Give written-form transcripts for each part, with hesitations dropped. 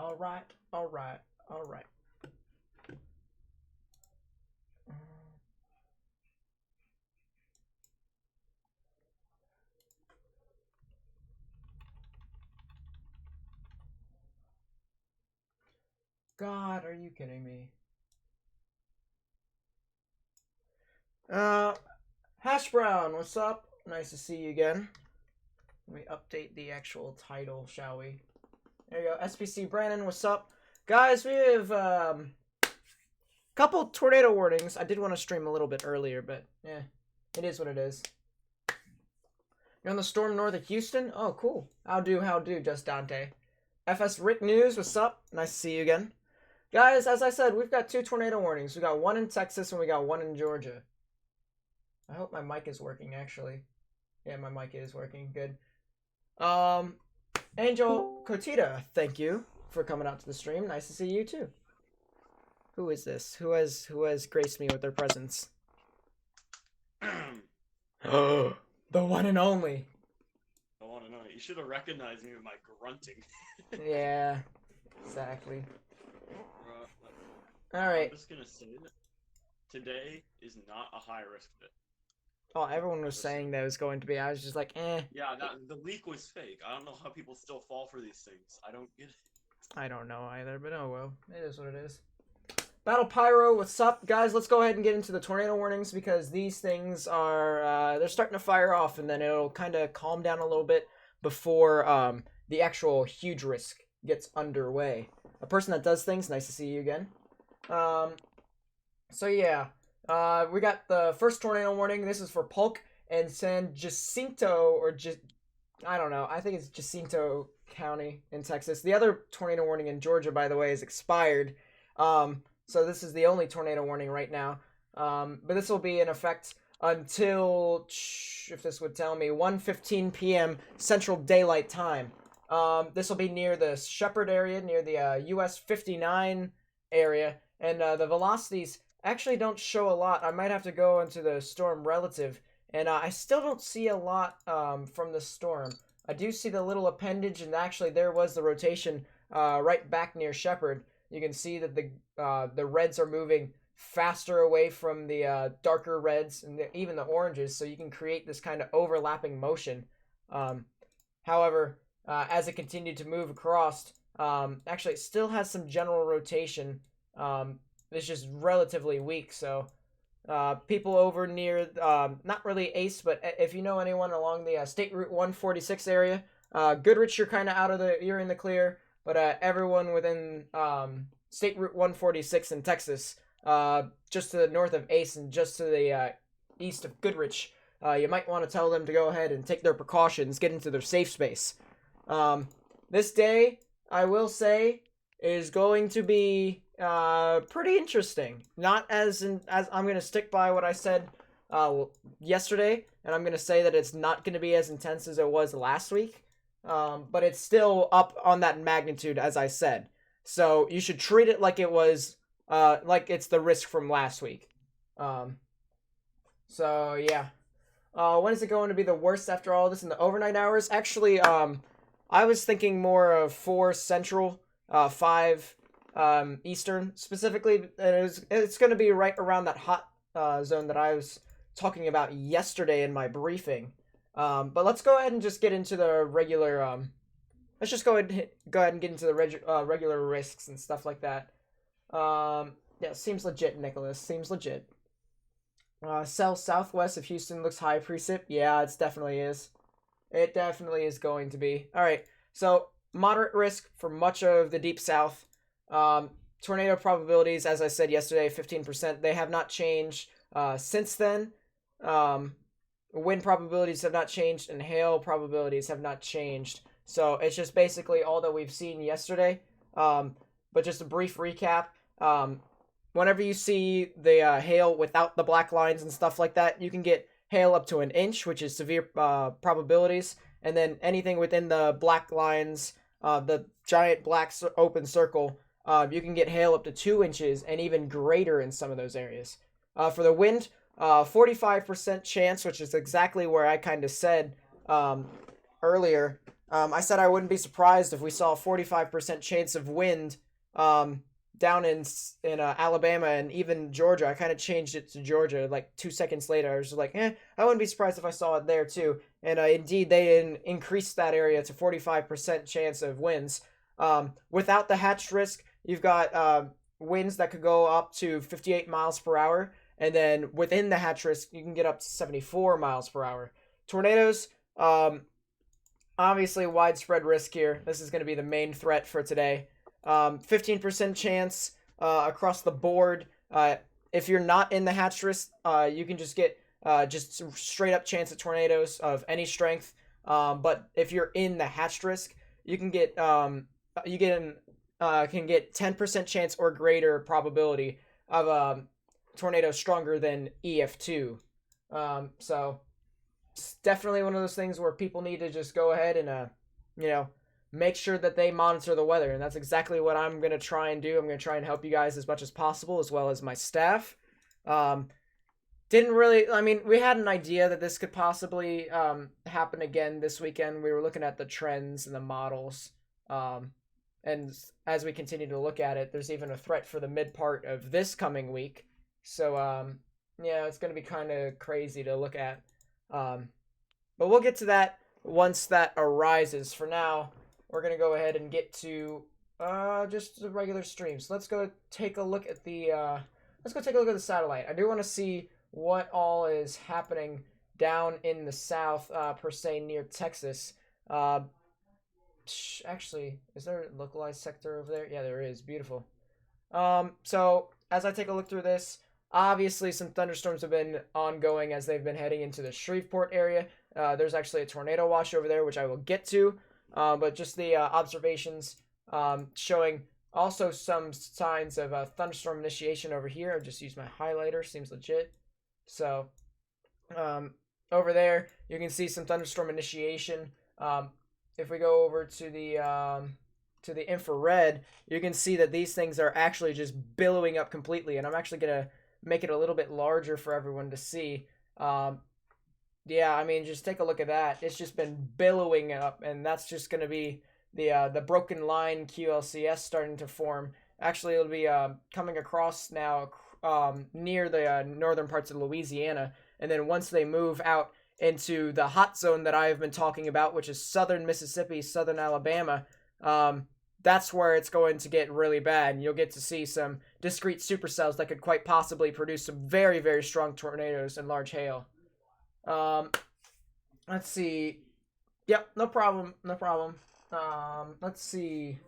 Alright, alright, alright. God, are you kidding me? Hash Brown, what's up? Nice to see you again. Let me update the actual title, shall we? There you go. SPC Brandon, what's up? Guys, we have couple tornado warnings. I did want to stream a little bit earlier, but yeah, it is what it is. You're on the storm north of Houston? Oh, cool. How do, Just Dante. FS Rick News, what's up? Nice to see you again. Guys, as I said, we've got 2 tornado warnings. We got one in Texas and we got one in Georgia. I hope my mic is working, actually. Yeah, my mic is working. Good. Angel Cotita, thank you for coming out to the stream. Nice to see you too. Who is this? Who has graced me with their presence? Oh, the one and only. The one and only. You should have recognized me with my grunting. Yeah, exactly. All right. I'm just gonna say that today is not a high risk fit. Oh, everyone was saying that it was going to be. I was just like, eh. Yeah, the leak was fake. I don't know how people still fall for these things. I don't get it. I don't know either, but oh well. It is what it is. Battle Pyro, what's up? Guys, let's go ahead and get into the tornado warnings because these things are, they're starting to fire off and then it'll kind of calm down a little bit before the actual huge risk gets underway. A person that does things, nice to see you again. So yeah. We got the first tornado warning. This is for Polk and San Jacinto, or just, I don't know. I think it's Jacinto County in Texas. The other tornado warning in Georgia, by the way, is expired. So this is the only tornado warning right now. But this will be in effect until, if this would tell me, 1:15 p.m. Central Daylight Time. This will be near the Shepherd area, near the US 59 area, and the velocities actually don't show a lot. I might have to go into the storm relative, and I still don't see a lot from the storm. I do see the little appendage, and actually there was the rotation right back near Shepherd. You can see that the reds are moving faster away from the darker reds and even the oranges, so you can create this kind of overlapping motion. However, as it continued to move across, actually it still has some general rotation. It's just relatively weak, so people over near, not really Ace, but if you know anyone along the State Route 146 area, Goodrich, you're kind of you're in the clear, but everyone within State Route 146 in Texas, just to the north of Ace and just to the east of Goodrich, you might want to tell them to go ahead and take their precautions, get into their safe space. This day, I will say, is going to be pretty interesting. Not as I'm going to stick by what I said yesterday, and I'm going to say that it's not going to be as intense as it was last week, but it's still up on that magnitude as I said. So you should treat it like it was like it's the risk from last week. So yeah. When is it going to be the worst after all this in the overnight hours? Actually, I was thinking more of 4 Central, 5 Eastern specifically. It's going to be right around that hot zone that I was talking about yesterday in my briefing. But let's go ahead and just get into the regular. Let's just go ahead and get into the regular risks and stuff like that. Yeah, seems legit, Nicholas. Seems legit. Southwest of Houston looks high precip. Yeah, it definitely is. It definitely is going to be. All right, so moderate risk for much of the deep south. Tornado probabilities, as I said yesterday, 15%. They have not changed since then. Wind probabilities have not changed, and hail probabilities have not changed. So it's just basically all that we've seen yesterday. But just a brief recap. Whenever you see the hail without the black lines and stuff like that, you can get hail up to 1 inch, which is severe probabilities. And then anything within the black lines, the giant black open circle, you can get hail up to 2 inches and even greater in some of those areas. For the wind, 45% chance, which is exactly where I kind of said earlier. I said I wouldn't be surprised if we saw a 45% chance of wind down in Alabama and even Georgia. I kind of changed it to Georgia like 2 seconds later. I was just like, I wouldn't be surprised if I saw it there too. And indeed, they increased that area to 45% chance of winds. Without the hatched risk, you've got winds that could go up to 58 miles per hour. And then within the hatch risk, you can get up to 74 miles per hour. Tornadoes, obviously widespread risk here. This is going to be the main threat for today. 15% chance across the board. If you're not in the hatch risk, you can just get just straight up chance of tornadoes of any strength. But if you're in the hatched risk, you can get can get 10% chance or greater probability of tornado stronger than EF2. So it's definitely one of those things where people need to just go ahead and make sure that they monitor the weather, and that's exactly what I'm going to try and do. I'm going to try and help you guys as much as possible, as well as my staff. Didn't really, I mean, we had an idea that this could possibly happen again this weekend. We were looking at the trends and the models, and as we continue to look at it, there's even a threat for the mid part of this coming week. So yeah, it's going to be kind of crazy to look at, but we'll get to that once that arises. For now, we're going to go ahead and get to just the regular stream. So let's go take a look at the satellite. I do want to see what all is happening down in the south, per se, near Texas. Actually, is there a localized sector over there? Yeah, there is. Beautiful. So as I take a look through this, obviously some thunderstorms have been ongoing as they've been heading into the Shreveport area. There's actually a tornado watch over there, which I will get to. But just the observations showing also some signs of thunderstorm initiation over here. I'll just use my highlighter. Seems legit. So over there, you can see some thunderstorm initiation. If we go over to the infrared, you can see that these things are actually just billowing up completely. And I'm actually going to make it a little bit larger for everyone to see. Yeah, I mean, just take a look at that. It's just been billowing up, and that's just going to be the broken line QLCS starting to form. Actually, it'll be coming across now near the northern parts of Louisiana, and then once they move out into the hot zone that I have been talking about, which is southern Mississippi, southern Alabama, that's where it's going to get really bad, and you'll get to see some discrete supercells that could quite possibly produce some very, very strong tornadoes and large hail. Let's see. Yep, no problem. Let's see.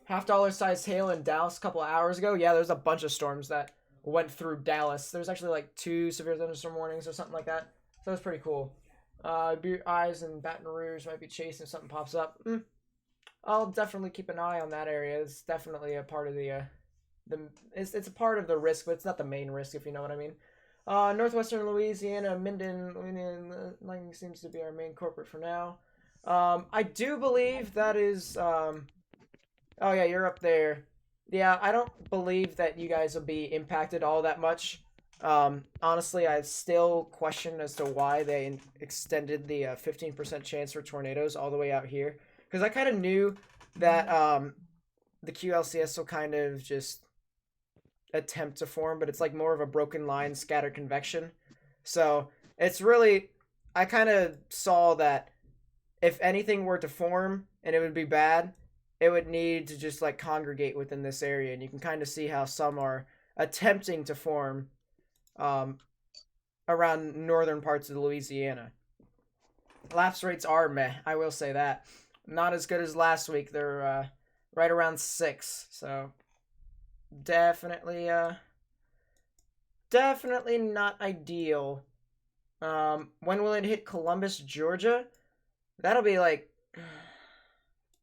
$50 sized hail in Dallas a couple of hours ago. Yeah, there's a bunch of storms that went through Dallas. There's actually like 2 severe thunderstorm warnings or something like that. So that's pretty cool. Eyes in Baton Rouge might be chasing if something pops up. I'll definitely keep an eye on that area. It's definitely a part of it's a part of the risk, but it's not the main risk, if you know what I mean. Northwestern Louisiana, Minden, Lightning seems to be our main corporate for now. I do believe that is, oh yeah, you're up there. Yeah, I don't believe that you guys will be impacted all that much. Honestly, I still question as to why they extended the 15% chance for tornadoes all the way out here. Because I kind of knew that the QLCS will kind of just attempt to form, but it's like more of a broken line scattered convection. So it's really, I kind of saw that if anything were to form and it would be bad, it would need to just like congregate within this area. And you can kind of see how some are attempting to form around northern parts of Louisiana. Lapse rates are meh, I will say that. Not as good as last week. They're right around 6, so definitely not ideal. When will it hit Columbus, Georgia? That'll be like,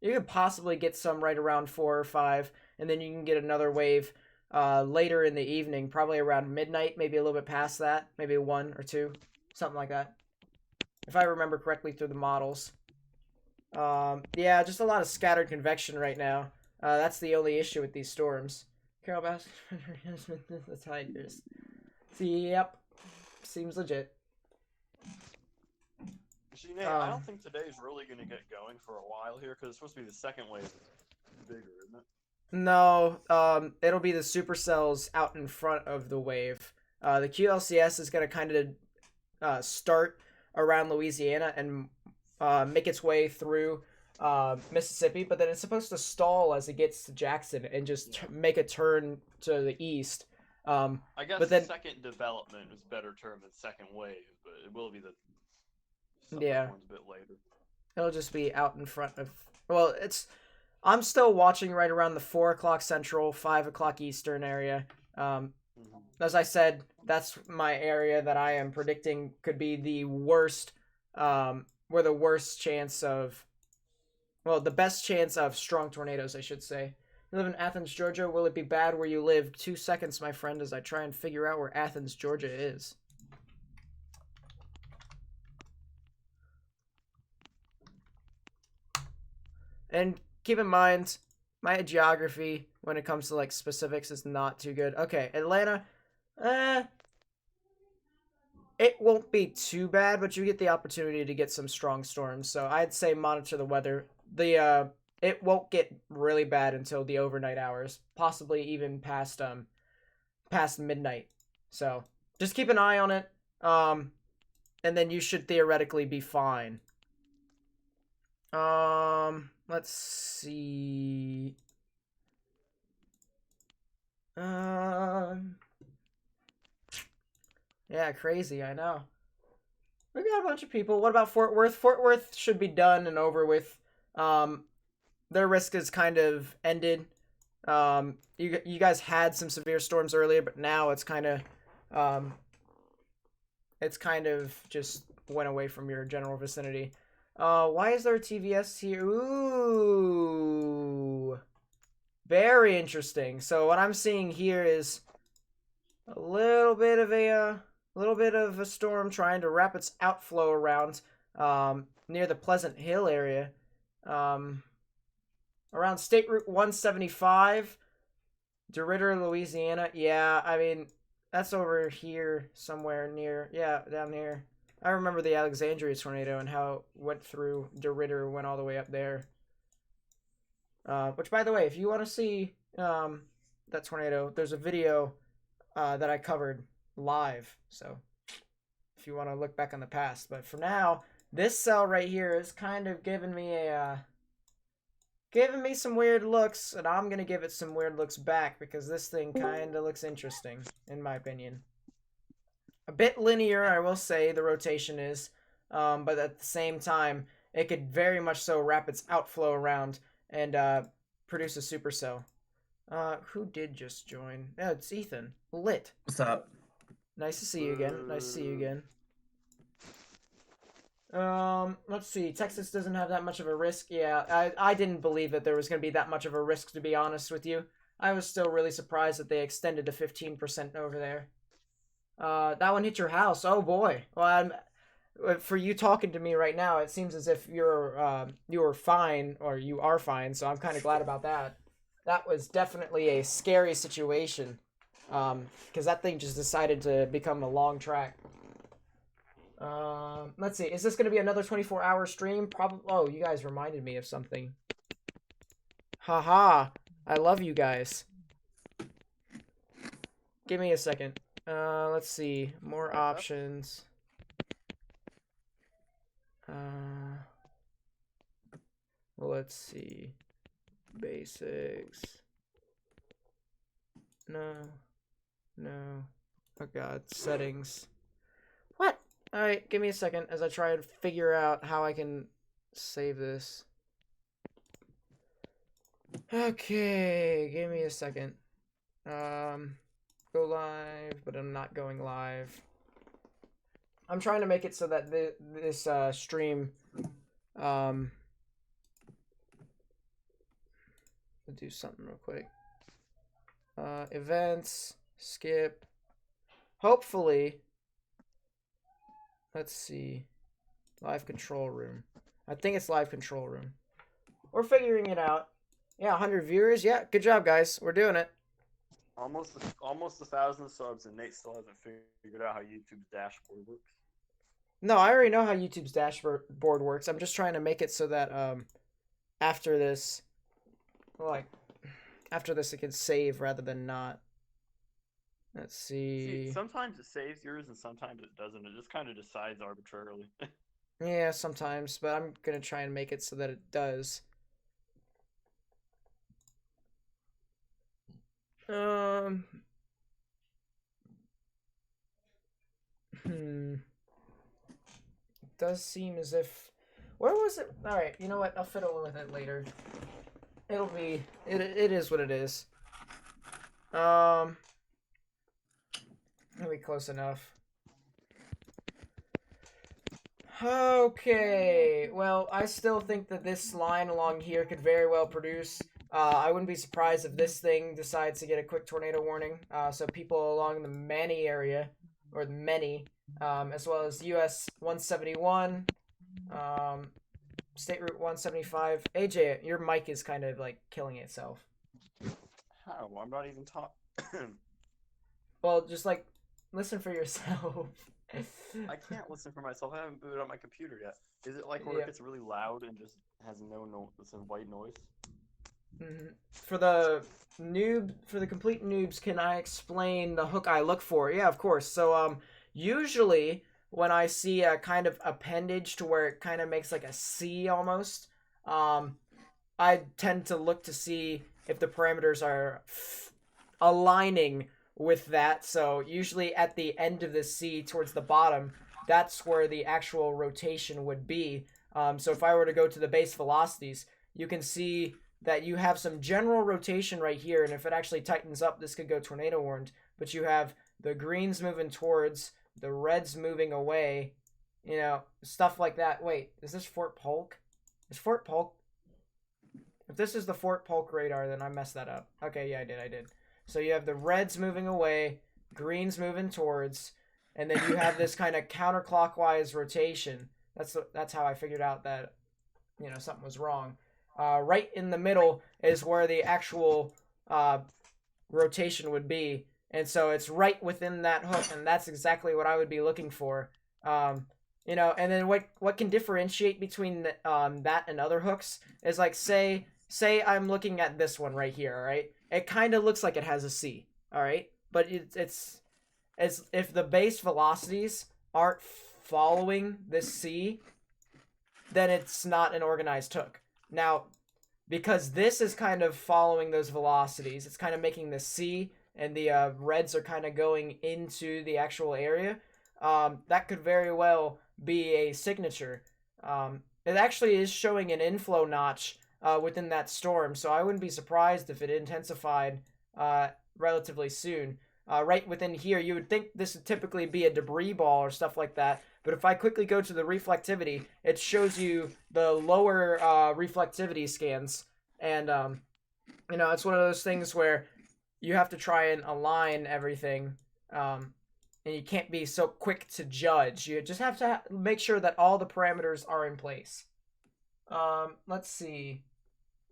you could possibly get some right around 4 or 5, and then you can get another wave later in the evening, probably around midnight, maybe a little bit past that, maybe 1 or 2, something like that, if I remember correctly through the models. Yeah, just a lot of scattered convection right now. That's the only issue with these storms. Carol Bass, the Tigers. Yep, seems legit. See, Nate, I Um, don't think today's really going to get going for a while here because it's supposed to be the second wave bigger, isn't it? no, it'll be the supercells out in front of the wave. The QLCS is gonna kind of start around Louisiana and make its way through Mississippi, but then it's supposed to stall as it gets to Jackson and just Yeah. make a turn to the east. I guess But then, second development is better term than second wave, but it will be the yeah, subsequent ones a bit later. it'll just be out in front of. Well, it's. I'm still watching right around the 4 o'clock Central, 5 o'clock Eastern area. Mhm. As I said, that's my area that I am predicting could be the worst, where the worst chance of, well, the best chance of strong tornadoes, I should say. You live in Athens, Georgia. Will it be bad where you live? 2 seconds, my friend, as I try and figure out where Athens, Georgia is. And keep in mind, my geography when it comes to like specifics is not too good. Okay, Atlanta. Eh, it won't be too bad, but you get the opportunity to get some strong storms. So I'd say monitor the weather. It won't get really bad until the overnight hours, possibly even past midnight. So just keep an eye on it. And then you should theoretically be fine. Let's see. Um, yeah, crazy. I know. We got a bunch of people. What about Fort Worth? Fort Worth should be done and over with. Um, their risk is kind of ended. You guys had some severe storms earlier, but now um, it's kind of just went away from your general vicinity. Why is there a TVS here? Ooh, very interesting. So what I'm seeing here is a little bit of a storm trying to wrap its outflow around near the Pleasant Hill area, um, around State Route 175, DeRidder, Louisiana. Yeah, I mean that's over here somewhere near. Yeah, down here. I remember the Alexandria tornado and how it went through DeRidder, went all the way up there. Which, by the way, if you want to see that tornado, there's a video that I covered live. So if you want to look back on the past, but for now, this cell right here is kind of giving me some weird looks, and I'm gonna give it some weird looks back because this thing kind of looks interesting, in my opinion. A bit linear, I will say, the rotation is, but at the same time, it could very much so wrap its outflow around and produce a supercell. Who did just join? Yeah, it's Ethan. Lit. What's up? Nice to see you again. Nice to see you again. Let's see. Texas doesn't have that much of a risk. Yeah, I didn't believe that there was going to be that much of a risk, to be honest with you. I was still really surprised that they extended to 15% over there. That one hit your house. Oh boy. Well, for you talking to me right now, it seems as if you were fine, or you are fine. So I'm kind of glad about that. That was definitely a scary situation, because that thing just decided to become a long track. Let's see. Is this going to be another 24-hour stream? Probably. Oh, you guys reminded me of something. Haha. I love you guys. Give me a second. Let's see. More options. Let's see. Basics. No. Oh god. Settings. What? Alright, give me a second as I try to figure out how I can save this. Okay, give me a second. Go live, but I'm not going live. I'm trying to make it so that this stream, I'll do something real quick. Events, skip. Hopefully, let's see. Live control room. I think it's live control room. We're figuring it out. Yeah, 100 viewers. Yeah, good job, guys. We're doing it. Almost 1,000 subs, and Nate still hasn't figured out how YouTube's dashboard works. No, I already know how YouTube's dashboard works. I'm just trying to make it so that after this, like after this, it can save rather than not. Let's See, see. sometimes it saves yours and sometimes it doesn't. It just kind of decides arbitrarily. Yeah, sometimes, but I'm gonna try and make it so that it does. Um. Hmm. It does seem as if. Where was it? All right. You know what? I'll fiddle with it later. It'll be. It is what it is. Um. It'll be close enough. Okay, well, I still think that this line along here could very well produce. I wouldn't be surprised if this thing decides to get a quick tornado warning. So people along the Manny area, or the Many, as well as US 171, State Route 175. AJ, your mic is kind of like killing itself. How? I'm not even talking. Well, just like listen for yourself. I can't listen for myself. I haven't booted up my computer yet. Is it like where Yeah. it gets really loud and just has some white noise? For the for the complete noobs, can I explain the hook I look for? Yeah, of course. So, usually when I see a kind of appendage to where it kind of makes like a C almost, um, I tend to look to see if the parameters are aligning with that. So usually at the end of the C towards the bottom, that's where the actual rotation would be. So if I were to go to the base velocities, you can see that you have some general rotation right here, and if it actually tightens up, this could go tornado warned. But you have the greens moving towards, the reds moving away, stuff like that. Wait, is this Fort Polk? Is Fort Polk? If this is the Fort Polk radar, then I messed that up. Okay, yeah, I did. So you have the reds moving away, greens moving towards, and then you have this kind of counterclockwise rotation. That's how I figured out that something was wrong. Right in the middle is where the actual rotation would be, and so it's right within that hook, and that's exactly what I would be looking for. And then what can differentiate between that and other hooks is like say I'm looking at this one right here, all right? It kind of looks like it has a C, all right? But it's if the base velocities aren't following this C, then it's not an organized hook. Now, because this is kind of following those velocities, it's kind of making the C, and the reds are kind of going into the actual area. That could very well be a signature. It actually is showing an inflow notch within that storm, so I wouldn't be surprised if it intensified relatively soon. Right within here, you would think this would typically be a debris ball or stuff like that, but if I quickly go to the reflectivity, it shows you the lower reflectivity scans, and it's one of those things where you have to try and align everything, and you can't be so quick to judge. You just have to make sure that all the parameters are in place. Let's see.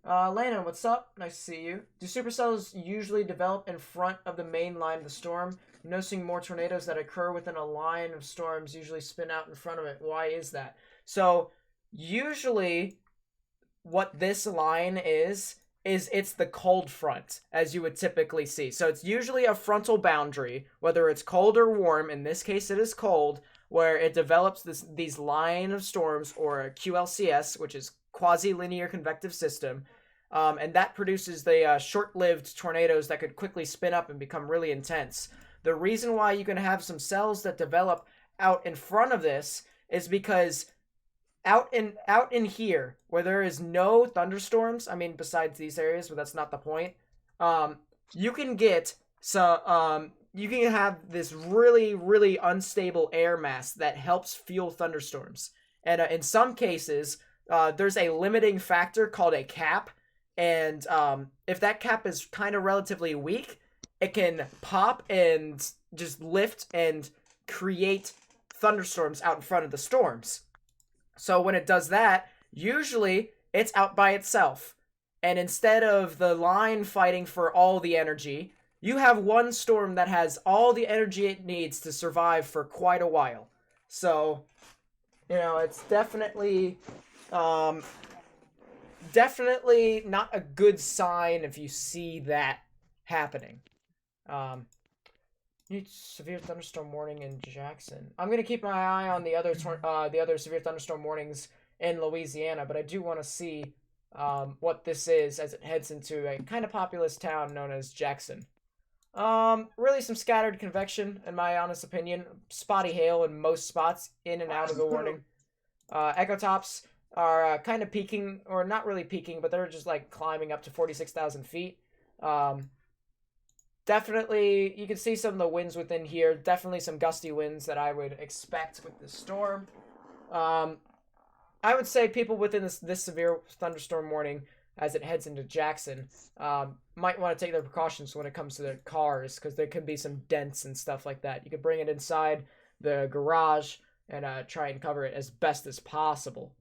Landon, what's up? Nice to see you. Do supercells usually develop in front of the main line of the storm? I'm noticing more tornadoes that occur within a line of storms usually spin out in front of it. Why is that? So, usually, what this line is it's the cold front, as you would typically see. So it's usually a frontal boundary, whether it's cold or warm. In this case, it is cold, where it develops these line of storms, or a QLCS, which is quasi-linear convective system, and that produces the short-lived tornadoes that could quickly spin up and become really intense. The reason why you can have some cells that develop out in front of this is because out in here where there is no thunderstorms, I mean besides these areas, but that's not the point. You can get you can have this really, really unstable air mass that helps fuel thunderstorms, and in some cases there's a limiting factor called a cap, and if that cap is kind of relatively weak, it can pop and just lift and create thunderstorms out in front of the storms. So when it does that, usually it's out by itself. And instead of the line fighting for all the energy, you have one storm that has all the energy it needs to survive for quite a while. So It's definitely not a good sign if you see that happening. Um, severe thunderstorm warning in Jackson. I'm gonna keep my eye on the other severe thunderstorm warnings in Louisiana, but I do want to see what this is as it heads into a kind of populous town known as Jackson. Really some scattered convection, in my honest opinion. Spotty hail in most spots, in and out of the warning. Echo tops are kind of peaking, or not really peaking, but they're just like climbing up to 46,000 feet. Definitely, you can see some of the winds within here. Definitely some gusty winds that I would expect with the storm. I would say people within this severe thunderstorm warning as it heads into Jackson might want to take their precautions when it comes to their cars, because there could be some dents and stuff like that. You could bring it inside the garage and try and cover it as best as possible.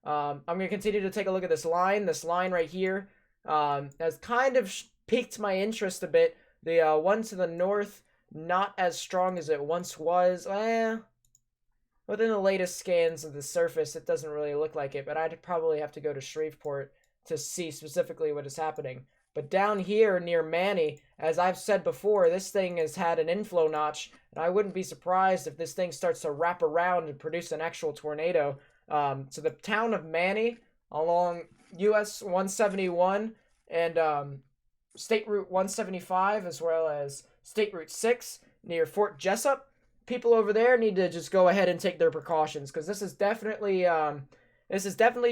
I'm going to continue to take a look at this line. This line right here has kind of piqued my interest a bit. The one to the north, not as strong as it once was. Within the latest scans of the surface, it doesn't really look like it, but I'd probably have to go to Shreveport to see specifically what is happening. But down here near Manny, as I've said before, this thing has had an inflow notch, and I wouldn't be surprised if this thing starts to wrap around and produce an actual tornado. So the town of Manny, along US 171 and State Route 175, as well as State Route 6 near Fort Jessup, people over there need to just go ahead and take their precautions, because this is definitely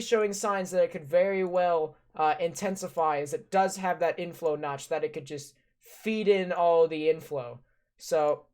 showing signs that it could very well intensify, as it does have that inflow notch that it could just feed in all the inflow. So,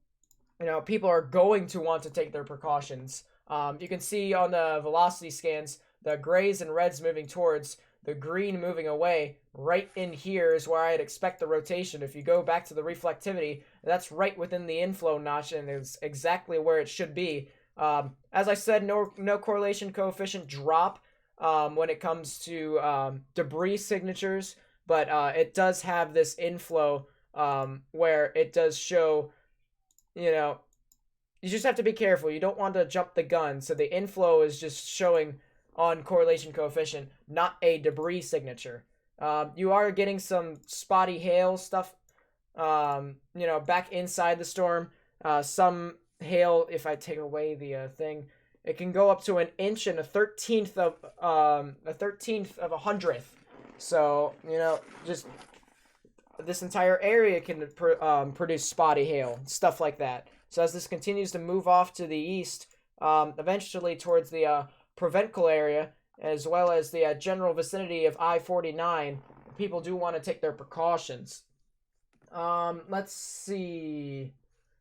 people are going to want to take their precautions. You can see on the velocity scans, the grays and reds moving towards, the green moving away. Right in here is where I'd expect the rotation. If you go back to the reflectivity, that's right within the inflow notch, and it's exactly where it should be. As I said, no correlation coefficient drop when it comes to debris signatures, but it does have this inflow where it does show, you just have to be careful. You don't want to jump the gun. So the inflow is just showing on correlation coefficient, not a debris signature. You are getting some spotty hail stuff, back inside the storm. Some hail, if I take away the thing, it can go up to an inch and a 13th of a hundredth. So just this entire area can produce spotty hail, stuff like that. So as this continues to move off to the east, eventually towards the Provincial area, as well as the general vicinity of I-49, people do want to take their precautions. Let's see.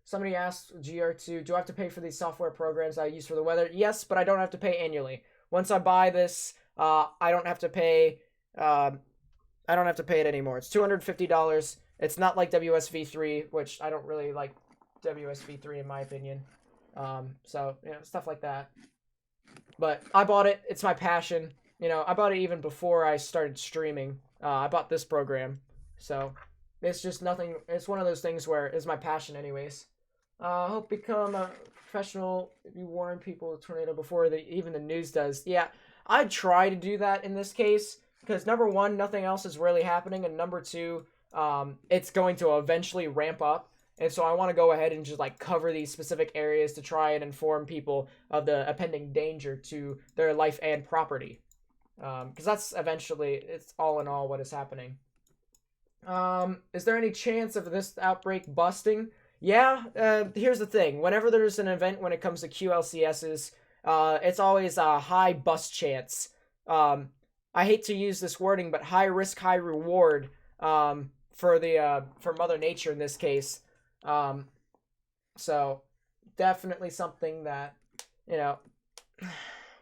Somebody asked GR2, do I have to pay for these software programs I use for the weather? Yes, but I don't have to pay annually. Once I buy this, I don't have to pay. I don't have to pay it anymore. It's $250. It's not like WSV3, which I don't really like WSV3 in my opinion. So stuff like that. But I bought it. It's my passion. I bought it even before I started streaming. I bought this program. So it's just nothing. It's one of those things where it's my passion anyways. I hope become a professional if you warn people of tornado before even the news does. Yeah, I'd try to do that in this case. Because number one, nothing else is really happening. And number two, it's going to eventually ramp up. And so I want to go ahead and just cover these specific areas to try and inform people of the impending danger to their life and property. Because that's eventually, it's all in all what is happening. Is there any chance of this outbreak busting? Yeah, here's the thing. Whenever there's an event when it comes to QLCSs, it's always a high bust chance. I hate to use this wording, but high risk, high reward for Mother Nature in this case. So definitely something that,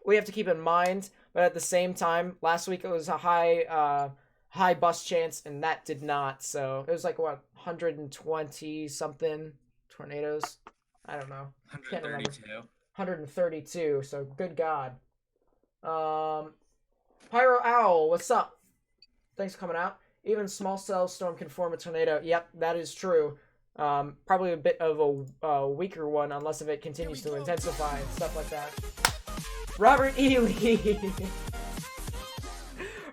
we have to keep in mind, but at the same time, last week it was a high bust chance, and that did not, so it was 120 something tornadoes. I don't know. 132. 132, so good God. Pyro Owl, what's up? Thanks for coming out. Even small cell storm can form a tornado. Yep, that is true. Probably a bit of a weaker one, unless if it continues to intensify and stuff like that. Robert E. Lee.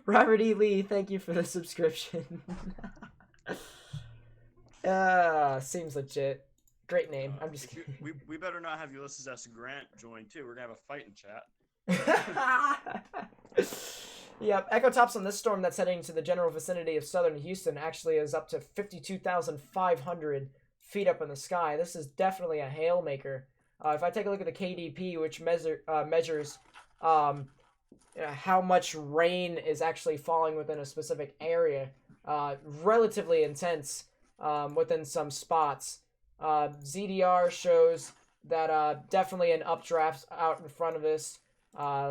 Robert E. Lee, thank you for the subscription. Seems legit. Great name. I'm just kidding. We better not have Ulysses S. Grant join too. We're gonna have a fight in chat. Yep, echo tops on this storm that's heading to the general vicinity of southern Houston actually is up to 52,500 feet up in the sky. This is definitely a hail maker. If I take a look at the KDP, which measures how much rain is actually falling within a specific area, relatively intense within some spots. ZDR shows that definitely an updraft out in front of us,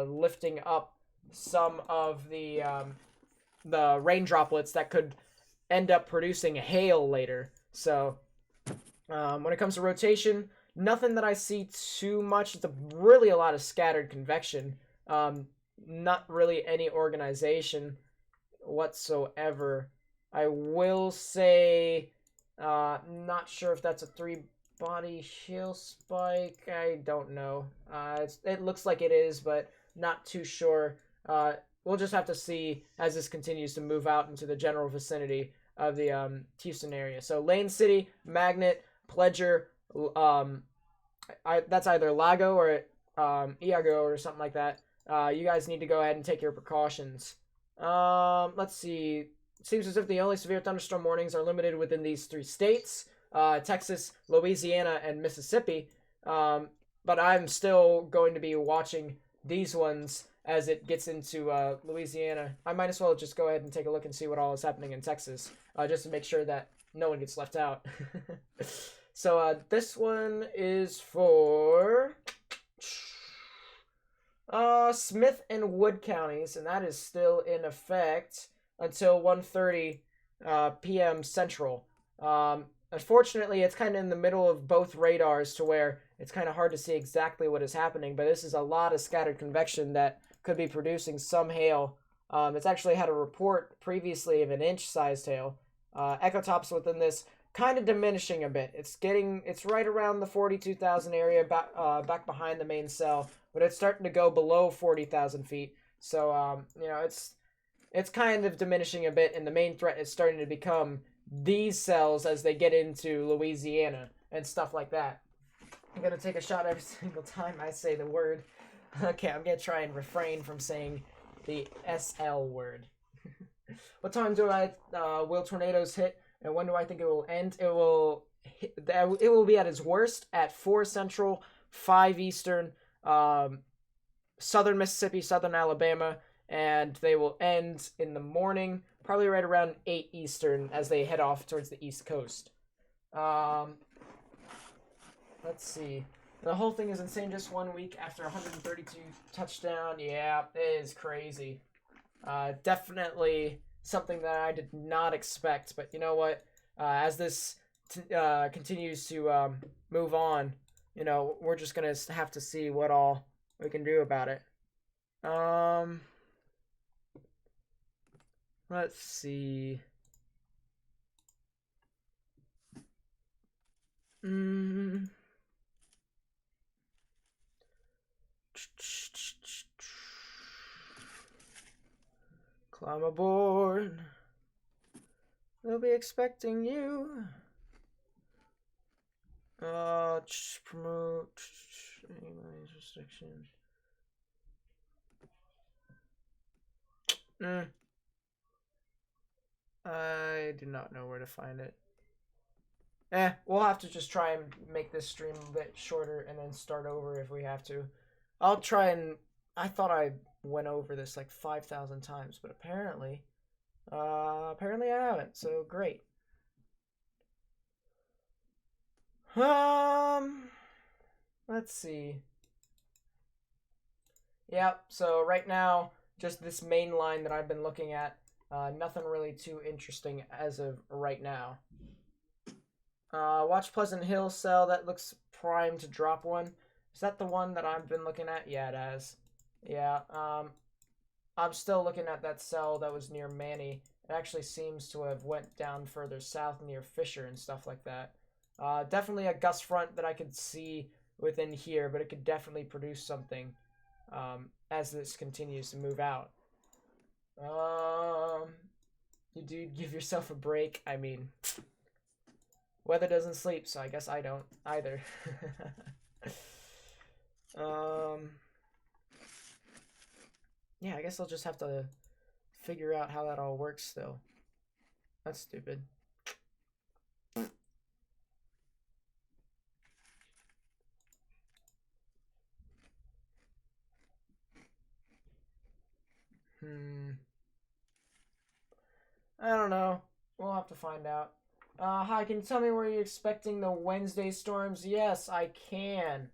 lifting up some of the rain droplets that could end up producing hail later. So when it comes to rotation, nothing that I see too much. It's really a lot of scattered convection. Not really any organization whatsoever. I will say, not sure if that's a 3-body hail spike. I don't know. It looks like it is, but not too sure. We'll just have to see as this continues to move out into the general vicinity of the Houston area. So Lane City, Magnet, Pledger, that's either Lago or Iago or something like that. You guys need to go ahead and take your precautions. Let's see. It seems as if the only severe thunderstorm warnings are limited within these 3 states, Texas, Louisiana, and Mississippi. But I'm still going to be watching these ones as it gets into Louisiana. I might as well just go ahead and take a look and see what all is happening in Texas, just to make sure that no one gets left out. So this one is for Smith and Wood counties, and that is still in effect until 1:30 p.m. Central. Unfortunately, it's kind of in the middle of both radars to where it's kind of hard to see exactly what is happening, but this is a lot of scattered convection that could be producing some hail. It's actually had a report previously of an inch-sized hail. Echotops within this kind of diminishing a bit. It's right around the 42,000 area, back behind the main cell, but it's starting to go below 40,000 feet. So, it's kind of diminishing a bit, and the main threat is starting to become these cells as they get into Louisiana and stuff like that. I'm going to take a shot every single time I say the word. Okay, I'm going to try and refrain from saying the SL word. What time will tornadoes hit, and when do I think it will end? It will be at its worst at 4 Central, 5 Eastern, Southern Mississippi, Southern Alabama, and they will end in the morning, probably right around 8 Eastern as they head off towards the East Coast. Let's see. The whole thing is insane just 1 week after 132 touchdown. Yeah, it is crazy. Definitely something that I did not expect, but you know what? As this continues to move on, we're just going to have to see what all we can do about it. Let's see. Climb aboard. They'll be expecting you. Promote restrictions. I do not know where to find it. We'll have to just try and make this stream a bit shorter and then start over if we have to. I'll try and... I thought I went over this like 5,000 times, but apparently I haven't, so great. Let's see. Yep, so right now, just this main line that I've been looking at, nothing really too interesting as of right now. Watch Pleasant Hill cell, that looks primed to drop one. Is that the one that I've been looking at? Yeah, it has. Yeah, I'm still looking at that cell that was near Manny. It actually seems to have went down further south near Fisher and stuff like that. Definitely a gust front that I could see within here, but it could definitely produce something. as this continues to move out. You do give yourself a break. I mean, weather doesn't sleep, so I guess I don't either. Yeah, I guess I'll just have to figure out how that all works still. That's stupid. I don't know. We'll have to find out. Hi, can you tell me where you're expecting the Wednesday storms? Yes, I can.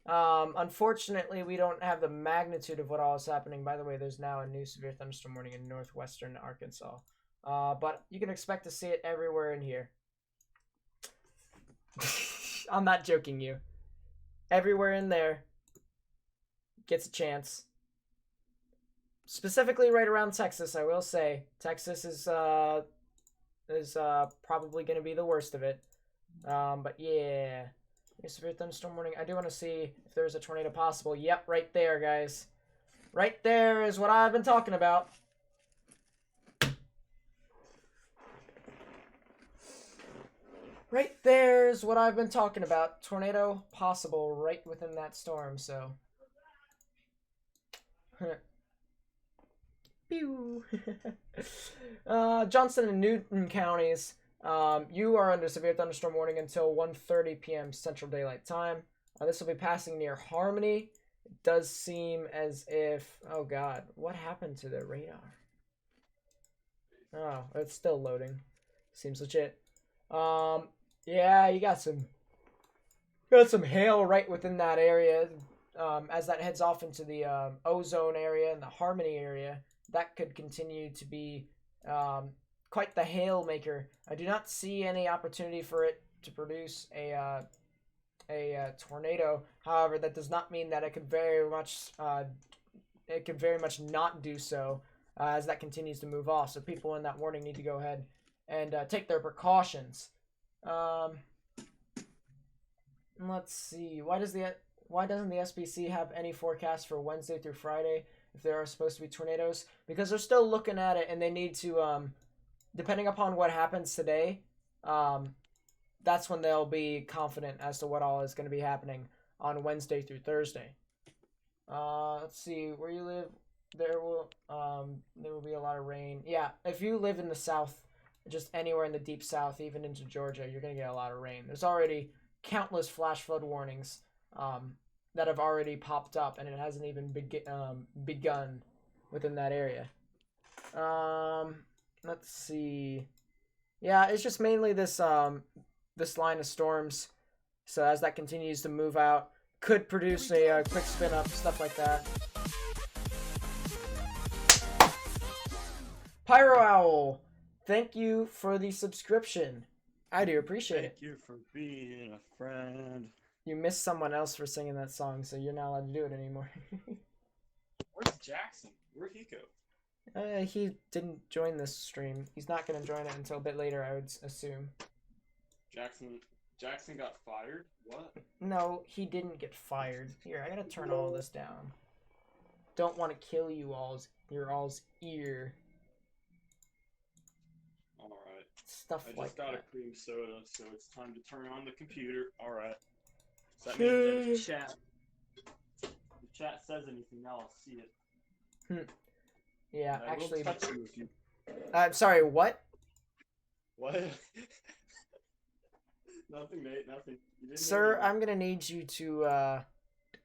Unfortunately, we don't have the magnitude of what all is happening. By the way, there's now a new severe thunderstorm warning in northwestern Arkansas. But you can expect to see it everywhere in here. I'm not joking you. Everywhere in there gets a chance. Specifically right around Texas, I will say. Texas is probably going to be the worst of it. But yeah. Severe thunderstorm warning. I do want to see if there's a tornado possible. Yep, right there, guys. Right there is what I've been talking about. Right there is what I've been talking about. Tornado possible right within that storm, so. Pew. Johnston and Newton counties. You are under severe thunderstorm warning until 1:30 p.m. Central Daylight Time. This will be passing near Harmony. It does seem as if... Oh, God. What happened to the radar? Oh, it's still loading. Seems legit. Yeah, you got some hail right within that area. As that heads off into the ozone area and the Harmony area, that could continue to be quite the hail maker. I do not see any opportunity for it to produce a tornado. However, that does not mean that it could very much not do so as that continues to move off. So people in that warning need to go ahead and take their precautions. Let's see. Why doesn't the SBC have any forecast for Wednesday through Friday if there are supposed to be tornadoes? Because they're still looking at it, and they need to depending upon what happens today, that's when they'll be confident as to what all is going to be happening on Wednesday through Thursday. Let's see, where you live, there will be a lot of rain. Yeah, if you live in the south, just anywhere in the deep south, even into Georgia, you're going to get a lot of rain. There's already countless flash flood warnings that have already popped up, and it hasn't even begun within that area. Let's see. Yeah, it's just mainly this this line of storms. So as that continues to move out, could produce a quick spin up, stuff like that. Pyro Owl, thank you for the subscription. I do appreciate it. Thank you for being a friend. You missed someone else for singing that song, so you're not allowed to do it anymore. Where's Jackson? Where'd he go? He didn't join this stream. He's not going to join it until a bit later, I would assume. Jackson got fired? What? No, he didn't get fired. Here, I gotta turn all this down. Don't want to kill you your all's ear. Alright. Stuff like that. I just got a cream soda, so it's time to turn on the computer. Alright. So that means that the chat says anything, now I'll see it. Yeah, I actually. will touch you if you... I'm sorry, what? What? Nothing, mate, nothing. Sir, I'm gonna need you to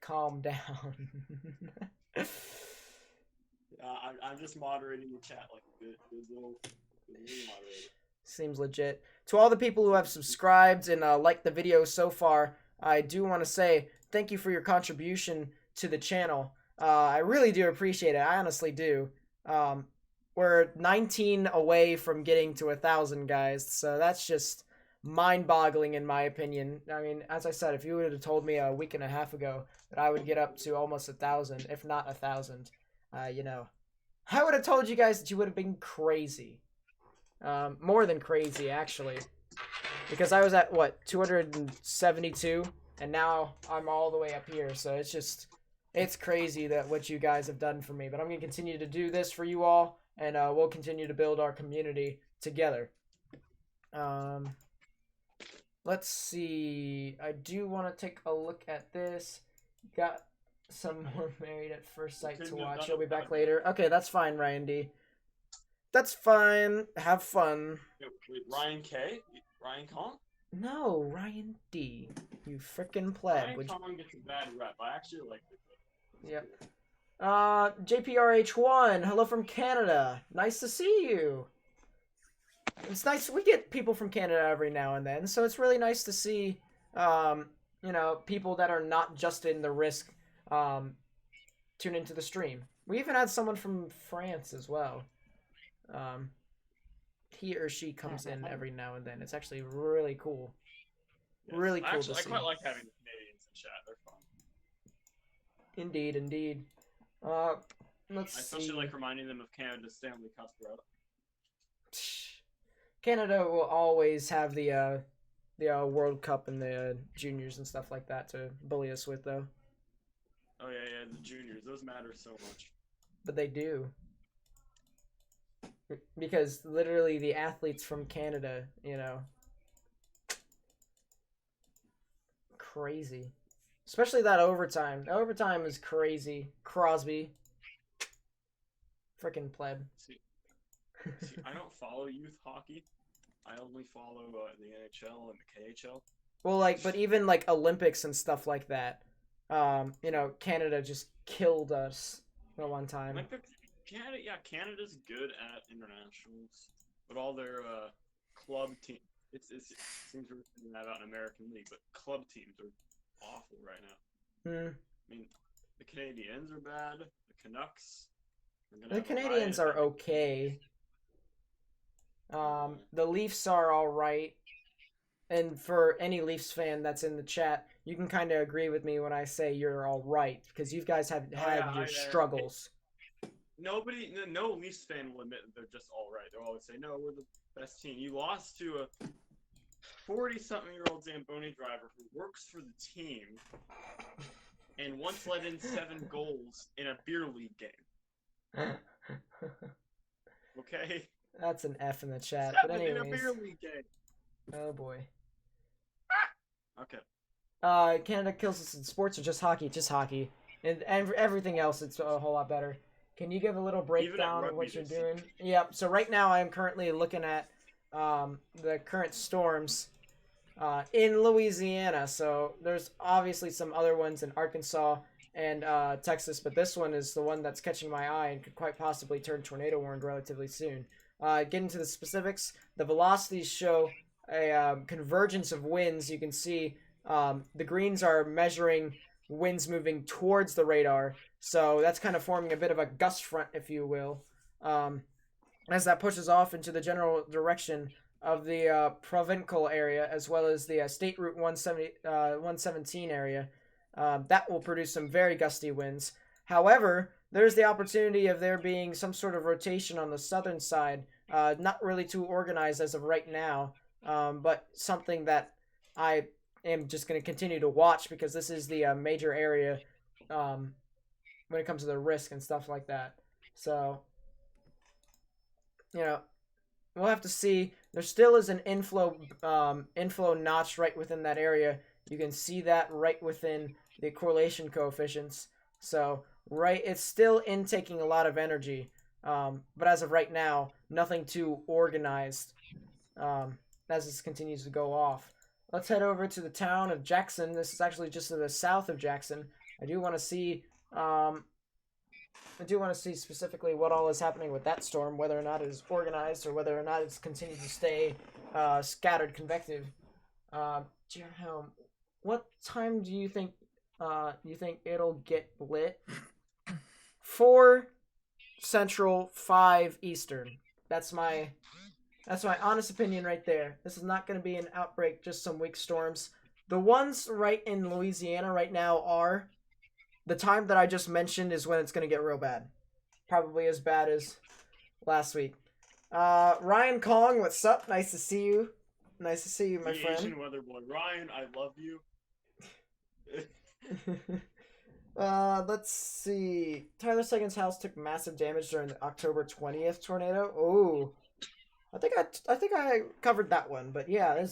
calm down. I'm just moderating the chat like a good little moderator. Seems legit. To all the people who have subscribed and liked the video so far, I do want to say thank you for your contribution to the channel. I really do appreciate it. I honestly do. We're 19 away from getting to 1,000, guys, so that's just mind-boggling in my opinion. I mean, as I said, if you would have told me a week and a half ago that I would get up to almost 1,000, if not 1,000, you know, I would have told you guys that you would have been crazy. More than crazy, actually. Because I was at, what, 272? And now I'm all the way up here, so it's just It's crazy that what you guys have done for me, but I'm gonna continue to do this for you all, and we'll continue to build our community together. Um, let's see. I do want to take a look at this. Got some more Married at First Sight to watch. You'll be back later. Okay, that's fine, Ryan D. That's fine. Have fun. Wait, Ryan K? Ryan Kong? No, Ryan D. You frickin' pleb. Ryan Kong gets a bad rep. I actually like it. Yep. JPRH1, hello from Canada. Nice to see you. It's nice. We get people from Canada every now and then, so it's really nice to see, people that are not just in the Risk tune into the stream. We even had someone from France as well. He or she comes in every now and then. It's actually really cool. Yes. Really cool to see. I quite like having the Canadians in chat. They're fun. Indeed, indeed. Let's see. I especially like reminding them of Canada's Stanley Cup, bro. Canada will always have the World Cup and the juniors and stuff like that to bully us with, though. Oh yeah, the juniors. Those matter so much. But they do. Because literally the athletes from Canada, crazy. Especially that overtime. The overtime is crazy. Crosby. Frickin' pleb. See, I don't follow youth hockey. I only follow the NHL and the KHL. Well, but even Olympics and stuff like that. Canada just killed us at one time. Canada's good at internationals, but all their club team. It seems we're figuring that out in American League, but club teams are awful right now. I mean, the Canadiens are bad. The Canucks. The Canadians are okay. The Leafs are all right. And for any Leafs fan that's in the chat, you can kind of agree with me when I say you're all right, because you guys have had your struggles. No Leafs fan will admit that they're just all right. They'll always say, no, we're the best team. You lost to a 40-something-year-old Zamboni driver who works for the team and once let in 7 goals in a beer league game. Okay? That's an F in the chat. 7 but anyways. in a beer league game. Oh boy. Okay. Canada kills us in sports or just hockey? Just hockey. And everything else, it's a whole lot better. Can you give a little breakdown of what you're doing? Yep. So right now I am currently looking at the current storms in Louisiana. So there's obviously some other ones in Arkansas and Texas, but this one is the one that's catching my eye and could quite possibly turn tornado warned relatively soon. Getting to the specifics, the velocities show a convergence of winds. You can see the greens are measuring winds moving towards the radar, so that's kind of forming a bit of a gust front, if you will, as that pushes off into the general direction of the provincial area, as well as the State Route 117 area. That will produce some very gusty winds. However, there's the opportunity of there being some sort of rotation on the southern side, not really too organized as of right now, but something that I am just going to continue to watch, because this is the major area when it comes to the risk and stuff like that. So, we'll have to see. There still is an inflow notch right within that area. You can see that right within the correlation coefficients. So, it's still intaking a lot of energy. But as of right now, nothing too organized as this continues to go off. Let's head over to the town of Jackson. This is actually just to the south of Jackson. I do want to see specifically what all is happening with that storm, whether or not it is organized or whether or not it's continued to stay scattered convective. Jerome, what time do you think it'll get lit? 4 Central, 5 Eastern. That's my honest opinion right there. This is not going to be an outbreak, just some weak storms. The ones right in Louisiana right now are the time that I just mentioned is when it's going to get real bad. Probably as bad as last week. Ryan Kong, what's up? Nice to see you. Nice to see you, my friend. Asian weather boy. Ryan, I love you. Let's see. Tyler Sagan's house took massive damage during the October 20th tornado. Oh, I think I covered that one, but yeah,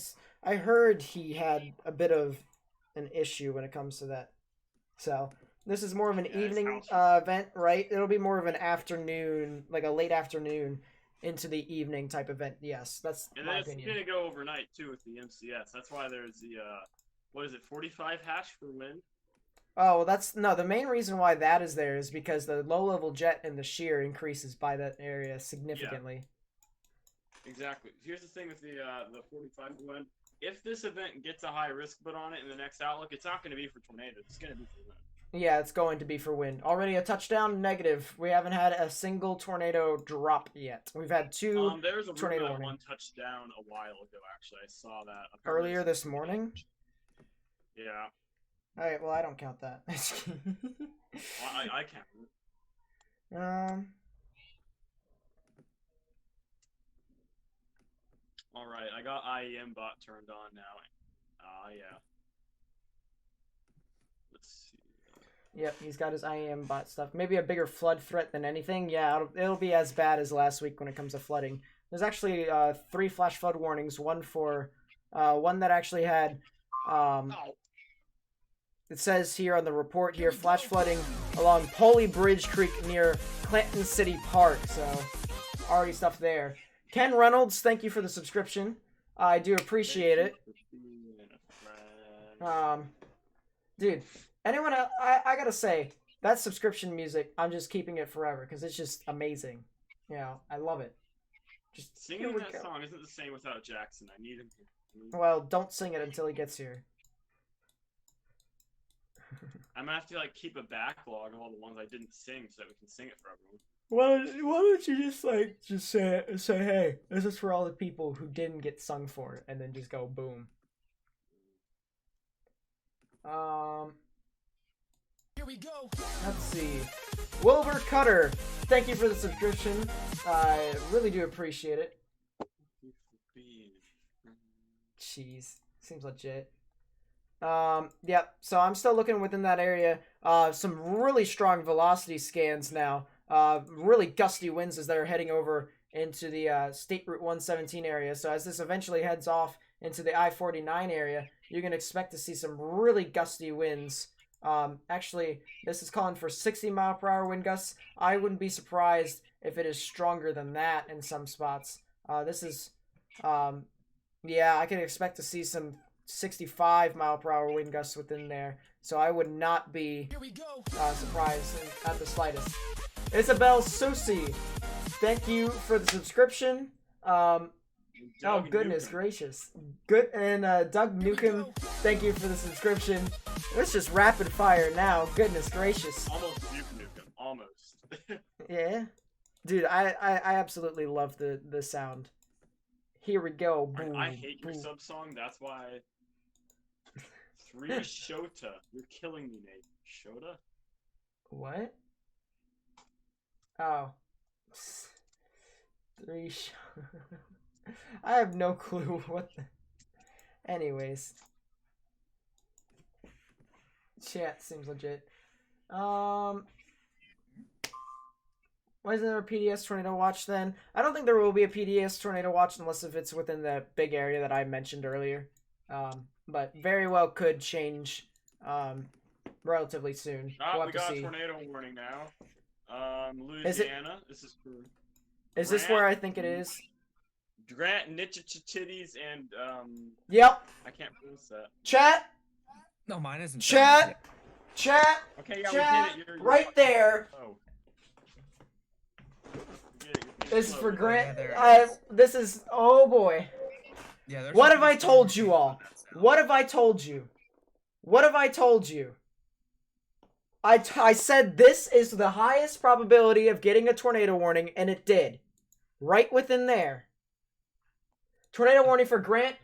I heard he had a bit of an issue when it comes to that. So this is more of an Yeah, his evening house was. event, right? It'll be more of an afternoon, like a late afternoon into the evening type event. Yes, that's And then my it's opinion. gonna go overnight too with the MCS. That's why there's the what is it, 45 hash for wind? Oh, well, that's no. The main reason why that is there is because the low level jet and the shear increases by that area Yeah, significantly. exactly. Here's the thing with the 45 wind. If this event gets a high risk put on it in the next outlook, it's not going to be for tornadoes. It's going to be for wind. Yeah, it's going to be for wind. Already a touchdown negative. We haven't had a single tornado drop yet. We've had two There was a rumor tornado that warning one touchdown a while ago. Actually, I saw that. Apparently, earlier this morning. yeah. All right, well I don't count that. Well, I can't. um, All right, I got IEM bot turned on now. Yeah. Let's see. yep, he's got his IAM bot stuff. Maybe a bigger flood threat than anything. Yeah, it'll be as bad as last week when it comes to flooding. There's actually 3 flash flood warnings. One for one that actually had Oh, it says here on the report here, flash flooding along Polly Bridge Creek near Clanton City Park. So, already stuff there. Ken Reynolds, thank you for the subscription. I do appreciate it. Dude, anyone else, I gotta say, that subscription music, I'm just keeping it forever because it's just amazing. You know, I love it. Just here Singing we that go. song isn't the same without Jackson. I need him here. Well, don't sing it until he gets here. I'm gonna have to like keep a backlog of all the ones I didn't sing so that we can sing it for everyone. Why don't you just say hey, this is for all the people who didn't get sung for, and then just go boom. Here we go. Let's see. Wilbur Cutter, thank you for the subscription. I really do appreciate it. Jeez, seems legit. Yep. So I'm still looking within that area. Some really strong velocity scans now. Really gusty winds as they're heading over into the State Route 117 area. So as this eventually heads off into the I-49 area, you can expect to see some really gusty winds. Actually, this is calling for 60-mile-per-hour wind gusts. I wouldn't be surprised if it is stronger than that in some spots. This is, yeah, I can expect to see some 65-mile-per-hour wind gusts within there. So I would not be Here we go. surprised at the slightest. Isabel Susi, thank you for the subscription. Oh Doug goodness Newcomb. gracious. Good and Doug Here we Newcomb, go. thank you for the subscription. It's just rapid fire now. Goodness gracious. Almost Duke Nukem. Almost. Yeah. Dude, I absolutely love the sound. Here we go. Boom, I hate your boom. sub song. That's why. 3 Shota. You're killing me, Nate. Shota? What? Oh. 3 I have no clue what the... Anyways. Chat seems legit. Why isn't there a PDS tornado watch then? I don't think there will be a PDS tornado watch unless if it's within the big area that I mentioned earlier. But very well could change relatively soon. We'll We have to got see. a tornado warning now. Is it- Louisiana. This is for Is this where I think it is? Grant Nitchitties and Yep. I can't pronounce that. Chat. No, mine isn't. Chat. Chat. Okay, yeah, Chat. we get it. You're Right there. Oh. We get it, you're This is slow. for Grant. Yeah, there it is. This is. Oh boy. Yeah. There's What some have I people told who you hate all? that sound. What have I told you? What have I told you? I said this is the highest probability of getting a tornado warning, and it did. Right within there. Tornado warning for Grant,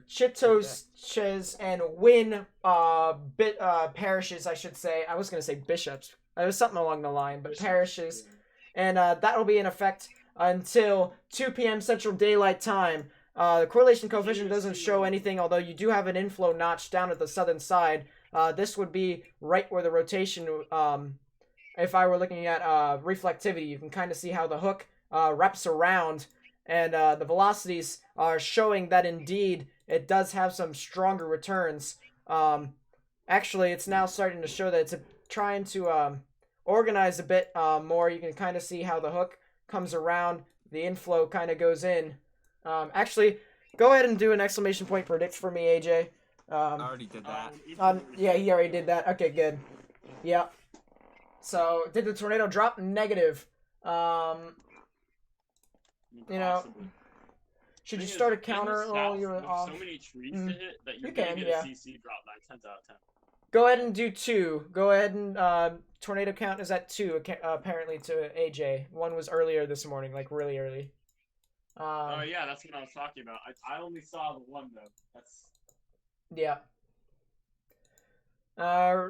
Chitoses, and Wynn parishes, I should say. I was going to say bishops. It was something along the line, but parishes. And that'll be in effect until 2 p.m. Central Daylight Time. The correlation coefficient doesn't show anything, although you do have an inflow notch down at the southern side. This would be right where the rotation, if I were looking at reflectivity, you can kind of see how the hook wraps around, and the velocities are showing that indeed it does have some stronger returns. Actually, it's now starting to show that it's trying to organize a bit more. You can kind of see how the hook comes around, the inflow kind of goes in. Actually, go ahead and do an exclamation point predict for me, AJ. I already did that. Yeah, he already did that. Okay, good. Yeah. So, did the tornado drop? Negative. You know, should you start a counter while you're off? So many trees to hit that you're You gonna can, get yeah. a CC drop 9 times out of 10. Go ahead and do 2. Go ahead and tornado count is at 2 apparently to AJ. 1 was earlier this morning, like really early. Oh yeah, that's what I was talking about. I only saw the 1 though. That's yeah.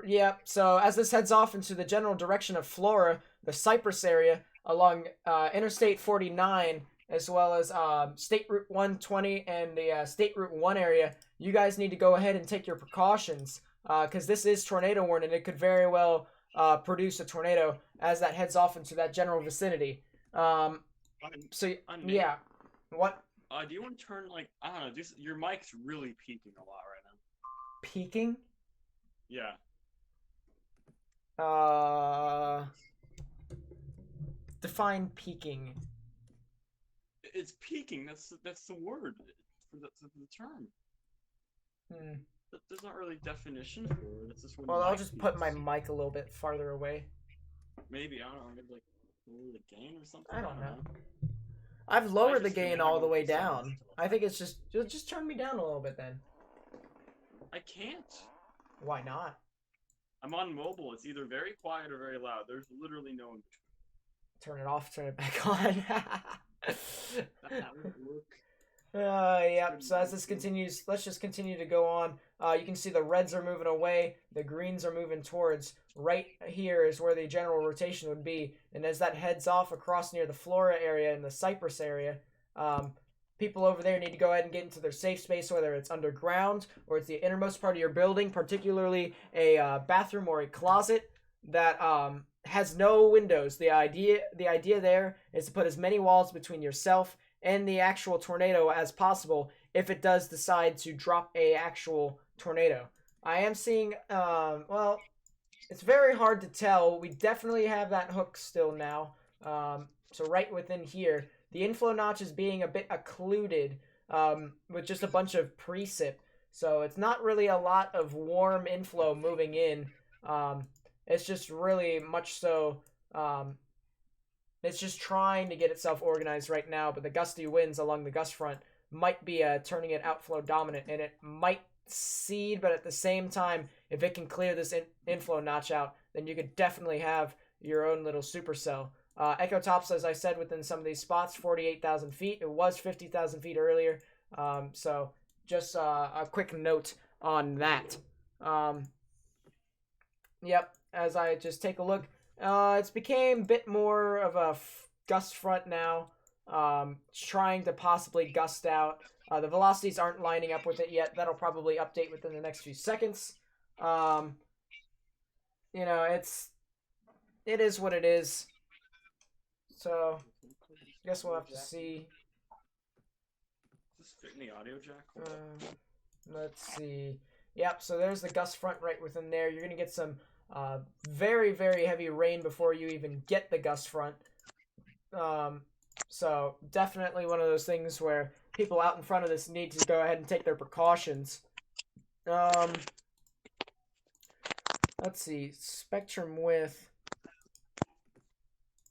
Yeah. So as this heads off into the general direction of Flora, the Cypress area along Interstate 49, as well as State Route 120 and the State Route 1 area, you guys need to go ahead and take your precautions. Because this is tornado warning, it could very well produce a tornado as that heads off into that general vicinity. So yeah, what? Do you want to turn like I don't know? Your mic's really peaking a lot right now. Peaking? Yeah. Define peaking. It's peaking. That's the word for the term. There's not really definition for it. It's just when well, I'll just put my mic a little bit farther away. Maybe, I don't know, maybe like lower the gain or something? I don't know. I've lowered the gain all the way down. I think it's just turn me down a little bit then. I can't. Why not? I'm on mobile. It's either very quiet or very loud. There's literally no in between. Turn it off, turn it back on. That would work. Yep. So as this continues, let's just continue to go on. You can see the reds are moving away, the greens are moving towards. Right here is where the general rotation would be, and as that heads off across near the Flora area and the Cypress area, people over there need to go ahead and get into their safe space, whether it's underground or it's the innermost part of your building, particularly a bathroom or a closet that has no windows. The idea there is to put as many walls between yourself and the actual tornado as possible if it does decide to drop a actual tornado. I am seeing, well, it's very hard to tell. We definitely have that hook still now. So right within here, the inflow notch is being a bit occluded with just a bunch of precip. So it's not really a lot of warm inflow moving in. It's just really much so... it's just trying to get itself organized right now, but the gusty winds along the gust front might be turning it outflow dominant, and it might seed, but at the same time, if it can clear this inflow notch out, then you could definitely have your own little supercell. Echo tops, as I said, within some of these spots, 48,000 feet. It was 50,000 feet earlier, so just a quick note on that. Yep, as I just take a look, it's became a bit more of a gust front now, trying to possibly gust out. The velocities aren't lining up with it yet. That'll probably update within the next few seconds. You know, it is what it is. So, I guess we'll have to see. Is this fit in the audio jack? Let's see. Yep, so there's the gust front right within there. You're going to get some very, very heavy rain before you even get the gust front. So definitely one of those things where people out in front of this need to go ahead and take their precautions. Let's see. Spectrum width.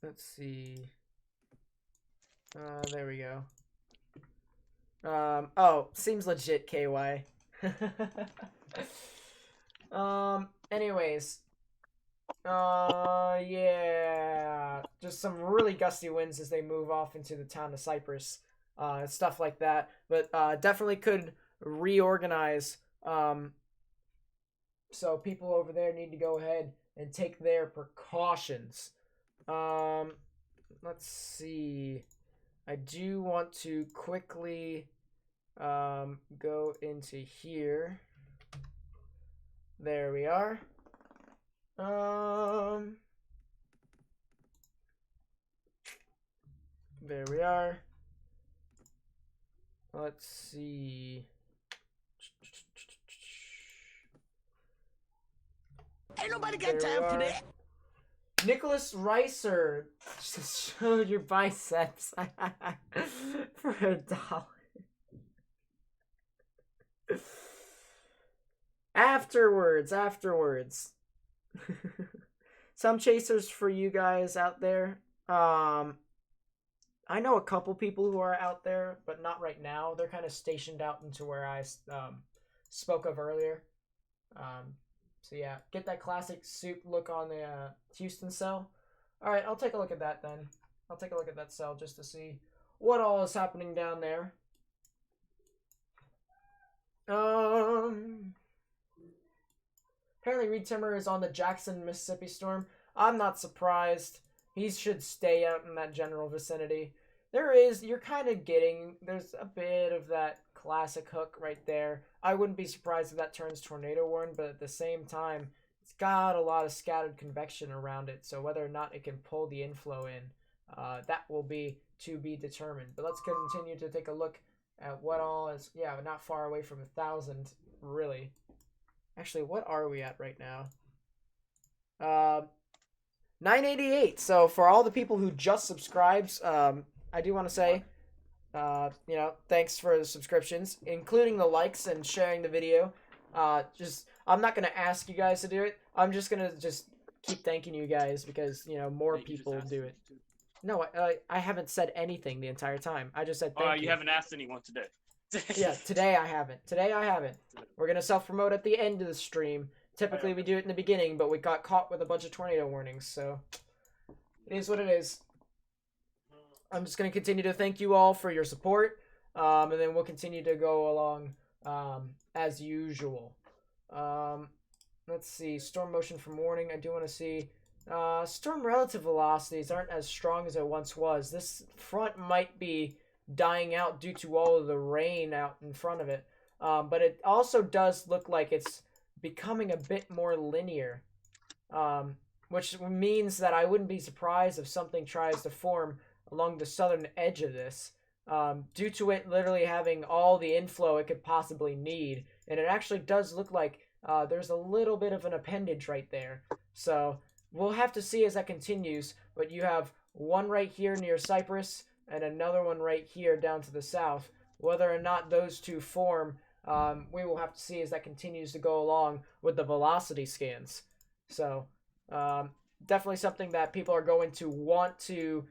Let's see. There we go. Oh, seems legit, KY. Anyways. Yeah. Just some really gusty winds as they move off into the town of Cypress. Stuff like that. But definitely could reorganize. So people over there need to go ahead and take their precautions. Let's see. I do want to quickly go into here. There we are. There we are. Let's see. Ain't nobody got time for that. Nicholas Ricer, show your biceps for $1. Afterwards. Some chasers for you guys out there. I know a couple people who are out there, but not right now. They're kind of stationed out into where I spoke of earlier. So yeah, get that classic soup look on the Houston cell. All right, I'll take a look at that then. I'll take a look at that cell just to see what all is happening down there. Apparently Reed Timmer is on the Jackson, Mississippi storm. I'm not surprised. He should stay out in that general vicinity. You're kind of there's a bit of that classic hook right there. I wouldn't be surprised if that turns tornado warned, but at the same time, it's got a lot of scattered convection around it, so whether or not it can pull the inflow in, that will be to be determined. But let's continue to take a look at what all is, not far away from 1,000, really. Actually, what are we at right now? 988. So for all the people who just subscribed, I do want to say, thanks for the subscriptions, including the likes and sharing the video. I'm not going to ask you guys to do it. I'm just going to keep thanking you guys because, more people do it. No, I haven't said anything the entire time. I just said thank you. You haven't asked anyone today. Yeah, today I haven't. We're going to self-promote at the end of the stream. Typically we do it in the beginning, but we got caught with a bunch of tornado warnings, so it is what it is. I'm just going to continue to thank you all for your support, and then we'll continue to go along as usual. Let's see, storm motion from warning. I do want to see storm relative velocities aren't as strong as it once was. This front might be dying out due to all of the rain out in front of it, but it also does look like it's becoming a bit more linear, which means that I wouldn't be surprised if something tries to form along the southern edge of this, due to it literally having all the inflow it could possibly need. And it actually does look like there's a little bit of an appendage right there. So we'll have to see as that continues, but you have one right here near Cyprus and another one right here down to the south. Whether or not those two form, we will have to see as that continues to go along with the velocity scans. So definitely something that people are going to want to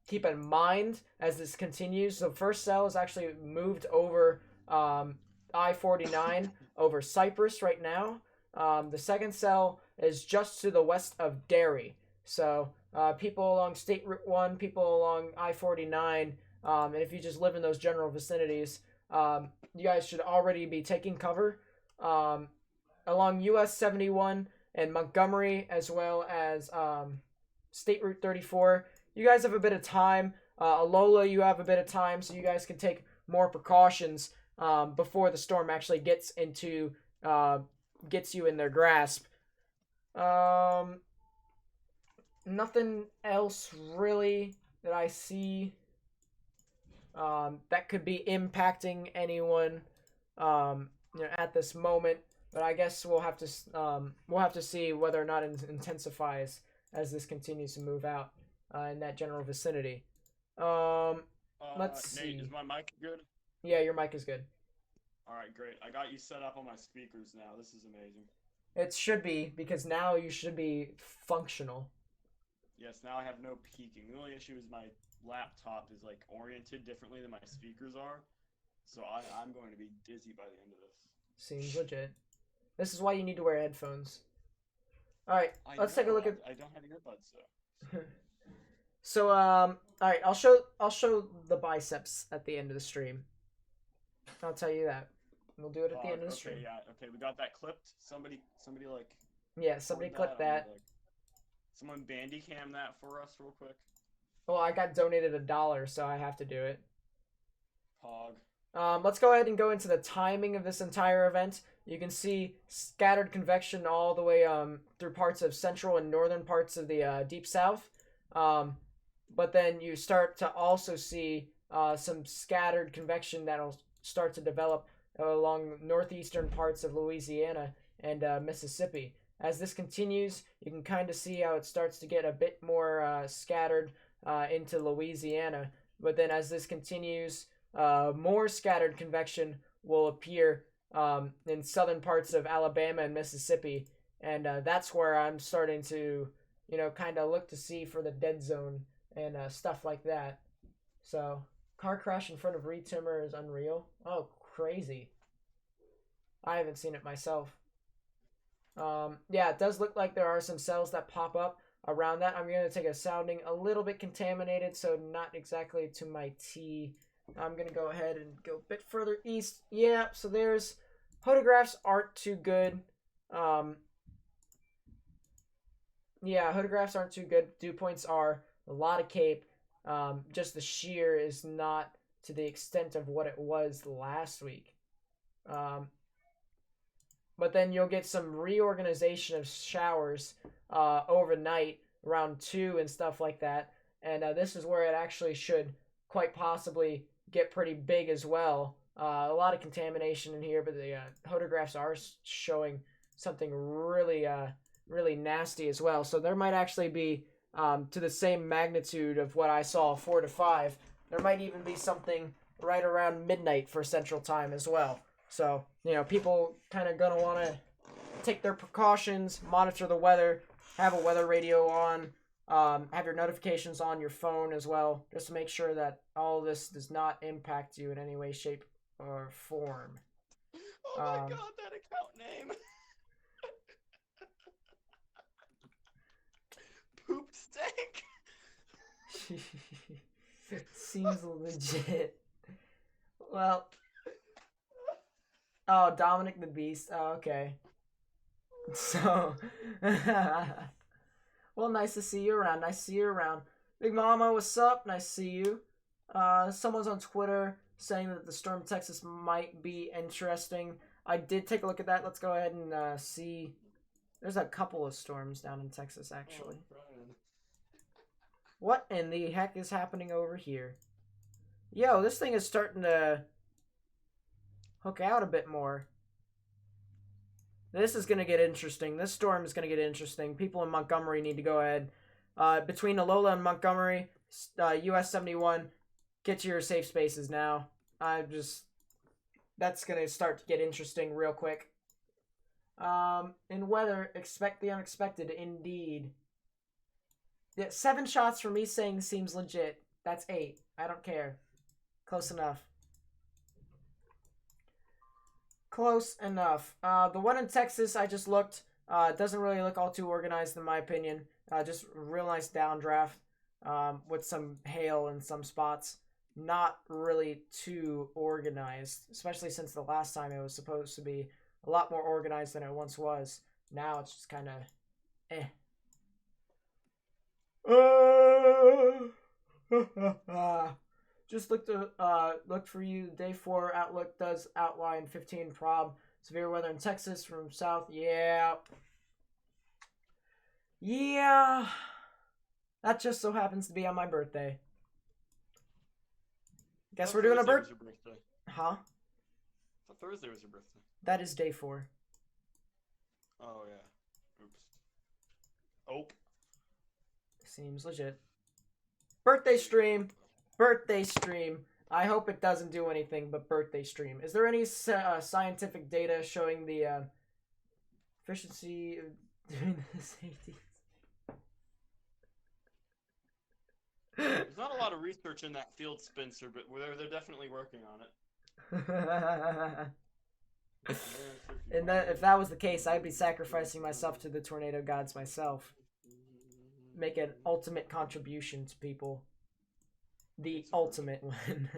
keep in mind as this continues. The first cell is actually moved over I-49 over Cyprus right now. The second cell is just to the west of Derry. So people along State Route 1, people along I-49, and if you just live in those general vicinities, you guys should already be taking cover along US 71 and Montgomery, as well as State Route 34. You guys have a bit of time. Alola, you have a bit of time, so you guys can take more precautions before the storm actually gets you in their grasp. Nothing else really that I see that could be impacting anyone at this moment. But I guess we'll have to see whether or not it intensifies as this continues to move out in that general vicinity. Let's see. Nate, is my mic good? Yeah, your mic is good. All right, great. I got you set up on my speakers now. This is amazing. It should be, because now you should be functional. Yes, now I have no peaking. The only issue is my laptop is like oriented differently than my speakers are, so I'm going to be dizzy by the end of this. Seems legit. This is why you need to wear headphones. All right, let's take a look at. I don't have earbuds though. So all right, I'll show the biceps at the end of the stream. I'll tell you that. We'll do it at the end of the stream. Okay, we got that clipped. Somebody like. Yeah, somebody clip that. Someone bandicam that for us real quick. Well, I got donated $1, so I have to do it. Pog. Let's go ahead and go into the timing of this entire event. You can see scattered convection all the way through parts of central and northern parts of the deep south. But then you start to also see some scattered convection that'll start to develop along northeastern parts of Louisiana and Mississippi. As this continues, you can kind of see how it starts to get a bit more scattered into Louisiana. But then as this continues, more scattered convection will appear in southern parts of Alabama and Mississippi. And that's where I'm starting to, kind of look to see for the dead zone and stuff like that. So, car crash in front of Reed Timmer is unreal. Oh, crazy. I haven't seen it myself. Yeah, it does look like there are some cells that pop up around that. I'm going to take a sounding a little bit contaminated, so not exactly to my T. I'm going to go ahead and go a bit further east. Yeah, so there's... Photographs aren't too good. Yeah, photographs aren't too good. Dew points are a lot of cape. Just the shear is not to the extent of what it was last week. But then you'll get some reorganization of showers overnight around 2 and stuff like that. And this is where it actually should quite possibly get pretty big as well. A lot of contamination in here, but the photographs are showing something really, really nasty as well. So there might actually be, to the same magnitude of what I saw, 4 to 5. There might even be something right around midnight for Central Time as well. So, people kind of going to want to take their precautions, monitor the weather, have a weather radio on, have your notifications on your phone as well, just to make sure that all of this does not impact you in any way, shape, or form. Oh my god, that account name! Poop stank! Seems legit. Well... Oh, Dominic the Beast. Oh, okay. So... Well, nice to see you around. Nice to see you around. Big Mama, what's up? Nice to see you. Someone's on Twitter saying that the storm in Texas might be interesting. I did take a look at that. Let's go ahead and see. There's a couple of storms down in Texas, actually. Oh, what in the heck is happening over here? Yo, this thing is starting to hook out a bit more. This is going to get interesting. This storm is going to get interesting. People in Montgomery need to go ahead. Between Alola and Montgomery, US 71, get to your safe spaces now. That's going to start to get interesting real quick. In weather, expect the unexpected, indeed. Yeah, 7 shots for me saying seems legit. That's 8. I don't care. Close enough. Close enough. The one in Texas, I just looked. Doesn't really look all too organized in my opinion. Just real nice downdraft with some hail in some spots. Not really too organized, especially since the last time it was supposed to be a lot more organized than it once was. Now it's just kind of eh. Just looked for you. Day 4 outlook does outline 15 prob. Severe weather in Texas from south. Yeah. That just so happens to be on my birthday. Guess we're doing a birthday. Huh? Thursday was your birthday. That is day 4. Oh yeah. Oops. Oh. Seems legit. Birthday stream. Birthday stream. I hope it doesn't do anything but birthday stream. Is there any scientific data showing the efficiency of doing the safety? There's not a lot of research in that field, Spencer, but they're definitely working on it. And if that was the case, I'd be sacrificing myself to the tornado gods myself. Make an ultimate contribution to people. The ultimate one.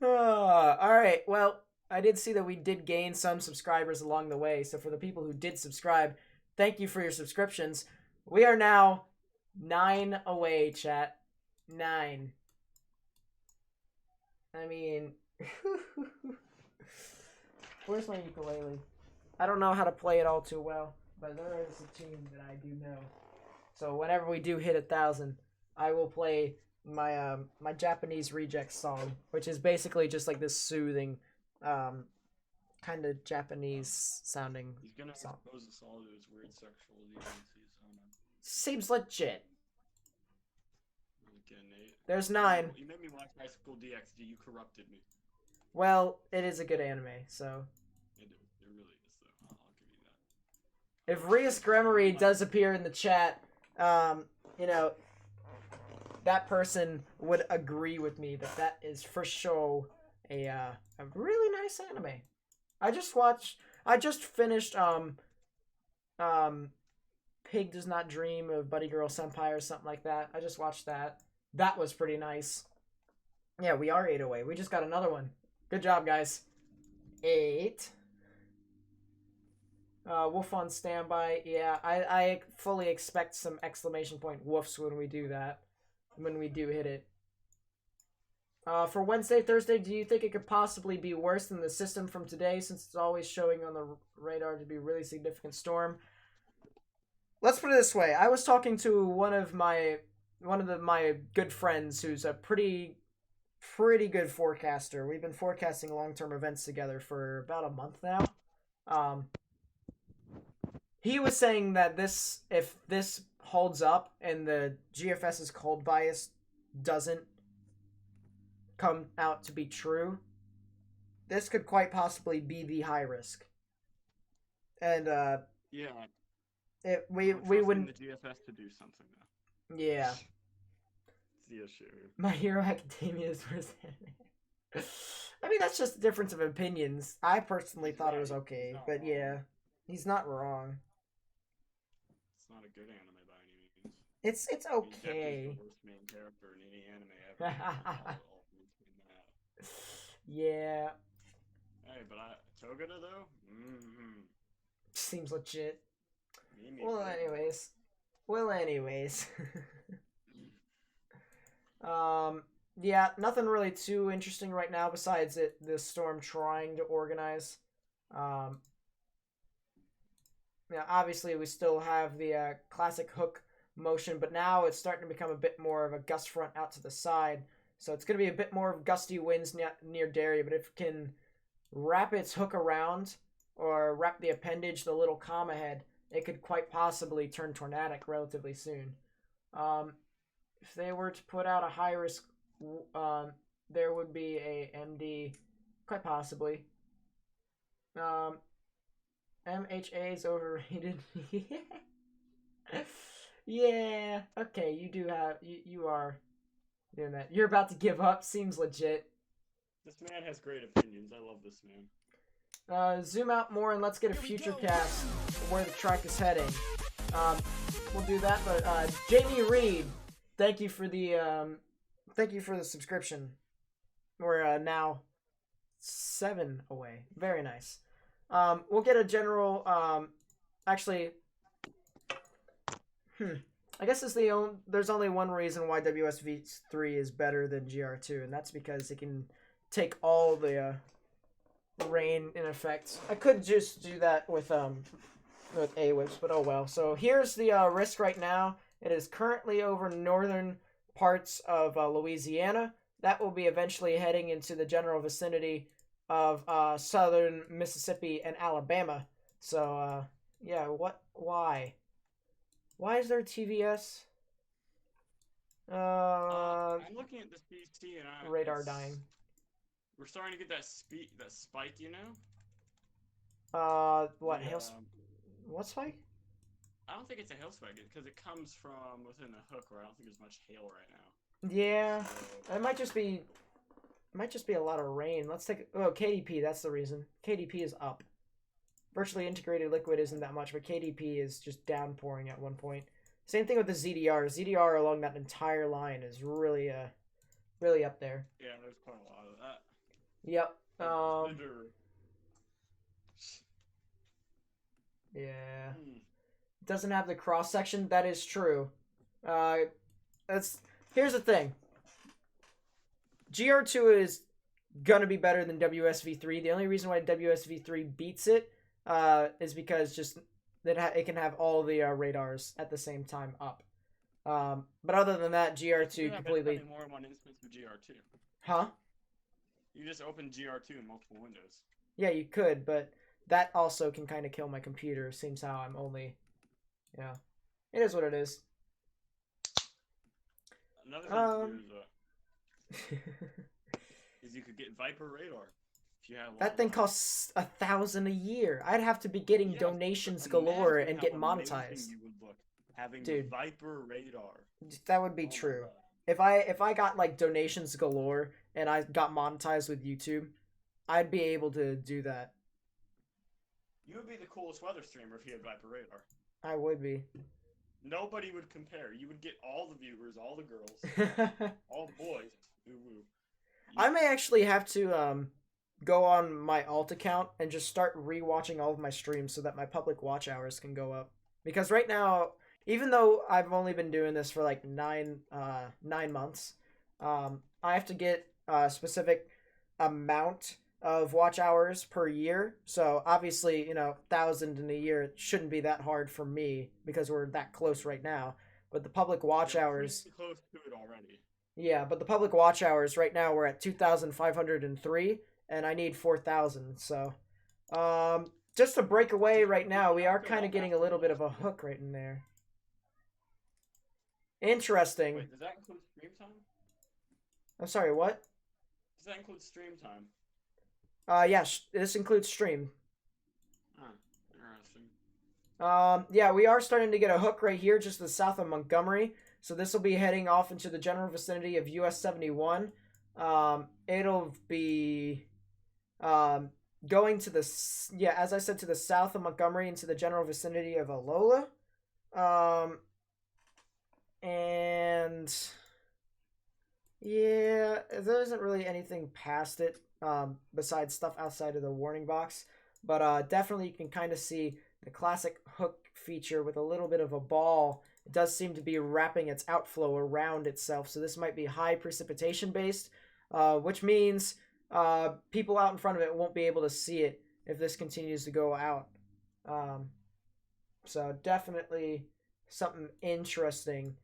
Alright, well, I did see that we did gain some subscribers along the way, so for the people who did subscribe, thank you for your subscriptions. We are now 9 away, chat. 9. I mean, where's my ukulele? I don't know how to play it all too well, but there is a tune that I do know. So whenever we do hit 1,000, I will play my my Japanese reject song, which is basically just like this soothing, kind of Japanese sounding He's gonna song. expose us all to his weird sexual deviancies. Oh no. Seems legit. Okay, Nate. There's 9. You made me watch High School DxD. You corrupted me. Well, it is a good anime, so. It really is, though. I'll give you that. If Rias Gremory does appear in the chat, you know, that person would agree with me that that is for sure a really nice anime. I just finished Pig Does Not Dream of Buddy Girl Senpai or something like that. I just watched that. That was pretty nice. Yeah, we are 8 away. We just got another one. Good job, guys. 8. Wolf on standby. Yeah, I fully expect some exclamation point woofs when we do that. When we do hit it. For Wednesday, Thursday, do you think it could possibly be worse than the system from today since it's always showing on the radar to be a really significant storm? Let's put it this way. I was talking to one of my good friends who's a pretty good forecaster. We've been forecasting long-term events together for about a month now. He was saying that if this holds up and the GFS's cold bias doesn't come out to be true, this could quite possibly be the high risk. And Yeah. we Trusting wouldn't. the GFS to do something though. Yeah. It's the issue. My Hero Academia is worse than I mean, that's just a difference of opinions. I personally thought it was okay, but yeah, he's not wrong. It's not a good anime by any means. It's He's okay. the worst main character in any anime ever. Yeah, Hey, but Togata though? Mm-hmm. seems legit. Me Well, anyways. Yeah, nothing really too interesting right now besides the storm trying to organize. Yeah, obviously we still have the classic hook motion, but now it's starting to become a bit more of a gust front out to the side. So it's going to be a bit more of gusty winds near Derry, but if it can wrap its hook around or wrap the appendage, the little comma head, it could quite possibly turn tornadic relatively soon. If they were to put out a high risk, there would be a MD, quite possibly. MHA is overrated. Yeah. Okay, you are doing that. You're about to give up. Seems legit. This man has great opinions. I love this man. Zoom out more and let's get a future cast of where the track is heading. We'll do that, but Jamie Reed, thank you for the subscription. We're now 7 away. Very nice. We'll get a general. Actually, I guess there's only one reason why WSV3 is better than GR2, and that's because it can take all the rain in effect. I could just do that with AWIPs, but oh well. So here's the risk right now. It is currently over northern parts of Louisiana. That will be eventually heading into the general vicinity of southern Mississippi and Alabama. So yeah, why is there TVS? I'm looking at this PC and radar dying. We're starting to get that spike, you know? What The, what spike? I don't think it's a hail spike because it comes from within the hook, where I don't think there's much hail right now. Yeah, So, it might just be a lot of rain. Let's take KDP. That's the reason. KDP is up. Virtually integrated liquid isn't that much, but KDP is just downpouring at one point. Same thing with the ZDR. ZDR along that entire line is really up there. yeah, there's quite a lot of that. Yep. Bitter. Yeah. Doesn't have the cross section. That is true. Here's the thing. GR2 is gonna be better than WSV3. The only reason why WSV3 beats it is because just that it can have all the radars at the same time up. But other than that, GR2 completely. More in one instance with GR2. Huh? You just open GR2 in multiple windows. Yeah, you could, but that also can kind of kill my computer. Seems how I'm only, yeah, it is what it is. Another thing is you could get Viper radar if you have. That thing costs $1,000 a year. I'd have to be getting donations galore and get monetized. You would look having Dude, Viper radar. That would be true. If I got like donations galore and I got monetized with YouTube, I'd be able to do that. You would be the coolest weather streamer if you had Viper radar. I would be. Nobody would compare. You would get all the viewers, all the girls, all the boys. Ooh. I may actually have to go on my alt account and just start rewatching all of my streams so that my public watch hours can go up. Because right now, even though I've only been doing this for like 9 months, I have to get a specific amount of watch hours per year. So obviously, 1,000 in a year shouldn't be that hard for me because we're that close right now. But the public watch hours, close to it already. Yeah, but the public watch hours right now we're at 2,503, and I need 4,000. So, just to break away right now, we are kind of getting a little bit of a hook right in there. Interesting. Wait, does that include stream time? I'm sorry, what? Does that include stream time? Yeah, this includes stream. Interesting. Yeah, we are starting to get a hook right here, just to the south of Montgomery. So this will be heading off into the general vicinity of US 71. It'll be going to the, as I said, to the south of Montgomery into the general vicinity of Alola. And yeah, there isn't really anything past it besides stuff outside of the warning box. But definitely you can kind of see the classic hook feature with a little bit of a ball. It does seem to be wrapping its outflow around itself, so this might be high precipitation based, which means people out in front of it won't be able to see it if this continues to go out. So definitely something interesting,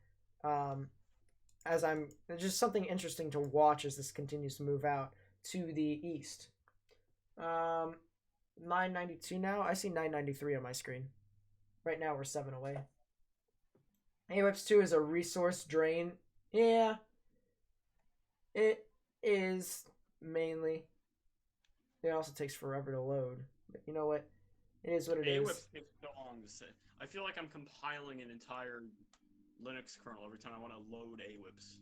just something interesting to watch as this continues to move out to the east. 992 now? I see 993 on my screen. Right now we're 7 away. AWEPS 2 is a resource drain. Yeah. It is mainly. It also takes forever to load. But you know what? It is what it is. AWEPS takes so long to say. I feel like I'm compiling an entire Linux kernel every time I want to load AWEPS.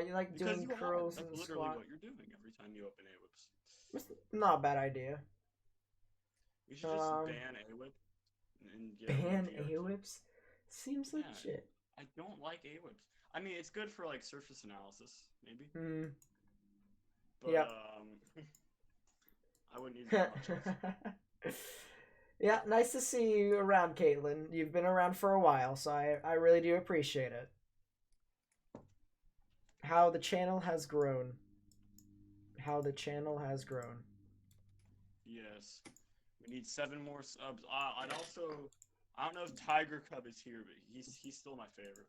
You like doing curls and That's literally squat? what you're doing every time you open AWEPS. It's not a bad idea. We should just ban AWEPS. Ban AWEPS? Seems legit. I don't like AWEPS. I mean, it's good for like surface analysis, maybe. But yep. I wouldn't use it much. Yeah, nice to see you around, Caitlin. You've been around for a while, so I really do appreciate it. How the channel has grown. How the channel has grown. Yes. We need 7 more subs. I'd also, I don't know if Tiger Cub is here, but he's still my favorite.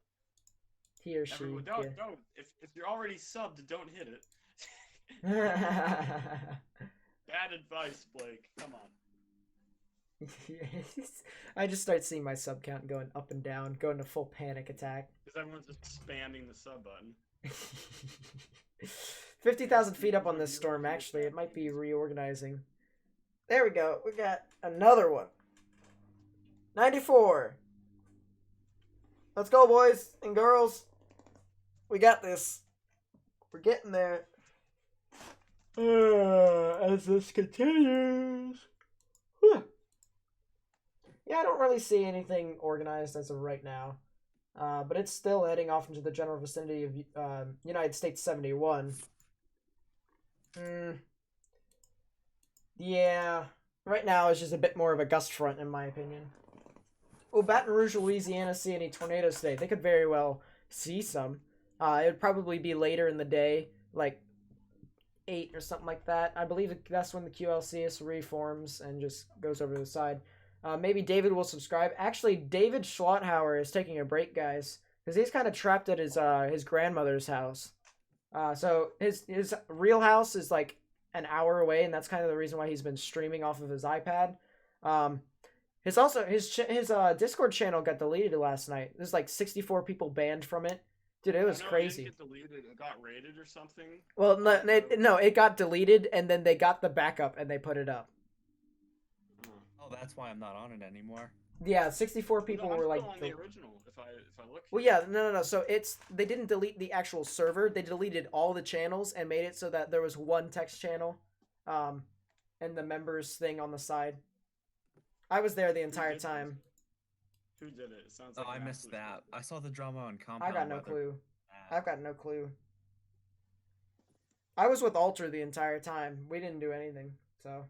He or she. Don't. If you're already subbed, don't hit it. Bad advice, Blake. Come on. I just start seeing my sub count going up and down, going to full panic attack. Because everyone's just spamming the sub button. 50,000 feet up on this storm, actually. It might be reorganizing. There we go. We got another one. 94. Let's go, boys and girls. We got this. We're getting there. As this continues. Whew. Yeah, I don't really see anything organized as of right now. But it's still heading off into the general vicinity of United States 71. Yeah, right now it's just a bit more of a gust front in my opinion. Will Baton Rouge, Louisiana see any tornadoes today? They could very well see some. It would probably be later in the day, like 8 or something like that. I believe that's when the QLCS reforms and just goes over to the side. Maybe David will subscribe. Actually, David Schlotthauer is taking a break, guys, because he's kind of trapped at his grandmother's house. So his real house is like an hour away, and that's kind of the reason why he's been streaming off of his iPad. His Discord channel got deleted last night. There's like 64 people banned from it. Dude, it was crazy. It didn't get deleted. It got raided or something. Well, no, it got deleted, and then they got the backup and they put it up. Oh, that's why I'm not on it anymore. Yeah, 64 people were like. On the original, if I look. Well, yeah, no. So they didn't delete the actual server. They deleted all the channels and made it so that there was one text channel, and the members thing on the side. I was there the entire time. Who did it? It sounds like I missed that. I saw the drama on Compound. I got no clue. I've got no clue. I was with Alter the entire time. We didn't do anything, so.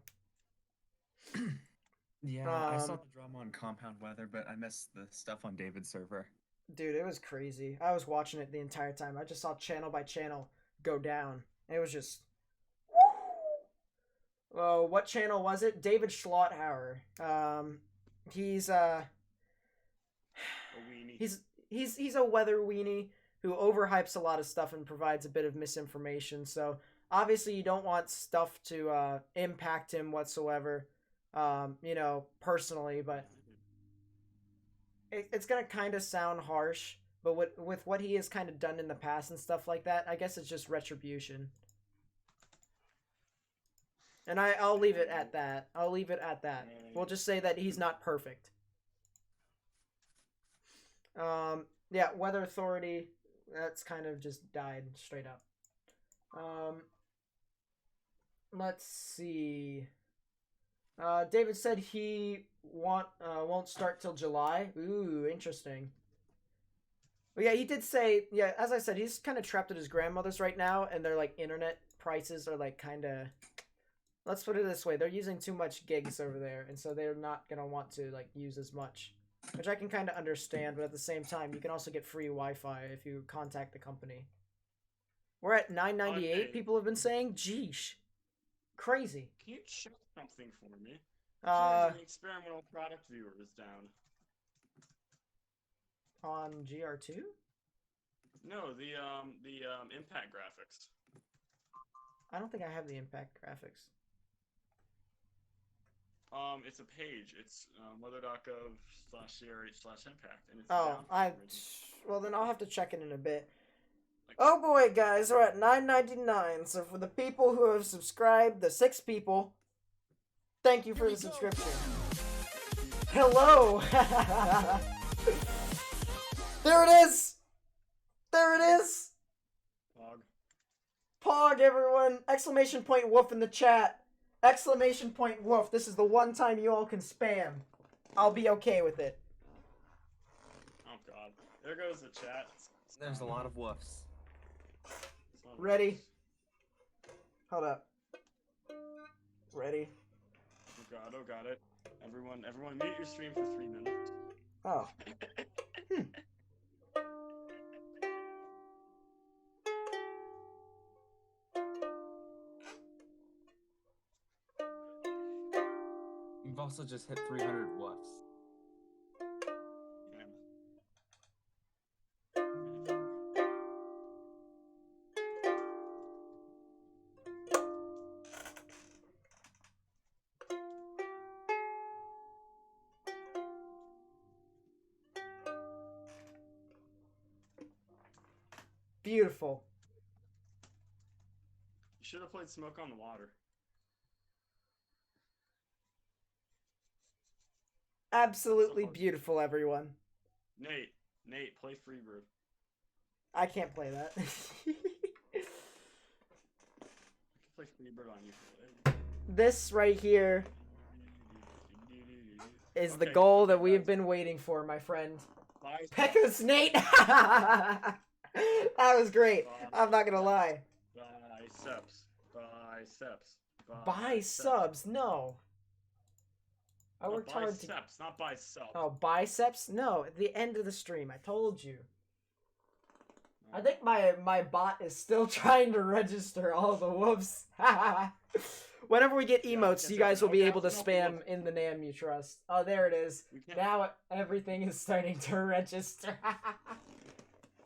Yeah, I saw the drama on Compound Weather, but I missed the stuff on David's server. Dude, it was crazy. I was watching it the entire time. I just saw channel by channel go down. It was just... Oh, what channel was it? David Schlotthauer. He's a weenie. He's a weather weenie who overhypes a lot of stuff and provides a bit of misinformation. So obviously you don't want stuff to impact him whatsoever. Personally, but it's gonna kind of sound harsh, but with what he has kind of done in the past and stuff like that, I guess it's just retribution. And I'll leave it at that. We'll just say that he's not perfect. Yeah, Weather Authority, that's kind of just died straight up. Let's see. David said he won't start till July. Ooh, interesting. But yeah, he did say, yeah, as I said, he's kind of trapped at his grandmother's right now, and their like internet prices are like kind of, let's put it this way, they're using too much gigs over there, and so they're not gonna want to like use as much, which I can kind of understand. But at the same time, you can also get free Wi-Fi if you contact the company. We're at 998. Okay. People have been saying, "Geesh, crazy." Can you check something for me? The experimental product viewer is down. On GR2? No, the impact graphics. I don't think I have the impact graphics. It's a page. It's weather.gov/CR/impact, and it's Oh, down I. already. Well, then I'll have to check it in a bit. Oh boy, guys, we're at 9.99. So for the people who have subscribed, the 6 people, thank you for the subscription. Hello. There it is. There it is. Pog, everyone! Exclamation point woof in the chat. Exclamation point woof. This is the one time you all can spam. I'll be okay with it. Oh god. There goes the chat. There's a lot of woofs. Ready? Hold up. Ready? Oh god it. Everyone mute your stream for 3 minutes. Oh. You've also just hit 300 woofs. Beautiful. You should have played Smoke on the Water. Absolutely beautiful, everyone. Nate, play Freebird. I can't play that. I can play Freebird on you for This right here is the Okay, goal that okay, we have guys. been waiting for, my friend. Biceps. Pekka's Nate! That was great. I'm not gonna lie. Biceps. Buy subs? No. I worked hard to. Biceps, not biceps. Oh, biceps? No, at the end of the stream. I told you. I think my bot is still trying to register all the wolves. Whenever we get emotes, you guys will be able to spam in the name you trust. Oh, there it is. Now everything is starting to register.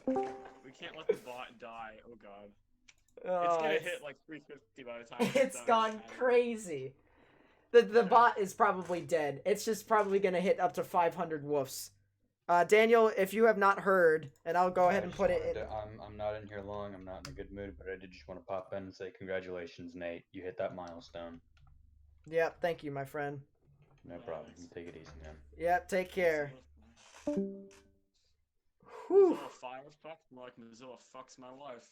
We can't let the bot die. Oh god. Oh, It's gonna hit like 350 by the time it's done. gone crazy. The bot is probably dead. It's just probably gonna hit up to 500 woofs. Daniel, if you have not heard, and I'll go ahead and put it in. I'm not in here long. I'm not in a good mood, but I did just want to pop in and say congratulations, Nate. You hit that milestone. Yep, thank you, my friend. No problem. You take it easy, man. Yep, take care. Whew. Whew. Mozilla Firefox, more like Mozilla fucks my life.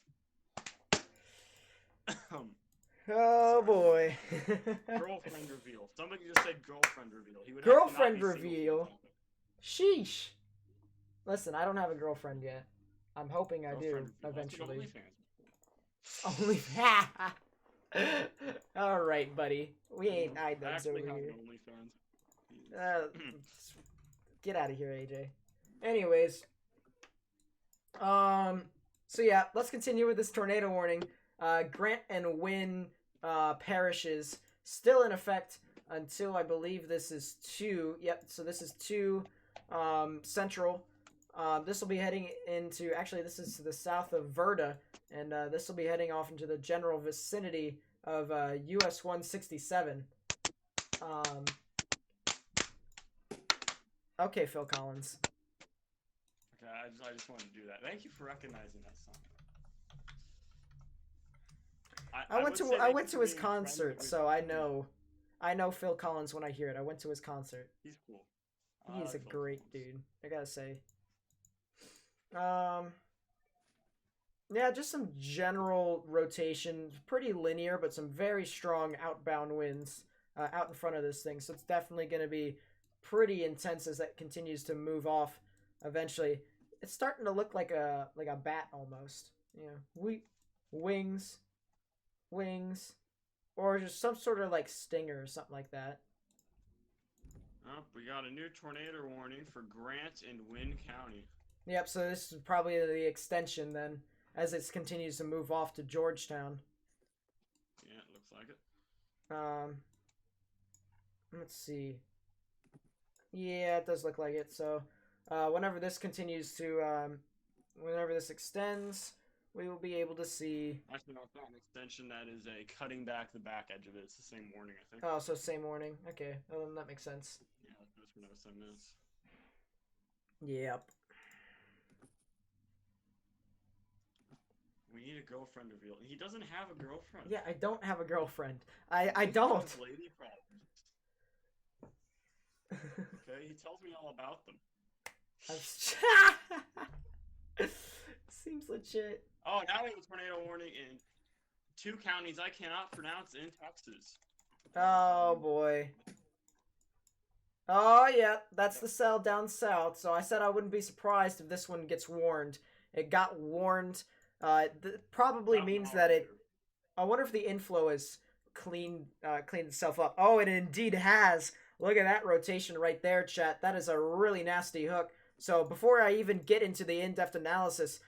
Oh boy. Girlfriend reveal. Somebody just said girlfriend reveal. He would Girlfriend have to not be reveal? single. Sheesh. Listen, I don't have a girlfriend yet. I'm hoping I do Girlfriend reveal. eventually. That's Only. All right, buddy. We ain't I those actually over have here. OnlyFans. Get out of here, AJ. Anyways, so yeah, let's continue with this tornado warning. Grant and Wynn parishes still in effect until I believe this is 2. Yep, so this is 2 central. This will be heading into, actually this is to the south of Verda, and this will be heading off into the general vicinity of US 167. Okay, Phil Collins. Okay, I just wanted to do that. Thank you for recognizing that song. I went to his concert, so I know Phil Collins when I hear it. I went to his concert. He's cool. He's a great dude, I gotta say. Yeah, just some general rotation, pretty linear, but some very strong outbound winds out in front of this thing. So it's definitely going to be pretty intense as that continues to move off. Eventually, it's starting to look like a bat almost. You know, wings, or just some sort of like stinger or something like that. Oh, we got a new tornado warning for Grant and Wynn County. Yep, so this is probably the extension then, as it continues to move off to Georgetown. Yeah, it looks like it. Let's see. Yeah, it does look like it. So, whenever this continues to, whenever this extends, we will be able to see. Actually, no, it's not an extension. That is a cutting back the back edge of it. It's the same warning, I think. Oh, so same warning. Okay, well, then that makes sense. Yeah, that's for another 7 minutes. Yep. We need a girlfriend reveal. He doesn't have a girlfriend. Yeah, I don't have a girlfriend. I don't. Lady problems. Okay, he tells me all about them. Seems legit. Oh, now we have a tornado warning in 2 counties I cannot pronounce in Texas. Oh boy. Oh yeah, that's the cell down south. So I said I wouldn't be surprised if this one gets warned. It got warned. Probably means that it. I wonder if the inflow has cleaned itself up. Oh, it indeed has. Look at that rotation right there, chat. That is a really nasty hook. So before I even get into the in-depth analysis,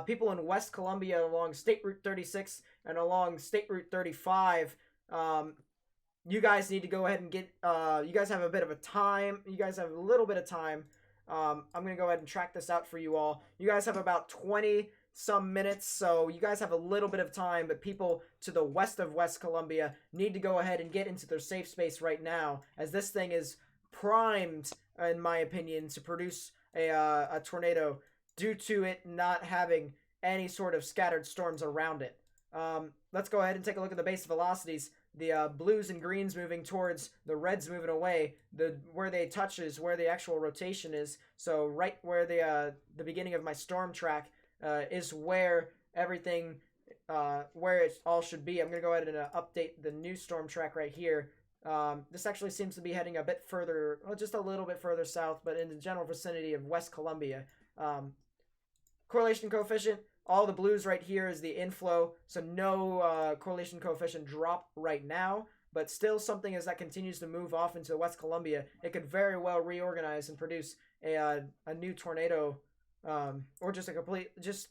people in West Columbia along State Route 36 and along State Route 35, you guys need to go ahead and get. You guys have a bit of a time. You guys have a little bit of time. I'm gonna go ahead and track this out for you all. You guys have about 20 some minutes, so you guys have a little bit of time, but people to the west of West Columbia need to go ahead and get into their safe space right now, as this thing is primed, in my opinion, to produce a tornado due to it not having any sort of scattered storms around it. Let's go ahead and take a look at the base velocities. The blues and greens moving towards the reds moving away. Where they touch is where the actual rotation is. So right where the beginning of my storm track is where everything, where it all should be. I'm going to go ahead and update the new storm track right here. This actually seems to be heading a bit further, well, just a little bit further south, but in the general vicinity of West Columbia. Correlation coefficient, all the blues right here is the inflow, so no correlation coefficient drop right now, but still something as that continues to move off into West Columbia, it could very well reorganize and produce a new tornado, or just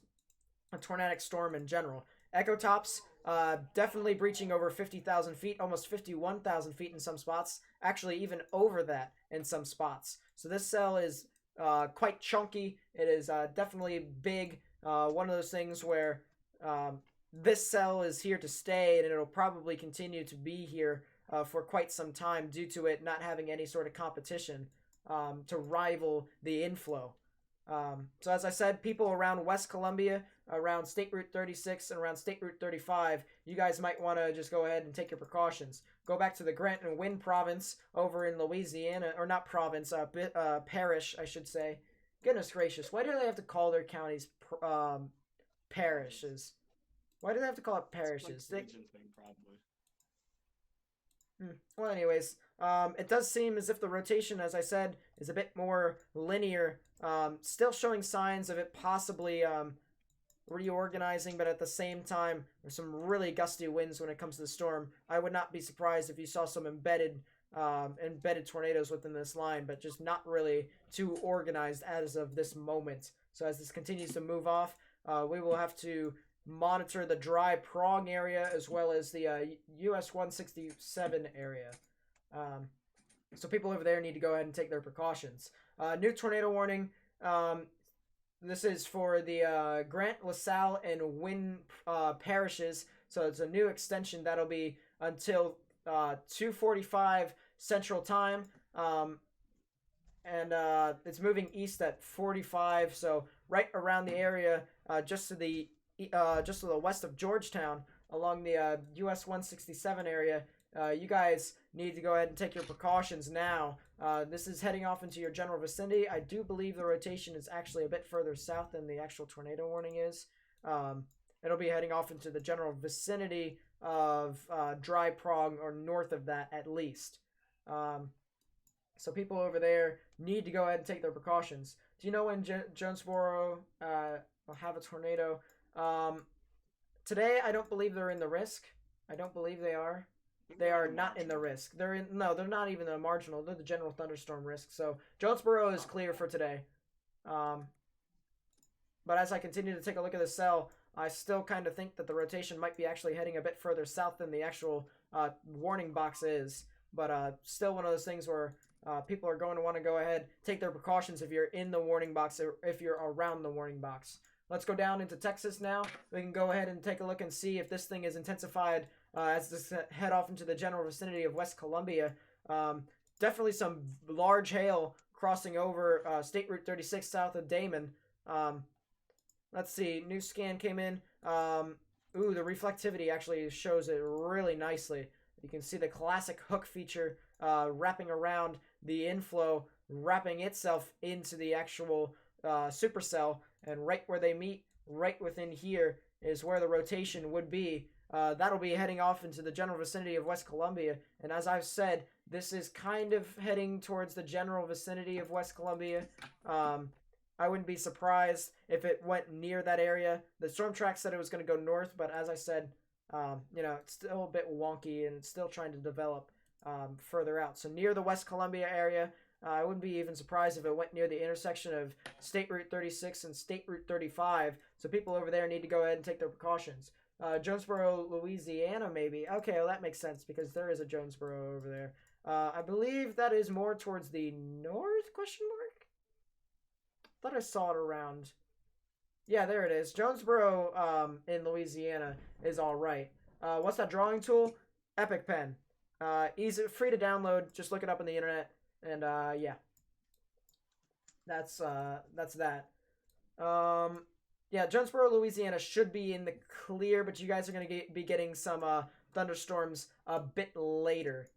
a tornadic storm in general. Echo tops definitely breaching over 50,000 feet, almost 51,000 feet in some spots, actually even over that in some spots. So this cell is quite chunky. It is definitely big. One of those things where this cell is here to stay, and it'll probably continue to be here for quite some time due to it not having any sort of competition to rival the inflow. So as I said, people around West Columbia, around State Route 36 and around State Route 35, you guys might want to just go ahead and take your precautions. Go back to the Grant and Wynn province over in Louisiana, or not province, parish, I should say. Goodness gracious, why do they have to call their counties parishes? Why do they have to call it parishes? Like region thing, probably. Well, anyways, it does seem as if the rotation, as I said, is a bit more linear. Still showing signs of it possibly reorganizing, but at the same time, there's some really gusty winds when it comes to the storm. I would not be surprised if you saw some embedded tornadoes within this line, but just not really too organized as of this moment. So as this continues to move off, we will have to monitor the dry prong area as well as the US 167 area. So people over there need to go ahead and take their precautions. New tornado warning. This is for the Grant, LaSalle, and Wynn parishes. So it's a new extension that'll be until 2:45 Central Time. And it's moving east at 45. So right around the area, just to the west of Georgetown, along the US 167 area. You guys need to go ahead and take your precautions now. This is heading off into your general vicinity. I do believe the rotation is actually a bit further south than the actual tornado warning is. It'll be heading off into the general vicinity of Dry Prong, or north of that at least. So people over there need to go ahead and take their precautions. Do you know when Jonesboro will have a tornado? Today, I don't believe they're in the risk. I don't believe they are. They are not in the risk. They're not even the marginal. They're the general thunderstorm risk. So Jonesboro is clear for today. But as I continue to take a look at the cell, I still kind of think that the rotation might be actually heading a bit further south than the actual warning box is. But still one of those things where people are going to want to go ahead, take their precautions if you're in the warning box or if you're around the warning box. Let's go down into Texas now. We can go ahead and take a look and see if this thing is intensified as this head off into the general vicinity of West Columbia. Definitely some large hail crossing over State Route 36 south of Damon. Let's see. New scan came in. The reflectivity actually shows it really nicely. You can see the classic hook feature wrapping around the inflow, wrapping itself into the actual supercell, and right where they meet, right within here, is where the rotation would be. That'll be heading off into the general vicinity of West Columbia, and as I've said, this is kind of heading towards the general vicinity of West Columbia. I wouldn't be surprised if it went near that area. The storm track said it was going to go north, but as I said, it's still a bit wonky and it's still trying to develop further out. So near the West Columbia area, I wouldn't be even surprised if it went near the intersection of State Route 36 and State Route 35. So people over there need to go ahead and take their precautions. Jonesboro, Louisiana, maybe. Okay, well, that makes sense because there is a Jonesboro over there. I believe that is more towards the north, question mark? Thought I saw it around. Yeah, there it is. Jonesboro in Louisiana is all right. What's that drawing tool? Epic Pen. Easy, free to download. Just look it up on the internet. And yeah, that's that. Yeah, Jonesboro, Louisiana should be in the clear, but you guys are going to be getting some thunderstorms a bit later.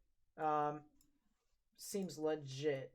Seems legit.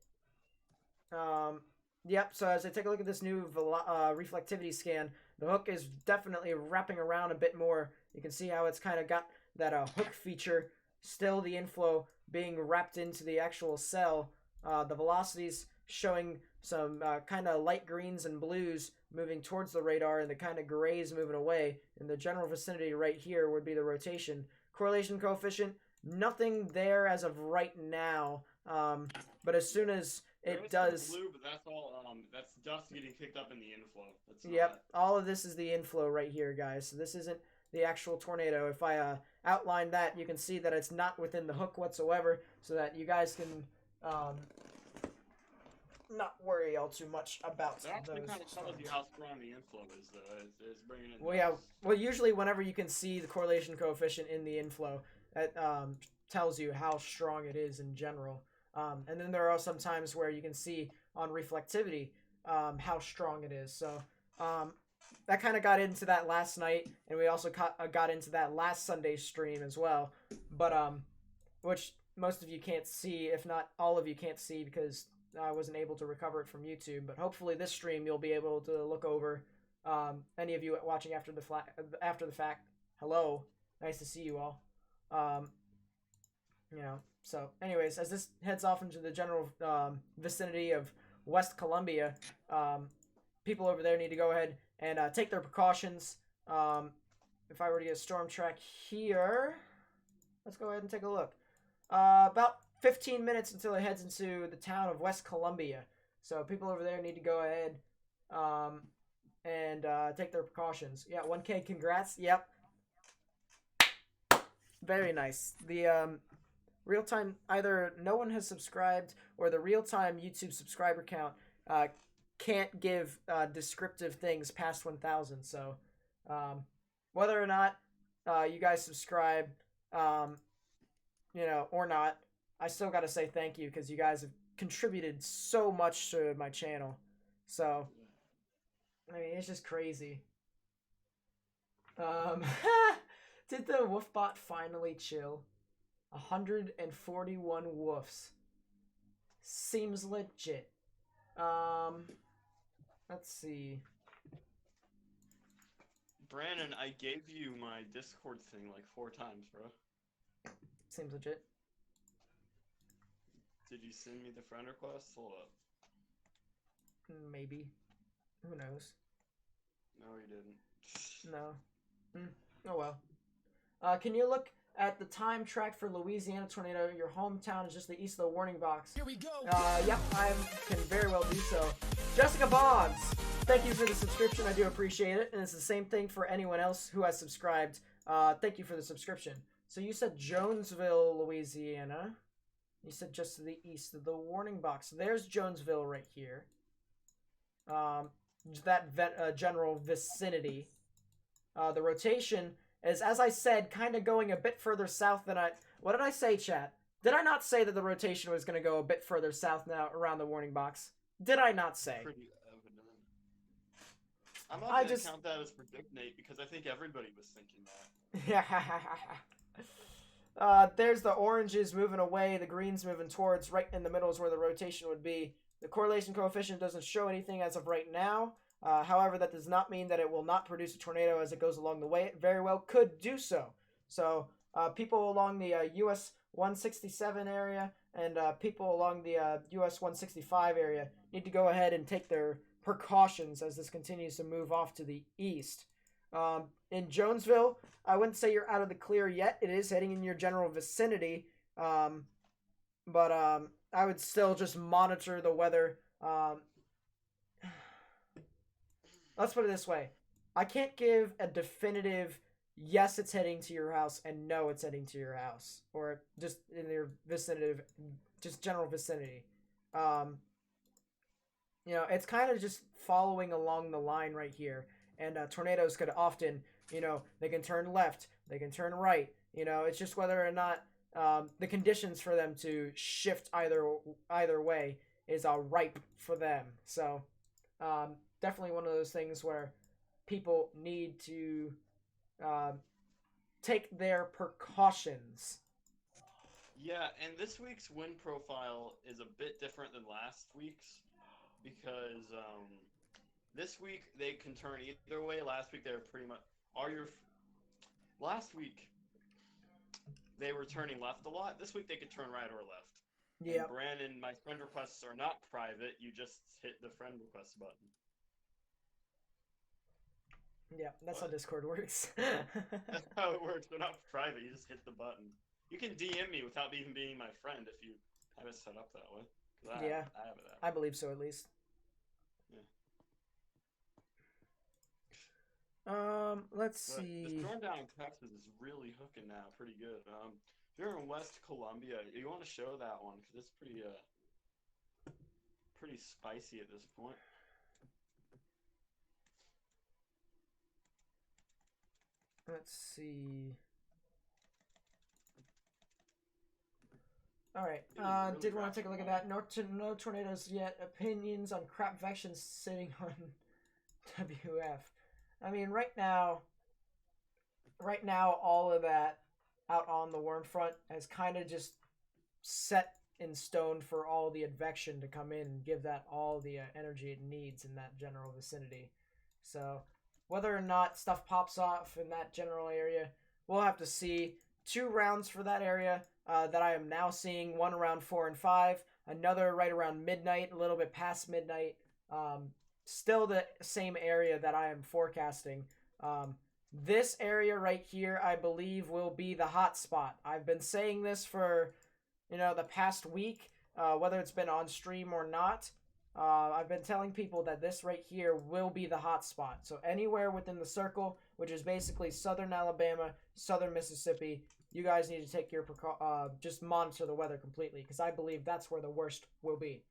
Yep, so as I take a look at this new reflectivity scan, the hook is definitely wrapping around a bit more. You can see how it's kind of got that hook feature. Still the inflow being wrapped into the actual cell. The velocities showing some kind of light greens and blues moving towards the radar and the kind of grays moving away. In the general vicinity right here would be the rotation. Correlation coefficient, nothing there as of right now. But as soon as There it is some does. blue, but that's all. That's dust getting picked up in the inflow. That's Yep, not. all of this is the inflow right here, guys. So this isn't the actual tornado. If I outline that, you can see that it's not within the hook whatsoever, so that you guys can not worry all too much about That actually those kind of tells storms. you how strong the inflow is, though. It's bringing in. Well, yeah. dust. Well, usually whenever you can see the correlation coefficient in the inflow, that tells you how strong it is in general. And then there are some times where you can see on reflectivity how strong it is. So that kind of got into that last night, and we also got into that last Sunday stream as well. But which most of you can't see, if not all of you can't see, because I wasn't able to recover it from YouTube. But hopefully this stream you'll be able to look over. Any of you watching after the fact, hello, nice to see you all. So anyways, as this heads off into the general vicinity of West Columbia, people over there need to go ahead and take their precautions. If I were to get a storm track here, let's go ahead and take a look. About 15 minutes until it heads into the town of West Columbia. So people over there need to go ahead and take their precautions. Yeah, 1K, congrats. Yep. Very nice. The real-time, either no one has subscribed or the real-time YouTube subscriber count can't give descriptive things past 1,000. So whether or not you guys subscribe, or not, I still got to say thank you, because you guys have contributed so much to my channel. So, I mean, it's just crazy. Did the wolfbot finally chill? 141 woofs. Seems legit. Let's see. Brandon, I gave you my Discord thing like 4 times, bro. Seems legit. Did you send me the friend request? Hold up. Maybe. Who knows? No, you didn't. No. Oh well. Can you look at the time track for Louisiana tornado? Your hometown is just the east of the warning box. Here we go. Yep, I can very well do so. Jessica Boggs, thank you for the subscription. I do appreciate it. And it's the same thing for anyone else who has subscribed. Thank you for the subscription. So you said Jonesville, Louisiana. You said just to the east of the warning box. There's Jonesville right here. That general vicinity. The rotation is, as I said, kind of going a bit further south than I... What did I say, chat? Did I not say that the rotation was going to go a bit further south now around the warning box? Did I not say? Pretty evident. I'm not going to count that as predict, Nate, because I think everybody was thinking that. There's the oranges moving away, the greens moving towards. Right in the middle is where the rotation would be. The correlation coefficient doesn't show anything as of right now. However, that does not mean that it will not produce a tornado as it goes along the way. It very well could do so. So people along the US 167 area and people along the US 165 area need to go ahead and take their precautions as this continues to move off to the east. In Jonesville, I wouldn't say you're out of the clear yet. It is heading in your general vicinity. But I would still just monitor the weather. Let's put it this way. I can't give a definitive yes, it's heading to your house, and no, it's heading to your house. Or just in your vicinity, just general vicinity. It's kind of just following along the line right here. And tornadoes could often, they can turn left, they can turn right. It's just whether or not the conditions for them to shift either way is ripe for them. So definitely one of those things where people need to take their precautions. Yeah, and this week's wind profile is a bit different than last week's because this week they can turn either way. Last week they were pretty much last week they were turning left a lot. This week they could turn right or left. Yeah. Brandon, my friend requests are not private. You just hit the friend request button. Yeah, that's how Discord works. That's how it works. They're not private. You just hit the button. You can DM me without even being my friend if you have it set up that way. Yeah. I have it out. I believe so, at least. Let's But see. the storm down in Texas is really hooking now, pretty good. If you're in West Columbia, you want to show that one because it's pretty spicy at this point. Let's see. All right. Really Did want to take a look at that. rapid No tornadoes yet. Opinions on crap vection sitting on WF. I mean, right now, all of that out on the worm front has kind of just set in stone for all the advection to come in and give that all the energy it needs in that general vicinity. So whether or not stuff pops off in that general area, we'll have to see. 2 rounds for that area that I am now seeing, one around 4 and 5, another right around midnight, a little bit past midnight. Still the same area that I am forecasting. This area right here, I believe, will be the hot spot. I've been saying this for, the past week, whether it's been on stream or not. I've been telling people that this right here will be the hot spot. So anywhere within the circle, which is basically southern Alabama, southern Mississippi, you guys need to take your just monitor the weather completely, because I believe that's where the worst will be.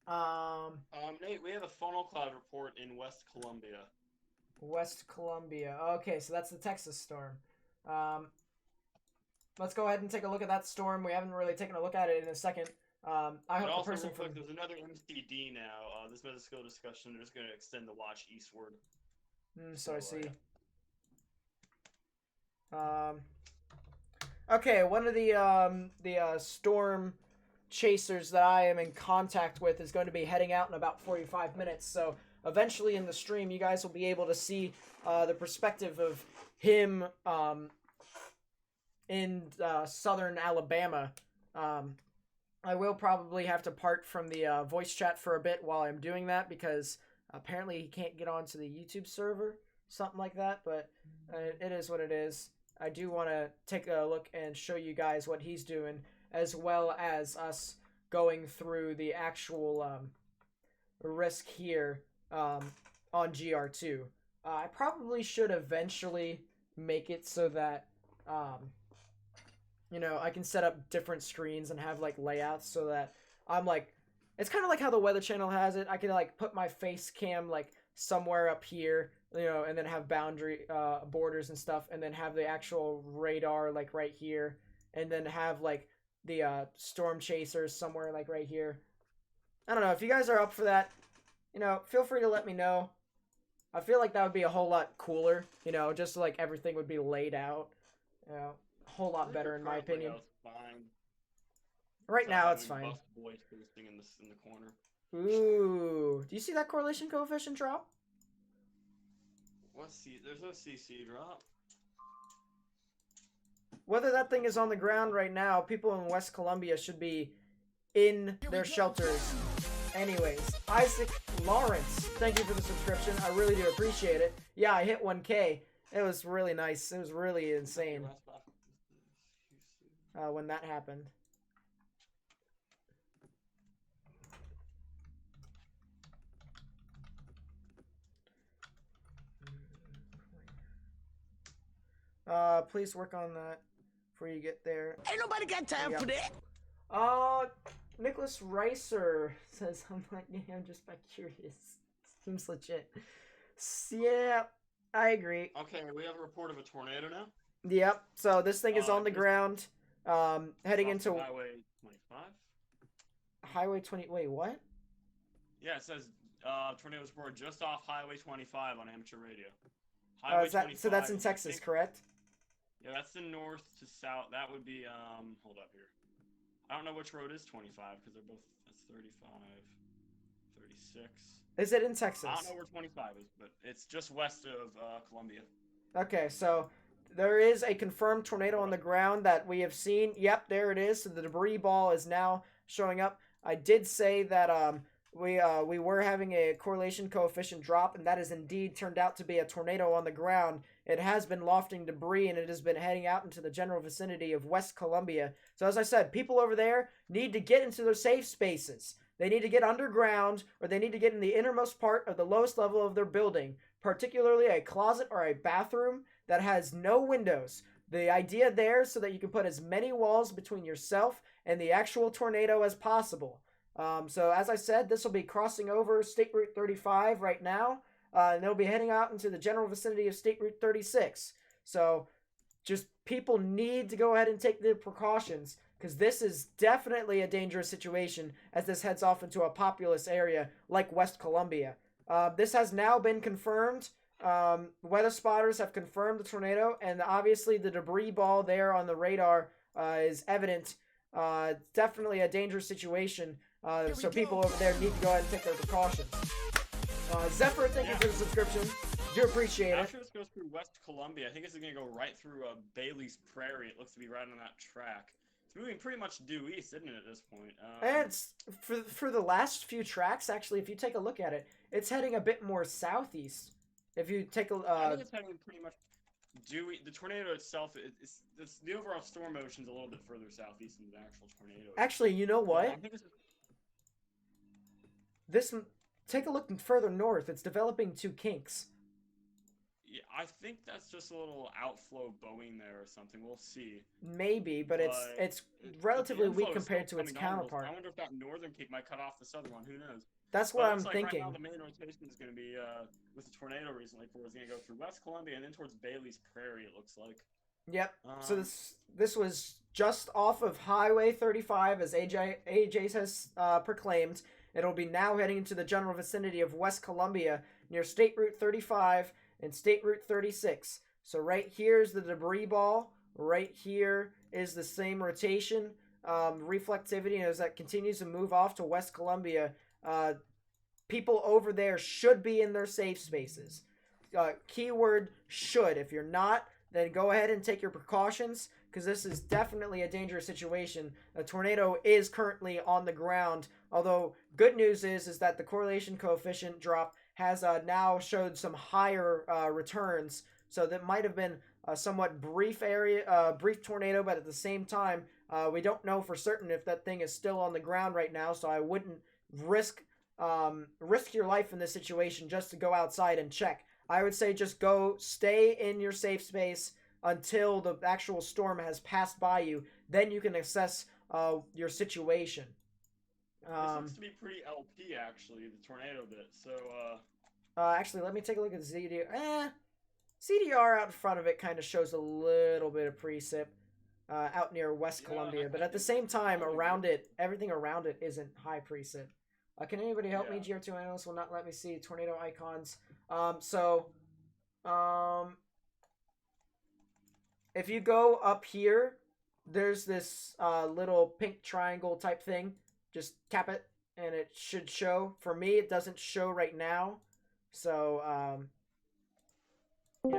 Nate, we have a funnel cloud report in West Columbia. West Columbia. Okay, so that's the Texas storm. Let's go ahead and take a look at that storm. We haven't really taken a look at it in a second. I But hope the also, person real from quick, there's another MCD now. This Metascale discussion is going to extend the watch eastward. so I So, see. Okay, one of the storm chasers that I am in contact with is going to be heading out in about 45 minutes. So eventually in the stream, you guys will be able to see the perspective of him in southern Alabama. I will probably have to part from the voice chat for a bit while I'm doing that, because apparently he can't get onto the YouTube server, something like that, but it is what it is. I do want to take a look and show you guys what he's doing, as well as us going through the actual risk here on GR2. I probably should eventually make it so that I can set up different screens and have like layouts so that I'm like, it's kind of like how the Weather Channel has it. I can like put my face cam like somewhere up here, and then have boundary borders and stuff, and then have the actual radar like right here, and then have like the storm chasers somewhere like right here. I don't know if you guys are up for that. Feel free to let me know. I feel like that would be a whole lot cooler. Just like everything would be laid out. A whole lot better in my opinion. Fine. Right now it's fine. Buff voice boosting in the corner. Ooh, do you see that correlation coefficient drop? There's no CC drop. Whether that thing is on the ground right now, people in West Columbia should be in their shelters. Anyways, Isaac Lawrence, thank you for the subscription. I really do appreciate it. Yeah, I hit 1K. It was really nice. It was really insane when that happened. Please work on that before you get there. Ain't nobody got time for that. Nicholas Ricer says, I'm like, yeah, I'm just curious. Seems legit. Yeah, I agree. Okay, we have a report of a tornado now. Yep, so this thing is on the ground, heading into Highway 25. Highway 20, wait, what? Yeah, it says tornado was reported just off Highway 25 on amateur radio. Highway 25, so that's in Texas, correct? Yeah, that's the north to south. That would be, hold up here. I don't know which road is 25, because they're both, that's 35, 36. Is it in Texas? I don't know where 25 is, but it's just west of Columbia. Okay, so there is a confirmed tornado on the ground that we have seen. Yep, there it is. So the debris ball is now showing up. I did say that we were having a correlation coefficient drop, and that has indeed turned out to be a tornado on the ground. It has been lofting debris, and it has been heading out into the general vicinity of West Columbia. So as I said, people over there need to get into their safe spaces. They need to get underground, or they need to get in the innermost part of the lowest level of their building, particularly a closet or a bathroom that has no windows. The idea there is so that you can put as many walls between yourself and the actual tornado as possible. So as I said, this will be crossing over State Route 35 right now, and they'll be heading out into the general vicinity of State Route 36. So just people need to go ahead and take the precautions, because this is definitely a dangerous situation as this heads off into a populous area like West Columbia. This has now been confirmed. Weather spotters have confirmed the tornado, and obviously the debris ball there on the radar is evident. Definitely a dangerous situation. So people over there need to go ahead and take their precautions. Zephyr, thank you for the subscription. Do appreciate it. After this goes through West Columbia, I think it's going to go right through Bailey's Prairie. It looks to be right on that track. It's moving pretty much due east, isn't it, at this point? And it's, for the last few tracks, actually, if you take a look at it, it's heading a bit more southeast. If you take a... I think it's heading pretty much due east. The tornado itself, the overall storm motion's a little bit further southeast than the actual tornado. Actually, you know what? I think Take a look further north. It's developing two kinks. Yeah, I think that's just a little outflow bowing there or something. We'll see. Maybe, but it's relatively weak compared to its counterpart. I wonder if that northern kink might cut off the southern one. Who knows? That's what I'm thinking. Right now, the main rotation is going to be with the tornado recently. It's going to go through West Columbia and then towards Bailey's Prairie. It looks like. Yep. So this was just off of Highway 35, as AJ has proclaimed. It'll be now heading into the general vicinity of West Columbia near State Route 35 and State Route 36. So right here is the debris ball. Right here is the same rotation, reflectivity, and as that continues to move off to West Columbia, people over there should be in their safe spaces. Keyword should. If you're not, then go ahead and take your precautions, because this is definitely a dangerous situation. A tornado is currently on the ground, although good news is that the correlation coefficient drop has now showed some higher returns, so that might have been a somewhat brief tornado, but at the same time, we don't know for certain if that thing is still on the ground right now, so I wouldn't risk your life in this situation just to go outside and check. I would say just stay in your safe space until the actual storm has passed by you. Then you can assess your situation. This seems to be pretty LP, actually, the tornado bit. So, actually, let me take a look at the CDR. CDR out in front of it kind of shows a little bit of precip out near West Columbia, but at the same time, everything around it isn't high precip. Can anybody help me? GR2 analyst will not let me see tornado icons. If you go up here, there's this little pink triangle type thing. Just tap it, and it should show. For me, it doesn't show right now. So,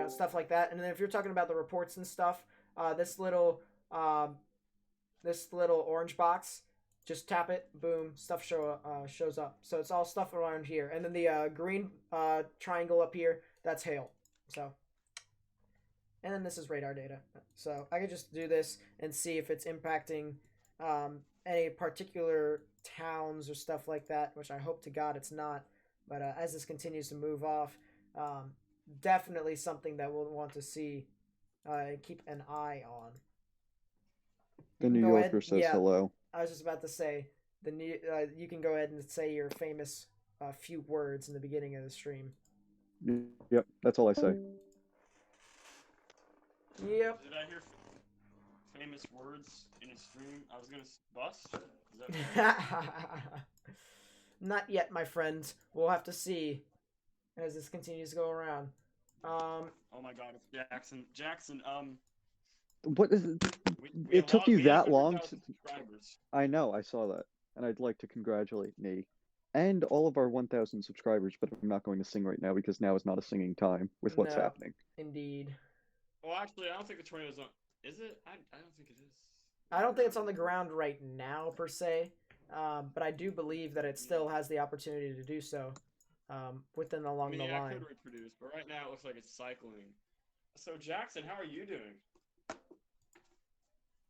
stuff like that. And then if you're talking about the reports and stuff, this little orange box, just tap it, boom, stuff shows up. So it's all stuff around here. And then the green triangle up here, that's hail. So, and then this is radar data. So I could just do this and see if it's impacting any particular towns or stuff like that, which I hope to God it's not. But as this continues to move off, definitely something that we'll want to see and keep an eye on. The New Yorker says hello. I was just about to say, you can go ahead and say your famous few words in the beginning of the stream. Yep, that's all I say. Yep. Did I hear famous words in a stream? I was gonna bust. Not yet, my friend. We'll have to see as this continues to go around. Oh my God, it's Jackson. Jackson. What is it? It took you that long to... I know, I saw that. And I'd like to congratulate me and all of our 1,000 subscribers, but I'm not going to sing right now because now is not a singing time with what's happening. Indeed. Well, actually, I don't think the tornado's on... Is it? I don't think it is. I don't think it's on the ground right now, per se. but I do believe that it still has the opportunity to do so within along the line. I could reproduce, but right now it looks like it's cycling. So Jackson, how are you doing?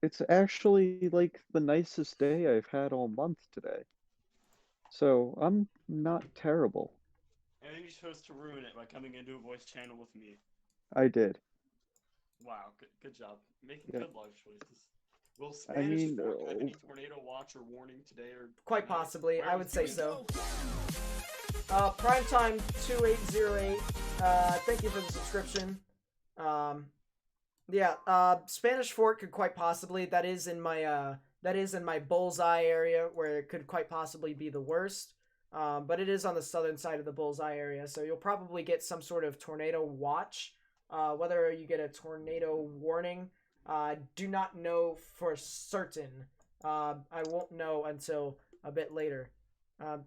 It's actually like the nicest day I've had all month today. So I'm not terrible. And then you chose to ruin it by coming into a voice channel with me. I did. Wow, good job. Making Yeah. good life choices. Will Spanish Fork have any tornado watch or warning today? Or Quite possibly, Where I was would say he? so. Primetime 2808. Thank you for the subscription. Yeah, Spanish Fork could quite possibly. That is in my bullseye area where it could quite possibly be the worst. But it is on the southern side of the bullseye area, so you'll probably get some sort of tornado watch. Whether you get a tornado warning, do not know for certain. I won't know until a bit later.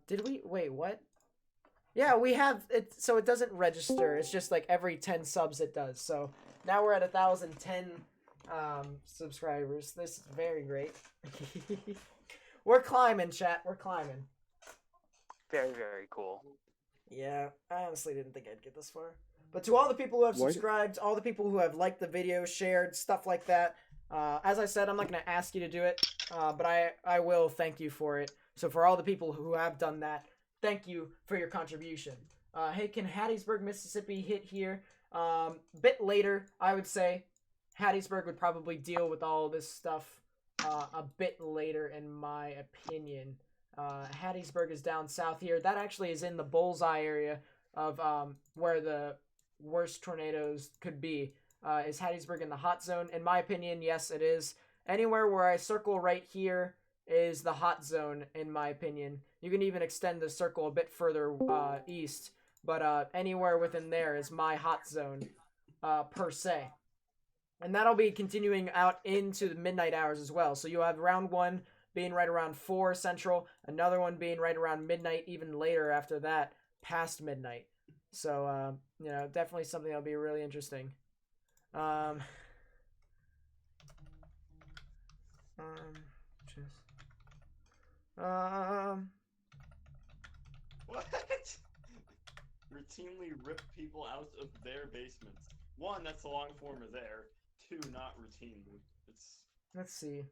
Did we? Wait, what? Yeah, we have it, so it doesn't register. It's just like every 10 subs it does. So now we're at 1,010 subscribers. This is very great. We're climbing, chat. We're climbing. Very, very cool. Yeah, I honestly didn't think I'd get this far. But to all the people who have subscribed, all the people who have liked the video, shared, stuff like that, as I said, I'm not going to ask you to do it, but I will thank you for it. So for all the people who have done that, thank you for your contribution. Hey, can Hattiesburg, Mississippi hit here? Bit later, I would say. Hattiesburg would probably deal with all this stuff a bit later, in my opinion. Hattiesburg is down south here. That actually is in the bullseye area of where the worst tornadoes could be. Is Hattiesburg in the hot zone? In my opinion, yes, it is. Anywhere where I circle right here is the hot zone, in my opinion. You can even extend the circle a bit further east, but anywhere within there is my hot zone, per se. And that'll be continuing out into the midnight hours as well. So you'll have round 1 being right around 4 central, another one being right around midnight, even later after that, past midnight. So, you know, definitely something that'll be really interesting. What? Routinely rip people out of their basements. 1, that's the long form of there. 2, not routinely. It's. Let's see.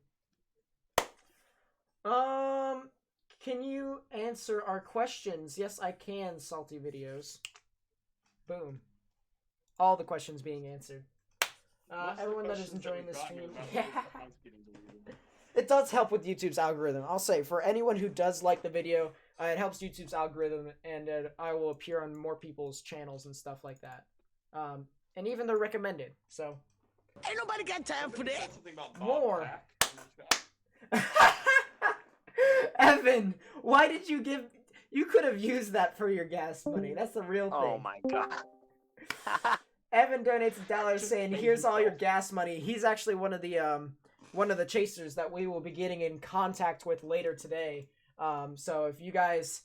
Can you answer our questions? Yes, I can, Salty Videos. Boom. All the questions being answered. Everyone that is enjoying this stream. Yeah. It does help with YouTube's algorithm. I'll say, for anyone who does like the video, it helps YouTube's algorithm, and I will appear on more people's channels and stuff like that. And even they're recommended, so. Ain't nobody got time for that. More. Evan, why did you give... You could have used that for your gas money. That's the real thing. Oh my god. Evan donates $1 saying, "Here's all your gas money." He's actually one of the chasers that we will be getting in contact with later today. So if you guys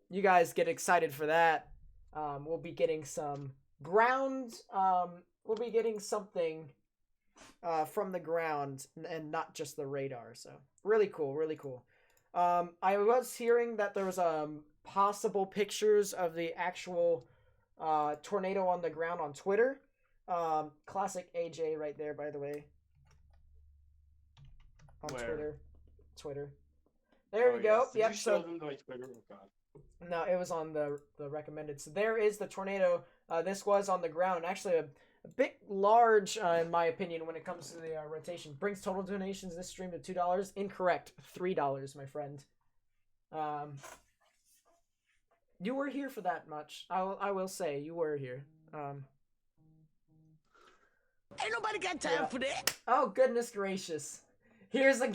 get excited for that, we'll be getting some ground. We'll be getting something from the ground and not just the radar. So really cool, really cool. I was hearing that there was possible pictures of the actual tornado on the ground on Twitter. Classic AJ right there, by the way. On Where? Twitter. There we go. Yes. Did Yep. you show them my Twitter? Oh, God. No, it was on the recommended. So there is the tornado. This was on the ground. Actually, a bit large, in my opinion, when it comes to the rotation. Brings total donations this stream to $2. Incorrect. $3, my friend. You were here for that much. I will say you were here. Ain't nobody got time for that. Oh, goodness gracious. Here's a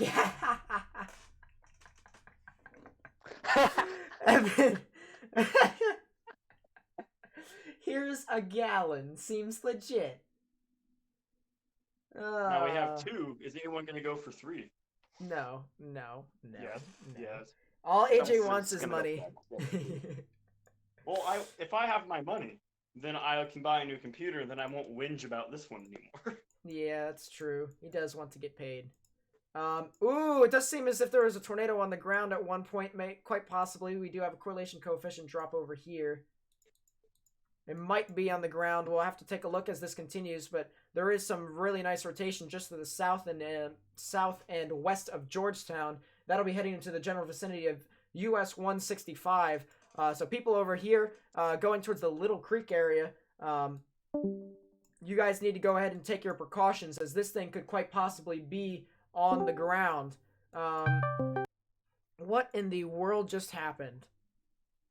Evan. Here's a gallon. Seems legit. Now we have 2. Is anyone going to go for 3? No. Yes. No. Yes. All AJ Someone's wants is gonna money. Well, if I have my money, then I can buy a new computer, and then I won't whinge about this one anymore. Yeah, that's true. He does want to get paid. Ooh, it does seem as if there was a tornado on the ground at one point. Quite possibly. We do have a correlation coefficient drop over here. It might be on the ground. We'll have to take a look as this continues, but there is some really nice rotation just to the south and west of Georgetown. That'll be heading into the general vicinity of US 165. So people over here going towards the Little Creek area, you guys need to go ahead and take your precautions, as this thing could quite possibly be on the ground. What in the world just happened?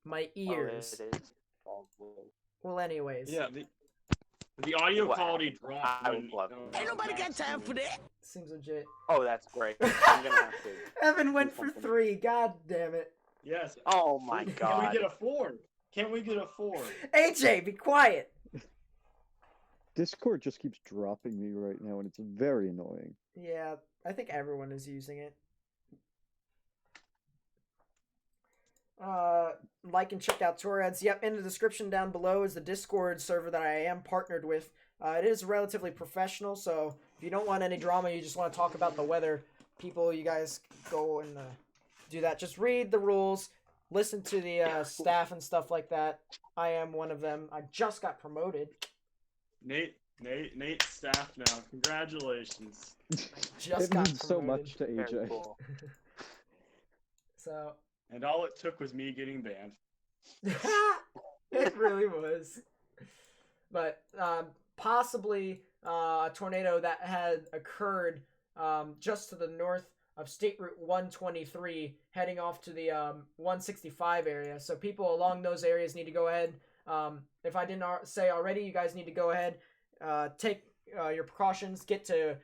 My ears. Oh, it is. Well, anyways. Yeah, the audio Wow. quality dropped. I when- would love Ain't nobody got time for that. Seems legit. Oh, that's great. I'm gonna have to. Evan went for something. 3. God damn it. Yes. Oh my Can god. we get a 4? Can we get a 4? AJ, be quiet. Discord just keeps dropping me right now, and it's very annoying. Yeah, I think everyone is using it. Like and check out Torres. Yep, in the description down below is the Discord server that I am partnered with. It is relatively professional, so if you don't want any drama, you just want to talk about the weather, people, you guys go and do that. Just read the rules, listen to the staff and stuff like that. I am one of them. I just got promoted. Nate's staff now. Congratulations. Just It got means so promoted. much to Very AJ. cool. So And all it took was me getting banned. it really was. But possibly a tornado that had occurred just to the north of State Route 123, heading off to the 165 area. So people along those areas need to go ahead. If I didn't say already, you guys need to go ahead, take your precautions, get to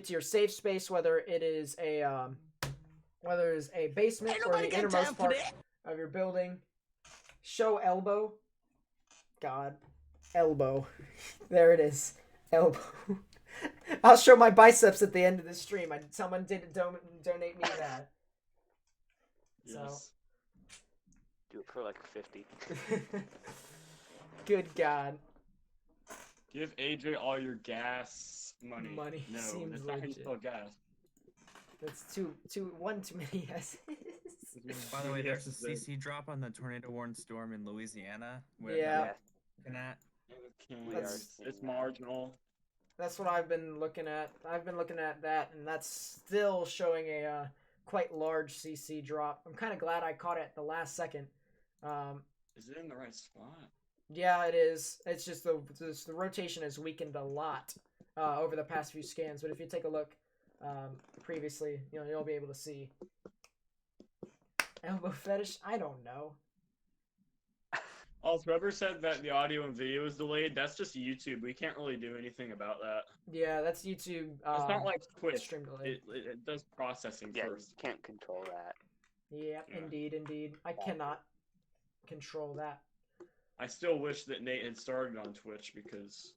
your safe space, whether it is a basement Ain't or nobody the got innermost time for part that. of your building. Show elbow. God. Elbow. There it is. Elbow. I'll show my biceps at the end of the stream. Someone did donate me that. Yes. Do it for like 50. Good God. Give AJ all your gas money. Money No, seems that's not how you legit. spell gas. That's one too many S's. By the way, there's a Yes, then. CC drop on the tornado-warned storm in Louisiana. Where Yeah. Yes. looking at. Okay, We That's- are it's seeing marginal. That's what I've been looking at. I've been looking at that, and that's still showing a quite large CC drop. I'm kind of glad I caught it at the last second. Is it in the right spot? Yeah, it is. It's just the rotation has weakened a lot over the past few scans. But if you take a look previously, you'll be able to see. Elbow fetish? I don't know. Also, whoever said that the audio and video is delayed, that's just YouTube. We can't really do anything about that. Yeah, that's YouTube. It's not like Twitch. stream delay. It does processing Yeah, first. you can't control that. Yep, Yeah. indeed. I cannot control that. I still wish that Nate had started on Twitch, because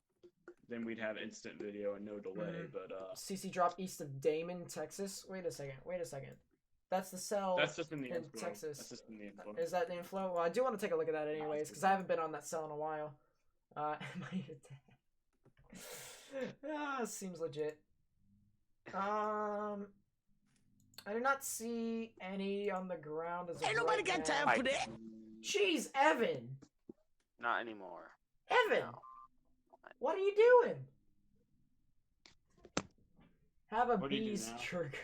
then we'd have instant video and no delay. Mhm. But CC drop east of Damon, Texas. Wait a second. That's the cell. that's just in the in info. Texas. That's just in the info. Is that the inflow? Well, I do want to take a look at that anyways, because I haven't been on that cell in a while. Am I attacked? Seems legit. I do not see any on the ground as of Ain't nobody right got now. time for that. Jeez, Evan! Not anymore. Evan! No. What are you doing? Have a What do you do beast now? trigger.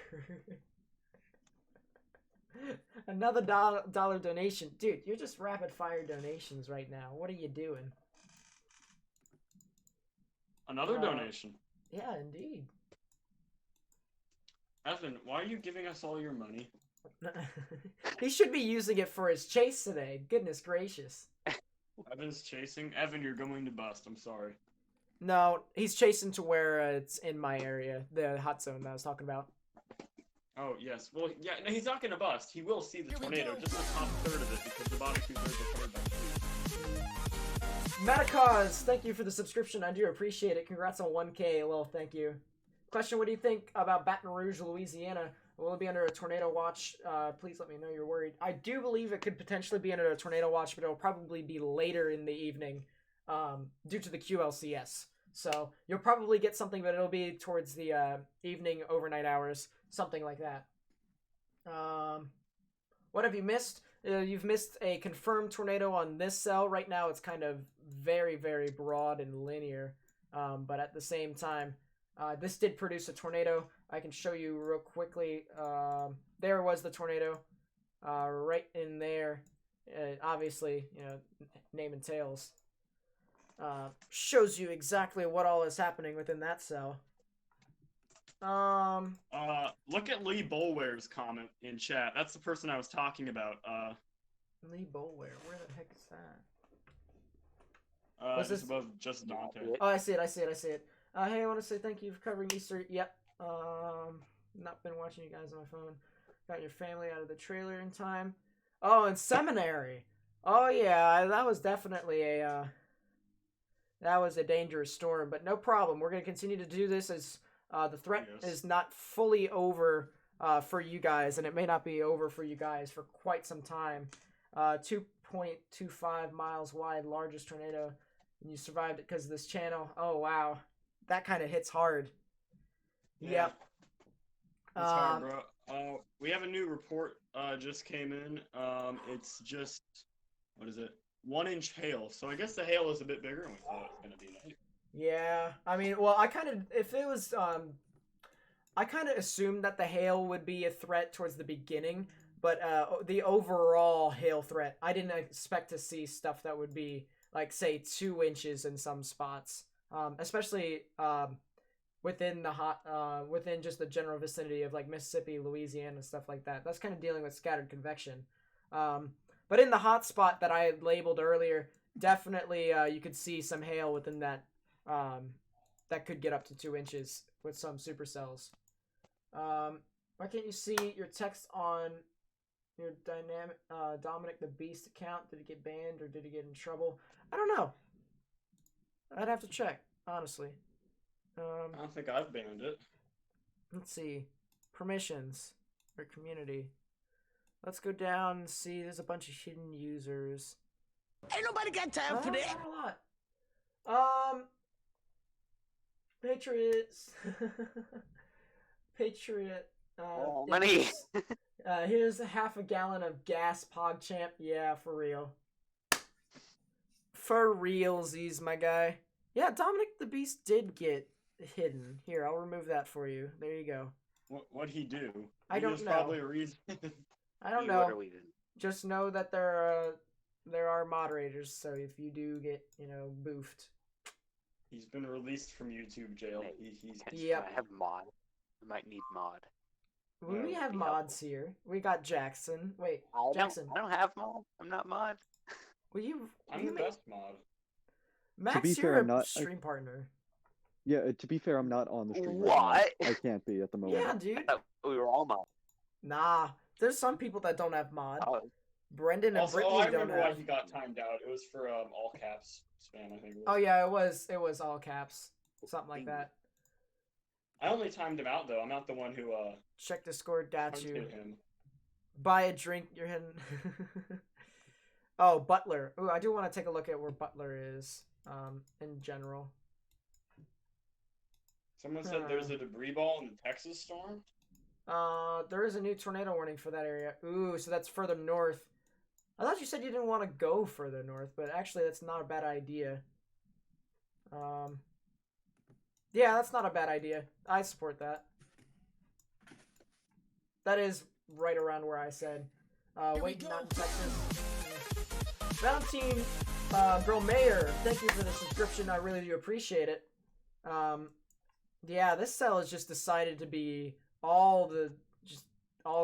Another dollar donation. Dude, you're just rapid fire donations right now. What are you doing? Another Uh, donation. Yeah, indeed. Evan, why are you giving us all your money? He should be using it for his chase today. Goodness gracious. Evan's chasing. Evan, you're going to bust. I'm sorry. No, he's chasing to where it's in my area, the hot zone that I was talking about. Oh, yes. Well, yeah, no, he's not going to bust. He will see the Here we tornado, go. just the top third of it, because the bottom 2/3 are covered by trees. Metacause, thank you for the subscription. I do appreciate it. Congrats on 1K. Well, thank you. Question, what do you think about Baton Rouge, Louisiana? Will it be under a tornado watch? Please let me know you're worried. I do believe it could potentially be under a tornado watch, but it'll probably be later in the evening due to the QLCS. So you'll probably get something, but it'll be towards the evening, overnight hours, something like that. What have you missed? You've missed a confirmed tornado on this cell. Right now it's kind of very, very broad and linear. But at the same time, this did produce a tornado. I can show you real quickly. There was the tornado right in there. Obviously, name and tails. Shows you exactly what all is happening within that cell. Look at Lee Bolware's comment in chat. That's the person I was talking about. Lee Bolware, where the heck is that? Just this? Above just Dante. Oh, I see it. Hey, I want to say thank you for covering Easter. Yep. Not been watching you guys on my phone. Got your family out of the trailer in time. Oh, and seminary. Oh yeah, that was definitely a dangerous storm, but no problem. We're gonna continue to do this as the threat is not fully over for you guys, and it may not be over for you guys for quite some time. 2.25 miles wide, largest tornado, and you survived it because of this channel. Oh wow, that kind of hits hard. Yeah. Yep. That's hard, bro. We have a new report just came in. It's just, what is it? 1 inch hail. So I guess the hail is a bit bigger than we thought it was gonna be. Right? Yeah, I mean, well, I kind of assumed that the hail would be a threat towards the beginning, but the overall hail threat, I didn't expect to see stuff that would be like, say, 2 inches in some spots, especially within within just the general vicinity of like Mississippi, Louisiana, and stuff like that. That's kind of dealing with scattered convection. But in the hot spot that I had labeled earlier, definitely you could see some hail within that. That could get up to 2 inches with some supercells. Why can't you see your text on your Dominic the Beast account? Did it get banned or did it get in trouble? I don't know. I'd have to check, honestly. I don't think I've banned it. Let's see. Permissions or community. Let's go down and see. There's a bunch of hidden users. Ain't nobody got time for that. Not a lot. Patriots. Patriot. Money. Here's a half a gallon of gas, PogChamp. Yeah, for real. For realsies, my guy. Yeah, Dominic the Beast did get hidden. Here, I'll remove that for you. There you go. What'd he do? I don't There's know. Probably a reason. I don't know. Just know that there are moderators, so if you do get, boofed. He's been released from YouTube jail. Yep. I have mod. I might need mod. We have mods here. We got Jackson. Wait, Jackson. I don't have mod. I'm not mod. Well, I'm the best mod. Max, to be you're fair, I'm a not stream partner. Yeah, to be fair, I'm not on the stream. What? Right now. I can't be at the moment. Yeah, dude. We were all mod. Nah, there's some people that don't have mod. Oh. Brendan and Brittany I don't remember have. why he got timed out. It was for all caps spam, I think. Oh yeah, it was all caps, something like that. I only timed him out though. I'm not the one who Check Discord, got you. him. Buy a drink, you're hidden. Oh, Butler. Ooh, I do want to take a look at where Butler is, in general. Someone said there's a debris ball in the Texas storm. There is a new tornado warning for that area. Ooh, so that's further north. I thought you said you didn't want to go further north, but actually that's not a bad idea. Yeah, that's not a bad idea. I support that. That is right around where I said. Wait, not in Texas. Valentine, Bro Mayor, thank you for the subscription. I really do appreciate it. Yeah, this cell has just decided to be all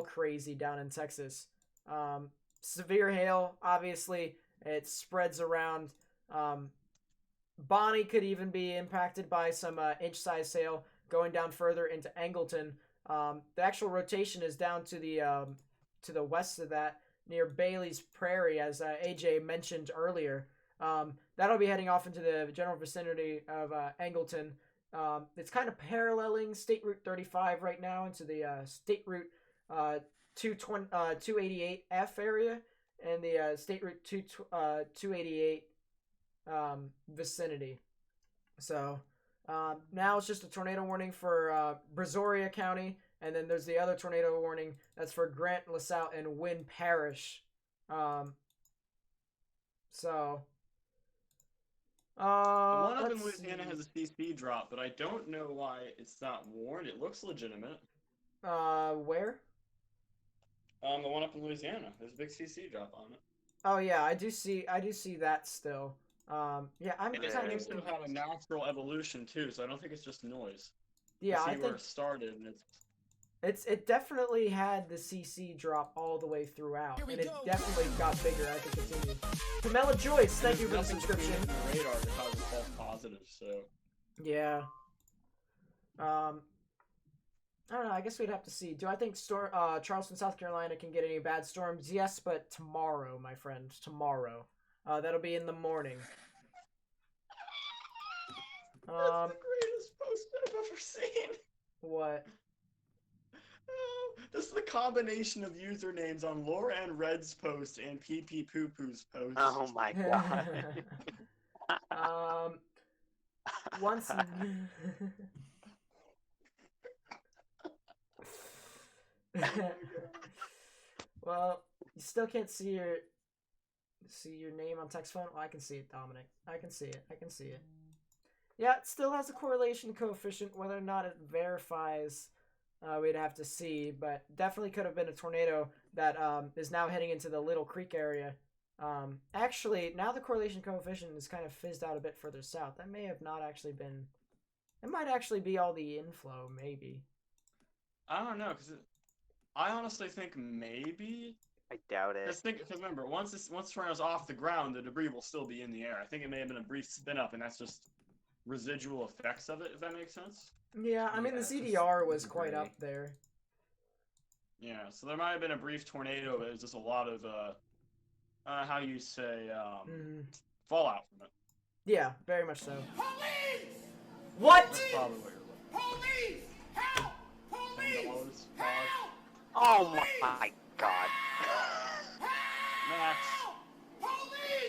crazy down in Texas. Severe hail, obviously, it spreads around. Bonnie could even be impacted by some inch-size hail going down further into Angleton. The actual rotation is down to the west of that, near Bailey's Prairie, as AJ mentioned earlier. That'll be heading off into the general vicinity of Angleton. It's kind of paralleling State Route 35 right now into the State Route 288F area and the State Route 288 vicinity. So Now it's just a tornado warning for Brazoria County, and then there's the other tornado warning that's for Grant, LaSalle, and Wynn Parish. So. The one up in Let's Louisiana see. has a CC drop, but I don't know why it's not warned. It looks legitimate. Where? The one up in Louisiana. There's a big CC drop on it. Oh yeah, I do see that still. Yeah, I'm And it kind seems of. to have a natural evolution too, so I don't think it's just noise. Yeah, See I where think it started, and it definitely had the CC drop all the way throughout, and it definitely got bigger as it continued. Camilla Joyce, thank you for the nothing subscription. in the radar that causes false positives. So Yeah. I don't know. I guess we'd have to see. Do I think Charleston, South Carolina can get any bad storms? Yes, but tomorrow, my friend, tomorrow. That'll be in the morning. that's the greatest post I've ever seen. What? Oh, this is the combination of usernames on Loran Red's post and PP Poo Poo's post. Oh my god. Once. Well, you still can't see your name on text phone. Oh, I can see it, Dominic. I can see it. I can see it. Yeah, it still has a correlation coefficient. Whether or not it verifies, we'd have to see. But definitely could have been a tornado that is now heading into the Little Creek area. Actually, now the correlation coefficient is kind of fizzed out a bit further south. That may have not actually been. It might actually be all the inflow, maybe. I don't know, because I honestly think maybe. I doubt it. Because remember, once tornado's off the ground, the debris will still be in the air. I think it may have been a brief spin up, and that's just residual effects of it. If that makes sense. Yeah, I mean the CDR was quite up there. Yeah, so there might have been a brief tornado, but it was just a lot of how you say fallout from it. Yeah, very much so. Police! What? That's probably what you're looking. Police! Help! Police! Help! Oh my god.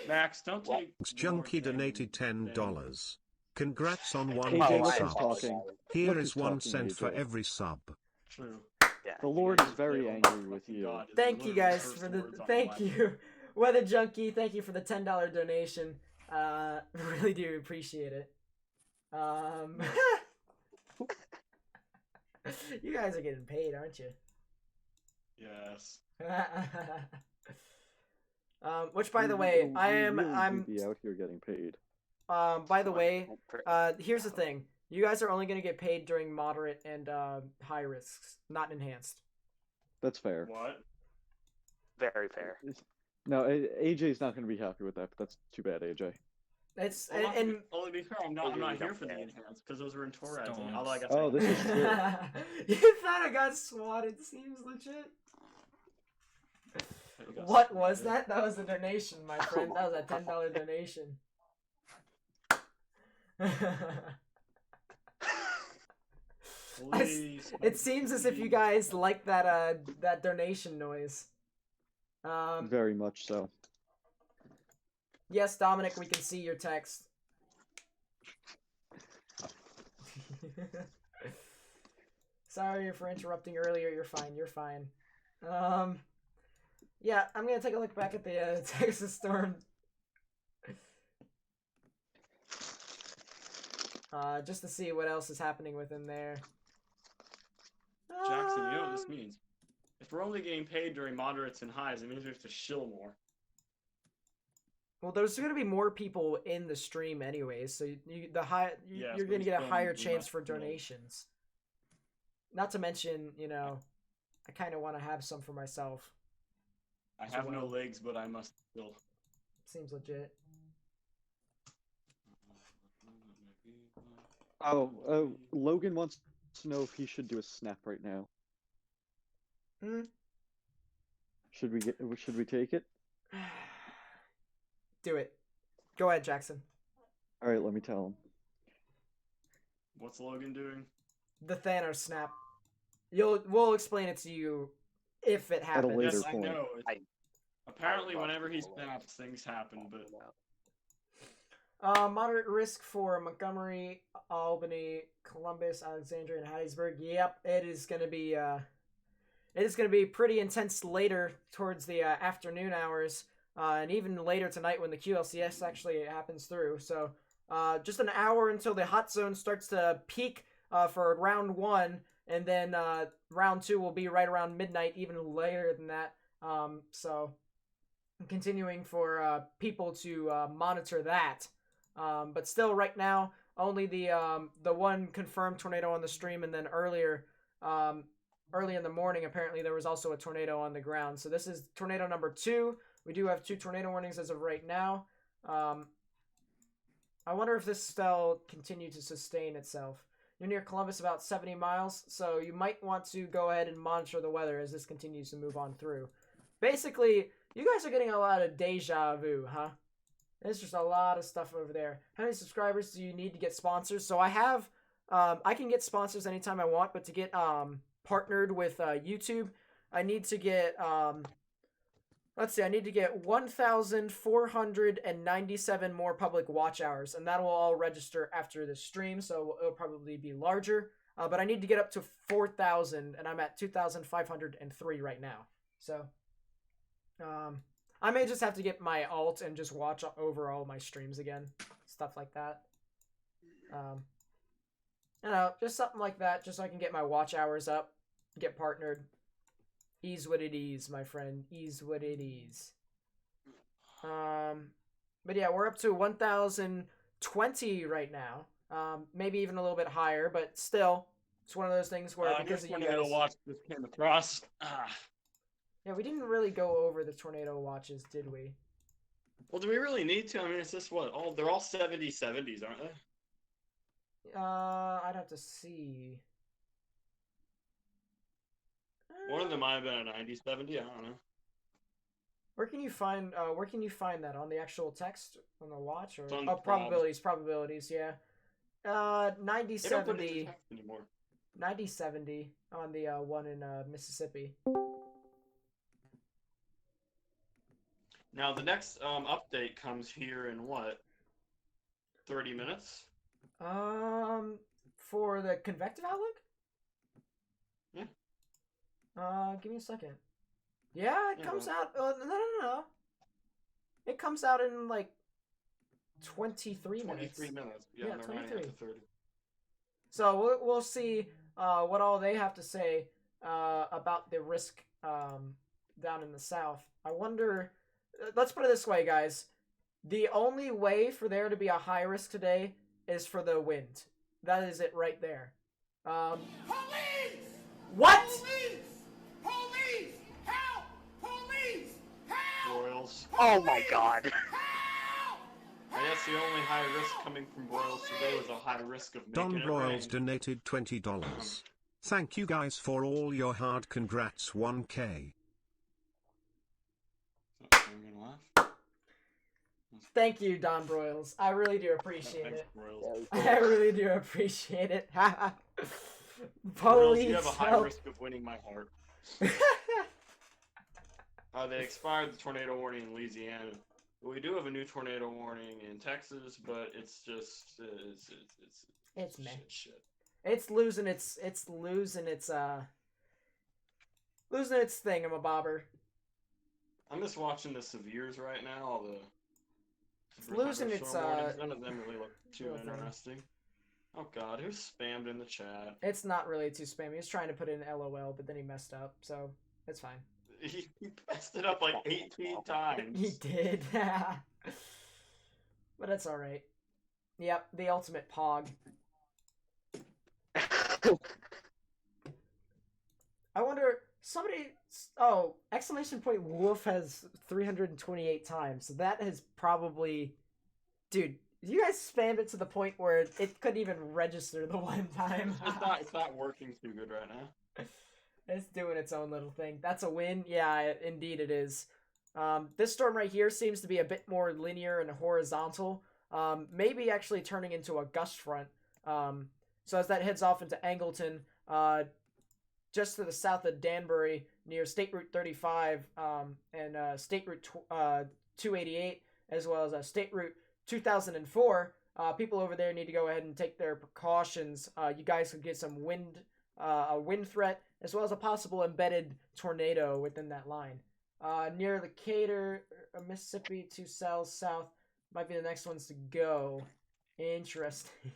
Max, don't take. Junkie donated $10. Congrats on one AJ, day look sub. who's talking. Here Look is who's 1 talking, cent for AJ. every sub. True. Yeah. The Lord is very angry with you. God, it's Thank you literally guys first for the words on thank the you, Weather Junkie. Thank you for the $10 donation. Really do appreciate it. You guys are getting paid, aren't you? Yes. Which, by the way, I'm be out here getting paid. by the way, here's the thing. You guys are only going to get paid during moderate and high risks, not enhanced. That's fair. What? Very fair. No, AJ's not going to be happy with that, but that's too bad, AJ. It's Well, and only be fair, I'm not here for the enhance because those were in Torres. Stones. Although I guess Oh, this is true. You thought I got swatted? Seems legit. What was that? That was a donation, my friend. That was a $10 donation. Please. It seems as if you guys like that that donation noise. Very much so. Yes, Dominic, we can see your text. Sorry for interrupting earlier. You're fine. You're fine. Yeah, I'm gonna take a look back at the Texas storm. Just to see what else is happening within there. Jackson, you know what this means? If we're only getting paid during moderates and highs, it means we have to shill more. Well, there's going to be more people in the stream anyways, so you're going to get a higher chance for donations. Not to mention, I kind of want to have some for myself. I have no legs, but I must still. Seems legit. Oh, Logan wants to know if he should do a snap right now. Should we take it? Do it. Go ahead, Jackson. All right, let me tell him. What's Logan doing? The Thanos snap. We'll explain it to you if it happens. later Yes, point. I know. Apparently, I love whenever he people. snaps, things happen, but Moderate risk for Montgomery, Albany, Columbus, Alexandria, and Hattiesburg. Yep, it is going to be pretty intense later towards the afternoon hours, and even later tonight when the QLCS actually happens through. So just an hour until the hot zone starts to peak for round 1, and then round 2 will be right around midnight, even later than that. So continuing for people to monitor that. But still, right now, only the one confirmed tornado on the stream, and then early in the morning, apparently there was also a tornado on the ground. So this is tornado number 2. We do have 2 tornado warnings as of right now. I wonder if this spell continue to sustain itself. You're near Columbus, about 70 miles, so you might want to go ahead and monitor the weather as this continues to move on through. Basically, you guys are getting a lot of deja vu, huh? There's just a lot of stuff over there. How many subscribers do you need to get sponsors? So I have, I can get sponsors anytime I want, but to get partnered with YouTube, I need to get, let's see, I need to get 1,497 more public watch hours, and that will all register after the stream, so it'll probably be larger. But I need to get up to 4,000, and I'm at 2,503 right now. So, I may just have to get my alt and just watch over all my streams again. Stuff like that. You know, just something like that, just so I can get my watch hours up, get partnered. Ease what it is, my friend. Ease what it is. But yeah, we're up to 1,020 right now. Maybe even a little bit higher, but still, it's one of those things where because of you guys... watch this came across. Yeah, we didn't really go over the tornado watches, did we? Well, do we really need to? I mean, it's just what? They're all 70s, aren't they? I'd have to see. One of them might have been a 90-70, I don't know. Where can you find that? On the actual text on the watch? Or It's on the probabilities, yeah. 90-70. They don't put it in text anymore. 90-70 on the one in Mississippi. Now, the next update comes here in what? 30 minutes? For the convective outlook? Yeah. Give me a second. Yeah, it comes out. No. It comes out in like 23 minutes. 23 minutes. Yeah, they're 23. running up to 30. So we'll see what all they have to say about the risk down in the south. I wonder. Let's put it this way, guys. The only way for there to be a high risk today is for the wind. That is it right there. Police! What? Police! Police! Help! Police! Help! Royals. Oh my god. Help! I guess the only high risk coming from Royals today was a high risk of making Don it Broyles rain. donated $20. Thank you guys for all your hard congrats 1K. I'm gonna laugh. Thank you, Don Broyles. I really do appreciate Thanks, it. Royals. I really do appreciate it. Royals, Police, you have a high help. risk of winning my heart. They expired the tornado warning in Louisiana. We do have a new tornado warning in Texas, but it's just It's meh. shit. It's losing its thingamabobber. I'm just watching the severes right now. All the It's losing its warnings. None of them really look too real thing. interesting. Oh god, who spammed in the chat? It's not really too spammy. He was trying to put in LOL, but then he messed up, so it's fine. He messed it up like 18 times. He did. But it's alright. Yep, the ultimate pog. I wonder, exclamation point wolf has 328 times. So that has probably... Dude, you guys spammed it to the point where it couldn't even register the one time. It's not working too good right now. It's doing its own little thing. That's a win? Yeah, indeed it is. This storm right here seems to be a bit more linear and horizontal. Maybe actually turning into a gust front. So as that heads off into Angleton, just to the south of Danbury, near State Route 35 and State Route 288, as well as State Route 2004, people over there need to go ahead and take their precautions. You guys could get some wind, a wind threat, as well as a possible embedded tornado within that line. Near Decatur, Mississippi, 2 cells south might be the next ones to go. Interesting.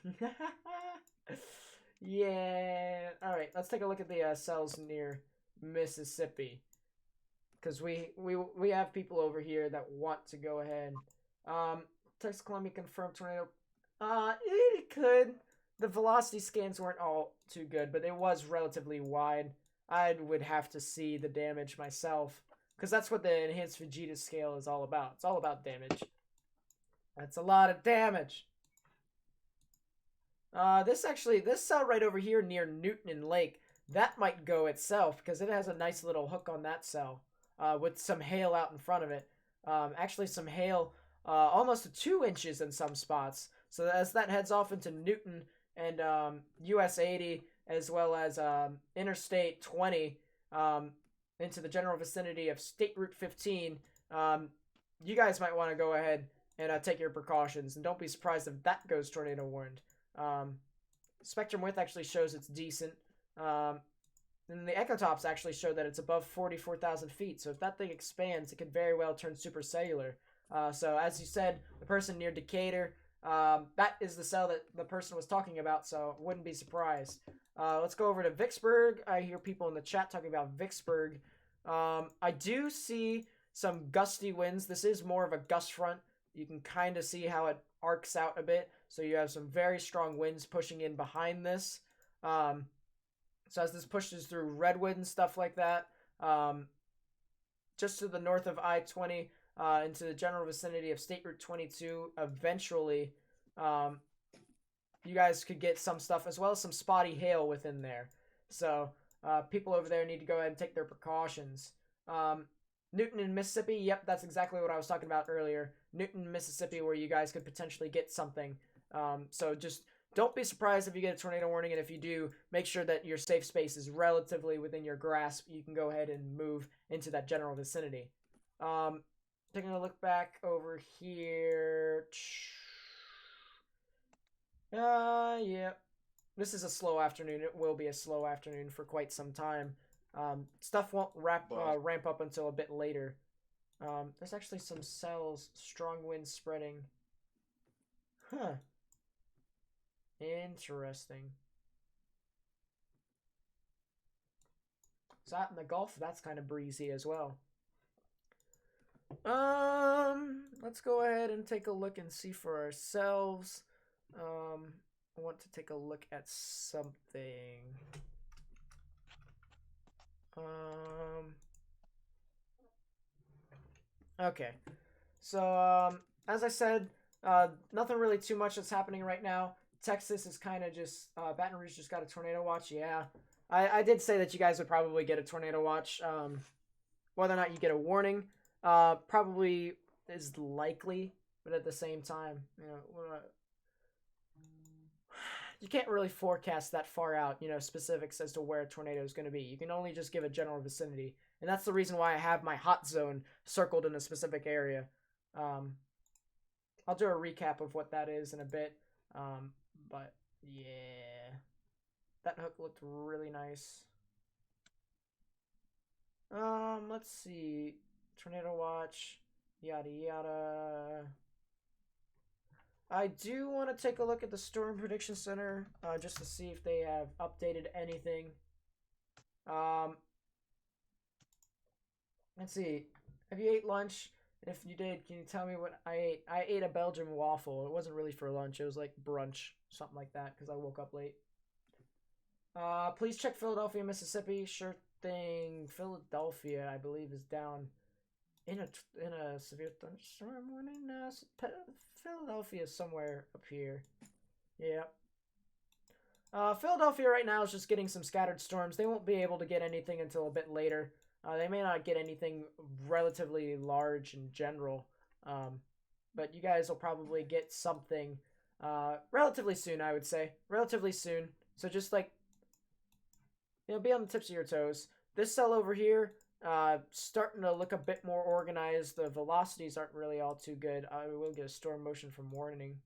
Yeah. All right, let's take a look at the cells near Mississippi, because we have people over here that want to go ahead. Texas Columbia confirmed tornado. It could. The velocity scans weren't all too good, but it was relatively wide. I would have to see the damage myself, because that's what the enhanced Vegeta scale is all about. It's all about damage. That's a lot of damage. This cell right over here near Newton and Lake, that might go itself, because it has a nice little hook on that cell, with some hail out in front of it. Actually some hail, almost to 2 inches in some spots. So as that heads off into Newton and US 80, as well as Interstate 20, into the general vicinity of State Route 15, you guys might want to go ahead and take your precautions, and don't be surprised if that goes tornado warned. Spectrum width actually shows it's decent, and the echotops actually show that it's above 44,000 feet, so if that thing expands, it could very well turn supercellular. So as you said, the person near Decatur, that is the cell that the person was talking about, so wouldn't be surprised. Let's go over to Vicksburg. I hear people in the chat talking about Vicksburg. I do see some gusty winds. This is more of a gust front. You can kind of see how it arcs out a bit. So you have some very strong winds pushing in behind this. So as this pushes through Redwood and stuff like that, just to the north of I-20, into the general vicinity of State Route 22, eventually, you guys could get some stuff, as well as some spotty hail within there. So people over there need to go ahead and take their precautions. Newton in Mississippi, yep, that's exactly what I was talking about earlier. Newton, Mississippi, where you guys could potentially get something. So just don't be surprised if you get a tornado warning, and if you do, make sure that your safe space is relatively within your grasp. You can go ahead and move into that general vicinity. Taking a look back over here. Yep. This is a slow afternoon. It will be a slow afternoon for quite some time. Stuff won't ramp up until a bit later. There's actually some cells, strong winds spreading. Huh. Interesting. So out in the Gulf, that's kind of breezy as well. Let's go ahead and take a look and see for ourselves. I want to take a look at something. Okay. So, as I said, nothing really too much that's happening right now. Texas is kind of just, Baton Rouge just got a tornado watch. Yeah. I did say that you guys would probably get a tornado watch. Whether or not you get a warning, probably is likely, but at the same time, you know, you can't really forecast that far out, you know, specifics as to where a tornado is going to be. You can only just give a general vicinity, and that's the reason why I have my hot zone circled in a specific area. I'll do a recap of what that is in a bit, but yeah, that hook looked really nice. Let's see, tornado watch, yada yada. I do want to take a look at the Storm Prediction Center, just to see if they have updated anything. Let's see. Have you ate lunch? And if you did, can you tell me what I ate? I ate a Belgian waffle. It wasn't really for lunch. It was like brunch, something like that, because I woke up late. Please check Philadelphia, Mississippi. Sure thing. Philadelphia, I believe, is down in a severe thunderstorm warning. Philadelphia is somewhere up here. Yeah. Philadelphia right now is just getting some scattered storms. They won't be able to get anything until a bit later. They may not get anything relatively large in general. But you guys will probably get something relatively soon, I would say. Relatively soon. So just like, you know, be on the tips of your toes. This cell over here, starting to look a bit more organized. The velocities aren't really all too good. I will get a storm motion from warning.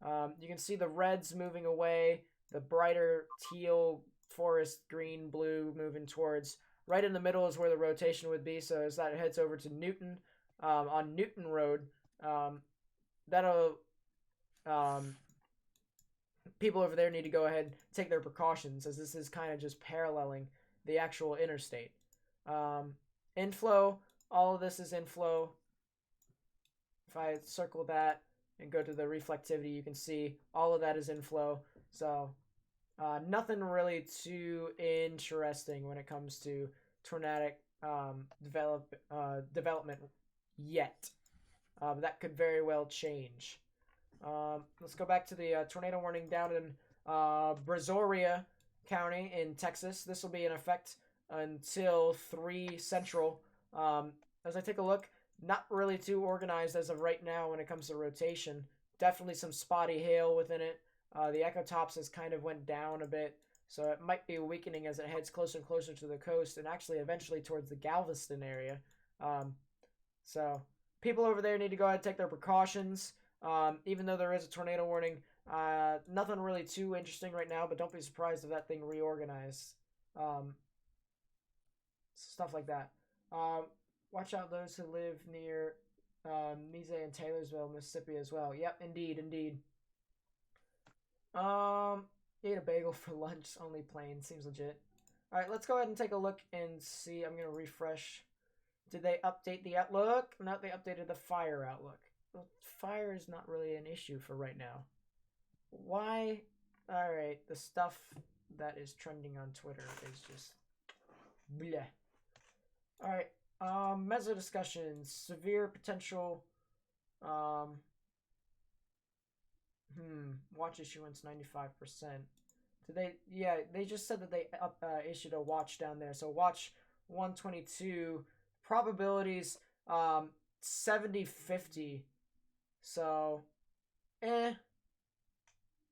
You can see the reds moving away, the brighter teal, forest, green, blue moving towards. Right in the middle is where the rotation would be. So as that heads over to Newton, on Newton Road, that'll people over there need to go ahead and take their precautions, as this is kind of just paralleling the actual interstate. Inflow, all of this is inflow. If I circle that and go to the reflectivity, you can see all of that is inflow. So nothing really too interesting when it comes to tornadic development yet. That could very well change. Let's go back to the tornado warning down in Brazoria County in Texas. This will be in effect until 3 Central. As I take a look, not really too organized as of right now when it comes to rotation. Definitely some spotty hail within it. The ecotops has kind of went down a bit, so it might be weakening as it heads closer and closer to the coast and actually eventually towards the Galveston area. So people over there need to go ahead and take their precautions. Even though there is a tornado warning, nothing really too interesting right now, but don't be surprised if that thing reorganized. Stuff like that. Watch out those who live near Nize and Taylorsville, Mississippi as well. Yep, indeed. Ate a bagel for lunch, only plain. Seems legit. Alright, let's go ahead and take a look and see. I'm going to refresh. Did they update the outlook? No, they updated the fire outlook. Well, fire is not really an issue for right now. Why? Alright, the stuff that is trending on Twitter is just bleh. Alright, mezzo discussions. Severe potential. Watch issuance 95%. Did they? Yeah, they just said that they issued a watch down there. So watch 122 probabilities 70-50. So,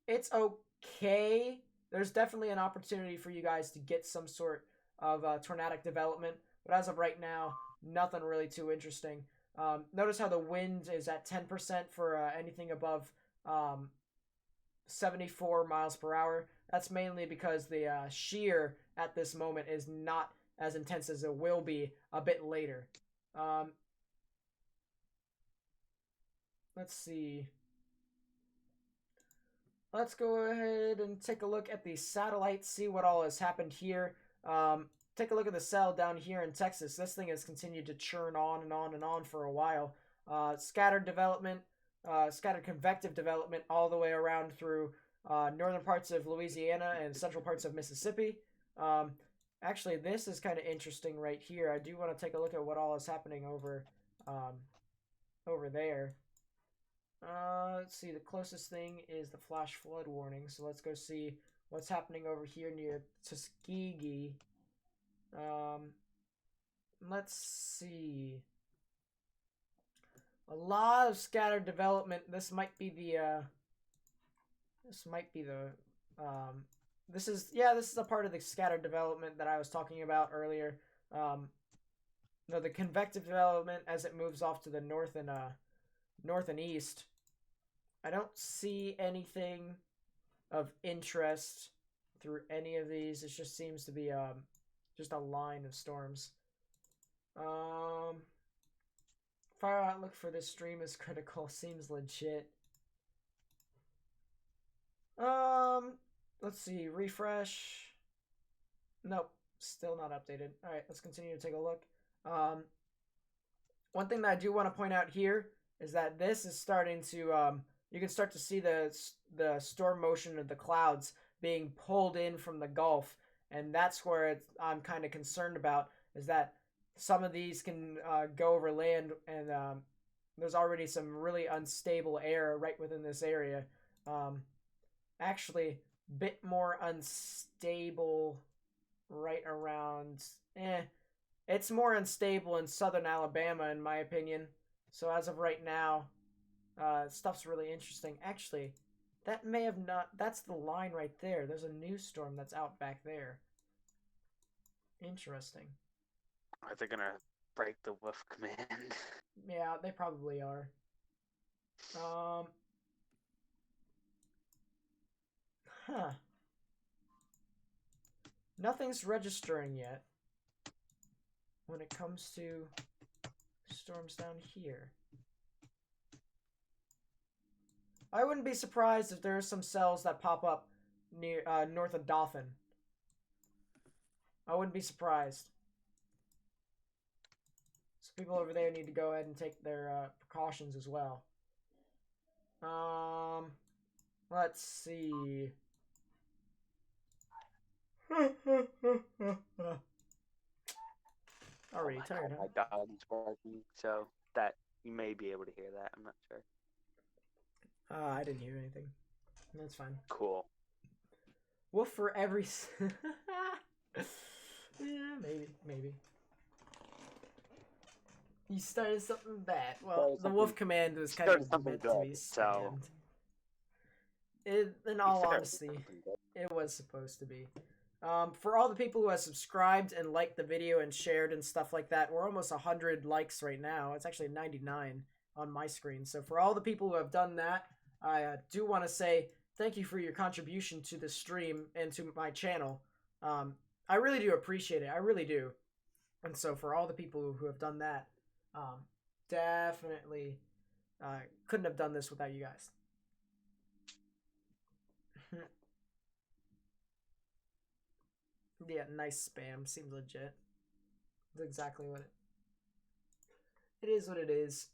it's okay. There's definitely an opportunity for you guys to get some sort of tornadic development, but as of right now, nothing really too interesting. Notice how the wind is at 10% for anything above 74 miles per hour. That's mainly because the shear at this moment is not as intense as it will be a bit later. Let's see. Let's go ahead and take a look at the satellites, see what all has happened here. Take a look at the cell down here in Texas. This thing has continued to churn on and on and on for a while. Scattered development, scattered convective development all the way around through northern parts of Louisiana and central parts of Mississippi. Actually, this is kind of interesting right here. I do want to take a look at what all is happening over there. Let's see, the closest thing is the flash flood warning, so let's go see what's happening over here near Tuskegee. Let's see. A lot of scattered development. This might be the this is a part of the scattered development that I was talking about earlier. No, the convective development as it moves off to the north and east. I don't see anything of interest through any of these. It just seems to be just a line of storms. Fire outlook for this stream is critical. Seems legit. Let's see. Refresh. Nope. Still not updated. Alright, let's continue to take a look. One thing that I do want to point out here is that this is starting to, you can start to see the storm motion of the clouds being pulled in from the Gulf, and that's where I'm kind of concerned about, is that some of these can go over land, and there's already some really unstable air right within this area. Actually, a bit more unstable right around, it's more unstable in southern Alabama, in my opinion. So as of right now, stuff's really interesting. Actually, that may have not, that's the line right there. There's a new storm that's out back there. Interesting. Are they gonna break the wolf command? Yeah, they probably are. Huh. Nothing's registering yet when it comes to storms down here. I wouldn't be surprised if there are some cells that pop up near north of Dauphin. I wouldn't be surprised. So people over there need to go ahead and take their precautions as well. Let's see. Already tired, huh? My dog's barking, so that you may be able to hear that. I'm not sure. I didn't hear anything. That's fine. Cool. Wolf for every... Yeah, maybe. You started something bad. Well, the wolf command was kind of meant to be spammed. In all honesty, it was supposed to be. For all the people who have subscribed and liked the video and shared and stuff like that, we're almost 100 likes right now. It's actually 99 on my screen. So for all the people who have done that, I do want to say thank you for your contribution to the stream and to my channel. I really do appreciate it. I really do. And so for all the people who have done that, definitely couldn't have done this without you guys. Yeah, nice spam. Seems legit. That's exactly what it is. What it is.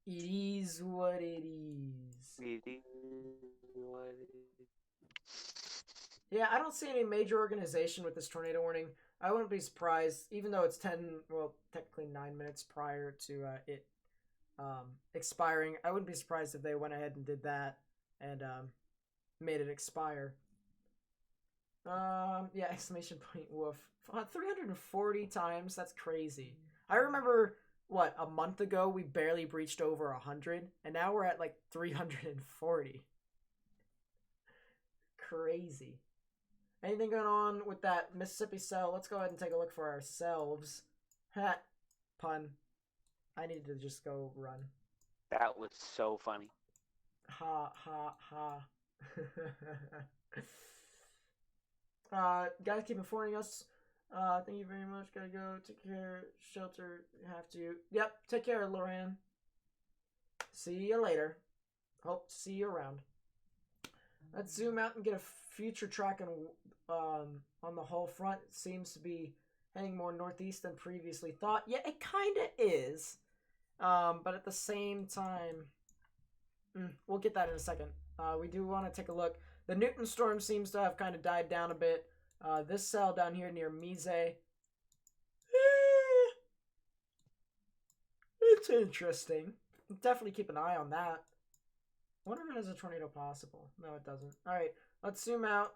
It is what it is. It is what it is. Yeah, I don't see any major organization with this tornado warning. I wouldn't be surprised, even though it's technically 9 minutes prior to it expiring. I wouldn't be surprised if they went ahead and did that and made it expire. Yeah, exclamation point woof. 340 times, that's crazy. I remember, what, a month ago we barely breached over 100, and now we're at like 340. Crazy. Anything going on with that Mississippi cell? Let's go ahead and take a look for ourselves. Ha! Pun. I need to just go run. That was so funny. Ha, ha, ha. Guys, keep informing us. Thank you very much. Gotta go. Take care. Shelter. Have to. Yep. Take care, Loran. See you later. Hope to see you around. Let's zoom out and get a future track on the whole front. It seems to be heading more northeast than previously thought. Yeah, it kind of is. But at the same time, we'll get that in a second. We do want to take a look. The Newton storm seems to have kind of died down a bit. This cell down here near Mise. It's interesting. Definitely keep an eye on that. I wonder if it has a tornado possible. No, it doesn't. Alright, let's zoom out.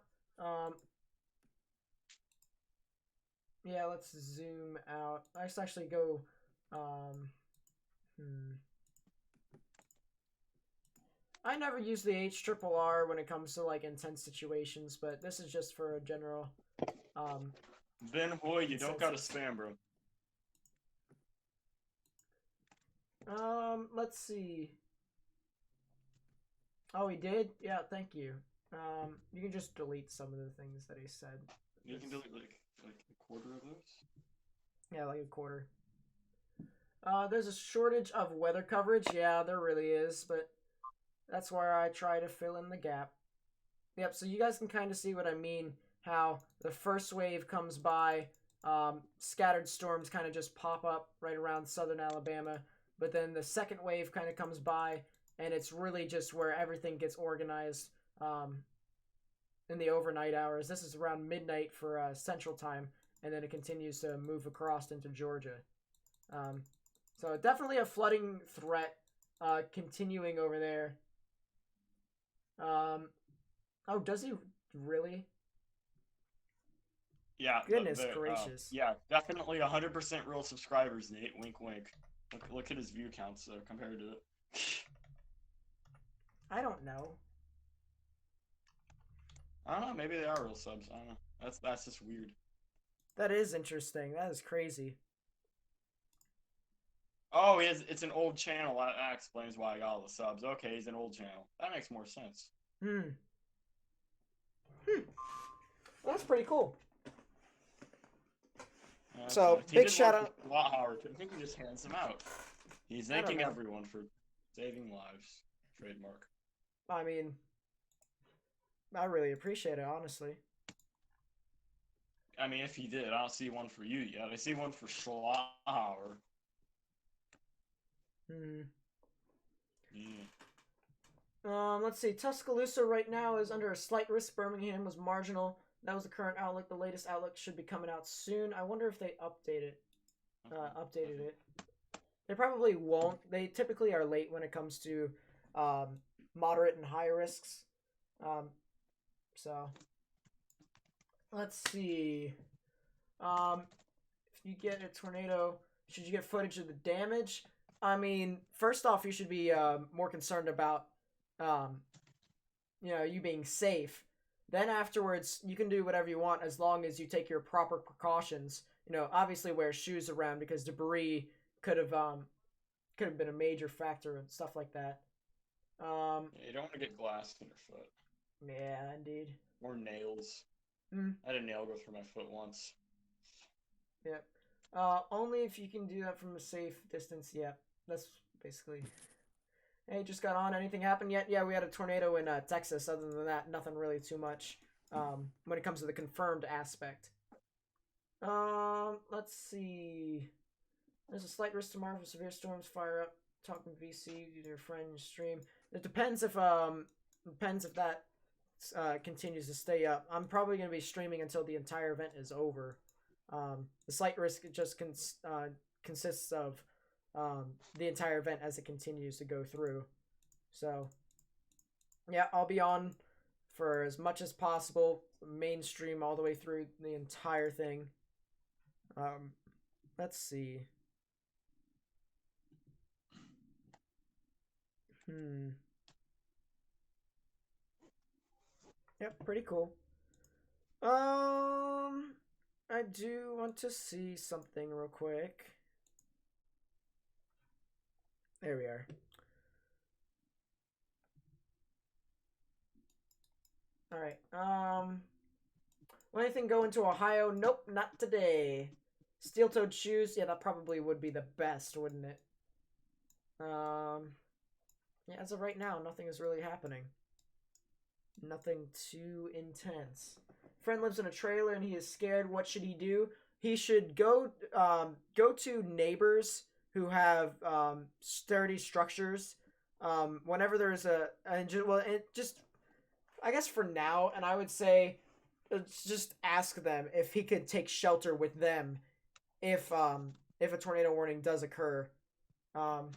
Yeah, let's zoom out. Let's actually go... I never use the HRRR when it comes to, like, intense situations, but this is just for a general... Ben Hoy, you don't gotta spam, bro. Let's see. Oh, he did? Yeah, thank you. You can just delete some of the things that he said. You can delete like a quarter of those? Yeah, like a quarter. There's a shortage of weather coverage. Yeah, there really is, but that's where I try to fill in the gap. Yep, so you guys can kind of see what I mean, how the first wave comes by, scattered storms kind of just pop up right around southern Alabama, but then the second wave kind of comes by, and it's really just where everything gets organized in the overnight hours. This is around midnight for Central Time, and then it continues to move across into Georgia. So definitely a flooding threat continuing over there. Oh, does he really? Yeah. Goodness gracious. Yeah, definitely 100% real subscribers, Nate. Wink, wink. Look at his view counts compared to it. I don't know. I don't know. Maybe they are real subs. I don't know. That's just weird. That is interesting. That is crazy. Oh, it's an old channel. That explains why I got all the subs. Okay, he's an old channel. That makes more sense. Hmm. Well, that's pretty cool. So, big shout out. Howard. I think he just hands them out. He's thanking everyone for saving lives. Trademark. I mean, I really appreciate it, honestly. I mean, if he did, I don't see one for you yet. I see one for Schlauer. Let's see. Tuscaloosa right now is under a slight risk. Birmingham was marginal. That was the current outlook. The latest outlook should be coming out soon. I wonder if they updated it. They probably won't. They typically are late when it comes to moderate and high risks. So let's see. If you get a tornado, should you get footage of the damage? I mean, first off, you should be more concerned about you being safe. Then afterwards, you can do whatever you want as long as you take your proper precautions. Obviously wear shoes around because debris could have been a major factor and stuff like that. You don't want to get glass in your foot. Yeah, indeed. Or nails. I had a nail go through my foot once. Yep. Only if you can do that from a safe distance. Yeah, that's basically. Hey, just got on. Anything happened yet? Yeah, we had a tornado in Texas. Other than that, nothing really too much when it comes to the confirmed aspect. Let's see. There's a slight risk tomorrow for severe storms. Fire up. Talking VC to your friend stream. It depends if that continues to stay up. I'm probably going to be streaming until the entire event is over. The slight risk just consists of the entire event as it continues to go through. So, yeah, I'll be on for as much as possible, mainstream all the way through the entire thing. Let's see. Yep, pretty cool. I do want to see something real quick. There we are. Alright, will anything go into Ohio? Nope, not today. Steel-toed shoes, yeah, that probably would be the best, wouldn't it? Yeah, as of right now, nothing is really happening. Nothing too intense. Friend lives in a trailer and he is scared. What should he do? He should go to neighbors who have sturdy structures. Whenever there's I guess for now, and I would say just ask them if he could take shelter with them if a tornado warning does occur. So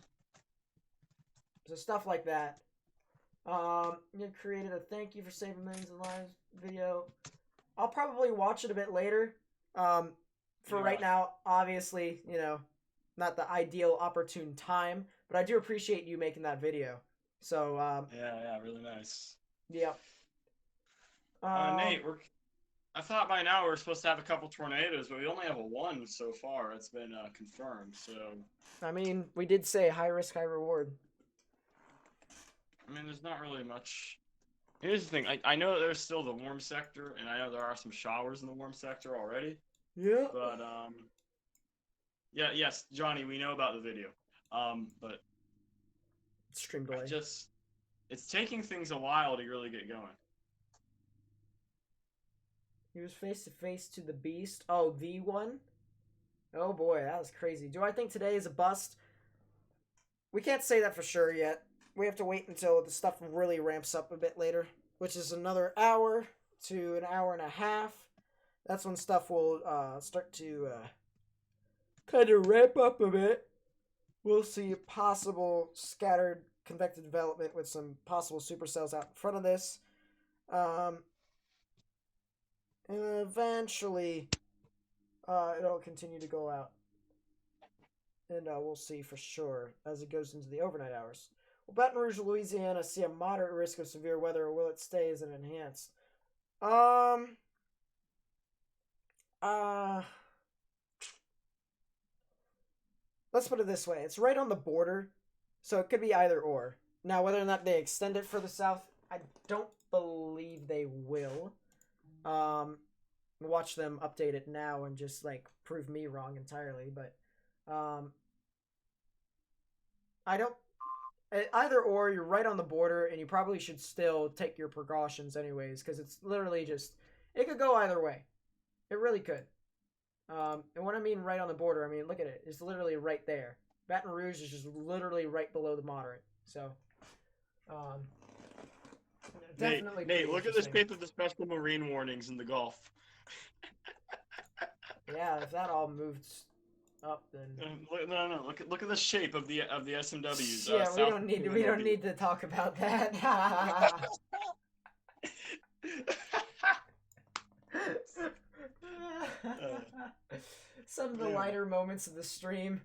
stuff like that. You created a thank you for saving millions of lives video. I'll probably watch it a bit later. For right now, obviously, not the ideal opportune time, but I do appreciate you making that video. So, yeah, really nice. Yep. Nate, I thought by now we were supposed to have a couple tornadoes, but we only have one so far. It's been confirmed, so. I mean, we did say high risk, high reward. I mean, there's not really much. Here's the thing. I know there's still the warm sector, and I know there are some showers in the warm sector already. Yeah. But, yes, Johnny, we know about the video. But. Stream delay. It's taking things a while to really get going. He was face to face to the beast. Oh, the one? Oh boy, that was crazy. Do I think today is a bust? We can't say that for sure yet. We have to wait until the stuff really ramps up a bit later, which is another hour to an hour and a half. That's when stuff will start to kind of ramp up a bit. We'll see possible scattered convective development with some possible supercells out in front of this. And eventually, it'll continue to go out. And we'll see for sure as it goes into the overnight hours. Will Baton Rouge, Louisiana see a moderate risk of severe weather, or will it stay as an enhanced? Uh, let's put it this way. It's right on the border, so it could be either or. Now, whether or not they extend it further south, I don't believe they will. Watch them update it now and just, like, prove me wrong entirely, but, I don't... Either or, you're right on the border, and you probably should still take your precautions anyways, because it's literally just... It could go either way. It really could. And when I mean right on the border, I mean, look at it. It's literally right there. Baton Rouge is just literally right below the moderate. So, definitely. Nate, look at the shape of the special marine warnings in the Gulf. Yeah, if that all moves up, then. No. Look at the shape of the SMWs. Yeah, we don't need to talk about that. Some of the lighter moments of the stream.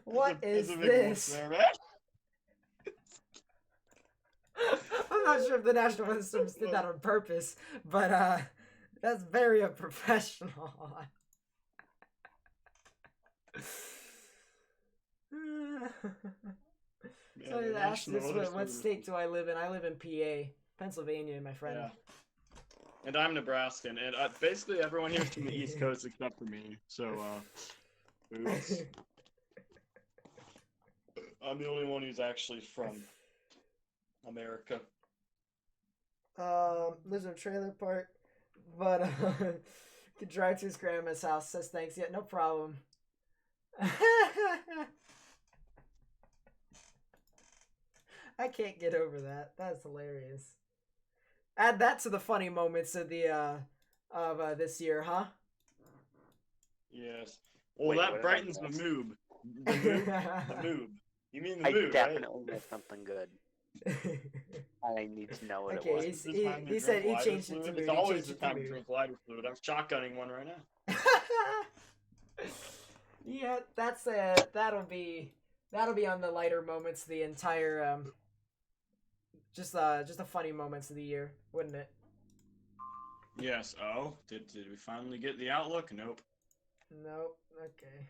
What is this? I'm not sure if the National Weather Service did that on purpose, but that's very unprofessional. So I asked this, what state do I live in? I live in PA, Pennsylvania, my friend. Yeah. And I'm Nebraskan, and basically everyone here is from the East Coast except for me. So, oops. I'm the only one who's actually from America. Lives in a trailer park, but could drive to his grandma's house. Says thanks. Yeah, no problem. I can't get over that. That's hilarious. Add that to the funny moments of the this year, huh? Yes. Well, that brightens the moob. The moob. You mean the moob, I definitely missed something good. I need to know what it was. He said he changed it to mood. It's always the time to drink lighter fluid. I'm shotgunning one right now. Yeah, that'll be on the lighter moments the entire just the funny moments of the year, wouldn't it? Yes. Oh, did we finally get the outlook? Nope. Nope. Okay.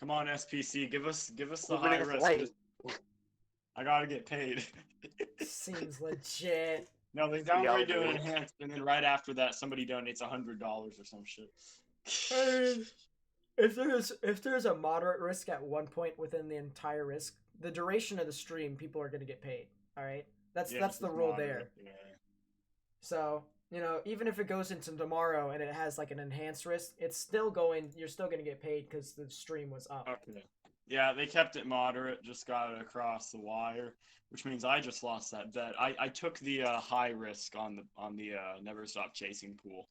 Come on, SPC, give us the high risk. I gotta get paid. Seems legit. No, they downgrade to an enhanced, and then right after that, somebody donates $100 or some shit. I mean, if there's a moderate risk at one point within the entire risk, the duration of the stream, people are gonna get paid. All right, that's the rule there. Yeah. So even if it goes into tomorrow and it has like an enhanced risk, it's still going. You're still gonna get paid because the stream was up. Okay. Yeah, they kept it moderate, just got it across the wire, which means I just lost that bet. I took the high risk on the Never Stop Chasing pool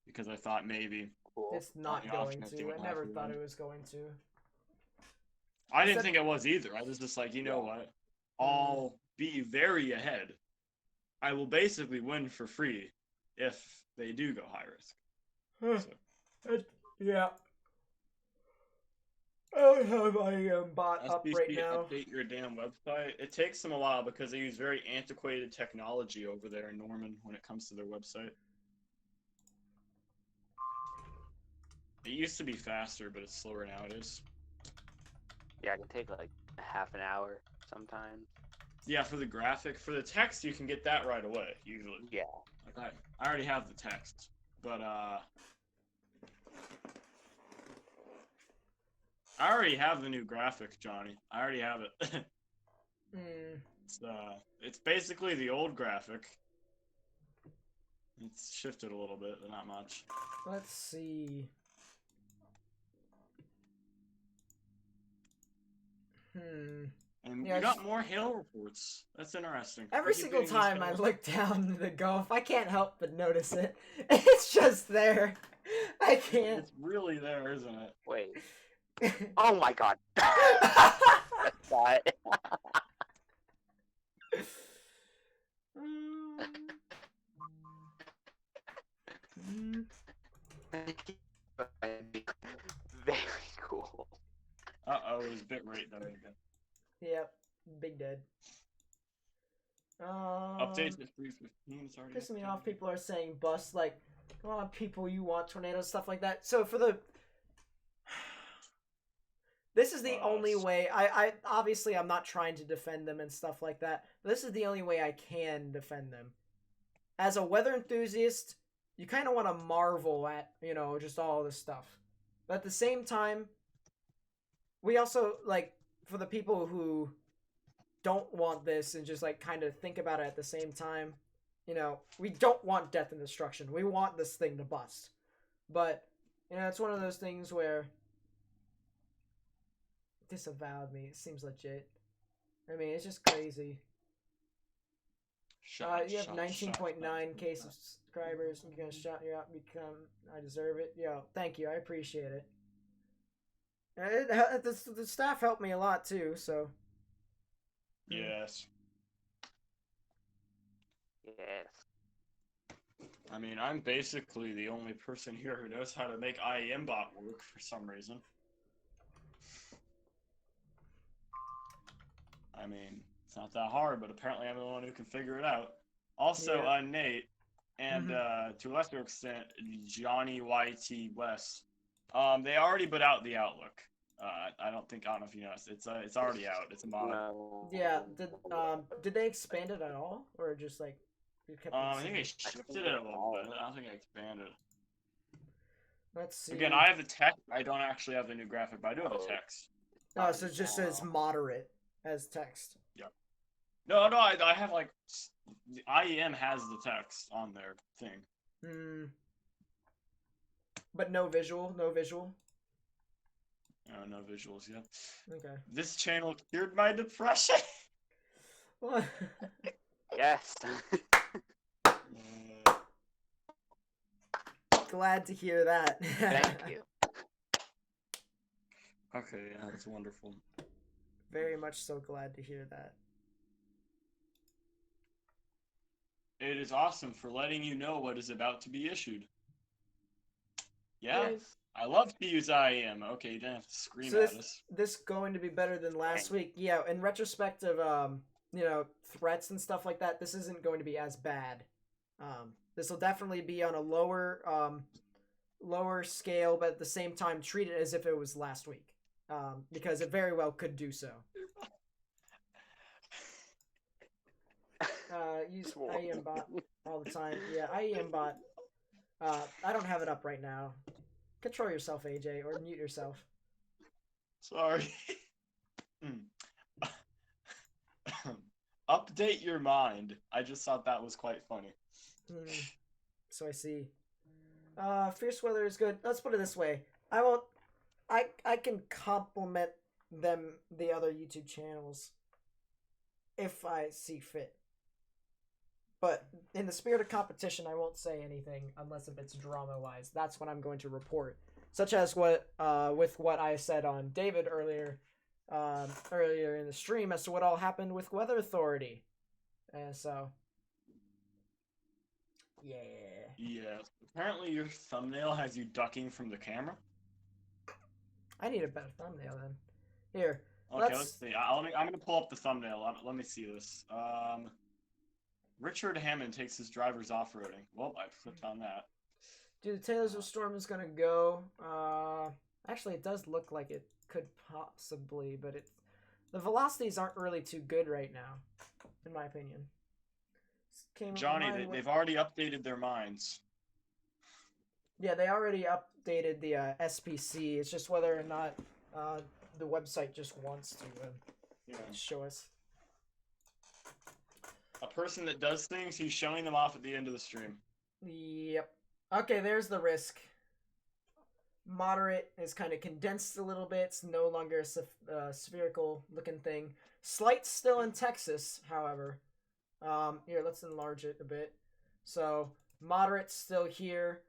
because I thought maybe it's not going to. I never thought it was going to. I didn't think it was either. I was just like, you know what? I'll be very ahead. I will basically win for free if they do go high risk. So. Yeah. I don't have my bot SBC, up right now. Update your damn website. It takes them a while because they use very antiquated technology over there in Norman when it comes to their website. It used to be faster, but it's slower nowadays. Yeah, it can take like half an hour sometimes. Yeah, for the graphic. For the text, you can get that right away, usually. Yeah. Like I already have the text, but I already have the new graphic, Johnny. I already have it. It's basically the old graphic. It's shifted a little bit, but not much. Let's see. And we got more hail reports. That's interesting. Every single time I look down the Gulf, I can't help but notice it. It's just there. I can't. It's really there, isn't it? Wait. Oh my god. That. Very cool. Uh-oh, it was bitrate though again. Yep, big dead. Updates at 3:15. Sorry. Pissing me off. People are saying bust. Like, a lot of people you want tornadoes, stuff like that. So for the this is the only way I obviously I'm not trying to defend them and stuff like that. But this is the only way I can defend them. As a weather enthusiast, you kind of want to marvel at, just all this stuff. But at the same time, we also, like, for the people who don't want this and just, like, kind of think about it at the same time, we don't want death and destruction. We want this thing to bust. But, it's one of those things where disavowed me. It seems legit. I mean, it's just crazy. You have 19.9k subscribers. You're gonna shout you out. I deserve it. Yo, thank you. I appreciate it. The staff helped me a lot too. So. Yes. Yes. I mean, I'm basically the only person here who knows how to make IEM bot work for some reason. I mean, it's not that hard, but apparently I'm the one who can figure it out. Also, Nate, and to a lesser extent, Johnny YT West, they already put out the Outlook. I don't know if you noticed. It's already out. It's a mod. Yeah. Did they expand it at all, or just like? I think I shifted it a little bit. I don't think I expanded. Let's see. Again, I have the text. I don't actually have the new graphic, but I do have the text. Oh, so it just says moderate as text. Yeah. No, I have like the IEM has the text on their thing. But no visual. No visuals yet. Okay. This channel cured my depression. What? Yes. Glad to hear that. Thank you. Okay, yeah, that's wonderful. Very much so glad to hear that. It is awesome for letting you know what is about to be issued. Yeah, yes. I love to use IEM. Okay, you didn't have to scream at us. This going to be better than last week. Yeah, in retrospect of threats and stuff like that, this isn't going to be as bad. This will definitely be on a lower scale, but at the same time treat it as if it was last week. Because it very well could do so. Use IEM bot all the time. Yeah, IEM bot. I don't have it up right now. Control yourself, AJ, or mute yourself. Sorry. Update your mind. I just thought that was quite funny. So I see. Fierce weather is good. Let's put it this way. I can compliment the other YouTube channels, if I see fit. But in the spirit of competition, I won't say anything unless if it's drama-wise. That's what I'm going to report. Such as with what I said on David earlier in the stream as to what all happened with Weather Authority. So, yeah. Yeah. Apparently your thumbnail has you ducking from the camera. I need a better thumbnail then. Here. Okay, let's see. I'm going to pull up the thumbnail. Let me see this. Richard Hammond takes his drivers off-roading. Well, I clicked on that. Dude, the Taylorsville storm is going to go. Actually, it does look like it could possibly, but the velocities aren't really too good right now, in my opinion. Johnny, they've already updated their minds. Yeah, they already updated the SPC. It's just whether or not the website just wants to show us. A person that does things, he's showing them off at the end of the stream. Yep. Okay, there's the risk. Moderate is kind of condensed a little bit. It's no longer a spherical looking thing. Slight still in Texas, however. Here, let's enlarge it a bit. So, moderate still here.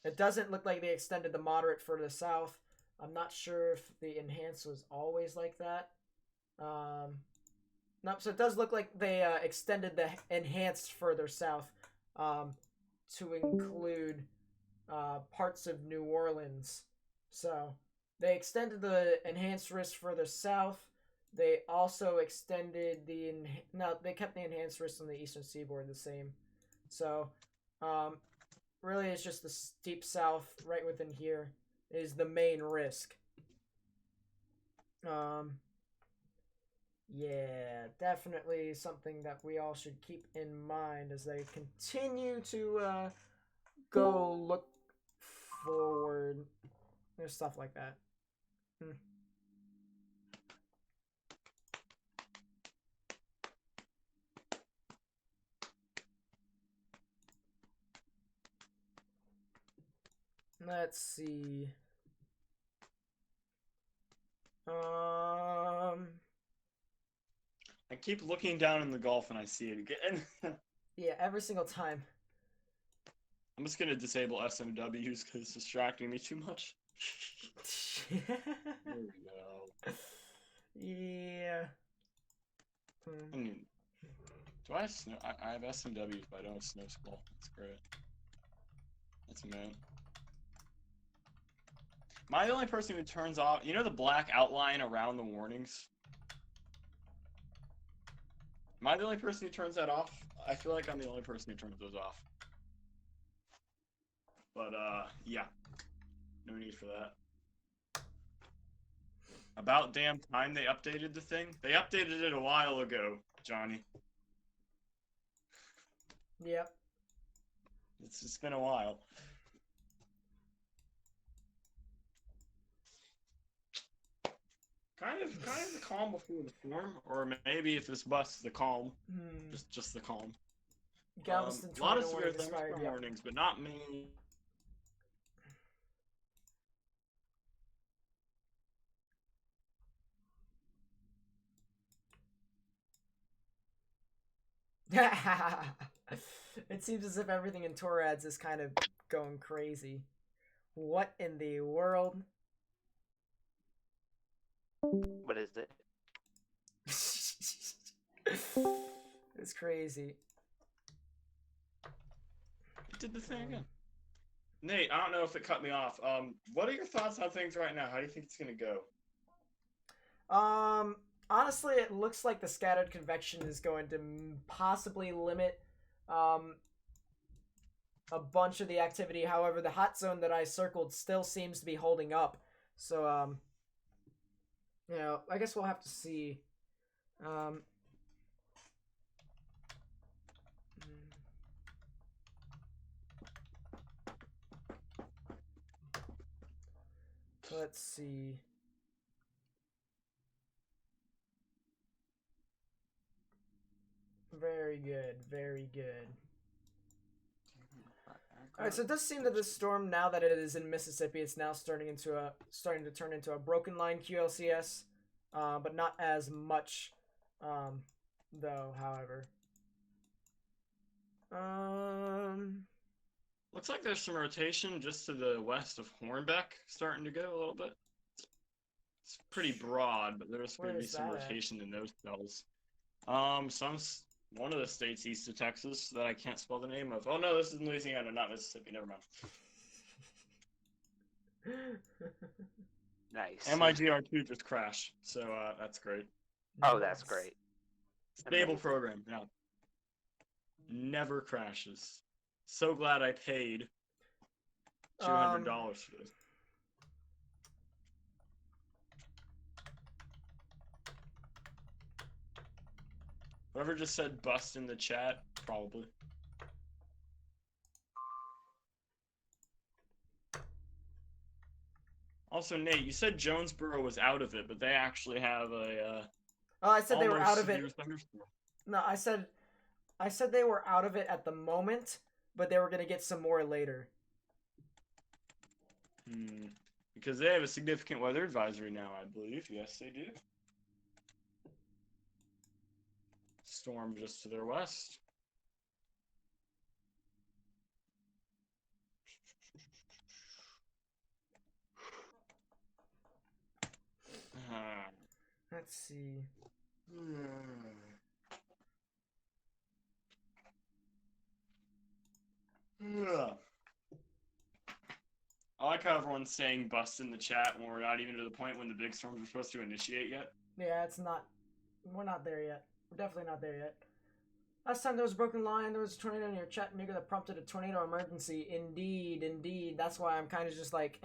It doesn't look like they extended the moderate further south. I'm not sure if the enhanced was always like that. Nope, so it does look like they extended the enhanced further south to include parts of New Orleans. So they extended the enhanced risk further south. They also extended they kept the enhanced risk on the eastern seaboard the same. So, really, it's just the steep south right within here is the main risk. Yeah, definitely something that we all should keep in mind as they continue to go look forward. There's stuff like that. Let's see. I keep looking down in the Gulf and I see it again. Yeah, every single time. I'm just gonna disable SMWs because it's distracting me too much. There we go. Yeah. I mean, do I have snow? I have SMWs, but I don't have Snow Skull. That's great. That's a man. Am I the only person who turns off? You know the black outline around the warnings? Am I the only person who turns that off? I feel like I'm the only person who turns those off. But, yeah. No need for that. About damn time they updated the thing. They updated it a while ago, Johnny. Yep. It's been a while. Kind of the calm before the storm, or maybe if this busts the calm, just the calm. Galveston A lot of tornado severe warning expired, yep. warnings, but not many. It seems as if everything in Torads is kind of going crazy. What in the world? What is it? It's crazy. It did the thing again. Nate, I don't know if it cut me off. What are your thoughts on things right now? How do you think it's gonna go? Honestly, it looks like the scattered convection is going to possibly limit a bunch of the activity. However, the hot zone that I circled still seems to be holding up. So, you know, I guess we'll have to see. Let's see. Very good, very good. Alright, so it does seem that this storm, now that it is in Mississippi, it's now starting to turn into a broken line QLCS, but not as much, though. However, looks like there's some rotation just to the west of Hornbeck, starting to go a little bit. It's pretty broad, but there's going to be some rotation in those cells. One of the states east of Texas that I can't spell the name of. Oh no, this is Louisiana, not Mississippi. Never mind. Nice. MIGR2 just crashed, so that's great. Oh, that's great. Stable program, yeah. Never crashes. So glad I paid $200 for this. Whoever just said bust in the chat, probably. Also, Nate, you said Jonesboro was out of it, but they actually have a. Oh, I said they were out of it. No, I said they were out of it at the moment, but they were gonna get some more later. Because they have a significant weather advisory now, I believe. Yes, they do. Storm just to their west. Let's see. I like how everyone's saying bust in the chat when we're not even to the point when the big storms are supposed to initiate yet. Yeah, it's not. We're not there yet. We're definitely not there yet. Last time there was a broken line, there was a tornado near Chattanooga that prompted a tornado emergency. Indeed, indeed. That's why I'm kind of just like,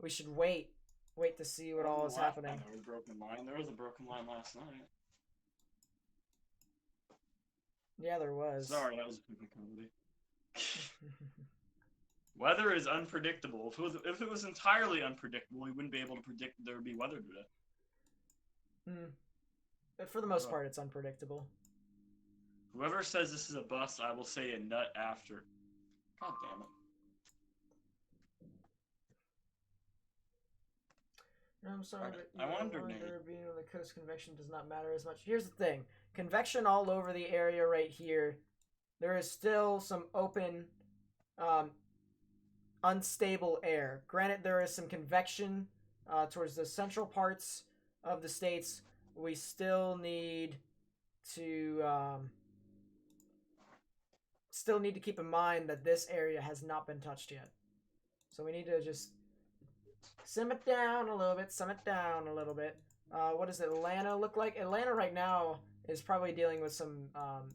we should wait to see what all is happening. There was a broken line. There was a broken line last night. Yeah, there was. Sorry, that was a comedy. Weather is unpredictable. If it was entirely unpredictable, we wouldn't be able to predict there would be weather today. But for the most part, it's unpredictable. Whoever says this is a bust, I will say a nut after. God damn it. I'm sorry, but I wonder, being on the coast, convection does not matter as much. Here's the thing. Convection all over the area right here. There is still some open, unstable air. Granted, there is some convection towards the central parts of the states. We still need to keep in mind that this area has not been touched yet. So we need to just sim it down a little bit. What does Atlanta look like? Atlanta right now is probably dealing with some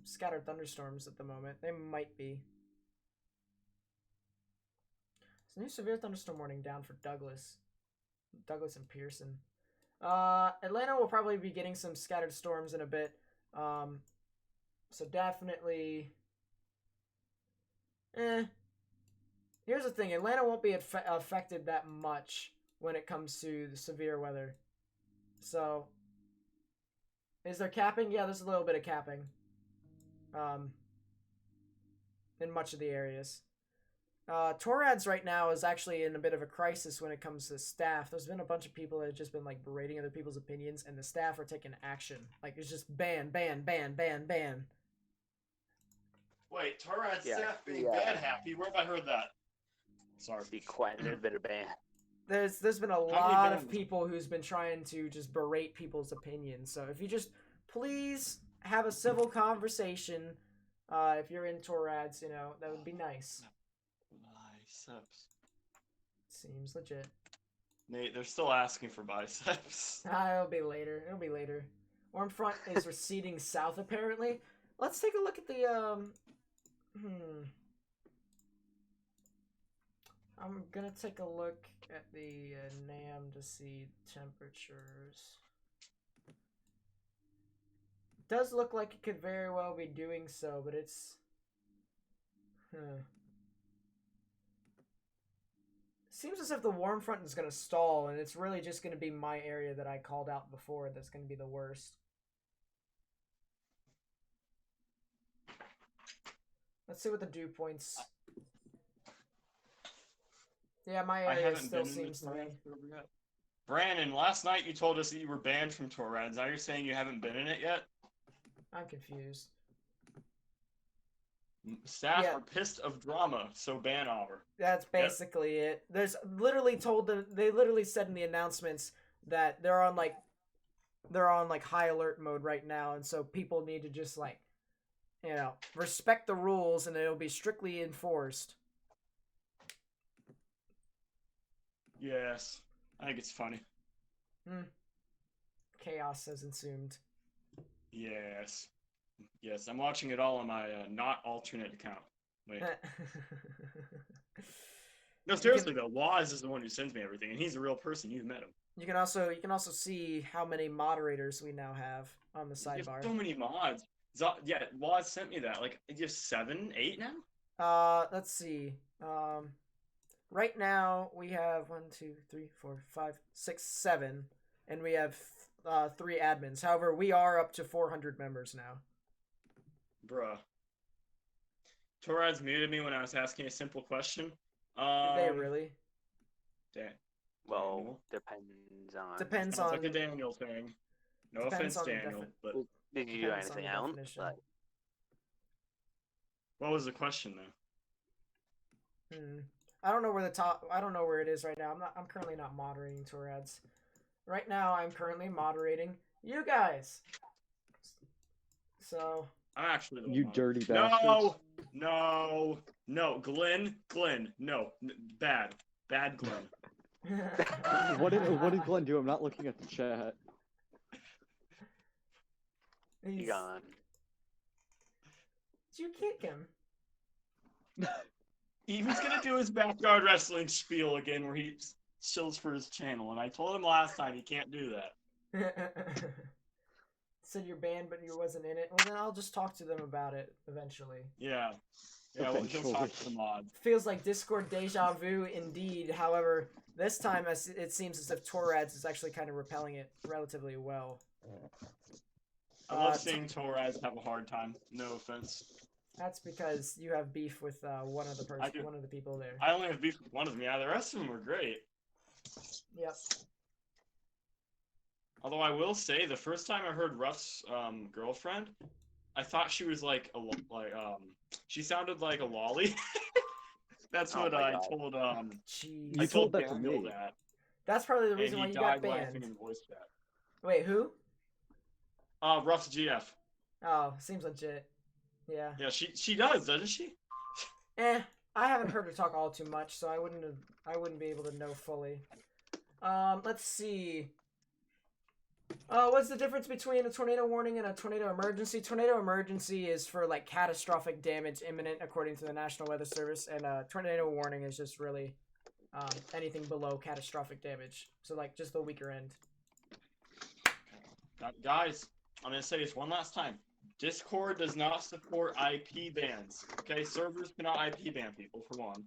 scattered thunderstorms at the moment. They might be. It's a new severe thunderstorm warning down for Douglas and Pearson. Atlanta will probably be getting some scattered storms in a bit. So definitely. Here's the thing. Atlanta won't be affected that much when it comes to the severe weather. So, is there capping? Yeah, there's a little bit of capping. In much of the areas. Torrads right now is actually in a bit of a crisis when it comes to staff. There's been a bunch of people that have just been like berating other people's opinions, and the staff are taking action. Like, it's just ban. Wait, Torrad staff being bad happy? Where have I heard that? Sorry. Be quite a bit of ban. There's been a lot of people who's been trying to just berate people's opinions. So if you just please have a civil conversation, if you're in Torrads, that would be nice. Biceps. Seems legit. Nate, they're still asking for biceps. It'll be later. Warm front is receding south apparently. Let's take a look at the I'm gonna take a look at the NAM to see temperatures. It does look like it could very well be doing so, but it's seems as if the warm front is gonna stall, and it's really just gonna be my area that I called out before that's gonna be the worst. Let's see what the dew points. Yeah, my area still seems to be. Brandon, last night you told us that you were banned from Torrads. Now you're saying you haven't been in it yet? I'm confused. Staff are pissed of drama, so ban over. That's basically it. There's literally they literally said in the announcements that they're on high alert mode right now, and so people need to just respect the rules, and it'll be strictly enforced. Yes, I think it's funny. Chaos has ensued. Yes, I'm watching it all on my not alternate account. Wait. No, seriously though, Waz is the one who sends me everything, and he's a real person. You've met him. You can also see how many moderators we now have on the sidebar. You have so many mods. Yeah, Waz sent me that. Like, you have 7, 8 now? Let's see. Right now we have 1, 2, 3, 4, 5, 6, 7, and we have 3 admins. However, we are up to 400 members now. Bruh. Torrad's muted me when I was asking a simple question. Did they really? Damn. Well, depends on. Depends Sounds on like a Daniel thing. No offense, Daniel, but did you do anything else? Like... What was the question though? I don't know where it is right now. I'm currently not moderating Torrads. Right now I'm currently moderating you guys. So I'm actually you dirty bastards. No, Glenn, no, bad Glenn. What did Glenn do? I'm not looking at the chat. He's gone. Did you kick him? He was gonna do his backyard wrestling spiel again, where he chills for his channel, and I told him last time he can't do that. Said you're banned, but you wasn't in it. Well, then I'll just talk to them about it eventually. Yeah. Yeah, well, he'll talk to the mod. Feels like Discord deja vu indeed. However, this time it seems as if Torrads is actually kind of repelling it relatively well. I love seeing Torrads have a hard time. No offense. That's because you have beef with one of the people there. I only have beef with one of them. Yeah, the rest of them were great. Yep. Although I will say, the first time I heard Ruff's girlfriend, I thought she was she sounded like a lolly. That's what I told Jeez. You told that to Daniel me. that. That's probably the reason And why he you got died laughing banned. in voice chat. Wait, who? Ruff's GF. Oh, seems legit. Yeah. Yeah, she does, doesn't she? I haven't heard her talk all too much, so I wouldn't be able to know fully. Let's see. What's the difference between a tornado warning and a tornado emergency? Tornado emergency is for like catastrophic damage imminent according to the National Weather Service, and tornado warning is just really anything below catastrophic damage. So like just the weaker end. Guys, I'm gonna say this one last time. Discord does not support IP bans. Okay, servers cannot IP ban people, for one.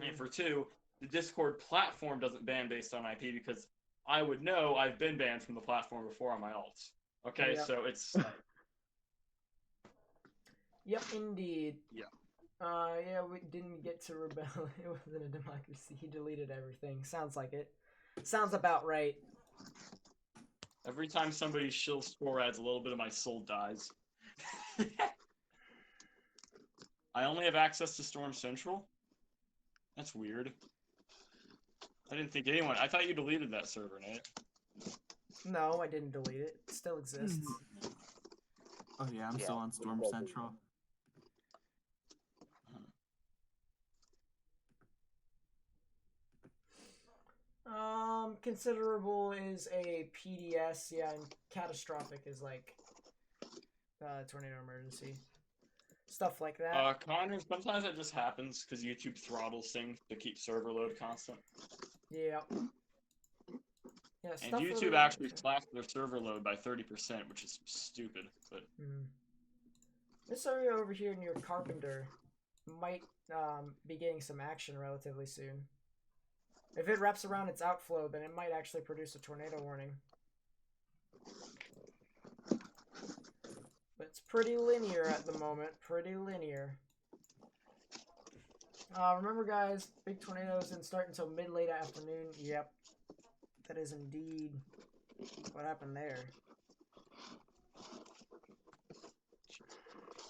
And for two, the Discord platform doesn't ban based on IP because I would know I've been banned from the platform before on my alts. Okay, Yep. so it's... Yep, indeed. Yeah. Yeah, we didn't get to rebel. It wasn't a democracy. He deleted everything. Sounds like it. Sounds about right. Every time somebody shills Torrads, a little bit of my soul dies. I only have access to Storm Central? That's weird. I didn't think anyone... I thought you deleted that server, Nate. No, I didn't delete it. It still exists. Oh yeah, I'm still on Storm Central. Considerable is a PDS, yeah, and catastrophic is like tornado emergency. Stuff like that. Connor, sometimes that just happens because YouTube throttles things to keep server load constant. Yeah. Yeah, And stuff YouTube really... actually slashed their server load by 30%, which is stupid. But This area over here near Carpenter might be getting some action relatively soon. If it wraps around its outflow, then it might actually produce a tornado warning. But it's pretty linear at the moment. Pretty linear. Remember, guys, big tornadoes didn't start until mid-late afternoon. Yep. That is indeed what happened there.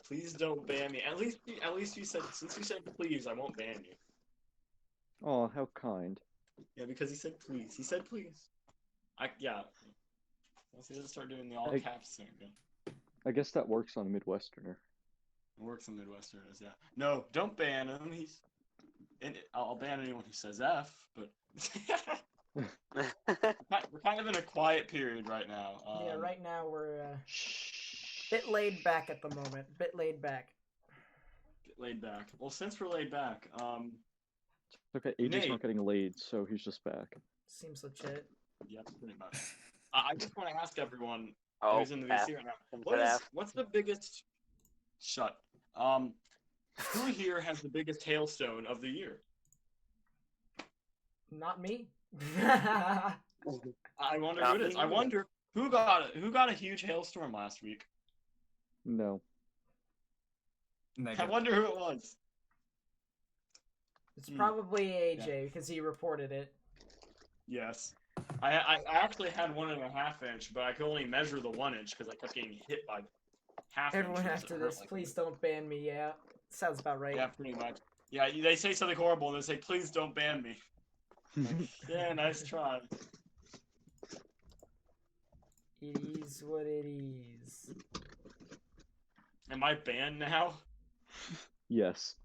please don't ban me. At least you said, since you said please, I won't ban you. Oh, how kind. Yeah, because he said please. He said please. Yeah. Let's start doing the all caps thing again. I guess that works on a Midwesterner. It works on Midwesterners, yeah. No, don't ban him. I'll ban anyone who says F, but we're kind of in a quiet period right now. Yeah, right now we're bit laid back at the moment. Bit laid back. Well, since we're laid back, Okay, AJ's Nate. not getting laid, so he's just back. Seems legit. yeah, pretty much. I just want to ask everyone Oh, who's in the VC right now. Instead of F. What's the biggest? Shut. Who here has the biggest hailstone of the year? Not me. I wonder Not who it is. me I either. wonder who got a huge hailstorm last week. No. I Negative. wonder who it was. It's probably AJ because he reported it. Yes. I actually had 1.5 inch, but I could only measure the 1 inch because I kept getting hit by half Everyone inches. after It hurt this, like please a- don't ban me. Yeah, sounds about right. Yeah, pretty much. Yeah, they say something horrible and they say, please don't ban me. Yeah, nice try. It is what it is. Am I banned now? Yes.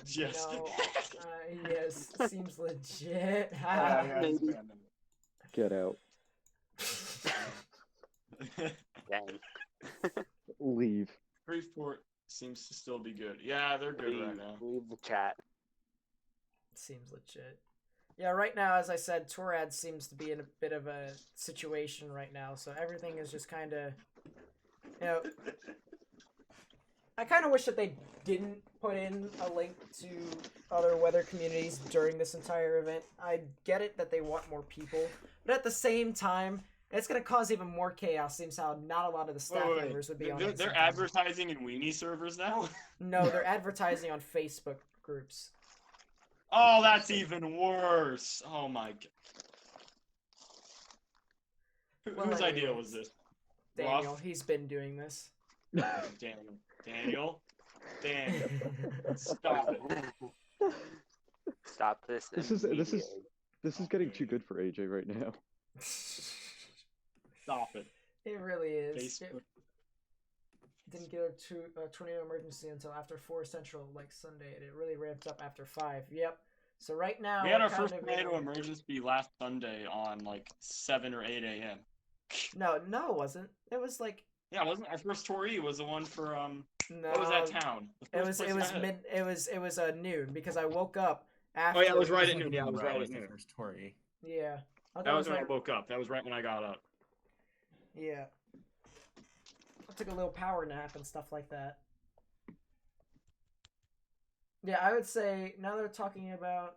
Yes. No, yes, seems legit. Yeah, he's banned. Get out. Dang. Leave. Freeport. seems to still be good. Yeah, they're good right now. Leave the chat. Seems legit. Yeah, right now, as I said, Torad seems to be in a bit of a situation right now, so everything is just kind of, you know, I kind of wish that they didn't put in a link to other weather communities during this entire event. I get it that they want more people, but at the same time, it's going to cause even more chaos, seems how not a lot of the staff members would be on it. They're advertising in weenie servers now? No, they're advertising on Facebook groups. Oh, that's even worse. Oh my god. Well, Whose idea was this? Daniel, Ruff? he's been doing this. Daniel, stop it. Stop this. This is getting too good for AJ right now. Stop it. It really is. Facebook. Didn't get a tornado emergency until after 4 Central, like Sunday, and it really ramped up after 5. Yep. So right now We had our first tornado emergency last Sunday on like 7 or 8 a.m. No, it wasn't. It was like Yeah, wasn't our first Tory was the one for no. what was that town? It was noon because I woke up after. Oh yeah, it was right at noon. Yeah, it was right at the noon. first Tory. Yeah. That was when I woke up. That was right when I got up. Yeah. I took a little power nap and stuff like that. Yeah, I would say now they're talking about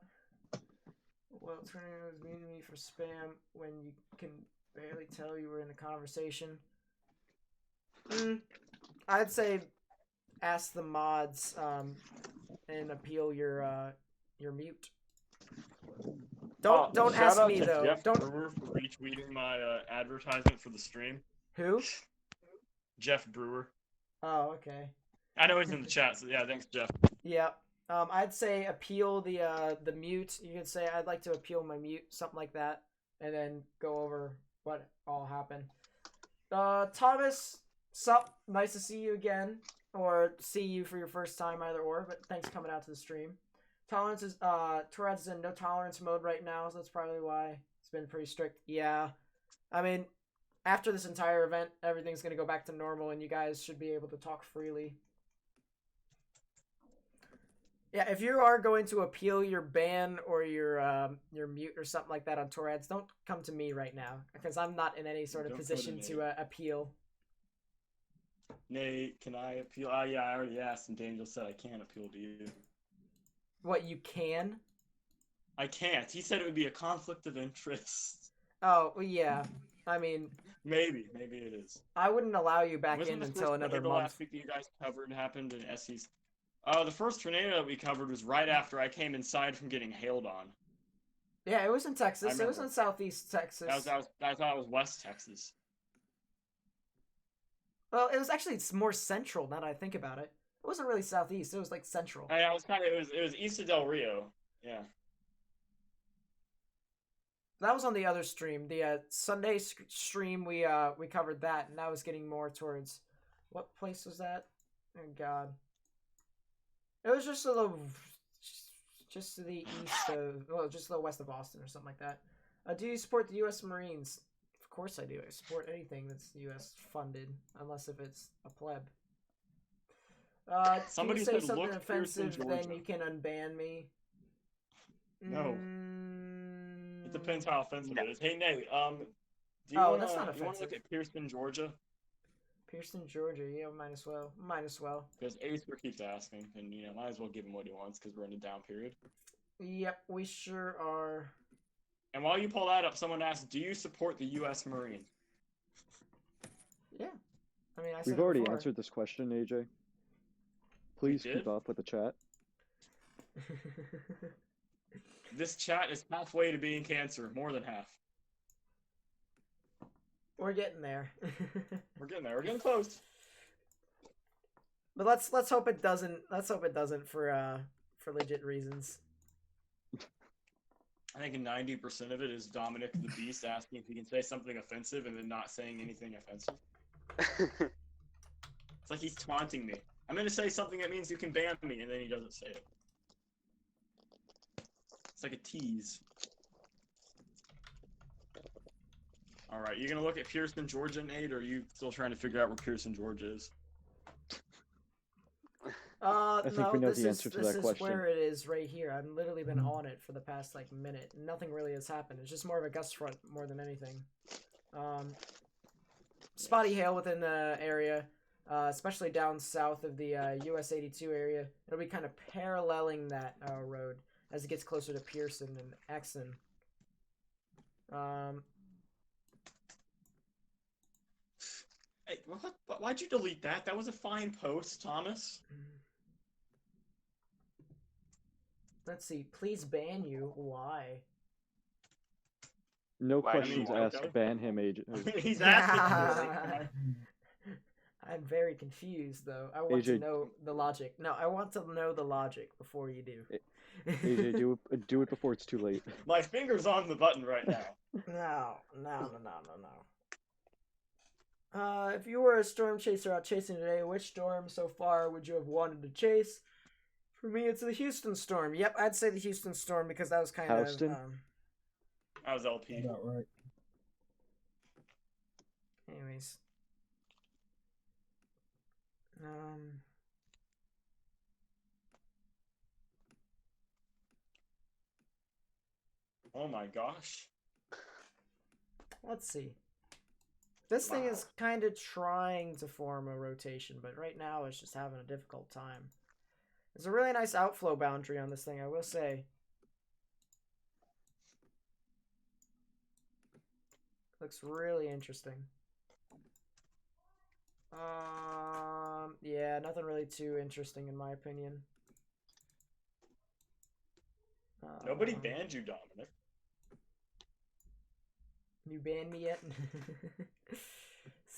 tornadoes muting me for spam when you can barely tell you were in the conversation. I'd say ask the mods and appeal your mute. Don't ask me though. Jeff Don't. Brewer for retweeting my advertisement for the stream. Who? Jeff Brewer. Oh, okay. I know he's in the chat, so yeah, thanks, Jeff. Yeah. I'd say appeal the mute. You could say I'd like to appeal my mute, something like that, and then go over what all happened. Thomas, sup? Nice to see you again, or see you for your first time, either or. But thanks for coming out to the stream. Tolerance is Tourette's is in no tolerance mode right now, so that's probably why it's been pretty strict. Yeah, I mean, after this entire event, everything's gonna go back to normal, and you guys should be able to talk freely. Yeah, if you are going to appeal your ban or your mute or something like that on Tourette's, don't come to me right now because I'm not in any sort of position to appeal. Nate, can I appeal? Yeah, I already asked, and Daniel said I can't appeal to you. What, you can? I can't. He said it would be a conflict of interest. Oh, well, yeah. I mean, maybe it is. I wouldn't allow you back in until another month. Last week that you guys covered happened in SE's. The first tornado that we covered was right after I came inside from getting hailed on. Yeah, it was in Texas. It was in Southeast Texas. I thought it was West Texas. Well, it was actually more central now that I think about it. It wasn't really Southeast. It was like central. Yeah, it was east of Del Rio. Yeah. That was on the other stream. The Sunday stream, we covered that, and that was getting more towards... What place was that? Oh, God. It was just to the east of... Well, just to the west of Austin or something like that. Do you support the U.S. Marines? Of course I do. I support anything that's U.S. funded, unless if it's a pleb. Somebody say something offensive, then you can unban me. No. It depends how offensive it is. Hey, Nate, that's not offensive. You want to look at Pearson, Georgia? Pearson, Georgia, yeah, might as well. Because Acer keeps asking, and, might as well give him what he wants, because we're in a down period. Yep, we sure are. And while you pull that up, someone asked, do you support the U.S. Marines? Yeah. I mean, We've already answered this question, AJ. Please keep up with the chat. This chat is halfway to being cancer, more than half. We're getting there. We're getting there. We're getting close. But let's hope it doesn't. Let's hope it doesn't for legit reasons. I think 90% of it is Dominic the Beast asking if he can say something offensive and then not saying anything offensive. It's like he's taunting me. I'm going to say something that means you can ban me, and then he doesn't say it. It's like a tease. Alright, you going to look at Pearson, Georgia, Nate, or are you still trying to figure out where Pearson, Georgia is? I think no, we know this the is answer to this that is question. where it is right here. I've literally been on it for the past like minute. Nothing really has happened. It's just more of a gust front more than anything. Spotty hail within the area, especially down south of the US 82 area. It'll be kind of paralleling that road as it gets closer to Pearson and Exon. Hey, why'd you delete that? That was a fine post, Thomas. Let's see. Please ban you. Why? No Why, questions asked. okay. Ban him, agent. He's asking. I'm very confused, though. I want to AJ know the logic. No, I want to know the logic before you do. AJ, do it before it's too late. My finger's on the button right now. No. If you were a storm chaser out chasing today, which storm so far would you have wanted to chase? For me, it's the Houston storm. Yep, I'd say the Houston storm because that was kind Houston? of... I was LP. About right. Anyways. Oh my gosh. Let's see. This thing Wow. is kind of trying to form a rotation, but right now it's just having a difficult time. There's a really nice outflow boundary on this thing, I will say. Looks really interesting. Yeah, nothing really too interesting in my opinion. Nobody banned you, Dominic. You banned me yet?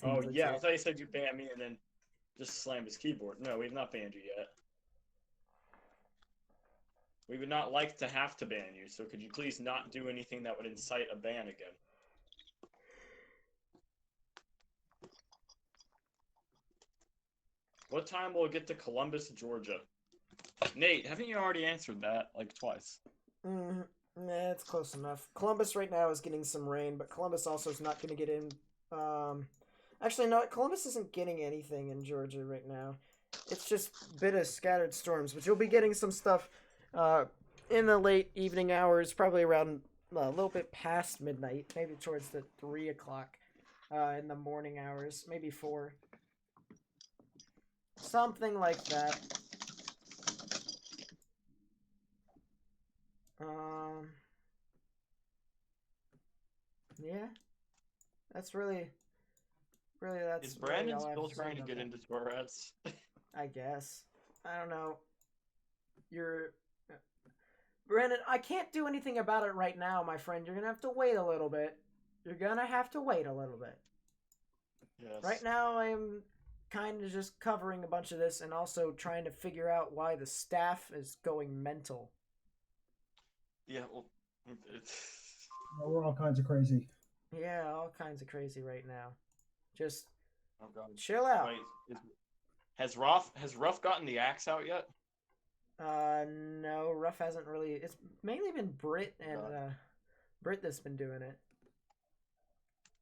Oh, Seems yeah. I legit. thought you said you banned me and then just slammed his keyboard. No, we've not banned you yet. We would not like to have to ban you, so could you please not do anything that would incite a ban again? What time will it get to Columbus, Georgia? Nate, haven't you already answered that, like, twice? Nah, it's close enough. Columbus right now is getting some rain, but Columbus also is not going to get in. Actually, no, Columbus isn't getting anything in Georgia right now. It's just a bit of scattered storms, but you'll be getting some stuff in the late evening hours, probably around a little bit past midnight, maybe towards the 3 o'clock in the morning hours, maybe 4. Something like that. Yeah. That's really that's Is really Brandon all I have still to say trying to about get that. into Torres? I guess. I don't know. Brandon, I can't do anything about it right now, my friend. You're gonna have to wait a little bit. Yes. Right now, I'm kind of just covering a bunch of this and also trying to figure out why the staff is going mental. Yeah, well, it's... Well, we're all kinds of crazy. Yeah, all kinds of crazy right now. Just Oh, God. chill out. Wait, has Ruff gotten the axe out yet? No, Ruff hasn't really. It's mainly been Brit and Brit that's been doing it.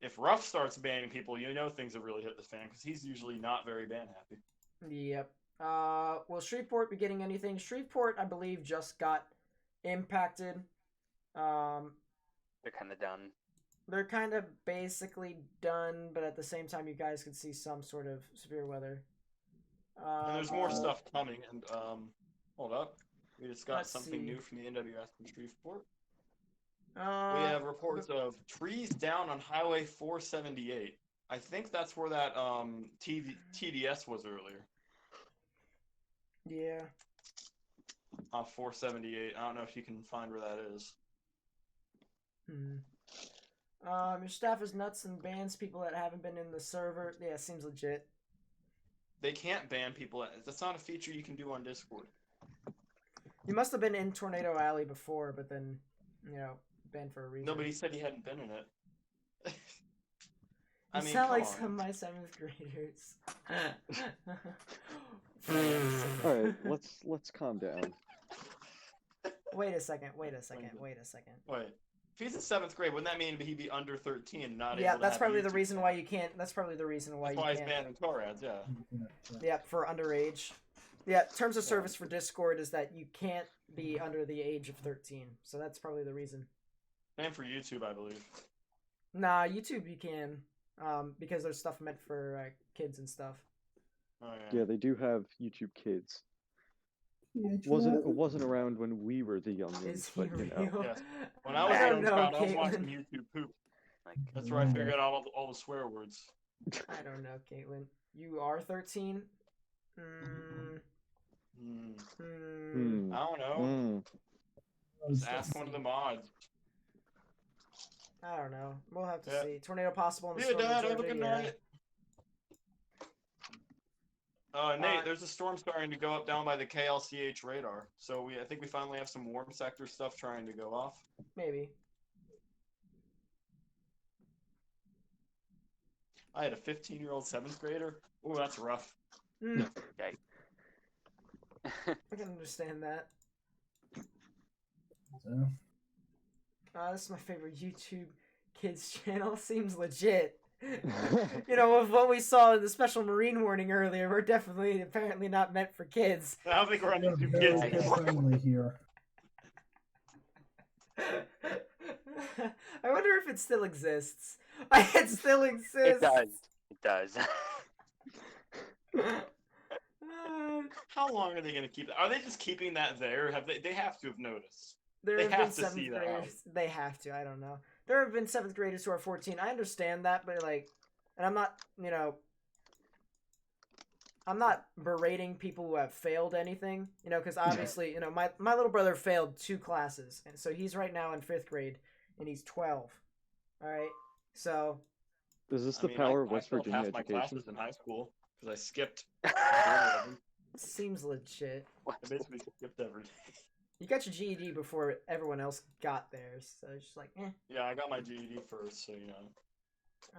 If Ruff starts banning people, you know things have really hit the fan, because he's usually not very ban happy. Yep. Will Shreveport be getting anything? Shreveport, I believe, just got impacted. They're kind of done. They're kind of basically done, but at the same time, you guys could see some sort of severe weather. And there's more stuff coming, and, hold up. We just got Let's something see. new from the NWS from Shreveport. We We have reports of trees down on Highway 478. I think that's where that TDS was earlier. Yeah. 478. I don't know if you can find where that is. Your staff is nuts and bans people that haven't been in the server. Yeah, seems legit. They can't ban people. That's not a feature you can do on Discord. You must have been in Tornado Alley before, but then, banned for a reason. Nobody said he hadn't been in it. You sound like some of my 7th graders. All right, let's calm down. Wait a second. Wait. If he's in 7th grade, wouldn't that mean he'd be under 13 and not able Yeah, to that's have probably the YouTube? reason why you can't. That's probably the reason why That's you why he's can't. banning Torres, yeah. Yeah, for underage. Yeah, terms of service for Discord is that you can't be under the age of 13. So that's probably the reason. And for YouTube, I believe. Nah, YouTube you can, because there's stuff meant for kids and stuff. Oh yeah. Yeah, they do have YouTube Kids. It wasn't around when we were the young ones, but you know. Yes. When I was a young child, I was watching YouTube poop. That's where I figured out all the swear words. I don't know, Caitlin. You are 13? I don't know. Just ask one of the mods. I don't know. We'll have to see. Tornado possible in the Yeah, storm. Dad, have a good night. Nate, there's a storm starting to go up down by the KLCH radar. So I think we finally have some warm sector stuff trying to go off. Maybe. I had a 15-year-old 7th grader. Ooh, that's rough. Okay. I can understand that. This is my favorite YouTube Kids channel. Seems legit. You know, with what we saw in the special marine warning earlier, we're definitely apparently not meant for kids. I don't think we're on YouTube Kids friendly here. I wonder if it still exists. It still exists. It does. How long are they going to keep that? Are they just keeping that there? They have to have noticed. There they have been to see 7th that. graders. They have to. I don't know. There have been 7th graders who are 14. I understand that, but like, and I'm not, you know, I'm not berating people who have failed anything, you know, because obviously, you know, my little brother failed 2 classes, and so he's right now in 5th grade, and he's 12. All right, so. Is this the power of West Virginia education? I failed half my classes in high school because I skipped. Seems legit. I basically skipped every day. You got your GED before everyone else got theirs, so it's just like, eh. Yeah, I got my GED first, so you know.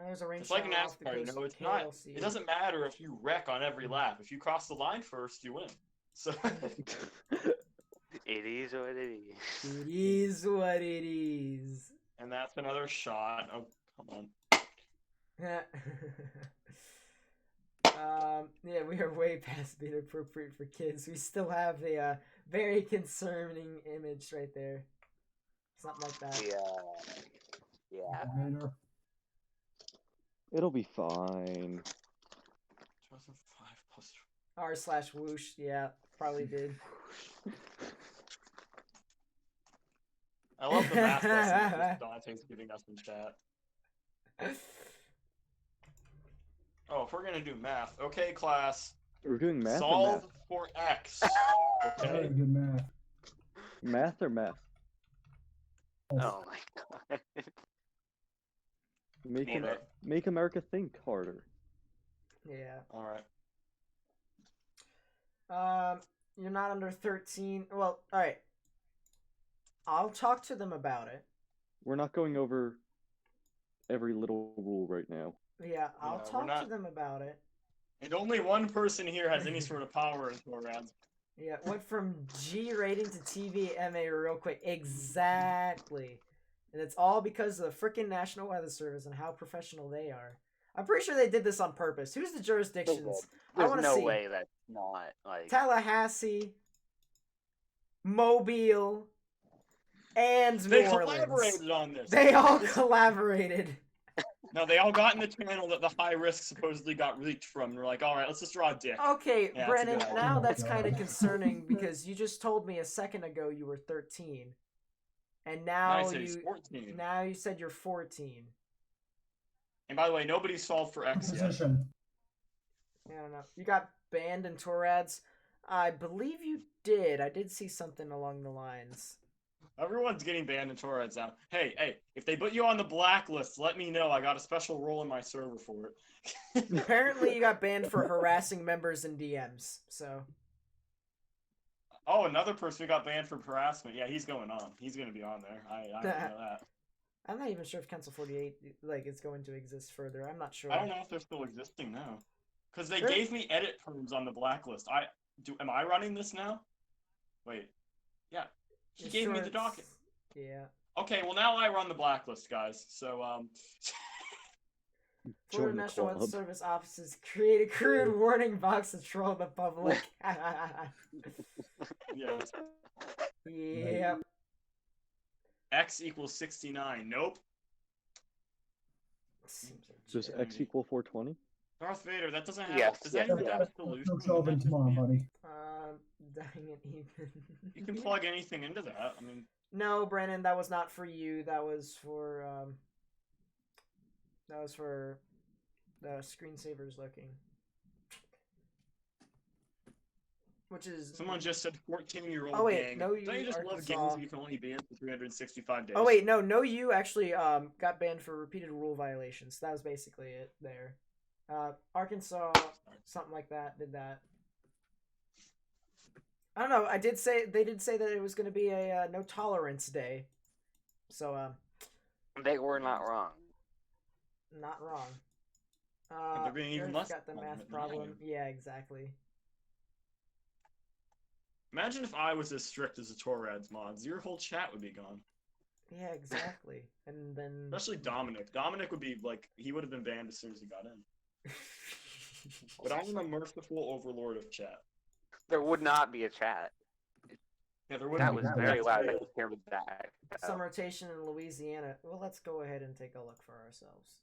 There's a rain it's like an off the NASCAR, you coast know. of It's not. KLC. It doesn't matter if you wreck on every lap. If you cross the line first, you win. So. It is what it is. It is what it is. And that's another shot. Oh, come on. Yeah, we are way past being appropriate for kids. We still have a very concerning image right there. Something like that. Yeah. It'll be fine. 2005 plus. R/whoosh. Yeah, probably did. I love the math lessons Dante's giving us in chat. Oh, if we're gonna do math, okay, class. We're doing math. Solve for x. Okay. Very good math. Math or meth? Oh my god. Make America think harder. Yeah. All right. You're not under 13. Well, all right. I'll talk to them about it. We're not going over every little rule right now. Yeah, I'll talk to them about it. And only one person here has any sort of power in Torrads. Yeah, went from G rating to TV MA real quick. Exactly. And it's all because of the freaking National Weather Service and how professional they are. I'm pretty sure they did this on purpose. Who's the jurisdictions? There's no way that's not like Tallahassee, Mobile, and They New Orleans. collaborated on this. They all collaborated. No, they all got in the channel that the high risk supposedly got leaked from. They're like, all right, let's just draw a dick. Okay, Yeah, Brennan, that's a good now idea. that's kind of concerning because you just told me a second ago you were 13. And now I said he's 14. Now you said you're 14. And by the way, nobody solved for X yet. Position. I don't know. You got banned in Torrads? I believe you did. I did see something along the lines. Everyone's getting banned in Torrads now. Hey, if they put you on the blacklist, let me know. I got a special role in my server for it. Apparently you got banned for harassing members in DMs, so... Oh, another person who got banned for harassment. Yeah, he's going on. He's going to be on there. I know that. I'm not even sure if Council 48 is going to exist further. I'm not sure. I don't know if they're still existing now. Because they gave me edit terms on the blacklist. Am I running this now? Wait. Yeah. He gave me the docket. Yeah. Okay, well now I run the blacklist, guys. So Florida Join the National Weather club. Service offices create a crude warning box to troll the public. Yes. Yep. X equals 69. Nope. Seems Does legit. X equal 420? Darth Vader, that doesn't have. Yes, Does that yes, even yes. have a solution? No Would solving that just tomorrow, be- buddy. Dang it, Ethan. You can plug anything into that. I mean, No, Brandon, that was not for you. That was for the screensavers looking. Which is someone just said 14-year-old Oh, wait, gang. no, Don't you you, just love Arkansas. games that you can only be in for 365 days? Oh wait, no, you actually got banned for repeated rule violations. That was basically it there. Arkansas, something like that, did that. I don't know. They did say that it was going to be a no tolerance day, so They were not wrong. not wrong. they're being even Eric less got the wrong math than I problem. am. Yeah, exactly. Imagine if I was as strict as the Torrads mods. Your whole chat would be gone. Yeah, exactly. And then Especially Dominic. Dominic would be like, he would have been banned as soon as he got in. But I'm a merciful overlord of chat. There would not be a chat. Yeah, there That wouldn't was be. very loud. I could hear that. some rotation in Louisiana. Well, let's go ahead and take a look for ourselves.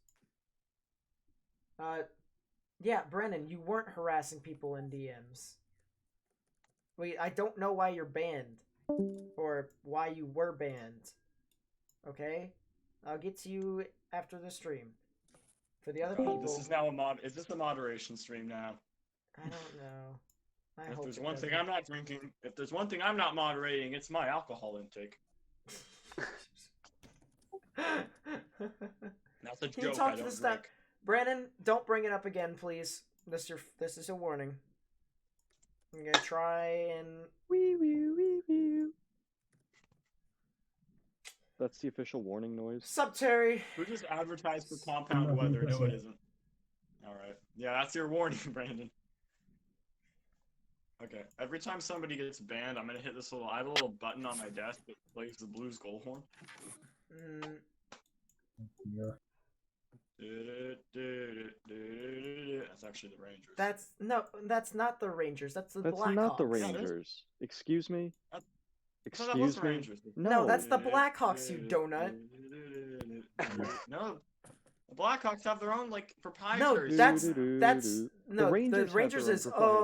Yeah, Brennan, you weren't harassing people in DMs. Wait, I don't know why you're banned. Or why you were banned. Okay? I'll get to you after the stream. For the other people... This is now a mod. Is this a moderation stream now? I don't know. If there's one thing I'm not drinking, if there's one thing I'm not moderating, it's my alcohol intake. That's a Can you joke. talk I to don't the staff? drink. Brandon, don't bring it up again, please. This is a warning. I'm gonna try and... That's the official warning noise. Sup, Terry? Who just advertised for compound weather? No, it isn't. Alright. Yeah, that's your warning, Brandon. Okay. Every time somebody gets banned, I'm gonna hit this little... I have a little button on my desk that plays the Blues goal horn. Yeah. That's actually the Rangers. That's not the Rangers. That's the That's Blackhawks. not the Rangers. Excuse me? I thought that was Excuse the me? Rangers. No, that's the Blackhawks, you donut. No, the Blackhawks have their own like No, proprietary. that's The no. Rangers The have Rangers their own is proprietary.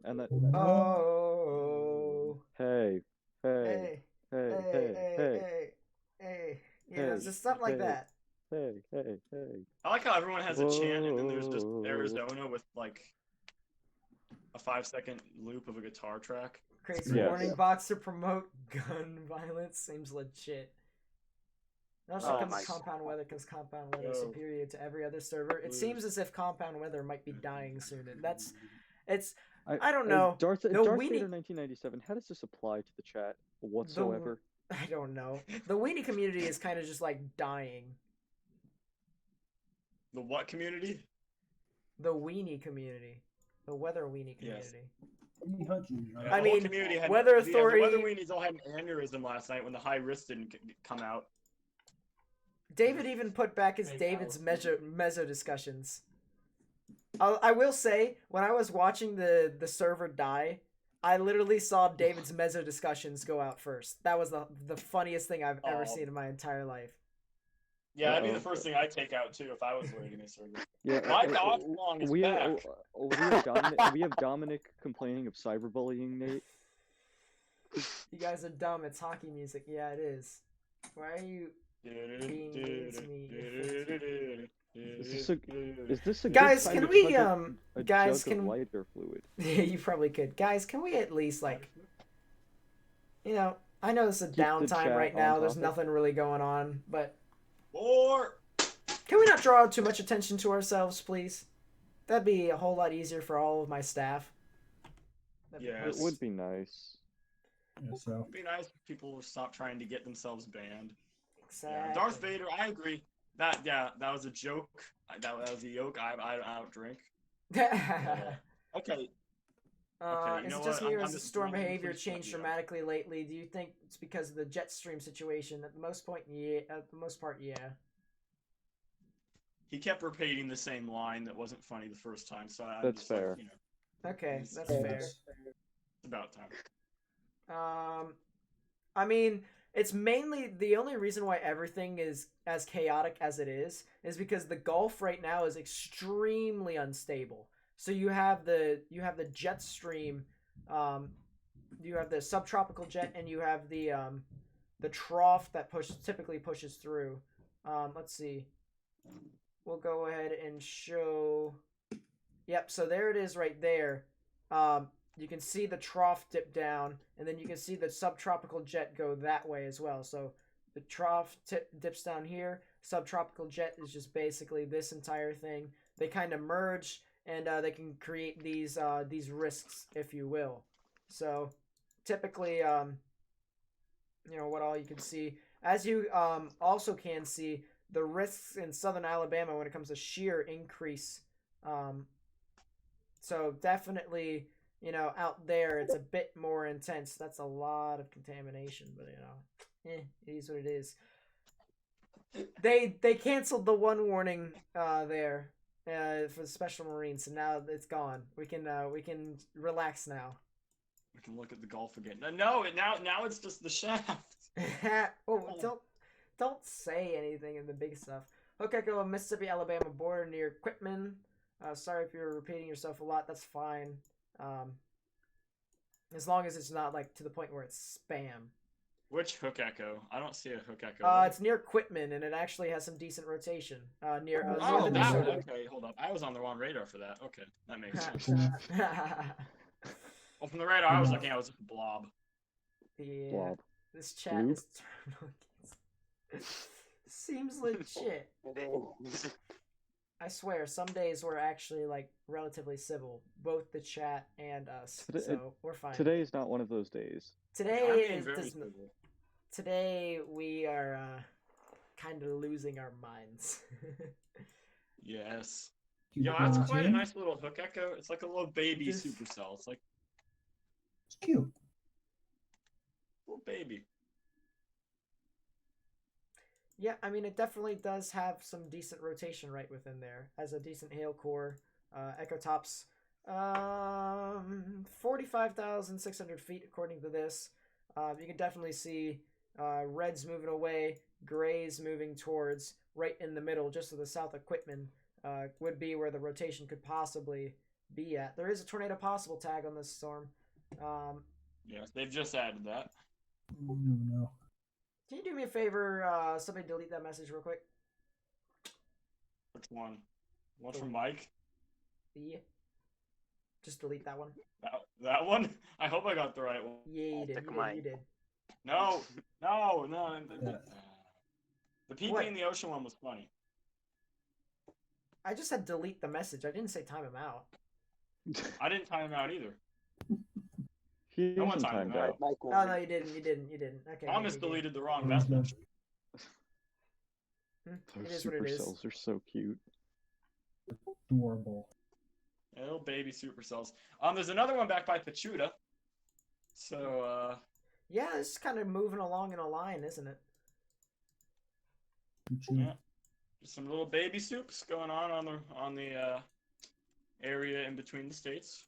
And that. oh. Hey. Hey. You know, just something like that. Hey. I like how everyone has a chant, and then there's just Arizona with like a 5-second loop of a guitar track. Crazy Yes. warning box to promote gun violence seems legit. It also Oh comes my compound weather because compound weather is Yo. superior to every other server. It seems as if compound weather might be dying soon, and I don't know. Darth The Vader weenie- 1997. How does this apply to the chat whatsoever? I don't know. The weenie community is kind of just like dying. The what community? The weenie community. The weather weenie Yes. community. Yeah, I the whole mean, community had, Weather The Authority- weather weenies all had an aneurysm last night when the high risk didn't come out. David even put back his David's mezzo discussions. I will say, when I was watching the server die, I literally saw David's mezzo discussions go out first. That was the funniest thing I've ever seen in my entire life. Yeah, that'd be the first thing I'd take out too if I was leading a server. Yeah, My dog song is back. we have Dominic complaining of cyberbullying, Nate. You guys are dumb. It's hockey music. Yeah, it is. Why are you being mean to me? Is this a Guys, good can time we, to chug a guys, jug of can- lighter fluid? Yeah, you probably could. Guys, can we at least, like, you know, I know this is a Keep the downtime chat right on now. There's topic. nothing really going on, but Or can we not draw too much attention to ourselves, please? That'd be a whole lot easier for all of my staff. That'd be Yes. It would be nice. Yeah, so. it'd be nice if people would stop trying to get themselves banned. Exactly. Yeah, Darth Vader, I agree. That was a joke. That was a joke. I don't drink. Okay. Okay, you is know it just what? me, or I'm has the just storm going behavior to changed yeah. dramatically lately? Do you think it's because of the jet stream situation? At the most part, yeah. he kept repeating the same line that wasn't funny the first time. So I'm That's just like, fair. you know, Okay, it's that's fair. about time. I mean, it's mainly the only reason why everything is as chaotic as it is because the Gulf right now is extremely unstable. So you have the jet stream, you have the subtropical jet, and you have the trough that typically pushes through. Let's see. We'll go ahead and show. Yep. So there it is, right there. You can see the trough dip down, and then you can see the subtropical jet go that way as well. So the trough dips down here. Subtropical jet is just basically this entire thing. They kind of merge, and they can create these risks, if you will. So typically, you know what all you can see. As you also can see, the risks in southern Alabama when it comes to shear increase. So definitely, you know, out there it's a bit more intense. That's a lot of contamination, but you know, it is what it is. They canceled the one warning there for the Special Marines, so now it's gone. We can relax now. We can look at the Gulf again. No, now it's just the shaft. Oh, don't say anything in the big stuff. Hook Echo, Mississippi, Alabama border near Quitman. Sorry if you're repeating yourself a lot. That's fine. As long as it's not like to the point where it's spam. Which Hook Echo? I don't see a Hook Echo. It's near Quitman, and it actually has some decent rotation. Near. Oh, that one. Okay, hold up. I was on the wrong radar for that. Okay, that makes sense. Well, from the radar I was looking at was a blob. Yeah. Blob. This chat is seems legit. I swear, some days we're actually like relatively civil, both the chat and us. So we're fine. Today is not one of those days. Today we are kind of losing our minds. Yes. Yo, that's quite a nice little Hook Echo. It's like a little baby supercell. It's like it's cute. Little baby. Yeah, I mean, it definitely does have some decent rotation right within there. Has a decent hail core. Echo tops 45,600 feet according to this. You can definitely see reds moving away, grays moving towards right in the middle, just to the south of Quitman, would be where the rotation could possibly be at. There is a tornado possible tag on this storm. Yes, they've just added that. No. Can you do me a favor? Somebody delete that message real quick. Which one? One from Mike? Yeah. Just delete that one. That one? I hope I got the right one. Yeah, you did. You did. No. Yeah. The PP in the ocean one was funny. I just said delete the message. I didn't say time him out. I didn't time him out either. No one timed out. Oh, no, you didn't. You didn't. Okay. Thomas deleted the wrong message. Those supercells are so cute. Adorable. Little baby supercells. There's another one back by Pachuta. So, yeah, it's kind of moving along in a line, isn't it? Yeah. Just some little baby soups going on the area in between the states.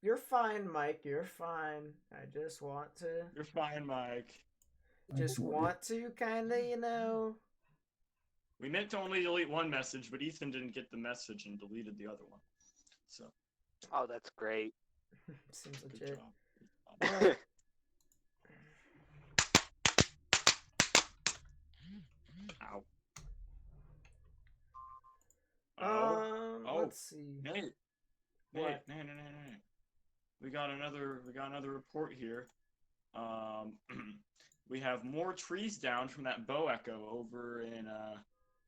You're fine, Mike. You're fine. I just want to. You're fine, Mike. Just want to kind of, you know. We meant to only delete one message, but Ethan didn't get the message and deleted the other one. So. Oh, that's great. Seems Good legit. job. Ow. Let's see. Nate. We got another report here. We have more trees down from that bow echo over in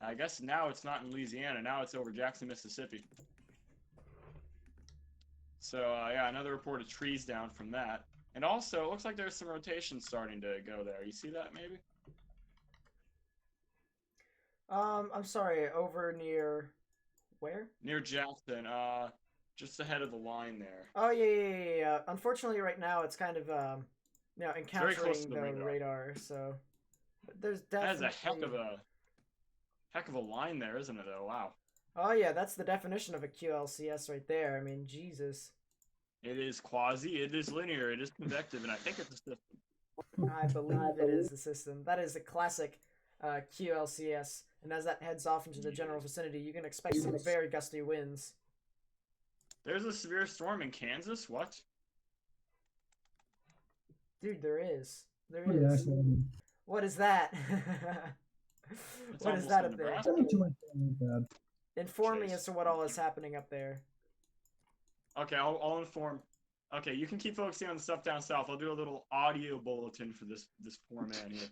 I guess now it's not in Louisiana, now it's over Jackson, Mississippi. So yeah, another report of trees down from that. And also, it looks like there's some rotation starting to go there. You see that maybe? I'm sorry, over near where? Near Jackson, just ahead of the line there. Oh yeah. Unfortunately, right now it's kind of encountering close to the the radar. So there's That definitely is a heck of a Heck of a line there, isn't it, though? Wow. Oh yeah, that's the definition of a QLCS right there. I mean, Jesus. It is quasi, it is linear, it is convective, and I think it's a system. I believe it is the system. That is the classic QLCS. And as that heads off into the general vicinity, you can expect some very gusty winds. There's a severe storm in Kansas? What? Dude, there is. There Oh, yeah, is. What is that? What is almost that in up there? Nebraska. Not too much bad. Inform me Chase. as to what all is happening up there. Okay, I'll inform. Okay, you can keep focusing on the stuff down south. I'll do a little audio bulletin for this poor man here.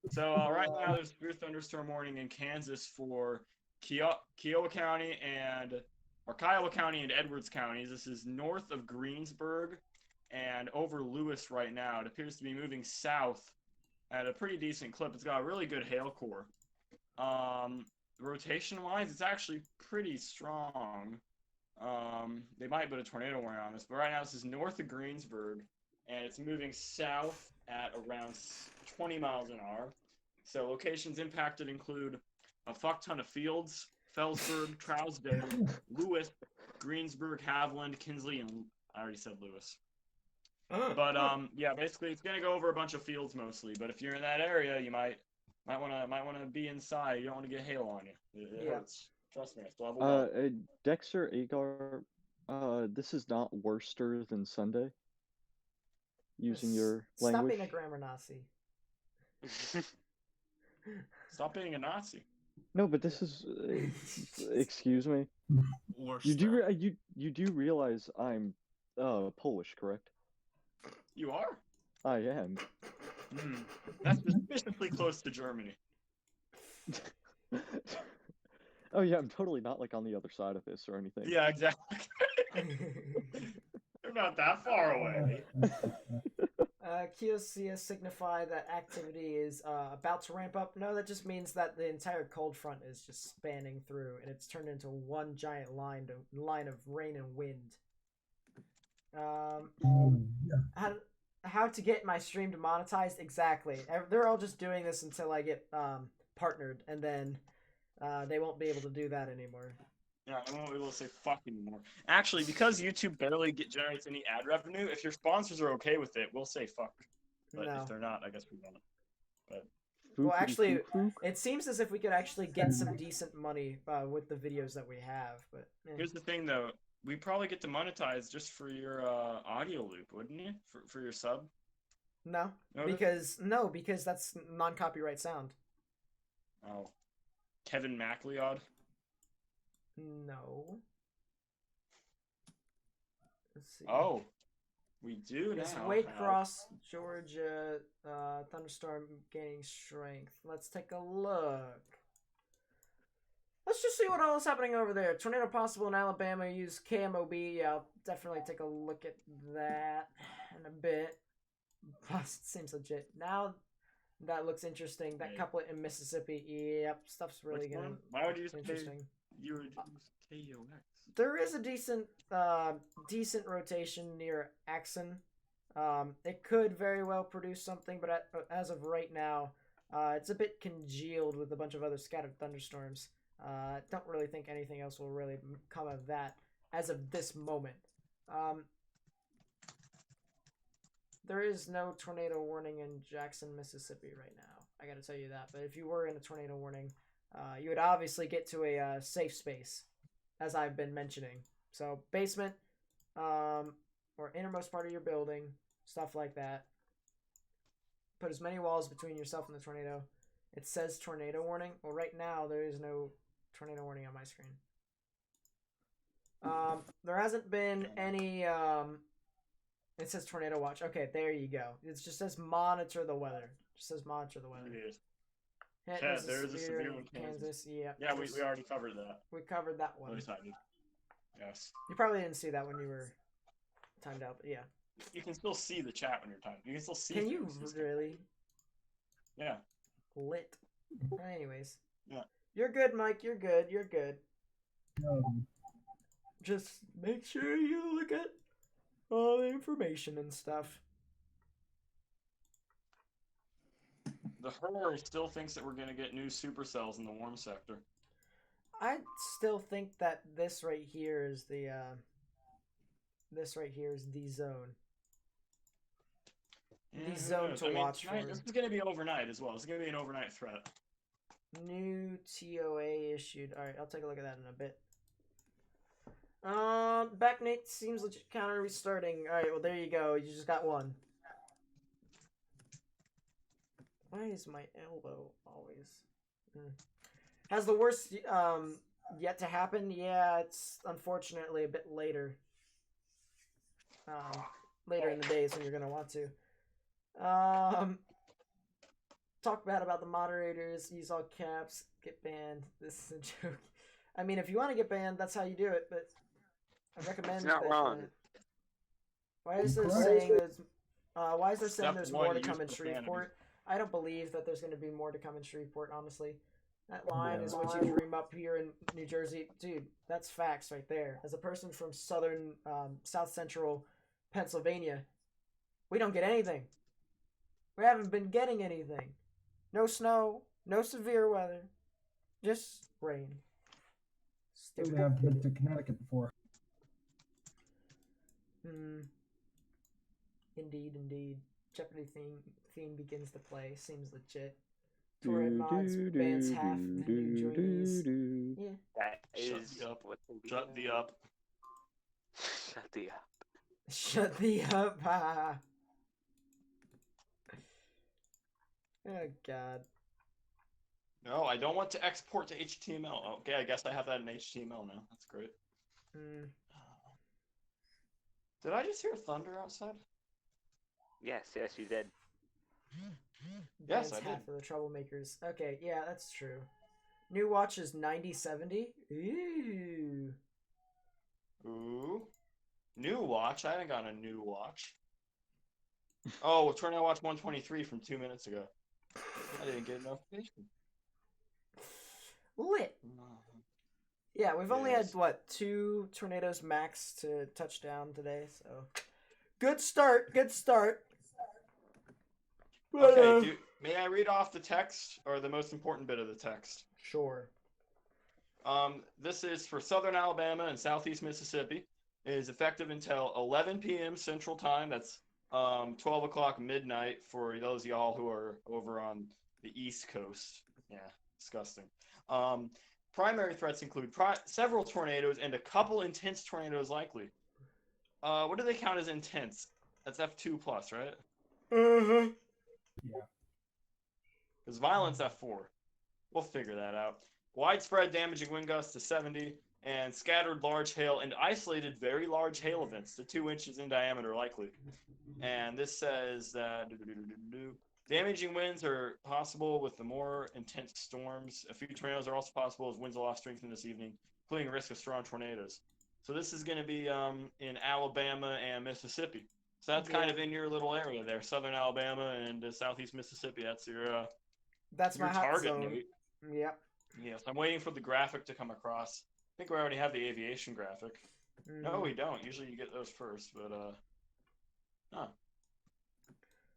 So right now there's a severe thunderstorm warning in Kansas for Kiowa County and Edwards counties. This is north of Greensburg and over Lewis right now. It appears to be moving south at a pretty decent clip. It's got a really good hail core. Rotation-wise, it's actually pretty strong. They might put a tornado warning on this, but right now this is north of Greensburg, and it's moving south at around 20 miles an hour. So locations impacted include a fuck ton of fields: Fellsburg, Trousdale, Lewis, Greensburg, Haviland, Kinsley, and I already said Lewis. But yeah, basically it's gonna go over a bunch of fields mostly. But if you're in that area, you might wanna be inside. You don't want to get hail on you. It hurts. Trust me, it's level one. Dexter Agar, this is not worster than Sunday. Using your Stop language. being a grammar Nazi. Stop being a Nazi. No, but this is. Excuse me. Worse. You do realize I'm Polish, correct? You are? I am. That's suspiciously close to Germany. Oh yeah, I'm totally not like on the other side of this or anything. Yeah, exactly. They're not that far away. QLCS signify that activity is about to ramp up. No, that just means that the entire cold front is just spanning through, and it's turned into one giant line of rain and wind. How to get my stream demonetized? Exactly. They're all just doing this until I get partnered, and then they won't be able to do that anymore. Yeah, I won't be able to say fuck anymore. Actually, because YouTube barely generates any ad revenue, if your sponsors are okay with it, we'll say fuck. But No. if they're not, I guess we won't. But Well, actually, it seems as if we could actually get some decent money with the videos that we have. But here's the thing, though. We probably get to monetize just for your audio loop, wouldn't you? For your sub? No, Notice? because that's non-copyright sound. Oh. Kevin MacLeod? No. Let's see. Oh. We do It's now. Waycross, Georgia, thunderstorm gaining strength. Let's take a look. Let's just see what all is happening over there. Tornado possible in Alabama. Use KMOB. Yeah, I'll definitely take a look at that in a bit. Seems legit. Now that looks interesting. That couplet in Mississippi. Yep, stuff's really Which gonna one? Why would you say interesting. you would use KOX? There is a decent rotation near Axon. It could very well produce something, but as of right now, it's a bit congealed with a bunch of other scattered thunderstorms. Don't really think anything else will really come of that as of this moment. There is no tornado warning in Jackson, Mississippi right now. I gotta tell you that. But if you were in a tornado warning, you would obviously get to a safe space, as I've been mentioning. So basement, or innermost part of your building, stuff like that. Put as many walls between yourself and the tornado. It says tornado warning. Well, right now there is no tornado warning on my screen. There hasn't been any. It says tornado watch. Okay, there you go. It just says monitor the weather. It just says monitor the weather. It is. Yeah, Yeah, there is a severe one in Kansas. Yeah. Yeah, we already covered that. We covered that At one. least I did. Yes. You probably didn't see that when you were timed out, but yeah. You can still see the chat when you're timed. You can still see. Can you things. really? Yeah. Lit. Anyways. Yeah. You're good, Mike. You're good. You're good. Um, Just make sure you look at all the information and stuff. The Her still thinks that we're gonna get new supercells in the warm sector. I still think that this right here is the zone. Yeah, The zone to watch tonight, for. this is gonna be overnight as well. It's gonna be an overnight threat. New TOA issued. Alright, I'll take a look at that in a bit. Backnate seems legit counter restarting. Alright, well there you go. You just got one. Why is my elbow always... Has the worst yet to happen? Yeah, it's unfortunately a bit later. Later in the days when you're gonna want to. Talk bad about the moderators, use all caps, get banned. This is a joke. I mean, if you want to get banned, that's how you do it, but I recommend It's not that, wrong. Why is there saying there's Step more one, to come in use profanity. Shreveport? I don't believe that there's going to be more to come in Shreveport, honestly. That line is what you dream up here in New Jersey. Dude, that's facts right there. As a person from South Central Pennsylvania, we don't get anything. We haven't been getting anything. No snow, no severe weather, just rain. We have been to Connecticut before. Indeed. Jeopardy theme begins to play. Seems legit. Torrid mods bans half the new joinees. Yeah. That Shut is the up. what the Shut the up. Shut the up. Shut the up. Oh god. No, I don't want to export to HTML. Okay, I guess I have that in HTML now. That's great. Did I just hear thunder outside? Yes, you did. Yes, Bans I did. half of the troublemakers. Okay, yeah, that's true. New watch is 9070. Ooh. Ooh. New watch? I haven't got a new watch. Oh, Tornado Watch 123 from 2 minutes ago. I didn't get a notification. Lit. Yeah, we've only had, Yes. what, 2 tornadoes max to touch down today, so... Good start. But, Okay, may I read off the text, or the most important bit of the text? Sure. This is for Southern Alabama and Southeast Mississippi. It is effective until 11 p.m. Central Time. That's 12 o'clock midnight for those of y'all who are over on the East Coast. Yeah, disgusting. Primary threats include several tornadoes and a couple intense tornadoes likely. What do they count as intense? That's F2 plus, right? Mm-hmm. Yeah. Because violence F4. We'll figure that out. Widespread damaging wind gusts to 70, and scattered large hail and isolated very large hail events to 2 inches in diameter likely. And this says that damaging winds are possible with the more intense storms. A few tornadoes are also possible as winds aloft strengthen this evening, including a risk of strong tornadoes. So this is going to be in Alabama and Mississippi. So that's kind of in your little area there, Southern Alabama and Southeast Mississippi. That's your That's your my hot target, zone. Nate. Yep. Yes, I'm waiting for the graphic to come across. I think we already have the aviation graphic. No, we don't. Usually you get those first, but Well,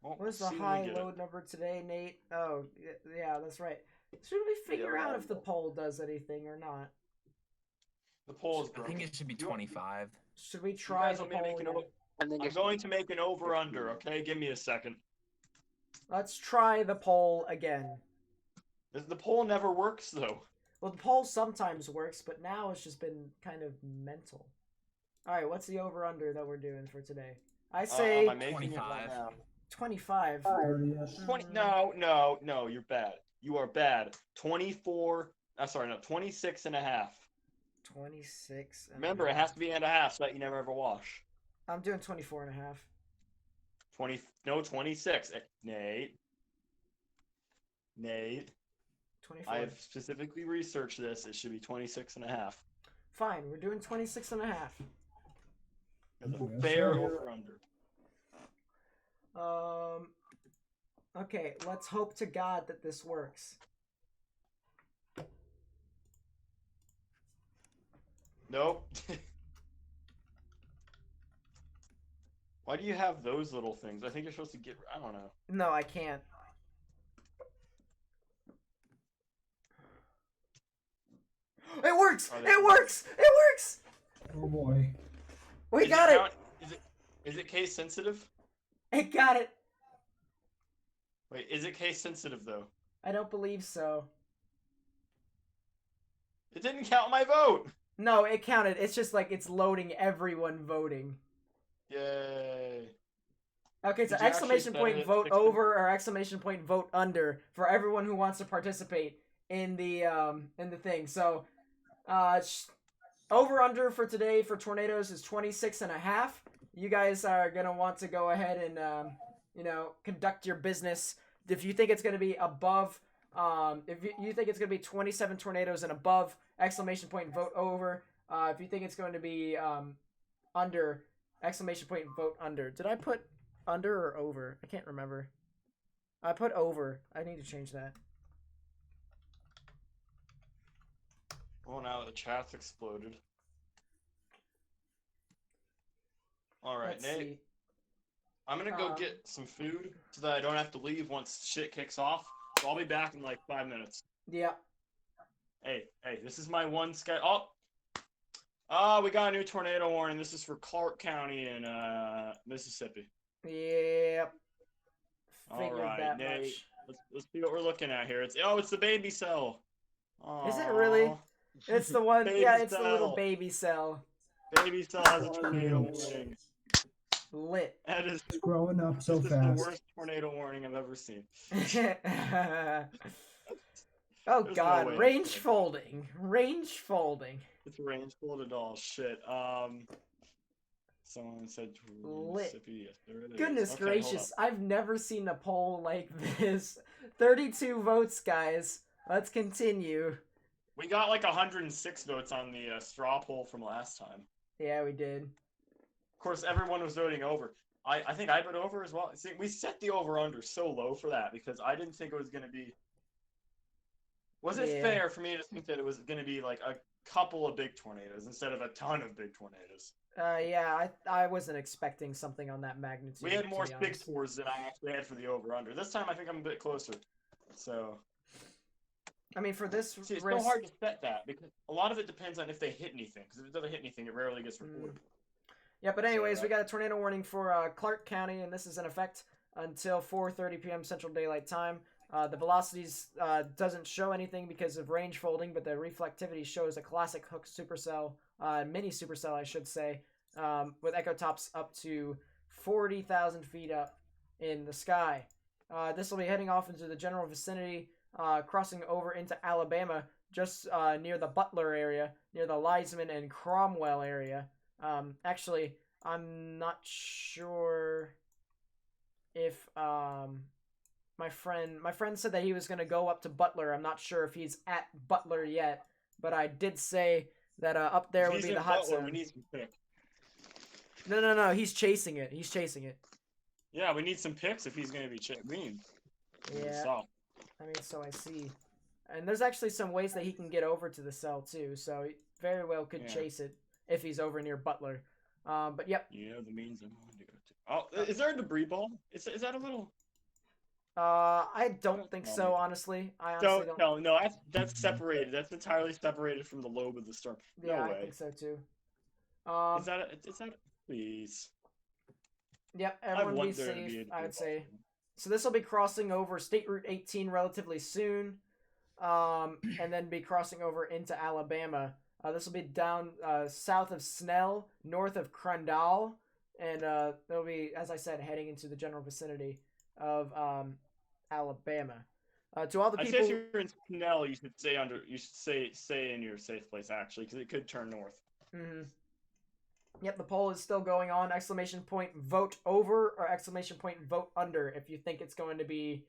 What's we'll the see when we high get it. load number today, Nate? Oh, yeah, that's right. Should we figure out if the poll does anything or not? The poll is I broken. think it should be 25. Should we You try guys the want me to poll make an again? I'm going to make an over-under, okay? Give me a second. Let's try the poll again. The poll never works, though. Well, the poll sometimes works, but now it's just been kind of mental. Alright, what's the over-under that we're doing for today? I say I'm making it right 25. now. 25. 30-ish. 20, no, you're bad. You are bad. 24, 26 and a half. 26. and a Remember, it half. has to be and a half so that you never ever wash. I'm doing 24 and a half. 26. Nate. 24. I have specifically researched this. It should be 26 and a half. Fine, we're doing 26 and a half. As a Okay, fair so- over-under. Okay, let's hope to God that this works. Nope. Why do you have those little things? I think you're supposed to get... I don't know. No, I can't. It works! Are It they- works! It works! Oh boy. We got it! Is it case sensitive? It got it! Wait, is it case sensitive though? I don't believe so. It didn't count my vote. No, it counted. It's just like it's loading everyone voting. Yay. Okay, so Did you actually exclamation set point it at vote 60? over or exclamation point vote under for everyone who wants to participate in the thing. So, over under for today for tornadoes is 26.5. You guys are gonna want to go ahead and conduct your business. If you think it's gonna be above, if you think it's gonna be 27 tornadoes and above, exclamation point vote over. If you think it's going to be under, exclamation point vote under. Did I put under or over? I can't remember. I put over. I need to change that. Well, now the chat's exploded. All right, Let's Nate. see. I'm gonna go get some food so that I don't have to leave once shit kicks off. So I'll be back in like 5 minutes. Yeah. Hey, this is my one sky. We got a new tornado warning. This is for Clark County in Mississippi. Yep. Figured All right, that Nate. much. Let's see what we're looking at here. It's the baby cell. Is it really? Aw. It's the one. Baby Yeah, it's the little cell. baby cell. Baby cell has a tornado warning. Lit. That is It's growing up so this is the fast. worst tornado warning I've ever seen. Oh There's no god, way. range folding. Range folding. It's range folded all shit. Someone said Lit. Mississippi. Yes, there it is. Goodness Okay, hold gracious, up. I've never seen a poll like this. 32 votes, guys. Let's continue. We got like 106 votes on the straw poll from last time. Yeah, we did. Of course, everyone was voting over. I think I voted over as well. See, we set the over-under so low for that because I didn't think it was going to be... Was it Yeah. fair for me to think that it was going to be like a couple of big tornadoes instead of a ton of big tornadoes? Yeah, I wasn't expecting something on that magnitude. We had to more be big honest. tours than I actually had for the over-under. This time I think I'm a bit closer. So... I mean, for this See, it's risk, so hard to set that because a lot of it depends on if they hit anything. Because if it doesn't hit anything, it rarely gets reported. Yeah, but anyways, So, we got a tornado warning for Clark County, and this is in effect until 4:30 p.m. Central Daylight Time. The velocities doesn't show anything because of range folding, but the reflectivity shows a classic hook supercell, mini supercell, I should say, with echo tops up to 40,000 feet up in the sky. This will be heading off into the general vicinity, crossing over into Alabama, just near the Butler area, near the Lizeman and Cromwell area. Actually, I'm not sure if my friend said that he was gonna go up to Butler. I'm not sure if he's at Butler yet, but I did say that up there would He's be in the hot Butler, zone. we need some picks. No, he's chasing it. He's chasing it. Yeah, we need some picks if he's going to be green. Yeah. So, I mean, so I see. And there's actually some ways that he can get over to the cell too, so he very well could Yeah. chase it if he's over near Butler. But yep. you know the means I'm going to go to. Oh, is there a debris ball? Is that a little? I don't think so, honestly. I honestly don't. No, that's separated. That's entirely separated from the lobe of the storm. No Yeah, way. I think so too. Is that please? Yep, I everyone be want there to be a safe, debris I would ball. say. So this will be crossing over State Route 18 relatively soon, and then be crossing over into Alabama. This will be down south of Snell, north of Crandall, and they'll be, as I said, heading into the general vicinity of Alabama. To all the I people, say if you're in Snell, you should stay in your safe place actually, because it could turn north. Mm-hmm. Yep, the poll is still going on. Exclamation point vote over or exclamation point vote under if you think it's going to be,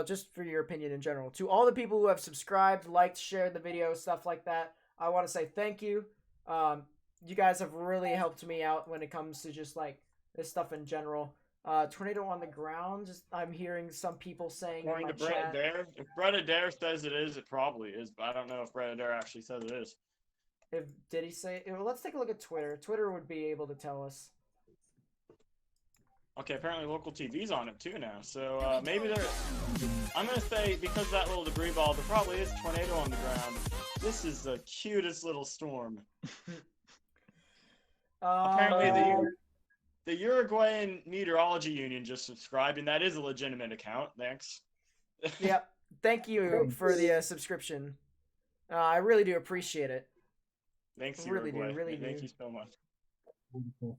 just for your opinion in general. To all the people who have subscribed, liked, shared the video, stuff like that, I want to say thank you. You guys have really helped me out when it comes to just like this stuff in general. Tornado on the ground, I'm hearing some people saying According in to my Brett chat. Adair, if Brett Adair says it is, it probably is, but I don't know if Brett Adair actually says it is. Did he say? Well, let's take a look at Twitter. Twitter would be able to tell us. Okay, apparently local TV's on it too now. So maybe there. I'm gonna say because of that little debris ball, there probably is a tornado on the ground. This is the cutest little storm. Apparently the Uruguayan Meteorology Union just subscribed, and that is a legitimate account. Thanks. Yep. Thank you for the subscription. I really do appreciate it. Thanks, Really Uruguay. do, really Thank do. you so much. Wonderful.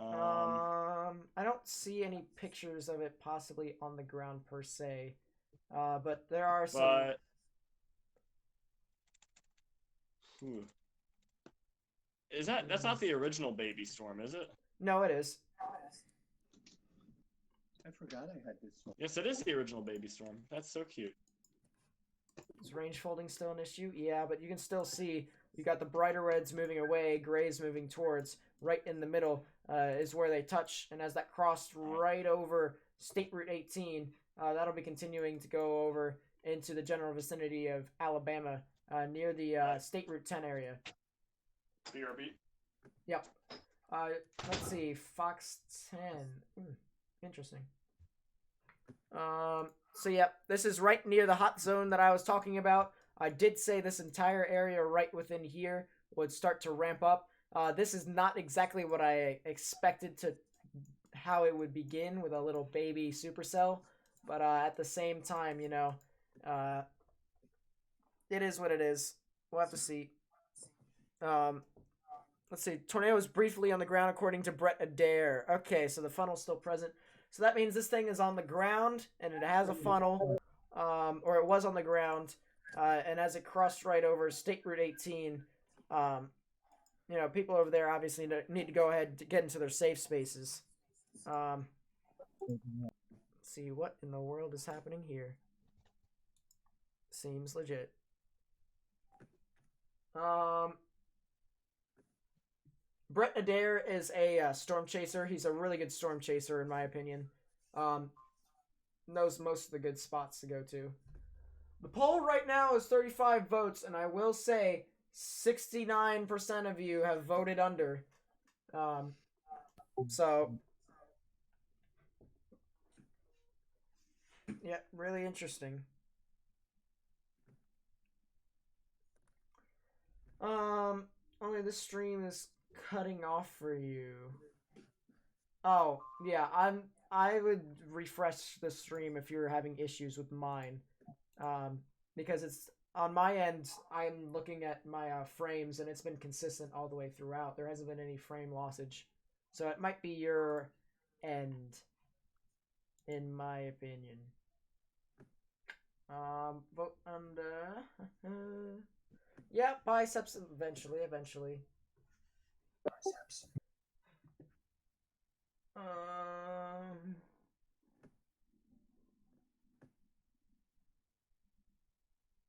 I don't see any pictures of it possibly on the ground per se, but there are some. But is that's not the original baby storm, is it? No, it is. I forgot I had this one. Yes, it is the original baby storm. That's so cute. Is range folding still an issue? Yeah, but you can still see you got the brighter reds moving away, grays moving towards. Right in the middle is where they touch, and as that crossed right over State Route 18, that'll be continuing to go over into the general vicinity of Alabama, near the State Route 10 area. BRB. Yep. Let's see, Fox 10. Interesting. So yeah, this is right near the hot zone that I was talking about. I did say this entire area right within here would start to ramp up. This is not exactly what I expected how it would begin with a little baby supercell, but at the same time, you know, it is what it is. We'll have to see. Let's see. Tornado is briefly on the ground according to Brett Adair. Okay, so the funnel's still present. So that means this thing is on the ground and it has a funnel, or it was on the ground, and as it crossed right over State Route 18, you know, people over there obviously need to go ahead to get into their safe spaces. Let's see what in the world is happening here. Seems legit. Brett Adair is a storm chaser. He's a really good storm chaser, in my opinion. Knows most of the good spots to go to. The poll right now is 35 votes, and I will say 69% of you have voted under. So, yeah, really interesting. Only this stream is cutting off for you. Oh, yeah, I would refresh the stream if you're having issues with mine. Because it's on my end, I'm looking at my frames and it's been consistent all the way throughout. There hasn't been any frame lossage. So it might be your end, in my opinion. Vote under. Yeah, biceps eventually. Biceps.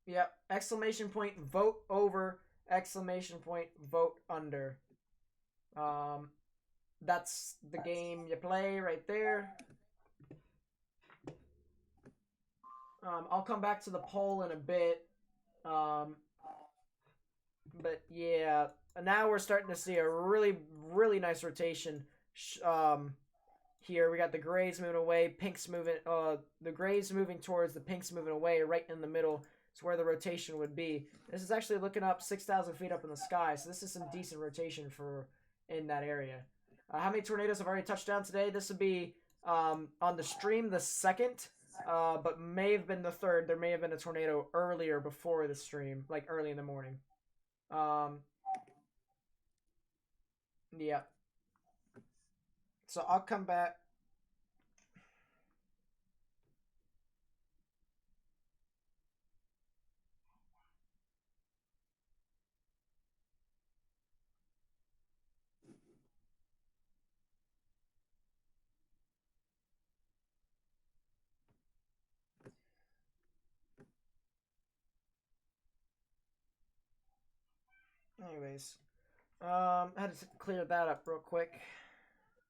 Yeah, exclamation point, vote over, exclamation point, vote under. That's the game you play right there. I'll come back to the poll in a bit. But yeah, now we're starting to see a really, really nice rotation. Here we got the grays moving away, pinks moving. The grays moving towards the pinks moving away. Right in the middle is where the rotation would be. This is actually looking up 6,000 feet up in the sky, so this is some decent rotation for in that area. How many tornadoes have already touched down today? This would be on the stream the second, but may have been the third. There may have been a tornado earlier before the stream, like early in the morning. Yeah. So I'll come back. Anyways, I had to clear that up real quick.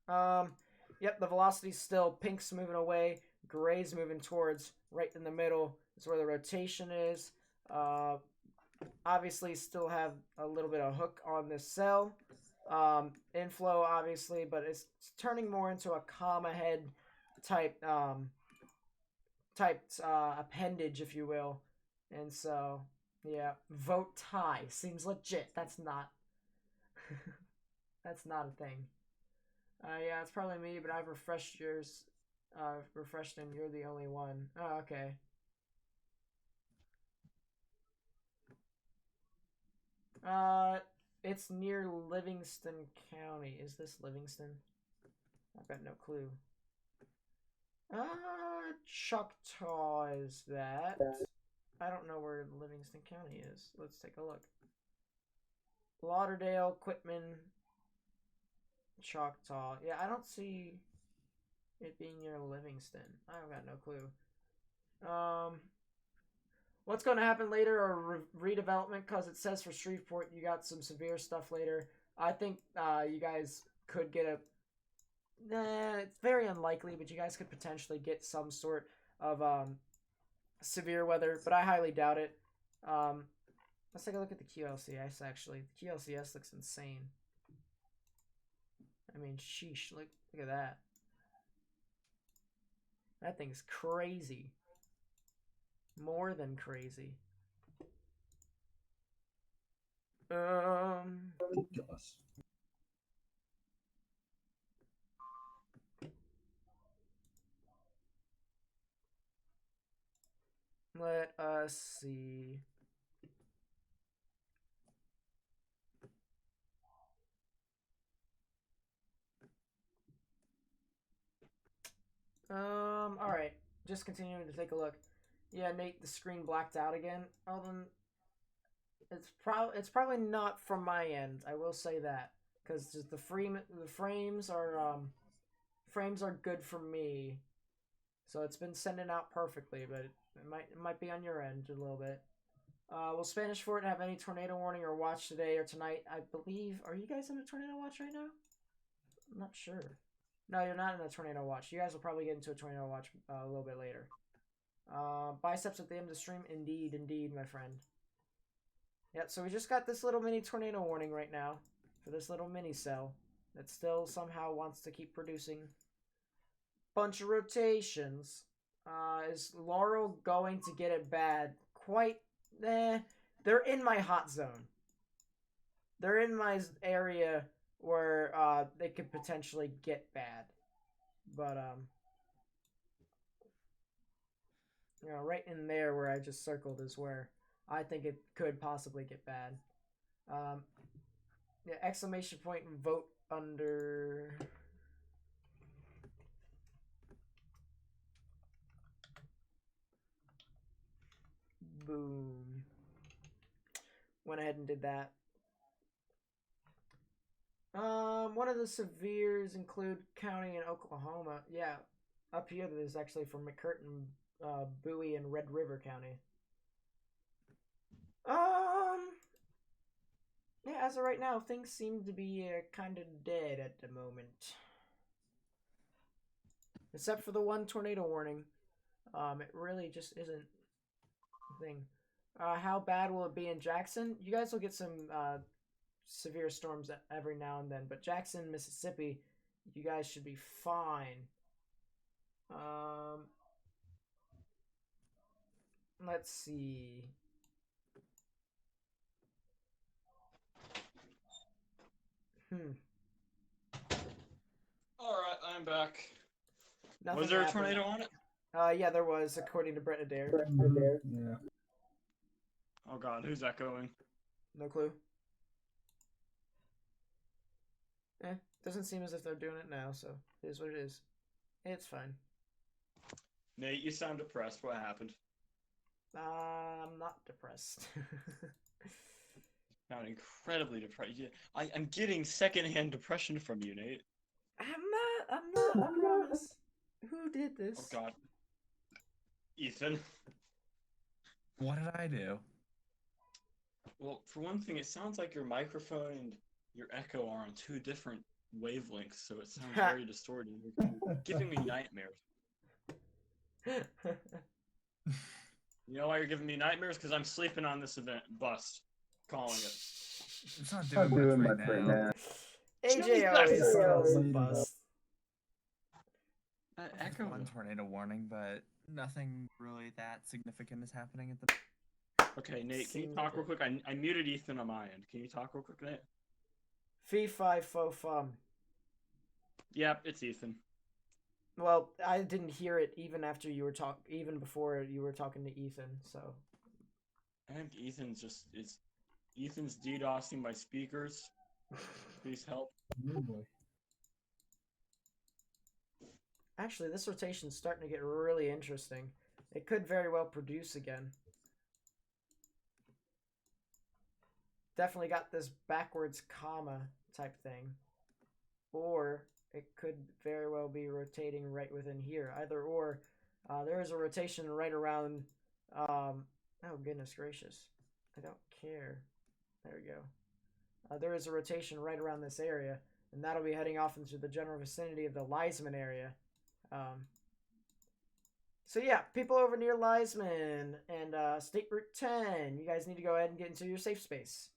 Yep, the velocity's still pinks moving away, grays moving towards. Right in the middle is where the rotation is. Obviously, still have a little bit of hook on this cell. inflow, obviously, but it's turning more into a comma head type appendage, if you will. And so, yeah, vote tie seems legit. That's not that's not a thing. Yeah, it's probably me, but I've refreshed yours. Refreshed, and you're the only one. Oh, okay. It's near Livingston County. Is this Livingston? I've got no clue. Choctaw is that? I don't know where Livingston County is. Let's take a look. Lauderdale, Quitman, Choctaw. Yeah, I don't see it being near Livingston. I've got no clue. What's going to happen later are redevelopment, because it says for Shreveport you got some severe stuff later. I think you guys could get a... it's very unlikely, but you guys could potentially get some sort of severe weather, but I highly doubt it. Let's take a look at the QLCS, actually. The QLCS looks insane. I mean, sheesh, look at that. That thing's crazy. More than crazy. Ridiculous. Let us see. Alright. Just continuing to take a look. Yeah, Nate, the screen blacked out again. Oh, then it's probably not from my end. I will say that, because the frames are good for me, so it's been sending out perfectly. But it might be on your end a little bit. Will Spanish Fort have any tornado warning or watch today or tonight? I believe. Are you guys in a tornado watch right now? I'm not sure. No, you're not in a tornado watch. You guys will probably get into a tornado watch a little bit later. Biceps at the end of the stream. Indeed, my friend. Yeah, so we just got this little mini tornado warning right now for this little mini cell that still somehow wants to keep producing bunch of rotations. Is Laurel going to get it bad? They're in my hot zone. They're in my area where they could potentially get bad. But you know, right in there where I just circled is where I think it could possibly get bad. Yeah, exclamation point and vote under. Boom. Went ahead and did that. One of the severes include county in Oklahoma. Yeah, up here there's actually from McCurtain, Bowie, and Red River County. Yeah, as of right now, things seem to be kind of dead at the moment. Except for the one tornado warning. It really just isn't a thing. How bad will it be in Jackson? You guys will get some severe storms every now and then, but Jackson, Mississippi, you guys should be fine. Let's see. Alright, I'm back. Nothing Was there happened. a tornado on it? Yeah, there was, according to Brett Adair. Yeah. Oh god, who's echoing? No clue. Doesn't seem as if they're doing it now, so it is what it is. It's fine. Nate, you sound depressed. What happened? I'm not depressed. Sound incredibly depressed. Yeah, I'm getting secondhand depression from you, Nate. I'm not, I promise. Who did this? Oh god. Ethan. What did I do? Well, for one thing, it sounds like your microphone and your echo are on two different wavelengths, so it sounds very distorted. You're giving me nightmares. You know why you're giving me nightmares? Because I'm sleeping on this event. Bust. Calling it. It's not doing much right now. AJ always Jesus! spills the bust. Echo one tornado warning, but nothing really that significant is happening at the. Okay, Nate, can you talk real quick? I muted Ethan on my end. Can you talk real quick, Nate? Fee fi fo fum. Yep, it's Ethan. Well, I didn't hear it even before you were talking to Ethan, so. I think Ethan's DDoSing my speakers. Please help. Oh boy. Actually, this rotation's starting to get really interesting. It could very well produce again. Definitely got this backwards comma type thing. Or it could very well be rotating right within here. Either or. There is a rotation right around... oh, goodness gracious. I don't care. There we go. There is a rotation right around this area. And that'll be heading off into the general vicinity of the Leisman area. So yeah, people over near Leisman and State Route 10, you guys need to go ahead and get into your safe space.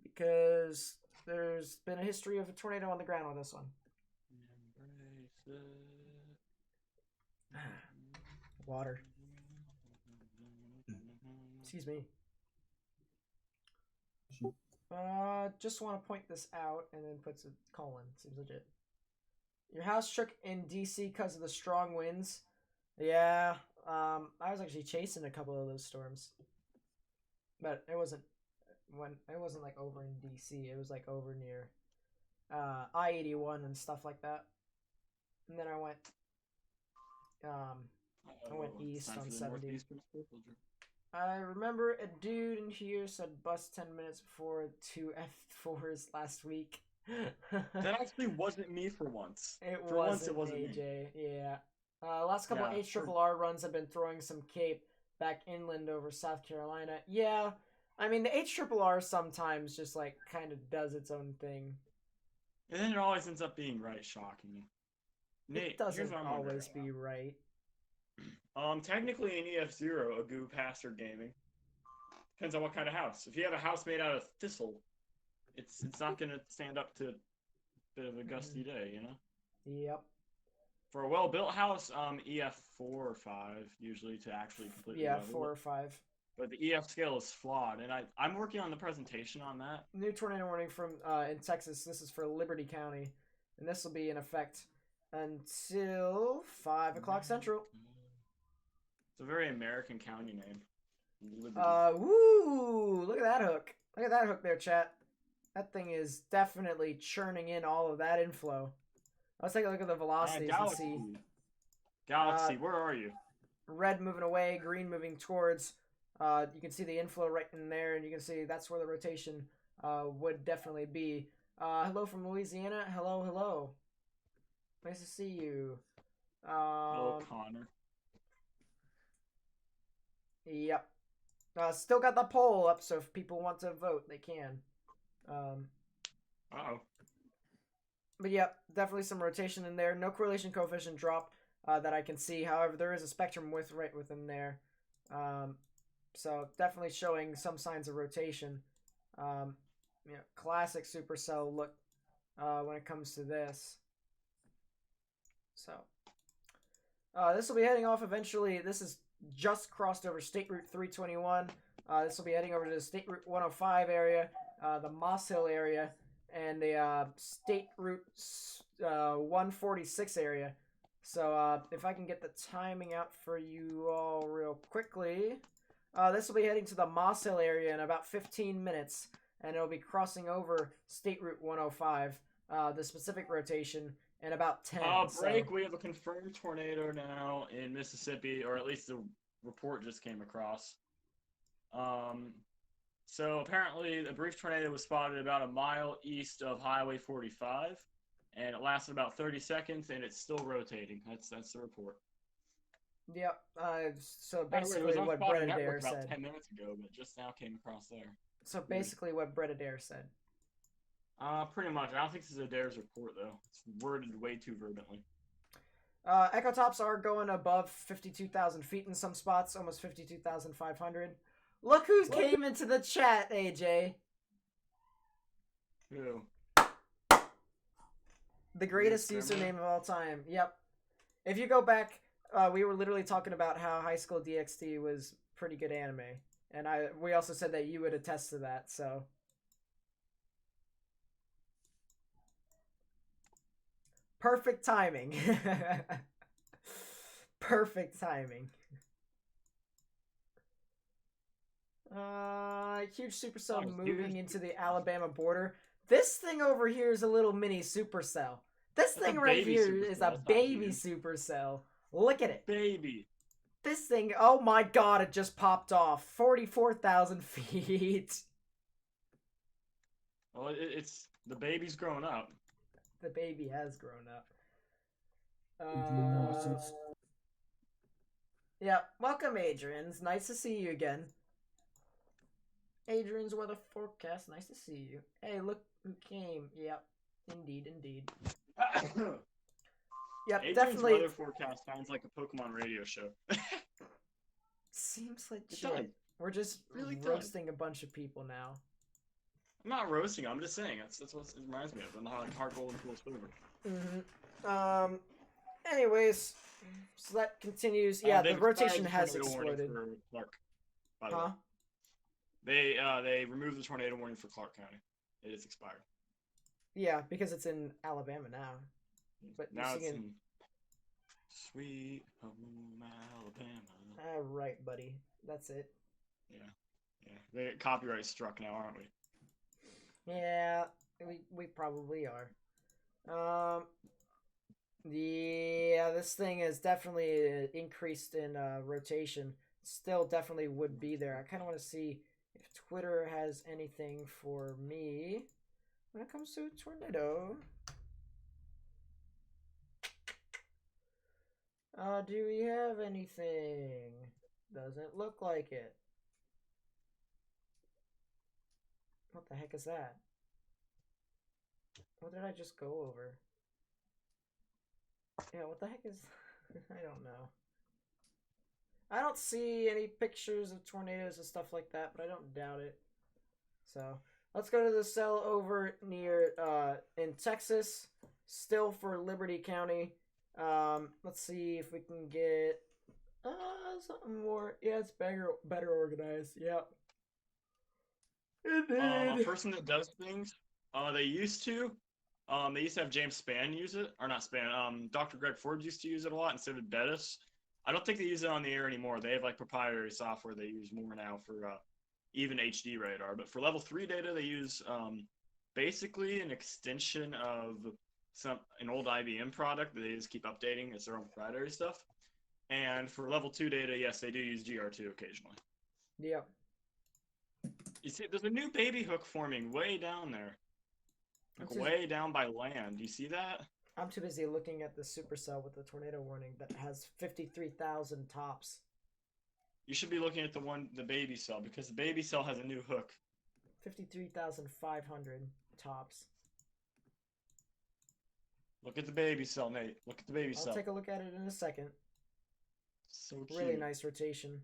Because there's been a history of a tornado on the ground with this one. Water. Excuse me. Just want to point this out and then puts a colon. Seems legit. Your house shook in DC because of the strong winds. Yeah, I was actually chasing a couple of those storms, but it wasn't like over in DC. It was like over near I-81 and stuff like that. And then I went east on 70. I remember a dude in here said bus 10 minutes before 2 F4s last week. That actually wasn't me for once. It wasn't AJ. me. Yeah. Last couple of HRRR runs have been throwing some cape back inland over South Carolina. Yeah. I mean, the HRRR sometimes just, like, kind of does its own thing. And then it always ends up being right, shocking. Nate, it doesn't always be right. Technically in EF-0, a goo passer gaming. Depends on what kind of house. If you have a house made out of thistle, it's not going to stand up to a bit of a gusty day, you know? Yep. For a well-built house, EF-4 or 5, usually, to actually completely level 4 or 5. But the EF scale is flawed, and I'm working on the presentation on that. New tornado warning from in Texas. This is for Liberty County, and this will be in effect until 5 o'clock Central. It's a very American county name. Liberty. Woo! Look at that hook. Look at that hook there, chat. That thing is definitely churning in all of that inflow. Let's take a look at the velocities and see. Galaxy, where are you? Red moving away, green moving towards. You can see the inflow right in there, and you can see that's where the rotation would definitely be. Hello from Louisiana. Hello, hello. Nice to see you. Hello, Connor. Yep. Still got the poll up, so if people want to vote, they can. Uh-oh. But yep, definitely some rotation in there. No correlation coefficient drop that I can see. However, there is a spectrum width right within there. So definitely showing some signs of rotation. Classic supercell look when it comes to this. So this will be heading off eventually. This is just crossed over State Route 321. This will be heading over to the State Route 105 area, the Moss Hill area, and the State Route 146 area. So if I can get the timing out for you all real quickly. This will be heading to the Moss Hill area in about 15 minutes, and it'll be crossing over State Route 105, the specific rotation, in about 10. Break. We have a confirmed tornado now in Mississippi, or at least the report just came across. So apparently a brief tornado was spotted about a mile east of Highway 45, and it lasted about 30 seconds, and it's still rotating. That's the report. Yep. So basically what Brett Adair said. About 10 minutes ago, but just now came across there. So basically what Brett Adair said. Pretty much. I don't think this is Adair's report, though. It's worded way too fervently. Echo tops are going above 52,000 feet in some spots, almost 52,500. Look who's came into the chat, AJ. Who? The greatest username of all time. Yep. If you go back, we were literally talking about how High School DxD was pretty good anime, and we also said that you would attest to that. So. Perfect timing. Perfect timing. Huge supercell moving into the Alabama border. This thing over here is a little mini supercell. This thing right here is a baby supercell. Look at it. Baby. This thing, oh my god, it just popped off. 44,000 feet. Well, it's the baby's growing up. The baby has grown up. Yeah, welcome, Adrian's. Nice to see you again. Adrian's weather forecast. Nice to see you. Hey, look who came. Yep, indeed. Yep, Adrian's definitely. weather forecast sounds like a Pokemon radio show. Seems legit. We're just really roasting a bunch of people now. I'm not roasting. I'm just saying. That's what it reminds me of. And how hard golden cool flavor. Anyways, so that continues. Yeah, the rotation has exploded. Clark, by the way. They removed the tornado warning for Clark County. It is expired. Yeah, because it's in Alabama now. But now it's in Sweet Home Alabama. All right, buddy. That's it. Yeah. They get copyright struck now, aren't we? Yeah, we probably are. Yeah, this thing is definitely increased in rotation. Still definitely would be there. I kind of want to see if Twitter has anything for me when it comes to a tornado. Do we have anything? Doesn't look like it. What the heck is that? What did I just go over? Yeah, what the heck is... I don't know. I don't see any pictures of tornadoes and stuff like that, but I don't doubt it. So, let's go to the cell over near, in Texas. Still for Liberty County. Let's see if we can get, something more. Yeah, it's better organized. Yep. A person that does things, they used to have James Spann use it, or not Spann, Dr. Greg Forbes used to use it a lot, and so did Bettis. I don't think they use it on the air anymore. They have like proprietary software they use more now for even HD radar. But for level 3 data, they use basically an extension of an old IBM product that they just keep updating. It's their own proprietary stuff. And for level 2 data, yes, they do use GR2 occasionally. Yep. You see, there's a new baby hook forming way down there. Like way down by land. Do you see that? I'm too busy looking at the supercell with the tornado warning that has 53,000 tops. You should be looking at the baby cell, because the baby cell has a new hook. 53,500 tops. Look at the baby cell, Nate. Look at the baby cell. I'll take a look at it in a second. So cute. Really nice rotation.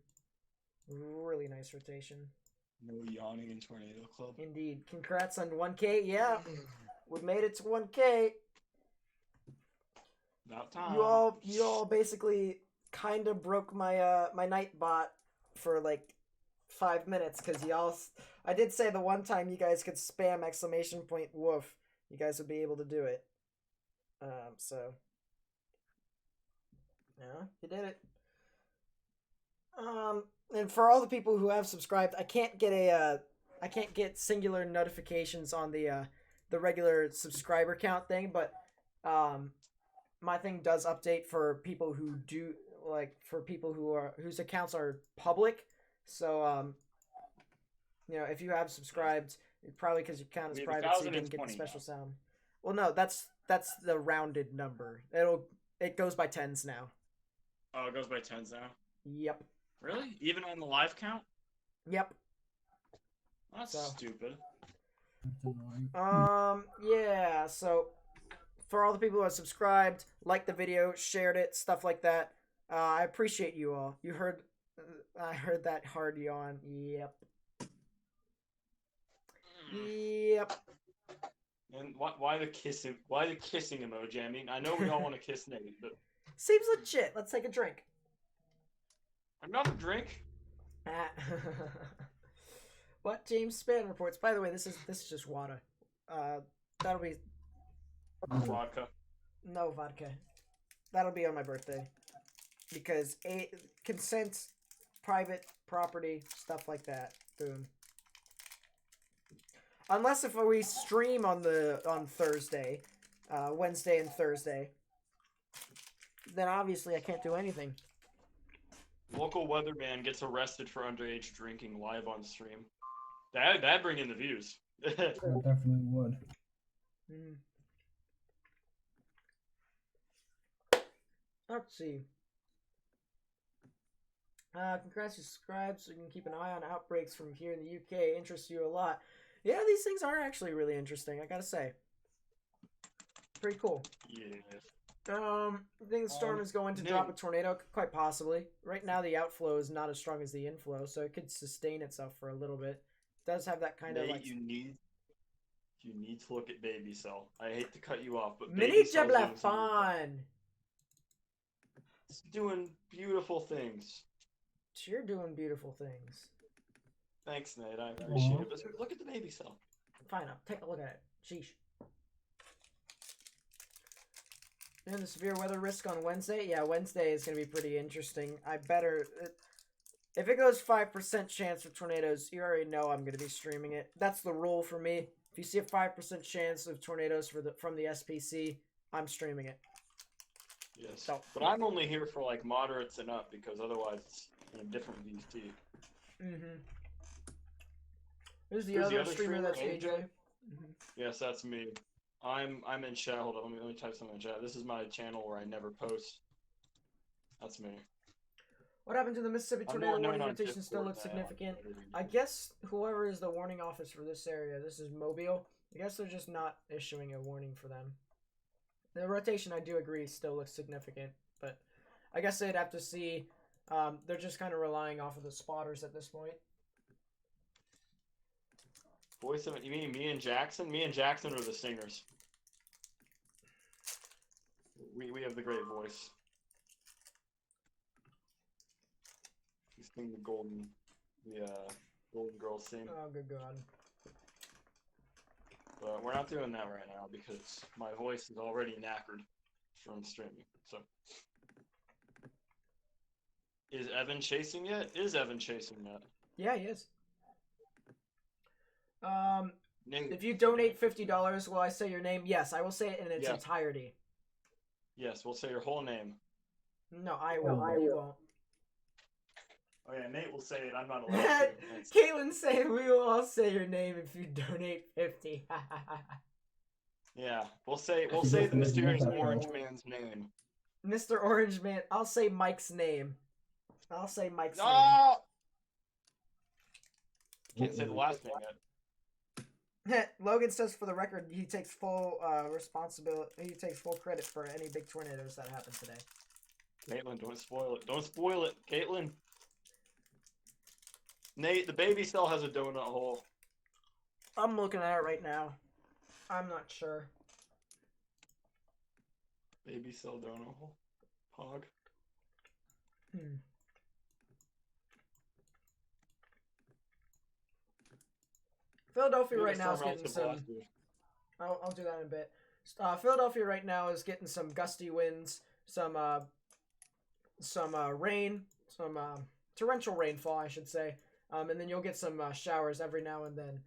Really nice rotation. No yawning in Tornado Club. Indeed. Congrats on 1K. Yeah. We made it to 1K. About time. You all basically kind of broke my my night bot for like 5 minutes, because I did say the one time you guys could spam exclamation point woof, you guys would be able to do it. So yeah, you did it. And for all the people who have subscribed, I can't get singular notifications on the regular subscriber count thing, but my thing does update for people who do, like, for people whose accounts are public. So if you have subscribed, probably because your account is private, so you didn't get the special sound. Well, no, that's the rounded number. It goes by tens now. Oh, it goes by tens now? Yep. Really? Even on the live count? Yep. That's stupid. Yeah, so for all the people who have subscribed, liked the video, shared it, stuff like that, I appreciate you all. I heard that hard yawn. Yep. Yep. And why the kissing? Why the kissing emoji? I mean, I know we all want to kiss Nate, but Seems legit. Let's take a drink. another drink. What James Spann reports. By the way, this is just water. That'll be Vodka. no vodka. That'll be on my birthday because consent, private property, stuff like that. Boom. Unless if we stream on Thursday, Wednesday and Thursday, then obviously I can't do anything. Local weatherman gets arrested for underage drinking live on stream. That'd bring in the views. It definitely would. Let's see. Congrats, you subscribe so you can keep an eye on outbreaks from here in the UK. Interests you a lot. Yeah, these things are actually really interesting, I gotta say. Pretty cool. Yeah. I think the storm is going to drop a tornado, quite possibly. Right now, the outflow is not as strong as the inflow, so it could sustain itself for a little bit. It does have that kind of like. You need to look at Baby Cell. I hate to cut you off, but Mini Baby Cell's doing some- Jablafon! It's doing beautiful things. You're doing beautiful things. Thanks, Nate. I appreciate it. But look at the Baby Cell. Fine, I'll take a look at it. Sheesh. And the severe weather risk on Wednesday? Yeah, Wednesday is going to be pretty interesting. I better... If it goes 5% chance of tornadoes, you already know I'm going to be streaming it. That's the rule for me. If you see a 5% chance of tornadoes from the SPC, I'm streaming it. Yes. So. But I'm only here for like moderates and up because otherwise it's in a different VT. Who's the other streamer that's AJ? Yes, that's me. I'm in chat. Hold on, let me type something in chat. This is my channel where I never post. That's me. What happened to the Mississippi tornado more known warning on rotation still Discord looks now. significant? I guess whoever is the warning office for this area, this is Mobile. I guess they're just not issuing a warning for them. The rotation, I do agree, still looks significant, but I guess they'd have to see. They're just kind of relying off of the spotters at this point. Voice of it? You mean me and Jackson? Me and Jackson are the singers. We have the great voice. We sing the Golden Girls sing. Oh, good God. But we're not doing that right now because my voice is already knackered from streaming. So, is Evan chasing yet? Is Evan chasing yet? Yeah, he is. Nate, If you donate $50, will I say your name? Yes, I will say it in its Yes. entirety. Yes, we'll say your whole name. No, I will. You won't. Oh yeah, Nate will say it. I'm not allowed to. Thanks. Caitlin saying we will all say your name if you donate 50. Yeah, we'll say the mysterious orange man's name. Mr. Orange Man, I'll say Mike's name. I'll say Mike's No! Can't say the last name yet. name. Logan says for the record he takes full responsibility. He takes full credit for any big tornadoes that happen today. Caitlin, don't spoil it. Don't spoil it, Caitlin. Nate, the baby cell has a donut hole. I'm looking at it right now. I'm not sure. Baby cell donut hole. Hog. Philadelphia right now is getting some. I'll do that in a bit. Philadelphia right now is getting some gusty winds, some rain, some torrential rainfall, I should say, and then you'll get some showers every now and then,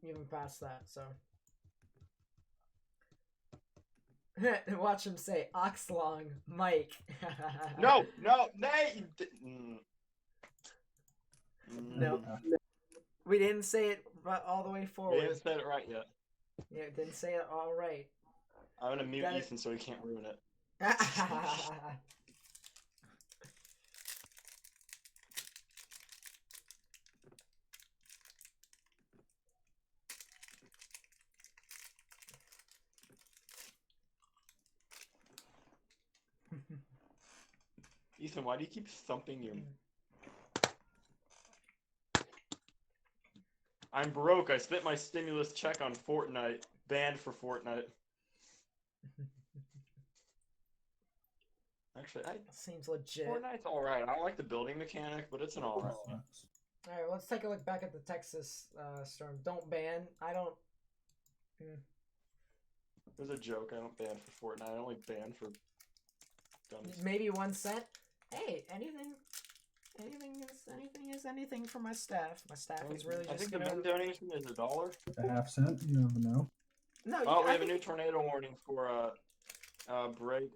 even past that. So watch him say Oxlong Mike. No, Nate. No, we didn't say it all the way We forward. haven't said it right yet. Yeah, didn't say it all right. I'm gonna mute Got it. Ethan so he can't ruin it. Ethan, why do you keep thumping your... I'm broke. I spent my stimulus check on Fortnite. banned for Fortnite. Actually, Seems legit. Fortnite's alright. I like the building mechanic, but it's an alright one. Alright, let's take a look back at the Texas storm. Don't ban. I don't... There's a joke. I don't ban for Fortnite. I only ban for dummies. Maybe 1 cent? Hey, anything is anything for my staff. My staff is really just I think the min donation is $1. A half cent, you never know. No, Oh, we have a new tornado warning for break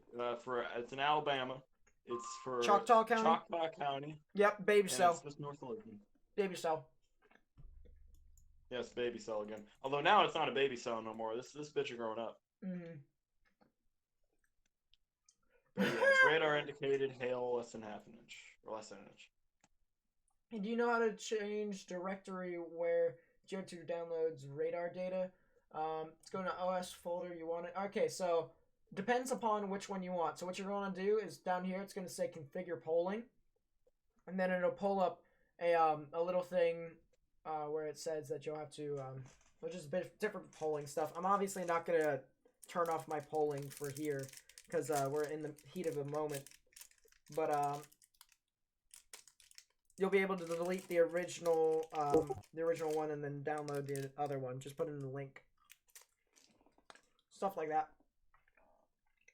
for it's in Alabama. It's for Choctaw County. Choctaw County. Yep, baby cell. It's just north of Lincoln. Baby cell. Yes, baby cell again. Although now it's not a baby cell no more. This bitch are growing up. But yes, radar indicated hail less than half an inch or less than an inch. And do you know how to change directory where GeoTutor downloads radar data? It's going to OS folder you want it. Okay, so depends upon which one you want. So what you're going to do is down here it's going to say configure polling, and then it'll pull up a little thing where it says that you'll have to which is a bit different polling stuff. I'm obviously not going to turn off my polling for here because we're in the heat of the moment, but you'll be able to delete the original one and then download the other one. Just put in the link. Stuff like that.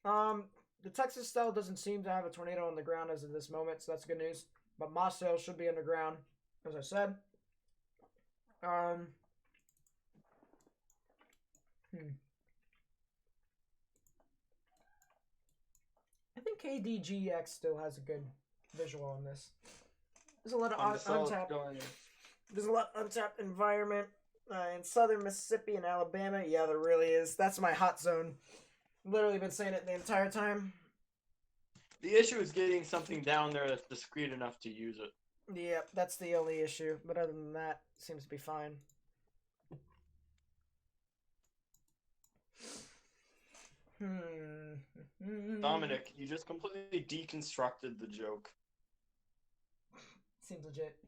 The Texas cell doesn't seem to have a tornado on the ground as of this moment, so that's good news. But Moss cell should be underground, as I said. I think KDGX still has a good visual on this. There's a lot of untapped. There's a lot of untapped environment in southern Mississippi and Alabama. Yeah, there really is. That's my hot zone. Literally been saying it the entire time. The issue is getting something down there that's discreet enough to use it. Yeah, that's the only issue. But other than that, seems to be fine. Dominic, you just completely deconstructed the joke. Seems legit.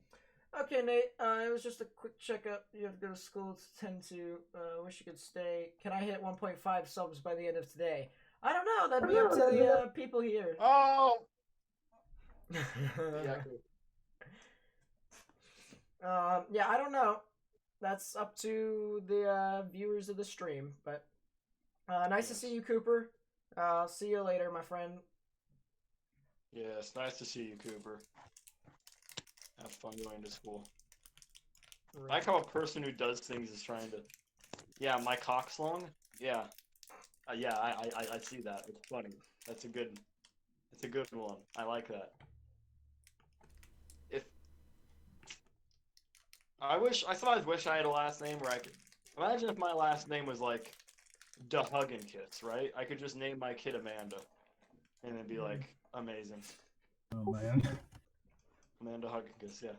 Okay, Nate, it was just a quick checkup. You have to go to school to 10 to. Wish you could stay. Can I hit 1.5 subs by the end of today? I don't know. That'd be up to the people here. Oh! Yeah, I don't know. That's up to the viewers of the stream. But nice to see you, Cooper. See you later, my friend. Yes, nice to see you, Cooper. Have fun going to school. I like how a person who does things is trying to... Yeah, my cock's long? Yeah. Yeah, I see that. It's funny. That's a good one. I like that. I sometimes wish I had a last name where I could... Imagine if my last name was like Hug and Kiss, right? I could just name my kid Amanda. And it'd be like, amazing. Oh, man. Amanda Hug and Kiss, yeah.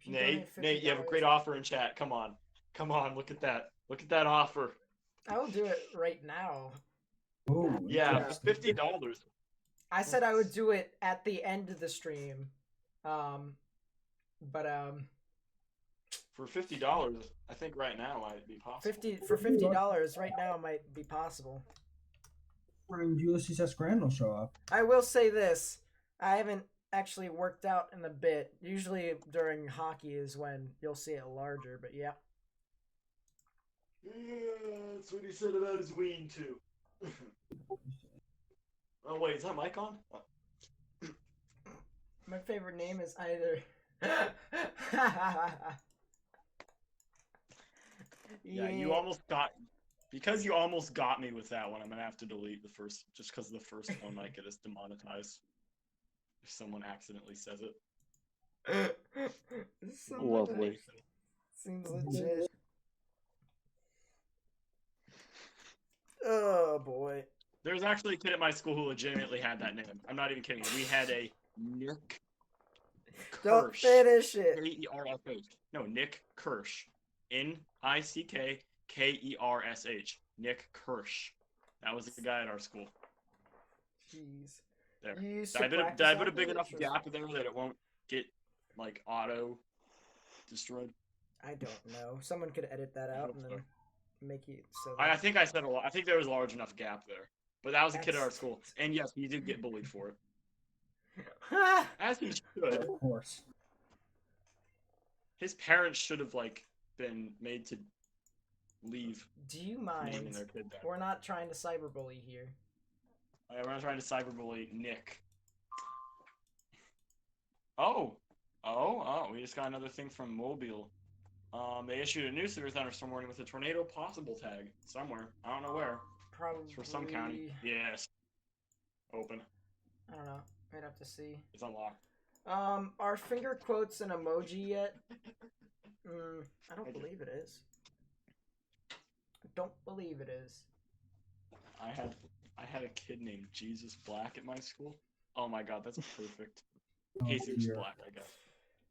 Nate, you have a great offer in chat. Come on. Come on, look at that. Look at that offer. I will do it right now. Oh, yeah, $50. I said I would do it at the end of the stream. But for $50, I think right now might be possible. For $50 right now might be possible. When Ulysses S. Grant will show up. I will say this: I haven't actually worked out in a bit. Usually during hockey is when you'll see it larger. But yeah. Yeah, that's what he said about his ween too. Oh wait, is that mic on? My favorite name is either. Yeah, you almost got. Because you almost got me with that one, I'm gonna have to delete the first, just because the first one might get us demonetized if someone accidentally says it. Lovely. Seems legit. Oh boy. There's actually a kid at my school who legitimately had that name. I'm not even kidding. We had a Nick Kirsch. Don't finish it. K-E-R-S-H. No, Nick Kirsch. N-I-C-K-K-E-R-S-H. Nick Kirsch. That was the guy at our school. Jeez. There. You used Did I to put practice a big Outbreak? enough Or- gap there that it won't get like auto destroyed? I don't know. Someone could edit that I out hope and so. then make it so. I that- think I said a lot. I think there was a large enough gap there. But that was a kid at our That's- school, and yes, he did get bullied for it, Ha! as he should. Of course. His parents should have like been made to leave. Do you naming mind? their kid that. We're not trying to cyberbully here. We're not trying to cyberbully Nick. Oh, we just got another thing from Mobile. They issued a new severe thunderstorm warning with a tornado possible tag somewhere. I don't know where. Probably It's for some county. Yes. Open. I don't know. I'd have to see. It's unlocked. Are finger quotes an emoji yet? I don't believe it is. I don't believe it is. I had a kid named Jesus Black at my school. Oh my god, that's perfect. Oh, Jesus dear. Black, I guess.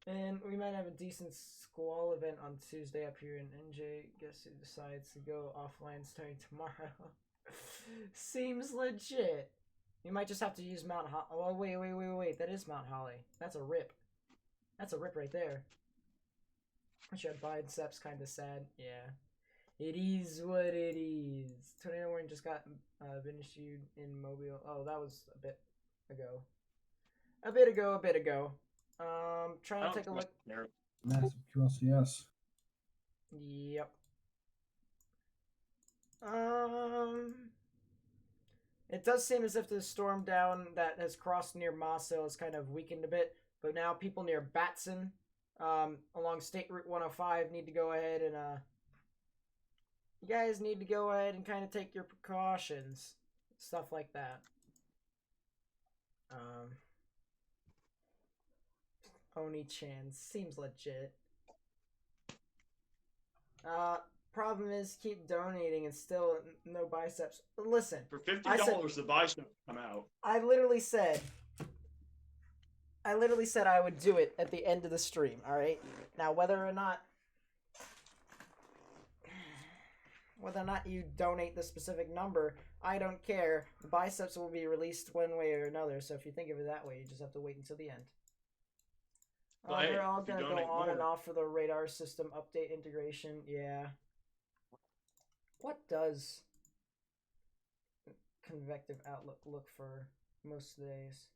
And we might have a decent squall event on Tuesday up here in NJ. Guess who decides to go offline starting tomorrow? Seems legit. You might just have to use Mount Holly. Oh, wait. That is Mount Holly. That's a rip. That's a rip right there. Which biceps kind of sad. Yeah. It is what it is. Tornado warning just got been issued in Mobile. Oh, that was a bit ago. A bit ago. Trying to take a look. Massive QLCS. Yep. It does seem as if the storm down that has crossed near Moss Hill has kind of weakened a bit, but now people near Batson, along State Route 105 need to go ahead and, you guys need to go ahead and kind of take your precautions. Stuff like that. Oni-chan seems legit. Problem is, keep donating and still no biceps. Listen, For $50, the biceps come out. I literally said I would do it at the end of the stream. All right. Now, whether or not you donate the specific number, I don't care. The biceps will be released one way or another. So if you think of it that way, you just have to wait until the end. But hey, They're all if you gonna go donate on and more- off for the radar system update integration. Yeah. What does convective outlook look for most days?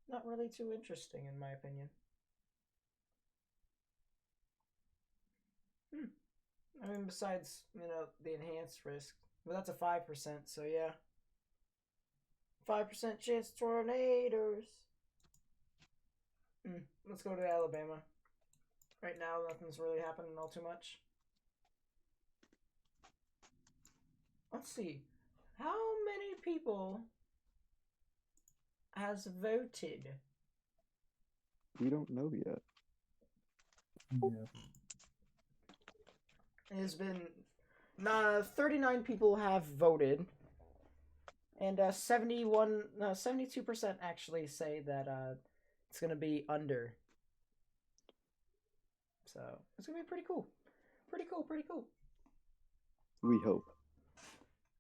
Not really too interesting, in my opinion. I mean, besides, the enhanced risk. But that's a 5%, so yeah. 5% chance tornadoes. Let's go to Alabama. Right now, nothing's really happening all too much. Let's see. How many people has voted? We don't know yet. Yeah. It has been 39 people have voted, and 72% actually say that it's gonna be under. So it's gonna be pretty cool. Pretty cool. We hope.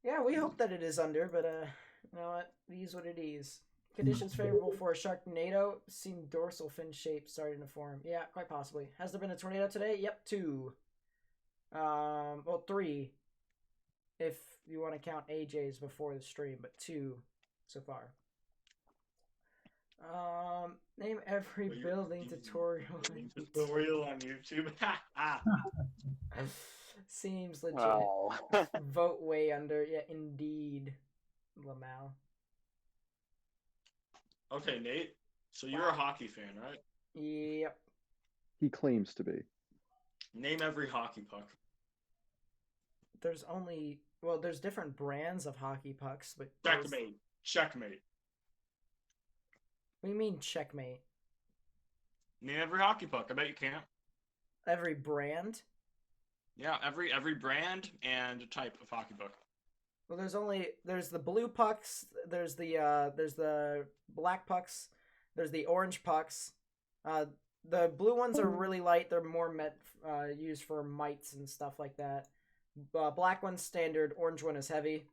Yeah, we hope that it is under, but you know what? It is what it is. Conditions favorable for a Sharknado. Seen dorsal fin shape starting to form. Yeah, quite possibly. Has there been a tornado today? Yep, 2. Well, 3. If you want to count AJ's before the stream, but 2 so far. Name every Well, building tutorial. Tutorial on YouTube. Seems legit. Oh. Vote way under. Yeah, indeed. Lamal. Okay, Nate. So you're a hockey fan, right? Yep. He claims to be. Name every hockey puck. There's only there's different brands of hockey pucks, but Checkmate. What do you mean checkmate? Name every hockey puck. I bet you can't. Every brand? Yeah, every brand and type of hockey puck. Well, there's the blue pucks, there's the black pucks, there's the orange pucks. The blue ones are really light. They're more used for mites and stuff like that. Black one's standard. Orange one is heavy.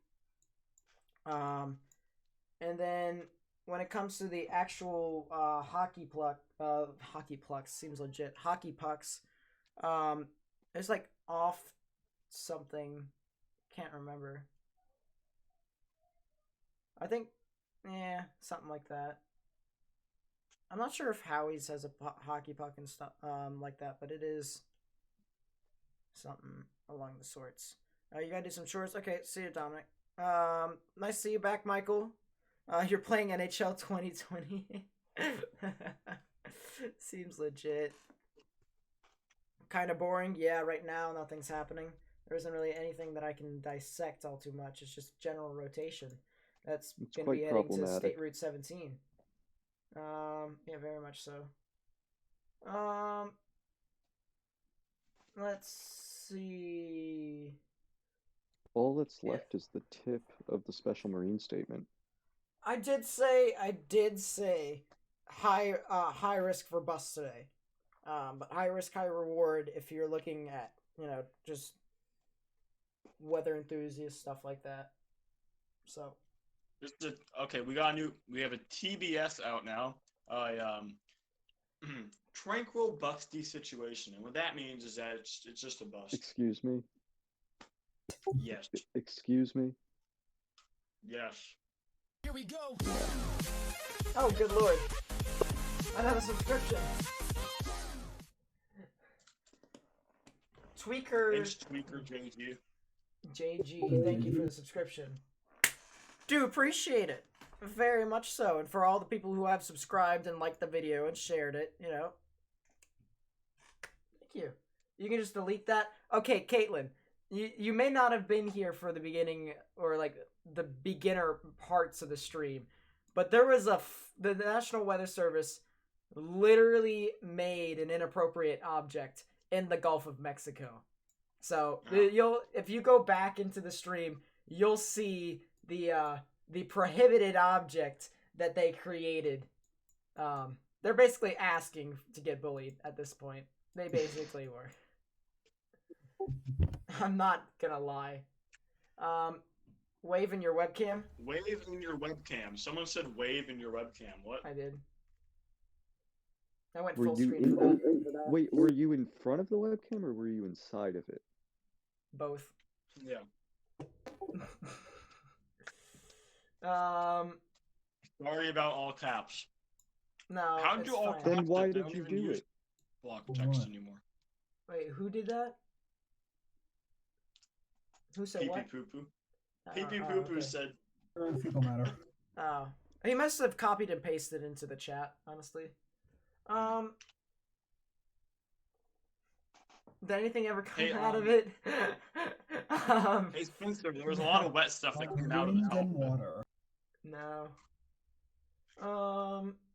And then when it comes to the actual hockey pucks seems legit. Hockey pucks, it's like off something. Can't remember. I think, something like that. I'm not sure if Howie's has a hockey puck and stuff like that, but it is something along the sorts. You gotta do some chores. Okay, see you, Dominic. Nice to see you back, Michael. You're playing NHL 2020. Seems legit. Kind of boring. Yeah, right now nothing's happening. There isn't really anything that I can dissect all too much. It's just general rotation. That's going to be heading to State Route 17. Yeah, very much so. Let's see. All that's left is the tip of the Special Marine statement. I did say high risk for bust today. But high risk, high reward if you're looking at, just weather enthusiast stuff like that. So okay, we have a TBS out now. Tranquil busty situation, and what that means is that it's just a bust. Excuse me? Yes. Excuse me? Yes. Here we go. Oh, good lord. I have a subscription. Tweaker JG. JG, thank you for the subscription. Do appreciate it. Very much so. And for all the people who have subscribed and liked the video and shared it, Thank you. You can just delete that. Okay, Caitlin, you may not have been here for the beginning or like the beginner parts of the stream, but there was the National Weather Service literally made an inappropriate object in the Gulf of Mexico. So if you go back into the stream, you'll see the prohibited object that they created. They're basically asking to get bullied at this point. They basically were. I'm not gonna lie. Wave in your webcam? Wave in your webcam. Someone said wave in your webcam. What? I did. I went full screen for that. Wait, were you in front of the webcam or were you inside of it? Both. Yeah. Sorry about all caps. No. How do all caps? Then why did you do it? Block text anymore. Wait, who did that? Who said what? Pee poo poo. Pee pee poo poo said. Fecal matter. Oh, he must have copied and pasted into the chat. Honestly. Did anything ever come out of it? Hey Spencer, there was a lot of wet stuff that came out of it. Water. No.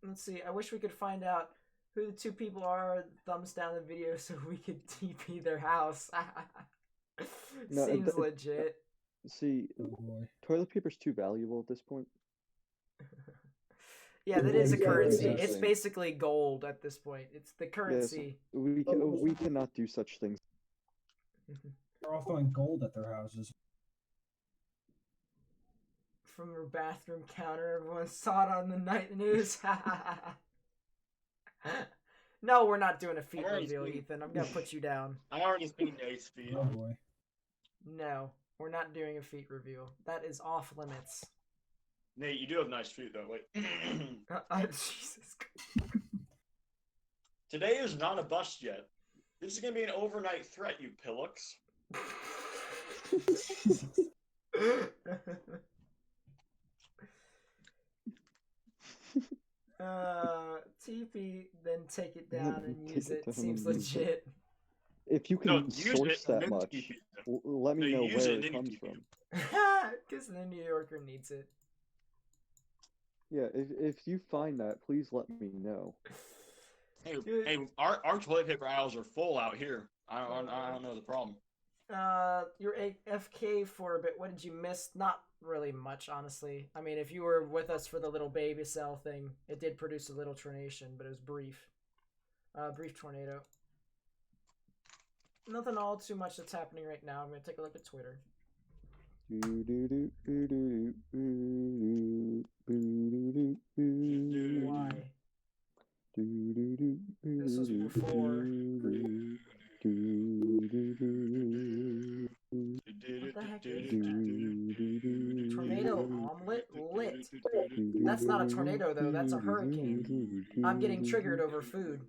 Let's see. I wish we could find out who the two people are. Thumbs down the video so we could TP their house. Seems legit. See, toilet paper's too valuable at this point. Yeah, that is a currency. It's basically gold at this point. It's the currency. Yes, we cannot do such things. They're all throwing gold at their houses. From her bathroom counter, everyone saw it on the night news. No, we're not doing a feet reveal, Ethan. I'm gonna put you down. I already seen Nate's feet. Oh boy. No, we're not doing a feet reveal. That is off limits. Nate, you do have nice feet, though. Wait. Jesus Christ. Today is not a bust yet. This is going to be an overnight threat, you pillocks. TP, then take it down and use it. Seems legit. If you can source that much, let me know where it comes from. Because the New Yorker needs it. Yeah, if you find that, please let me know. Hey, our toilet paper aisles are full out here. I don't know the problem. You're AFK for a bit. What did you miss? Not really much, honestly. I mean, if you were with us for the little baby cell thing, it did produce a little tornation, but it was brief. Brief tornado. Nothing all too much that's happening right now. I'm gonna take a look at Twitter. Why? This was before. What the heck is that? Tornado omelet lit. That's not a tornado though, that's a hurricane. I'm getting triggered over food.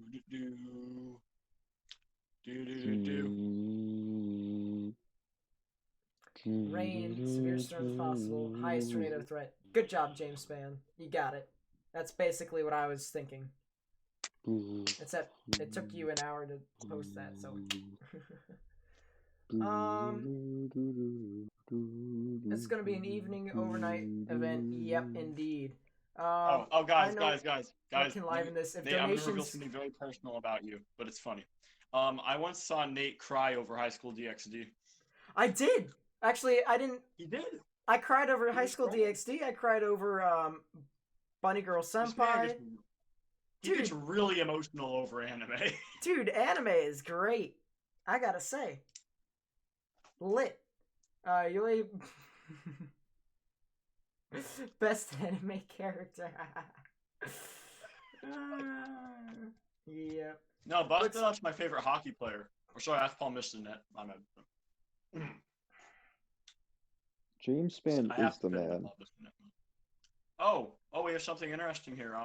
Rain, severe storms possible, highest tornado threat. Good job, James Spann. You got it. That's basically what I was thinking. Except it took you an hour to post that, so. It's gonna be an evening overnight event. Yep, indeed. Guys. I can liven this. If Nate, I'm gonna reveal donations, something very personal about you, but it's funny. I once saw Nate cry over High School DxD. I did. Actually, I didn't. He did. I cried over High School DxD. I cried over Bunny Girl Senpai. He gets really emotional over anime. Dude, anime is great. I gotta say. Lit. Yui. Best anime character. Yeah. No, Bustedup's my favorite hockey player. Or sorry, that's Paul Misternet. James Spann is the man. Oh, we have something interesting here.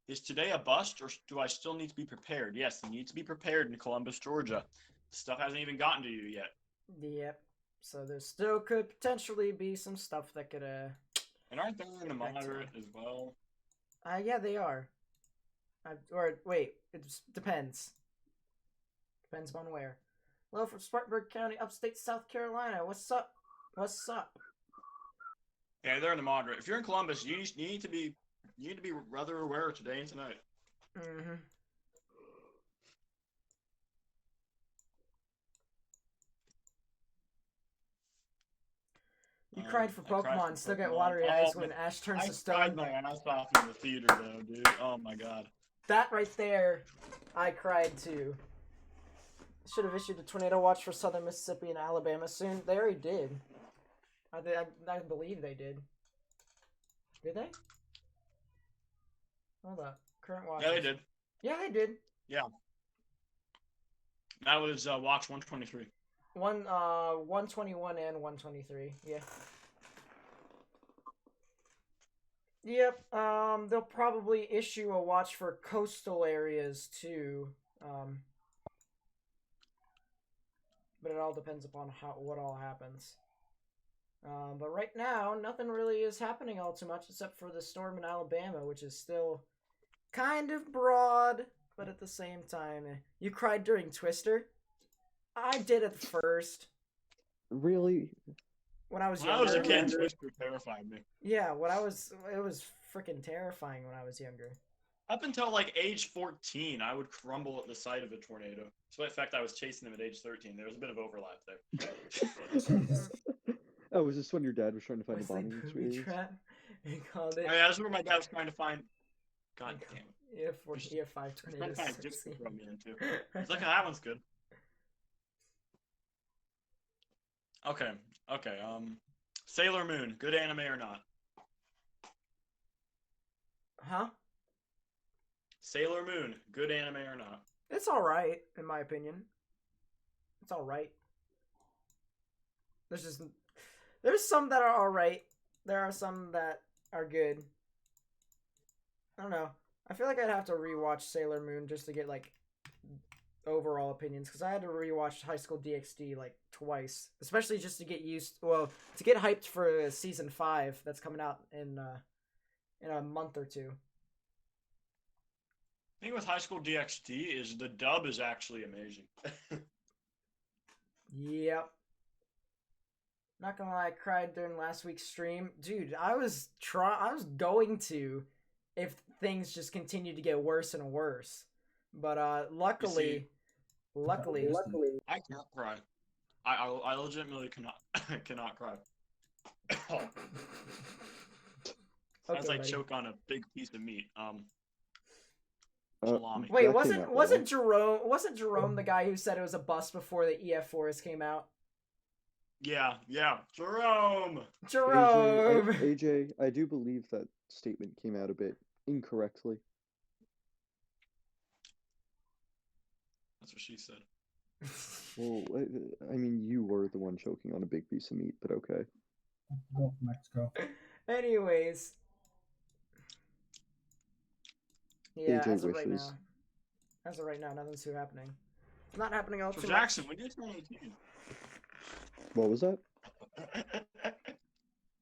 Is today a bust, or do I still need to be prepared? Yes, you need to be prepared in Columbus, Georgia. Stuff hasn't even gotten to you yet. Yep. So there still could potentially be some stuff that could And aren't they in the moderate as well? Yeah, they are. Or wait, it depends. Depends on where. Hello from Spartanburg County, upstate South Carolina. What's up? What's up? Yeah, they're in the moderate. If you're in Columbus, you need to be rather aware today and tonight. Mm-hmm. You cried for Pokemon, still get watery eyes when Ash turns to stone. I cried, man. I saw him in the theater, though, dude. Oh, my God. That right there, I cried, too. Should have issued a tornado watch for southern Mississippi and Alabama soon. They already did. I believe they did. Did they? Hold up. Current watch. Yeah, they did. Yeah, they did. Yeah. That was watch 123. 121 and 123. Yeah. Yep. They'll probably issue a watch for coastal areas too. But it all depends upon what all happens. But right now, nothing really is happening all too much except for the storm in Alabama, which is still kind of broad, but at the same time, you cried during Twister. I did at first. Really? When I was younger. When I was a kid, Twister terrified me. Yeah, it was freaking terrifying when I was younger. Up until like age 14, I would crumble at the sight of a tornado. Despite the fact I was chasing them at age 13, there was a bit of overlap there. Oh, was this when your dad was trying to find a bonding experience? Trap? He called it. Oh, yeah, this is where my dad was trying to find. God damn it. EF-5 tornadoes. Trying to find to throw me into. It's like, that one's good. Okay. Sailor Moon, good anime or not? Huh? Sailor Moon, good anime or not? It's alright, in my opinion. It's alright. There's some that are alright. There are some that are good. I don't know. I feel like I'd have to rewatch Sailor Moon just to get, like, overall opinions, because I had to rewatch High School DxD, like, twice. Especially just to get to get hyped for Season 5 that's coming out in a month or two. The thing with High School DxD is the dub is actually amazing. Yep. Not gonna lie, I cried during last week's stream. Dude, I was going to if things just continued to get worse and worse. But luckily I can't cry. I legitimately cannot cry. Sounds like choke on a big piece of meat. Salami. Wait, wasn't Jerome the guy who said it was a bust before the EF4s came out? Yeah, Jerome. Jerome. AJ, I do believe that statement came out a bit incorrectly. That's what she said. Well, I mean, you were the one choking on a big piece of meat, but okay. Gulf of Mexico. Anyways. Yeah, AJ as of right wishes. now. As of right now, nothing's too happening. Not happening all So too Jackson, much. when did you turn 18? What was that?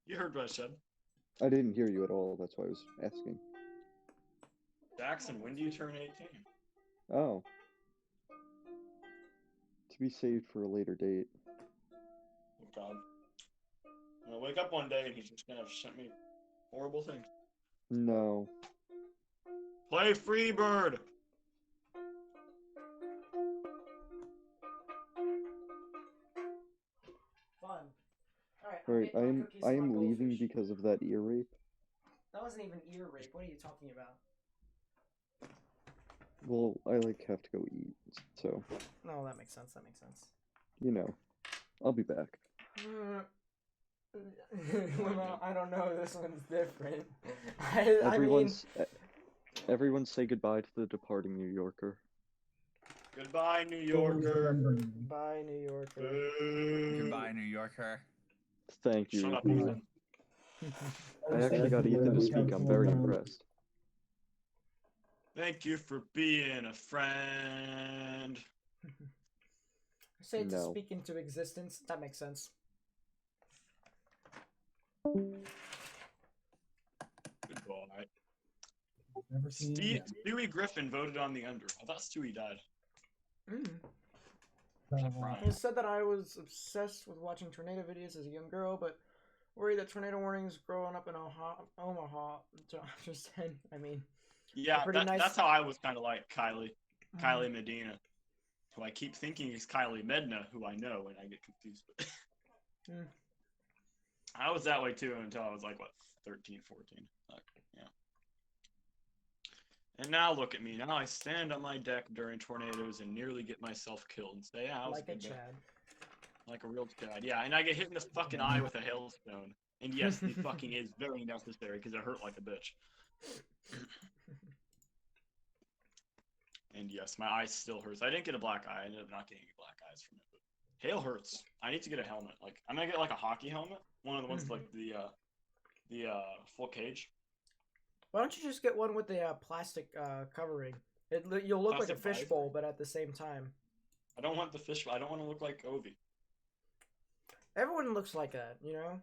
You heard what I said. I didn't hear you at all. That's why I was asking. Jackson, when do you turn 18? Oh. To be saved for a later date. Oh God. I'm gonna wake up one day and he's just gonna have sent me horrible things. No. Play Freebird. Fun. Alright, I am leaving because of that ear rape. That wasn't even ear rape. What are you talking about? Well, I have to go eat, so No, that makes sense. That makes sense. you know. I'll be back. Well, I don't know. This one's different. Everyone say goodbye to the departing New Yorker. Goodbye, New Yorker. Bye, New Yorker. Goodbye, New Yorker. Thank you. Shut up, Ethan. I actually got Ethan to speak. I'm very impressed. Thank you for being a friend. I say to speak into existence. That makes sense. Goodbye. Never seen Stewie Griffin voted on the under. I thought Stewie died. It said that I was obsessed with watching tornado videos as a young girl, but worried that tornado warnings growing up in Omaha. Just said, I mean, yeah, nice... that's how I was kind of like Kylie Medina, who I keep thinking is Kylie Medina, who I know, and I get confused. I was that way too until I was like, what, 13, 14. Yeah. And now look at me. Now I stand on my deck during tornadoes and nearly get myself killed and say, yeah, I was like a Chad. Like a real Chad. Yeah, and I get hit in the fucking eye with a hailstone. And yes, it fucking is very necessary because it hurt like a bitch. And yes, my eye still hurts. I didn't get a black eye. I ended up not getting any black eyes from it. But hail hurts. I need to get a helmet. Like, I'm gonna get like a hockey helmet. One of the ones like the full cage. Why don't you just get one with the plastic covering? You'll look Plastic like a fishbowl, but at the same time. I don't want the fish. I don't want to look like Ovi. Everyone looks like that, you know,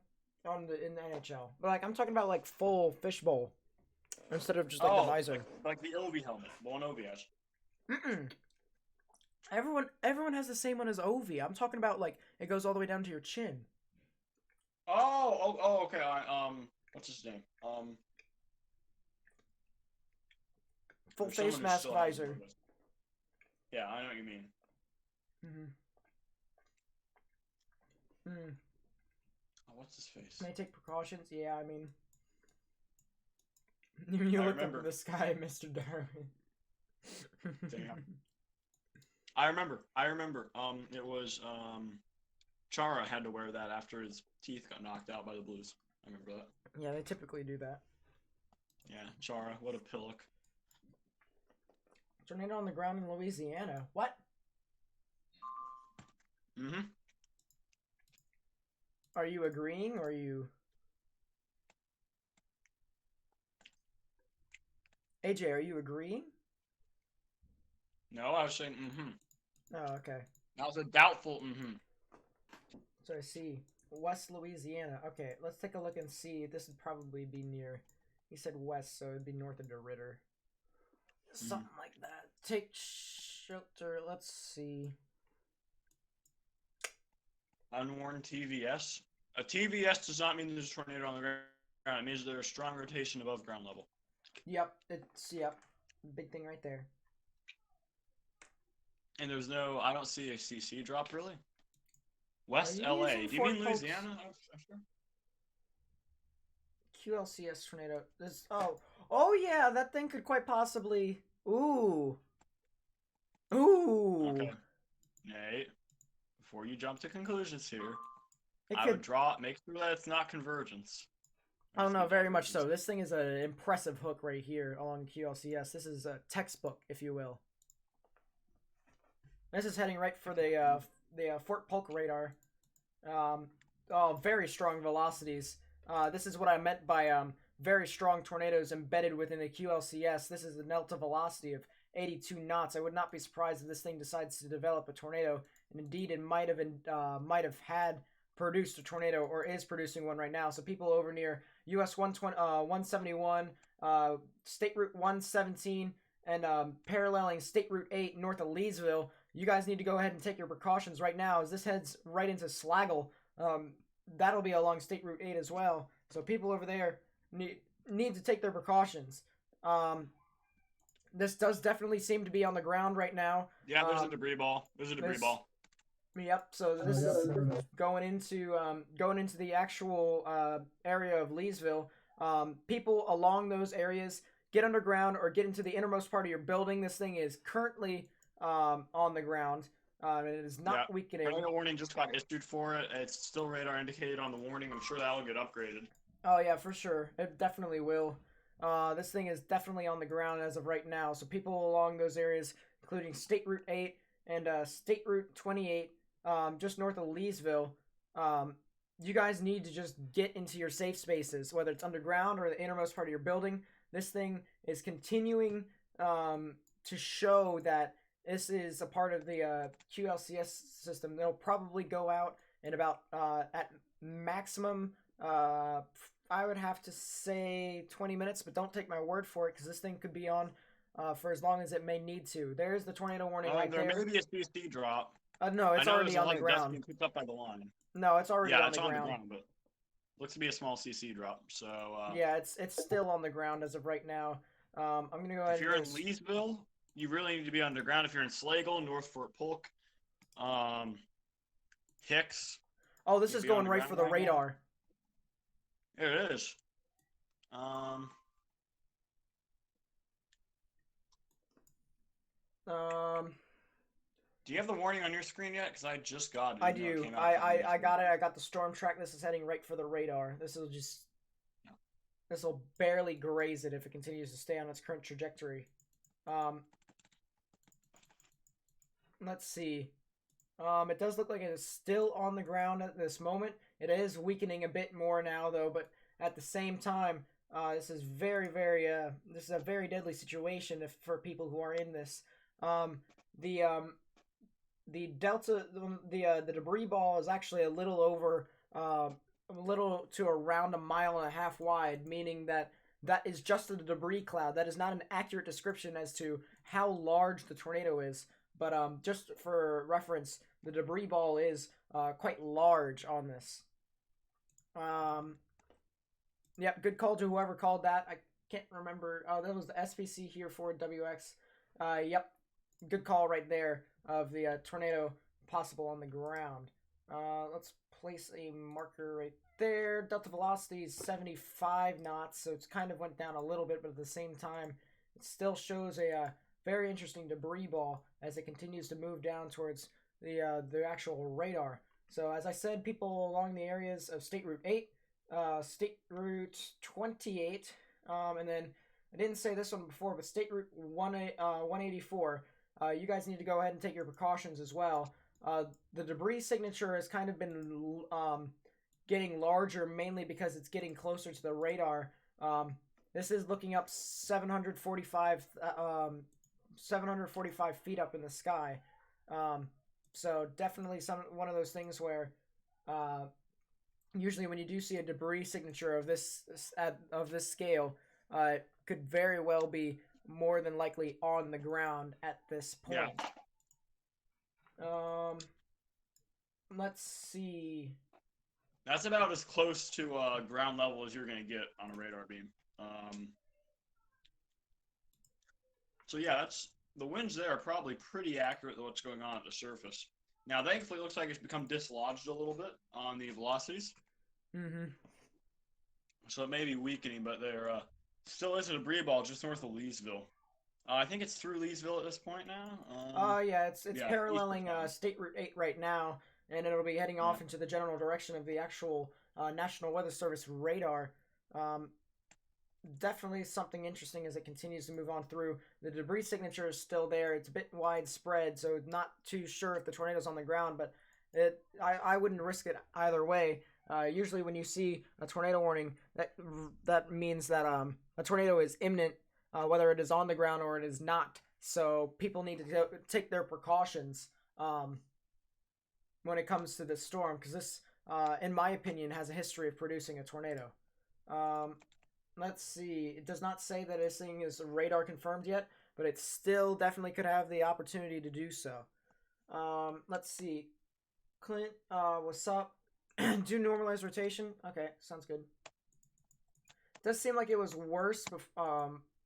in the NHL. But like, I'm talking about like full fishbowl instead of just like the visor. Like the Ovi helmet, one Ovi has. Everyone has the same one as Ovi. I'm talking about like it goes all the way down to your chin. Oh, okay. What's his name? Full face mask visor. Yeah, I know what you mean. Oh, what's his face? Can I take precautions? Yeah, I mean, you looked up in the sky, Mr. Darwin. Damn. I remember. It was Chara had to wear that after his teeth got knocked out by the Blues. I remember that. Yeah, they typically do that. Yeah, Chara, what a pillock. Tornado on the ground in Louisiana. What? Are you agreeing or are you... AJ, are you agreeing? No, I was saying Oh, okay. That was a doubtful So I see. West Louisiana. Okay, let's take a look and see. This would probably be near... He said west, so it'd be north of DeRitter. Something like that. Take shelter. Let's see. Unwarned TVS. A TVS does not mean there's a tornado on the ground. It means there's a strong rotation above ground level. Yep. Big thing right there. And there's no... I don't see a CC drop, really. West LA. Do you mean Louisiana? QLCS tornado. This. Oh yeah, that thing could quite possibly. Ooh. Okay. Nate, before you jump to conclusions here, I would make sure that it's not convergence. I don't know, very much so. This thing is an impressive hook right here along QLCS. This is a textbook, if you will. This is heading right for the Fort Polk radar. Very strong velocities. This is what I meant by very strong tornadoes embedded within the QLCS. This is a delta velocity of 82 knots. I would not be surprised if this thing decides to develop a tornado. And indeed, it might have had produced a tornado or is producing one right now. So people over near US 171, State Route 117, and paralleling State Route 8 north of Leesville, you guys need to go ahead and take your precautions right now as this heads right into Slaggle. That'll be along State Route 8 as well. So people over there need to take their precautions. This does definitely seem to be on the ground right now. Yeah, there's a debris ball. Yep. So this is going into the actual area of Leesville. People along those areas get underground or get into the innermost part of your building. This thing is currently on the ground. It is not weakening. Tornado warning just got issued for it. It's still radar indicated on the warning. I'm sure that'll get upgraded. Oh yeah, for sure. It definitely will. This thing is definitely on the ground as of right now. So people along those areas, including State Route 8 and State Route 28, just north of Leesville, you guys need to just get into your safe spaces, whether it's underground or the innermost part of your building. This thing is continuing to show that this is a part of the QLCS system. They'll probably go out in about, at maximum, I would have to say 20 minutes, but don't take my word for it because this thing could be on for as long as it may need to. There's the tornado warning right there. There may be a CC drop. No, it's already on the ground. Picked up by the line. No, it's already on the ground. Yeah, it's on the ground, but looks to be a small CC drop. So yeah, it's still on the ground as of right now. I'm gonna go ahead. If you're in Leesville, you really need to be underground. If you're in Slaggle, North Fort Polk, Hicks. Oh, this is going right for the radar. It is. Do you have the warning on your screen yet? Because I just got it. I do. I got it. I got the storm track. This is heading right for the radar. This will barely graze it if it continues to stay on its current trajectory. Let's see. It does look like it is still on the ground at this moment. It is weakening a bit more now, though, but at the same time, this is this is a very deadly situation for people who are in this. The delta, the debris ball is actually a little to around 1.5 miles wide, meaning that is just a debris cloud. That is not an accurate description as to how large the tornado is, but just for reference, the debris ball is quite large on this. Yep, good call to whoever called that. I can't remember. Oh, that was the SPC here for WX. Yep, good call right there of the tornado possible on the ground. Let's place a marker right there. Delta velocity is 75 knots, so it's kind of went down a little bit, but at the same time, it still shows a very interesting debris ball as it continues to move down towards the actual radar. So as I said, people along the areas of State Route 8, State Route 28, and then I didn't say this one before, but State Route 184. You guys need to go ahead and take your precautions as well. The debris signature has kind of been getting larger, mainly because it's getting closer to the radar. This is looking up 745 feet up in the sky. So definitely one of those things where usually when you do see a debris signature of this scale, it could very well be more than likely on the ground at this point. Yeah. Let's see. That's about as close to ground level as you're going to get on a radar beam. So yeah, the winds there are probably pretty accurate to what's going on at the surface. Now, thankfully, it looks like it's become dislodged a little bit on the velocities. Mm-hmm. So it may be weakening, but there still is a debris ball just north of Leesville. I think it's through Leesville at this point now. Yeah, it's paralleling State Route 8 right now. and it'll be heading off into the general direction of the actual National Weather Service radar. Definitely something interesting as it continues to move on through. The debris signature is still there. It's a bit widespread, so not too sure if the tornado's on the ground, but I wouldn't risk it either way. Usually when you see a tornado warning, that means that a tornado is imminent, whether it is on the ground or it is not. So people need to take their precautions when it comes to this storm, because this, in my opinion, has a history of producing a tornado. Let's see. It does not say that this thing is radar confirmed yet, but it still definitely could have the opportunity to do so. Let's see. Clint, what's up? Do normalized rotation. Okay, sounds good. Does seem like it was worse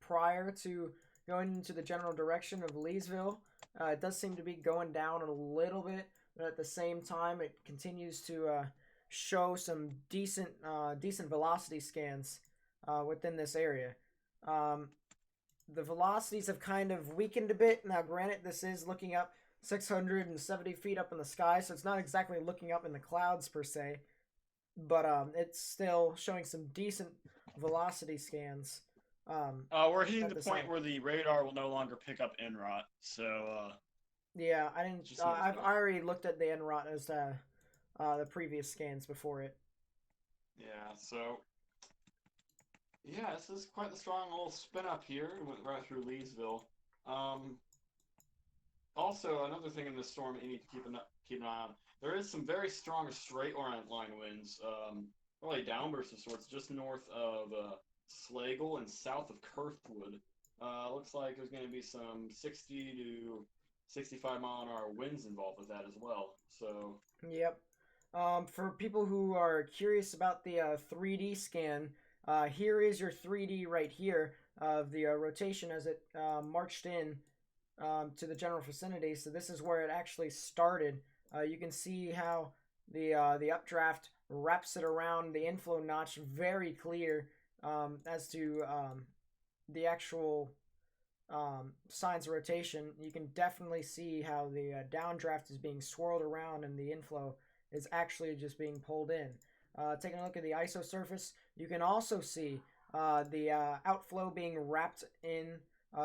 prior to going into the general direction of Leesville. It does seem to be going down a little bit, but at the same time, it continues to show some decent velocity scans within this area. The velocities have kind of weakened a bit. Now, granted, this is looking up 670 feet up in the sky, so it's not exactly looking up in the clouds per se, but it's still showing some decent velocity scans. We're hitting the point where the radar will no longer pick up NROT, so yeah, I didn't. I already looked at the NROT as the previous scans before it. Yeah, so yeah, this is quite the strong little spin up here. It went right through Leesville. Also, another thing in this storm that you need to keep an eye on, there is some very strong straight line winds, probably downbursts of sorts, just north of Slagle and south of Kirkwood. Looks like there's going to be some 60 to 65 mile-an-hour winds involved with that as well. So. Yep. For people who are curious about the 3D scan, here is your 3D right here of the rotation as it marched in to the general vicinity. So this is where it actually started. You can see how the updraft wraps it around the inflow notch, very clear as to the actual signs of rotation. You can definitely see how the downdraft is being swirled around and the inflow is actually just being pulled in. Taking a look at the ISO surface, you can also see the outflow being wrapped in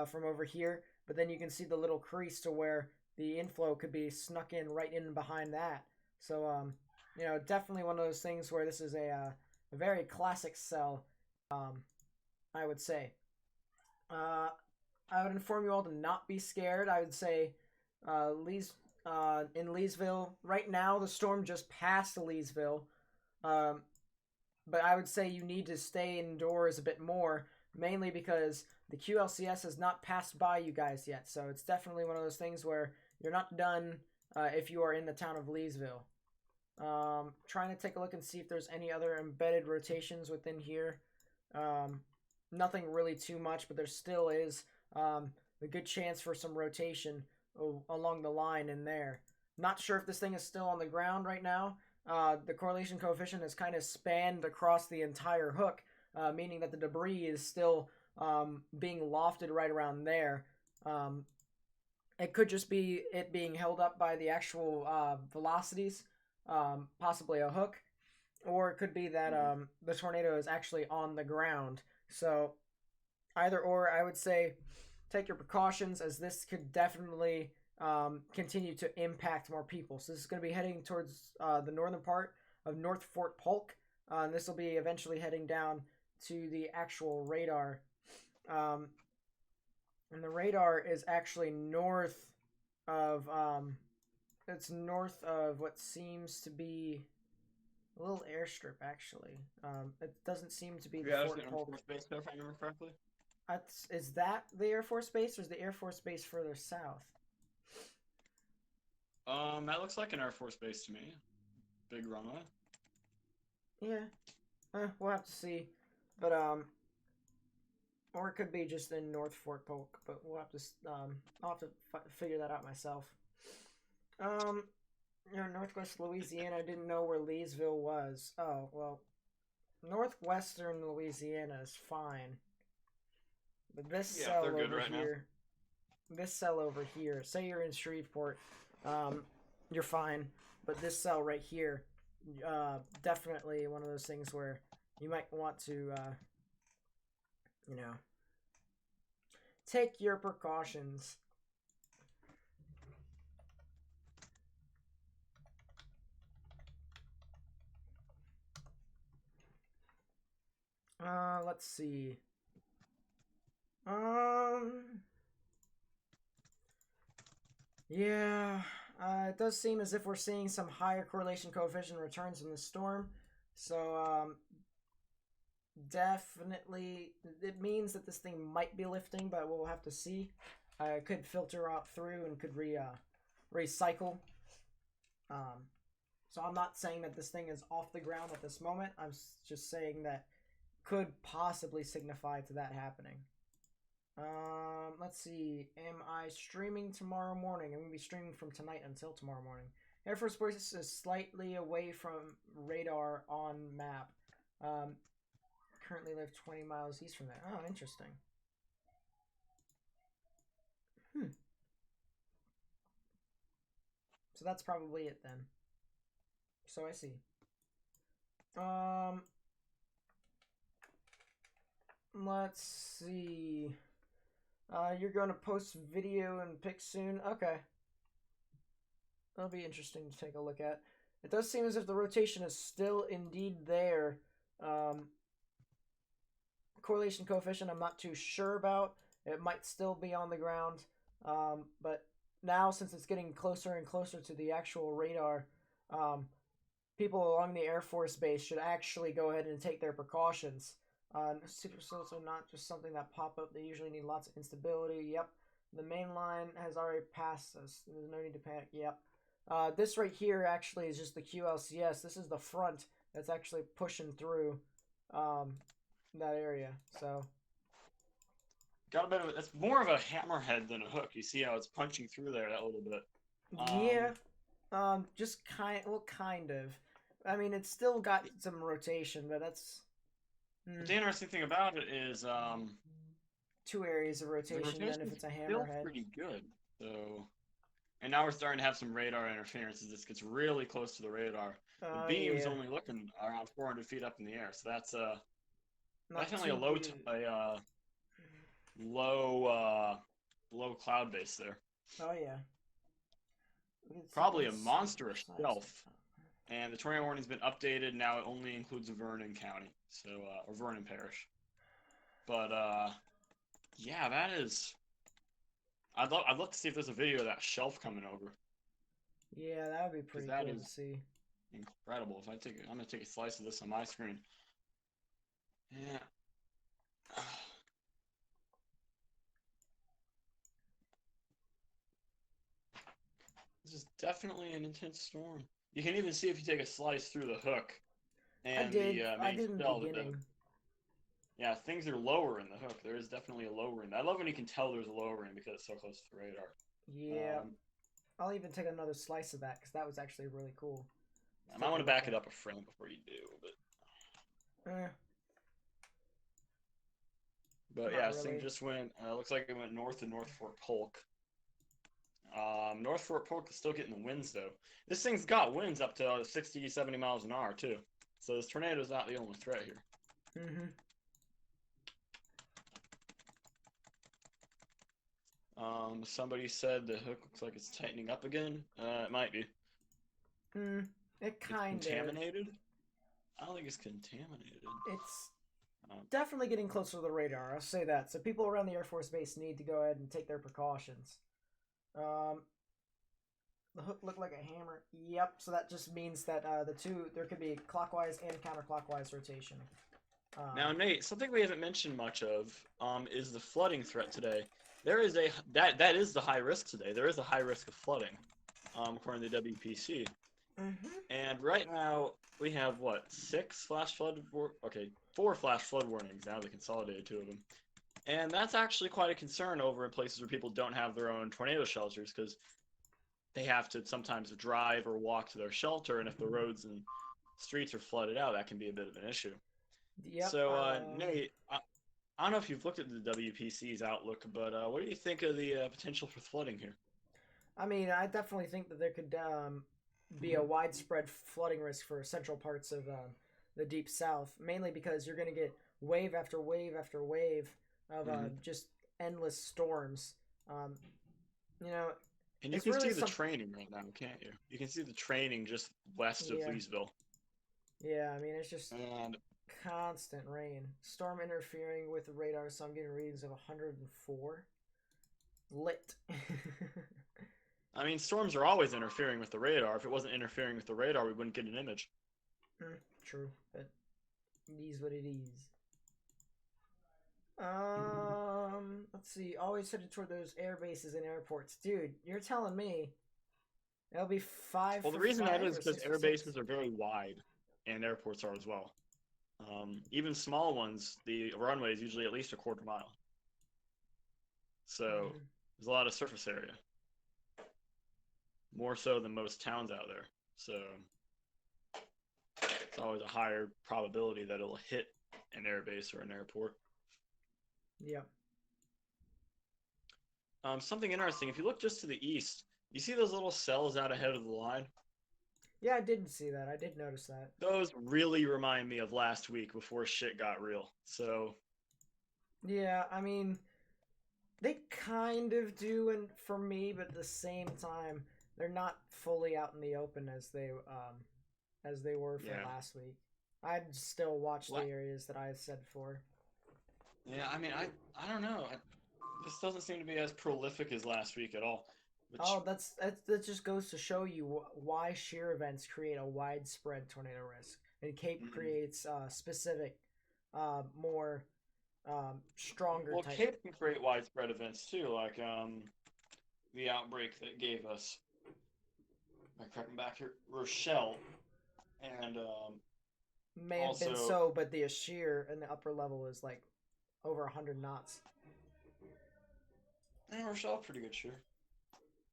from over here, but then you can see the little crease to where the inflow could be snuck in right in behind that. So, definitely one of those things where this is a very classic cell, I would say. I would inform you all to not be scared. I would say in Leesville, right now the storm just passed Leesville, but I would say you need to stay indoors a bit more, mainly because the QLCS has not passed by you guys yet, so it's definitely one of those things where you're not done if you are in the town of Leesville. Trying to take a look and see if there's any other embedded rotations within here. Nothing really too much, but there still is a good chance for some rotation along the line in there. Not sure if this thing is still on the ground right now. The correlation coefficient has kind of spanned across the entire hook, meaning that the debris is still being lofted right around there. It could just be it being held up by the actual velocities, possibly a hook, or it could be that the tornado is actually on the ground. So either or, I would say take your precautions, as this could definitely continue to impact more people. So this is going to be heading towards the northern part of North Fort Polk, and this will be eventually heading down to the actual radar. And the radar is actually north of it's north of what seems to be a little airstrip, actually. It doesn't seem to be the Fort Polk. Air Force Base there, if I remember correctly. Is that the Air Force Base, or is the Air Force Base further south? That looks like an Air Force Base to me. Big runway. Yeah. We'll have to see. But, or it could be just in North Fort Polk, but we'll have to, I'll have to figure that out myself. Northwest Louisiana, I didn't know where Leesville was. Oh, well, northwestern Louisiana is fine. But this cell over here, this cell over here, say you're in Shreveport, you're fine. but this cell right here, definitely one of those things where you might want to, you know, take your precautions. Let's see. Yeah, it does seem as if we're seeing some higher correlation coefficient returns in the storm. So, definitely, it means that this thing might be lifting, but we'll have to see. It could filter out through and could recycle. So I'm not saying that this thing is off the ground at this moment. I'm just saying that could possibly signify to that happening. Let's see. Am I streaming tomorrow morning? I'm going to be streaming from tonight until tomorrow morning. Air Force Base is slightly away from radar on map. Currently live 20 miles east from there. Oh, interesting. So that's probably it then. So I see. Let's see. You're going to post video and pics soon? Okay. That'll be interesting to take a look at. It does seem as if the rotation is still indeed there. Correlation coefficient I'm not too sure about. It might still be on the ground. But now, since it's getting closer and closer to the actual radar, people along the Air Force Base should actually go ahead and take their precautions. Super cells are not just something that pop up. They usually need lots of instability. Yep. The main line has already passed us. There's no need to panic. Yep. This right here actually is just the QLCS. This is the front that's actually pushing through that area. So got a bit of it's more of a hammerhead than a hook. You see how it's punching through there that little bit. Yeah. Just kind of. I mean, it's still got some rotation, but that's. The interesting thing about it is, two areas of rotation. Then if it's a hammerhead, pretty good. So, and now we're starting to have some radar interference as this gets really close to the radar. The beam's only looking around 400 feet up in the air, so that's definitely a low cloud base there. Oh yeah. Probably a monstrous shelf. And the tornado warning's been updated. Now it only includes Vernon County, so or Vernon Parish. But yeah, that is. I'd love to see if there's a video of that shelf coming over. Yeah, that would be pretty cool to see. Incredible. If I'm gonna take a slice of this on my screen. Yeah. This is definitely an intense storm. You can even see if you take a slice through the hook. And I did. I did in the beginning. Yeah, things are lower in the hook. There is definitely a lower end. I love when you can tell there's a lower end because it's so close to the radar. Yeah. I'll even take another slice of that because that was actually really cool. I might want to back it up a frame before you do, but. But yeah, this thing just went. Looks like it went north of North Fort Polk. North Fort Polk is still getting the winds though. This thing's got winds up to 60, 70 miles an hour too. So this tornado's not the only threat here. Somebody said the hook looks like it's tightening up again. It might be. It kind of contaminated. I don't think it's contaminated. It's definitely getting closer to the radar. I'll say that. So people around the Air Force Base need to go ahead and take their precautions. The hook looked like a hammer. Yep. So that just means that there could be clockwise and counterclockwise rotation. Now, Nate, something we haven't mentioned much of is the flooding threat today. There is that is the high risk today. There is a high risk of flooding, according to WPC. And right now we have what 4 flash flood warnings. Now they consolidated 2 of them, and that's actually quite a concern over in places where people don't have their own tornado shelters because they have to sometimes drive or walk to their shelter, and if the roads and streets are flooded out, that can be a bit of an issue. Yep. So, Nate, I don't know if you've looked at the WPC's outlook, but what do you think of the potential for flooding here? I mean, I definitely think that there could be a widespread flooding risk for central parts of the deep south, mainly because you're going to get wave after wave after wave of just endless storms. You know, And you it's can really see the training right now, can't you? You can see the training just west of Leesville. Yeah, I mean, it's just And constant rain. Storm interfering with the radar, so I'm getting readings of 104. Lit. I mean, storms are always interfering with the radar. If it wasn't interfering with the radar, we wouldn't get an image. True, but it is what it is. Let's see. Always headed toward those air bases and airports. Dude, you're telling me it'll be 5 Well, for the reason 5 that is or because 6 for air 6? bases are very wide, and airports are as well. Even small ones, the runway is usually at least a quarter mile. So there's a lot of surface area. More so than most towns out there. So it's always a higher probability that it'll hit an airbase or an airport. Yeah. Something interesting, if you look just to the east, you see those little cells out ahead of the line? Yeah, I did see that. I did notice that. Those really remind me of last week before shit got real. So yeah, I mean, they kind of do, and for me, but at the same time, they're not fully out in the open as they were for last week. I'd still watch the areas that I had said before. Yeah, I mean, I don't know. This doesn't seem to be as prolific as last week at all. Which... Oh, that just goes to show you why shear events create a widespread tornado risk, and Cape creates specific, more stronger. Well, type. Cape can create widespread events too, like the outbreak that gave us. I'm cracking back here, Rochelle, and may have been so, but the shear in the upper level is like over 100 knots. Yeah, Rochelle, pretty good shear.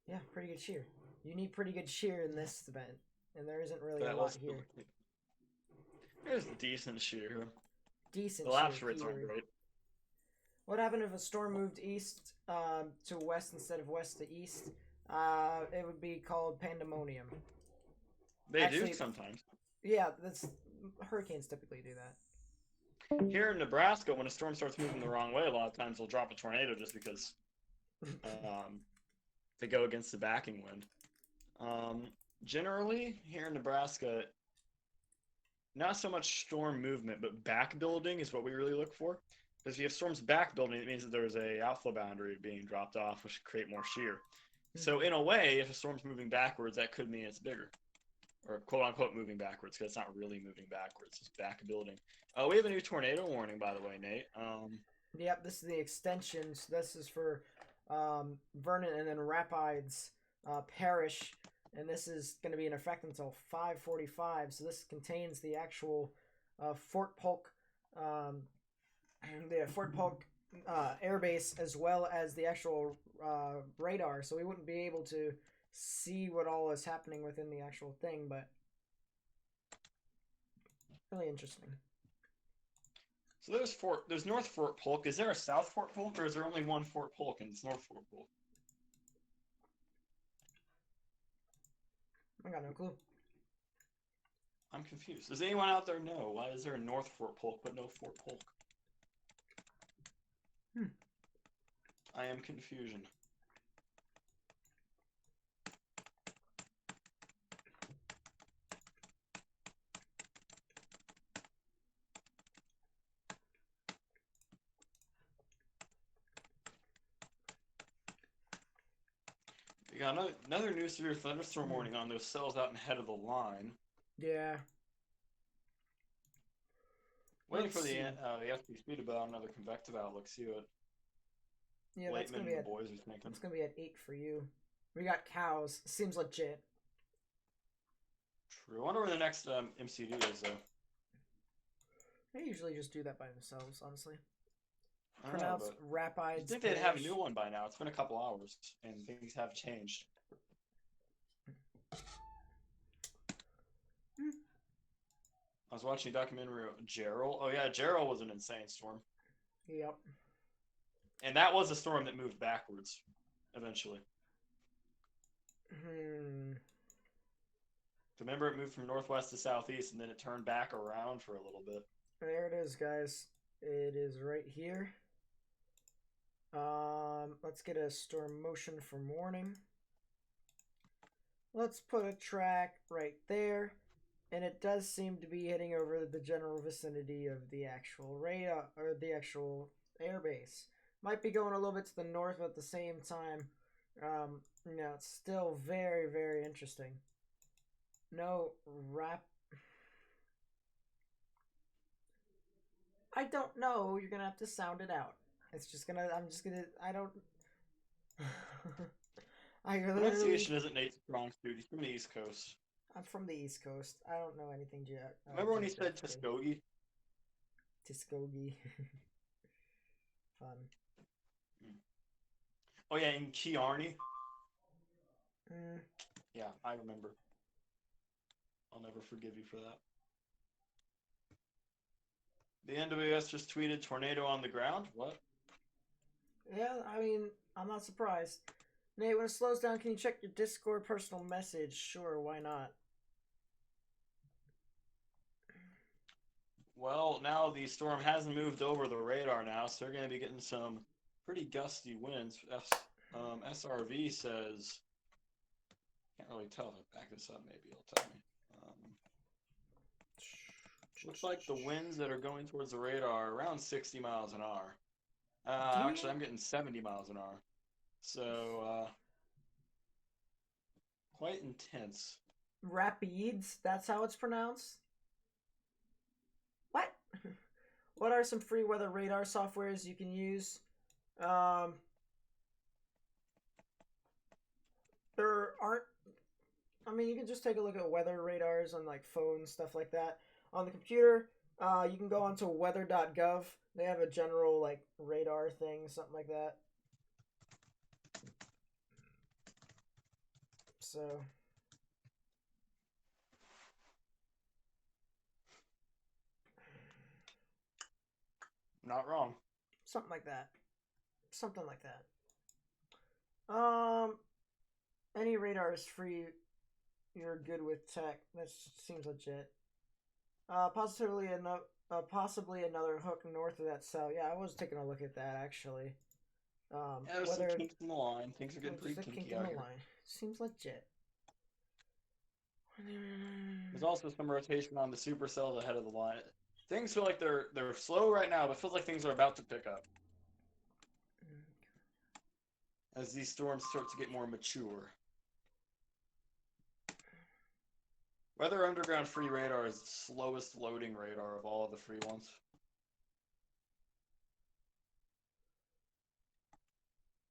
Yeah, pretty good shear. You need pretty good shear in this event, and there isn't really a lot here. There's decent shear. Decent. The lapse rates aren't great. What happened if a storm moved east to west instead of west to east? It would be called pandemonium. They do sometimes. Yeah, hurricanes typically do that. Here in Nebraska, when a storm starts moving the wrong way, a lot of times they'll drop a tornado just because they go against the backing wind. Generally, here in Nebraska, not so much storm movement, but back building is what we really look for. Because if you have storms back building, it means that there's a outflow boundary being dropped off, which could create more shear. So in a way, if a storm's moving backwards, that could mean it's bigger. Or quote-unquote moving backwards, because it's not really moving backwards. It's back building. We have a new tornado warning, by the way, Nate. Yep, this is the extension. So this is for Vernon and then Rapides Parish. And this is going to be in effect until 5:45. So this contains the actual Fort Polk air base, as well as the actual radar. So we wouldn't be able to see what all is happening within the actual thing, but really interesting. So there's North Fort Polk. Is there a South Fort Polk, or is there only one Fort Polk and it's North Fort Polk? I got no clue. I'm confused. Does anyone out there know why is there a North Fort Polk but no Fort Polk? I am confusion. We got another new severe thunderstorm warning on those cells out ahead of the line. Yeah. Waiting for the FP speed about another convective outlook. See what that's gonna be the boys are thinking. It's gonna be at 8 for you. We got cows. Seems legit. True. I wonder where the next MCD is though. They usually just do that by themselves, honestly. Pronounced Rapides. I think they'd have a new one by now. It's been a couple hours, and things have changed. I was watching a documentary of Gerald. Oh yeah, Gerald was an insane storm. Yep. And that was a storm that moved backwards, eventually. Remember, it moved from northwest to southeast, and then it turned back around for a little bit. There it is, guys. It is right here. Let's get a storm motion from warning. Let's put a track right there. And it does seem to be hitting over the general vicinity of the actual radar, or the actual airbase. Might be going a little bit to the north, but at the same time, it's still very, very interesting. No rap. I don't know. You're gonna have to sound it out. It's just gonna. I don't. I literally. Pronunciation isn't Nate's strong suit. He's from the East Coast. I'm from the East Coast. I don't know anything yet. Remember when he said Tuskegee? Tuskegee. Fun. Oh yeah, in Kearney. Mm. Yeah, I remember. I'll never forgive you for that. The NWS just tweeted tornado on the ground. What? Yeah, I mean, I'm not surprised. Nate, when it slows down, can you check your Discord personal message? Sure, why not? Well, now the storm hasn't moved over the radar now, so they're going to be getting some pretty gusty winds. SRV says, can't really tell. If I back this up, maybe it'll tell me. Looks like the winds that are going towards the radar are around 60 miles an hour. Actually, I'm getting 70 miles an hour. So, quite intense. Rapids? That's how it's pronounced? What? What are some free weather radar softwares you can use? There aren't... I mean, you can just take a look at weather radars on, like, phones, stuff like that. On the computer, you can go onto weather.gov. They have a general, like, radar thing, something like that. So... Not wrong. Something like that. Something like that. Any radar is free. You're good with tech. That seems legit. Possibly another hook north of that cell. Yeah, I was taking a look at that actually. There's some kinks in the line. Things are getting pretty kinky out here. Seems legit. There's also some rotation on the supercells ahead of the line. Things feel like they're slow right now, but it feels like things are about to pick up as these storms start to get more mature. Weather Underground free radar is the slowest loading radar of all of the free ones.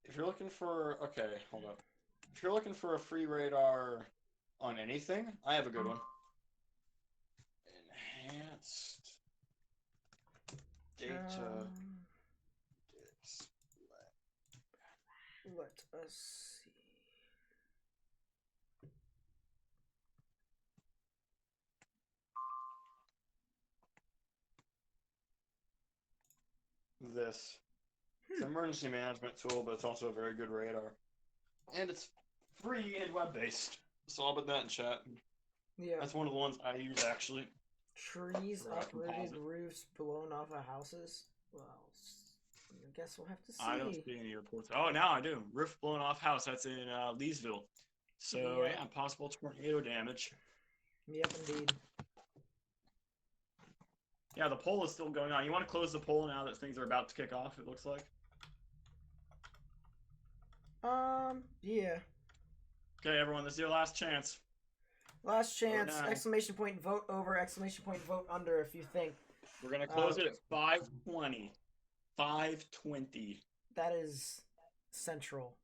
If you're looking for... Okay, hold up. If you're looking for a free radar on anything, I have a good one. Enhanced data display. Let us see. This. It's an emergency management tool, but it's also a very good radar. And it's free and web-based. So I'll put that in chat. Yeah. That's one of the ones I use, actually. Trees, uprooted roofs, blown off of houses. Well, I guess we'll have to see. I don't see any reports. Oh, now I do. Roof blown off house. That's in Leesville. So, yeah, possible tornado damage. Yep, indeed. Yeah, the poll is still going on. You want to close the poll now that things are about to kick off, it looks like? Yeah. Okay, everyone, this is your last chance. Last chance, exclamation point, vote over, exclamation point, vote under if you think. We're going to close it at 5:20. 5:20. That is Central.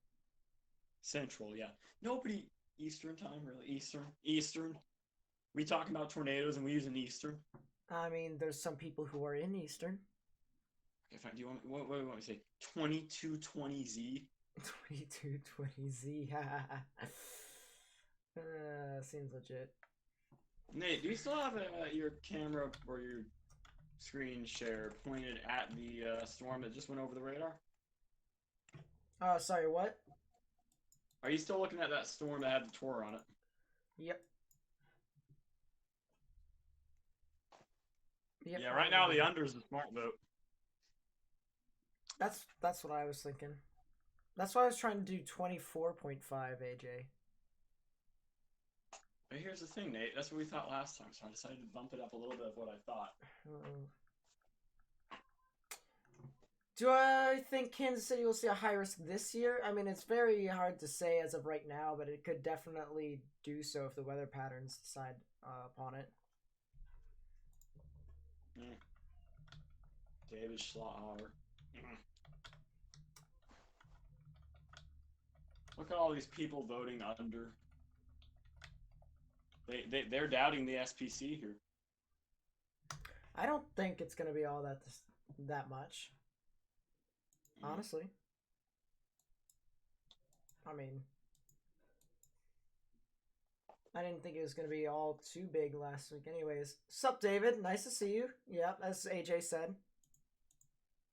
Central, yeah. Nobody, Eastern time, really? Eastern. We talk about tornadoes and we use an Eastern. I mean, there's some people who are in Eastern. Okay, fine. Do you want what do you want me to say? 2220Z? 2220Z. Seems legit. Nate, do you still have your camera or your screen share pointed at the storm that just went over the radar? Sorry, what? Are you still looking at that storm that had the tour on it? Yep. Yep, Yeah, right now the under is the smart vote. That's what I was thinking. That's why I was trying to do 24.5 AJ. But here's the thing, Nate. That's what we thought last time, so I decided to bump it up a little bit of what I thought. Do I think Kansas City will see a high risk this year? I mean, it's very hard to say as of right now, but it could definitely do so if the weather patterns decide upon it. David Schlauer. Look at all these people voting under. They're doubting the SPC here. I don't think it's going to be all that much. Honestly. I mean, I didn't think it was going to be all too big last week anyways. Sup, David? Nice to see you. Yep, as AJ said.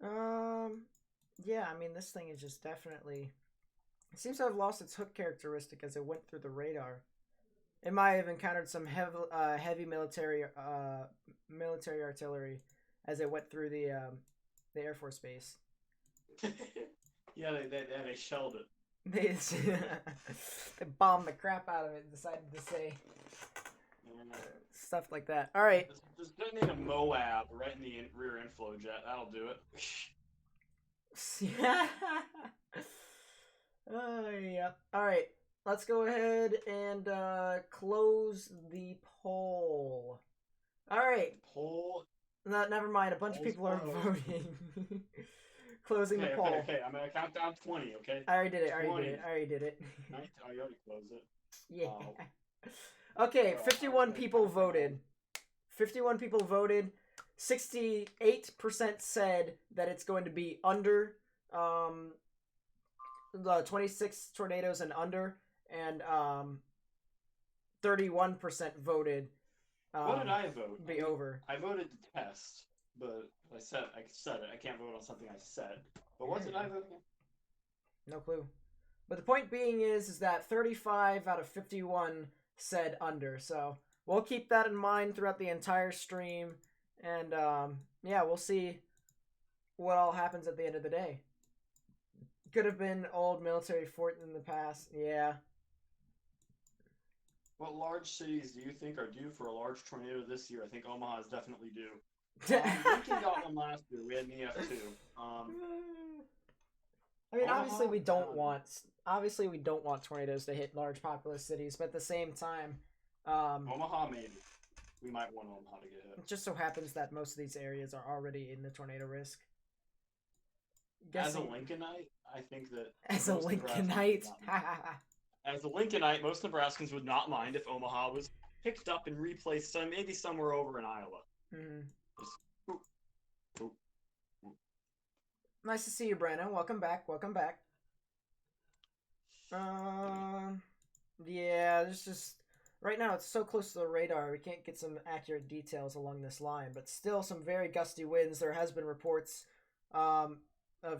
Yeah, I mean, this thing is just definitely... It seems to have lost its hook characteristic as it went through the radar. It might have encountered some heavy military artillery as it went through the Air Force Base. Yeah, they shelled it. They bombed the crap out of it and decided to say stuff like that. All right. Just detonate a Moab right in the rear inflow jet. That'll do it. Yeah. All right. Let's go ahead and close the poll. All right. Poll. No, never mind. A bunch of people are voting. Closing the poll. Okay. I'm gonna count down 20. Okay. I already did it. I already did it. Oh, you already closed it. Yeah. Okay. 51 people voted. 51 people voted. 68% said that it's going to be under the 26 tornadoes and under, and 31% voted. What did I vote? Be over. I voted to test, but I said it. I can't vote on something I said. But what did I vote again? No clue. But the point being is that 35 out of 51 said under. So we'll keep that in mind throughout the entire stream, and yeah, we'll see what all happens at the end of the day. Could have been old military fort in the past. Yeah. What large cities do you think are due for a large tornado this year? I think Omaha is definitely due. Lincoln got one last year. We had an EF-2. I mean, obviously we don't want tornadoes to hit large populous cities, but at the same time, Omaha maybe. We might want Omaha to get hit. It just so happens that most of these areas are already in the tornado risk. As a Lincolnite, I think that... As a Lincolnite? As a Lincolnite, most Nebraskans would not mind if Omaha was picked up and replaced maybe somewhere over in Iowa. Mm-hmm. Nice to see you, Brandon. Welcome back. Welcome back. Yeah, there's just... Right now, it's so close to the radar, we can't get some accurate details along this line, but still some very gusty winds. There has been reports of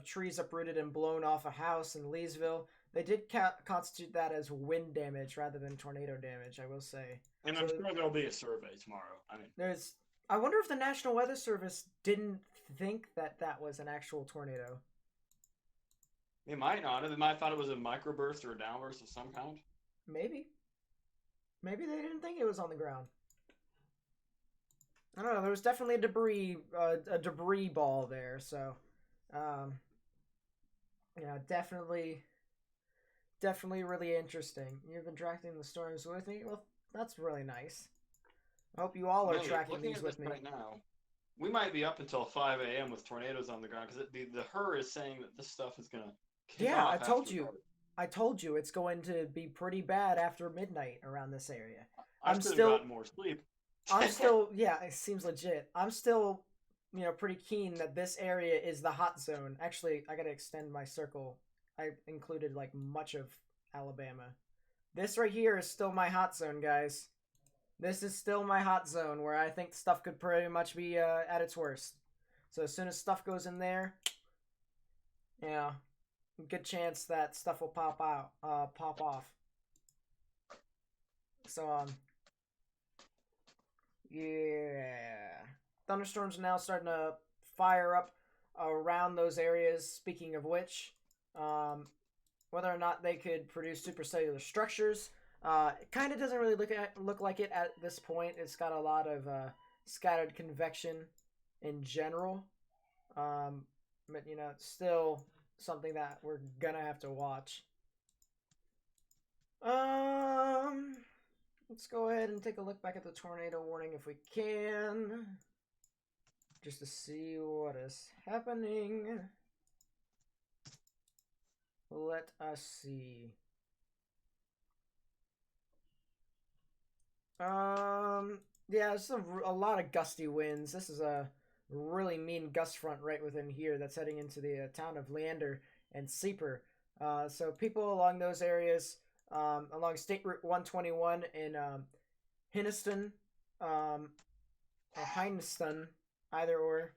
trees uprooted and blown off a house in Leesville. They did constitute that as wind damage rather than tornado damage, I will say. And I'm sure there'll be a survey tomorrow. I wonder if the National Weather Service didn't think that was an actual tornado. They might not. They might have thought it was a microburst or a downburst of some kind. Maybe. Maybe they didn't think it was on the ground. I don't know. There was definitely a debris ball there. So, yeah, definitely really interesting. You've been tracking the storms with me. Well, that's really nice. I hope you all are tracking these with me right now. We might be up until 5 a.m. with tornadoes on the ground because the HER is saying that this stuff is gonna. Yeah, I told you. I told you it's going to be pretty bad after midnight around this area. I'm still gotten more sleep. I'm still, yeah, it seems legit. I'm still, pretty keen that this area is the hot zone. Actually, I gotta extend my circle. I included like much of Alabama. This right here is still my hot zone, guys. This is still my hot zone where I think stuff could pretty much be at its worst. So as soon as stuff goes in there, good chance that stuff will pop off. So, yeah. thunderstorms are now starting to fire up around those areas. Speaking of which, whether or not they could produce supercellular structures, it kind of doesn't really look like it at this point. It's got a lot of scattered convection in general, but you know, it's still something that we're gonna have to watch. Let's go ahead and take a look back at the tornado warning if we can, just to see what is happening. Let us see. Yeah, there's a lot of gusty winds. This is a really mean gust front right within here that's heading into the town of Leander and Sieper. So people along those areas, along State Route 121 in Hinniston, or Heinston, either or.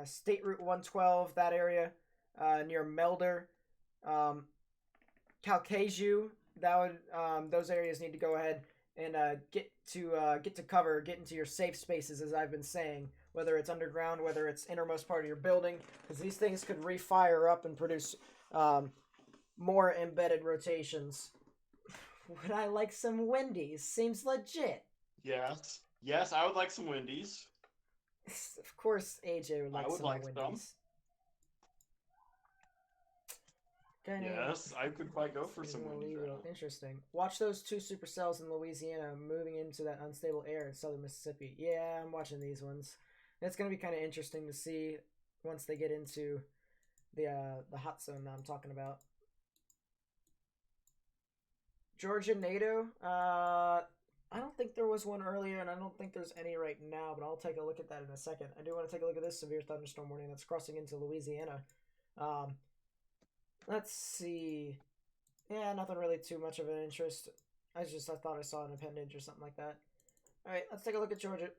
State Route 112, that area, near Melder, Calcasieu, that would those areas need to go ahead and get to cover, get into your safe spaces, as I've been saying, whether it's underground, whether it's innermost part of your building, because these things could refire up and produce more embedded rotations. Would I like some Wendy's? Seems legit. Yes. Yes, I would like some Wendy's. Of course, AJ would like some Wendy's. Yes, I could quite go for some Wendy's. Interesting. Watch those 2 supercells in Louisiana moving into that unstable air in southern Mississippi. Yeah, I'm watching these ones. It's going to be kind of interesting to see once they get into the hot zone that I'm talking about. Georgia NATO. I don't think there was one earlier, and I don't think there's any right now, but I'll take a look at that in a second. I do want to take a look at this severe thunderstorm warning that's crossing into Louisiana. Let's see. Yeah, nothing really too much of an interest. I thought I saw an appendage or something like that. Alright, let's take a look at Georgia.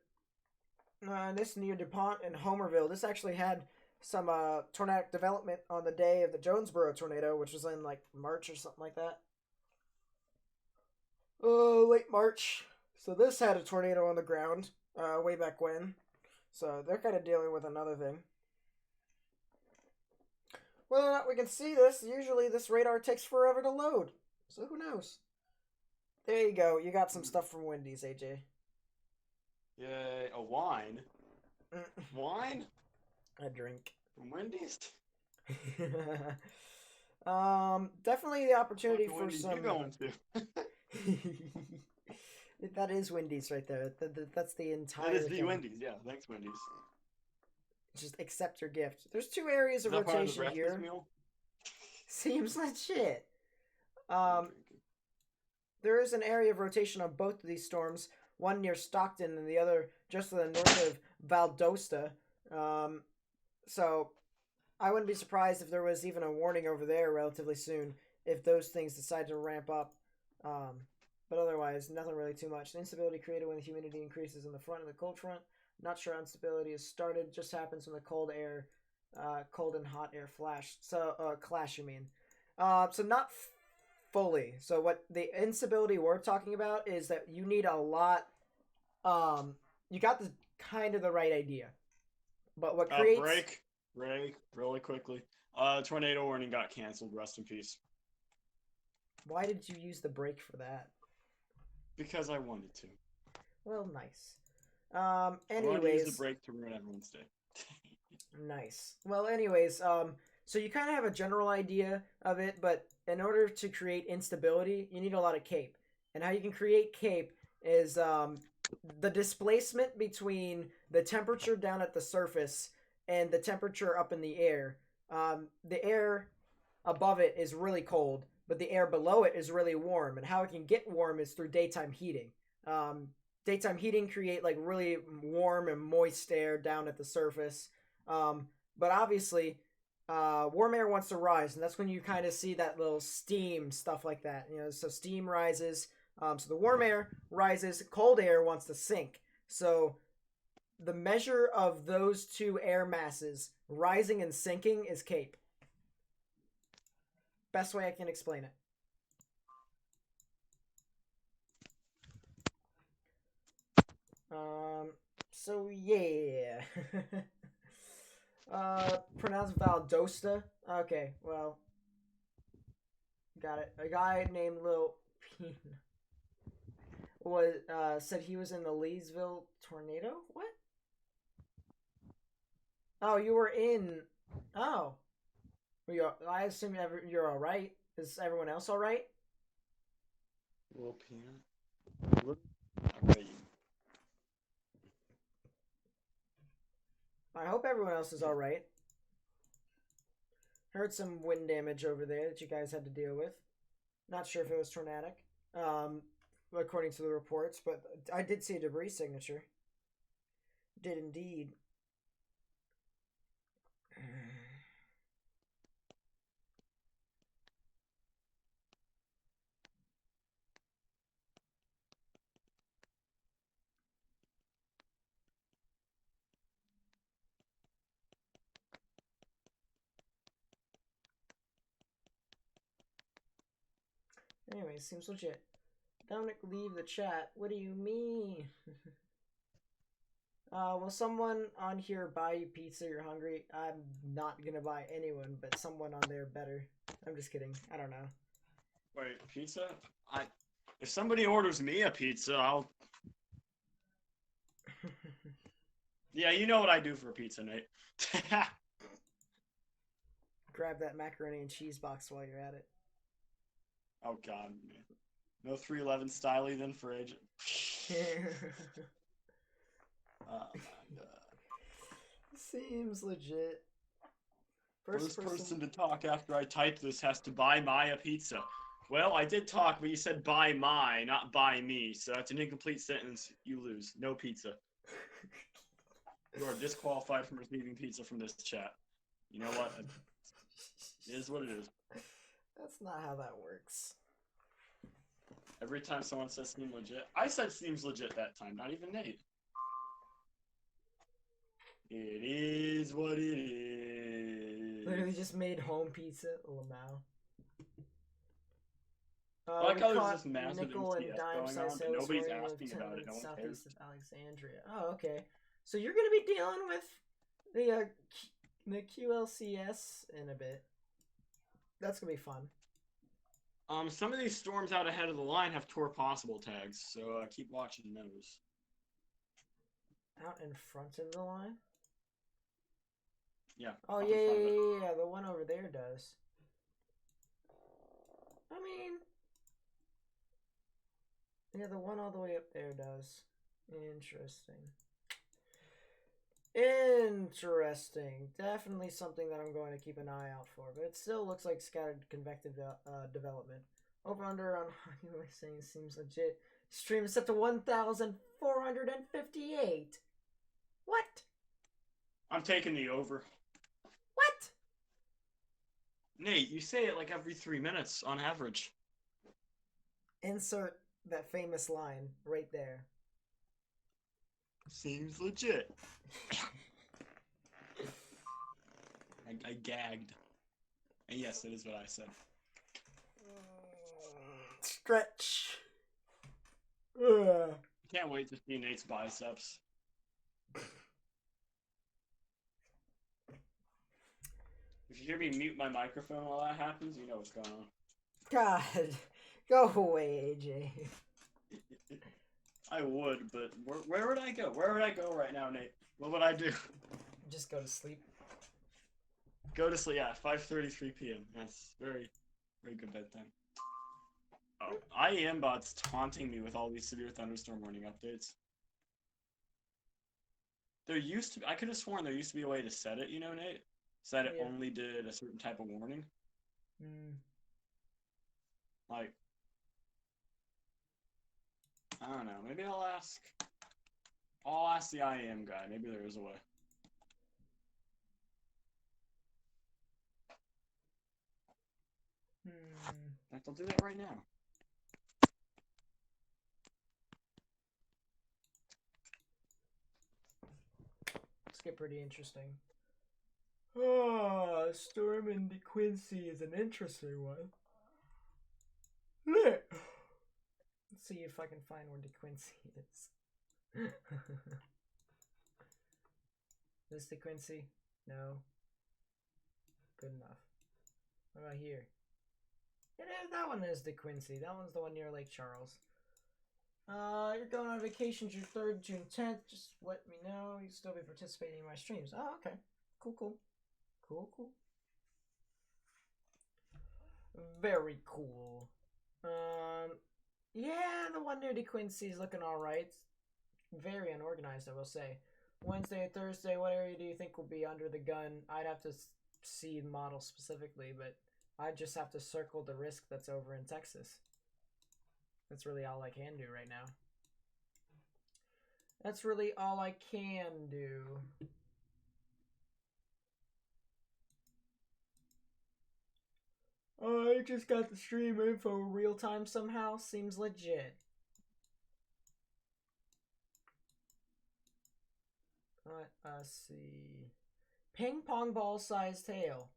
This near DuPont and Homerville. This actually had some tornadic development on the day of the Jonesboro tornado, which was in like March or something like that. Late March. So this had a tornado on the ground way back when. So they're kind of dealing with another thing. Whether or not we can see this, usually this radar takes forever to load. So who knows? There you go. You got some stuff from Wendy's, AJ. Yay, a wine? Wine? A drink. From Wendy's? Definitely the opportunity for Wendy's some... you going to? That is Wendy's right there. That's the entire That is the thing. Wendy's, yeah. Thanks, Wendy's. Just accept your gift. There's 2 areas of rotation here. Meal? Seems legit. There is an area of rotation on both of these storms, one near Stockton and the other just to the north of Valdosta. So I wouldn't be surprised if there was even a warning over there relatively soon if those things decide to ramp up. But otherwise, nothing really too much. The instability created when the humidity increases in the front and the cold front. Not sure how instability has started. Just happens when the cold and hot air clash. So clash, you mean? So not fully. So what the instability we're talking about is that you need a lot. You got the kind of the right idea, but what creates break really quickly. Tornado warning got canceled. Rest in peace. Why did you use the break for that? Because I wanted to. Well, nice. Anyways, use the break to ruin everyone's day. Nice. Well, anyways, so you kind of have a general idea of it, but in order to create instability, you need a lot of CAPE. And how you can create CAPE is the displacement between the temperature down at the surface and the temperature up in the air. The air above it is really cold, but the air below it is really warm. And how it can get warm is through daytime heating. Daytime heating create like really warm and moist air down at the surface. But obviously, warm air wants to rise, and that's when you kind of see that little steam, stuff like that. You know, so steam rises. So the warm air rises, cold air wants to sink. So the measure of those 2 air masses rising and sinking is CAPE. Best way I can explain it. So yeah. Pronounced Valdosta. Okay, well, got it. A guy named Lil Peen was said he was in the Leesville tornado. What? Oh, you were in. Oh, I assume you're all right. Is everyone else all right? Lil Peanut. Alright. I hope everyone else is all right. Heard some wind damage over there that you guys had to deal with. Not sure if it was tornadic, according to the reports, but I did see a debris signature. Did indeed. Anyway, seems legit. Dominic, leave the chat. What do you mean? Will someone on here buy you pizza? You're hungry? I'm not gonna buy anyone, but someone on there better. I'm just kidding. I don't know. Wait, pizza? If somebody orders me a pizza, I'll... Yeah, you know what I do for a pizza, Nate. Grab that macaroni and cheese box while you're at it. Oh god, man. No 311 styly then for agent. Oh my god. Seems legit. First person to talk after I type this has to buy Maya pizza. Well, I did talk, but you said buy my, not buy me, so that's an incomplete sentence. You lose. No pizza. You are disqualified from receiving pizza from this chat. You know what? It is what it is. That's not how that works. Every time someone says seems legit, I said seems legit that time, not even Nate. It is what it is. Literally just made home pizza, Lamau. I like how there's this we massive nickel and MTF dime going size on, but sales nobody's for asking about it. No one southeast cares. of Alexandria. Oh, okay. So you're gonna be dealing with the QLCS in a bit. That's gonna be fun. Some of these storms out ahead of the line have tour possible tags, so keep watching those. Out in front of the line? Yeah. Oh up in yeah, front of it. yeah. The one over there does. I mean, yeah, the one all the way up there does. Interesting. Interesting. Definitely something that I'm going to keep an eye out for. But it still looks like scattered convective development. Over under on you were saying seems legit. Stream is set to 1,458. What? I'm taking the over. What? Nate, you say it like every 3 minutes on average. Insert that famous line right there. Seems legit. I gagged. And yes, it is what I said. Stretch. Can't wait to see Nate's biceps. If you hear me mute my microphone while that happens, you know what's going on. God, go away, AJ. I would, but where would I go? Where would I go right now, Nate? What would I do? Just go to sleep. Go to sleep, yeah, 5:33 p.m. That's very, very good bedtime. Oh, IEM-bot's taunting me with all these severe thunderstorm warning updates. There used to be, I could have sworn there used to be a way to set it, you know, Nate? So that it Yeah. only did a certain type of warning. Like, I don't know, maybe I'll ask the IEM guy, maybe there is a way. In fact, I'll do that right now. Let's get pretty interesting. Ah, Storm in DeQuincy is an interesting one. Let's see if I can find where DeQuincy is. This DeQuincy? No. Good enough. What about here? It is, that one is DeQuincy. That one's the one near Lake Charles. You're going on vacation June 3rd, June 10th. Just let me know. You'll still be participating in my streams. Oh, okay. Cool, cool. Cool, cool. Very cool. Yeah, the one near DeQuincy is looking alright. Very unorganized, I will say. Wednesday and Thursday, what area do you think will be under the gun? I'd have to see the model specifically, but I just have to circle the risk that's over in Texas. That's really all I can do right now. That's really all I can do. Oh, I just got the stream info real time somehow. Seems legit. Let's see. Ping pong ball sized tail.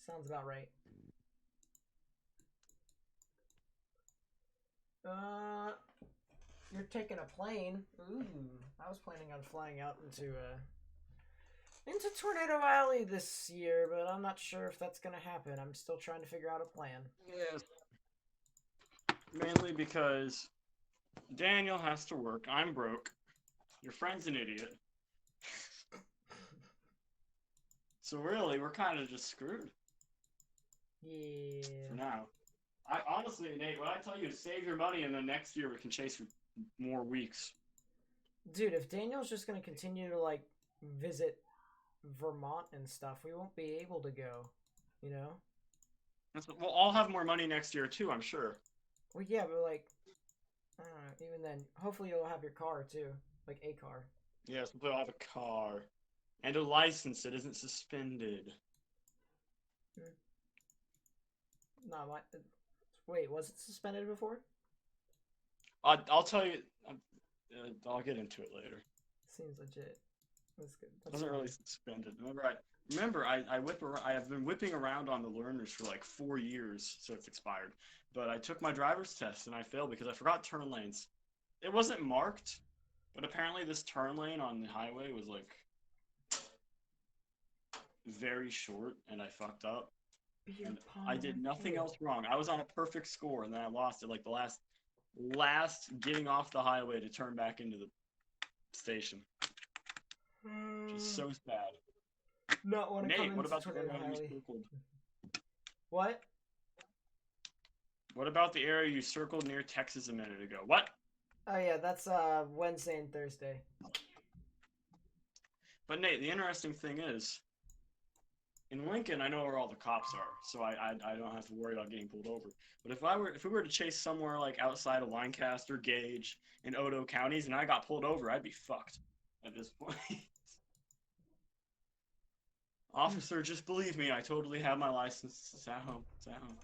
Sounds about right. You're taking a plane. Ooh, I was planning on flying out into Tornado Alley this year, but I'm not sure if that's gonna happen. I'm still trying to figure out a plan. Yes. Mainly because Daniel has to work. I'm broke. Your friend's an idiot. So really, we're kind of just screwed. Yeah. For now. I honestly, Nate, what I tell you is save your money, and then next year we can chase for more weeks. Dude, if Daniel's just gonna continue to like visit Vermont and stuff, we won't be able to go. You know? We'll all have more money next year too, I'm sure. Well, yeah, but like, I don't know. Even then, hopefully you'll have your car too, like a car. Yes, we'll have a car and a license that isn't suspended. No, my. Wait, was it suspended before? I'll tell you. I'll get into it later. Seems legit. That's good. It wasn't really suspended. Remember, I have been whipping around on the learners for like 4 years, so it's expired. But I took my driver's test and I failed because I forgot turn lanes. It wasn't marked, but apparently this turn lane on the highway was like very short, and I fucked up. And I did nothing else wrong. I was on a perfect score, and then I lost it like the last getting off the highway to turn back into the station. Which is so sad. Not want to come Nate, what into about the Tornado area you Alley. circled? What? What about the area you circled near Texas a minute ago? What? Oh yeah, that's Wednesday and Thursday. But Nate, the interesting thing is, in Lincoln, I know where all the cops are, so I don't have to worry about getting pulled over. But if we were to chase somewhere like outside of Lancaster, Gage, and Odo counties, and I got pulled over, I'd be fucked at this point. Officer, just believe me, I totally have my license. It's at home. It's at home.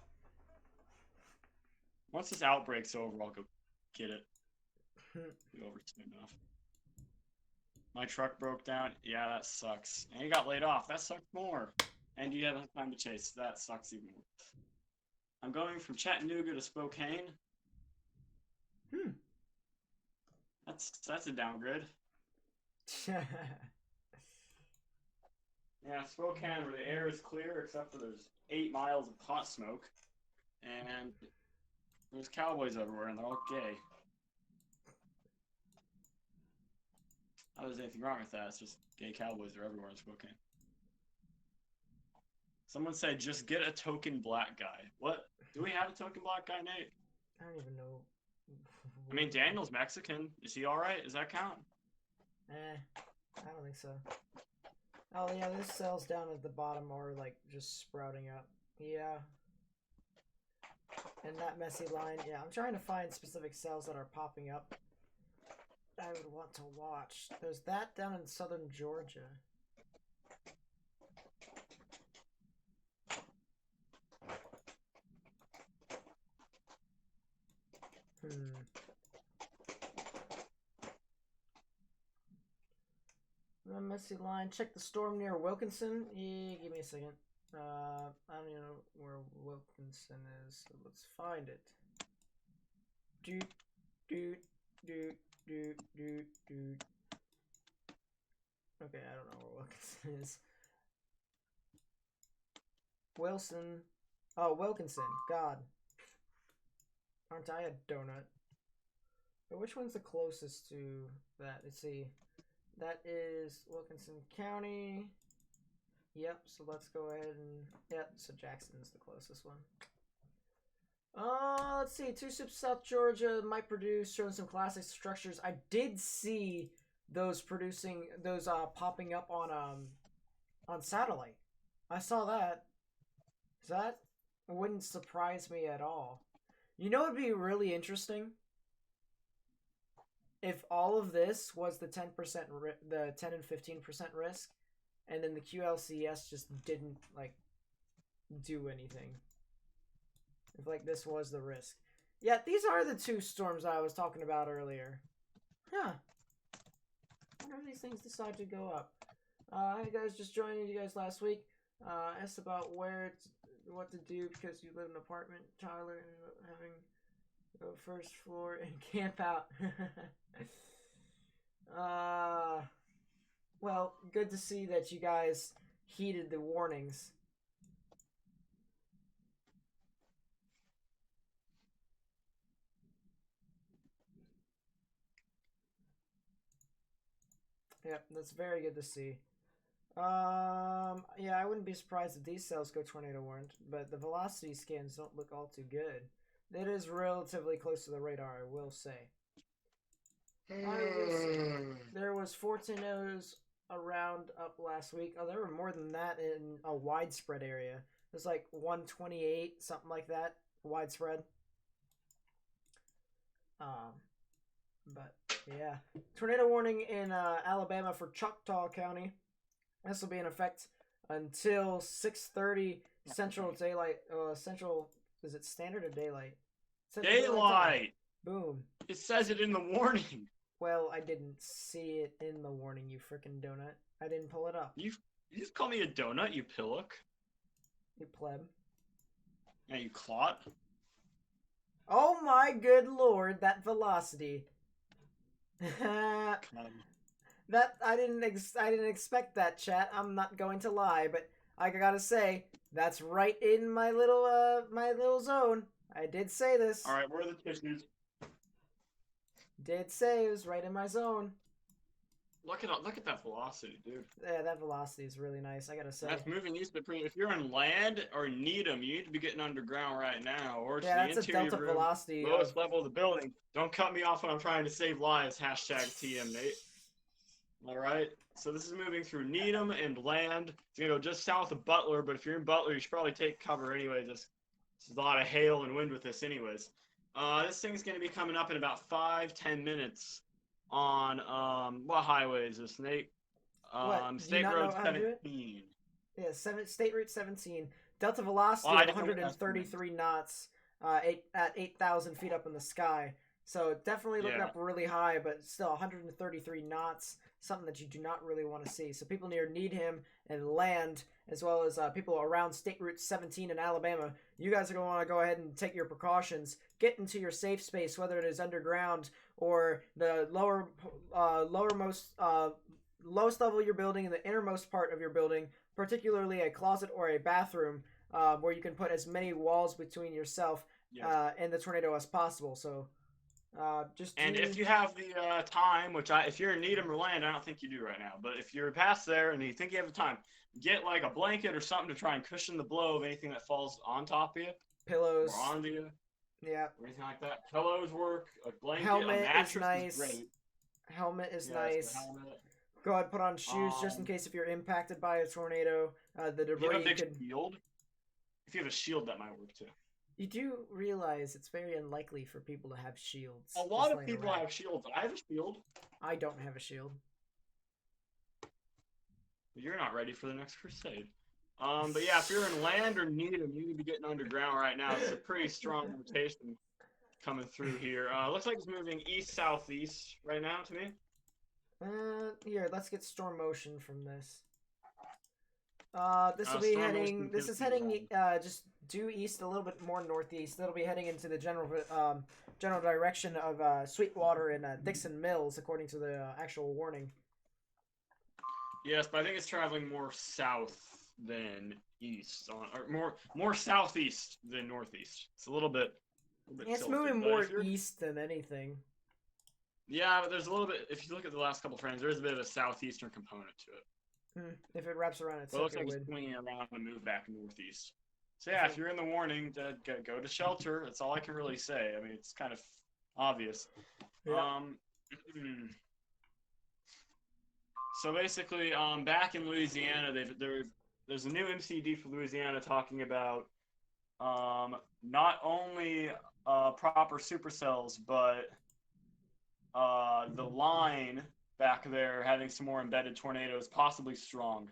Once this outbreak's over, I'll go get it. Be over soon enough. My truck broke down. Yeah, that sucks. And you got laid off. That sucks more. And you haven't had time to chase. That sucks even more. I'm going from Chattanooga to Spokane. That's a downgrade. Yeah, Spokane, where the air is clear except for there's 8 miles of hot smoke, and there's cowboys everywhere, and they're all gay. Not that there's anything wrong with that. It's just gay cowboys are everywhere in Spokane. Someone said, just get a token black guy. What? Do we have a token black guy, Nate? I don't even know. I mean, Daniel's Mexican. Is he alright? Does that count? I don't think so. Oh yeah, there's cells down at the bottom are like just sprouting up. Yeah. And that messy line, yeah, I'm trying to find specific cells that are popping up I would want to watch. There's that down in southern Georgia. The messy line. Check the storm near Wilkinson. Yeah, give me a second. I don't even know where Wilkinson is, so let's find it. Doot, doot, doot, doot, doot, doot. Okay, I don't know where Wilkinson is. Wilson. Oh, Wilkinson. God. Aren't I a donut? But which one's the closest to that? Let's see. That is Wilkinson County. Yep, so let's go ahead and... Yep, so Jackson's the closest one. Let's see. 2 Soup South Georgia might produce, showing some classic structures. I did see those producing, those popping up on satellite. I saw that. That wouldn't surprise me at all. You know, it'd be really interesting if all of this was the 10%, the 10 and 15% risk, and then the QLCS just didn't like do anything. If like this was the risk. Yeah, these are the 2 storms I was talking about earlier. Huh. I wonder if these things decide to go up. Hey guys, just joining you guys last week. Asked about what to do because you live in an apartment. Tyler ended up having go first floor and camp out. Well, good to see that you guys heeded the warnings. Yep, that's very good to see. Yeah, I wouldn't be surprised if these cells go tornado warned, but the velocity scans don't look all too good. It is relatively close to the radar, I will say. There was 4 tornadoes around up last week. Oh, there were more than that in a widespread area. It was like 128, something like that, widespread. But yeah, tornado warning in Alabama for Choctaw County. This will be in effect until 6:30 Central Daylight. Central, is it Standard or Daylight? Central Daylight. Boom. It says it in the warning. Well, I didn't see it in the warning, you frickin' donut. I didn't pull it up. You just call me a donut, you pillock. You pleb. Yeah, you clot. Oh my good lord, that velocity. That I didn't expect that, chat. I'm not going to lie, but I gotta say that's right in my little zone. I did say this. All right, where are the tissues? Did say it was right in my zone. Look at that velocity, dude. Yeah, that velocity is really nice. I gotta say. That's moving east between. If you're on land or need them, you need to be getting underground right now, or yeah, the that's interior a delta room, velocity. lowest level of the building. Don't cut me off when I'm trying to save lives. Hashtag TM Nate. All right. So this is moving through Needham and land. It's gonna go just south of Butler, but if you're in Butler, you should probably take cover anyway. There's a lot of hail and wind with this, anyways. This thing's gonna be coming up in about 5-10 minutes on what highway is this, Nate? State Road 17. Yeah, State Route 17. Delta velocity of 133 knots at 8,000 feet up in the sky. So definitely looking up really high, but still 133 knots, something that you do not really want to see. So people near Needham and land, as well as people around State Route 17 in Alabama, you guys are going to want to go ahead and take your precautions. Get into your safe space, whether it is underground or the lowest level of your building and the innermost part of your building, particularly a closet or a bathroom, where you can put as many walls between yourself and the tornado as possible. So if you have the time, which if you're in Needham or land, I don't think you do right now, but if you're past there and you think you have the time, get like a blanket or something to try and cushion the blow of anything that falls on top of you. Pillows. Or onto you. Yeah. Or anything like that. Pillows work. A blanket. Helmet a mattress is nice. great. Helmet is nice. Helmet. Go ahead, put on shoes just in case if you're impacted by a tornado. The debris. If you have a big shield. If you have a shield, that might work too. You do realize it's very unlikely for people to have shields. A lot of people have shields. I have a shield. I don't have a shield. You're not ready for the next crusade. But yeah, if you're in land or Needham, you need to be getting underground right now. It's a pretty strong rotation coming through here. Looks like it's moving east-southeast right now to me. Here, let's get storm motion from this. This will be heading. This is heading just due east, a little bit more northeast. It'll be heading into the general direction of Sweetwater and Dixon Mills, according to the actual warning. Yes, but I think it's traveling more south than east, or more southeast than northeast. It's a little bit. It's tilted, moving but more if you're- east than anything. Yeah, but there's a little bit. If you look at the last couple frames, there is a bit of a southeastern component to it. If it wraps around, it's But it looks like like it it's would. swinging around and move back northeast. So yeah, if you're in the warning, go to shelter. That's all I can really say. I mean, it's kind of obvious. Yeah. So basically, back in Louisiana, there's a new MCD for Louisiana talking about not only proper supercells, but the line back there having some more embedded tornadoes, possibly strong,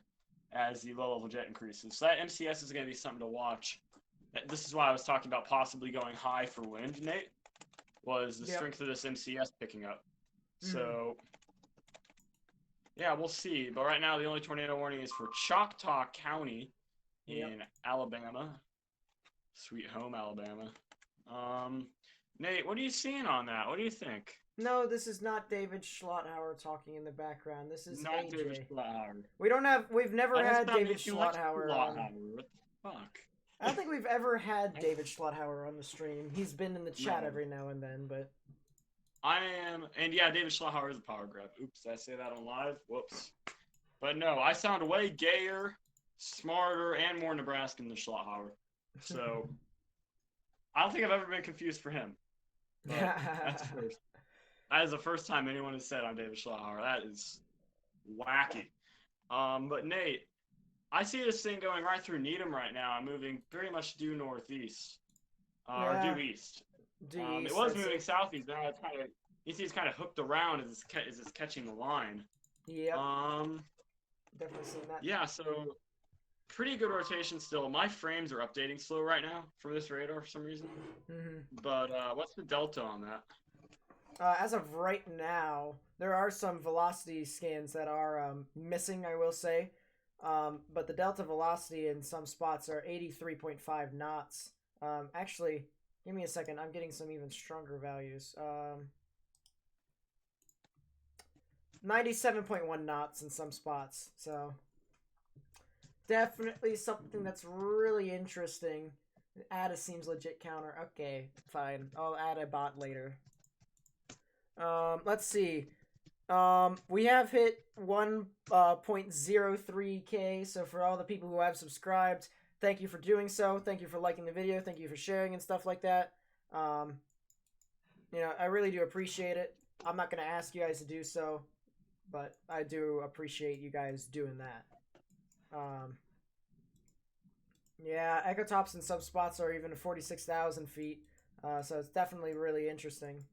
as the low-level jet increases. So that MCS is going to be something to watch. This is why I was talking about possibly going high for wind, Nate, was the strength of this MCS picking up. So, yeah, we'll see. But right now, the only tornado warning is for Choctaw County in Alabama. Sweet home, Alabama. Nate, what are you seeing on that? What do you think? No, this is not David Schlotthauer talking in the background. This is Not AJ. David Schlotthauer. We've never had David Schlotthauer on. What the fuck? I don't think we've ever had David Schlotthauer on the stream. He's been in the chat every now and then, but... David Schlotthauer is a power grab. Oops, did I say that on live? Whoops. But no, I sound way gayer, smarter, and more Nebraskan than Schlotthauer. So, I don't think I've ever been confused for him. But that's the first. That is the first time anyone has said I'm David Schlotthauer. That is wacky. But Nate, I see this thing going right through Needham right now. I'm moving pretty much due northeast. Or due east. It was moving southeast. Now it's kind of, you see, it's kind of hooked around as it's catching the line. Yep. Definitely seen that. Yeah, so pretty good rotation still. My frames are updating slow right now for this radar for some reason. But what's the delta on that? As of right now, there are some velocity scans that are missing, I will say. But the delta velocity in some spots are 83.5 knots. Actually, give me a second. I'm getting some even stronger values. 97.1 knots in some spots. So, definitely something that's really interesting. Add a seems legit counter. Okay, fine. I'll add a bot later. Let's see. We have hit 1.03K, so for all the people who have subscribed, thank you for doing so. Thank you for liking the video. Thank you for sharing and stuff like that. I really do appreciate it. I'm not going to ask you guys to do so, but I do appreciate you guys doing that. Ecotops in some spots are even 46,000 feet, so it's definitely really interesting.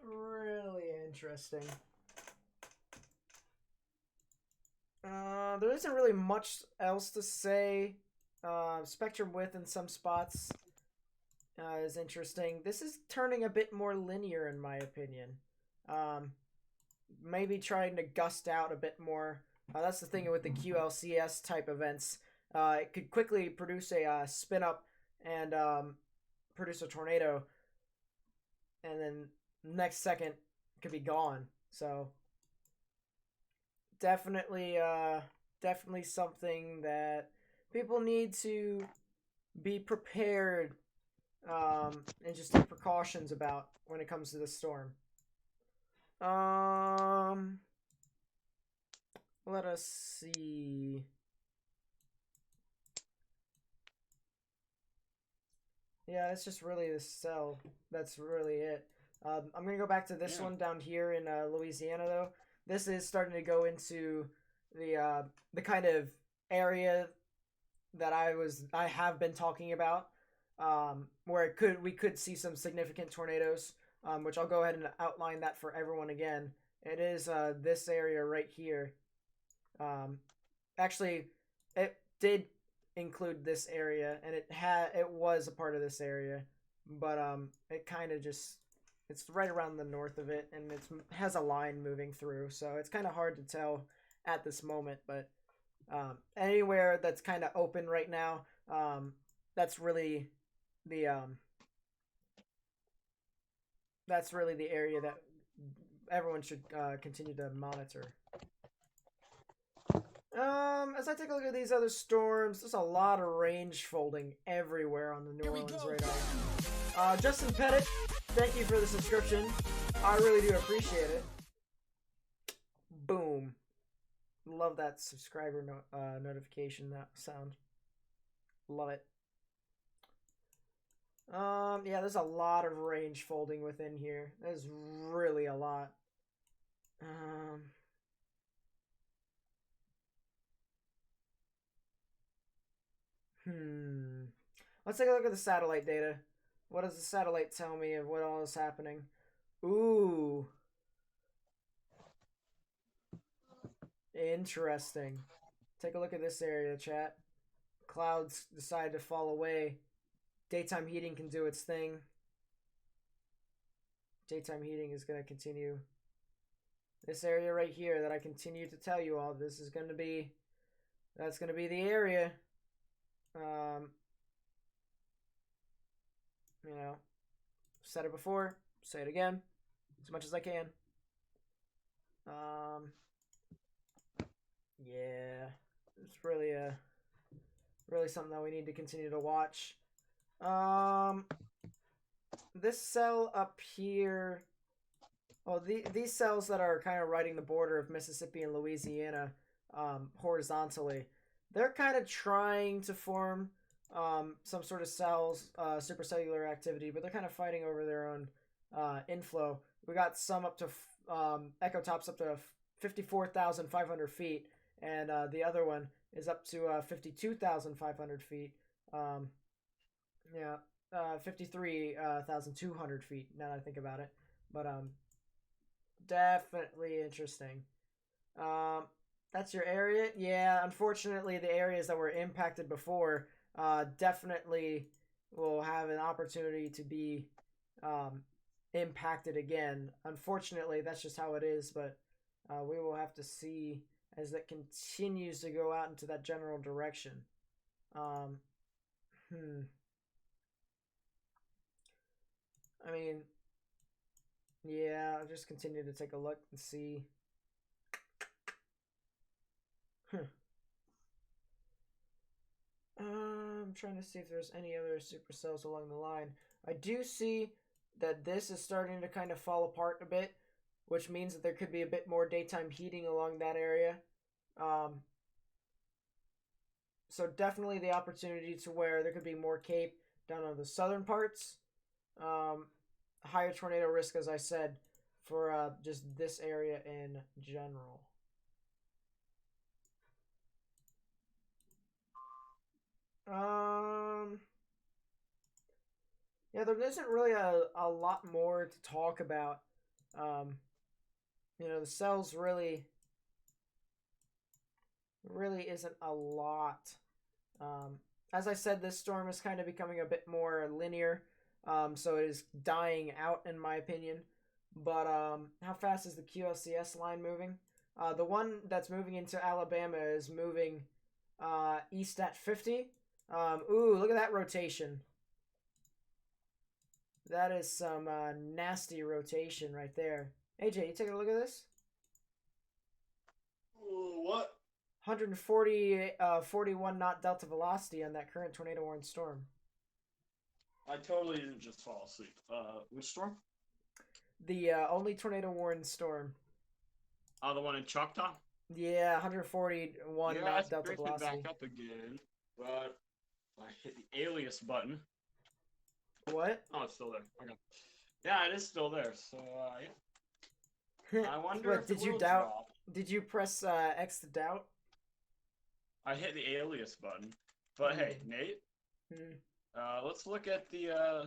Really interesting. There isn't really much else to say. Spectrum width in some spots is interesting. This is turning a bit more linear in my opinion. Maybe trying to gust out a bit more. That's the thing with the QLCS type events. It could quickly produce a spin up and produce a tornado, and then next second could be gone. So definitely something that people need to be prepared and just take precautions about when it comes to the storm. Let us see. Yeah, it's just really the cell. That's really it. I'm going to go back to this one down here in Louisiana, though. This is starting to go into the kind of area that I have been talking about, where we could see some significant tornadoes, which I'll go ahead and outline that for everyone again. It is this area right here. Actually, it did include this area, and it was a part of this area, but it kind of just, it's right around the north of it, and it has a line moving through, so it's kind of hard to tell at this moment. But anywhere that's kind of open right now, that's really the area that everyone should continue to monitor. As I take a look at these other storms, there's a lot of range folding everywhere on the New Orleans radar. Justin Pettit, thank you for the subscription. I really do appreciate it. Boom. Love that subscriber notification sound. Love it. Yeah, there's a lot of range folding within here. There's really a lot. Let's take a look at the satellite data. What does the satellite tell me of what all is happening? Ooh. Interesting. Take a look at this area, chat. Clouds decide to fall away. Daytime heating can do its thing. Daytime heating is going to continue. This area right here that I continue to tell you all, this is going to be, that's going to be the area. You know, said it before, say it again, as much as I can. Yeah, it's really something that we need to continue to watch. This cell up here, well, these cells that are kind of riding the border of Mississippi and Louisiana, horizontally, they're kind of trying to form some sort of cells, supercellular activity, but they're kind of fighting over their own inflow. We got some up to ecotops up to 54,500 feet, and the other one is up to 52,500 feet. 53,200 feet. Now that I think about it, but definitely interesting. That's your area. Yeah, unfortunately, the areas that were impacted before definitely will have an opportunity to be impacted again. Unfortunately, that's just how it is, but we will have to see as that continues to go out into that general direction. I mean, yeah, I'll just continue to take a look and see. I'm trying to see if there's any other supercells along the line. I do see that this is starting to kind of fall apart a bit, which means that there could be a bit more daytime heating along that area. So definitely the opportunity to where there could be more CAPE down on the southern parts. Higher tornado risk, as I said, for just this area in general. Yeah, there isn't really a lot more to talk about. You know, the cells really isn't a lot. As I said, this storm is kind of becoming a bit more linear. So it is dying out, in my opinion. But how fast is the QLCS line moving? The one that's moving into Alabama is moving east at 50. Ooh, look at that rotation. That is some nasty rotation right there. AJ, you taking a look at this? What? 41 knot delta velocity on that current tornado warning storm. I totally didn't just fall asleep. Which storm? The only tornado warning storm. Oh, the one in Choctaw? Yeah, 141 knot delta velocity. Back up again, but I hit the alias button. What? Oh, it's still there. Okay. Yeah, it is still there. So, yeah. I wonder if did you doubt? Drop. Did you press X to doubt? I hit the alias button. But hey, Nate. Let's look at the.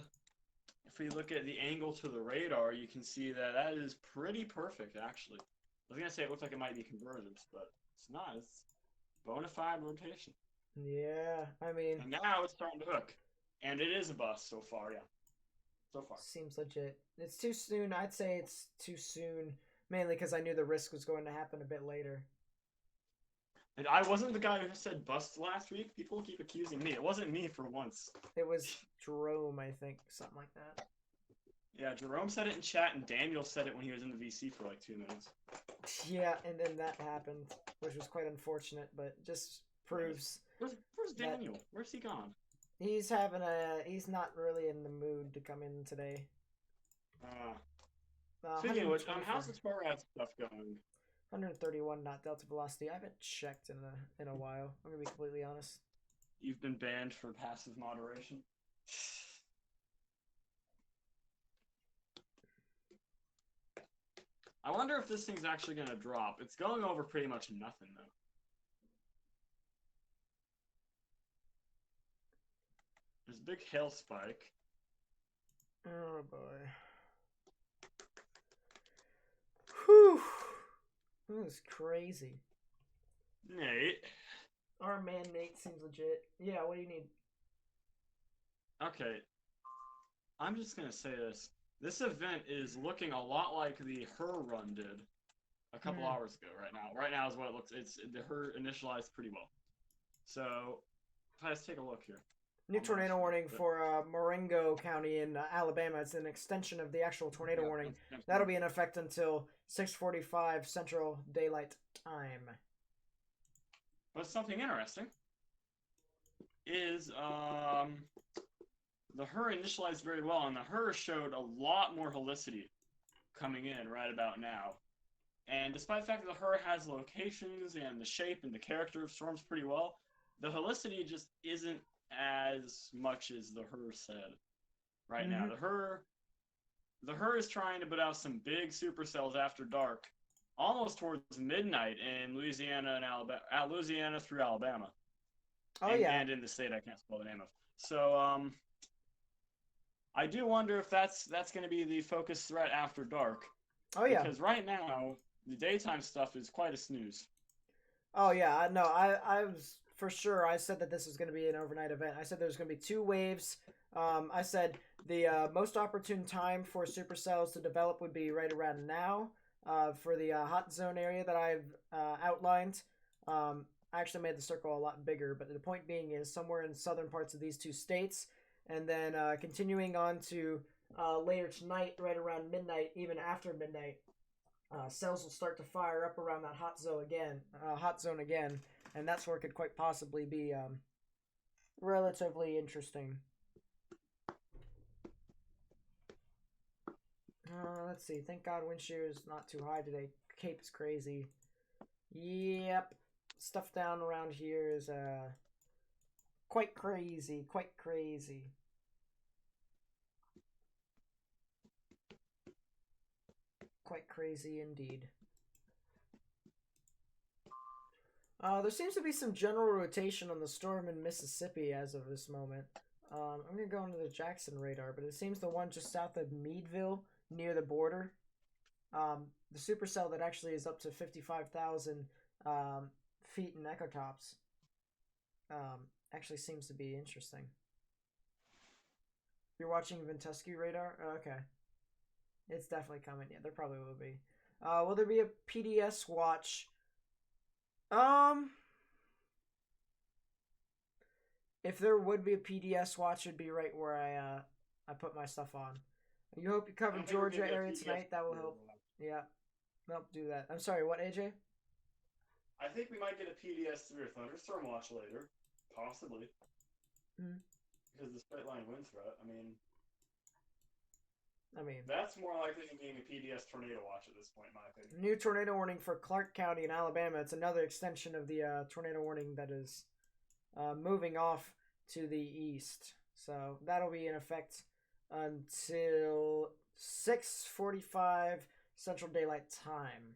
If we look at the angle to the radar, you can see that that is pretty perfect, actually. I was gonna say it looks like it might be convergence, but it's not. It's bona fide rotation. Yeah, I mean. And now it's starting to hook, and it is a bust so far. Yeah, so far. Seems legit. It's too soon. I'd say it's too soon, mainly because I knew the risk was going to happen a bit later. And I wasn't the guy who said bust last week. People keep accusing me. It wasn't me for once. It was Jerome, I think, something like that. Yeah, Jerome said it in chat, and Daniel said it when he was in the VC for like 2 minutes. Yeah, and then that happened, which was quite unfortunate, but just proves Where's Daniel? Where's he gone? he's not really in the mood to come in today. Speaking of which, how's the Torad stuff going? 131 knot delta velocity. I haven't checked in a while. I'm gonna be completely honest. You've been banned for passive moderation. I wonder if this thing's actually gonna drop. It's going over pretty much nothing though. There's a big hail spike. Oh boy. Whew. That was crazy. Nate. Our man Nate seems legit. Yeah, what do you need? Okay. I'm just gonna say this. This event is looking a lot like the Her run did a couple hours ago right now. Right now is what it looks. The Her initialized pretty well. So let's take a look here. New tornado warning for Marengo County in Alabama. It's an extension of the actual tornado warning. That'll be in effect until 6:45 Central Daylight Time. But something interesting is the Her initialized very well, and the Her showed a lot more helicity coming in right about now. And despite the fact that the Her has locations and the shape and the character of storms pretty well, the helicity just isn't as much as the Her said right now. The Her is trying to put out some big supercells after dark, almost towards midnight in Louisiana and Alabama, Louisiana through Alabama. And in the state I can't spell the name of. So I do wonder if that's going to be the focus threat after dark. Oh yeah. Because right now the daytime stuff is quite a snooze. Oh yeah, no, I was for sure. I said that this was going to be an overnight event. I said there's going to be 2 waves. I said the most opportune time for supercells to develop would be right around now. For the hot zone area that I've outlined, I actually made the circle a lot bigger. But the point being is somewhere in southern parts of these 2 states, and then continuing on to later tonight, right around midnight, even after midnight. Cells will start to fire up around that hot zone again, and that's where it could quite possibly be relatively interesting. Let's see. Thank God wind shear is not too high today. Cape is crazy. Yep. Stuff down around here is quite crazy. Quite crazy. Quite crazy indeed. There seems to be some general rotation on the storm in Mississippi as of this moment. I'm going to go into the Jackson radar, but it seems the one just south of Meadville, near the border, the supercell that actually is up to 55,000 feet in ecotops, actually seems to be interesting. You're watching Ventusky radar? Oh, okay. It's definitely coming. Yeah, there probably will be. Will there be a PDS watch? If there would be a PDS watch, it'd be right where I put my stuff on. You hope you cover Georgia area tonight. That will help. Yeah. Nope, do that. I'm sorry, what, AJ? I think we might get a PDS through a thunderstorm watch later. Possibly. Because the straight line wind threat, I mean, that's more likely than being a PDS tornado watch at this point, in my opinion. New tornado warning for Clark County in Alabama. It's another extension of the tornado warning that is moving off to the east. So that'll be in effect until 6:45 Central Daylight Time.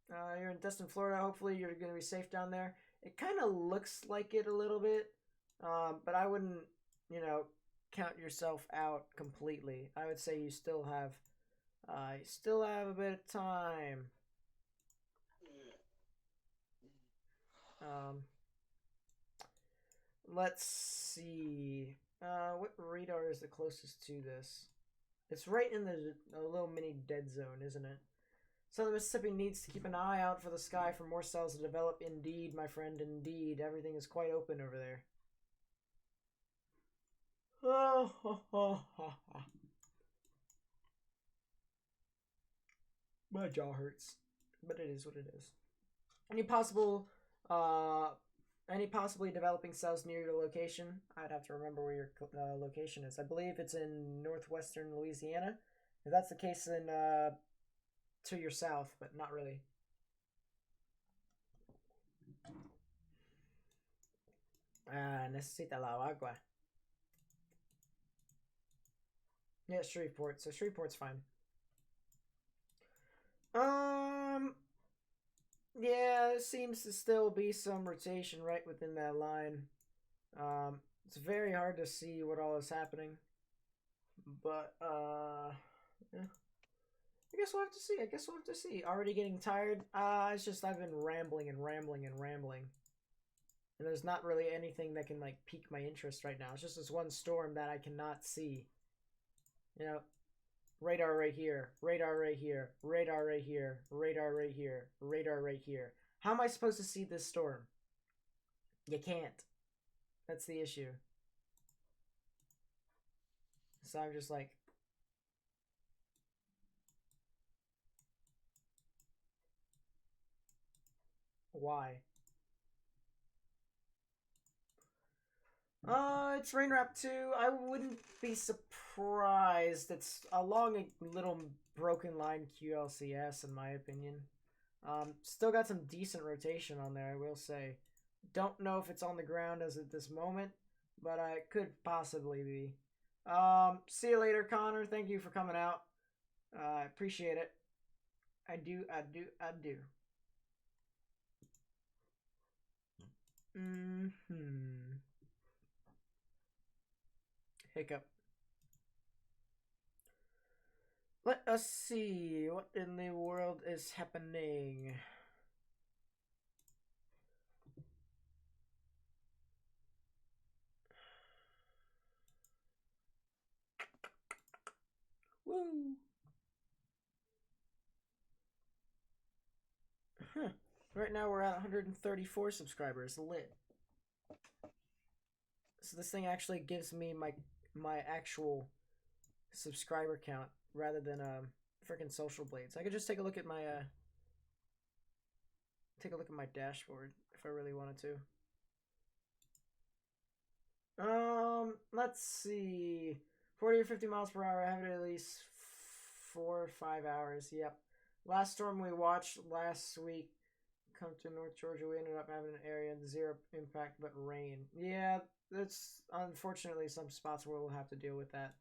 You're in Destin, Florida. Hopefully you're going to be safe down there. It kind of looks like it a little bit, but I wouldn't, count yourself out completely. I would say you still have a bit of time. Let's see. What radar is the closest to this? It's right in the little mini dead zone, isn't it? Southern Mississippi needs to keep an eye out for the sky for more cells to develop. Indeed, my friend, indeed. Everything is quite open over there. My jaw hurts, but it is what it is. Any possibly developing cells near your location? I'd have to remember where your location is. I believe it's in northwestern Louisiana. If that's the case, then to your south, but not really. Necesita la agua. Yeah, Shreveport. So Shreveport's fine. Yeah, there seems to still be some rotation right within that line. It's very hard to see what all is happening. But, yeah. I guess we'll have to see. Already getting tired? It's just I've been rambling. And there's not really anything that can, like, pique my interest right now. It's just this one storm that I cannot see. You know, radar right here, radar right here, radar right here, radar right here, radar right here. How am I supposed to see this storm? You can't. That's the issue. So I'm just like... Why? It's rain wrap 2. I wouldn't be surprised. It's along a little broken line QLCS, in my opinion. Still got some decent rotation on there, I will say. Don't know if it's on the ground as at this moment, but it could possibly be. See you later, Connor. Thank you for coming out. I appreciate it. I do. Hiccup. Let us see what in the world is happening. Woo! Huh. Right now we're at 134 subscribers. Lit. So this thing actually gives me my actual subscriber count rather than freaking Social Blades. I could just take a look at my dashboard if I really wanted to. Let's see. 40 or 50 miles per hour. I have it at least 4 or 5 hours. Yep. Last storm we watched last week come to North Georgia. We ended up having an area in 0 impact but rain. Yeah, that's unfortunately some spots where we'll have to deal with that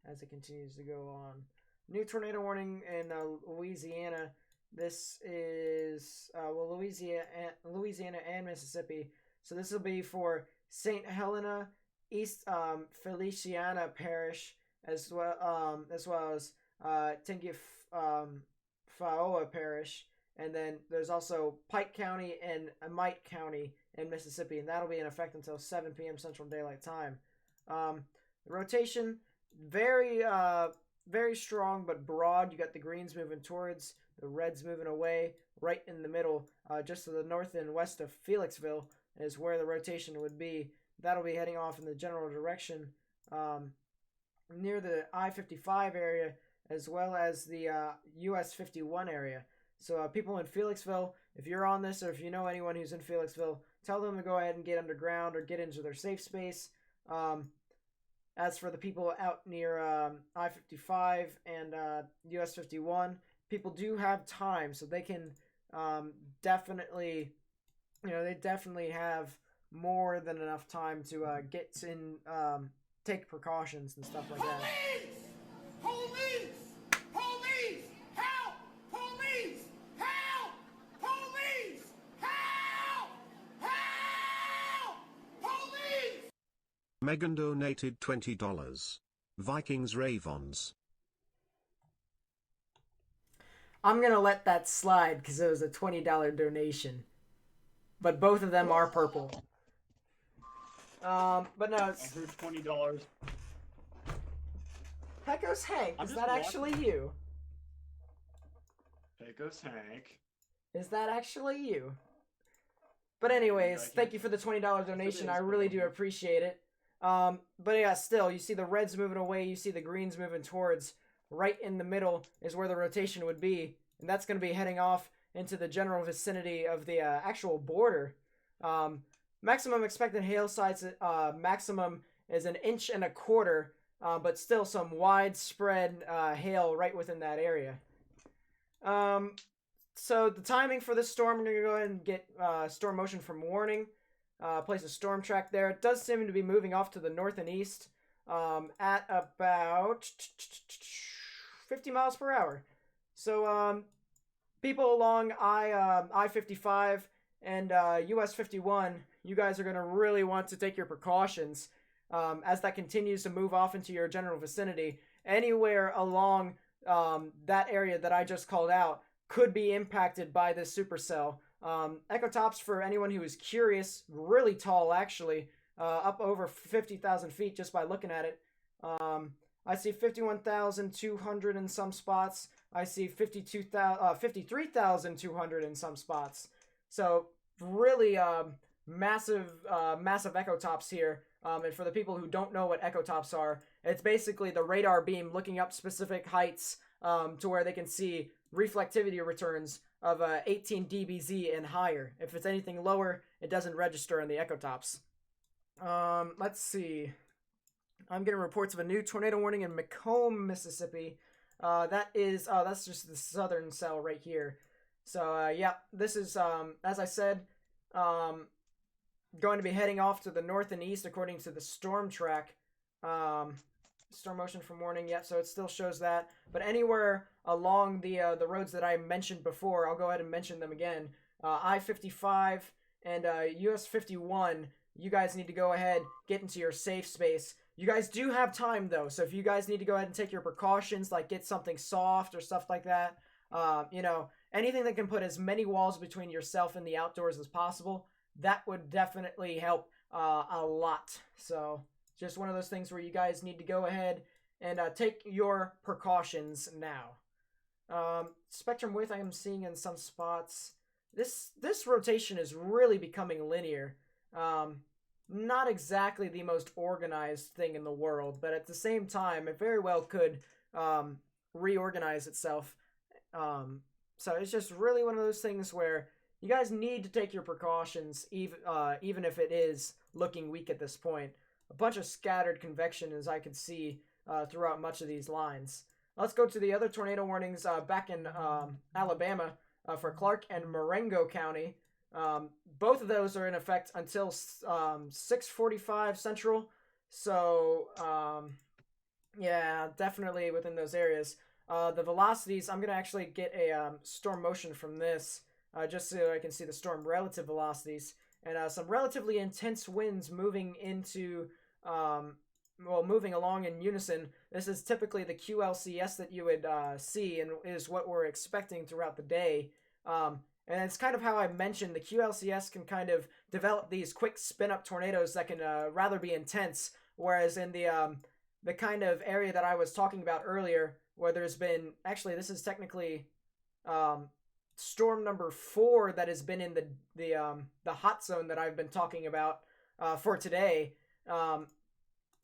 as it continues to go on. New tornado warning in Louisiana. This is Louisiana and Mississippi. So this will be for St. Helena, East Feliciana Parish, as well as Tingifaoa Parish, and then there's also Pike County and Amite County in Mississippi, and that'll be in effect until 7 p.m. Central Daylight Time. The rotation, very strong but broad. You got the greens moving towards, the reds moving away. Right in the middle, just to the north and west of Felixville, is where the rotation would be. That'll be heading off in the general direction near the I-55 area, as well as the US 51 area. So people in Felixville, if you're on this or if you know anyone who's in Felixville, tell them to go ahead and get underground or get into their safe space. As for the people out near I-55 and US 51, people do have time, so they can definitely have more than enough time to get in, take precautions and stuff like that. Police! Police! Help! Police! Help! Police! Help! Help! Police! Megan donated $20. Vikings Ravens. I'm gonna let that slide because it was a $20 donation. But both of them are purple. But no, it's... I heard $20. Pecos Hank, is that actually you? Pecos Hank. Is that actually you? But anyways, thank you for the $20 donation. I really do appreciate it. But yeah, still, you see the reds moving away, you see the greens moving towards. Right in the middle is where the rotation would be, and that's going to be heading off into the general vicinity of the actual border. Maximum expected hail size, maximum is 1.25 inches, but still some widespread hail right within that area. So the timing for this storm, I'm going to go ahead and get storm motion from warning. Place a storm track there. It does seem to be moving off to the north and east at about 50 miles per hour. So people along I-55 and US 51, you guys are going to really want to take your precautions as that continues to move off into your general vicinity. Anywhere along that area that I just called out could be impacted by this supercell. Ecotops, for anyone who is curious, really tall actually, up over 50,000 feet just by looking at it. I see 51,200 in some spots. I see 53,200 in some spots. So really massive ecotops here. And for the people who don't know what ecotops are, it's basically the radar beam looking up specific heights to where they can see reflectivity returns of 18 dBz and higher. If it's anything lower, it doesn't register in the ecotops. Let's see. I'm getting reports of a new tornado warning in Macomb, Mississippi. That's just the southern cell right here. So yeah, this is as I said, going to be heading off to the north and east according to the storm track. Storm motion from warning, yep, so it still shows that. But anywhere along the roads that I mentioned before, I'll go ahead and mention them again. I-55 and US 51, you guys need to go ahead, get into your safe space. You guys do have time, though, so if you guys need to go ahead and take your precautions, like get something soft or stuff like that, anything that can put as many walls between yourself and the outdoors as possible, that would definitely help a lot. So just one of those things where you guys need to go ahead and take your precautions now. Spectrum width I am seeing in some spots. This rotation is really becoming linear. Not exactly the most organized thing in the world, but at the same time, it very well could reorganize itself. So it's just really one of those things where you guys need to take your precautions, even if it is looking weak at this point. A bunch of scattered convection, as I could see throughout much of these lines. Let's go to the other tornado warnings back in Alabama for Clark and Marengo County. Both of those are in effect until 6:45 Central. So, yeah, definitely within those areas. The velocities, I'm going to actually get a storm motion from this just so I can see the storm relative velocities. And some relatively intense winds moving into, moving along in unison. This is typically the QLCS that you would see and is what we're expecting throughout the day. And it's kind of how I mentioned, the QLCS can kind of develop these quick spin-up tornadoes that can rather be intense, whereas in the kind of area that I was talking about earlier, where there's been, actually this is technically storm number 4 that has been in the hot zone that I've been talking about for today,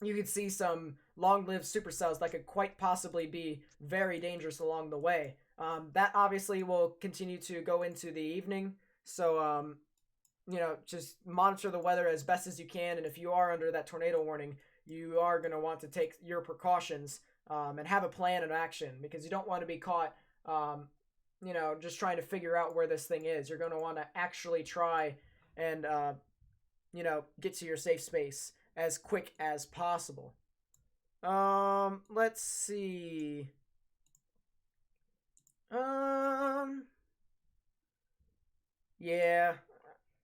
you could see some long-lived supercells that could quite possibly be very dangerous along the way. That obviously will continue to go into the evening, so just monitor the weather as best as you can, and if you are under that tornado warning, you are going to want to take your precautions and have a plan of action, because you don't want to be caught just trying to figure out where this thing is. You're going to want to actually try and get to your safe space as quick as possible. Let's see. Yeah.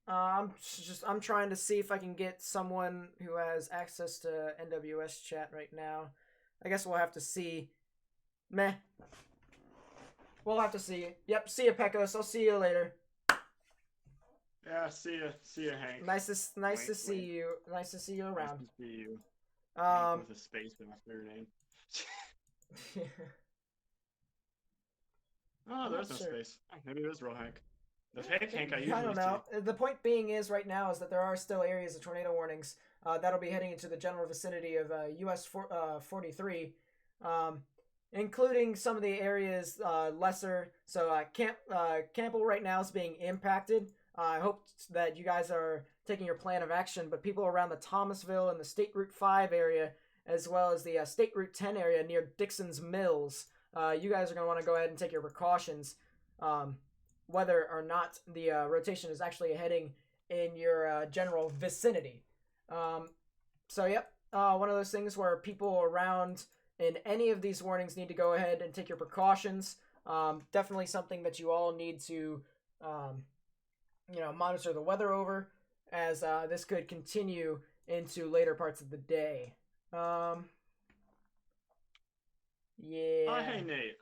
I'm trying to see if I can get someone who has access to NWS chat right now. I guess we'll have to see. Meh. We'll have to see. Yep, see ya, Pecos. I'll see you later. Yeah, see ya, Hank. Nice to see you. Nice to see you around. Nice to see you. With a space in your name. Oh, there's no space. Maybe it is real Hank. The fake Hank I usually I don't know. The point being is right now is that there are still areas of tornado warnings that'll be heading into the general vicinity of US 43, including some of the areas lesser. So Campbell right now is being impacted. I hope that you guys are taking your plan of action, but people around the Thomasville and the State Route 5 area, as well as the State Route 10 area near Dixon's Mills, you guys are going to want to go ahead and take your precautions, whether or not the rotation is actually heading in your general vicinity. So, yep, one of those things where people around in any of these warnings need to go ahead and take your precautions. Definitely something that you all need to, monitor the weather over, as this could continue into later parts of the day. Yeah. Hey Nate.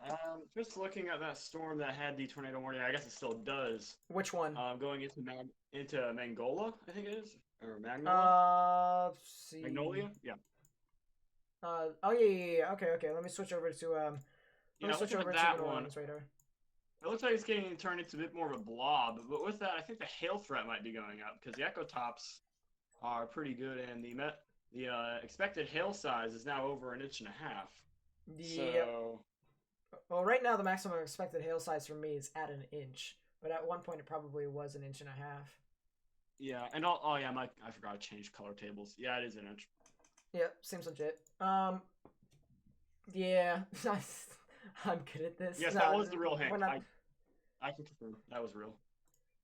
Just looking at that storm that had the tornado warning, I guess it still does. Which one? Going into Mangola, I think it is, or Magnolia. See. Magnolia, yeah. Yeah. Okay. Let me switch over to Looking at that one. Radar. It looks like it's getting turned into a bit more of a blob, but with that, I think the hail threat might be going up because the echo tops are pretty good, and the expected hail size is now over 1.5 inches. Yep. So... Well, right now the maximum expected hail size for me is at 1 inch, but at one point it probably was 1.5 inches. Yeah, and I forgot to change color tables. Yeah, it is 1 inch. Yep, seems legit. Yeah, I'm good at this. Yes, that was the real Hank. I can confirm that was real.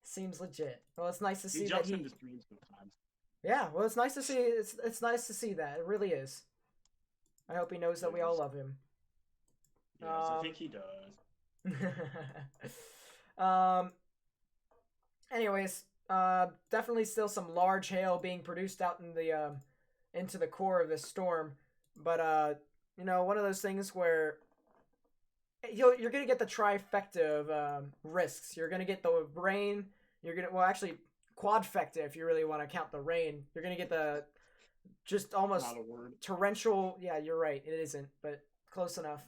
Seems legit. Well, it's nice to see he that jumps into streams sometimes. Yeah, well, it's nice to see. It's nice to see that. It really is. I hope he knows that we all love him. Yes, I think he does. Anyways, definitely still some large hail being produced out in the into the core of this storm, but one of those things where you're gonna get the trifecta of risks. You're gonna get the rain. Actually quadfecta if you really want to count the rain. You're gonna get the just almost torrential. Yeah, you're right. It isn't, but close enough.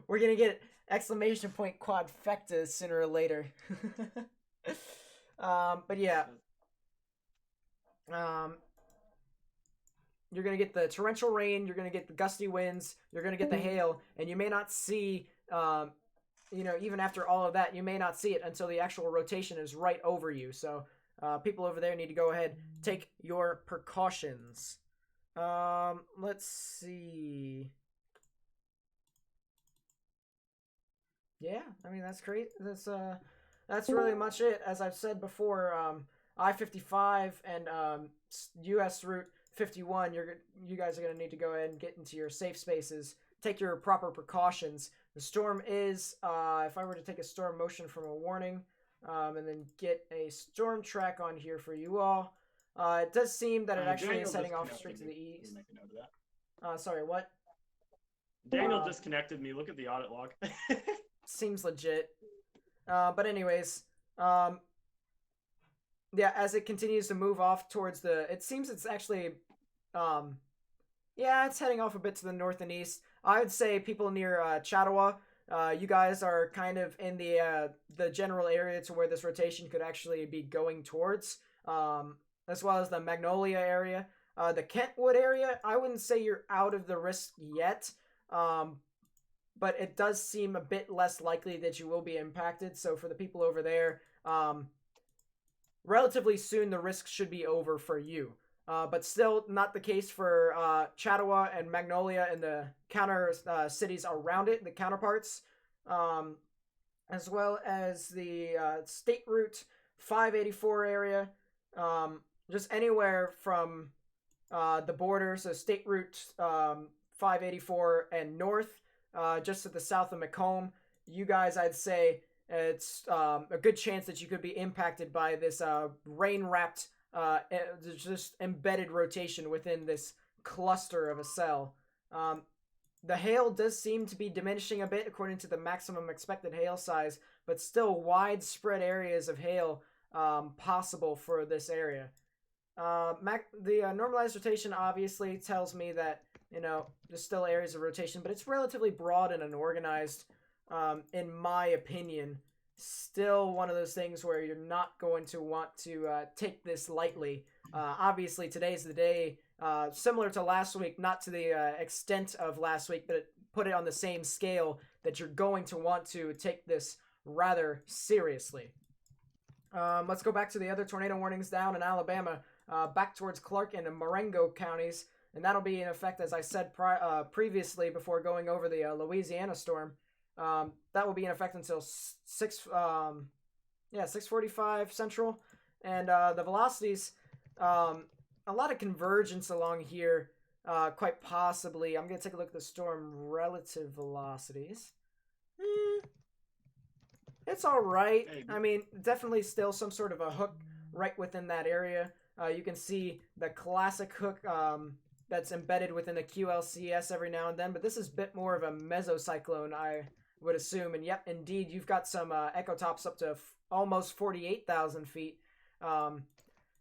We're gonna get exclamation point quadfecta sooner or later. But yeah. You're going to get the torrential rain, you're going to get the gusty winds, you're going to get the hail, and you may not see, even after all of that, you may not see it until the actual rotation is right over you. So people over there need to go ahead, take your precautions. Let's see. Yeah, I mean, that's great. That's really much it. As I've said before, I-55 and US Route 51, you guys are going to need to go ahead and get into your safe spaces. Take your proper precautions. The storm is, if I were to take a storm motion from a warning, and then get a storm track on here for you all, it does seem that it actually is heading off straight to the east. Make a note of that. Sorry, what? Daniel disconnected me. Look at the audit log. Seems legit. But anyways, yeah, as it continues to move off towards it seems it's actually, it's heading off a bit to the north and east. I would say people near Chattawa, you guys are kind of in the general area to where this rotation could actually be going towards, as well as the Magnolia area. The Kentwood area, I wouldn't say you're out of the risk yet, but it does seem a bit less likely that you will be impacted. So for the people over there, relatively soon the risk should be over for you. But still not the case for Chattawa and Magnolia and the counter cities around it, the counterparts, as well as the State Route 584 area, just anywhere from the border, so State Route 584 and north, just to the south of Macomb. You guys, I'd say it's a good chance that you could be impacted by this rain-wrapped, just embedded rotation within this cluster of a cell. The hail does seem to be diminishing a bit according to the maximum expected hail size, but still widespread areas of hail possible for this area. The normalized rotation obviously tells me that, there's still areas of rotation, but it's relatively broad and unorganized, in my opinion. still one of those things where you're not going to want to take this lightly. Obviously, today's the day, similar to last week, not to the extent of last week, but put it on the same scale that you're going to want to take this rather seriously. Let's go back to the other tornado warnings down in Alabama, back towards Clark and Marengo counties, and that'll be in effect, as I said previously before going over the Louisiana storm. That will be in effect until 6:45 Central, and the velocities, a lot of convergence along here. Quite possibly, I'm gonna take a look at the storm relative velocities. It's all right. I mean, definitely still some sort of a hook right within that area. You can see the classic hook that's embedded within the QLCS every now and then, but this is a bit more of a mesocyclone, I would assume. And yep, indeed, you've got some echotops up to almost 48,000 feet.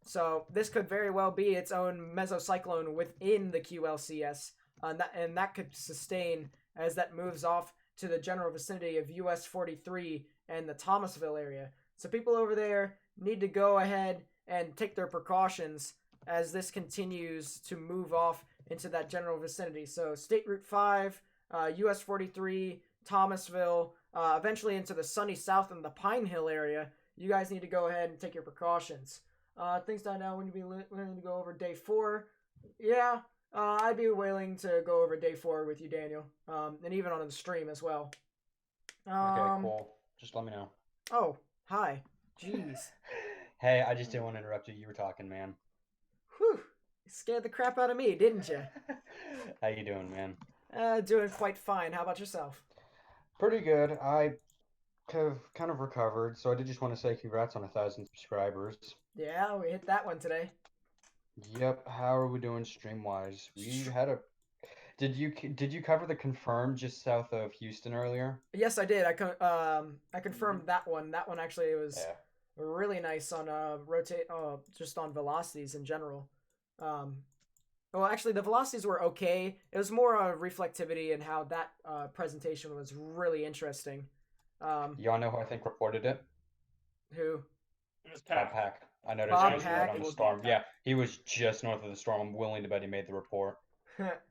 So this could very well be its own mesocyclone within the QLCS, and that could sustain as that moves off to the general vicinity of US 43 and the Thomasville area. So people over there need to go ahead and take their precautions as this continues to move off into that general vicinity. So State Route 5, US 43, Thomasville, eventually into the sunny south and the Pine Hill area. You guys need to go ahead and take your precautions. Things down now when you be willing to go over day 4. Yeah, I'd be willing to go over day 4 with you, Daniel, and even on the stream as well. Okay, cool. Just let me know. Oh, hi. Jeez. Hey, I just didn't want to interrupt you. You were talking, man. Whew. You scared the crap out of me, didn't you? How you doing, man? Doing quite fine. How about yourself? Pretty good. I have kind of recovered, so I did just want to say congrats on 1,000 subscribers. Yeah, we hit that one today. Yep. How are we doing stream-wise? We had a... Did you cover the confirmed just south of Houston earlier? Yes, I did. I confirmed that one. That one actually was really nice on just on velocities in general. Well, actually, the velocities were okay. It was more reflectivity and how that presentation was really interesting. Y'all know who I think reported it? Who? It was Bob Pack. I noticed Bob he was right Pack? on the storm. Yeah, he was just north of the storm. I'm willing to bet he made the report.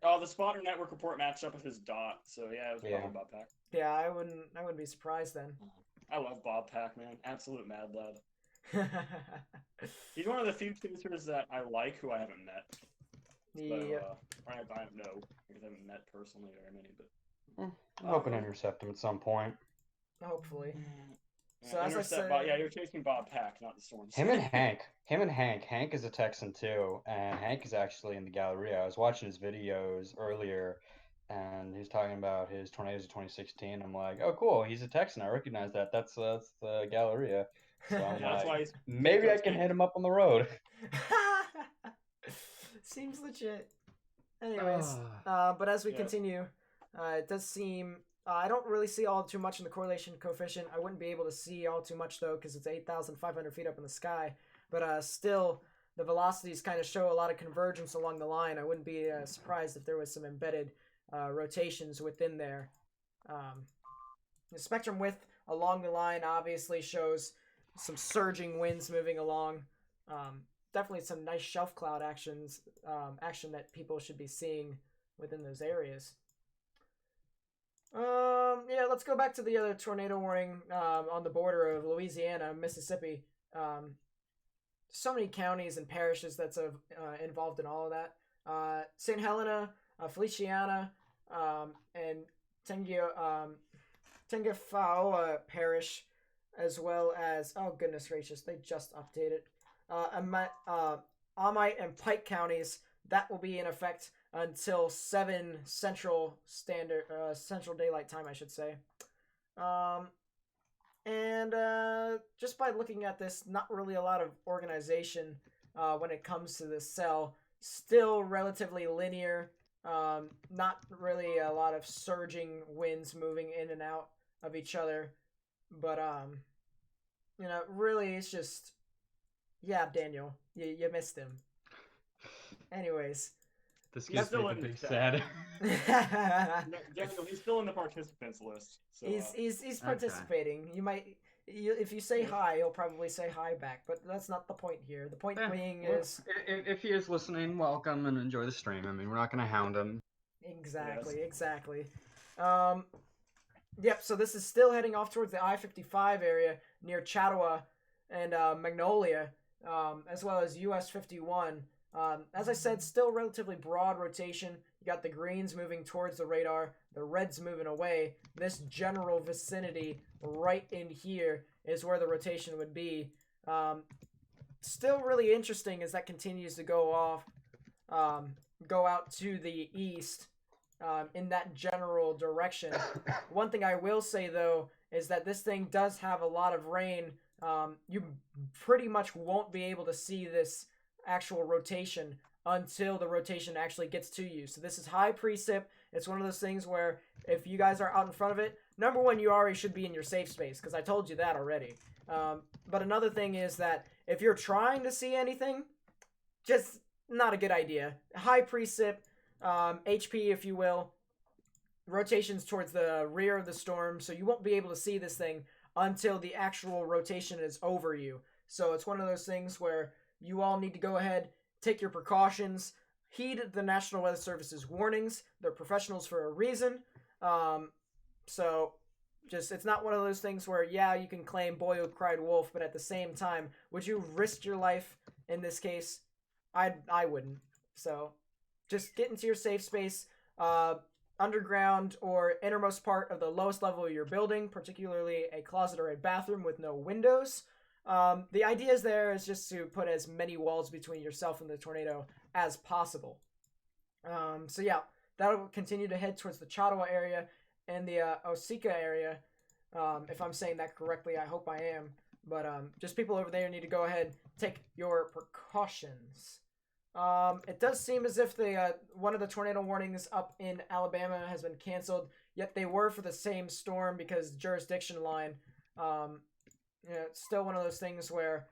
Oh, the spotter network report matched up with his dot, so yeah, it was probably Bob Pack. Yeah, I wouldn't be surprised then. I love Bob Pack, man. Absolute mad lad. He's one of the few teachers that I like who I haven't met. Yeah. I don't know because I haven't met personally very many, but I'm hoping to intercept him at some point. Hopefully. Yeah, So as I said, you're chasing Bob Pack, not the Storms. Him and Hank. Hank is a Texan too, and Hank is actually in the Galleria. I was watching his videos earlier, and he was talking about his tornadoes of 2016. I'm like, oh, cool. He's a Texan. I recognize that. That's the Galleria. So I'm That's why he's maybe I can hit him up on the road. Seems legit. Anyways, but as we continue, it does seem I don't really see all too much in the correlation coefficient. I wouldn't be able to see all too much though because it's 8,500 feet up in the sky. But still, the velocities kind of show a lot of convergence along the line. I wouldn't be surprised if there was some embedded rotations within there. The spectrum width along the line obviously shows some surging winds moving along. Definitely some nice shelf cloud action that people should be seeing within those areas. Yeah, let's go back to the other tornado warning on the border of Louisiana, Mississippi. So many counties and parishes that's involved in all of that. St. Helena, Feliciana, and Tengafaoa Parish, as well as, oh goodness gracious, they just updated. Amite and Pike counties, that will be in effect until 7 Central Daylight Time, I should say. And just by looking at this, not really a lot of organization when it comes to this cell. Still relatively linear. Not really a lot of surging winds moving in and out of each other. But, really it's just... Yeah, Daniel, you missed him. Anyways. This gets me the big sad. Daniel, he's still in the participants list. So, he's participating. You might if you say hi, he'll probably say hi back, but that's not the point here. The point being well, is if he is listening, welcome and enjoy the stream. I mean, we're not going to hound him. exactly. Yep. So this is still heading off towards the I-55 area near Chattawa and Magnolia, as well as US 51. As I said, still relatively broad rotation. You got the greens moving towards the radar, the reds moving away. This general vicinity right in here is where the rotation would be. Still really interesting as that continues to go off, go out to the east in that general direction. One thing I will say, though, is that this thing does have a lot of rain. You pretty much won't be able to see this actual rotation until the rotation actually gets to you. So this is high precip. It's one of those things where if you guys are out in front of it, number one, you already should be in your safe space, because I told you that already. But another thing is that if you're trying to see anything, just not a good idea. High precip, HP, if you will, rotations towards the rear of the storm, so you won't be able to see this thing until the actual rotation is over you. So it's one of those things where you all need to go ahead, take your precautions, heed the National Weather Service's warnings. They're professionals for a reason. So just, it's not one of those things where, yeah, you can claim boy who cried wolf, but at the same time, would you risk your life in this case? I wouldn't. So just get into your safe space, underground or innermost part of the lowest level of your building, particularly a closet or a bathroom with no windows. The idea is just to put as many walls between yourself and the tornado as possible. So yeah, that'll continue to head towards the Chattawa area and the Osika area. If I'm saying that correctly, I hope I am. But just people over there need to go ahead, take your precautions. It does seem as if the one of the tornado warnings up in Alabama has been canceled, yet they were for the same storm because jurisdiction line. It's still one of those things where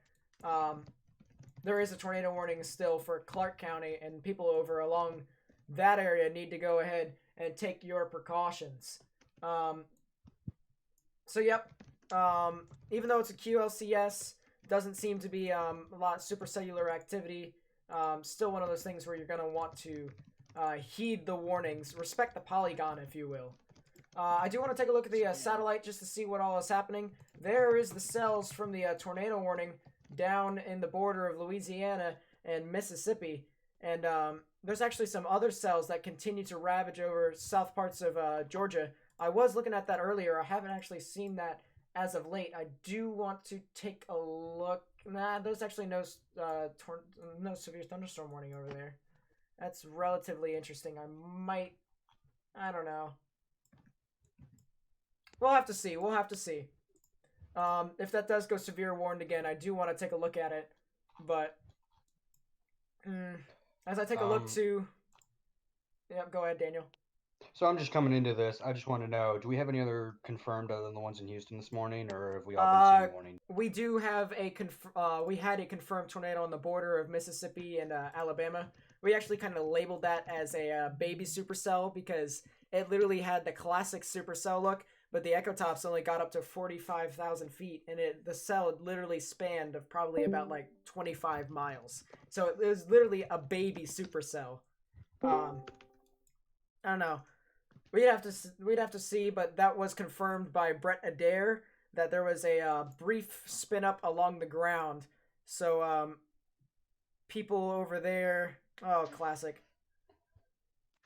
there is a tornado warning still for Clark County, and people over along that area need to go ahead and take your precautions. So yep, even though it's a QLCS, doesn't seem to be a lot of supercellular activity. Still one of those things where you're going to want to heed the warnings, respect the polygon, if you will. I do want to take a look at the satellite just to see what all is happening. There is the cells from the tornado warning down in the border of Louisiana and Mississippi. And there's actually some other cells that continue to ravage over south parts of Georgia. I was looking at that earlier. I haven't actually seen that as of late. I do want to take a look. Nah, there's actually no severe thunderstorm warning over there. That's relatively interesting. I don't know. We'll have to see. If that does go severe warned again, I do want to take a look at it. But as I take a look to... Yep, go ahead, Daniel. So I'm just coming into this. I just want to know, do we have any other confirmed other than the ones in Houston this morning, or have we all been seeing warning? We do have we had a confirmed tornado on the border of Mississippi and Alabama. We actually kind of labeled that as a baby supercell because it literally had the classic supercell look, but the ecotops only got up to 45,000 feet, and the cell literally spanned of probably about like 25 miles. So it was literally a baby supercell. I don't know. We'd have to see, but that was confirmed by Brett Adair that there was a brief spin up along the ground. So people over there, oh, classic.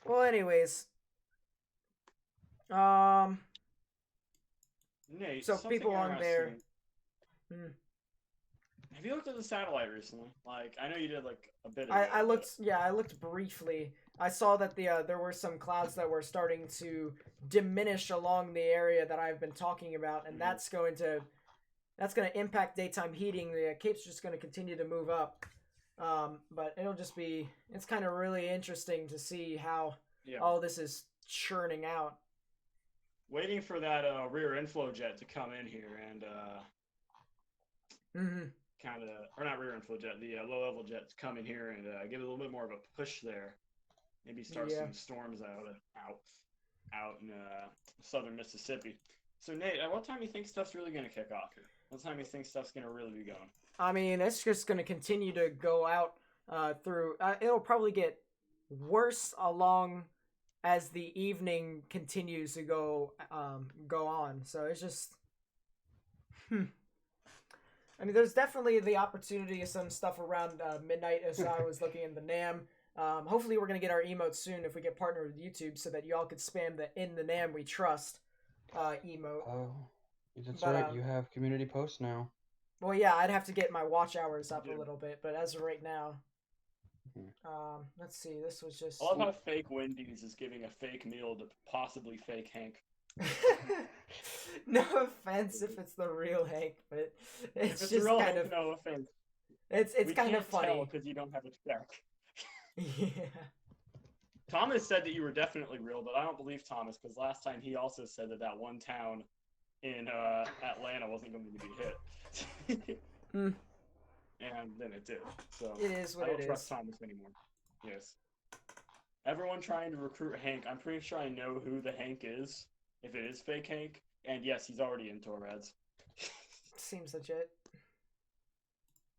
Well, anyways, Nate, so people on there. Have you looked at the satellite recently? Like, I know you did like a bit of I looked briefly. I saw that there were some clouds that were starting to diminish along the area that I've been talking about, and that's going to impact daytime heating. The Cape's just going to continue to move up, but it's kind of really interesting to see how all this is churning out. Waiting for that rear inflow jet to come in here and kind of, or not rear inflow jet, the low level jet to come in here and give it a little bit more of a push there. Maybe start some storms out in southern Mississippi. So Nate, at what time do you think stuff's really going to kick off here? What time do you think stuff's gonna really be going? I mean, it's just going to continue to go out through. It'll probably get worse along as the evening continues to go on. So it's just. I mean, there's definitely the opportunity of some stuff around midnight as I was looking in the NAM. Hopefully, we're going to get our emotes soon if we get partnered with YouTube so that y'all could spam the "In the NAM We Trust" emote. Oh, that's right. You have community posts now. Well, yeah, I'd have to get my watch hours up a little bit, but as of right now, let's see. This was just. I love how fake Wendy's is giving a fake meal to possibly fake Hank. No offense if it's the real Hank, but it's just real kind Hank, of. no offense. It's kind of funny because you don't have a check. Yeah. Thomas said that you were definitely real, but I don't believe Thomas because last time he also said that one town in Atlanta wasn't going to be hit. And then it did. So it is what I don't it trust is. Thomas anymore. Yes. Everyone trying to recruit Hank. I'm pretty sure I know who the Hank is. If it is fake Hank, and yes, he's already in Torrads. Seems legit.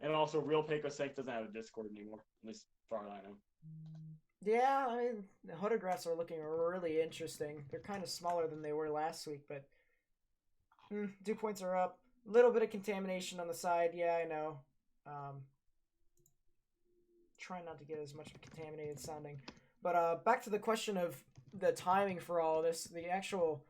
And also, real Peko Sank doesn't have a Discord anymore, at least as far as I know. Yeah, I mean, the photographs are looking really interesting. They're kind of smaller than they were last week, but dew points are up. A little bit of contamination on the side. Yeah, I know. Try not to get as much contaminated sounding. But back to the question of the timing for all of this. The actual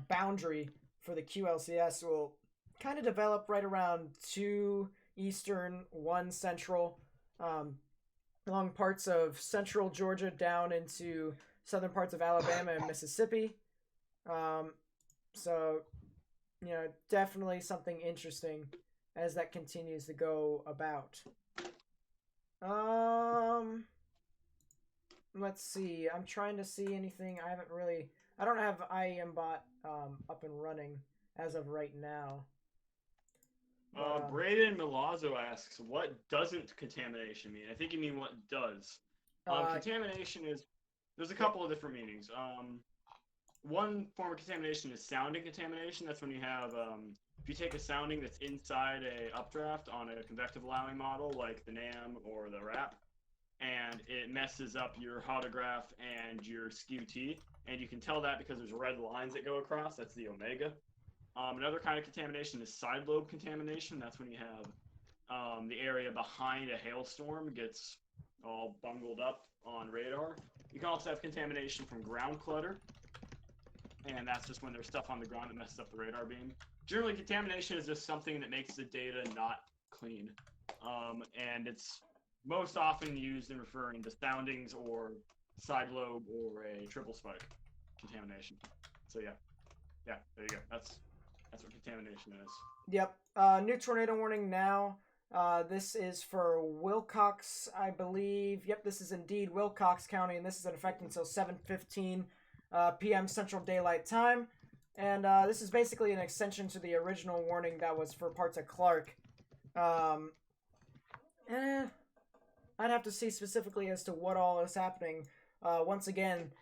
boundary for the QLCS will kind of develop right around 2 Eastern, 1 Central, along parts of central Georgia down into southern parts of Alabama and Mississippi. So, you know, definitely something interesting as that continues to go about. Let's see. I'm trying to see anything. I don't have IEMbot up and running as of right now. Braden Milazzo asks, what doesn't contamination mean? I think you mean what does. Contamination is, there's a couple of different meanings. One form of contamination is sounding contamination. That's when you have, if you take a sounding that's inside a updraft on a convective allowing model like the NAM or the RAP, and it messes up your autograph and your SKU-T, and you can tell that because there's red lines that go across. That's the omega. Another kind of contamination is side lobe contamination. That's when you have the area behind a hailstorm gets all bungled up on radar. You can also have contamination from ground clutter, and that's just when there's stuff on the ground that messes up the radar beam. Generally, contamination is just something that makes the data not clean, and it's most often used in referring to soundings or side lobe or a triple spike contamination. So yeah, there you go. That's what contamination is. Yep. New tornado warning now. This is for Wilcox, I believe. Yep, this is indeed Wilcox County, and this is in effect until 7:15 p.m. Central Daylight Time. And this is basically an extension to the original warning that was for parts of Clark. I'd have to see specifically as to what all is happening. Once again,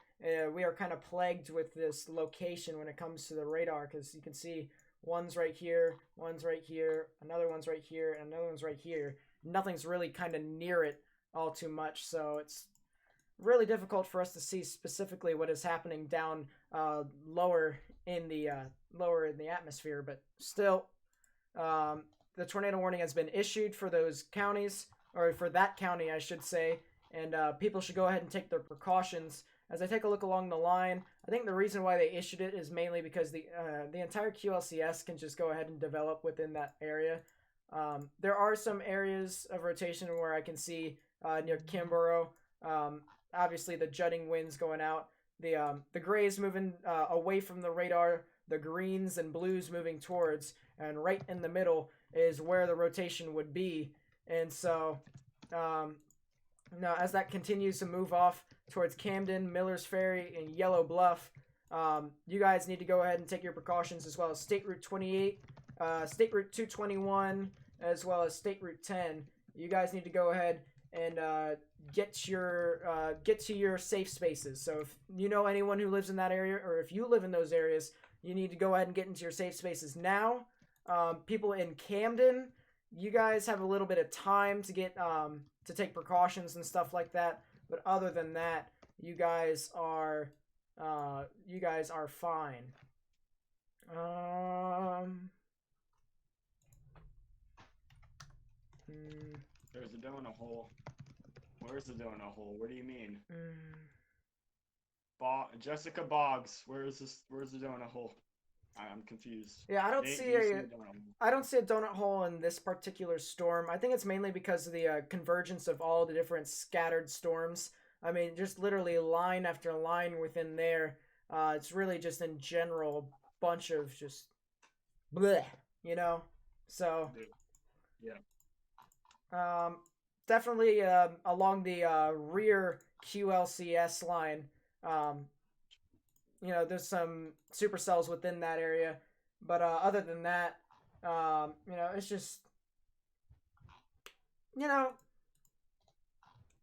we are kind of plagued with this location when it comes to the radar, because you can see one's right here, another one's right here, and another one's right here. Nothing's really kind of near it all too much, so it's really difficult for us to see specifically what is happening down lower in the atmosphere. But still, the tornado warning has been issued for those counties, or for that county, I should say, and people should go ahead and take their precautions. As I take a look along the line, I think the reason why they issued it is mainly because the entire QLCS can just go ahead and develop within that area. There are some areas of rotation where I can see near Kimborough. Obviously, the jutting winds going out. The grays moving away from the radar. The greens and blues moving towards. And right in the middle is where the rotation would be. And so, now as that continues to move off towards Camden, Miller's Ferry, and Yellow Bluff, you guys need to go ahead and take your precautions, as well as State Route 28, State Route 221, as well as State Route 10. You guys need to go ahead and get to your safe spaces. So if you know anyone who lives in that area, or if you live in those areas, you need to go ahead and get into your safe spaces now. People in Camden, you guys have a little bit of time to get to take precautions and stuff like that. But other than that, you guys are fine. There's a donut hole. Where's the donut hole? What do you mean? Jessica Boggs. Where's the donut hole? I'm confused. Yeah, I don't see a donut hole in this particular storm. I think it's mainly because of the convergence of all the different scattered storms. I mean, just literally line after line within there. It's really just in general bunch of just bleh, you know? So yeah. Definitely along the rear QLCS line, you know, there's some supercells within that area, but other than that, you know, it's just, you know,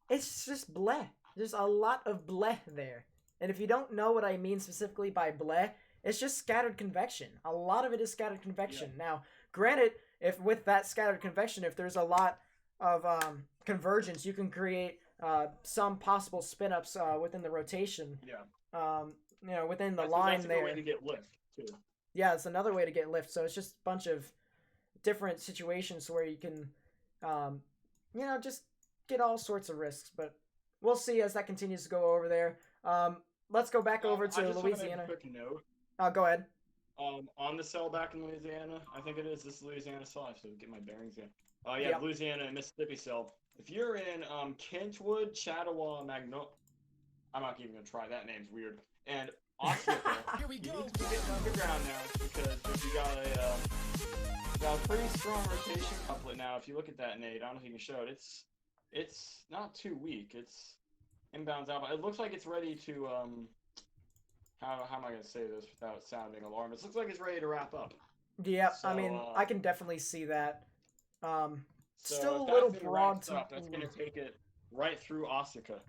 it's just bleh. There's a lot of bleh there. And if you don't know what I mean specifically by bleh, it's just scattered convection. A lot of it is scattered convection. Yeah. Now, granted, if with that scattered convection, if there's a lot of convergence, you can create some possible spin-ups within the rotation. Yeah. You know, within the line there. That's a way to get lift, too. Yeah, it's another way to get lift. So it's just a bunch of different situations where you can, you know, just get all sorts of risks. But we'll see as that continues to go over there. Let's go back over to Louisiana. I just want to make a quick note. Go ahead. On the cell back in Louisiana, I think it is this Louisiana cell. I have to get my bearings in. Yep. Louisiana and Mississippi cell. If you're in Kentwood, Chattawa, I'm not even gonna try. That name's weird. And Osceola, Here we go. You need to be getting underground now because you got a pretty strong rotation couplet now. If you look at that, Nate, I don't know if you can show it. It's not too weak. It's inbounds out. It looks like it's ready to how am I gonna say this without sounding alarmist? It looks like it's ready to wrap up. Yeah, So, I mean, I can definitely see that. So still a little broad. That's gonna take it right through Osaka.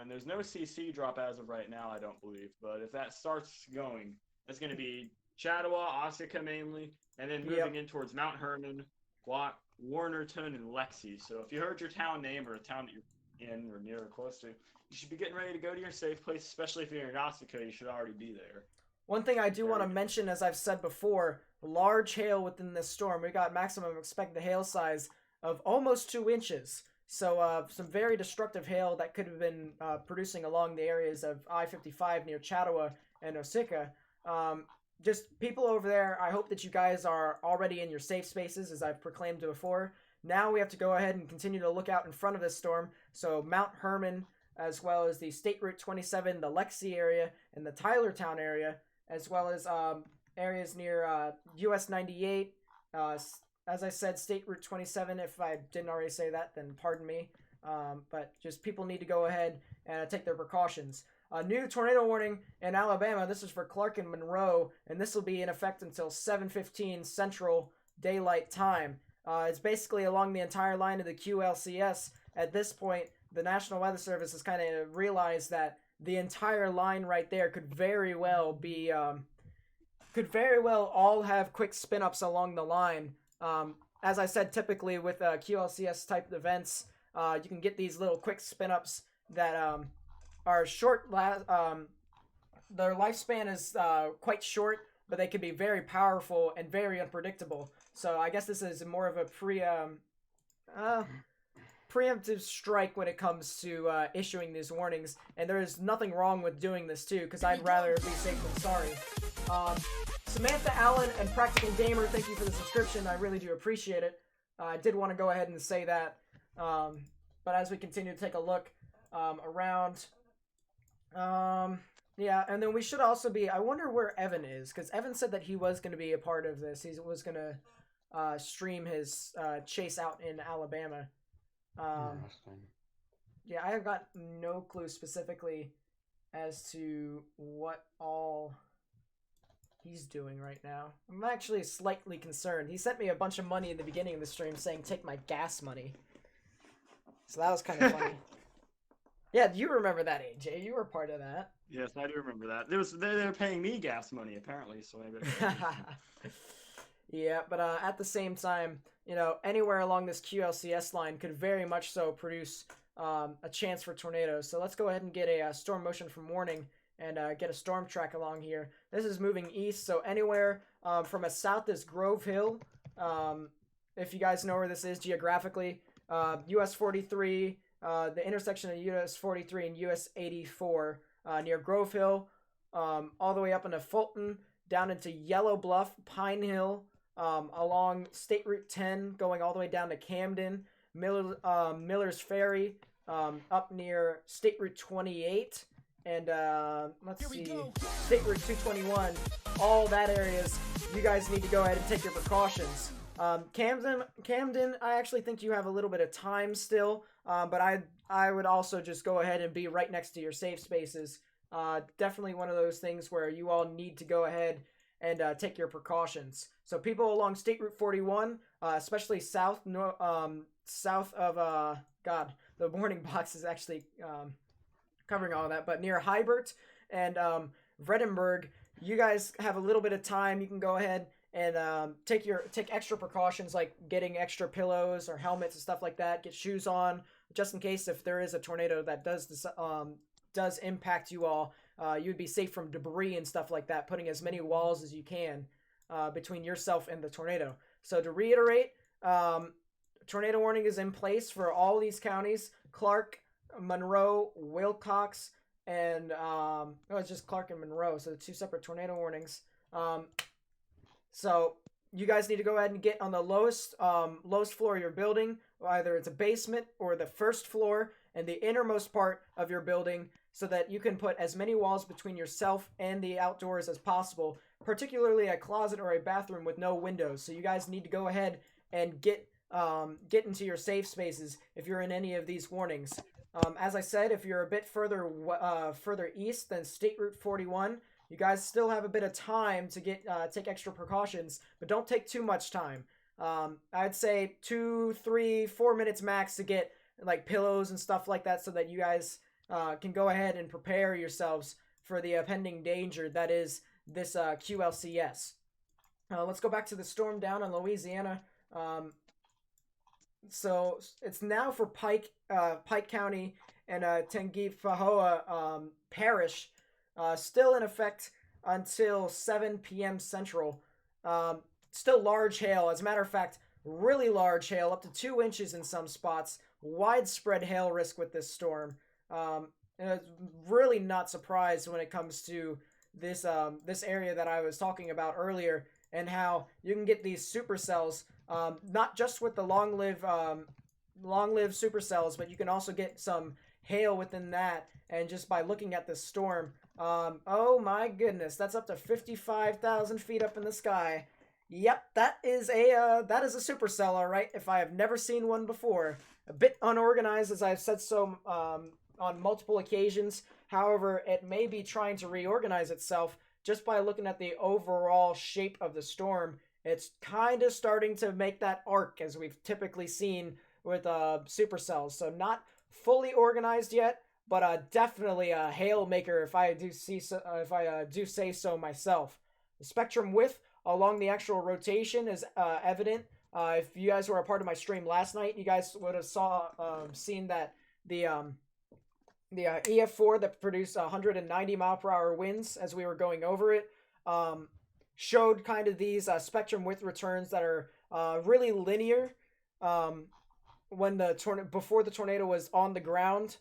And there's no CC drop as of right now, I don't believe. But if that starts going, it's going to be Chattawa, Osaka mainly, and then moving in towards Mount Herman, Warnerton, and Lexi. So if you heard your town name or a town that you're in or near or close to, you should be getting ready to go to your safe place, especially if you're in Osaka, you should already be there. One thing I do want to mention, as I've said before, large hail within this storm. We got maximum expected hail size of almost 2 inches. So some very destructive hail that could have been producing along the areas of I-55 near Chattawa and Osaka. Just people over there, I hope that you guys are already in your safe spaces, as I've proclaimed before. Now we have to go ahead and continue to look out in front of this storm. So Mount Herman, as well as the State Route 27, the Lexi area, and the Tylertown area, as well as areas near US 98, as I said, State Route 27, if I didn't already say that, then pardon me. But just people need to go ahead and take their precautions. A new tornado warning in Alabama. This is for Clark and Monroe, and this will be in effect until 7:15 Central Daylight Time. It's basically along the entire line of the QLCS. At this point, the National Weather Service has kind of realized that the entire line right there could very well be, all have quick spin-ups along the line. As I said, typically with QLCS type events, you can get these little quick spin-ups that are short. Their lifespan is quite short, but they can be very powerful and very unpredictable. So I guess this is more of a preemptive strike when it comes to issuing these warnings. And there is nothing wrong with doing this too, because I'd rather be safe than sorry. Samantha Allen and Practical Gamer, thank you for the subscription. I really do appreciate it. I did want to go ahead and say that. But as we continue to take a look around, yeah, and then we should also be, I wonder where Evan is, because Evan said that he was going to be a part of this. He was going to stream his chase out in Alabama. Yeah, I have got no clue specifically as to what all he's doing right now. I'm actually slightly concerned. He sent me a bunch of money in the beginning of the stream saying, take my gas money. So that was kind of funny. Yeah, you remember that, AJ. You were part of that. Yes, I do remember that. They were paying me gas money, apparently, so maybe... Yeah, but at the same time, anywhere along this QLCS line could very much so produce a chance for tornadoes. So let's go ahead and get a storm motion from warning and get a storm track along here. This is moving east, so anywhere from as south as Grove Hill, if you guys know where this is geographically, US 43, the intersection of US 43 and US 84 near Grove Hill, all the way up into Fulton, down into Yellow Bluff, Pine Hill, along State Route 10, going all the way down to Camden, Miller's Ferry, up near State Route 28, and let's see, State Route 221, all that areas, you guys need to go ahead and take your precautions. Camden, I actually think you have a little bit of time still, but I would also just go ahead and be right next to your safe spaces. Definitely one of those things where you all need to go ahead and take your precautions. So people along State Route 41, especially south of the warning box is actually covering all of that, but near Hybert and Vredenburg, you guys have a little bit of time. You can go ahead and take extra precautions, like getting extra pillows or helmets and stuff like that. Get shoes on just in case if there is a tornado that does impact you all. You would be safe from debris and stuff like that, putting as many walls as you can between yourself and the tornado. So to reiterate, tornado warning is in place for all these counties: Clark, Monroe, Wilcox, and it's just Clark and Monroe, so 2 separate tornado warnings. So you guys need to go ahead and get on the lowest floor of your building, either it's a basement or the first floor and the innermost part of your building, so that you can put as many walls between yourself and the outdoors as possible, particularly a closet or a bathroom with no windows. So you guys need to go ahead and get into your safe spaces if you're in any of these warnings. As I said, if you're a bit further east than State Route 41, you guys still have a bit of time to take extra precautions, but don't take too much time. I'd say 2, 3, 4 minutes max to get like pillows and stuff like that, so that you guys can go ahead and prepare yourselves for the pending danger that is this QLCS. Let's go back to the storm down in Louisiana. So it's now for Pike County and Tengifahoa Parish, still in effect until 7 p.m. Central. Still large hail. As a matter of fact, really large hail, up to 2 inches in some spots. Widespread hail risk with this storm. And it's really not surprised when it comes to this area that I was talking about earlier, and how you can get these supercells, not just with the long-lived supercells, but you can also get some hail within that. And just by looking at this storm, oh my goodness, that's up to 55,000 feet up in the sky. Yep, that is a supercell, all right, if I have never seen one before. A bit unorganized, as I've said so on multiple occasions. However, it may be trying to reorganize itself just by looking at the overall shape of the storm. It's kind of starting to make that arc, as we've typically seen with supercells. So not fully organized yet, but definitely a hail maker if I do say so myself. The spectrum width along the actual rotation is evident. If you guys were a part of my stream last night, you guys would have seen that the EF-4 that produced 190 mile per hour winds as we were going over it showed kind of these spectrum width returns that are really linear when before the tornado was on the ground.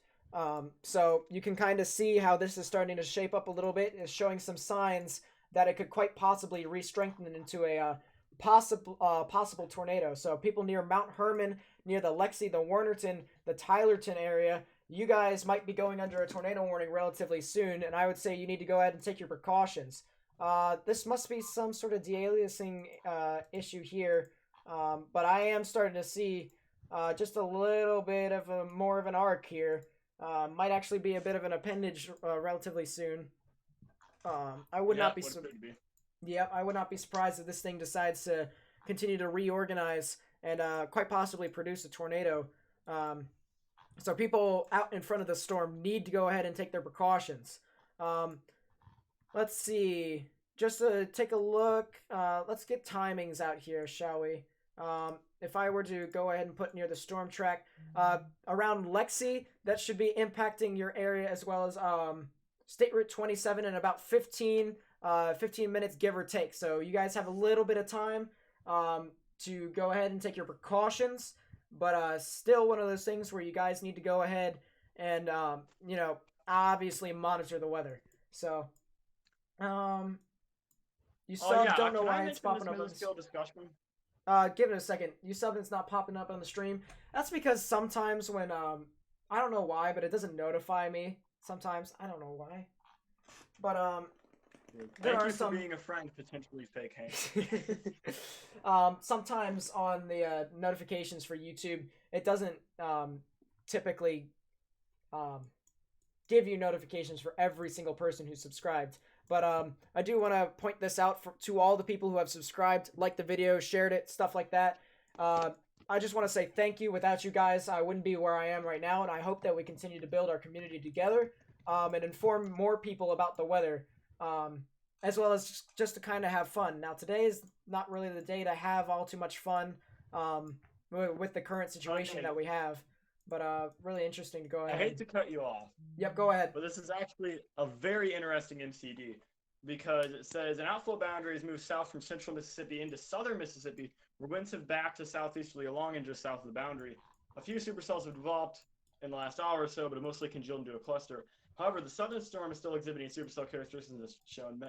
So you can kind of see how this is starting to shape up a little bit. It's showing some signs that it could quite possibly re-strengthen into a possible tornado. So people near Mount Herman, near the Lexi, the Warnerton, the Tylerton area, you guys might be going under a tornado warning relatively soon, and I would say you need to go ahead and take your precautions. This must be some sort of de-aliasing issue here, but I am starting to see just a little bit of more of an arc here. Might actually be a bit of an appendage relatively soon. I would not be. Yeah, I would not be surprised if this thing decides to continue to reorganize and quite possibly produce a tornado. So people out in front of the storm need to go ahead and take their precautions. Let's see. just to take a look, let's get timings out here, shall we? If I were to go ahead and put near the storm track, around Lexi, that should be impacting your area, as well as State Route 27 in about 15 minutes, give or take. So you guys have a little bit of time to go ahead and take your precautions, but still one of those things where you guys need to go ahead and, obviously monitor the weather. So, you don't know why it's popping up on the discussion. Give it a second. You sub, it's not popping up on the stream. That's because sometimes when I don't know why, but it doesn't notify me. Sometimes I don't know why, but Thank you for being a friend, potentially fake Hank. Sometimes on the notifications for YouTube, it doesn't typically give you notifications for every single person who's subscribed. But I do want to point this out to all the people who have subscribed, liked the video, shared it, stuff like that. I just want to say thank you. Without you guys, I wouldn't be where I am right now, and I hope that we continue to build our community together and inform more people about the weather, as well as just to kind of have fun. Now, today is not really the day to have all too much fun with the current situation that we have. But really interesting to go ahead. I hate to cut you off. Yep, go ahead. But this is actually a very interesting MCD because it says an outflow boundary has moved south from central Mississippi into southern Mississippi, where winds have backed to southeasterly along and just south of the boundary. A few supercells have developed in the last hour or so, but it mostly congealed into a cluster. However, the southern storm is still exhibiting supercell characteristics as shown.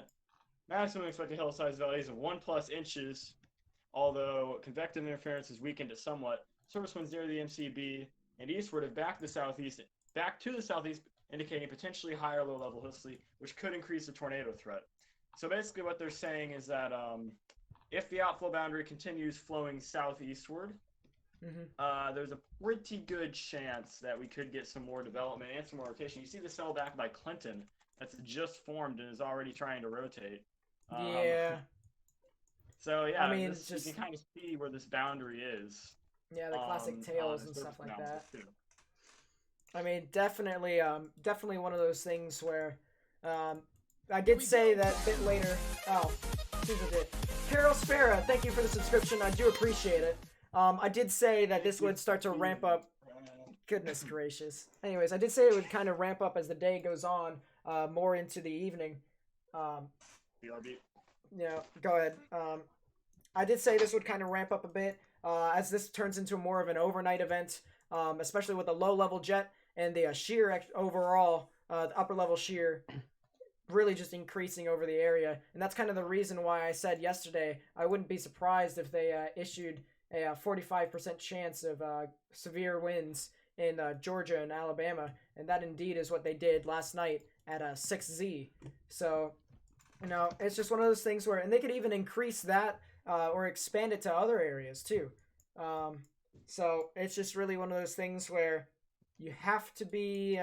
Maximum expected hail size values of 1+ inches, although convective interference is weakened it somewhat. Surface winds near the MCB and eastward have back to the southeast, indicating potentially higher low-level history, which could increase the tornado threat. So basically what they're saying is that if the outflow boundary continues flowing southeastward, there's a pretty good chance that we could get some more development and some more rotation. You see the cell back by Clinton that's just formed and is already trying to rotate. Yeah. So yeah, I mean, you can kind of see where this boundary is. Yeah, the classic tails and stuff like that. I mean, definitely one of those things where, I did say that a bit later. Oh, Caesar did. Carol Sparrow, thank you for the subscription. I do appreciate it. I did say that this would start to ramp up. Goodness gracious. Anyways, I did say it would kind of ramp up as the day goes on, more into the evening. Yeah, go ahead. I did say this would kind of ramp up a bit. As this turns into more of an overnight event, especially with the low-level jet and the shear overall, the upper-level shear really just increasing over the area. And that's kind of the reason why I said yesterday I wouldn't be surprised if they issued a 45% chance of severe winds in Georgia and Alabama. And that indeed is what they did last night at 6Z. So, it's just one of those things where, and they could even increase that or expand it to other areas too. So it's just really one of those things where you have to be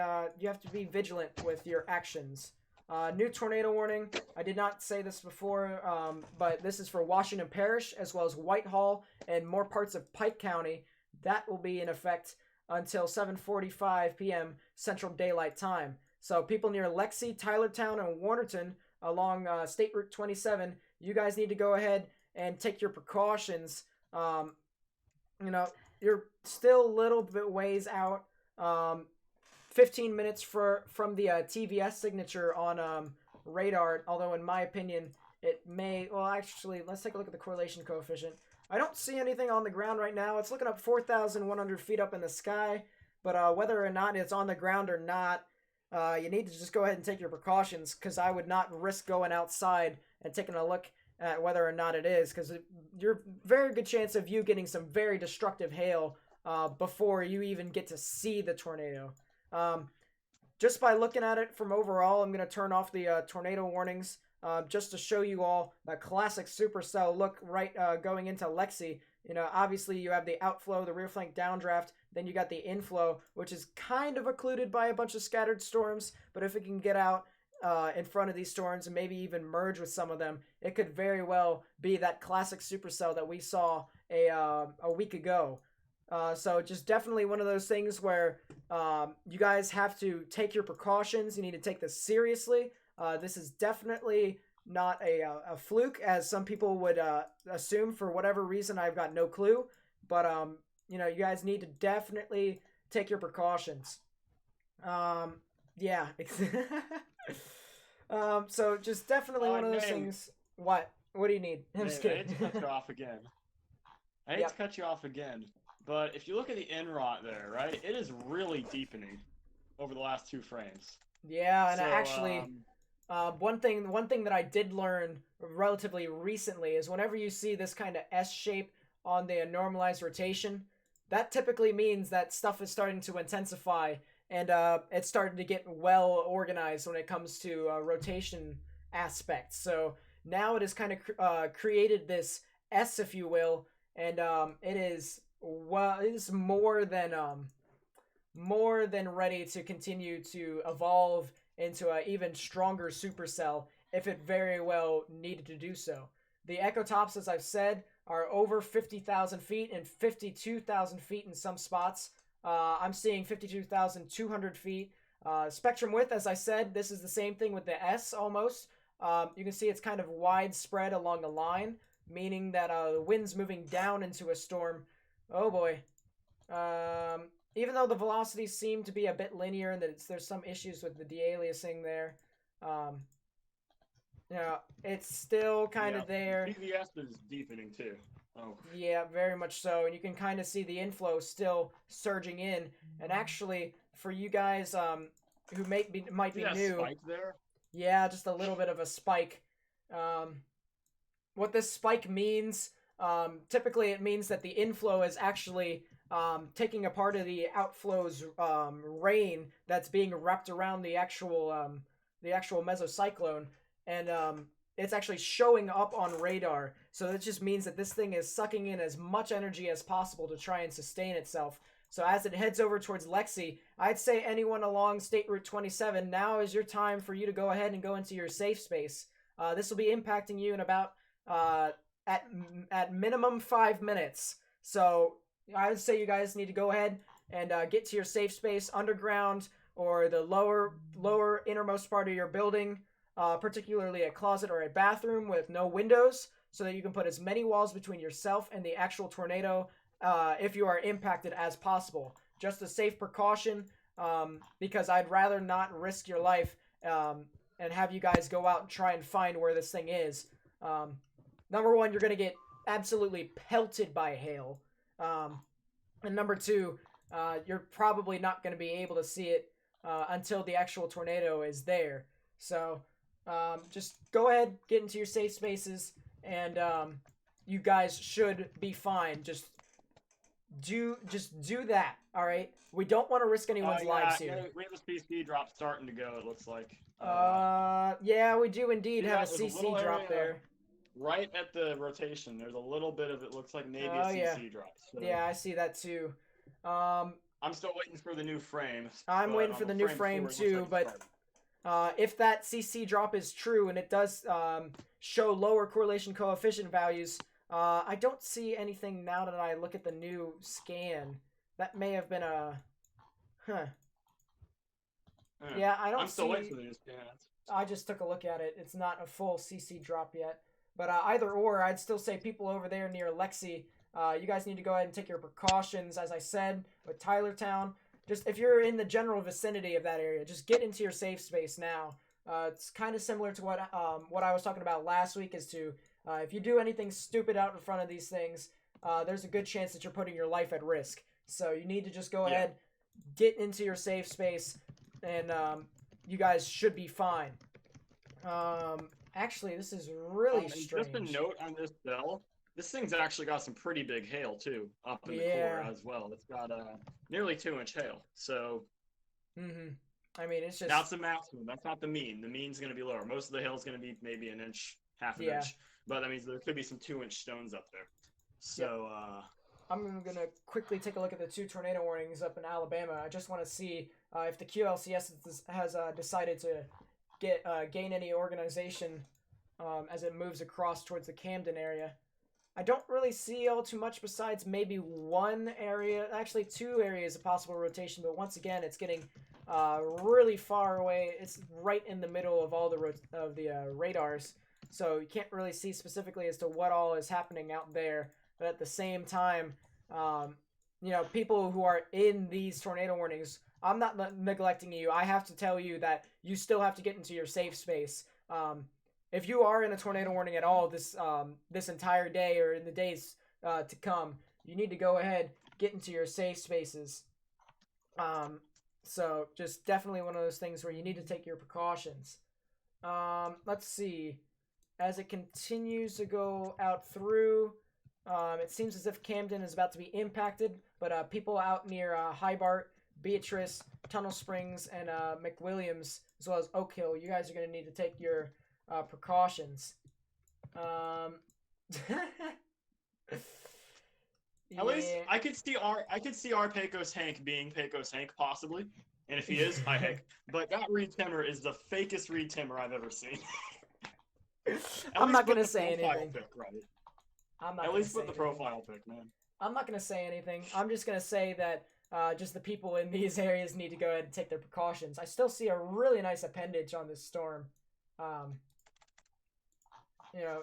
vigilant with your actions. New tornado warning. I did not say this before, but this is for Washington Parish as well as Whitehall and more parts of Pike County. That will be in effect until 7:45 p.m. Central Daylight Time. So people near Lexi, Tylertown, and Warnerton along State Route 27, you guys need to go ahead and take your precautions. You're still a little bit ways out. 15 minutes from the TVS signature on radar, although in my opinion, it may... Well, actually, let's take a look at the correlation coefficient. I don't see anything on the ground right now. It's looking up 4,100 feet up in the sky, but whether or not it's on the ground or not, you need to just go ahead and take your precautions, because I would not risk going outside and taking a look at whether or not it is, because you're very good chance of you getting some very destructive hail before you even get to see the tornado. Just by looking at it from overall, I'm going to turn off the tornado warnings just to show you all the classic supercell look right going into Lexi. Obviously you have the outflow, the rear flank downdraft, then you got the inflow, which is kind of occluded by a bunch of scattered storms, but if it can get out in front of these storms and maybe even merge with some of them, it could very well be that classic supercell that we saw a week ago. So just definitely one of those things where you guys have to take your precautions. You need to take this seriously. This is definitely not a fluke, as some people would assume for whatever reason. I've got no clue, but you know, you guys need to definitely take your precautions. Yeah. So just definitely one of those things. What? What do you need? I'm just I hate kidding. to cut you off again. To cut you off again, but if you look at the inrot there, right, it is really deepening over the last 2 frames. Yeah, and actually, one thing that I did learn relatively recently is whenever you see this kind of S shape on the normalized rotation, that typically means that stuff is starting to intensify, and it's starting to get well organized when it comes to rotation aspects. So now it has kind of created this S, if you will, and it is more than ready to continue to evolve into an even stronger supercell if it very well needed to do so. The ecotops, as I've said, are over 50,000 feet and 52,000 feet in some spots. I'm seeing 52,200 feet. Spectrum width, as I said, this is the same thing with the S almost. You can see it's kind of widespread along the line, meaning that the wind's moving down into a storm. Oh boy. Even though the velocities seem to be a bit linear and that there's some issues with the de-aliasing there, you know, it's still kind of there. PVS is deepening too. Oh. Yeah, very much so. And you can kind of see the inflow still surging in. And actually, for you guys who might be new, spike there? Yeah, just a little bit of a spike. What this spike means, typically it means that the inflow is actually taking a part of the outflow's rain that's being wrapped around the actual mesocyclone, and it's actually showing up on radar. So that just means that this thing is sucking in as much energy as possible to try and sustain itself. So as it heads over towards Lexi, I'd say anyone along State Route 27, now is your time for you to go ahead and go into your safe space. This will be impacting you in about at minimum 5 minutes. So I would say you guys need to go ahead and get to your safe space underground or the lower innermost part of your building, particularly a closet or a bathroom with no windows, so that you can put as many walls between yourself and the actual tornado if you are impacted as possible. Just a safe precaution, because I'd rather not risk your life and have you guys go out and try and find where this thing is. Number one, you're going to get absolutely pelted by hail. And number two, you're probably not going to be able to see it until the actual tornado is there. So just go ahead, get into your safe spaces, and you guys should be fine. Just do that, all right? We don't want to risk anyone's lives here. We have a CC drop starting to go, it looks like. Yeah, we do indeed have a CC drop there. Right at the rotation, there's a little bit of it looks like maybe a CC drop. So. Yeah, I see that too. I'm still waiting for the new frame. I'm waiting for the new frame too, but if that CC drop is true and it does show lower correlation coefficient values, I don't see anything now that I look at the new scan. That may have been a... Yeah, I don't I'm still waiting for the new scan. I just took a look at it. It's not a full CC drop yet. But either or, I'd still say people over there near Lexi, you guys need to go ahead and take your precautions, as I said, with Tylertown. Just if you're in the general vicinity of that area, just get into your safe space now. It's kind of similar to what I was talking about last week, as to if you do anything stupid out in front of these things, there's a good chance that you're putting your life at risk. So you need to just go ahead, get into your safe space, and you guys should be fine. Actually, this is really strange. Just a note on this cell, this thing's actually got some pretty big hail, too, up in the core as well. It's got nearly 2-inch hail, so... I mean, it's just... That's the maximum. That's not the mean. The mean's going to be lower. Most of the hail's going to be maybe an inch, half an inch. But that means there could be some 2-inch stones up there. So, I'm going to quickly take a look at the 2 tornado warnings up in Alabama. I just want to see if the QLCS has decided to gain any organization as it moves across towards the Camden area. I don't really see all too much besides maybe one area, actually 2 areas of possible rotation, but once again, it's getting really far away. It's right in the middle of all the radars. so you can't really see specifically as to what all is happening out there. But at the same time, people who are in these tornado warnings, I'm not neglecting you. I have to tell you that you still have to get into your safe space. If you are in a tornado warning at all this entire day or in the days to come, you need to go ahead, get into your safe spaces. So just definitely one of those things where you need to take your precautions. Let's see. As it continues to go out through, it seems as if Camden is about to be impacted, but people out near Hobart, Beatrice, Tunnel Springs, and McWilliams, as well as Oak Hill, you guys are going to need to take your precautions. At least I could see our Pecos Hank being Pecos Hank possibly, and if he is, hi Hank. But that Reed Timmer is the fakest Reed Timmer I've ever seen. I'm not gonna say anything. Pic, right? I'm not. At least put the anything. profile pic, man. I'm not gonna say anything. I'm just gonna say that just the people in these areas need to go ahead and take their precautions. I still see a really nice appendage on this storm.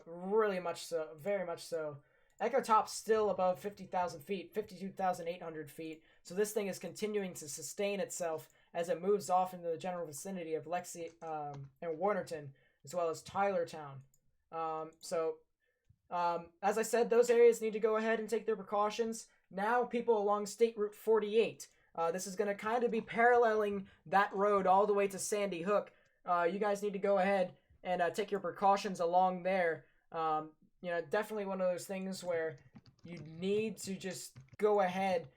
Really much so, very much so. Echo Top's still above 50,000 feet, 52,800 feet, so this thing is continuing to sustain itself as it moves off into the general vicinity of Lexi and Warnerton, as well as Tylertown. As I said, those areas need to go ahead and take their precautions. Now, people along State Route 48, this is going to kind of be paralleling that road all the way to Sandy Hook. You guys need to go ahead and take your precautions along there. Definitely one of those things where you need to just go ahead,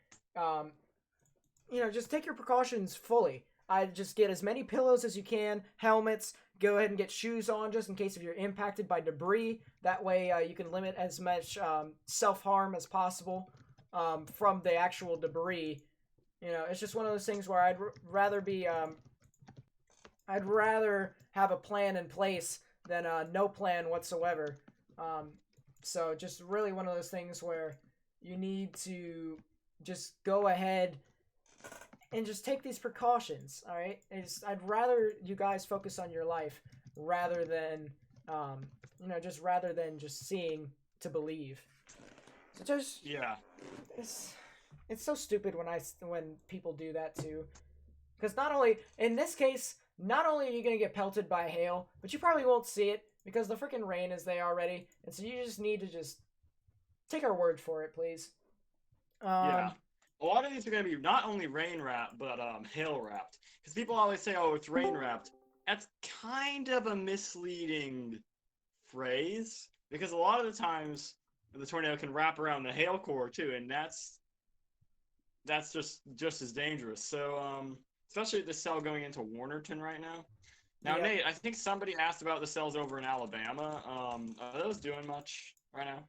just take your precautions fully. I just get as many pillows as you can, helmets, go ahead and get shoes on just in case if you're impacted by debris. That way you can limit as much self-harm as possible from the actual debris. It's just one of those things where I'd rather have a plan in place than no plan whatsoever. So just really one of those things where you need to just go ahead and just take these precautions, all right? I'd rather you guys focus on your life rather than, just seeing to believe. So just yeah, it's so stupid when people do that too, because not only are you gonna get pelted by hail, but you probably won't see it because the freaking rain is there already, and so you just need to just take our word for it, please. Yeah. A lot of these are going to be not only rain wrapped, but hail wrapped. Because people always say, oh, it's rain wrapped. That's kind of a misleading phrase. Because a lot of the times, the tornado can wrap around the hail core, too. And that's just as dangerous. So, especially the cell going into Warnerton right now. Now, Nate, I think somebody asked about the cells over in Alabama. Are those doing much right now?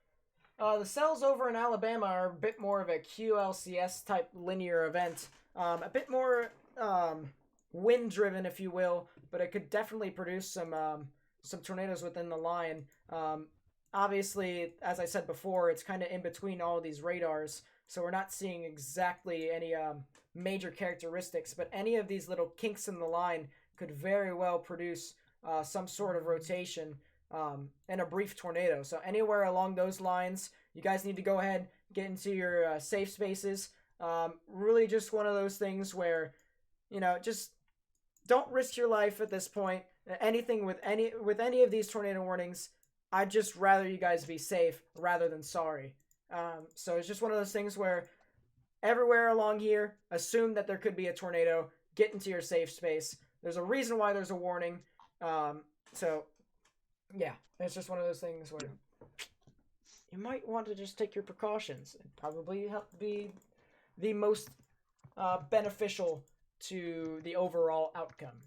The cells over in Alabama are a bit more of a QLCS type linear event. A bit more wind driven, if you will, but it could definitely produce some tornadoes within the line. Obviously, as I said before, it's kind of in between all of these radars, so we're not seeing exactly any major characteristics, but any of these little kinks in the line could very well produce some sort of rotation and a brief tornado. So anywhere along those lines, you guys need to go ahead, get into your safe spaces. Really just one of those things where, just don't risk your life at this point. Anything with any of these tornado warnings, I'd just rather you guys be safe rather than sorry. So it's just one of those things where everywhere along here, assume that there could be a tornado, get into your safe space. There's a reason why there's a warning. So yeah, it's just one of those things where you might want to just take your precautions. It'd probably help be the most beneficial to the overall outcome.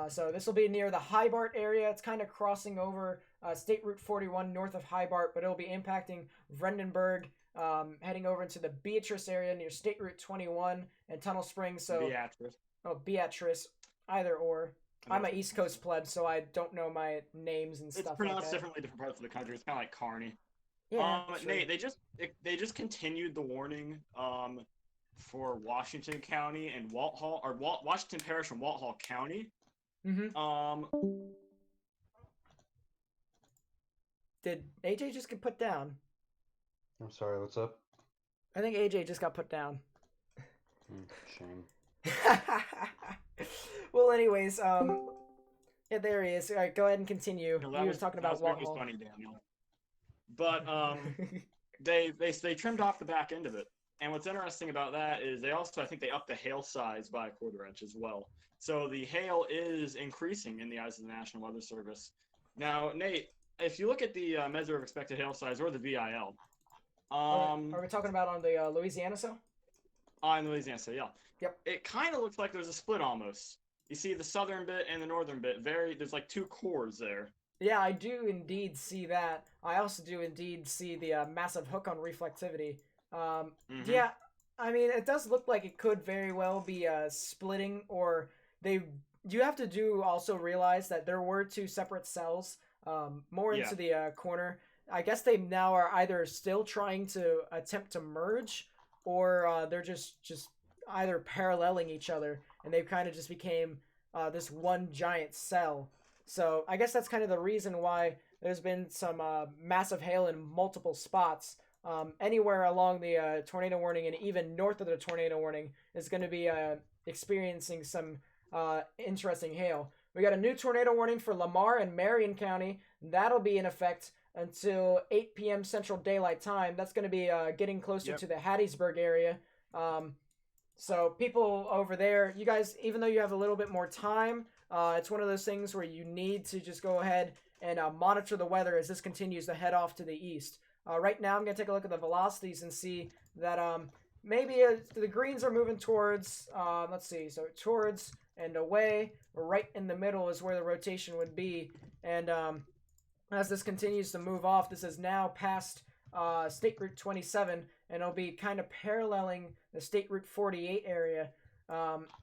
So this will be near the Hobart area. It's kind of crossing over State Route 41 north of Hobart, but it'll be impacting Vredenburg, heading over into the Beatrice area near State Route 21 and Tunnel Springs. So Beatrice, either or. I'm an East Coast pleb, so I don't know my names and stuff. It's pronounced like that. differently in different parts of the country. It's kind of like Kearney. Yeah, Nate, they just continued the warning for Washington County and Washington Parish and Walthall County. Mm-hmm. Did AJ just get put down? I'm sorry, what's up? I think AJ just got put down. Shame. Well, anyways, yeah, there he is. All right, go ahead and continue. No, You were talking about that was Walthall. funny, Daniel. But they trimmed off the back end of it. And what's interesting about that is they also, I think they upped the hail size by a quarter inch as well. So the hail is increasing in the eyes of the National Weather Service. Now, Nate, if you look at the measure of expected hail size, or the VIL, Are we talking about on the Louisiana cell? on Louisiana, so yeah. Yep. It kind of looks like there's a split almost. You see the southern bit and the northern bit. There's like two cores there. Yeah, I do indeed see that. I also do indeed see the massive hook on reflectivity. Yeah, I mean, it does look like it could very well be splitting, or you have to also realize that there were two separate cells more into the corner. I guess they now are either still trying to attempt to merge, or they're just either paralleling each other, and they've kind of just became this one giant cell. So I guess that's kind of the reason why there's been some massive hail in multiple spots. Anywhere along the tornado warning and even north of the tornado warning is going to be experiencing some interesting hail. We got a new tornado warning for Lamar and Marion County. That'll be in effect until 8 p.m. Central Daylight Time. That's going to be getting closer to the Hattiesburg area. So people over there, you guys, even though you have a little bit more time, it's one of those things where you need to just go ahead and monitor the weather as this continues to head off to the east. Right now, I'm going to take a look at the velocities and see that maybe the greens are moving towards, let's see, so towards and away, right in the middle is where the rotation would be. And as this continues to move off, this is now past State Route 27, and it'll be kind of paralleling the State Route 48 area,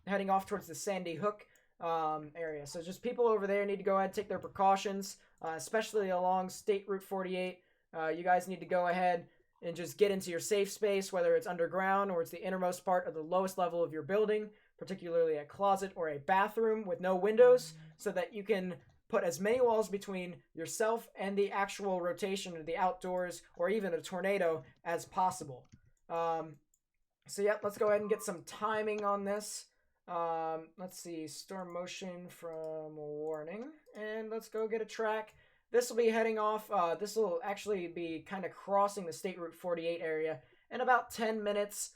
heading off towards the Sandy Hook area. So just people over there need to go ahead and take their precautions, especially along State Route 48. You guys need to go ahead and just get into your safe space, whether it's underground or it's the innermost part of the lowest level of your building, particularly a closet or a bathroom with no windows, so that you can put as many walls between yourself and the actual rotation of the outdoors or even a tornado as possible. So yeah, let's go ahead and get some timing on this. Let's see, storm motion from warning, and let's go get a track. This will be heading off, this will actually be kind of crossing the State Route 48 area in about 10 minutes,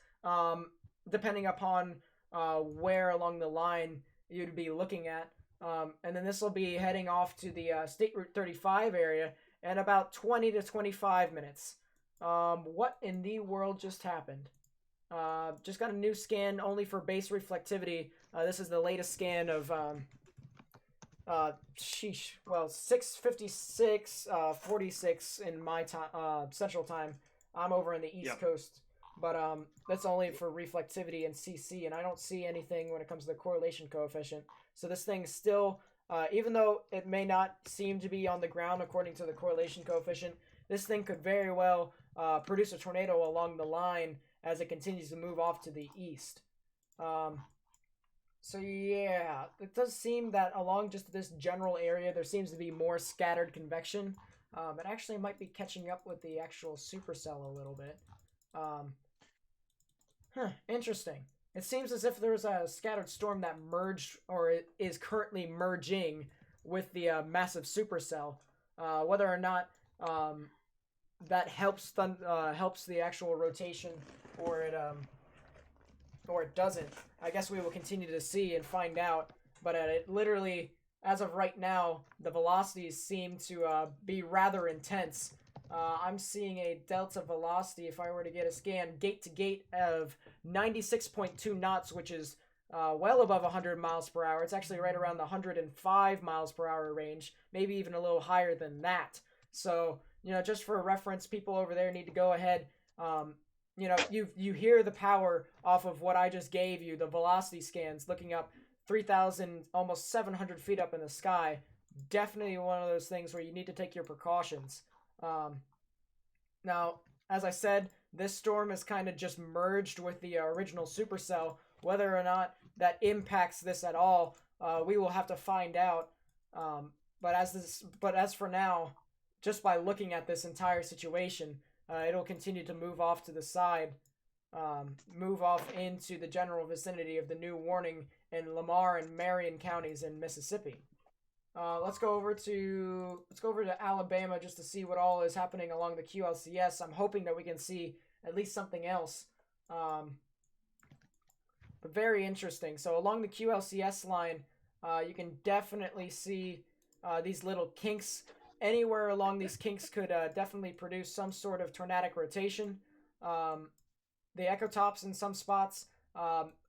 depending upon where along the line you'd be looking at. And then this will be heading off to the State Route 35 area in about 20 to 25 minutes. What in the world just happened? Just got a new scan only for base reflectivity. This is the latest scan of... well, 6:56, 46 in my time, Central Time. I'm over in the East Coast, but that's only for reflectivity and CC, and I don't see anything when it comes to the correlation coefficient. So this thing's still, even though it may not seem to be on the ground according to the correlation coefficient, this thing could very well produce a tornado along the line as it continues to move off to the east. So yeah, it does seem that along just this general area, there seems to be more scattered convection. It actually might be catching up with the actual supercell a little bit. Interesting. It seems as if there's a scattered storm that merged, or is currently merging with the massive supercell. Whether or not that helps the actual rotation, or it doesn't, I guess we will continue to see and find out. But it literally, as of right now, the velocities seem to be rather intense. I'm seeing a delta velocity, if I were to get a scan, gate to gate, of 96.2 knots, which is well above 100 miles per hour. It's actually right around the 105 miles per hour range, maybe even a little higher than that. So, just for reference, people over there need to go ahead. You hear the power off of what I just gave you, the velocity scans, looking up 3,000, almost 700 feet up in the sky. Definitely one of those things where you need to take your precautions. Now, as I said, this storm is kind of just merged with the original supercell. Whether or not that impacts this at all, we will have to find out. But as for now, just by looking at this entire situation, it'll continue to move off to the side, move off into the general vicinity of the new warning in Lamar and Marion counties in Mississippi. Let's go over to Alabama just to see what all is happening along the QLCS. I'm hoping that we can see at least something else. But very interesting. So along the QLCS line, you can definitely see these little kinks. Anywhere along these kinks could definitely produce some sort of tornadic rotation. The echo tops in some spots,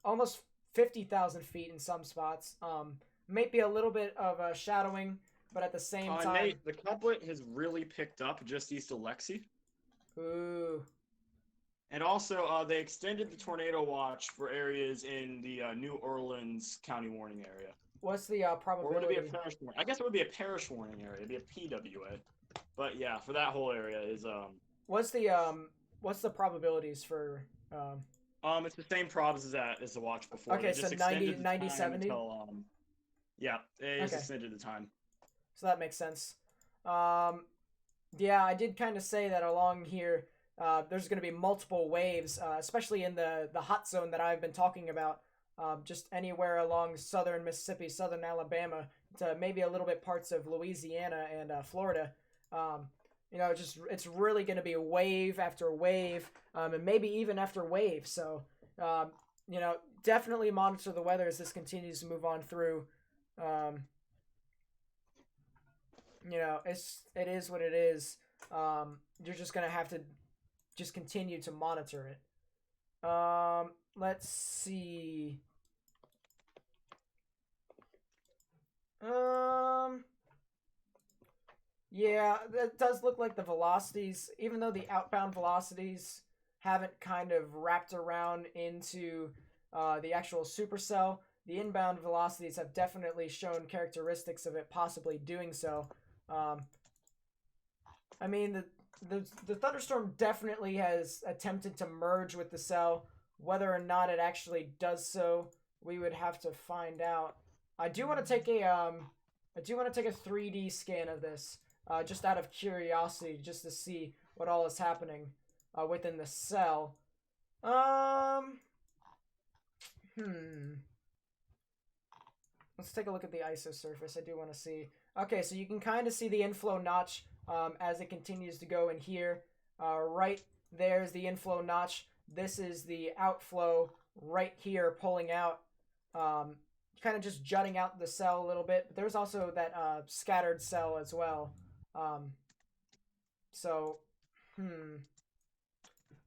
almost 50,000 feet in some spots. Might be a little bit of a shadowing, but at the same time... Nate, the couplet has really picked up just east of Lexi. Ooh. And also, they extended the tornado watch for areas in the New Orleans County warning area. What's the probability? Or would it be a parish warning? I guess it would be a parish warning area. It'd be a PWA. But yeah, for that whole area is... What's the probabilities for... It's the same probs as the watch before. Okay, so 90, 70? Until, yeah, they just extended the time. So that makes sense. Yeah, I did kind of say that along here, there's going to be multiple waves, especially in the hot zone that I've been talking about. Just anywhere along southern Mississippi, southern Alabama, to maybe a little bit parts of Louisiana and Florida. It's really going to be wave after wave, and maybe even after wave. So, definitely monitor the weather as this continues to move on through. It is what it is. You're just going to have to just continue to monitor it. Let's see. Yeah, that does look like the velocities, even though the outbound velocities haven't kind of wrapped around into the actual supercell, the inbound velocities have definitely shown characteristics of it possibly doing so. I mean, the thunderstorm definitely has attempted to merge with the cell. Whether or not it actually does so, we would have to find out. I do want to take a 3D scan of this, just out of curiosity, just to see what all is happening within the cell. Let's take a look at the isosurface. I do want to see. Okay, so you can kind of see the inflow notch as it continues to go in here. Right there's the inflow notch. This is the outflow right here pulling out, kind of just jutting out the cell a little bit. But there's also that scattered cell as well.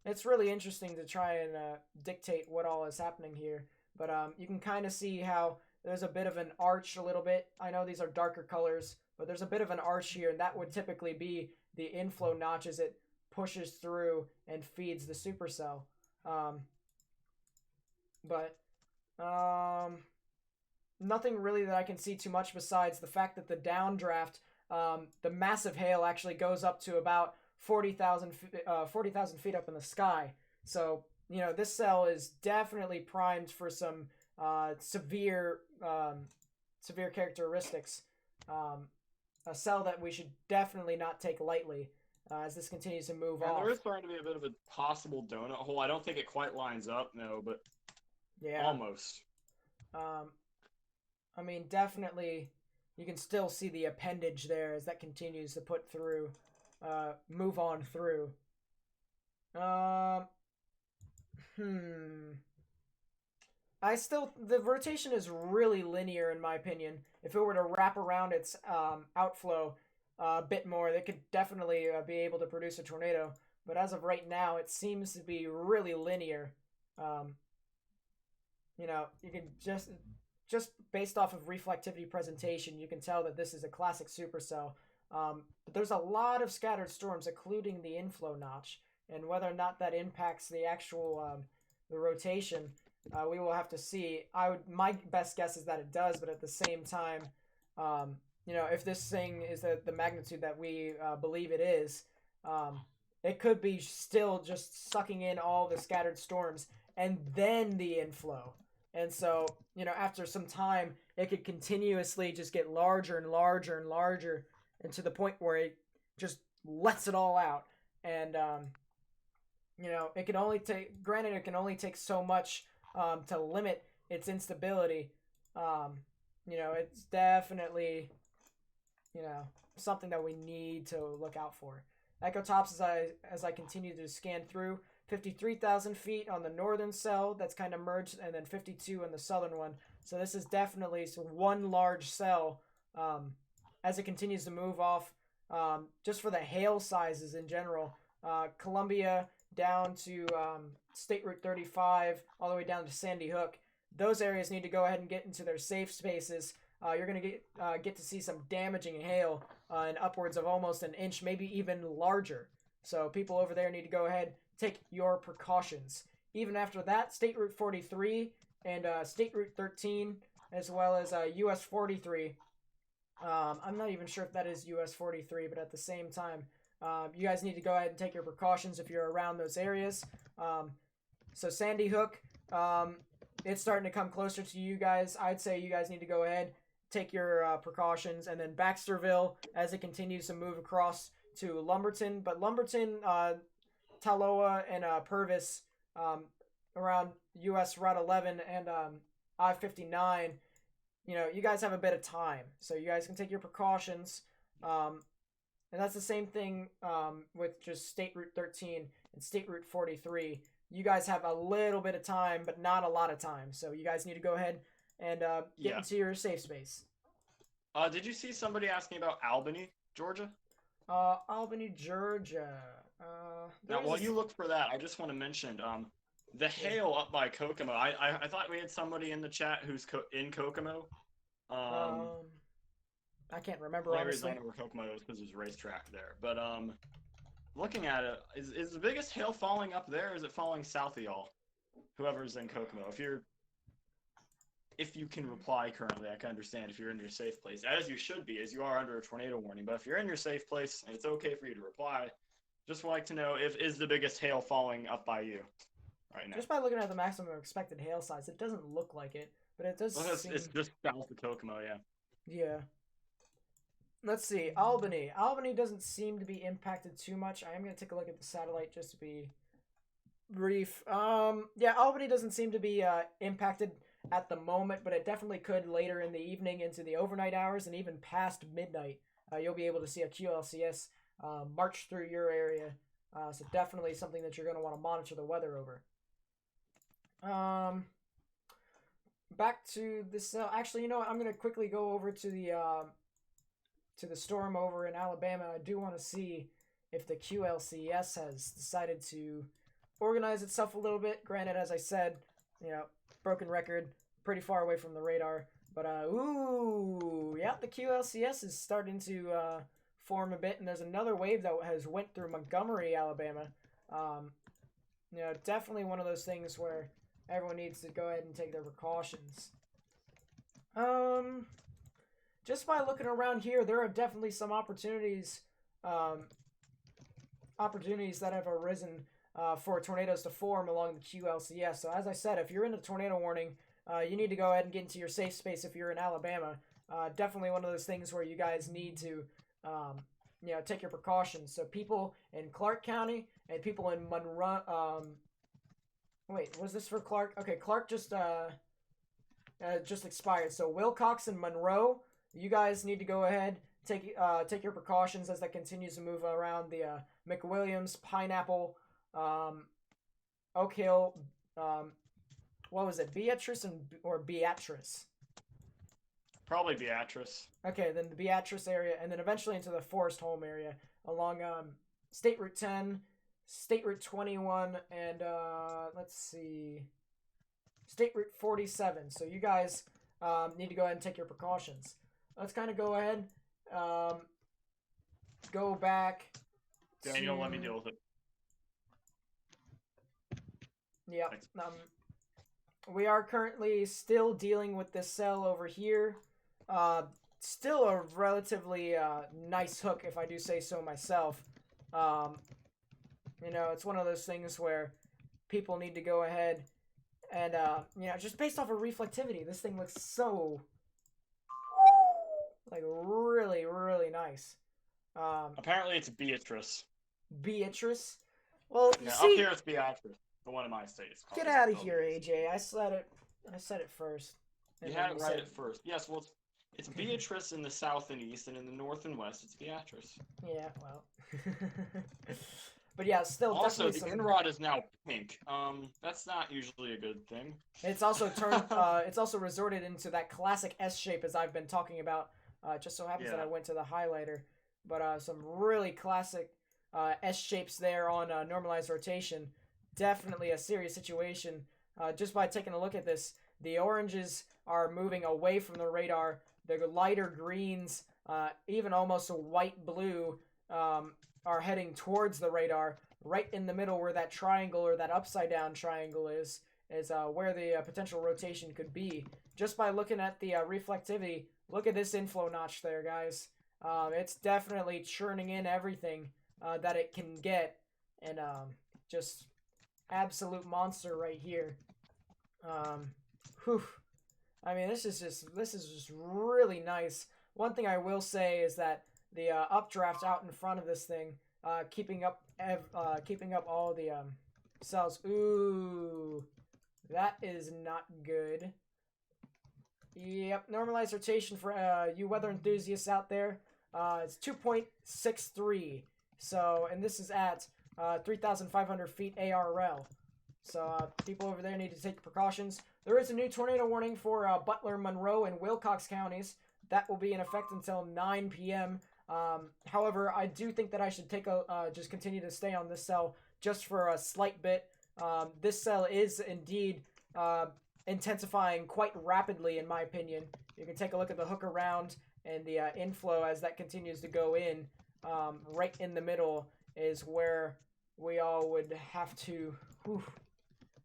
It's really interesting to try and dictate what all is happening here. But you can kind of see how there's a bit of an arch a little bit. I know these are darker colors, but there's a bit of an arch here, and that would typically be the inflow notch as it pushes through and feeds the supercell. Nothing really that I can see too much besides the fact that the downdraft, the massive hail actually goes up to about 40,000 feet up in the sky. So, this cell is definitely primed for some severe characteristics. A cell that we should definitely not take lightly as this continues to move off. There is starting to be a bit of a possible donut hole. I don't think it quite lines up, no, but yeah, almost. I mean, definitely, you can still see the appendage there as that continues to move on through. The rotation is really linear in my opinion. If it were to wrap around its outflow a bit more, they could definitely be able to produce a tornado. But as of right now, it seems to be really linear. You can just based off of reflectivity presentation, you can tell that this is a classic supercell. But there's a lot of scattered storms, including the inflow notch, and whether or not that impacts the actual the rotation, we will have to see. My best guess is that it does, but at the same time, if this thing is the magnitude that we believe it is, it could be still just sucking in all the scattered storms and then the inflow. And so, after some time, it could continuously just get larger and larger and larger, and to the point where it just lets it all out. And it can only take. Granted, it can only take so much to limit its instability. It's definitely something that we need to look out for. Echo tops as I continue to scan through. 53,000 feet on the northern cell that's kind of merged, and then 52 in the southern one. So this is definitely one large cell as it continues to move off. Just for the hail sizes in general, Columbia down to State Route 35, all the way down to Sandy Hook. Those areas need to go ahead and get into their safe spaces. You're going to get to see some damaging hail in upwards of almost an inch, maybe even larger. So people over there need to go ahead, take your precautions. Even after that, State Route 43 and State Route 13, as well as US 43. I'm not even sure if that is US 43, but at the same time, you guys need to go ahead and take your precautions if you're around those areas. So Sandy Hook, it's starting to come closer to you guys. I'd say you guys need to go ahead, take your precautions, and then Baxterville as it continues to move across to Lumberton. But Lumberton, Taloa, and Purvis around US Route 11 and I-59, you guys have a bit of time. So you guys can take your precautions. And that's the same thing with just State Route 13 and State Route 43. You guys have a little bit of time, but not a lot of time. So you guys need to go ahead and get into your safe space. Did you see somebody asking about Albany, Georgia? Albany, Georgia. Now, while you look for that, I just want to mention the hail up by Kokomo. I thought we had somebody in the chat who's in Kokomo. I can't remember, the only honestly. reason I know where Kokomo is because there's a racetrack there. But looking at it, is the biggest hail falling up there, or is it falling south of y'all? Whoever's in Kokomo. If you can reply currently, I can understand if you're in your safe place, as you should be, as you are under a tornado warning. But if you're in your safe place and it's okay for you to reply, just would like to know is the biggest hail falling up by you right now? Just by looking at the maximum expected hail size, it doesn't look like it, but it does seem... It's just south of Kokomo, yeah. Yeah. Let's see. Albany. Albany doesn't seem to be impacted too much. I am going to take a look at the satellite just to be brief. Yeah, Albany doesn't seem to be impacted at the moment, but it definitely could later in the evening into the overnight hours and even past midnight. You'll be able to see a QLCS march through your area. So definitely something that you're going to want to monitor the weather over. Back to this. Actually, you know what? I'm going to quickly go over to the storm over in Alabama. I do want to see if the QLCS has decided to organize itself a little bit. Granted, as I said, broken record, pretty far away from the radar. But, the QLCS is starting to form a bit, and there's another wave that has went through Montgomery, Alabama. Definitely one of those things where everyone needs to go ahead and take their precautions. Just by looking around here, there are definitely some opportunities that have arisen for tornadoes to form along the QLCS. So as I said, if you're in a tornado warning, you need to go ahead and get into your safe space if you're in Alabama. Definitely one of those things where you guys need to, take your precautions. So people in Clark County and people in Monroe. Wait, was this for Clark? Okay, Clark just expired. So Wilcox and Monroe, you guys need to go ahead, take your precautions as that continues to move around the McWilliams, Pineapple, Oak Hill, what was it, Beatrice or Beatrice? Probably Beatrice. Okay, then the Beatrice area, and then eventually into the Forest Home area along State Route 10, State Route 21, and let's see, State Route 47. So you guys need to go ahead and take your precautions. Let's kind of go ahead, go back. Daniel, let me deal with it. Yeah. We are currently still dealing with this cell over here. Still a relatively nice hook, if I do say so myself. It's one of those things where people need to go ahead and, just based off of reflectivity, this thing looks so, really, really nice. Apparently it's Beatrice. Beatrice. Well, you Yeah, see, up here it's Beatrice. The one in my state is called. get out of here, AJ. I said it first. You had it right at first. Yes, well, it's Beatrice in the south and east, and in the north and west, it's Beatrice. Yeah, well. But yeah, still Also, the definitely in-rod is now pink. That's not usually a good thing. It's also turned. It's also resorted into that classic S shape as I've been talking about. Just so happens that I went to the highlighter, but some really classic S shapes there on normalized rotation. Definitely a serious situation. Just by taking a look at this, the oranges are moving away from the radar. The lighter greens, even almost a white blue, are heading towards the radar. Right in the middle where that triangle or that upside down triangle is where the potential rotation could be. Just by looking at the reflectivity, look at this inflow notch there, guys. It's definitely churning in everything that it can get, and just absolute monster right here. Whew. I mean, this is just really nice. One thing I will say is that the updraft out in front of this thing, keeping up all the cells. Ooh, that is not good. Yep, normalized rotation for you weather enthusiasts out there. It's 2.63. So, and this is at 3,500 feet ARL. So, people over there need to take precautions. There is a new tornado warning for Butler, Monroe, and Wilcox counties. That will be in effect until 9 p.m. However, I do think that I should take just continue to stay on this cell just for a slight bit. This cell is indeed intensifying quite rapidly, in my opinion. You can take a look at the hook around and the inflow as that continues to go in. Right in the middle is where we all would have to... Whew.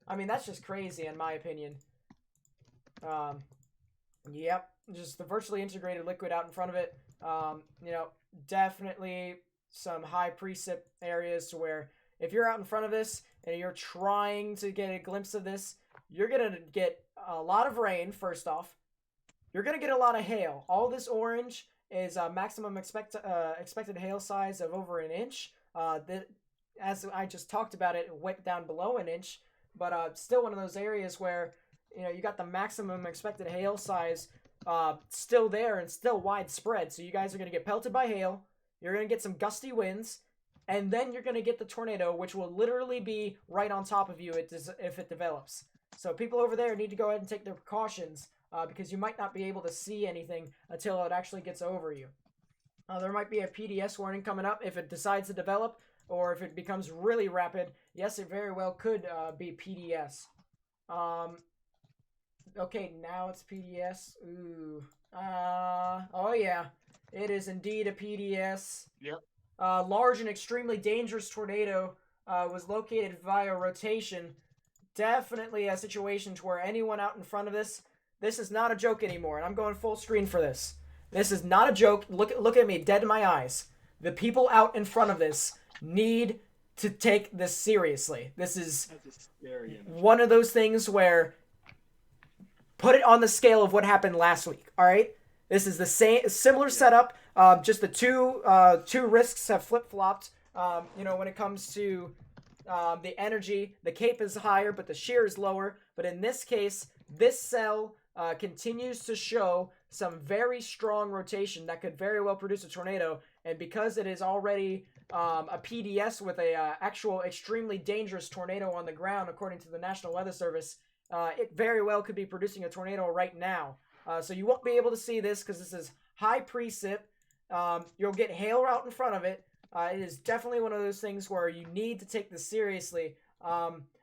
I mean, that's just crazy, in my opinion. Yep, just the virtually integrated liquid out in front of it. You know, definitely some high precip areas to where if you're out in front of this and you're trying to get a glimpse of this, you're going to get a lot of rain, first off. You're going to get a lot of hail. All this orange is maximum expected hail size of over an inch. As I just talked about it went down below an inch, but still one of those areas where, you know, you got the maximum expected hail size still there and still widespread. So you guys are going to get pelted by hail. You're going to get some gusty winds. And then you're going to get the tornado, which will literally be right on top of you if it develops. So people over there need to go ahead and take their precautions because you might not be able to see anything until it actually gets over you. There might be a PDS warning coming up if it decides to develop, or if it becomes really rapid. Yes, it very well could be PDS. Okay, now it's PDS. Ooh. Oh yeah. It is indeed a PDS. Yep. Large and extremely dangerous tornado was located via rotation. Definitely a situation to where anyone out in front of this is not a joke anymore, and I'm going full screen for this. This is not a joke. Look at me dead in my eyes. The people out in front of this need to take this seriously. This is one of those things where put it on the scale of what happened last week, all right? This is the similar setup. Just the two risks have flip-flopped. You know, when it comes to the energy, the cape is higher, but the shear is lower. But in this case, this cell continues to show some very strong rotation that could very well produce a tornado. And because it is already a PDS with a actual extremely dangerous tornado on the ground, according to the National Weather Service, it very well could be producing a tornado right now. So you won't be able to see this because this is high precip. You'll get hail out in front of it. It is definitely one of those things where you need to take this seriously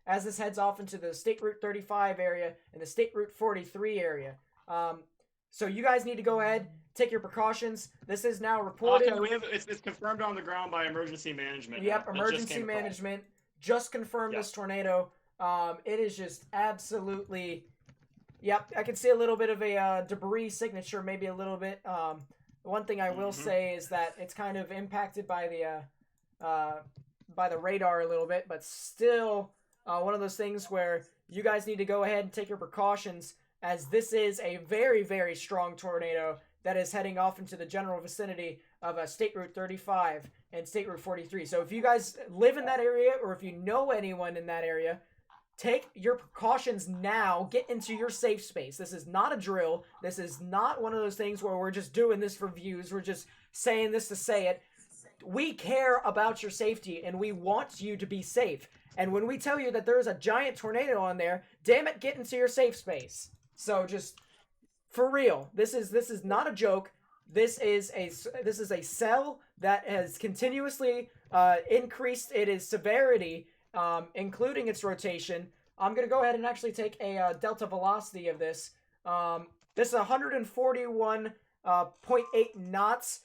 as this heads off into the State Route 35 area and the State Route 43 area. So you guys need to go ahead, take your precautions. This is now reported. Okay, it's confirmed on the ground by emergency management. Yep, emergency management just confirmed this tornado. It is just absolutely... Yep, I can see a little bit of a debris signature, maybe a little bit. One thing I will say is that it's kind of impacted by the radar a little bit, but still one of those things where you guys need to go ahead and take your precautions, as this is a very, very strong tornado. that is heading off into the general vicinity of State Route 35 and State Route 43. So if you guys live in that area, or if you know anyone in that area, take your precautions now. Get into your safe space. This is not a drill. This is not one of those things where we're just doing this for views. We're just saying this to say it. We care about your safety, and we want you to be safe. And when we tell you that there's a giant tornado on there, damn it, get into your safe space. So just for real, this is not a joke. This is a cell that has continuously increased its severity, including its rotation. I'm gonna go ahead and actually take a delta velocity of this. This is 141.8 knots.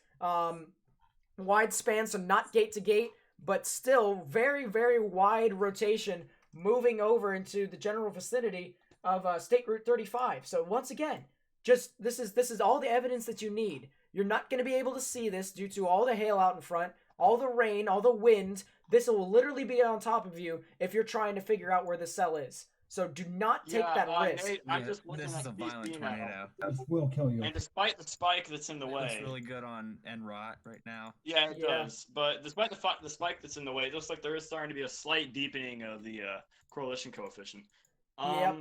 Wide span, so not gate to gate, but still very, very wide rotation moving over into the general vicinity of State Route 35. So once again, just this is all the evidence that you need. You're not going to be able to see this due to all the hail out in front, all the rain, all the wind. This will literally be on top of you if you're trying to figure out where the cell is. So do not take that risk. Nate, I'm just looking This at is a violent PC now. tornado. That will kill you. And despite the spike that's in the It way, looks really good on Enrot right now. yeah, it does. But despite the spike that's in the way, it looks like there is starting to be a slight deepening of the correlation coefficient. Yep.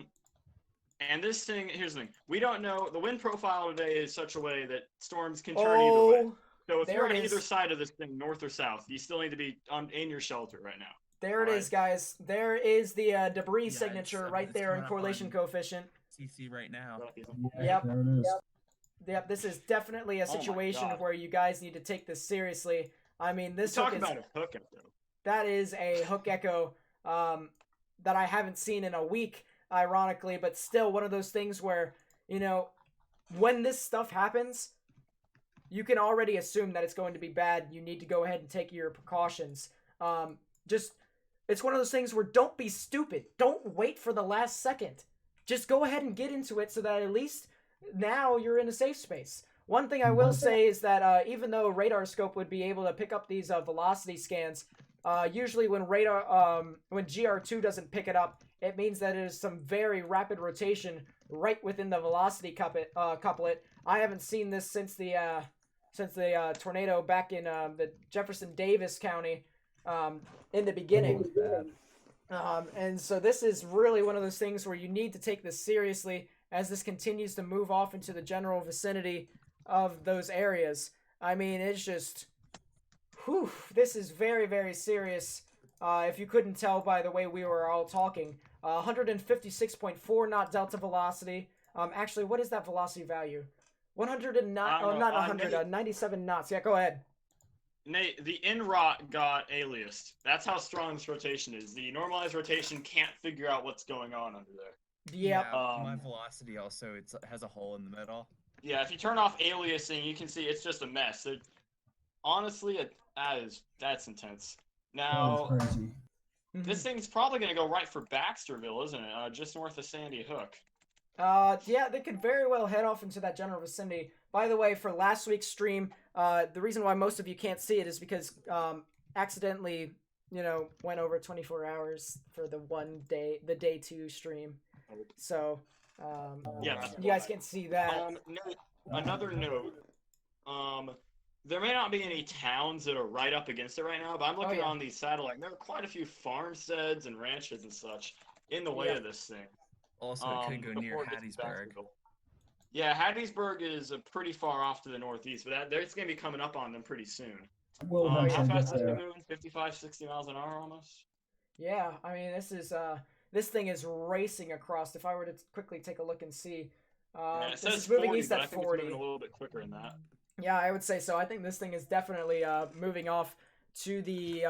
And this thing, here's the thing: we don't know. The wind profile today is such a way that storms can turn either way. So if you're on either side of this thing, north or south, you still need to be in your shelter right now. There it is, guys. There is the debris Yeah, signature it's right there in coming up correlation on coefficient. CC right now. Yep. There it is. Yep, this is definitely a Oh my situation God. where you guys need to take this seriously. I mean, this Talk hook about is, a hook echo. that is a hook echo that I haven't seen in a week, ironically, but still one of those things where, you know, when this stuff happens, you can already assume that it's going to be bad. You need to go ahead and take your precautions. It's one of those things where don't be stupid. Don't wait for the last second. Just go ahead and get into it so that at least now you're in a safe space. One thing I will say is that even though radar scope would be able to pick up these velocity scans, usually when when GR2 doesn't pick it up, it means that it is some very rapid rotation right within the velocity couplet. I haven't seen this since the tornado back in the Jefferson Davis County in the beginning. And so this is really one of those things where you need to take this seriously as this continues to move off into the general vicinity of those areas. I mean, it's just, whew, this is very, very serious. If you couldn't tell by the way we were all talking, 156.4 knot delta velocity. Actually, what is that velocity value? 97 knots. Yeah, go ahead. Nate, the Enrot got aliased. That's how strong this rotation is. The normalized rotation can't figure out what's going on under there. Yep. Yeah, my velocity also has a hole in the middle. Yeah, if you turn off aliasing, you can see it's just a mess. Honestly, that's intense. Now, That is crazy. this thing's probably going to go right for Baxterville, isn't it? Just north of Sandy Hook. Yeah, they could very well head off into that general vicinity. By the way, for last week's stream, the reason why most of you can't see it is because accidentally, went over 24 hours for the day 2 stream. So, Yeah, you guys can see that. Another note. There may not be any towns that are right up against it right now, but I'm looking on the satellite. There are quite a few farmsteads and ranches and such in the way of this thing. Also, it could go near Hattiesburg. Yeah, Hattiesburg is pretty far off to the northeast, but it's going to be coming up on them pretty soon. We'll How eventually fast get is it there. moving? 55, 60 miles an hour almost? Yeah, I mean, this thing is racing across. If I were to quickly take a look and see, Yeah, it this says is moving 40, east but I at think 40. it's moving a little bit quicker than that. Yeah, I would say so. I think this thing is definitely moving off to the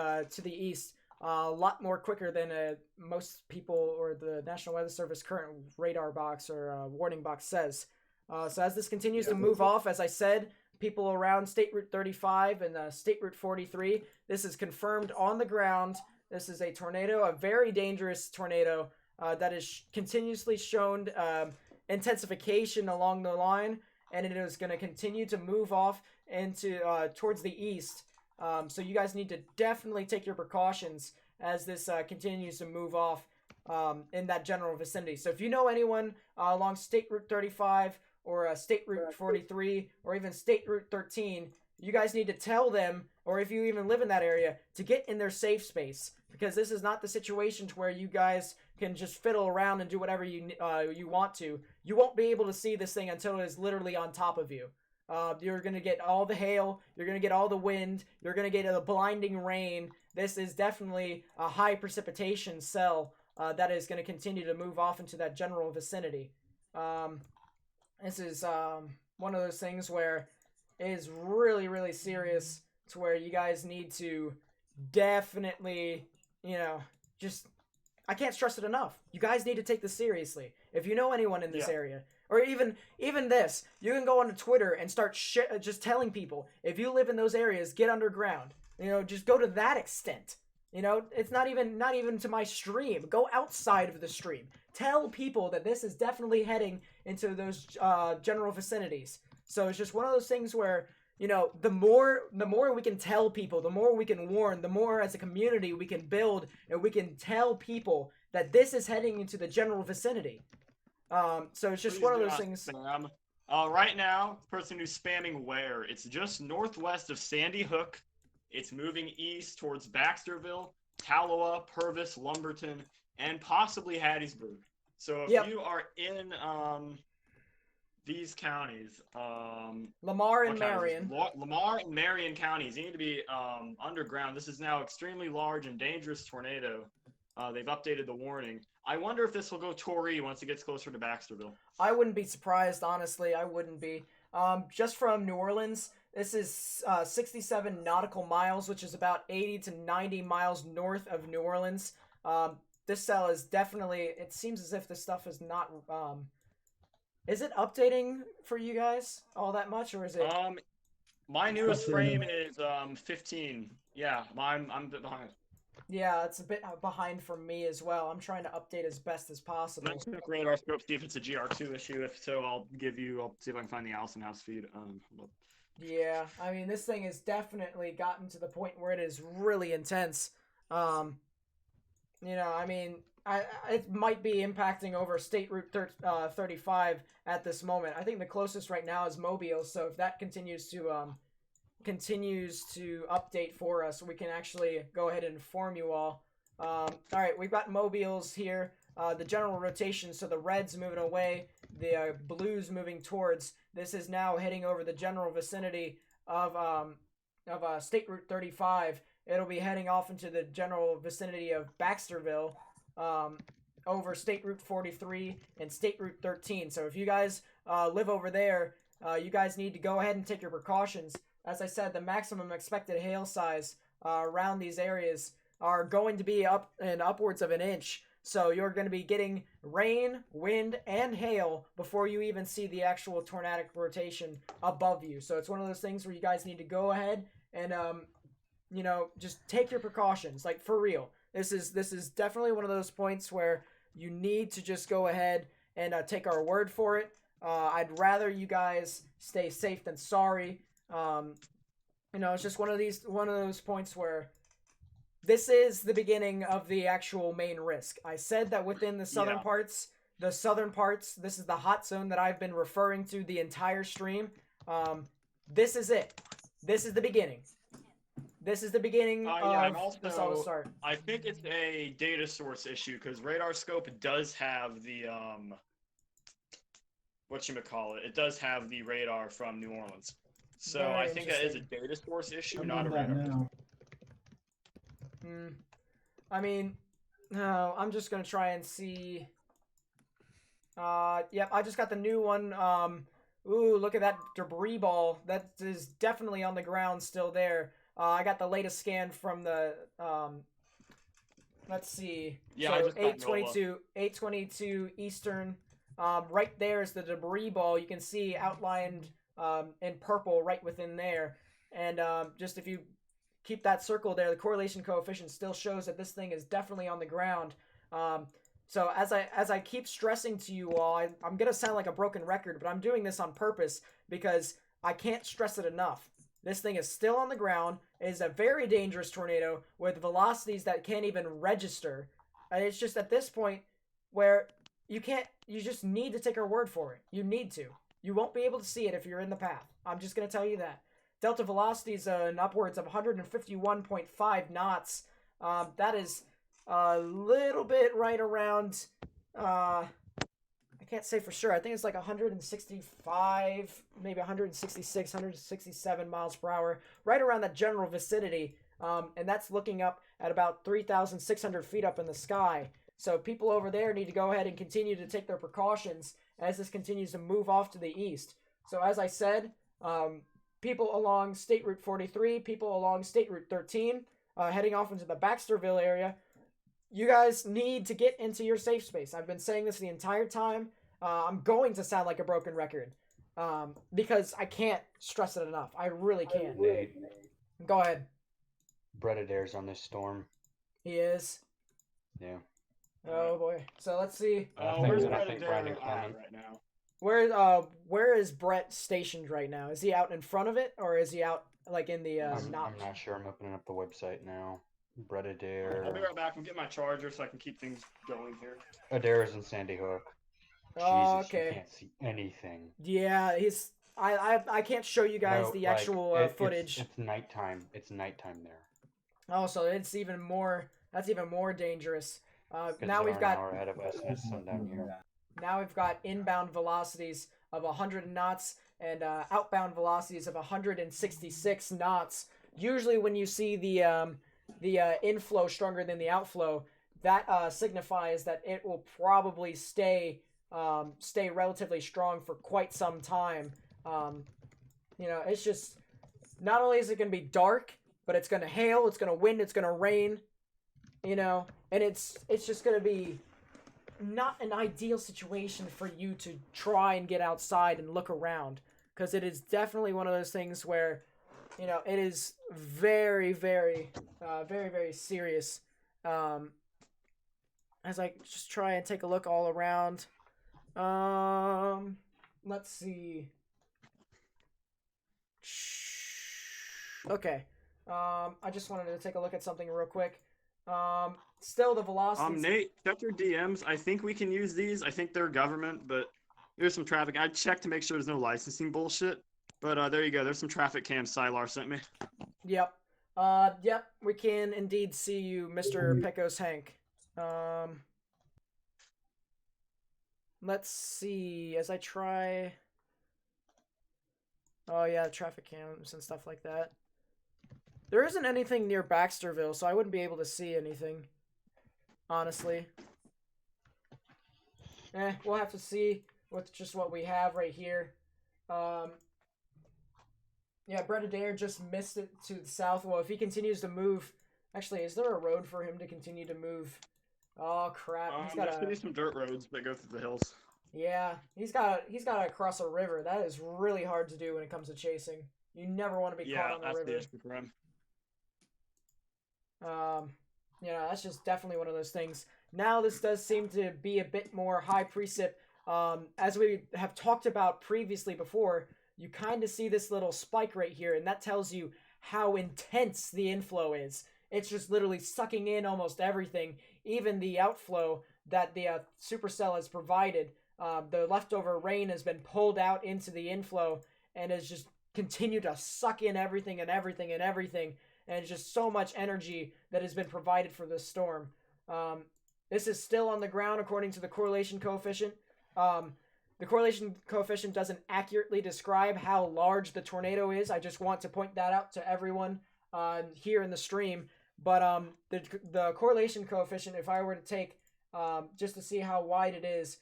east a lot more quicker than most people or the National Weather Service current radar box or warning box says. So as this continues to move off, as I said, people around State Route 35 and State Route 43, this is confirmed on the ground. This is a tornado, a very dangerous tornado that is continuously shown intensification along the line, and it is going to continue to move off into towards the east. So you guys need to definitely take your precautions as this continues to move off in that general vicinity. So if you know anyone along State Route 35 or State Route 43 or even State Route 13, you guys need to tell them, or if you even live in that area, to get in their safe space, because this is not the situation to where you guys can just fiddle around and do whatever you want to. You won't be able to see this thing until it is literally on top of you. You're going to get all the hail, you're going to get all the wind, you're going to get the blinding rain. This is definitely a high precipitation cell that is going to continue to move off into that general vicinity. This is one of those things where it is really, really serious, to where you guys need to definitely, just, I can't stress it enough. You guys need to take this seriously. If you know anyone in this area, or even this, you can go onto Twitter and start just telling people, if you live in those areas, get underground. Just go to that extent. It's not even to my stream. Go outside of the stream. Tell people that this is definitely heading into those general vicinities. So it's just one of those things where, the more we can tell people, the more we can warn, the more as a community we can build, and we can tell people that this is heading into the general vicinity. So it's just one of those things. Right now, the person who's spamming where, it's just northwest of Sandy Hook. It's moving east towards Baxterville, Tallowa, Purvis, Lumberton, and possibly Hattiesburg. So if you are in these counties, Lamar and Marion. Lamar and Marion counties, you need to be underground. This is now extremely large and dangerous tornado. They've updated the warning. I wonder if this will go Torrey once it gets closer to Baxterville. I wouldn't be surprised, honestly. I wouldn't be. Just from New Orleans, this is 67 nautical miles, which is about 80 to 90 miles north of New Orleans. This cell is definitely, it seems as if this stuff is not, is it updating for you guys all that much, or is it? My newest frame is 15. Yeah, I'm a bit behind. Yeah, it's a bit behind for me as well. I'm trying to update as best as possible. Let's check radar scope, see if it's a GR2 issue. If so, I'll see if I can find the Allison House feed. Yeah, I mean, this thing has definitely gotten to the point where it is really intense. I mean, it might be impacting over State Route 35 at this moment. I think the closest right now is Mobile, so if that continues to update for us, we can actually go ahead and inform you all. All right, we've got Mobiles here. The general rotation, so the red's moving away, the blues moving towards. This is now heading over the general vicinity of State Route 35. It'll be heading off into the general vicinity of Baxterville, over State Route 43 and State Route 13. So if you guys live over there, you guys need to go ahead and take your precautions. As I said, the maximum expected hail size around these areas are going to be upwards of an inch. So you're going to be getting rain, wind, and hail before you even see the actual tornadic rotation above you. So it's one of those things where you guys need to go ahead and, just take your precautions. Like, for real. This is definitely one of those points where you need to just go ahead and take our word for it. I'd rather you guys stay safe than sorry. It's just one of those points where this is the beginning of the actual main risk. I said that within the southern parts, this is the hot zone that I've been referring to the entire stream. This is it. This is the beginning. This is the beginning of this all to start. I think it's a data source issue, because radar scope does have the it does have the radar from New Orleans. So Very I think that is a data source issue, I'm not a on that radar. now. I mean, no, I'm just gonna try and see. Yep, I just got the new one. Ooh, look at that debris ball. That is definitely on the ground still there. I got the latest scan from the, let's see. Yeah, so 822 Eastern. Right there is the debris ball. You can see outlined in purple right within there. And just if you keep that circle there, the correlation coefficient still shows that this thing is definitely on the ground. So as I keep stressing to you all, I'm going to sound like a broken record, but I'm doing this on purpose because I can't stress it enough. This thing is still on the ground. It is a very dangerous tornado with velocities that can't even register. And it's just at this point where you just need to take our word for it. You need to. You won't be able to see it if you're in the path. I'm just going to tell you that. Delta velocity is upwards of 151.5 knots. That is a little bit right around, I can't say for sure. I think it's like 165, maybe 166, 167 miles per hour, right around that general vicinity. And that's looking up at about 3,600 feet up in the sky. So people over there need to go ahead and continue to take their precautions as this continues to move off to the east. So as I said, people along State Route 43, people along State Route 13, heading off into the Baxterville area, you guys need to get into your safe space. I've been saying this the entire time. I'm going to sound like a broken record because I can't stress it enough. I really can't. Nate, Go ahead. Brett Adair's on this storm. He is. Yeah. Oh boy. So let's see. Where's I Brett think Adair Brandon at Clement. right now? Where is Brett stationed right now? Is he out in front of it, or is he out like in the I'm notch? not sure. I'm opening up the website now. Brett I'll Adair. be right back. I'm getting my charger so I can keep things going here. Adair is in Sandy Hook. Oh, Jesus, okay. you can't see anything. Yeah, he's. I can't show you guys No, the like, actual footage. It's nighttime. It's nighttime there. Oh, so it's even more. That's even more dangerous. Because Now they're we've an got. hour ahead of us, and it's sundown here. Now we've got inbound velocities of 100 knots and outbound velocities of 166 knots. Usually, when you see the inflow stronger than the outflow, that signifies that it will probably stay relatively strong for quite some time. It's just not only is it going to be dark, but it's going to hail, it's going to wind, it's going to rain. And it's just going to be not an ideal situation for you to try and get outside and look around, because it is definitely one of those things where it is very, very, very, very serious. As I just try and take a look all around. Let's see. Okay. I just wanted to take a look at something real quick. Still the velocity. Nate, check your DMs. I think we can use these. I think they're government, but there's some traffic. I checked to make sure there's no licensing bullshit. But there you go. There's some traffic cams Sylar sent me. Yep. Yep. We can indeed see you, Mr. Pecos Hank. Let's see. As I try. Oh yeah, traffic cams and stuff like that. There isn't anything near Baxterville, so I wouldn't be able to see anything. Honestly. We'll have to see with just what we have right here. Yeah, Brett Adair just missed it to the south. Well, if he continues to move... Actually, is there a road for him to continue to move? Oh, crap. There's gonna be some dirt roads that go through the hills. Yeah, he's got to cross a river. That is really hard to do when it comes to chasing. You never want to be caught on the river. Yeah, that's the issue for him. That's just definitely one of those things. Now this does seem to be a bit more high precip. As we have talked about previously before, you kind of see this little spike right here, and that tells you how intense the inflow is. It's just literally sucking in almost everything, even the outflow that the supercell has provided. The leftover rain has been pulled out into the inflow and has just continued to suck in everything and everything and everything. And it's just so much energy that has been provided for this storm. This is still on the ground according to the correlation coefficient. The correlation coefficient doesn't accurately describe how large the tornado is. I just want to point that out to everyone here in the stream. But the correlation coefficient, if I were to take just to see how wide it is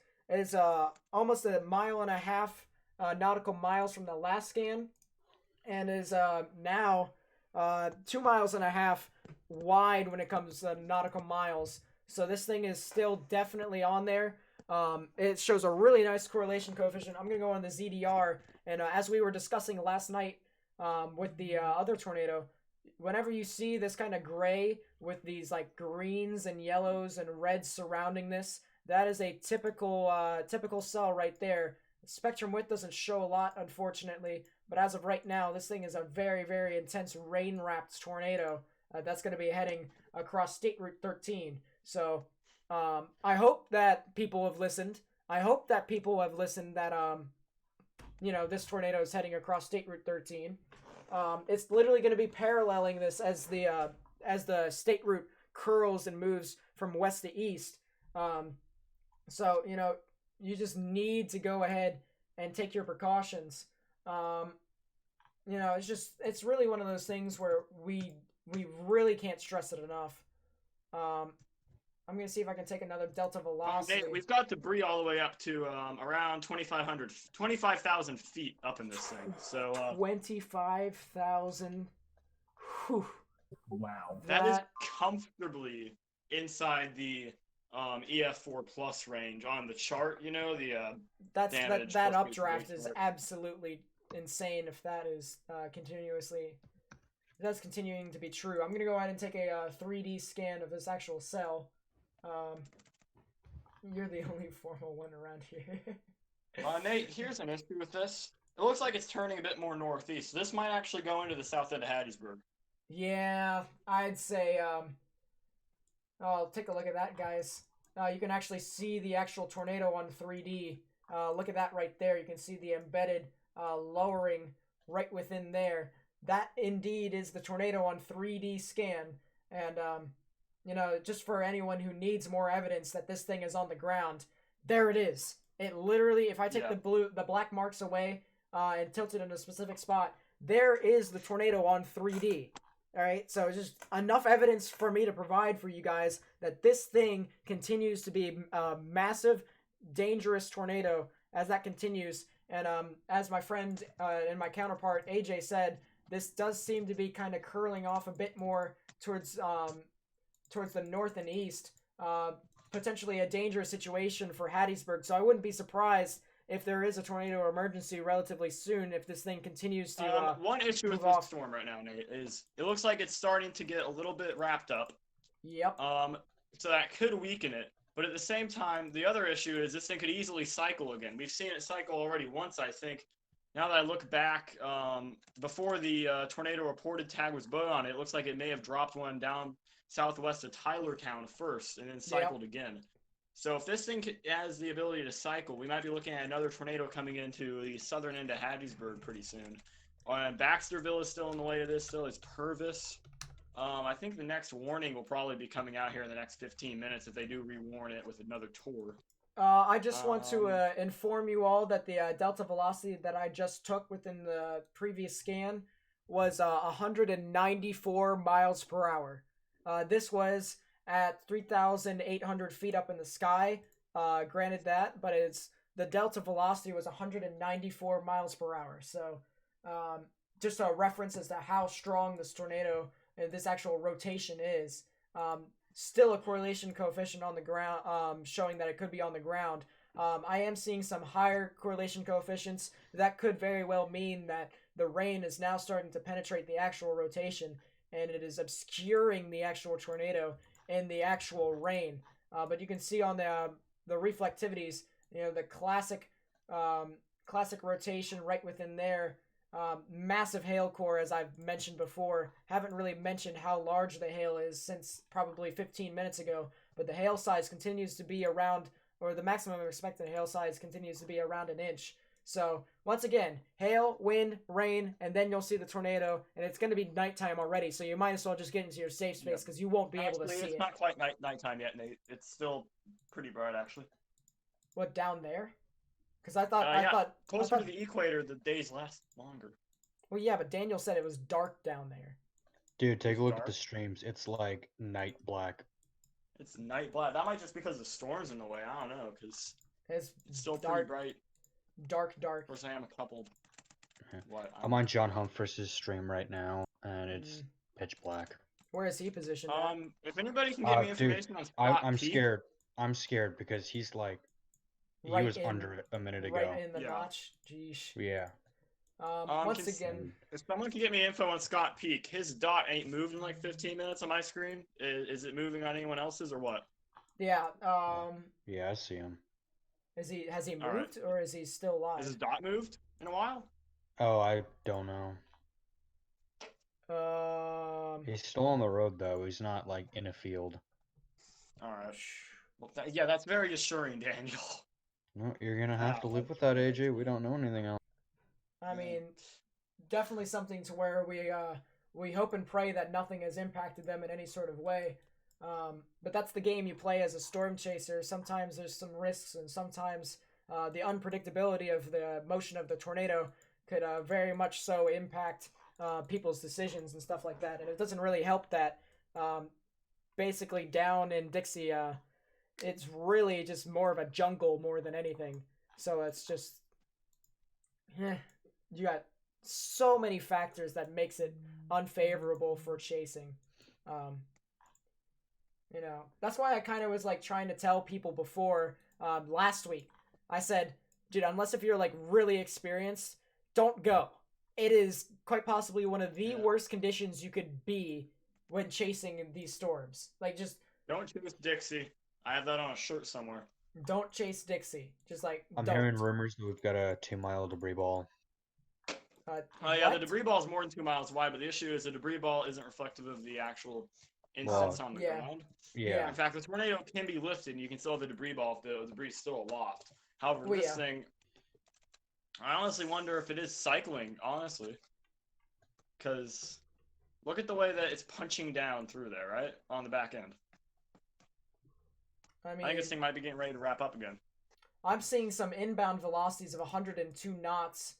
almost 1.5 miles nautical miles from the last scan, and is now 2.5 miles wide when it comes to nautical miles. So this thing is still definitely on there. It shows a really nice correlation coefficient. I'm going to go on the ZDR, and as we were discussing last night with the other tornado, whenever you see this kind of gray with these like greens and yellows and reds surrounding this, that is a typical cell right there. Spectrum width doesn't show a lot, unfortunately, but as of right now, this thing is a very, very intense rain-wrapped tornado that's going to be heading across State Route 13. So I hope that people have listened. I hope that people have listened that this tornado is heading across State Route 13. It's literally going to be paralleling this as the state route curls and moves from west to east. So you just need to go ahead and take your precautions. It's really one of those things where we really can't stress it enough. I'm going to see if I can take another delta velocity. We've got debris all the way up to around 25,000 feet up in this thing. So 25,000. Wow. That is comfortably inside the EF-4 plus range on the chart. That updraft is absolutely insane. If that is continuing to be true, I'm gonna go ahead and take a 3D scan of this actual cell. You're the only formal one around here. Nate, here's an issue with this. It looks like it's turning a bit more northeast. So this might actually go into the south end of Hattiesburg. Yeah, I'd say, I'll take a look at that, guys. You can actually see the actual tornado on 3D. Look at that right there. You can see the embedded lowering right within there. That indeed is the tornado on 3D scan. And, just for anyone who needs more evidence that this thing is on the ground, there it is. It literally, if I take the black marks away and tilt it in a specific spot, there is the tornado on 3D. All right, so just enough evidence for me to provide for you guys that this thing continues to be a massive, dangerous tornado as that continues. And as my friend and my counterpart AJ said, this does seem to be kind of curling off a bit more towards the north and east. Potentially a dangerous situation for Hattiesburg. So I wouldn't be surprised if there is a tornado emergency relatively soon if this thing continues to one issue with this storm right now, Nate, is it looks like it's starting to get a little bit wrapped up. Yep. So that could weaken it. But at the same time, the other issue is this thing could easily cycle again. We've seen it cycle already once, I think. Now that I look back, before the tornado reported tag was put on it, it looks like it may have dropped one down southwest of Tylertown first and then cycled again. So if this thing has the ability to cycle, we might be looking at another tornado coming into the southern end of Hattiesburg pretty soon. Baxterville is still in the way of this. Still, it's Purvis. I think the next warning will probably be coming out here in the next 15 minutes if they do rewarn it with another tour. I just want to inform you all that the delta velocity that I just took within the previous scan was 194 miles per hour. This was at 3,800 feet up in the sky. Granted that, but the delta velocity was 194 miles per hour. So, just a reference as to how strong this tornado and this actual rotation is. Still a correlation coefficient on the ground, showing that it could be on the ground. I am seeing some higher correlation coefficients. That could very well mean that the rain is now starting to penetrate the actual rotation, and it is obscuring the actual tornado and the actual rain. But you can see on the reflectivities, the classic rotation right within there. Massive hail core, as I've mentioned before. Haven't really mentioned how large the hail is since probably 15 minutes ago, but the hail size continues to be around, or the maximum expected hail size continues to be around an inch. So, once again, hail, wind, rain, and then you'll see the tornado, and it's going to be nighttime already, so you might as well just get into your safe space because you won't be able to see it. It's not quite nighttime yet, Nate. It's still pretty bright, actually. What, down there? Because I thought closer to the equator, the days last longer. Well, yeah, but Daniel said it was dark down there. Dude, take a look at the streams. It's like night black. It's night black. That might just because the storm's in the way. I don't know, because it's still dark, pretty bright. Dark. Of course, I am a couple. I'm on John Humphreys' stream right now, and it's pitch black. Where is he positioned? If anybody can give me information on Scott I'm Peak. scared. I'm scared because he's like, he was under it a minute ago. Right in the notch. Jeesh. Yeah. Once again, if someone can get me info on Scott Peak, his dot ain't moved in like 15 minutes on my screen. Is it moving on anyone else's or what? Yeah. Yeah, I see him. Has he moved or is he still alive? Has his dot moved in a while? Oh, I don't know. He's still on the road though. He's not like in a field. All right. Well, that's very assuring, Daniel. No, you're gonna have to live with that, AJ. We don't know anything else. I mean, definitely something to where we hope and pray that nothing has impacted them in any sort of way. But that's the game you play as a storm chaser. Sometimes there's some risks, and sometimes the unpredictability of the motion of the tornado could very much so impact people's decisions and stuff like that. And it doesn't really help that basically down in Dixie, it's really just more of a jungle more than anything. So it's just, you got so many factors that makes it unfavorable for chasing. You know, that's why I kind of was like trying to tell people before last week. I said, dude, unless if you're like really experienced, don't go. It is quite possibly one of the worst conditions you could be when chasing these storms. Like, just don't chase Dixie. I have that on a shirt somewhere. Don't chase Dixie. Just like I'm hearing rumors that we've got a 2-mile debris ball. Yeah, the debris ball is more than 2 miles wide, but the issue is the debris ball isn't reflective of the actual instance on the ground. Yeah. In fact, the tornado can be lifted, and you can still have the debris ball if the debris is still aloft. However, this thing, I honestly wonder if it is cycling, honestly. Because look at the way that it's punching down through there, right? On the back end. I mean, I think this thing might be getting ready to wrap up again. I'm seeing some inbound velocities of 102 knots.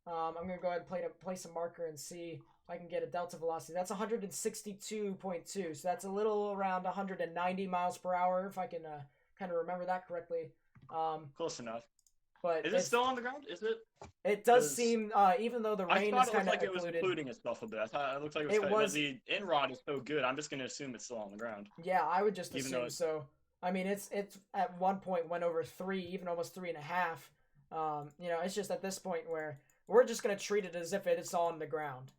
I'm going to go ahead and place a marker and see if I can get a delta velocity. That's 162.2, so that's a little around 190 miles per hour, if I can kind of remember that correctly. Close enough. But is it still on the ground? Is it? It does seem, even though the rain is kind of it was including itself a bit. I thought it looked like it was the in-rod is so good, I'm just going to assume it's still on the ground. Yeah, I would just assume so. I mean, it's at one point went over 3, even almost 3.5. You know, it's just at this point where we're just going to treat it as if it is on the ground.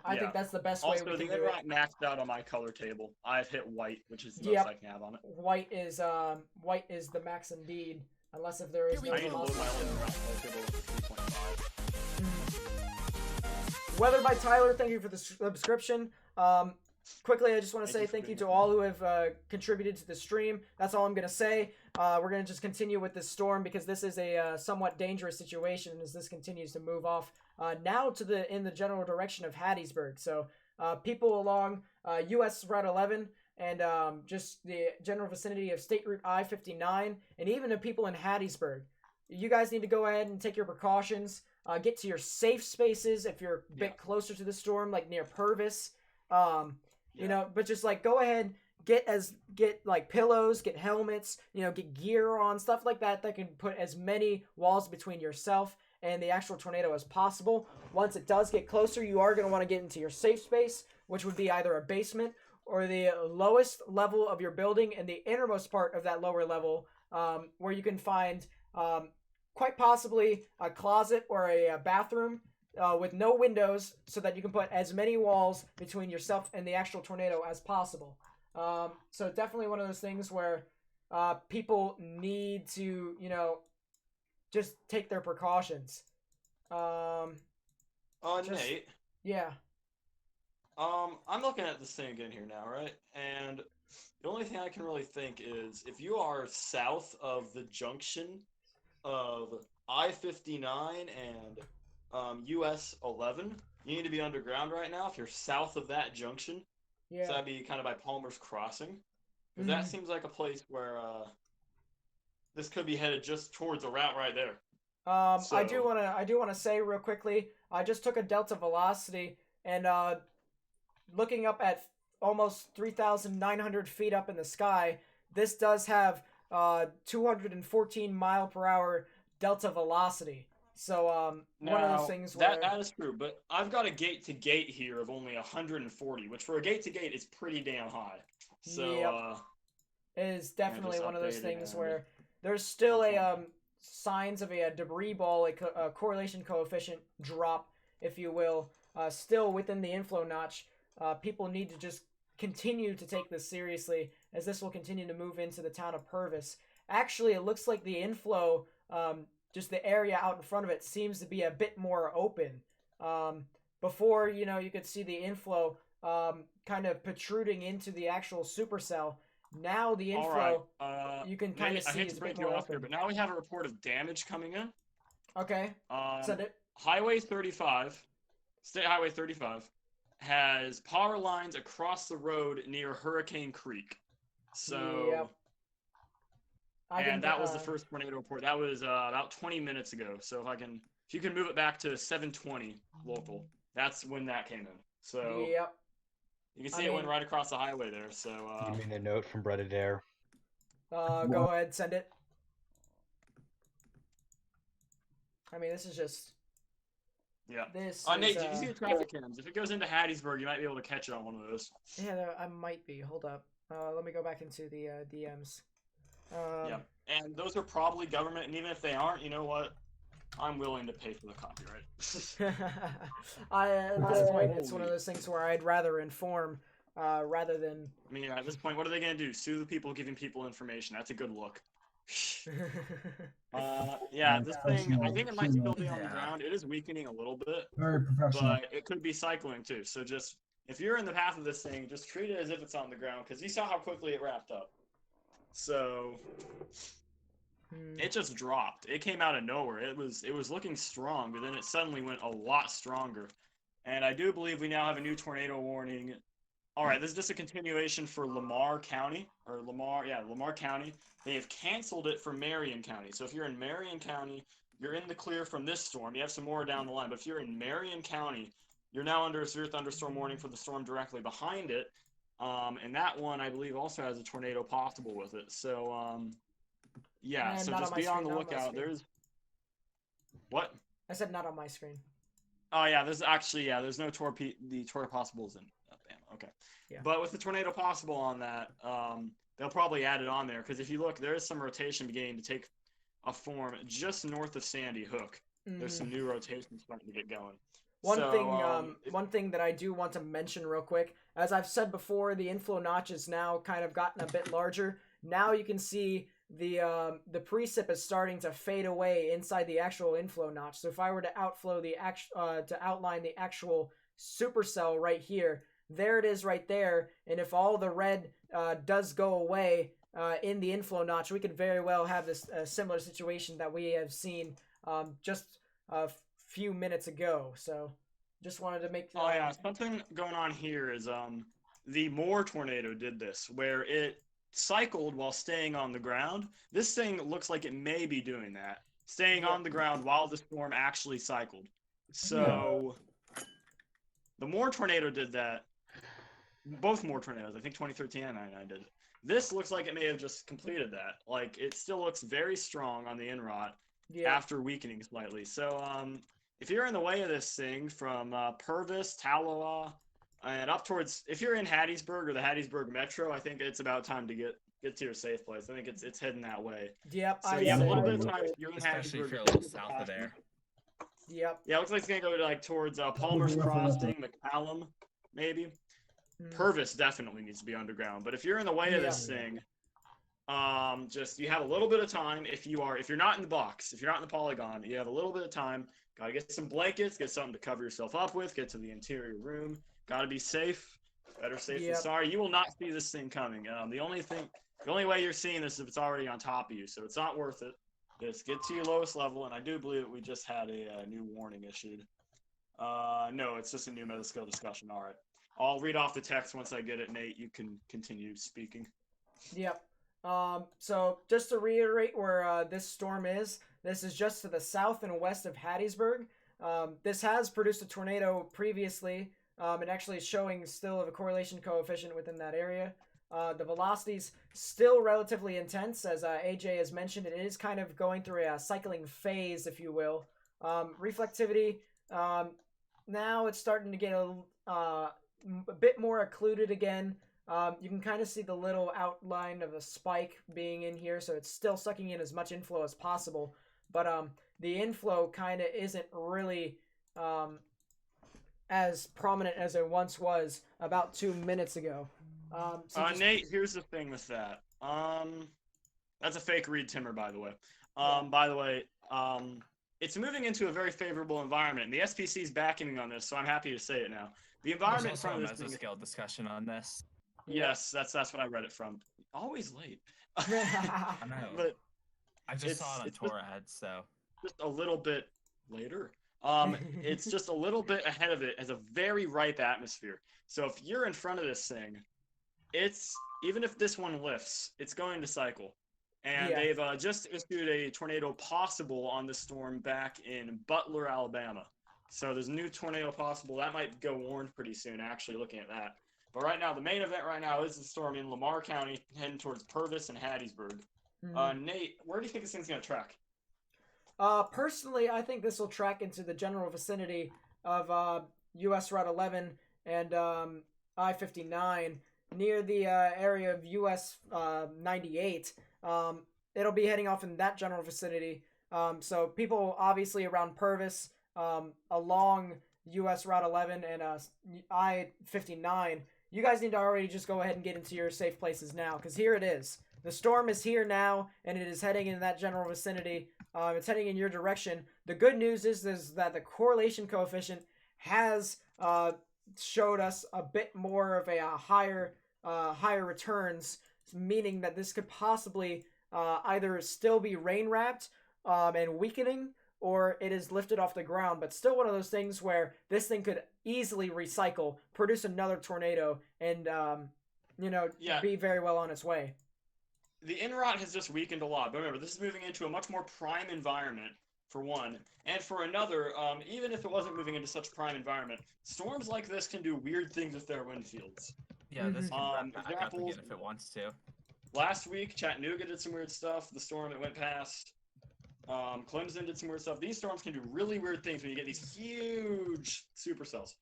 I think that's the best way we can do it. Also, the in-rod maxed out on my color table. I've hit white, which is the most I can have on it. White is the max indeed. Unless if there is no velocity. Weather by Tyler, thank you for the subscription. Quickly, I just want to say thank you to all who have contributed to the stream. That's all I'm going to say. We're going to just continue with this storm because this is a somewhat dangerous situation as this continues to move off now to in the general direction of Hattiesburg. So people along US Route 11 and just the general vicinity of State Route I-59 and even the people in Hattiesburg. You guys need to go ahead and take your precautions. Get to your safe spaces if you're a bit closer to the storm, like near Purvis. You know, but just like go ahead, get like pillows, get helmets, you know, get gear on, stuff like that that can put as many walls between yourself and the actual tornado as possible. Once it does get closer, you are going to want to get into your safe space, which would be either a basement or the lowest level of your building and the innermost part of that lower level, where you can find quite possibly a closet or a bathroom with no windows so that you can put as many walls between yourself and the actual tornado as possible. So definitely one of those things where people need to, you know, just take their precautions. Nate. Yeah. I'm looking at this thing again here now, right? And the only thing I can really think is if you are south of the junction of I-59 and US 11, you need to be underground right now if you're south of that junction. Yeah. So that'd be kind of by Palmer's Crossing. Because that seems like a place where this could be headed just towards a route right there. I do want to say real quickly, I just took a delta velocity and looking up at almost 3,900 feet up in the sky, this does have 214 mile per hour delta velocity. So one of those things where that is true, but I've got a gate to gate here of only 140, which for a gate to gate is pretty damn high. So it is definitely one of those things where there's still a signs of a debris ball, a correlation coefficient drop, if you will, still within the inflow notch. People need to just continue to take this seriously as this will continue to move into the town of Purvis. Actually, it looks like the inflow, just the area out in front of it seems to be a bit more open. Before, you know, you could see the inflow kind of protruding into the actual supercell. Now the inflow, you can kind of see it's a bit more open. But now we have a report of damage coming in. Okay. Highway 35, State Highway 35, has power lines across the road near Hurricane Creek. So, Yep. and that was the first tornado report. That was about 20 minutes ago. So if you can move it back to 7:20 local, that's when that came in. So Yep. you can see it went right across the highway there. So You mean the note from Breaded Air? Go ahead, send it. I mean, this is just. Yeah. This. Nate, did you see the traffic cams? If it goes into Hattiesburg, you might be able to catch it on one of those. Yeah, I might be. Hold up. Let me go back into the DMs. Yeah, and those are probably government, and even if they aren't, you know what? I'm willing to pay for the copyright. At this point, it's one of those things where I'd rather inform rather than. I mean, at this point, what are they gonna do? Sue the people giving people information? That's a good look. Yeah, this thing, I think it might still be on the ground. It is weakening a little bit, Very professional. but it could be cycling too. So just, if you're in the path of this thing, just treat it as if it's on the ground, because you saw how quickly it wrapped up. So it just dropped. It came out of nowhere. It was looking strong, but then it suddenly went a lot stronger. And I do believe we now have a new tornado warning. All right, this is just a continuation for Lamar County, Lamar County. They have canceled it for Marion County. So if you're in Marion County, you're in the clear from this storm. You have some more down the line, but if you're in Marion County, you're now under a severe thunderstorm warning for the storm directly behind it. And that one, I believe, also has a tornado possible with it. So, yeah, so just be on the lookout. There's... What? I said not on my screen. Oh, yeah, there's no the tornado possibles in Alabama. Okay. Yeah. But with the tornado possible on that, they'll probably add it on there, because if you look, there is some rotation beginning to take a form just north of Sandy Hook. There's some new rotation starting to get going. One thing that I do want to mention real quick, as I've said before, the inflow notch is now kind of gotten a bit larger. Now you can see the precip is starting to fade away inside the actual inflow notch. So if I were to outline the actual supercell right here, there it is right there. And if all the red does go away in the inflow notch, we could very well have this similar situation that we have seen just few minutes ago. So just wanted to make something going on here is the Moore tornado did this, where it cycled while staying on the ground. This thing looks like it may be doing that, staying on the ground while the storm actually cycled. So the Moore tornado did that. Both Moore tornadoes, I think 2013 and 99 did. This looks like it may have just completed that. Like, it still looks very strong on the inrot after weakening slightly. So if you're in the way of this thing from Purvis, Taloa, and up towards, if you're in Hattiesburg or the Hattiesburg Metro, I think it's about time to get to your safe place. I think it's heading that way. Yep. So you have a little bit of time if you're in Especially Hattiesburg. if you're a little south of there. Yep. Yeah, it looks like it's gonna go like towards Palmer's Crossing, McCallum, maybe. Purvis definitely needs to be underground. But if you're in the way of this thing, just you have a little bit of time. If you're not in the box, if you're not in the polygon, you have a little bit of time. Gotta get some blankets, get something to cover yourself up with, get to the interior room. Gotta be safe. Better safe than sorry. You will not see this thing coming. The only way you're seeing this is if it's already on top of you, so it's not worth it. Just get to your lowest level, and I do believe that we just had a new warning issued. No, it's just a new metascale discussion. All right. I'll read off the text once I get it, Nate. You can continue speaking. Yep. So just to reiterate where this storm is, this is just to the south and west of Hattiesburg. This has produced a tornado previously, and actually is showing still a correlation coefficient within that area. The velocity's still relatively intense, as AJ has mentioned. It is kind of going through a cycling phase, if you will. Reflectivity, now it's starting to get a bit more occluded again. You can kind of see the little outline of a spike being in here, so it's still sucking in as much inflow as possible. But the inflow kind of isn't really as prominent as it once was about 2 minutes ago. Nate, here's the thing with that. That's a fake Reed Timmer, by the way. By the way, it's moving into a very favorable environment, and the SPC is backing me on this, so I'm happy to say it now. The environment There's also a mesoscale discussion on this. Yes, that's what I read it from. Always late. I know. But I just saw it on Torad, so just a little bit later. It's just a little bit ahead of it, has a very ripe atmosphere. So if you're in front of this thing, it's even if this one lifts, it's going to cycle. And Yeah. they've just issued a tornado possible on the storm back in Butler, Alabama. So there's a new tornado possible. That might go warned pretty soon, actually, looking at that. But right now, the main event right now is the storm in Lamar County, heading towards Purvis and Hattiesburg. Nate, where do you think this thing's going to track? Personally, I think this will track into the general vicinity of US Route 11 and I-59 near the area of US 98. It'll be heading off in that general vicinity. So people obviously around Purvis, along US Route 11 and I-59, you guys need to already just go ahead and get into your safe places now, because here it is. The storm is here now, and it is heading in that general vicinity. It's heading in your direction. The good news is that the correlation coefficient has showed us a bit more of a higher returns, meaning that this could possibly either still be rain wrapped and weakening, or it is lifted off the ground, but still one of those things where this thing could easily recycle, produce another tornado, and be very well on its way. The inrot has just weakened a lot, but remember, this is moving into a much more prime environment, for one, and for another, even if it wasn't moving into such prime environment, storms like this can do weird things with their wind fields. Yeah, this can wrap back up again if it wants to. Last week, Chattanooga did some weird stuff. The storm that went past, Clemson did some weird stuff. These storms can do really weird things when you get these huge supercells.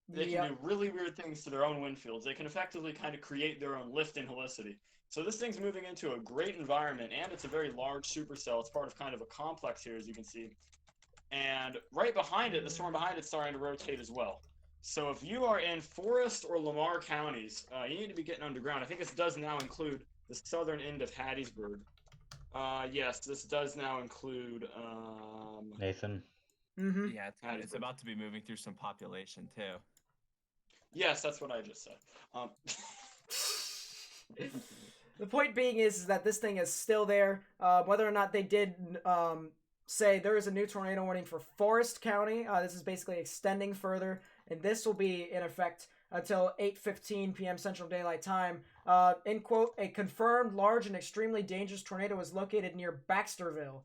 They can do really weird things to their own wind fields. They can effectively kind of create their own lift in helicity. So this thing's moving into a great environment, and it's a very large supercell. It's part of kind of a complex here, as you can see. And right behind it, the storm behind it's starting to rotate as well. So if you are in Forrest or Lamar counties, you need to be getting underground. I think this does now include the southern end of Hattiesburg. Yes, this does now include Nathan. Yeah, it's about to be moving through some population too. Yes, that's what I just said. The point being is that this thing is still there. Whether or not they did say there is a new tornado warning for Forrest County, this is basically extending further, and this will be in effect until 8:15 p.m. Central Daylight Time. In quote, a confirmed large and extremely dangerous tornado is located near Baxterville.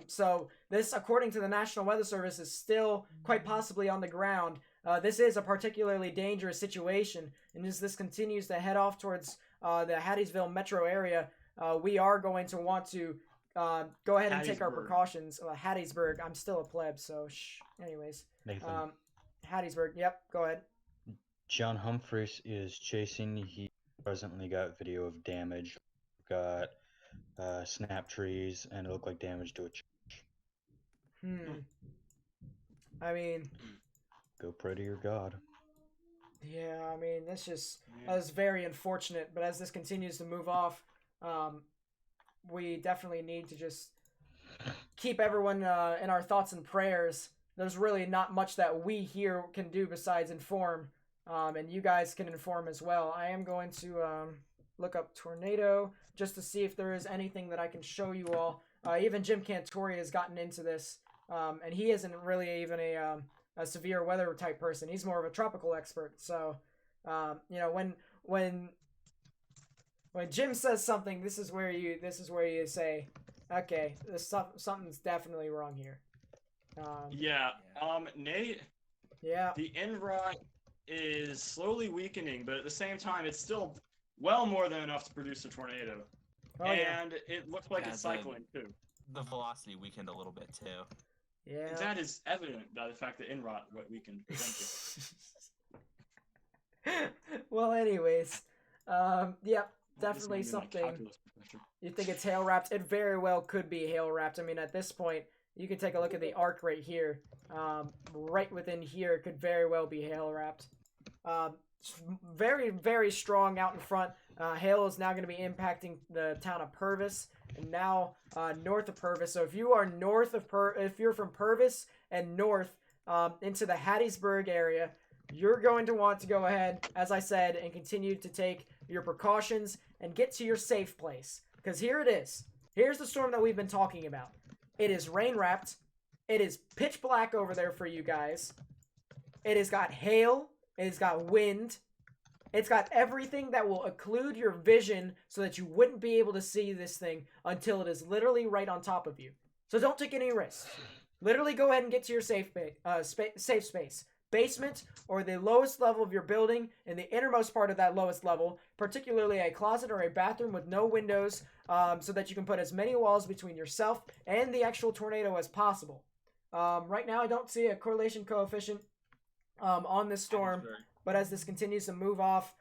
So this, according to the National Weather Service, is still quite possibly on the ground. This is a particularly dangerous situation, and as this continues to head off towards the Hattiesville metro area, we are going to want to go ahead and take our precautions. Hattiesburg, I'm still a pleb, so shh. Anyways, Nathan. Hattiesburg, yep, go ahead. John Humphreys is chasing. He presently got video of damage. Got snap trees, and it looked like damage to a church. I mean, go pray to your God. Yeah, I mean, that's very unfortunate, but as this continues to move off, we definitely need to just keep everyone in our thoughts and prayers. There's really not much that we here can do besides inform, and you guys can inform as well. I am going to look up tornado just to see if there is anything that I can show you all. Even Jim Cantori has gotten into this, and he isn't really even a severe weather type person. He's more of a tropical expert. So, when Jim says something, this is where you say, okay, something's definitely wrong here. Nate. Yeah. The inrot is slowly weakening, but at the same time, it's still well more than enough to produce a tornado. And it looks like it's cycling too. The velocity weakened a little bit too. Yeah. That is evident by the fact that inrot weakened. Well, anyways, definitely something. You think it's hail wrapped? It very well could be hail wrapped. I mean, at this point, you can take a look at the arc right here. Right within here could very well be hail wrapped. Very, very strong out in front. Hail is now going to be impacting the town of Purvis, and now north of Purvis. So if you are if you're from Purvis and north into the Hattiesburg area, you're going to want to go ahead, as I said, and continue to take your precautions and get to your safe place. Because here it is. Here's the storm that we've been talking about. It is rain wrapped. It is pitch black over there for you guys. It has got hail. It has got wind. It's got everything that will occlude your vision so that you wouldn't be able to see this thing until it is literally right on top of you. So don't take any risks. Literally go ahead and get to your safe space. Basement or the lowest level of your building, in the innermost part of that lowest level, particularly a closet or a bathroom with no windows, so that you can put as many walls between yourself and the actual tornado as possible. Right now I don't see a correlation coefficient on this storm, but as this continues to move off,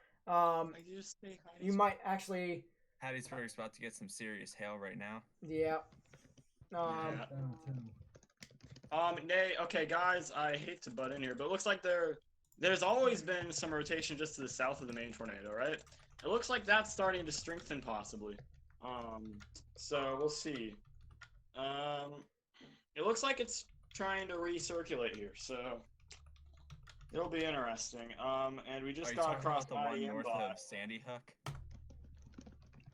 you might actually... Hattiesburg's about to get some serious hail right now. Yeah. Okay, guys, I hate to butt in here, but it looks like there's always been some rotation just to the south of the main tornado, right? It looks like that's starting to strengthen, possibly. So we'll see. It looks like it's trying to recirculate here, so it'll be interesting. And we just got across the one north of Sandy Hook.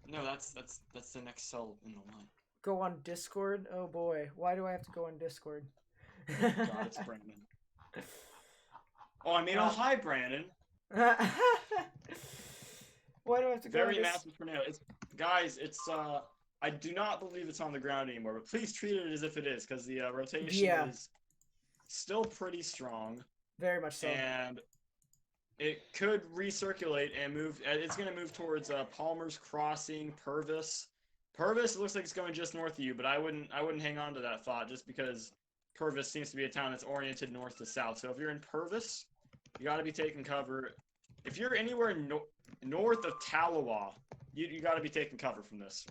No, that's the next cell in the line. Go on Discord? Oh boy, why do I have to go on Discord? God, it's Brandon. Oh, I mean, oh, hi, Brandon. Why do I have to go Very massive tornado. Guys, I do not believe it's on the ground anymore, but please treat it as if it is, because the rotation is still pretty strong. Very much so. And it could recirculate and move. It's going to move towards Palmer's Crossing, Purvis. Purvis looks like it's going just north of you, but I wouldn't hang on to that thought just because Purvis seems to be a town that's oriented north to south. So if you're in Purvis, you got to be taking cover. If you're anywhere north of Talawa, you got to be taking cover from this.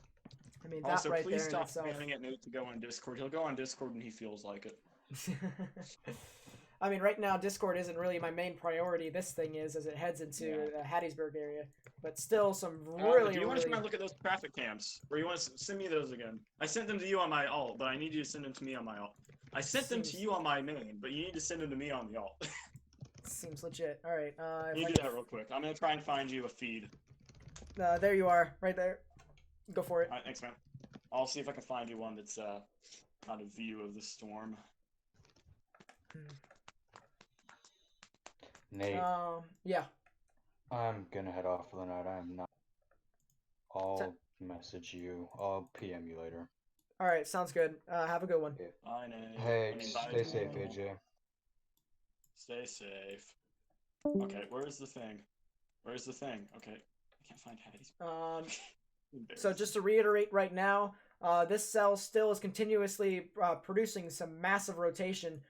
I mean, also, that right please there stop itself... spamming at Nate to go on Discord. He'll go on Discord when he feels like it. I mean, right now, Discord isn't really my main priority. This thing is, as it heads into the Hattiesburg area. But still, some really, do you want to try and look at those traffic cams? Or you want to send me those again? I sent them to you on my alt, but I need you to send them to me on my alt. I sent them to you on my main, but you need to send them to me on the alt. Seems legit. All right. You do that real quick. I'm going to try and find you a feed. There you are. Right there. Go for it. All right, thanks, man. I'll see if I can find you one that's out of view of the storm. Nate. Yeah. I'm gonna head off for the night. I'm not. I'll message you. I'll PM you later. All right, sounds good. Have a good one. Bye, Nate. Hey, stay safe, AJ. Stay safe. Okay, where's the thing? Where's the thing? Okay, I can't find Hatties. So just to reiterate right now, this cell still is continuously producing some massive rotation,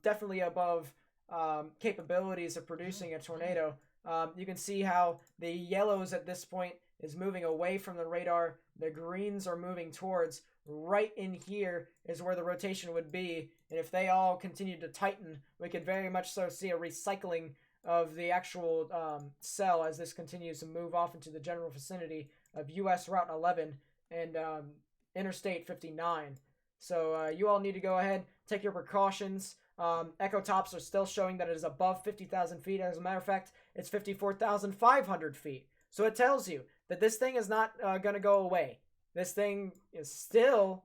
definitely above capabilities of producing a tornado. You can see how the yellows at this point is moving away from the radar. The greens are moving towards. Right in here is where the rotation would be. And if they all continue to tighten, we could very much so see a recycling of the actual cell as this continues to move off into the general vicinity of US Route 11 and Interstate 59. So you all need to go ahead, take your precautions. Echo tops are still showing that it is above 50,000 feet. As a matter of fact, it's 54,500 feet. So it tells you that this thing is not going to go away. This thing is still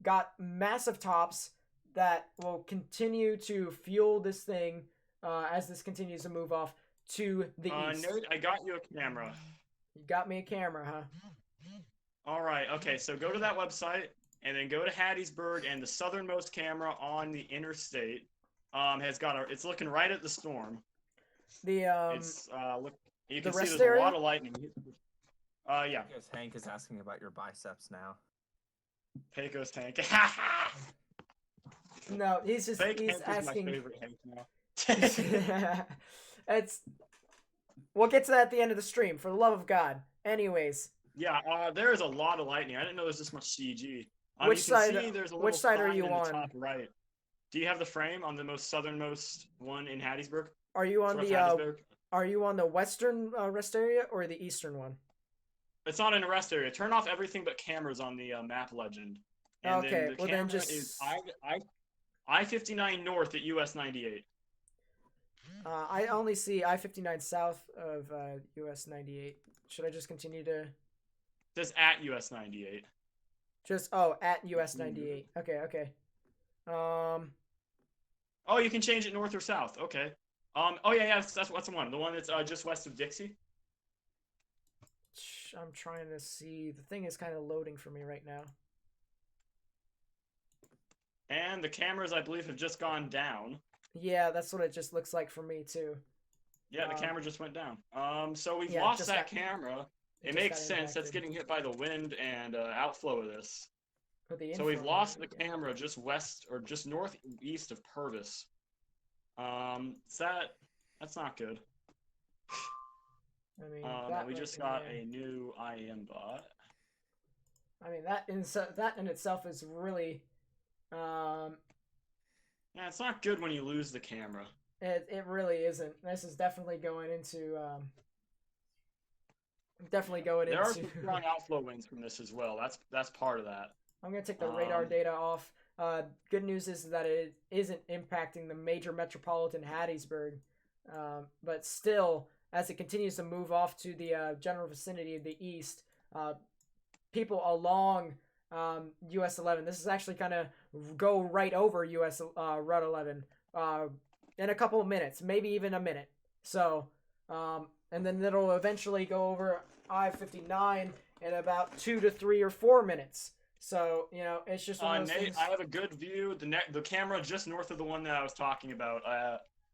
got massive tops that will continue to fuel this thing as this continues to move off to the east. Nerd, I got you a camera. You got me a camera, huh? All right. Okay, so go to that website. And then go to Hattiesburg, and the southernmost camera on the interstate has got it's looking right at the storm. It's you can see there's a lot of lightning. Yeah. Pecos Hank is asking about your biceps now. Pecos Hank. No, he's just he's asking. My favorite Hank now. We'll get to that at the end of the stream. For the love of God. Anyways. Yeah, there is a lot of lightning. I didn't know there's this much CG. Which side are you on? Top right. Do you have the frame on the most southernmost one in Hattiesburg? Are you on the western rest area or the eastern one? It's not in a rest area. Turn off everything but cameras on the map legend. And okay, then the camera is I-59 north at US 98. I only see I-59 south of US 98. Should I just continue to? Just at US 98. Just at US 98. Okay. Oh, you can change it north or south. Okay. Oh yeah, that's the one. The one that's just west of Dixie. I'm trying to see. The thing is kind of loading for me right now. And the cameras, I believe, have just gone down. Yeah, that's what it just looks like for me too. Yeah, the camera just went down. So we've lost that camera. It makes sense. That's getting hit by the wind and outflow of this. So we've lost the camera just west or just northeast of Purvis. That's not good. I mean, we just got a new IM bot. I mean, that in itself is really, yeah, it's not good when you lose the camera. It really isn't. This is definitely going into There are some strong outflow winds from this as well. That's part of that. I'm gonna take the radar data off. Good news is that it isn't impacting the major metropolitan Hattiesburg, but still, as it continues to move off to the general vicinity of the east, people along US 11. This is actually kind of go right over US Route 11 in a couple of minutes, maybe even a minute. So, and then it'll eventually go over I-59 in about 2 to 3 or 4 minutes. So, you know, it's just one of those Nate, things. I have a good view. The camera just north of the one that I was talking about.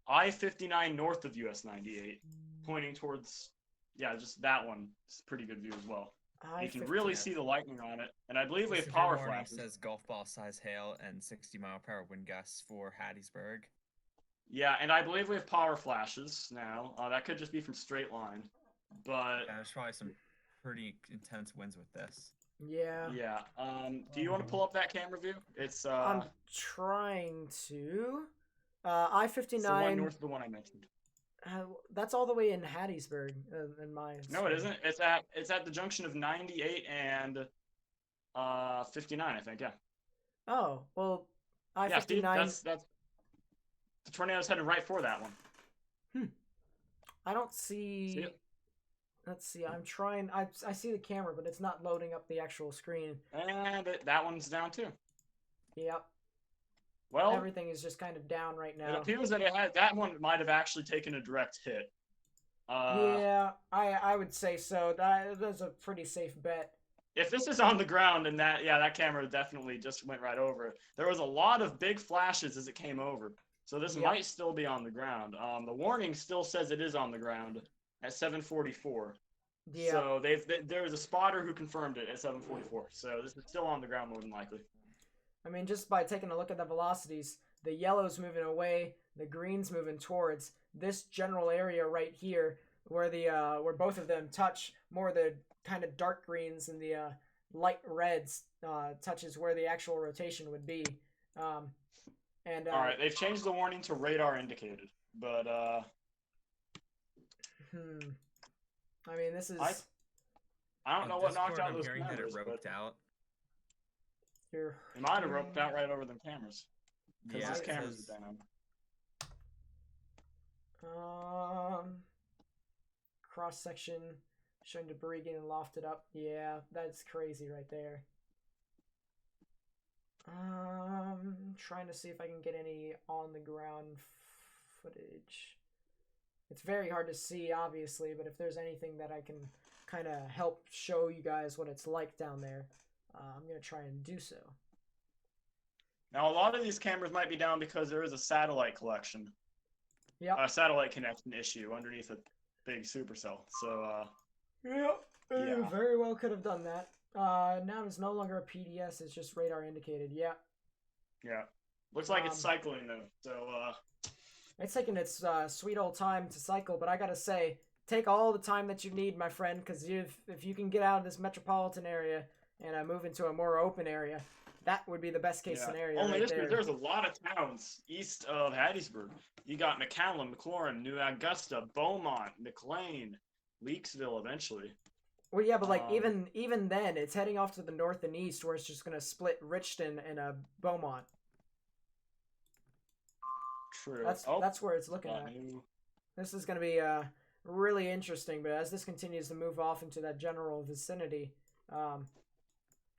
I-59 north of US 98, pointing towards, yeah, just that one. It's a pretty good view as well. You can really see the lightning on it, and I believe we have power flashes. Says golf ball size hail and 60-mile-per-hour wind gusts for Hattiesburg. Yeah, and I believe we have power flashes now. That could just be from straight line, but yeah, there's probably some pretty intense winds with this. Yeah. Yeah. Do you want to pull up that camera view? It's I'm trying to. I-59. It's the one north of the one I mentioned. That's all the way in Hattiesburg, in my. No, it isn't. It's at the junction of 98 and 59, I think. Yeah. Oh well, I-59. Yeah, that's the tornado's headed right for that one. I don't see. Let's see. I'm trying. I see the camera, but it's not loading up the actual screen. And that one's down too. Yep. Well, everything is just kind of down right now. It appears that that one might have actually taken a direct hit. Yeah, I would say so. That's a pretty safe bet. If this is on the ground, and that camera definitely just went right over it. There was a lot of big flashes as it came over, so this might still be on the ground. The warning still says it is on the ground at 7:44. Yeah. So there was a spotter who confirmed it at 7:44. So this is still on the ground more than likely. I mean, just by taking a look at the velocities, the yellow's moving away, the green's moving towards this general area right here, where where both of them touch. More of the kind of dark greens and the light reds touches where the actual rotation would be. All right, they've changed the warning to radar indicated, but I mean, this is. I don't know what knocked out those cameras. That it roped out. It might have roped out right over the cameras. Because Yeah, those cameras are down. Cross section showing debris getting lofted up. Yeah, that's crazy right there. Trying to see if I can get any on the ground footage. It's very hard to see, obviously, but if there's anything that I can kind of help show you guys what it's like down there, I'm going to try and do so. Now, a lot of these cameras might be down because there is a satellite collection. Yeah. A satellite connection issue underneath a big supercell. So, yeah. Very well could have done that. Now it's no longer a PDS, it's just radar indicated. Yeah. Yeah. Looks like it's cycling, though. So, it's taking its sweet old time to cycle, but I gotta say, take all the time that you need, my friend, because if you can get out of this metropolitan area and move into a more open area, that would be the best case scenario. Only there's a lot of towns east of Hattiesburg. You got McCallum, McLaurin, New Augusta, Beaumont, McLean, Leakesville eventually. Well, yeah, but like even then, it's heading off to the north and east, where it's just gonna split Richton and Beaumont. True. That's where it's looking at. This is gonna be really interesting, but as this continues to move off into that general vicinity,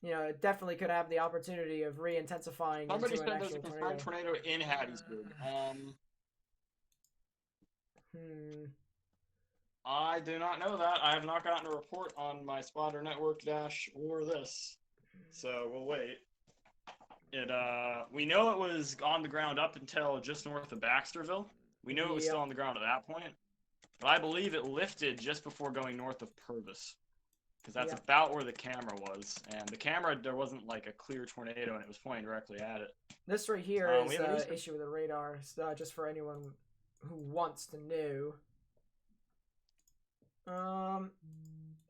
it definitely could have the opportunity of re-intensifying Somebody into an said there's a actual confirmed tornado. tornado in Hattiesburg. I do not know that. I have not gotten a report on my spotter network dash or this, so we'll wait. We know it was on the ground up until just north of Baxterville. We knew it was still on the ground at that point, but I believe it lifted just before going north of Purvis, because that's about where the camera was. And the camera, there wasn't like a clear tornado, and it was pointing directly at it. This right here is the issue with the radar. So just for anyone who wants to know.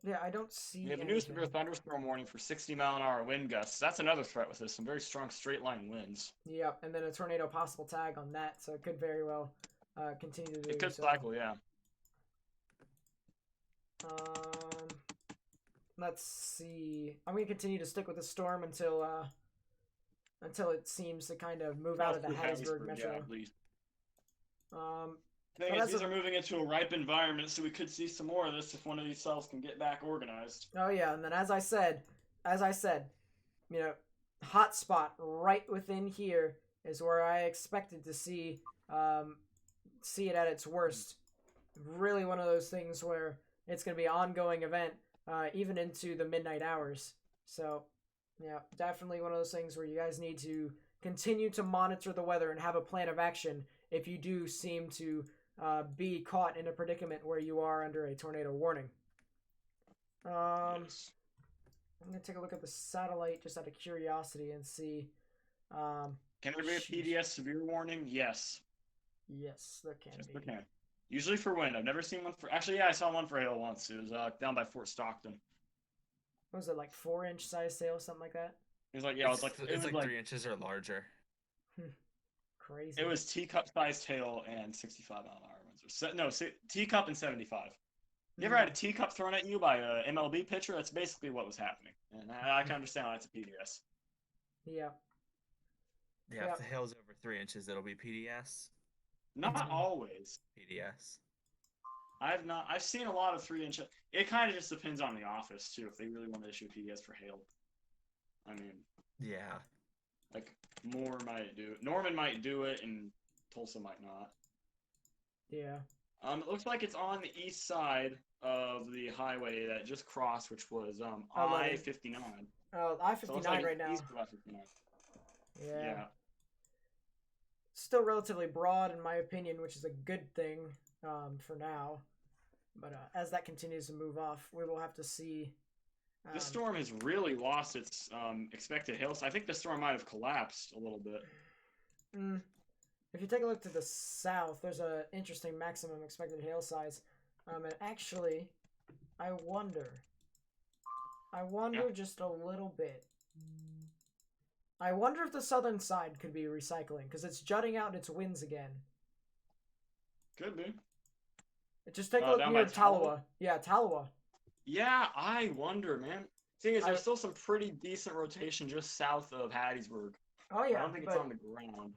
Yeah, I don't see. We have a new severe thunderstorm warning for 60-mile-an-hour wind gusts. That's another threat with this. Some very strong straight line winds. Yep, and then a tornado possible tag on that, so it could very well continue to do. It could cycle, yeah. Let's see. I'm gonna continue to stick with the storm until it seems to kind of move out of the Hattiesburg metro. Yeah, at least. These are moving into a ripe environment, so we could see some more of this if one of these cells can get back organized. Oh yeah, and then as I said, hot spot right within here is where I expected to see it at its worst. Really one of those things where it's going to be an ongoing event, even into the midnight hours. So, yeah, definitely one of those things where you guys need to continue to monitor the weather and have a plan of action if you do seem to be caught in a predicament where you are under a tornado warning. Yes. I'm going to take a look at the satellite just out of curiosity and see. Can there be a PDS severe warning? Yes. Yes, there can be. There can. Usually for wind. I've never seen one for... Actually, yeah, I saw one for hail once. It was down by Fort Stockton. What was it, like 4-inch size hail, something like that? It was like, yeah, it's like 3 inches or larger. Crazy. It was teacup-sized hail and 65-mile-an-hour winds. No, teacup and 75. You ever had a teacup thrown at you by an MLB pitcher? That's basically what was happening. And I can understand why it's a PDS. Yeah. Yeah, if the hail's over 3 inches, it'll be PDS. Not always. PDS. I've seen a lot of 3-inch. It kind of just depends on the office too. If they really want to issue a PDS for hail, I mean, yeah, like Moore might do it. Norman might do it, and Tulsa might not. Yeah. It looks like it's on the east side of the highway that just crossed, which was I-59. Oh, I-59 like right now. East of I-59. Yeah. Still relatively broad in my opinion, which is a good thing for now. But as that continues to move off, we will have to see. This storm has really lost its expected hail. I think the storm might have collapsed a little bit. If you take a look to the south, there's an interesting maximum expected hail size. And actually, I wonder just a little bit. I wonder if the southern side could be recycling, because it's jutting out its winds again. Could be. Just take a look near Talowa. Yeah, Talowa. Yeah, I wonder, man. Thing is, there's still some pretty decent rotation just south of Hattiesburg. Oh yeah, I don't think it's on the ground.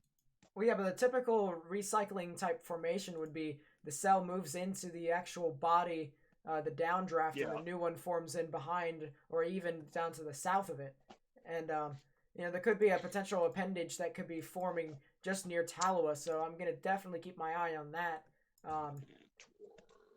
Well, yeah, but the typical recycling type formation would be the cell moves into the actual body, the downdraft, and the new one forms in behind, or even down to the south of it. And there could be a potential appendage that could be forming just near Talowa, so I'm gonna definitely keep my eye on that.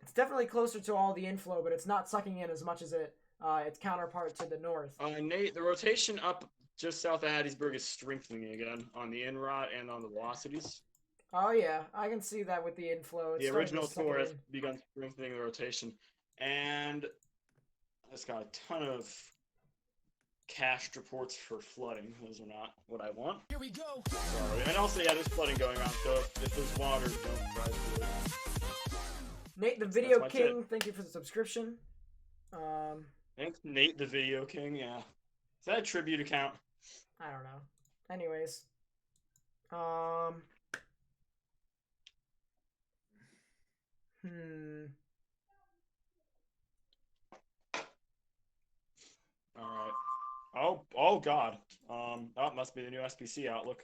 It's definitely closer to all the inflow, but it's not sucking in as much as its counterpart to the north. Nate, the rotation up just south of Hattiesburg is strengthening again on the in-rot and on the velocities. Oh yeah, I can see that with the inflow. It's the original tour has begun strengthening the rotation, and it's got a ton of cached reports for flooding. Those are not what I want. Here we go. Sorry. And also, yeah, there's flooding going on, so if there's water, don't drive through it. Nate the Video King, thank you for the subscription. Thanks, Nate the Video King, yeah. Is that a tribute account? I don't know. Anyways. Alright. Oh god. That must be the new SPC outlook.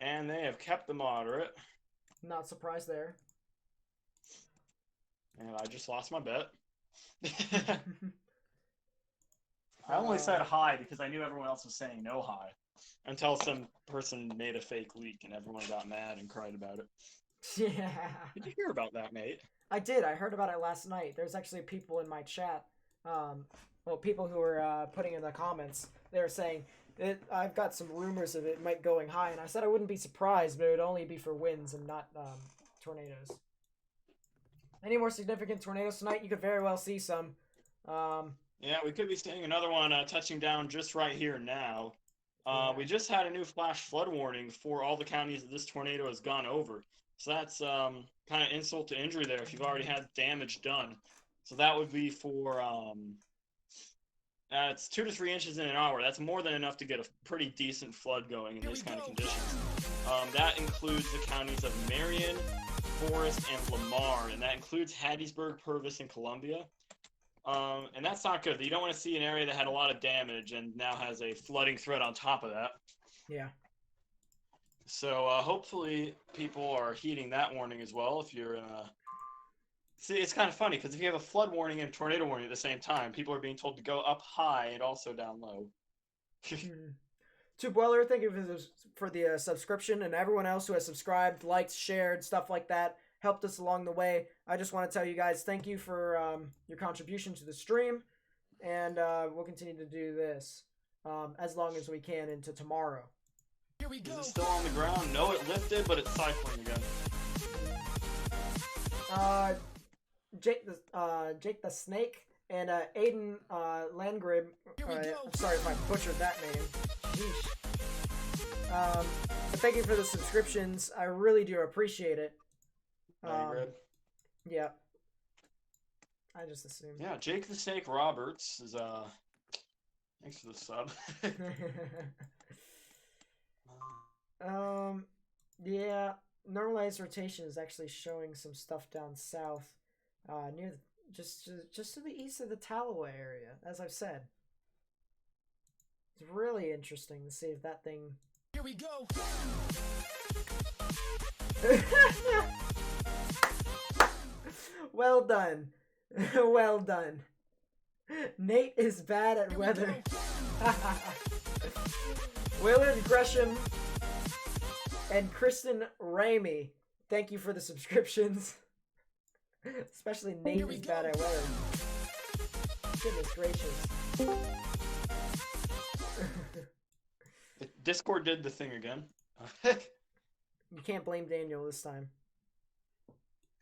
And they have kept the moderate. Not surprised there. And I just lost my bet. I only said hi because I knew everyone else was saying no hi. Until some person made a fake leak and everyone got mad and cried about it. Yeah. Did you hear about that, mate? I did. I heard about it last night. There's actually people in my chat, people who were putting in the comments. They were saying that I've got some rumors of it might going high, and I said I wouldn't be surprised, but it would only be for winds and not tornadoes. Any more significant tornadoes tonight? You could very well see some. Yeah, we could be seeing another one touching down just right here now. We just had a new flash flood warning for all the counties that this tornado has gone over. So that's kind of insult to injury there if you've already had damage done. So that would be for, it's 2 to 3 inches in an hour. That's more than enough to get a pretty decent flood going in these kind of conditions. That includes the counties of Marion, Forrest, and Lamar, and that includes Hattiesburg, Purvis, and Columbia. And that's not good. You don't want to see an area that had a lot of damage and now has a flooding threat on top of that. Yeah. So hopefully people are heeding that warning as well. If you're see, it's kind of funny because if you have a flood warning and tornado warning at the same time, people are being told to go up high and also down low. To Boiler, thank you for the subscription, and everyone else who has subscribed, liked, shared, stuff like that, helped us along the way. I just want to tell you guys thank you for your contribution to the stream, and we'll continue to do this as long as we can into tomorrow. Here we go. Is it still on the ground? No, it lifted, but it's cycling again. Jake the Snake and Aiden Landgrib. I'm sorry if I butchered that name. Sheesh. But thank you for the subscriptions. I really do appreciate it. Yeah. I just assumed. Yeah, Jake the Snake Roberts is thanks for the sub. Yeah, normalized rotation is actually showing some stuff down south, near just to the east of the Tallaway area, as I've said. It's really interesting to see if that thing. Here we go. Well done. Well done. Nate is bad at weather. Willard Gresham and Kristen Ramey, thank you for the subscriptions. Especially Nate is bad at weather. Goodness gracious. Discord did the thing again. You can't blame Daniel this time.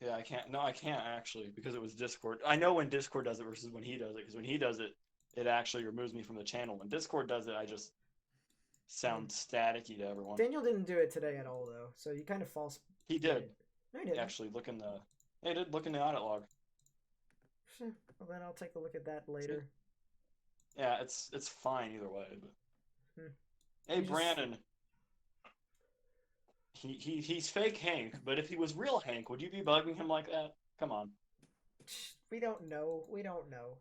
Yeah, I can't. No, I can't actually because it was Discord. I know when Discord does it versus when he does it because when he does it, it actually removes me from the channel. When Discord does it, I just sound staticky to everyone. Daniel didn't do it today at all, though, so you kind of false. He did. No, he didn't. Actually, look in the. He did look in the audit log. Well, then I'll take a look at that later. Yeah, it's fine either way. But... Hey, You just- Brandon. He's fake Hank, but if he was real Hank, would you be bugging him like that? Come on. We don't know. We don't know.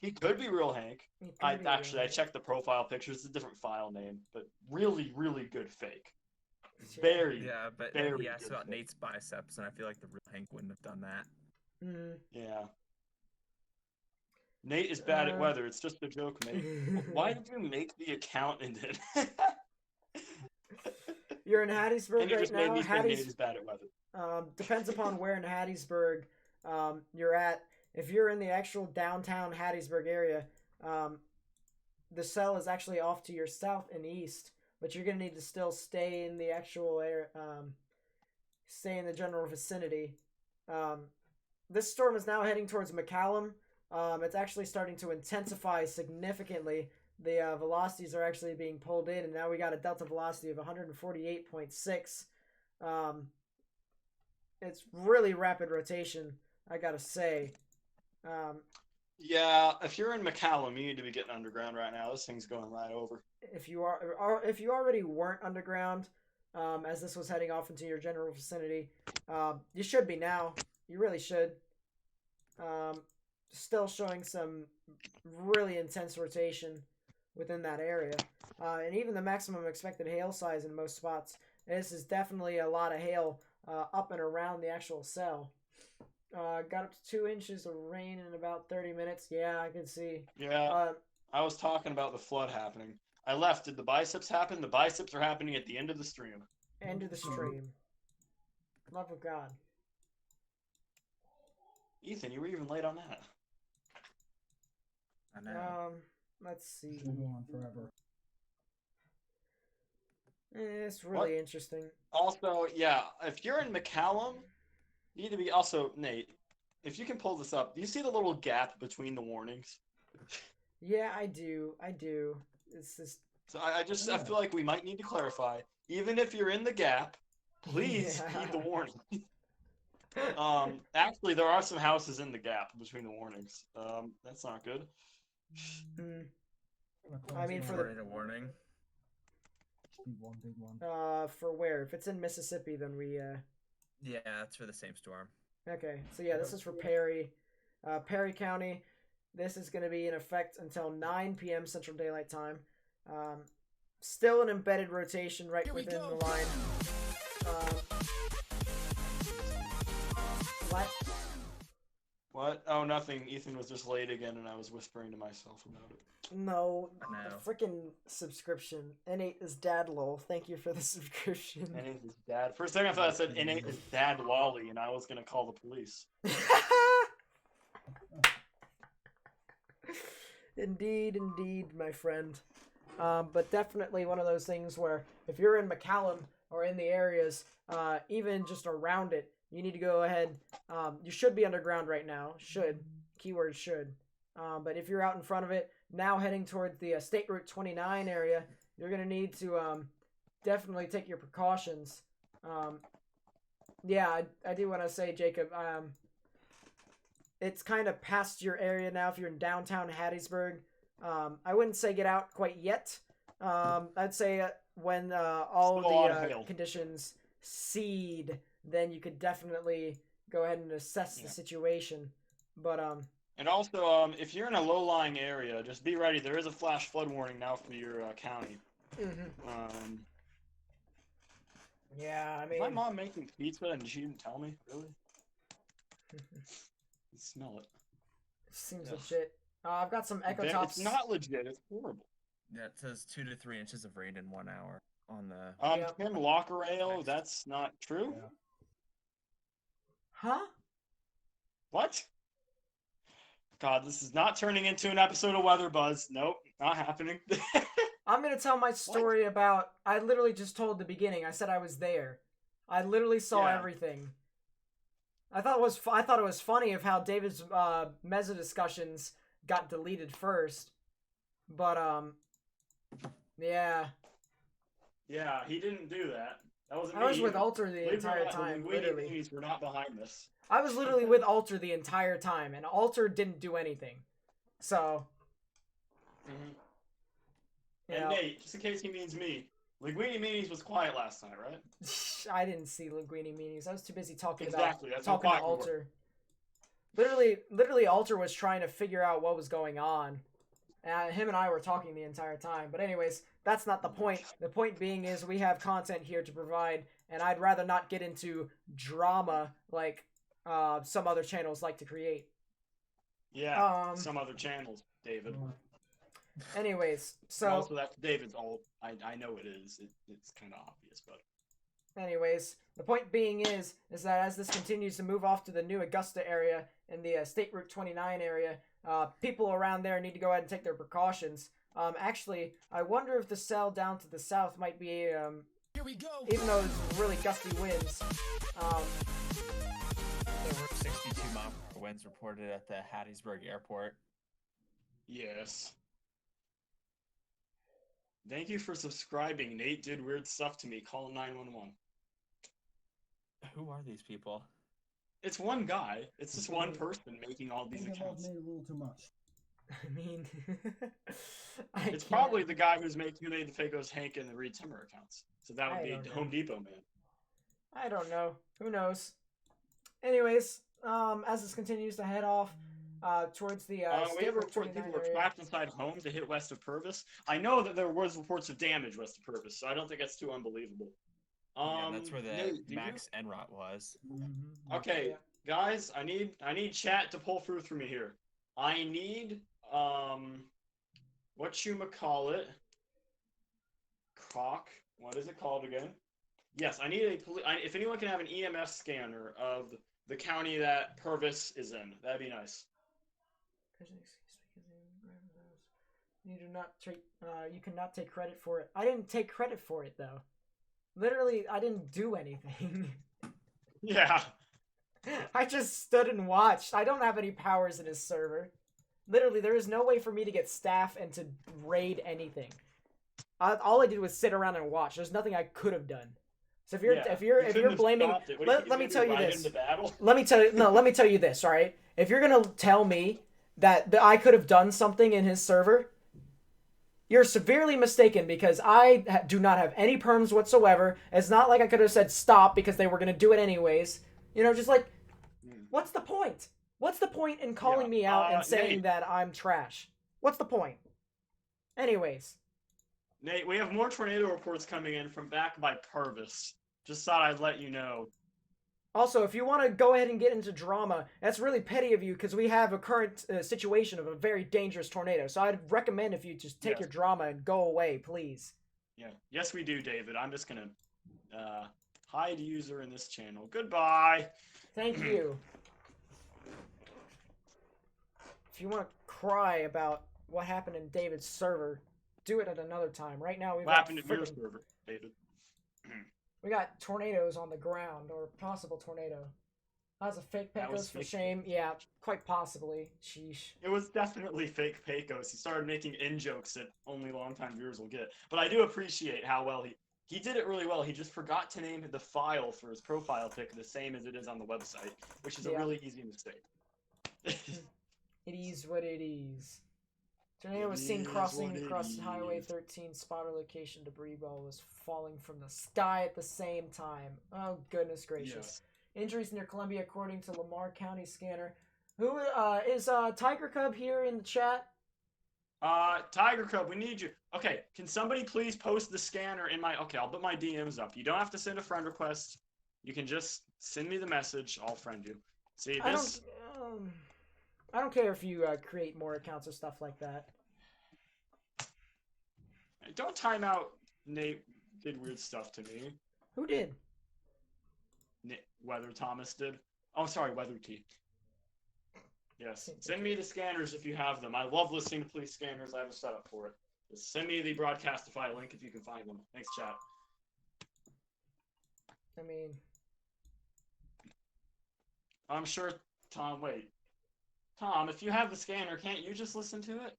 He could be real Hank. He could I be real Hank. checked the profile pictures. It's a different file name, but really, really good fake. Very. Yeah, but very he asked good about fake. Nate's biceps, and I feel like the real Hank wouldn't have done that. Yeah. Nate is bad at weather. It's just a joke, mate. Why did you make the account and then? You're in Hattiesburg And you right just made now. me think Nate is bad at weather. Depends upon where in Hattiesburg you're at. If you're in the actual downtown Hattiesburg area, the cell is actually off to your south and east, but you're gonna need to still stay in the actual area, stay in the general vicinity. This storm is now heading towards McCallum. It's actually starting to intensify significantly. The velocities are actually being pulled in, and now we got a delta velocity of 148.6. It's really rapid rotation, I gotta say. Yeah, if you're in McCallum, you need to be getting underground right now. This thing's going right over. If you already weren't underground, as this was heading off into your general vicinity, you should be now. You really should. Still showing some really intense rotation within that area, and even the maximum expected hail size in most spots. This is definitely a lot of hail up and around the actual cell. Got up to 2 inches of rain in about 30 minutes. Yeah, I can see. Yeah. I was talking about the flood happening. I left. Did the biceps happen? The biceps are happening at the end of the stream. End of the stream. Love of God. Ethan, you were even late on that. I know. Let's see. It's gonna go on forever. It's really interesting. Also, yeah, if you're in McCallum, you need to be also Nate. If you can pull this up, do you see the little gap between the warnings? Yeah, I do. It's just. So I feel like we might need to clarify. Even if you're in the gap, please heed the warning. Actually, there are some houses in the gap between the warnings. That's not good. I mean, for Tornado warning. One big one. For where? If it's in Mississippi, then we. Yeah, that's for the same storm. Okay, so yeah, this is for Perry, Perry County. This is going to be in effect until 9 p.m. Central Daylight Time. Still an embedded rotation right within the line. What? What? Oh, nothing. Ethan was just late again, and I was whispering to myself about it. No, No. the freaking subscription. N8 is dad lol. Thank you for the subscription. N8 is dad. For a second, I thought I said N8 is dad Wally, and I was gonna call the police. Indeed, my friend. But definitely one of those things where if you're in McCallum or in the areas, even just around it, you need to go ahead. You should be underground right now. Should. Keyword should. But if you're out in front of it, now heading towards the State Route 29 area, you're going to need to definitely take your precautions. Yeah, I do want to say, Jacob, it's kind of past your area now if you're in downtown Hattiesburg. I wouldn't say get out quite yet. I'd say when all the conditions cede, then you could definitely go ahead and assess the situation. But And also, if you're in a low-lying area, just be ready. There is a flash flood warning now for your county. Yeah, I mean, is my mom making pizza and she didn't tell me? Really? I smell it. Seems legit. I've got some echo It's tops. not legit. It's horrible. Yeah, it says 2 to 3 inches of rain in 1 hour on the. Tim Locker Ale, that's not true. Yeah. Huh? What? God, this is not turning into an episode of Weather Buzz. Nope, not happening. I'm gonna tell my story about. I literally just told the beginning. I said I was there. I literally saw everything. I thought it was funny of how David's mezzo discussions got deleted first, but yeah. Yeah, he didn't do that. That wasn't I was with Alter the entire time. Literally, we're not behind this. I was literally with Alter the entire time, and Alter didn't do anything. So. And Nate, just in case he means me, Linguini Meanies was quiet last night, right? I didn't see Linguini Meanies. I was too busy talking That's to Alter. Literally, Alter was trying to figure out what was going on. And him and I were talking the entire time. But anyways, that's not the point. The point being is we have content here to provide, and I'd rather not get into drama like some other channels like to create. Yeah, some other channels, David. Anyways, so... Also, that's David's alt. I know it is. It's kind of obvious, but... Anyways, the point being is that as this continues to move off to the new Augusta area and the State Route 29 area, people around there need to go ahead and take their precautions. Actually, I wonder if the cell down to the south might be, Here we go. even though it's really gusty winds, There were 62-mile winds reported at the Hattiesburg airport. Yes. Thank you for subscribing. Nate did weird stuff to me. Call 911. Who are these people? It's one guy. It's just one person making all these accounts. Made a little too much. I mean... It's probably the guy who made the Fakos Hank and the Reed Timmer accounts. So that would be Home Depot man. I don't know. Who knows? Anyways, as this continues to head off towards the we have a report people were trapped inside homes that hit west of Purvis. I know that there was reports of damage west of Purvis, so I don't think that's too unbelievable. Yeah, that's where the Max Enrot was. Okay, guys, I need chat to pull through for me here. I need whatchamacallit, Croc. What is it called again? Yes, I need if anyone can have an EMF scanner of the county that Purvis is in, that'd be nice. You do not take. You cannot take credit for it. I didn't take credit for it though. Literally, I didn't do anything. Yeah. I just stood and watched. I don't have any powers in his server. Literally, there is no way for me to get staff and to raid anything. All I did was sit around and watch. There's nothing I could have done. So if you're blaming, let me tell you this. Let me tell you this. All right, if you're gonna tell me that I could have done something in his server, you're severely mistaken, because I do not have any perms whatsoever. It's not like I could have said stop because they were gonna do it anyways. You know, just like, what's the point? What's the point in calling me out and saying Nate, that I'm trash? What's the point? Anyways. Nate, we have more tornado reports coming in from back by Purvis. Just thought I'd let you know. Also, if you want to go ahead and get into drama, that's really petty of you, because we have a current situation of a very dangerous tornado. So I'd recommend if you just take your drama and go away, please. Yeah. Yes, we do, David. I'm just going to hide user in this channel. Goodbye. Thank you. If you want to cry about what happened in David's server, do it at another time. Right now, what happened in your server, David? We got tornadoes on the ground, or possible tornado. That was a fake Pecos for shame. Yeah, quite possibly. Sheesh. It was definitely fake Pecos. He started making in-jokes that only longtime viewers will get. But I do appreciate how well he did it really well. He just forgot to name the file for his profile pic the same as it is on the website, which is a really easy mistake. It is what it is. Tornado was seen crossing across Highway 13. Spotter location. Debris ball was falling from the sky at the same time. Oh, goodness gracious. Yes. Injuries near Columbia, according to Lamar County scanner. Who is Tiger Cub here in the chat? Tiger Cub, we need you. Okay, can somebody please post the scanner in my... Okay, I'll put my DMs up. You don't have to send a friend request. You can just send me the message. I'll friend you. See, this... I don't care if you create more accounts or stuff like that. Don't time out. Nate did weird stuff to me. Who did? Weather Thomas did. Oh, sorry, Weather T. Yes. Send me the scanners if you have them. I love listening to police scanners. I have a setup for it. Just send me the Broadcastify link if you can find them. Thanks, chat. I mean... I'm sure... Tom, wait. Tom, if you have the scanner, can't you just listen to it?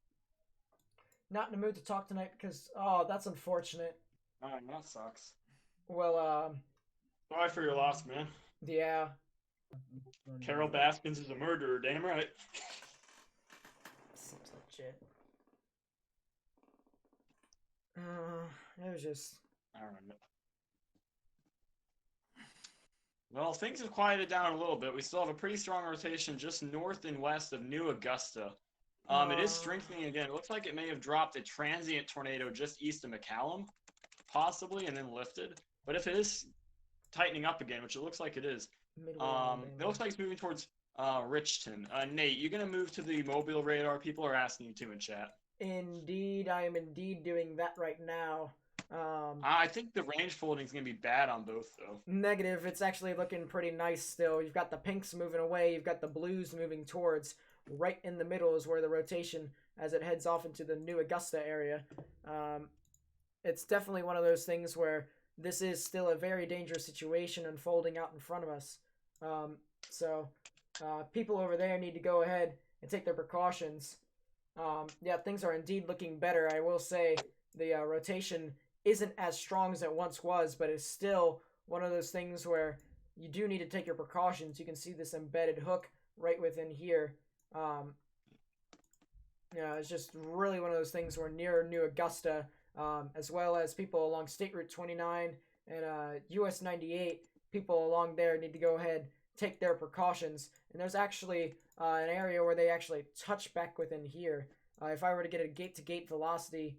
Not in the mood to talk tonight because... Oh, that's unfortunate. Oh, that sucks. Well, sorry for your loss, man. Yeah. Carol Baskins is a murderer, damn right. Seems legit. It was just... I don't know. Well, things have quieted down a little bit. We still have a pretty strong rotation just north and west of New Augusta. It is strengthening again. It looks like it may have dropped a transient tornado just east of McCallum, possibly, and then lifted. But if it is tightening up again, which it looks like it is, it looks like it's moving towards Richton. Nate, you going to move to the mobile radar? People are asking you to in chat. Indeed, I am indeed doing that right now. I think the range folding is going to be bad on both, though. Negative. It's actually looking pretty nice still. You've got the pinks moving away. You've got the blues moving towards. Right in the middle is where the rotation, as it heads off into the New Augusta area. It's definitely one of those things where this is still a very dangerous situation unfolding out in front of us. So people over there need to go ahead and take their precautions. Yeah, things are indeed looking better. I will say the rotation isn't as strong as it once was, but it's still one of those things where you do need to take your precautions. You can see this embedded hook right within here. Yeah, it's just really one of those things where near New Augusta, as well as people along State Route 29 and US 98, people along there need to go ahead, take their precautions. And there's actually an area where they actually touch back within here. If I were to get a gate-to-gate velocity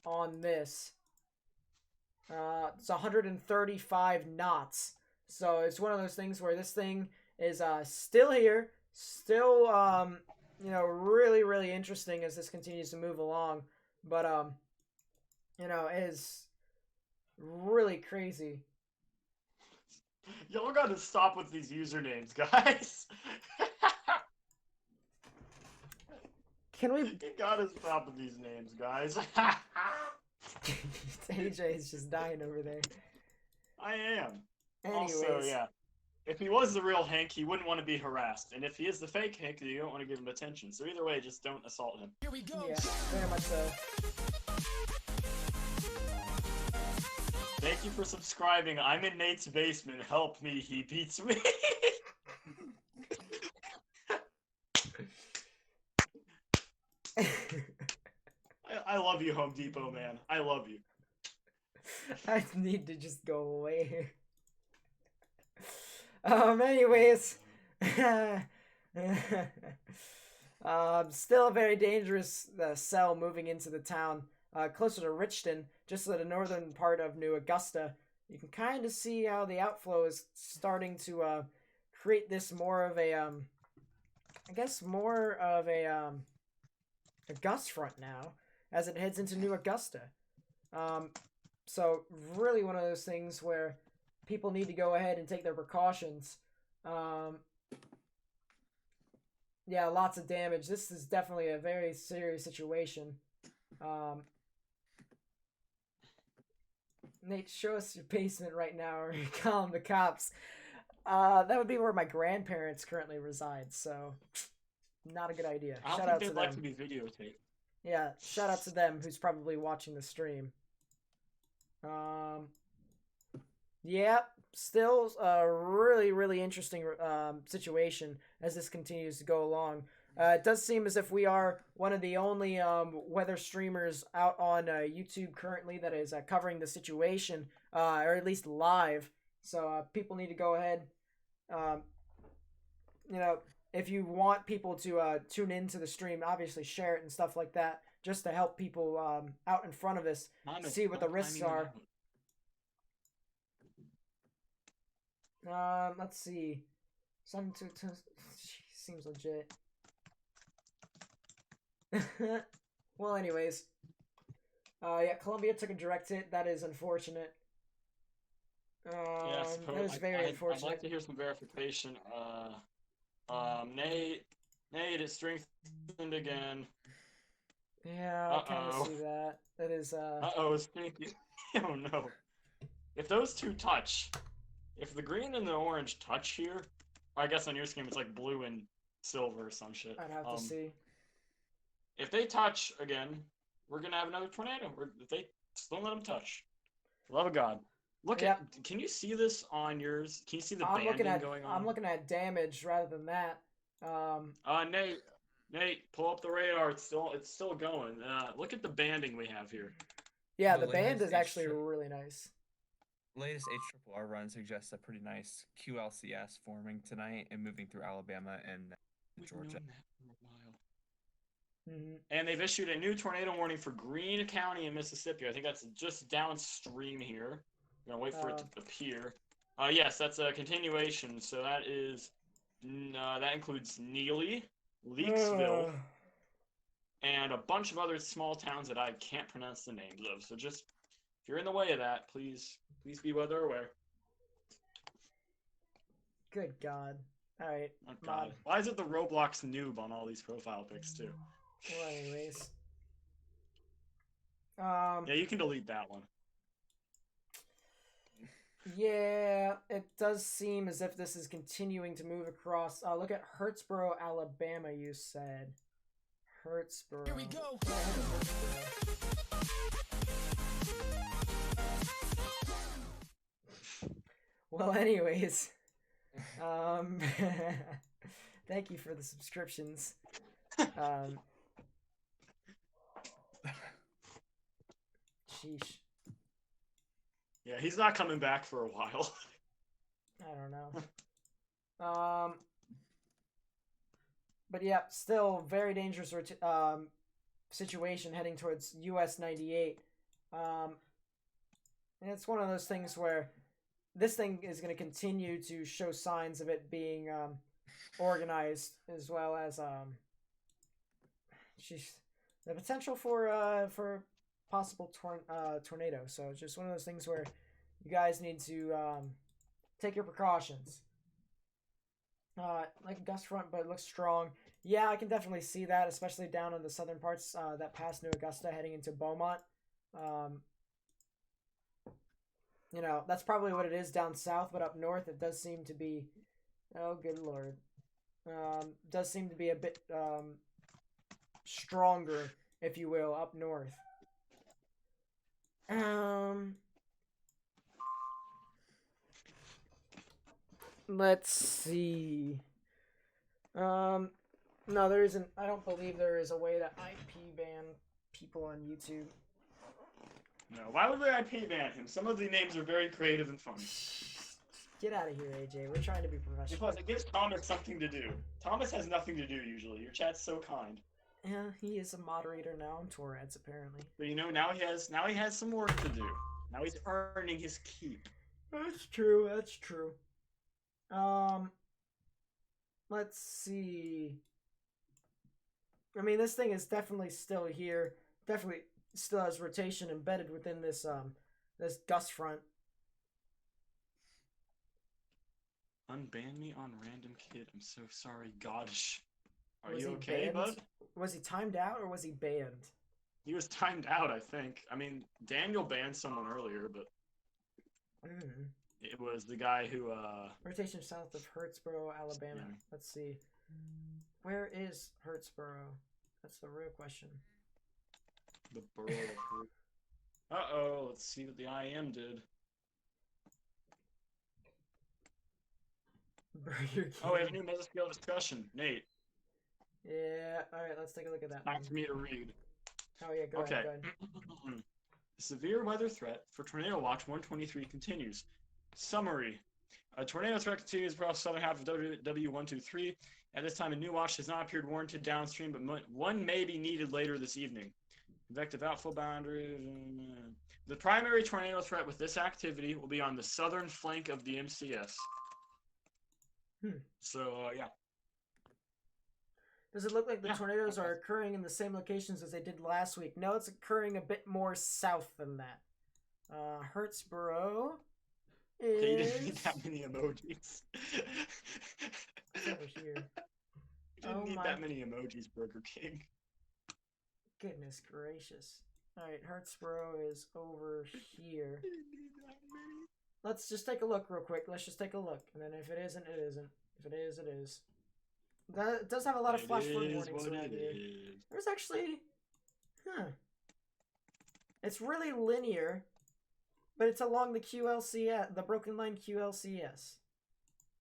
on this, it's 135 knots. So it's one of those things where this thing is still here, still really, really interesting as this continues to move along. But it is really crazy. Y'all gotta stop with these usernames, guys. Can we? You gotta stop with these names, guys. AJ is just dying over there. I am. Anyways. Also, yeah. If he was the real Hank, he wouldn't want to be harassed. And if he is the fake Hank, you don't want to give him attention. So either way, just don't assault him. Here we go. Yeah, very much so. Thank you for subscribing. I'm in Nate's basement. Help me, he beats me. I love you, Home Depot, man. I love you. I need to just go away. Anyways. Still a very dangerous cell moving into the town. Closer to Richton, just at the northern part of New Augusta. You can kind of see how the outflow is starting to create this more of a, I guess more of a gust front now, as it heads into New Augusta. So really one of those things where people need to go ahead and take their precautions. Yeah, lots of damage. This is definitely a very serious situation. Nate, show us your basement right now, or call the cops. That would be where my grandparents currently reside, so not a good idea. I don't Shout think out to they'd like them. to be videotaped. Yeah, shout out to them who's probably watching the stream. Yeah, still a really, really interesting situation as this continues to go along. It does seem as if we are one of the only weather streamers out on YouTube currently that is covering the situation, or at least live. So people need to go ahead. If you want people to tune into the stream, obviously share it and stuff like that, just to help people out in front of us see what the risks are. Let's see. Something to seems legit. Well, anyways. Yeah, Columbia took a direct hit. That is unfortunate. Yeah, that is very unfortunate. I'd like to hear some verification. Nate, it strengthened again. Yeah, I kind of see that. That is, Uh-oh, stinky. Oh, no. If those two touch, if the green and the orange touch here, I guess on your scheme it's like blue and silver or some shit. I'd have to see. If they touch again, we're gonna have another tornado. If they just don't let them touch. For the love of God. Can you see this on yours? Can you see the banding going on? I'm looking at damage rather than that. Nate, pull up the radar. It's still going. Look at the banding we have here. Yeah, the band is actually really nice. Latest HRRR run suggests a pretty nice QLCS forming tonight and moving through Alabama and Georgia. And they've issued a new tornado warning for Greene County in Mississippi. I think that's just downstream here. I'm gonna wait for it to appear. Yes, that's a continuation. So that includes Neely, Leakesville, and a bunch of other small towns that I can't pronounce the names of. So just if you're in the way of that, please be weather aware. Good God. All right. Oh, God. Why is it the Roblox noob on all these profile pics too? Well, anyways. Yeah, you can delete that one. Yeah, it does seem as if this is continuing to move across. Look at Hurtsboro, Alabama, you said. Hurtsboro. Here we go. Well, anyways. Thank you for the subscriptions. Sheesh. Yeah, he's not coming back for a while. I don't know. But yeah, still very dangerous situation heading towards US 98. And it's one of those things where this thing is going to continue to show signs of it being organized, as well as she's the potential for possible tornado. So it's just one of those things where you guys need to take your precautions. Like a gust front, but it looks strong. Yeah, I can definitely see that, especially down in the southern parts that pass New Augusta heading into Beaumont. You know, that's probably what it is down south, but up north it does seem to be, oh good lord, does seem to be a bit stronger, if you will, up north. Let's see. No, there isn't. I don't believe there is a way to IP ban people on YouTube. No, why would they IP ban him? Some of the names are very creative and funny. Get out of here, AJ. We're trying to be professional. Because it gives Thomas something to do. Thomas has nothing to do usually. Your chat's so kind. Yeah, he is a moderator now on Torrents, apparently. But you know, now he has some work to do. Now he's earning his keep. That's true. That's true. Let's see. I mean, this thing is definitely still here. Definitely still has rotation embedded within this this gust front. Unban me on random kid. I'm so sorry. Gosh. Are Was you he okay, banned? bud? Was he timed out or was he banned? He was timed out, I think. I mean, Daniel banned someone earlier, but it was the guy who Rotation south of Hurtsboro, Alabama. Yeah. Let's see. Where is Hurtsboro? That's the real question. the borough of Uh-oh, let's see what the IM did. Burger King. Oh, we have a new mesoscale discussion. Nate. Yeah, alright, let's take a look at that. Time for me to read. Oh yeah, go Okay. ahead. The severe weather threat for Tornado Watch 123 continues. Summary. A tornado threat continues across the southern half of W123. At this time, a new watch has not appeared warranted downstream, but one may be needed later this evening. Convective outflow boundary. The primary tornado threat with this activity will be on the southern flank of the MCS. So, yeah. Does it look like the tornadoes are occurring in the same locations as they did last week? No, it's occurring a bit more south than that. Hurtsboro is... Okay, you didn't need that many emojis. over here. You didn't need that many emojis, Burger King. Goodness gracious. Alright, Hurtsboro is over here. Let's just take a look real quick. Let's just take a look. And then if it isn't, it isn't. If it is, it is. That does have a lot of flash flood warnings around here. There's actually... It's really linear, but it's along the QLCS, the broken line QLCS.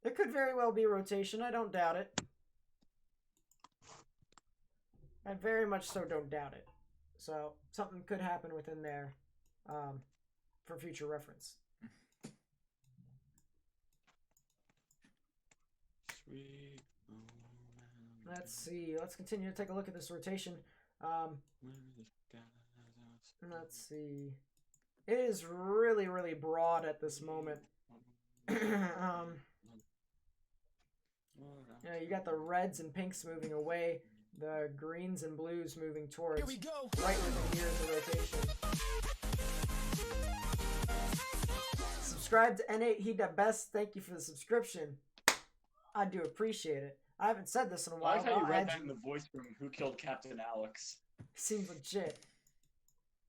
There could very well be rotation. I don't doubt it. I very much so don't doubt it. So, something could happen within there for future reference. Sweet. Let's see. Let's continue to take a look at this rotation. Let's see. It is really, really broad at this moment. Yeah, you got the reds and pinks moving away, the greens and blues moving towards. Here we go. Right within here is the rotation. Subscribe to N8 He the Best. Thank you for the subscription. I do appreciate it. I haven't said this in a while. I like how you read that in the voice from Who Killed Captain Alex. Seems legit.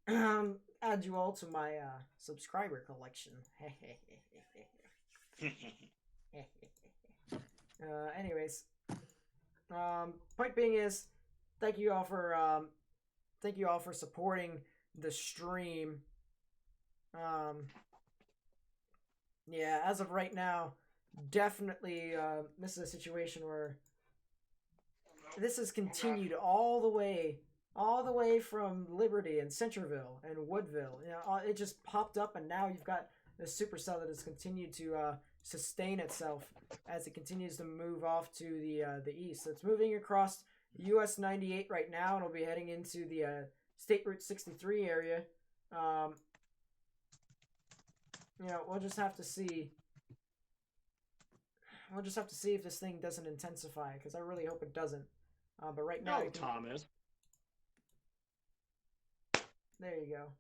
Add you all to my subscriber collection. Anyways, point being is, thank you all for supporting the stream. Yeah, as of right now, definitely this is a situation where this has continued all the way from Liberty and Centerville and Woodville. You know, it just popped up, and now you've got this supercell that has continued to sustain itself as it continues to move off to the east. So it's moving across US 98 right now, and it'll be heading into the State Route 63 area. You know, we'll just have to see. We'll just have to see if this thing doesn't intensify, because I really hope it doesn't. But right now, No, Thomas. There you go.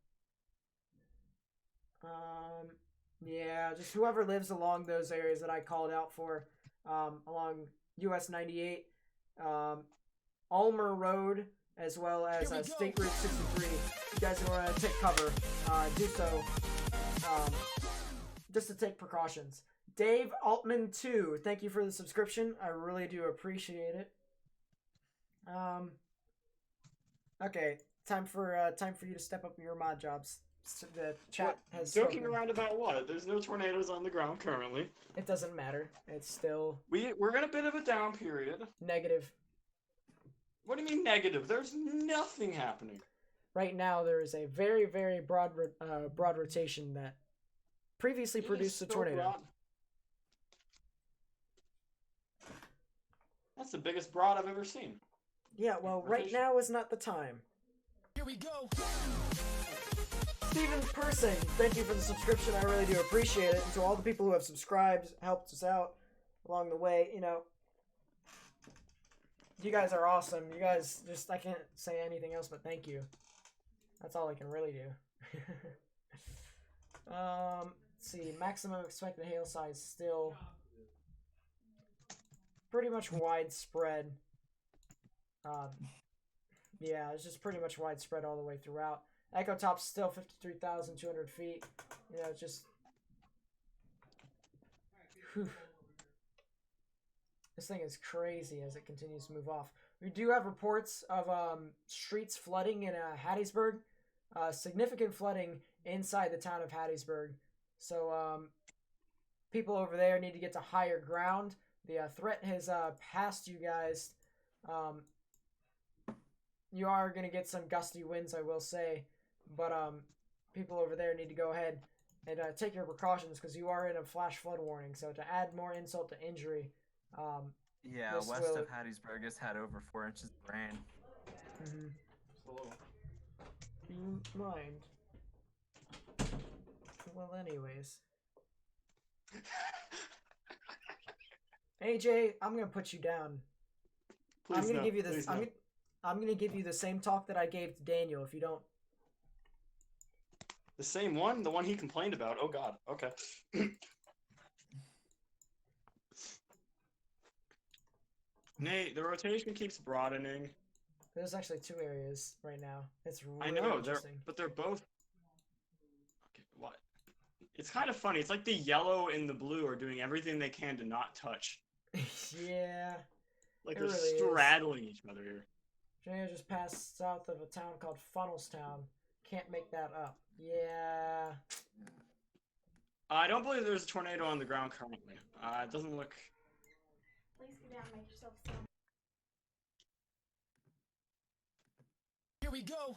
Yeah, just whoever lives along those areas that I called out for, along US 98, Ulmer Road, as well as State Route 63. You guys want to take cover, do so, just to take precautions. Dave Altman 2, thank you for the subscription. I really do appreciate it. Okay, time for you to step up your mod jobs. So the chat has joking spoken. around about what? There's no tornadoes on the ground currently. It doesn't matter. It's still We're in a bit of a down period. negative. What do you mean negative? There's nothing happening. Right now, there is a very, very broad rotation that previously produced a tornado. Broad. That's the biggest broad I've ever seen. Yeah, well, right now is not the time. Here we go. Stephen Persing, thank you for the subscription. I really do appreciate it. And to all the people who have subscribed, helped us out along the way, you know, you guys are awesome. You guys just, I can't say anything else but thank you. That's all I can really do. Let's see, maximum expected hail size still pretty much widespread. Yeah, it's just pretty much widespread all the way throughout. Echo Top's still 53,200 feet. You know, it's just... Whew. This thing is crazy as it continues to move off. We do have reports of streets flooding in Hattiesburg. Significant flooding inside the town of Hattiesburg. So people over there need to get to higher ground. The threat has passed you guys. You are going to get some gusty winds, I will say. But people over there need to go ahead and take your precautions because you are in a flash flood warning. So to add more insult to injury... yeah, west of Hattiesburg has had over 4 inches of rain. Mm-hmm. Do you mind? Well, anyways. AJ, I'm gonna put you down. Please I'm gonna give you this. I'm gonna give you the same talk that I gave to Daniel. If you don't. The same one? The one he complained about? Oh God. Okay. Nate, the rotation keeps broadening. There's actually 2 areas right now. It's really I know, interesting. but they're both. Okay, what? It's kind of funny. It's like the yellow and the blue are doing everything they can to not touch. Yeah. Like it they're really straddling each other here. Tornado just passed south of a town called Funnelstown. Can't make that up. Yeah. I don't believe there's a tornado on the ground currently. It doesn't look. Please get down and make yourself still. Here we go.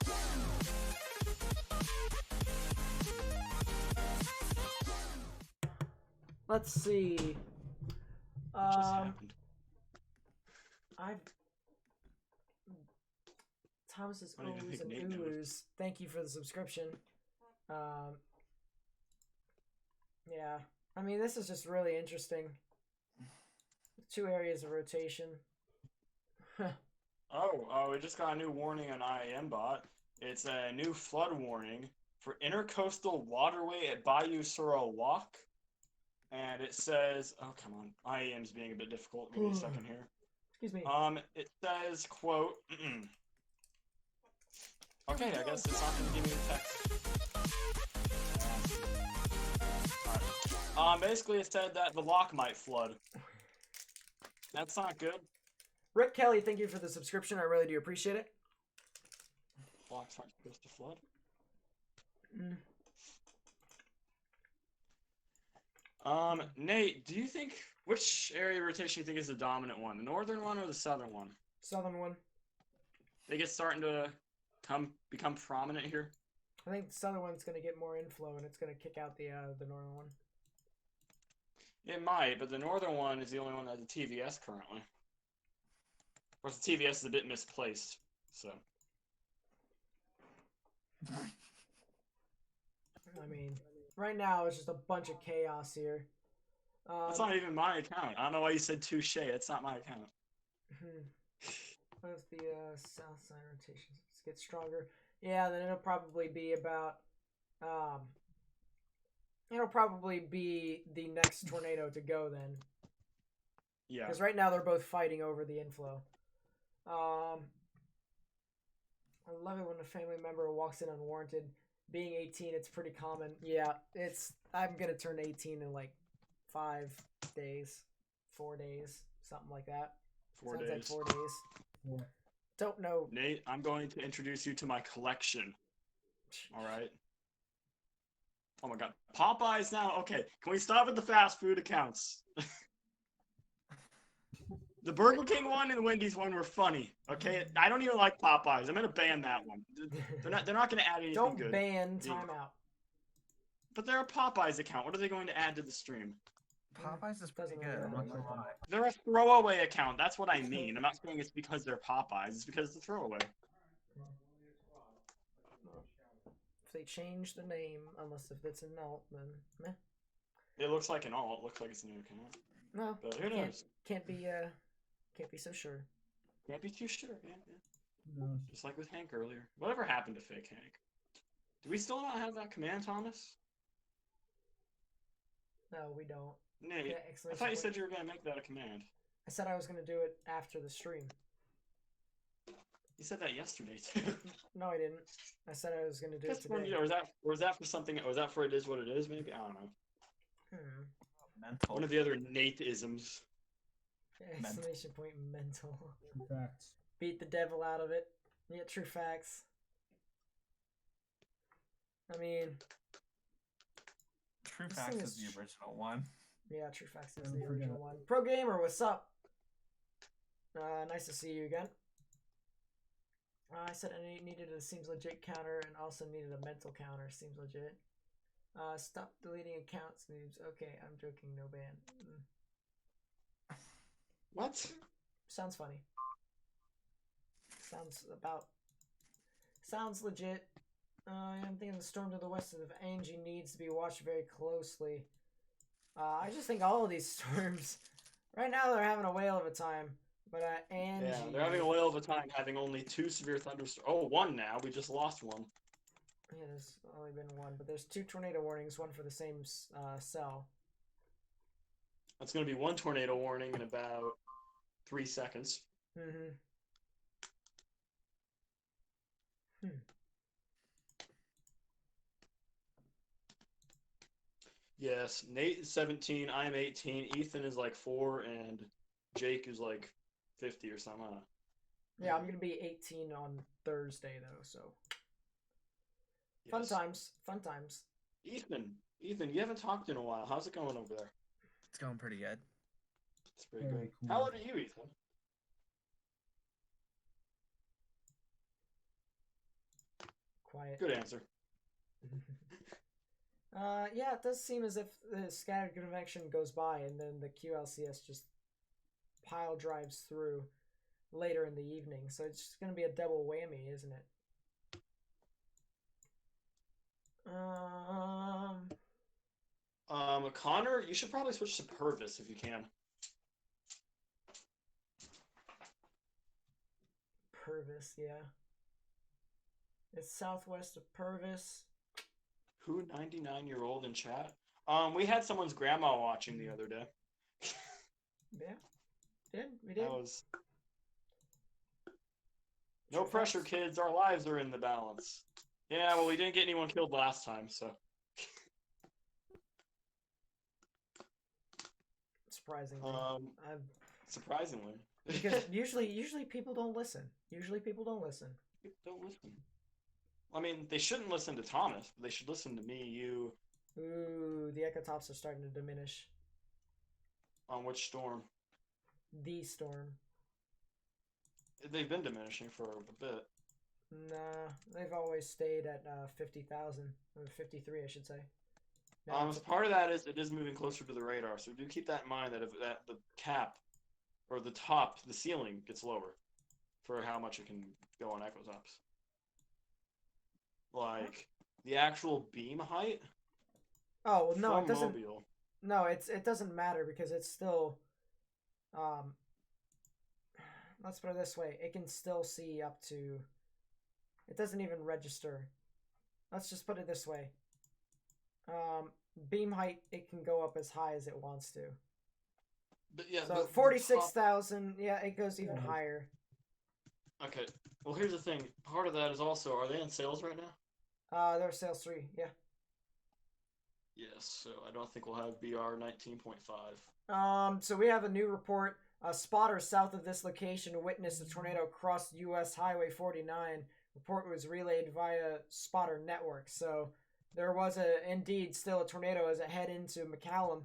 Let's see. What just happened? Thomas's I don't even oohs think and Nate oohs. Thank you for the subscription. Yeah. I mean, this is just really interesting. 2 areas of rotation. Oh, we just got a new warning on IAM bot. It's a new flood warning for intercoastal waterway at Bayou Sorrel Lock. And it says, oh, come on. IAM's being a bit difficult. Give me a second here. Excuse me. It says, quote, okay, I guess it's not going to give me the text. Alright. Basically it said that the lock might flood. That's not good. Rick Kelly, thank you for the subscription. I really do appreciate it. Locks aren't supposed to flood. Nate, do you think, which area of rotation do you think is the dominant one? The northern one or the southern one? Southern one. Think it's starting to become prominent here? I think the southern one's going to get more inflow and it's going to kick out the northern one. It might, but the northern one is the only one that has a TVS currently. Of course, the TVS is a bit misplaced, so. I mean, right now it's just a bunch of chaos here. That's not even my account. I don't know why you said touche. That's not my account. What if the south side rotations get stronger? Yeah, then it'll probably be about it'll probably be the next tornado to go then. Yeah. Because right now they're both fighting over the inflow. I love it when a family member walks in unwarranted. Being 18, it's pretty common. Yeah, I'm gonna turn 18 in like 5 days, 4 days, something like that. 4 Sounds days. like 4 days. Yeah. Don't know. Nate, I'm going to introduce you to my collection. All right. Oh my God, Popeyes now. Okay, can we stop with the fast food accounts? The Burger King one and the Wendy's one were funny. Okay, I don't even like Popeyes. I'm gonna ban that one. They're not gonna add anything Don't good. ban timeout. But they're a Popeyes account. What are they going to add to the stream? Popeyes is pretty Doesn't good. really I'm not matter. gonna lie. They're a throwaway account. That's what I mean. I'm not saying it's because they're Popeyes. It's because it's a throwaway. If they change the name, unless if it's an alt, then meh. It looks like an alt. It looks like it's a new account. No, But who knows? can't be so sure. Can't be too sure. Yeah. No. Just like with Hank earlier. Whatever happened to fake Hank? Do we still not have that command, Thomas? No, we don't. Nate, Yeah, I exclamation thought you point. said you were gonna make that a command. I said I was gonna do it after the stream. You said that yesterday too. No, I didn't. I said I was gonna do it That's when, today. or was that for something? Or was that for it is what it is? Maybe I don't know. Mental. One of the other Nate-isms. Exclamation point mental. True facts. Beat the devil out of it. Yeah, true facts. I mean, True This Facts thing is is the original one. yeah, true facts is Don't the forget original it. one. Pro Gamer, what's up? Nice to see you again. I said I needed a seems legit counter and also needed a mental counter. Seems legit. Stop deleting accounts, noobs. Okay, I'm joking. No ban. What? Sounds funny. Sounds legit. I'm thinking the storm to the west of Angie needs to be watched very closely. I just think all of these storms, right now they're having a whale of a time. But Angie. Yeah, they're having a whale of a time having only 2 severe thunderstorms. Oh, 1 now. We just lost 1. Yeah, there's only been 1, but there's 2 tornado warnings, one for the same cell. That's going to be 1 tornado warning in about 3 seconds. Mm-hmm. Yes, Nate is 17, I'm 18, Ethan is like 4, and Jake is like 50 or something. Yeah, I'm gonna be 18 on Thursday though, so fun Yes. times, fun times. Ethan, you haven't talked in a while. How's it going over there? It's going pretty good. It's pretty Very good. cool. How old are you, Ethan? Quiet. Good answer. Yeah, it does seem as if the scattered convection goes by and then the QLCS just pile drives through later in the evening. So it's just going to be a double whammy, isn't it? Connor, you should probably switch to Purvis if you can. Purvis, yeah. It's southwest of Purvis. Who 99-year-old in chat? We had someone's grandma watching the other day. Yeah, we did. That was no pressure, kids. Our lives are in the balance. Yeah, well, we didn't get anyone killed last time, so. Surprisingly, Surprisingly. because usually people don't listen. People don't listen. I mean, they shouldn't listen to Thomas, but they should listen to me, you. Ooh, the echo tops are starting to diminish. On which storm? The storm. They've been diminishing for a bit. Nah, they've always stayed at 50,000 or 53, I should say. Now it's Part of that is it is moving closer to the radar, so do keep that in mind that if that the cap or the top, the ceiling gets lower for how much it can go on echo tops. Like the actual beam height. Oh well, no, it from doesn't. Mobile. No, it doesn't matter because it's still. Let's put it this way: it can still see up to It doesn't even register. Let's just put it this way. Beam height, it can go up as high as it wants to. But yeah, So 46,000. Yeah, it goes even higher. Okay. Well, here's the thing. Part of that is also, are they in sales right now? They're sales 3. Yeah. Yes. So I don't think we'll have BR 19.5. So we have a new report. A spotter south of this location witnessed a tornado cross U.S. Highway 49. Report was relayed via spotter network. So there was indeed still a tornado as it head into McCallum,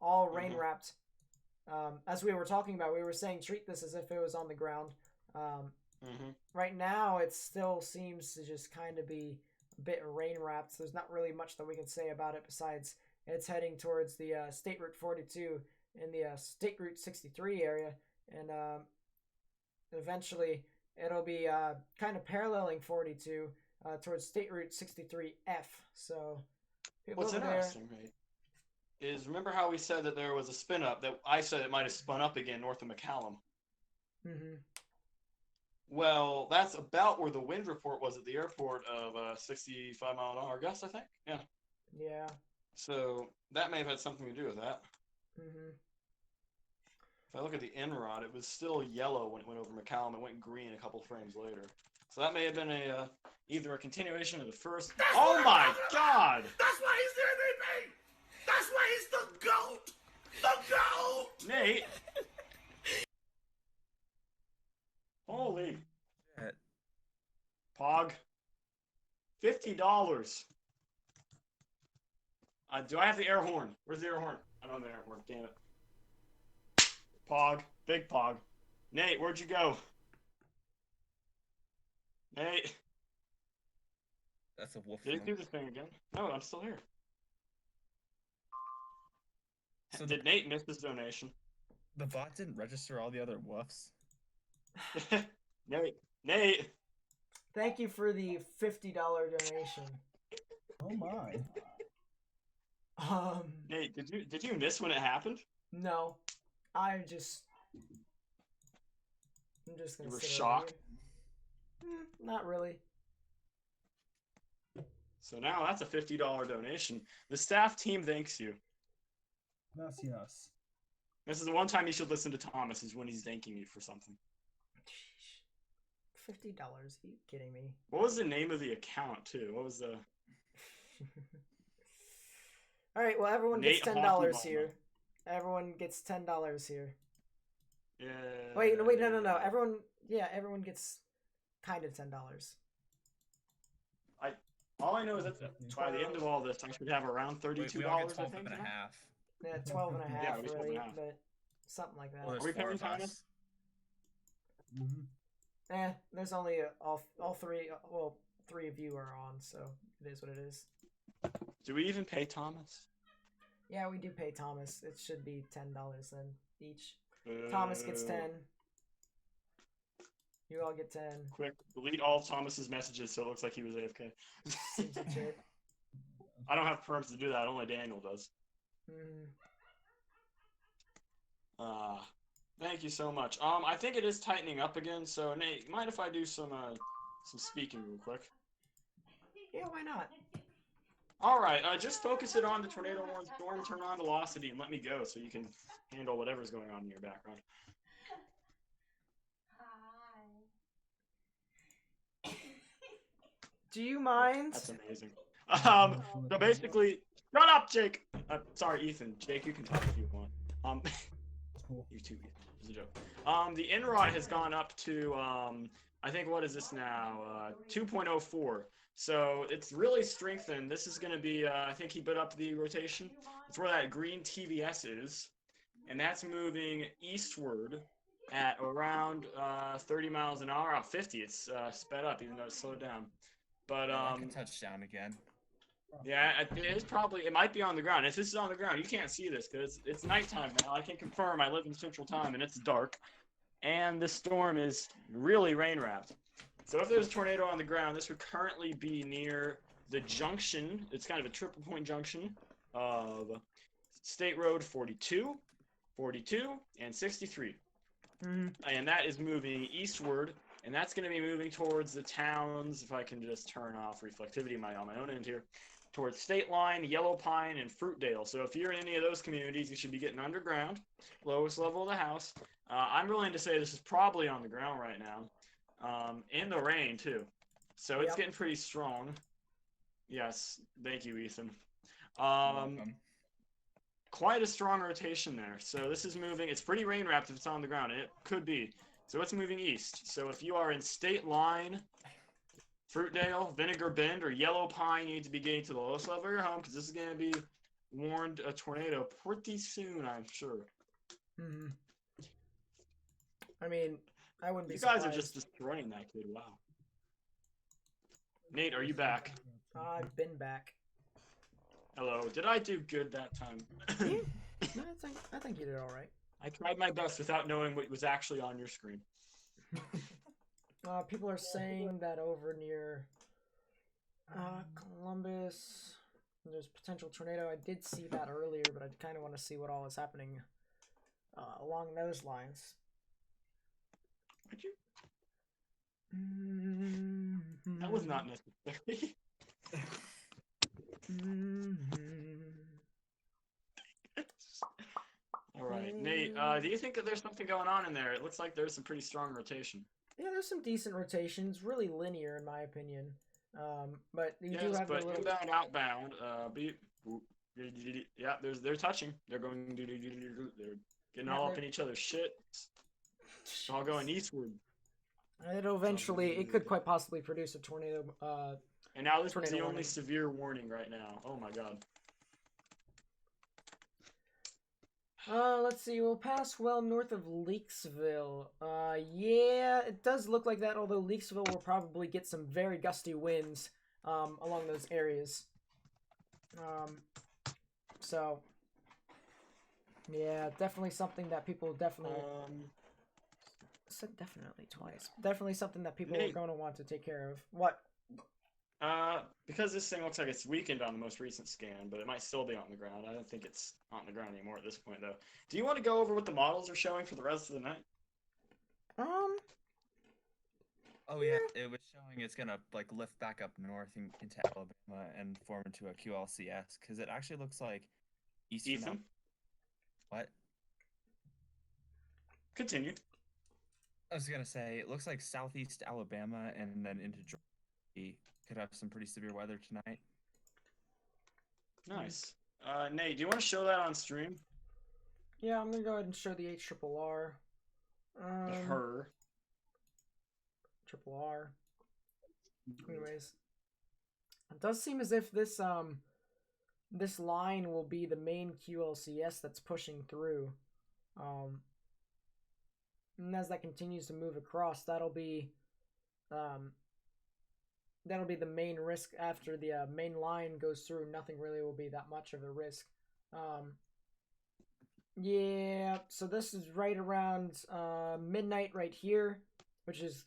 all rain wrapped. As we were talking about, we were saying treat this as if it was on the ground. Right now, it still seems to just kind of be a bit rain wrapped. There's not really much that we can say about it besides it's heading towards the State Route 42 in the State Route 63 area, and eventually it'll be kind of paralleling 42 towards State Route 63F. So what's interesting, right, is remember how we said that there was a spin up that I said it might have spun up again north of McCallum. Well, that's about where the wind report was at the airport of 65 mile an hour gust, I think. Yeah. Yeah. So that may have had something to do with that. If I look at the INROD, it was still yellow when it went over McCallum. It went green a couple frames later. So that may have been either a continuation of the first. Oh my God! That's why he's the MVP! That's why he's the GOAT! The GOAT! Nate! Holy. Shit. Pog. $50. Do I have the air horn? Where's the air horn? I don't have the air horn. Damn it. Pog. Big Pog. Nate, where'd you go? Nate. That's a wolf. Did it do this thing again? No, I'm still here. So did Nate miss his donation? The bot didn't register all the other woofs. Nate. Thank you for the $50 donation. Oh my. Nate, did you miss when it happened? No. I'm just gonna. You were sit shocked? Not really. So now that's a $50 donation. The staff team thanks you. Gracias. This is the one time you should listen to Thomas, is when he's thanking you for something. $50? Are you kidding me? What was the name of the account, too? What was the... Alright, well, everyone Nate gets $10 here. Everyone gets $10 here. Yeah. Wait, no. Everyone gets kind of $10. All I know is that by the end of all this, I should have around $32, we all get I 12 think. and a half. Yeah, 12 and a half, Yeah, we get 12 and really, a half. but something like that. Well, Are we there's 4 paying of Thomas? us. There's only all three. Well, 3 of you are on, so it is what it is. Do we even pay Thomas? Yeah, we do pay Thomas. It should be $10 then each. Thomas gets 10. You all get 10. Quick, delete all of Thomas's messages so it looks like he was AFK. Seems legit. I don't have perms to do that. Only Daniel does. Thank you so much. I think it is tightening up again. So Nate, mind if I do some speaking real quick? Yeah, why not? All right, just focus it on the tornado warning storm, turn on velocity, and let me go so you can handle whatever's going on in your background. Do you mind? That's amazing. So basically, shut up, Jake. Sorry, Ethan. Jake, you can talk if you want. Cool. You too. It's a joke. The INROD has gone up to I think what is this now? 2.04. So it's really strengthened. This is going to be, I think he put up the rotation. It's where that green TVS is. And that's moving eastward at around 30 miles an hour. 50. It's sped up, even though it's slowed down. But I can touch down again. yeah, it might be on the ground. If this is on the ground, you can't see this because it's nighttime now. I can confirm I live in Central Time and it's dark. And the storm is really rain-wrapped. So if there's a tornado on the ground, this would currently be near the junction. It's kind of a triple point junction of State Road 42, 42, and 63. And that is moving eastward And that's going to be moving towards the towns, if I can just turn off reflectivity on my own end here, towards State Line, Yellow Pine, and Fruitdale. So if you're in any of those communities, you should be getting underground, lowest level of the house. I'm willing to say this is probably on the ground right now, in the rain too. So it's getting pretty strong. Yes, thank you, Ethan. Quite a strong rotation there. So this is moving. It's pretty rain wrapped if it's on the ground, and it could be. So it's moving east. So if you are in State Line, Fruitdale, Vinegar Bend, or Yellow Pine, you need to be getting to the lowest level of your home because this is going to be warned a tornado pretty soon, I'm sure. Mm-hmm. I mean, I wouldn't be You guys surprised. are just destroying that kid. Wow. Nate, are you back? I've been back. Hello. Did I do good that time? No, I think you did all right. I tried my best without knowing what was actually on your screen. People are saying that over near Columbus, there's potential tornado. I did see that earlier, but I kind of want to see what all is happening along those lines. Would you? That was not necessary. All right, Nate, do you think that there's something going on in there? It looks like there's some pretty strong rotation. Yeah, there's some decent rotations, really linear in my opinion. But you do have but a little inbound, outbound. Yeah, they're touching. They're going. They're getting all up in each other's shit. It's all going eastward. It'll eventually. It could quite possibly produce a tornado. And now this is the only warning. severe warning right now. Oh my god. Let's see. We'll pass well north of Leakesville. Yeah, it does look like that. Although Leakesville will probably get some very gusty winds, along those areas. So, yeah, definitely something that people definitely. I said definitely twice. Definitely something that people are going to want to take care of. What? Because this thing looks like it's weakened on the most recent scan, but it might still be on the ground. I don't think it's on the ground anymore at this point, though. Do you want to go over what the models are showing for the rest of the night? Oh yeah, it was showing it's gonna like lift back up north into Alabama and form into a QLCS because it actually looks like Ethan? What? Continue. I was gonna say it looks like southeast Alabama and then into Georgia could have some pretty severe weather tonight. Nice. Nate, do you want to show that on stream? Yeah, I'm gonna go ahead and show the HRRR. Her. Triple R. Anyways, it does seem as if this this line will be the main QLCS that's pushing through. And as that continues to move across, that'll be the main risk after the main line goes through. Nothing really will be that much of a risk. Yeah, so this is right around midnight right here, which is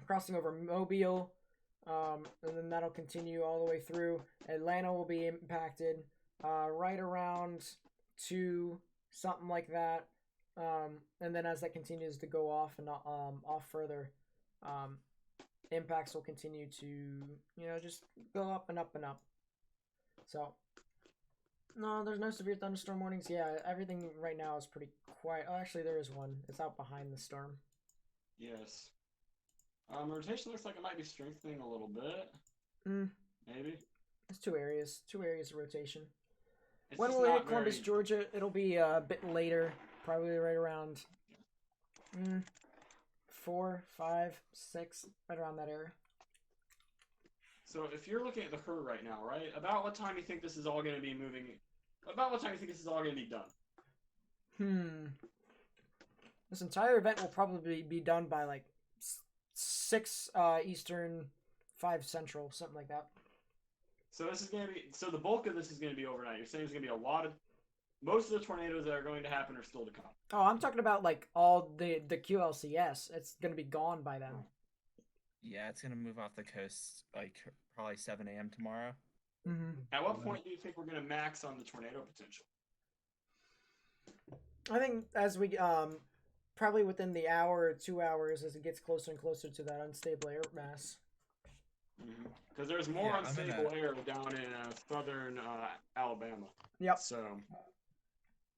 crossing over Mobile, and then that'll continue all the way through. Atlanta will be impacted right around 2, something like that. And then as that continues to go off and off further, impacts will continue to, just go up and up and up. So, no, there's no severe thunderstorm warnings. Yeah, everything right now is pretty quiet. Oh, actually, there is one. It's out behind the storm. Yes. Rotation looks like it might be strengthening a little bit. Maybe. It's 2 areas. 2 areas of rotation. When will it hit Columbus, Georgia? It'll be a bit later. Probably right around 4, 5, 6, right around that area. So if you're looking at the HER right now, right? About what time do you think this is all going to be moving? About what time do you think this is all going to be done? This entire event will probably be done by like 6 Eastern, 5 Central, something like that. So this is going to be. So the bulk of this is going to be overnight. You're saying there's going to be a lot of. Most of the tornadoes that are going to happen are still to come. Oh, I'm talking about like all the QLCS. It's going to be gone by then. Yeah, it's going to move off the coast like probably 7 a.m. tomorrow. At what point do you think we're going to max on the tornado potential? I think as we probably within the hour or 2 hours as it gets closer and closer to that unstable air mass. Because there's more Yeah, unstable air down in southern Alabama. Yep. So.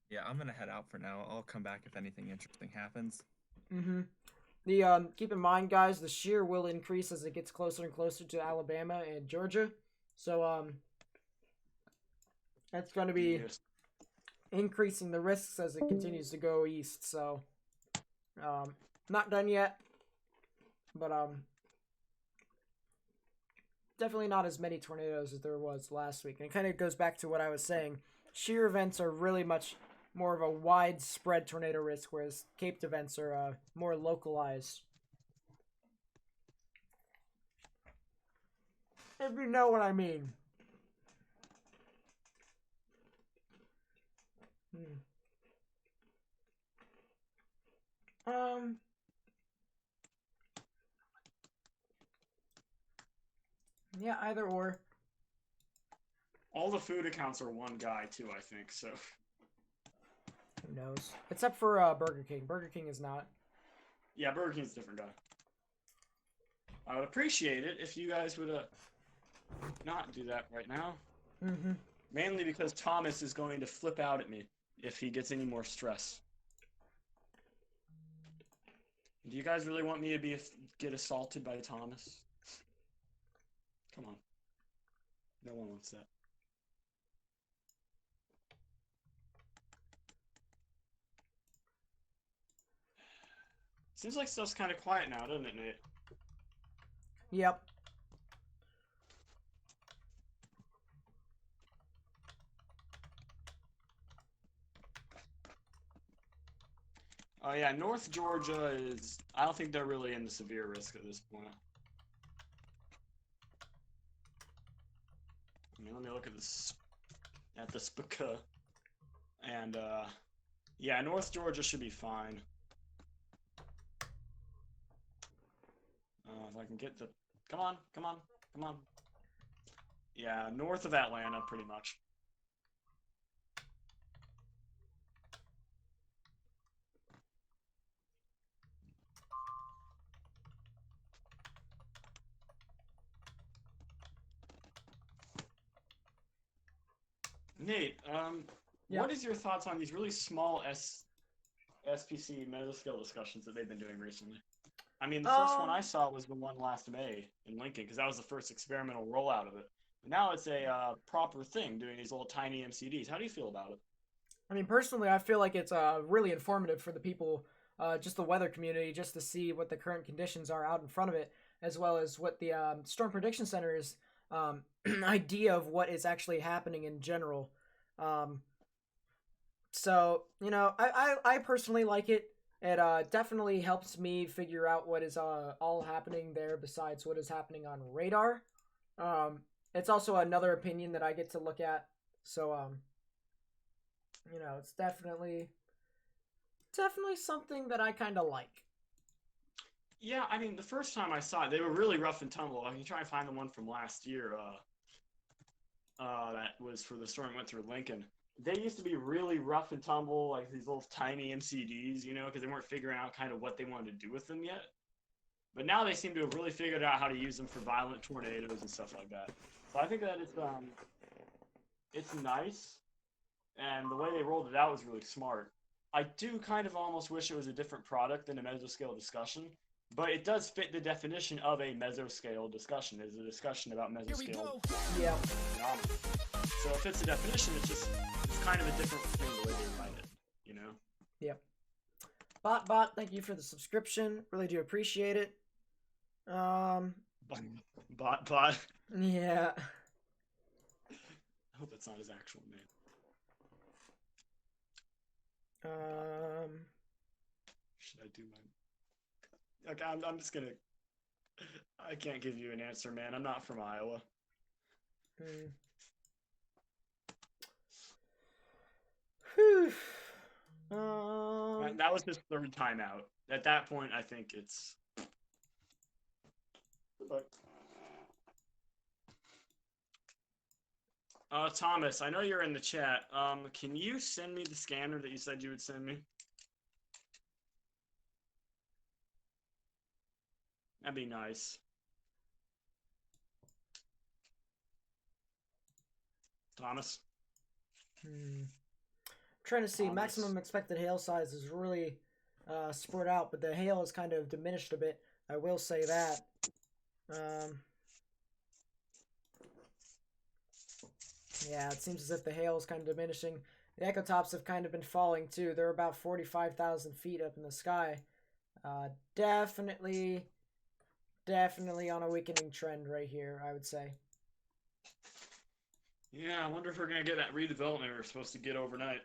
Yeah, I'm gonna head out for now. I'll come back if anything interesting happens. The keep in mind, guys, the shear will increase as it gets closer and closer to Alabama and Georgia. So that's going to be increasing the risks as it continues to go east. So not done yet, but definitely not as many tornadoes as there was last week. And it kind of goes back to what I was saying. Shear events are really much more of a widespread tornado risk, whereas caped events are more localized. If you know what I mean. Yeah, either or. All the food accounts are one guy too, I think. So. Who knows? Except for Burger King. Burger King is not. Yeah, Burger King's a different guy. I would appreciate it if you guys would not do that right now. Mainly because Thomas is going to flip out at me if he gets any more stress. Do you guys really want me to get assaulted by Thomas? Come on. No one wants that. Seems like stuff's kind of quiet now, doesn't it, Nate? Yep. Oh yeah, North Georgia is... I don't think they're really in the severe risk at this point. I mean, let me look at this... at the SPCA. And, yeah, North Georgia should be fine. If I can get the... Come on, come on, come on. Yeah, north of Atlanta, pretty much. Nate, what is your thoughts on these really small SPC mesoscale discussions that they've been doing recently? I mean, the first one I saw was the one last May in Lincoln, because that was the first experimental rollout of it. But now it's a proper thing, doing these little tiny MCDs. How do you feel about it? I mean, personally, I feel like it's really informative for the people, just the weather community, just to see what the current conditions are out in front of it, as well as what the Storm Prediction Center's idea of what is actually happening in general. So, you know, I personally like it. It definitely helps me figure out what is all happening there besides what is happening on radar. It's also another opinion that I get to look at. So, you know, it's definitely something that I kind of like. Yeah, I mean, the first time I saw it, they were really rough and tumble. I can try and find the one from last year. That was for the storm that went through Lincoln. They used to be really rough and tumble, like these little tiny MCDs, you know, because they weren't figuring out kind of what they wanted to do with them yet. But now they seem to have really figured out how to use them for violent tornadoes and stuff like that. So I think that it's nice, and the way they rolled it out was really smart. I do kind of almost wish it was a different product than a mesoscale discussion, but it does fit the definition of a mesoscale discussion. It's a discussion about mesoscale Yeah. phenomena. So it fits the definition, it's kind of a different thing the way they write it, you know? Yep. Bot, thank you for the subscription. Really do appreciate it. Bot. Yeah. I hope that's not his actual name. Should I do my... Okay, I'm just gonna... I can't give you an answer, man. I'm not from Iowa. Whew. That was his third time out. At that point, I think it's... But... Thomas, I know you're in the chat. Can you send me the scanner that you said you would send me? That'd be nice. Thomas. Trying to see. Thomas. Maximum expected hail size is really spread out, but the hail is kind of diminished a bit. I will say that. Yeah, it seems as if the hail is kind of diminishing. The ecotops have kind of been falling too. They're about 45,000 feet up in the sky. Definitely on a weakening trend right here, I would say. Yeah, I wonder if we're gonna get that redevelopment we were supposed to get overnight.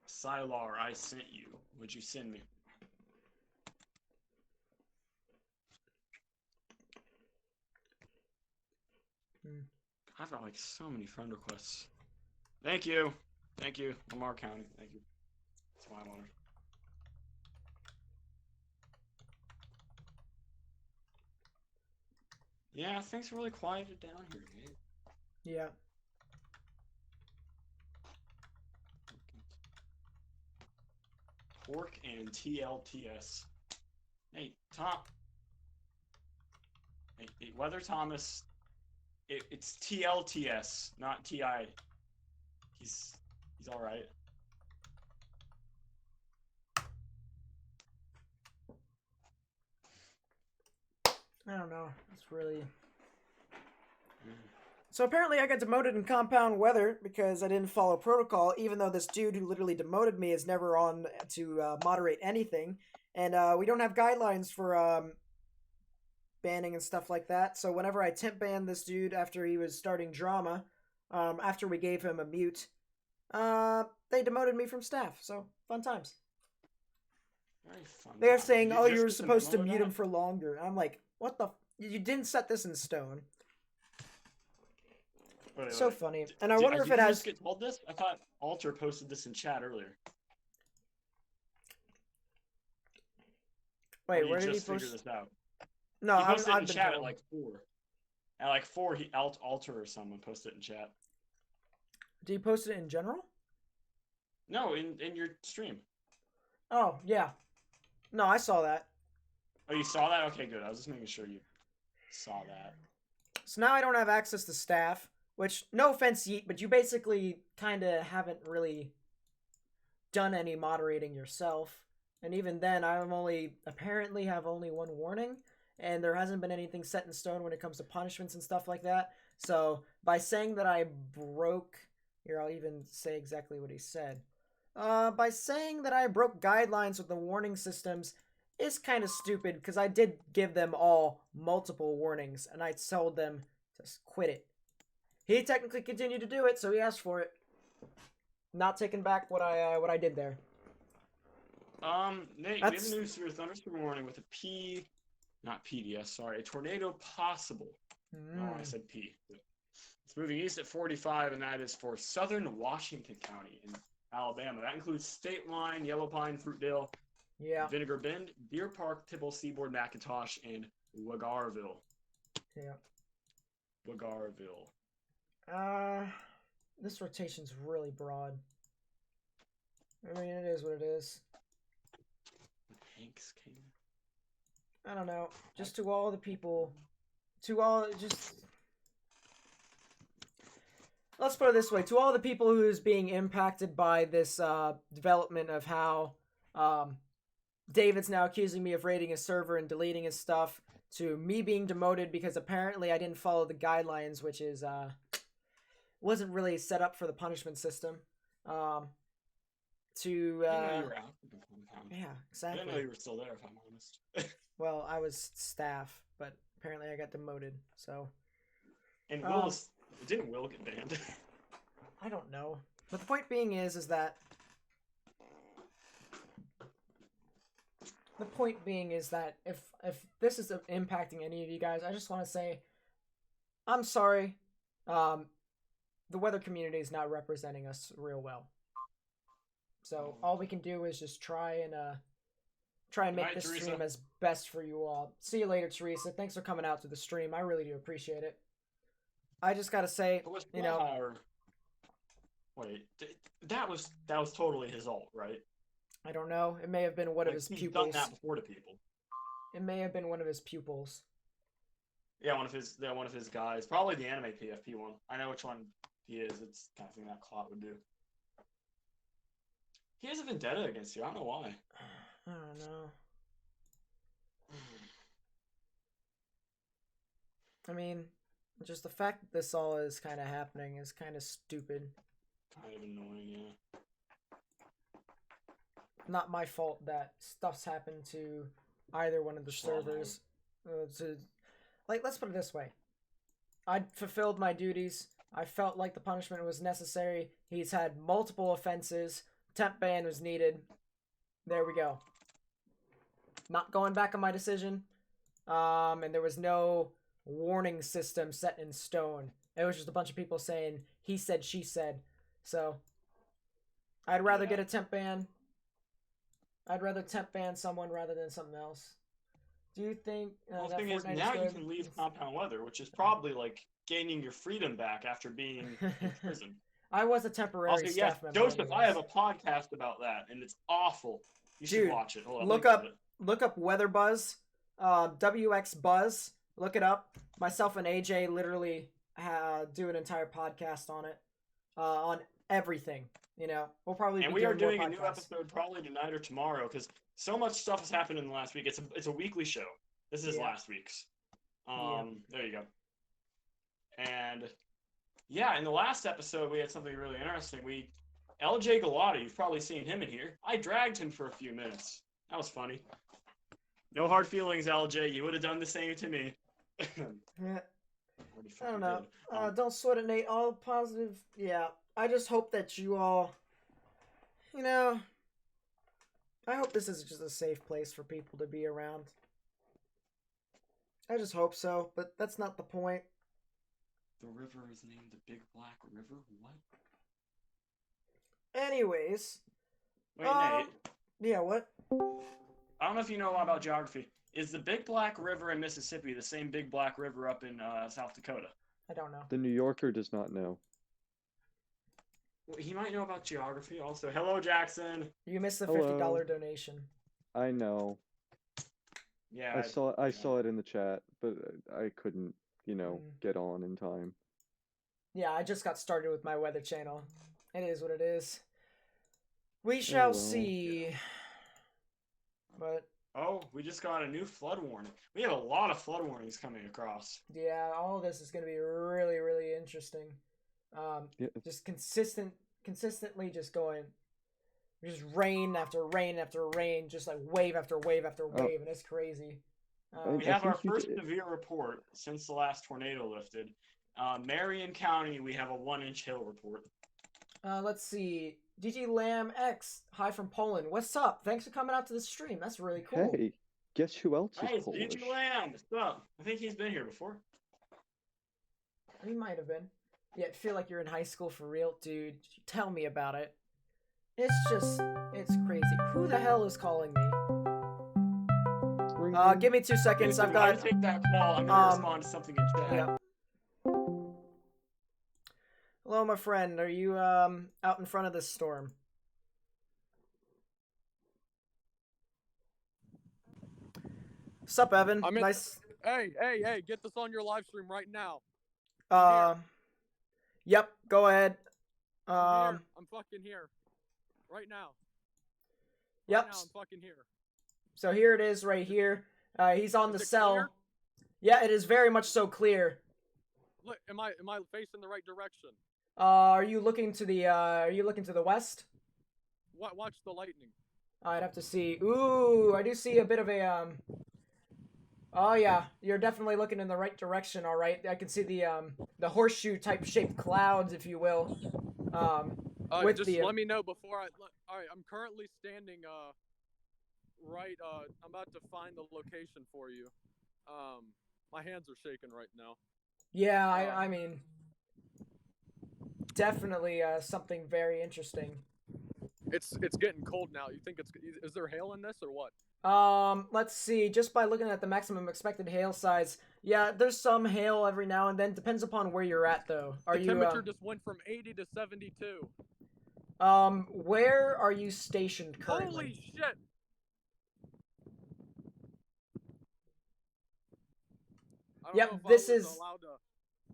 Sylar, I sent you. What'd you send me? I've got like so many friend requests. Thank you. Thank you, Lamar County. Thank you. That's why I wanted. Yeah, things really quieted down here, man. Yeah. Pork and TLTS. Hey, Tom. Hey, Weather Thomas. It's TLTS, not TI. He's all right. I don't know. It's really... So apparently I got demoted in compound weather because I didn't follow protocol, even though this dude who literally demoted me is never on to moderate anything. And we don't have guidelines for banning and stuff like that. So whenever I temp banned this dude after he was starting drama, after we gave him a mute, they demoted me from staff. So fun times. Very fun. They're saying, You oh, just you were get the supposed to memo mute down? him for longer. I'm like, what the... You didn't set this in stone. Wait, So wait. funny. And I Did- wonder if did it you has... just get told this? I thought Alter posted this in chat earlier. Or Wait, you where did he just figure post? this out? No, He posted it I've in been chat told. at like 4. At like 4, Alter or someone posted it in chat. Did he post it in general? No, in your stream. Oh, yeah. No, I saw that. Oh, you saw that? Okay, good. I was just making sure you saw that. So now I don't have access to staff, which, no offense, Yeet, but you basically kind of haven't really done any moderating yourself. And even then, apparently have only one warning, and there hasn't been anything set in stone when it comes to punishments and stuff like that. So by saying that I broke... Here, I'll even say exactly what he said. By saying that I broke guidelines with the warning systems is kind of stupid, because I did give them all multiple warnings, and I told them to quit it. He technically continued to do it, so he asked for it. Not taking back what I did there. Nate, we have a new severe thunderstorm warning with a not PDS, sorry, a tornado possible. Oh, I said P. It's moving east at 45, and that is for southern Washington County in Alabama. That includes State Line, Yellow Pine, Fruitdale, Yeah. Vinegar Bend, Deer Park, Tibble, Seaboard, McIntosh, and Wagarville. Yeah. Wagarville. This rotation's really broad. I mean, it is what it is. Hanks came. I don't know. Just to all the people, let's put it this way: to all the people who's being impacted by this development of how David's now accusing me of raiding his server and deleting his stuff, to me being demoted because apparently I didn't follow the guidelines, which is wasn't really set up for the punishment system. I didn't know you were out of the compound. Yeah, I exactly. didn't know you were still there, if I'm honest. Well, I was staff, but apparently I got demoted, so... And didn't Will get banned? I don't know. But the point being is that... The point being is that if this is impacting any of you guys, I just want to say, I'm sorry. The weather community is not representing us real well. So all we can do is just try and make Right, this Teresa. stream as best for you all. See you later, Teresa. Thanks for coming out to the stream. I really do appreciate it. I just gotta say, you know, Wait, that was totally his ult, right? I don't know. It may have been one of his He's pupils. done that before to people. It may have been one of his pupils. Yeah, one of his guys. Probably the anime PFP one. I know which one he is. It's the kind of thing that Clot would do. He has a vendetta against you. I don't know why. I don't know. I mean, just the fact that this all is kind of happening is kind of stupid. Kind of annoying, yeah. Not my fault that stuff's happened to either one of the servers. Let's put it this way. I fulfilled my duties. I felt like the punishment was necessary. He's had multiple offenses. Temp ban was needed. There we go. Not going back on my decision. And there was no warning system set in stone. It was just a bunch of people saying, he said, she said. So, I'd rather get a temp ban. I'd rather temp ban someone rather than something else. Do you think well, the that thing is, Fortnite now is you good? can leave Compound Weather, which is probably like gaining your freedom back after being in prison. I was a temporary Also, yes, staff member. Joseph, anyways. I have a podcast about that, and it's awful. You should Dude, watch it. Hold on, look up Weather Buzz, WX Buzz. Look it up. Myself and AJ literally do an entire podcast on it, on everything. You know, we'll probably. And be we are doing doing more a new podcasts. episode probably tonight or tomorrow because so much stuff has happened in the last week. It's a weekly show. This is last week's. There you go. And yeah, in the last episode we had something really interesting. LJ Galata, you've probably seen him in here. I dragged him for a few minutes. That was funny. No hard feelings, LJ. You would have done the same to me. Yeah. I don't know. Don't sweat it, Nate. All positive. Yeah. I just hope that you all, you know, I hope this is just a safe place for people to be around. I just hope so, but that's not the point. The river is named the Big Black River? What? Anyways. Wait, Nate. Yeah, what? I don't know if you know a lot about geography. Is the Big Black River in Mississippi the same Big Black River up in South Dakota? I don't know. The New Yorker does not know. Well, he might know about geography also. Hello, Jackson. You missed the Hello. $50 donation. I know. Yeah. I saw it in the chat, but I couldn't, get on in time. Yeah, I just got started with my weather channel. It is what it is. We shall see. But we just got a new flood warning. We have a lot of flood warnings coming across. yeah, all of this is going to be really, really interesting. Just consistently just going, just rain after rain after rain, just like wave after wave after wave, and it's crazy. We have our first severe report since the last tornado lifted. Marion County, we have a 1-inch hail report. Let's see. DG Lamb X, hi from Poland. What's up? Thanks for coming out to the stream. That's really cool. Hey, guess who else is Hey, Polish? DG Lamb, what's up? I think he's been here before. He might have been. Yeah, I feel like you're in high school for real, dude. Tell me about it. It's crazy. Who the hell is calling me? Give me 2 seconds. I've got. Take that call. I'm gonna respond to something in chat. Yeah. Hello, my friend. Are you out in front of this storm? Sup, Evan? Nice. Hey! Get this on your live stream right now. Yep. Go ahead. I'm fucking here. Right now. Yep. Right now, I'm fucking here. So here it is, right here. He's on the cell. Clear? Yeah, it is very much so clear. Look, am I facing the right direction? Are you looking to the west? Watch the lightning. I'd have to see. Ooh, I do see a bit of a Oh yeah, you're definitely looking in the right direction. All right, I can see the horseshoe type shaped clouds, if you will. With just let me know before I. All right, I'm currently standing right. I'm about to find the location for you. My hands are shaking right now. Yeah, I mean, definitely something very interesting. It's getting cold now. You think is there hail in this or what? Let's see. Just by looking at the maximum expected hail size, Yeah, there's some hail every now and then. Depends upon where you're at, though. Are The you temperature just went from 80 to 72. where are you stationed currently? Holy shit! I don't know Yep, if this I was is. allowed to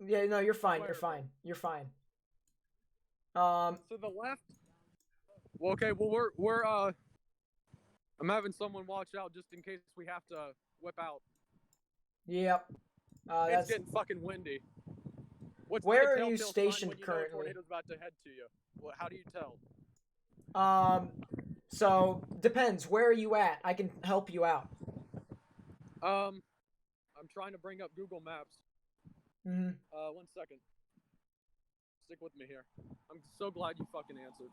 Yeah, no, you're fine. swear, You're but- fine. You're fine. To the left. Well, okay. Well, we're I'm having someone watch out just in case we have to whip out. Yep. It's That's. getting fucking windy. What's Where the are you telltale sign stationed when you currently? know a tornado's about to head to you? Well, how do you tell? So depends. Where are you at? I can help you out. I'm trying to bring up Google Maps. Mhm. 1 second. Stick with me here. I'm so glad you fucking answered.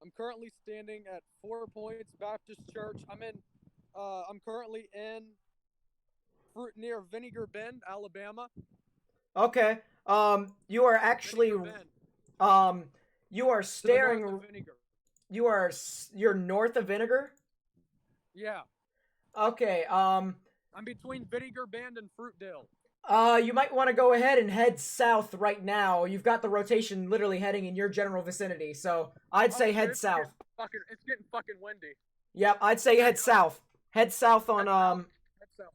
I'm currently standing at 4 Points Baptist Church. I'm currently in near Vinegar Bend, Alabama. Okay. You are actually. Vinegar Bend. You are To the staring. north of Vinegar. You're north of Vinegar. Yeah. Okay. I'm between Vinegar Bend and Fruitdale. You might want to go ahead and head south right now. You've got the rotation literally heading in your general vicinity, so I'd say head south. It's getting fucking windy. Yep, I'd say head south. Head south on Head south.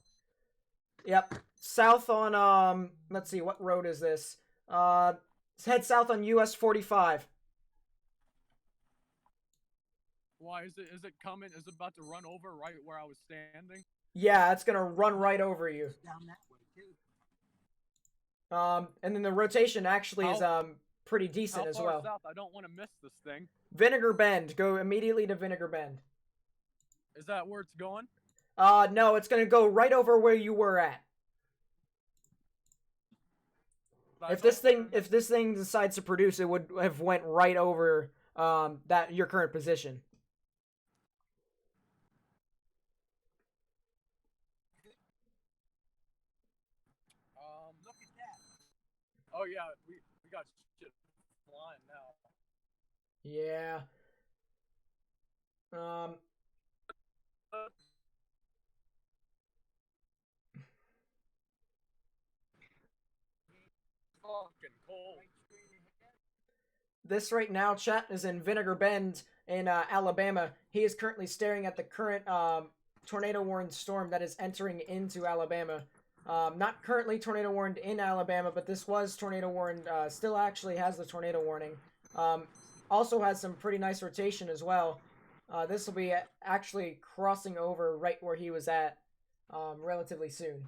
Yep, south on Let's see, what road is this? Head south on US 45. Why is it coming? Is it about to run over right where I was standing? Yeah, it's gonna run right over you. Down that way too. And then the rotation actually is pretty decent How as far well. south? I don't want to miss this thing. Vinegar Bend. Go immediately to Vinegar Bend. Is that where it's going? No, it's gonna go right over where you were at. If this thing decides to produce, it would have went right over that your current position. Look at that. Oh yeah, we got shit flying now. Yeah. Fucking cold. This right now, chat, is in Vinegar Bend in Alabama. He is currently staring at the current tornado warned storm that is entering into Alabama. Not currently tornado warned in Alabama, but this was tornado warned. Still actually has the tornado warning. Also has some pretty nice rotation as well. This will be actually crossing over right where he was at relatively soon.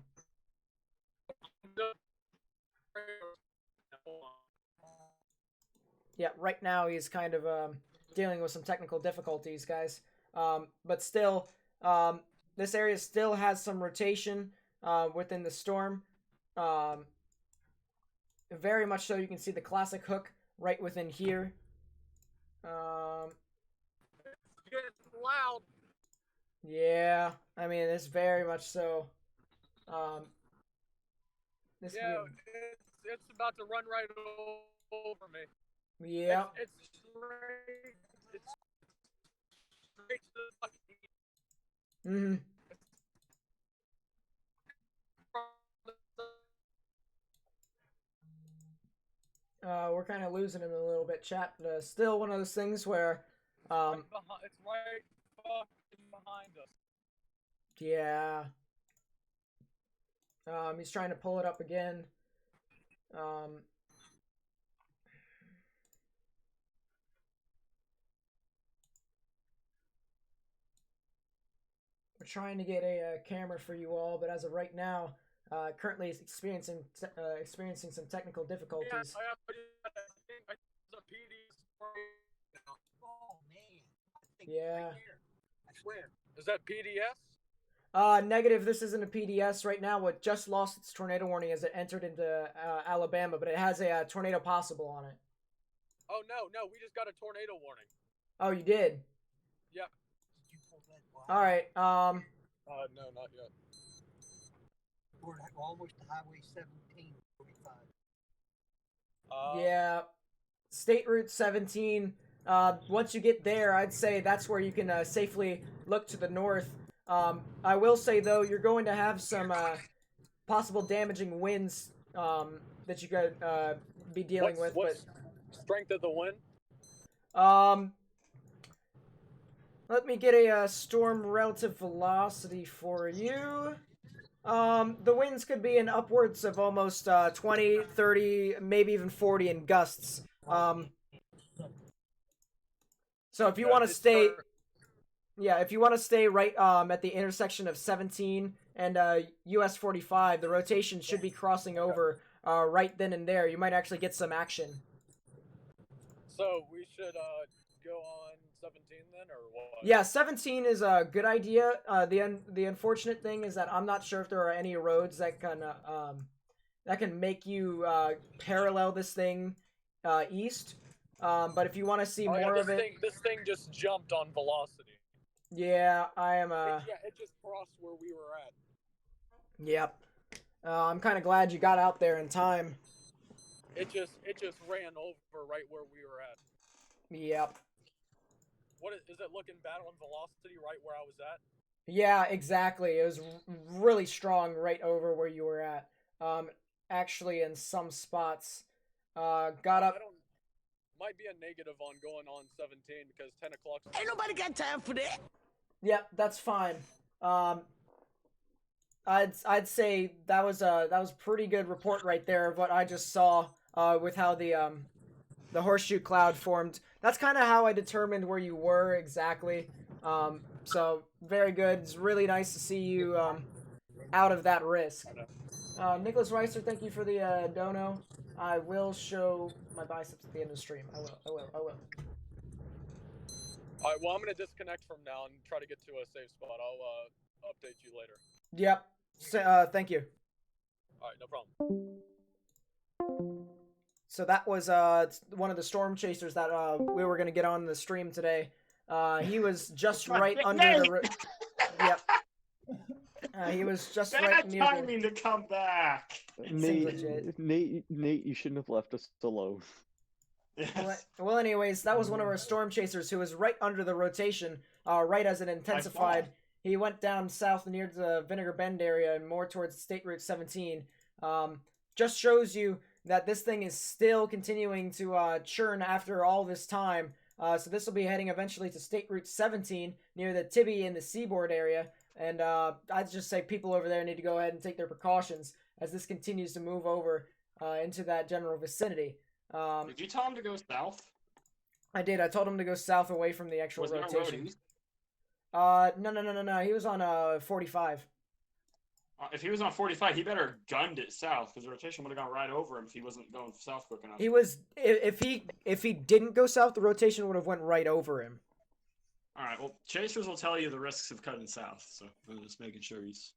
Yeah, right now he's kind of dealing with some technical difficulties, guys. But still, this area still has some rotation within the storm. Very much so. You can see the classic hook right within here. It's getting loud. Yeah, I mean, it's very much so. This It's about to run right over me. Yeah. It's straight. It's straight to the fucking. We're kind of losing him a little bit, chat. Still one of those things where, It's right fucking behind us. Yeah. He's trying to pull it up again. We're trying to get a camera for you all, but as of right now, currently experiencing some technical difficulties. Yeah, I think it's a PDS. Oh man. I think Yeah. Right here. I swear. Is that PDS? Negative. This isn't a PDS right now. It just lost its tornado warning as it entered into Alabama, but it has a tornado possible on it. Oh no, we just got a tornado warning. Oh, you did? Yep. Did you pull that wire? All right. No, not yet. We're almost to Highway 1745. Yeah. State Route 17. Once you get there, I'd say that's where you can safely look to the north. I will say though, you're going to have some possible damaging winds that you could be dealing with. What's strength of the wind? Let me get a storm relative velocity for you. The winds could be in upwards of almost 20, 30, maybe even 40 in gusts. So if you want to stay... Yeah, if you want to stay right at the intersection of 17 and US 45, the rotation should be crossing over right then and there. You might actually get some action. So we should go on 17 then, or what? Yeah, 17 is a good idea. The unfortunate thing is that I'm not sure if there are any roads that can make you parallel this thing east. But if you want to see more of it, this thing just jumped on velocity. Yeah, I am. Yeah, it just crossed where we were at. Yep. I'm kind of glad you got out there in time. It just ran over right where we were at. Yep. What is it looking bad on velocity right where I was at? Yeah, exactly. It was really strong right over where you were at. Actually, in some spots, got up. Might be a negative on going on 17 because 10 o'clock. Ain't nobody got time for that. Yep, that's fine. I'd say that was pretty good report right there of what I just saw with how the horseshoe cloud formed. That's kind of how I determined where you were exactly. So very good. It's really nice to see you out of that risk. Nicholas Reiser, thank you for the dono. I will show my biceps at the end of the stream. I will. Alright, well, I'm going to disconnect from now and try to get to a safe spot. I'll update you later. Yep. Thank you. Alright, no problem. So that was one of the storm chasers that we were going to get on the stream today. He was just right under the... Yep. He was just right near timing to come back. Nate, you shouldn't have left us alone. Yes. Well, anyways, that was one of our storm chasers who was right under the rotation, right as it intensified. He went down south near the Vinegar Bend area and more towards State Route 17. Just shows you that this thing is still continuing to churn after all this time. So this will be heading eventually to State Route 17 near the Tibby and the Seaboard area. And I'd just say people over there need to go ahead and take their precautions as this continues to move over into that general vicinity. Did you tell him to go south? I did. I told him to go south away from the actual rotation. No. He was on 45. If he was on 45, he better have gunned it south, because the rotation would have gone right over him if he wasn't going south quick enough. He was. If he didn't go south, the rotation would have went right over him. All right. Well, chasers will tell you the risks of cutting south, so I'm just making sure he's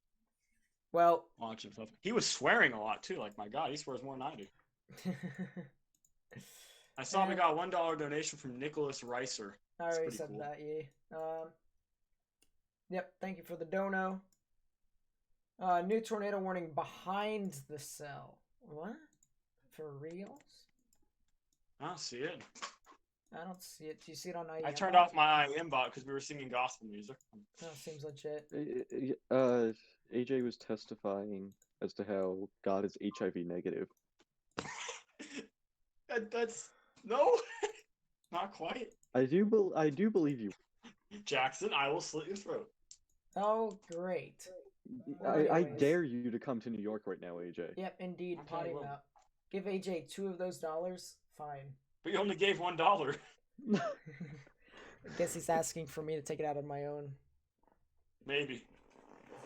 watching stuff. He was swearing a lot too. Like, my God, he swears more than I do. I saw we got a $1 donation from Nicholas Reiser. I already said that, yeah. Yep, thank you for the dono. New tornado warning behind the cell. What? For reals? I don't see it. I don't see it. Do you see it on IEM? I turned off my IEM bot because we were singing gospel music. That seems legit. AJ was testifying as to how God is HIV negative. That's no, not quite. I do believe you, Jackson. I will slit your throat. Oh, great! I dare you to come to New York right now, AJ. Yep, indeed. Potty mouth. Give AJ $2 of those dollars. Fine. But you only gave $1. I guess he's asking for me to take it out of my own. Maybe.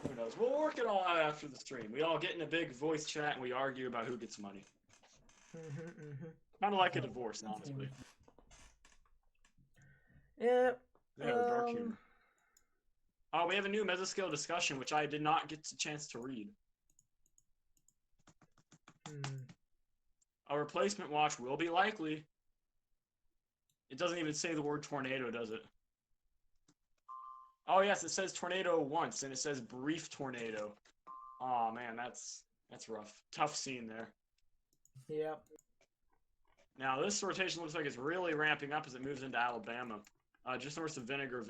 Who knows? We'll work it all out after the stream. We all get in a big voice chat and we argue about who gets money. Kind of like a divorce, honestly. Yeah. Dark humor. Oh, we have a new mesoscale discussion, which I did not get a chance to read. A replacement watch will be likely. It doesn't even say the word tornado, does it? Oh yes, it says tornado once, and it says brief tornado. Oh man, that's rough. Tough scene there. Yep. Now this rotation looks like it's really ramping up as it moves into Alabama. Just north of Vinegar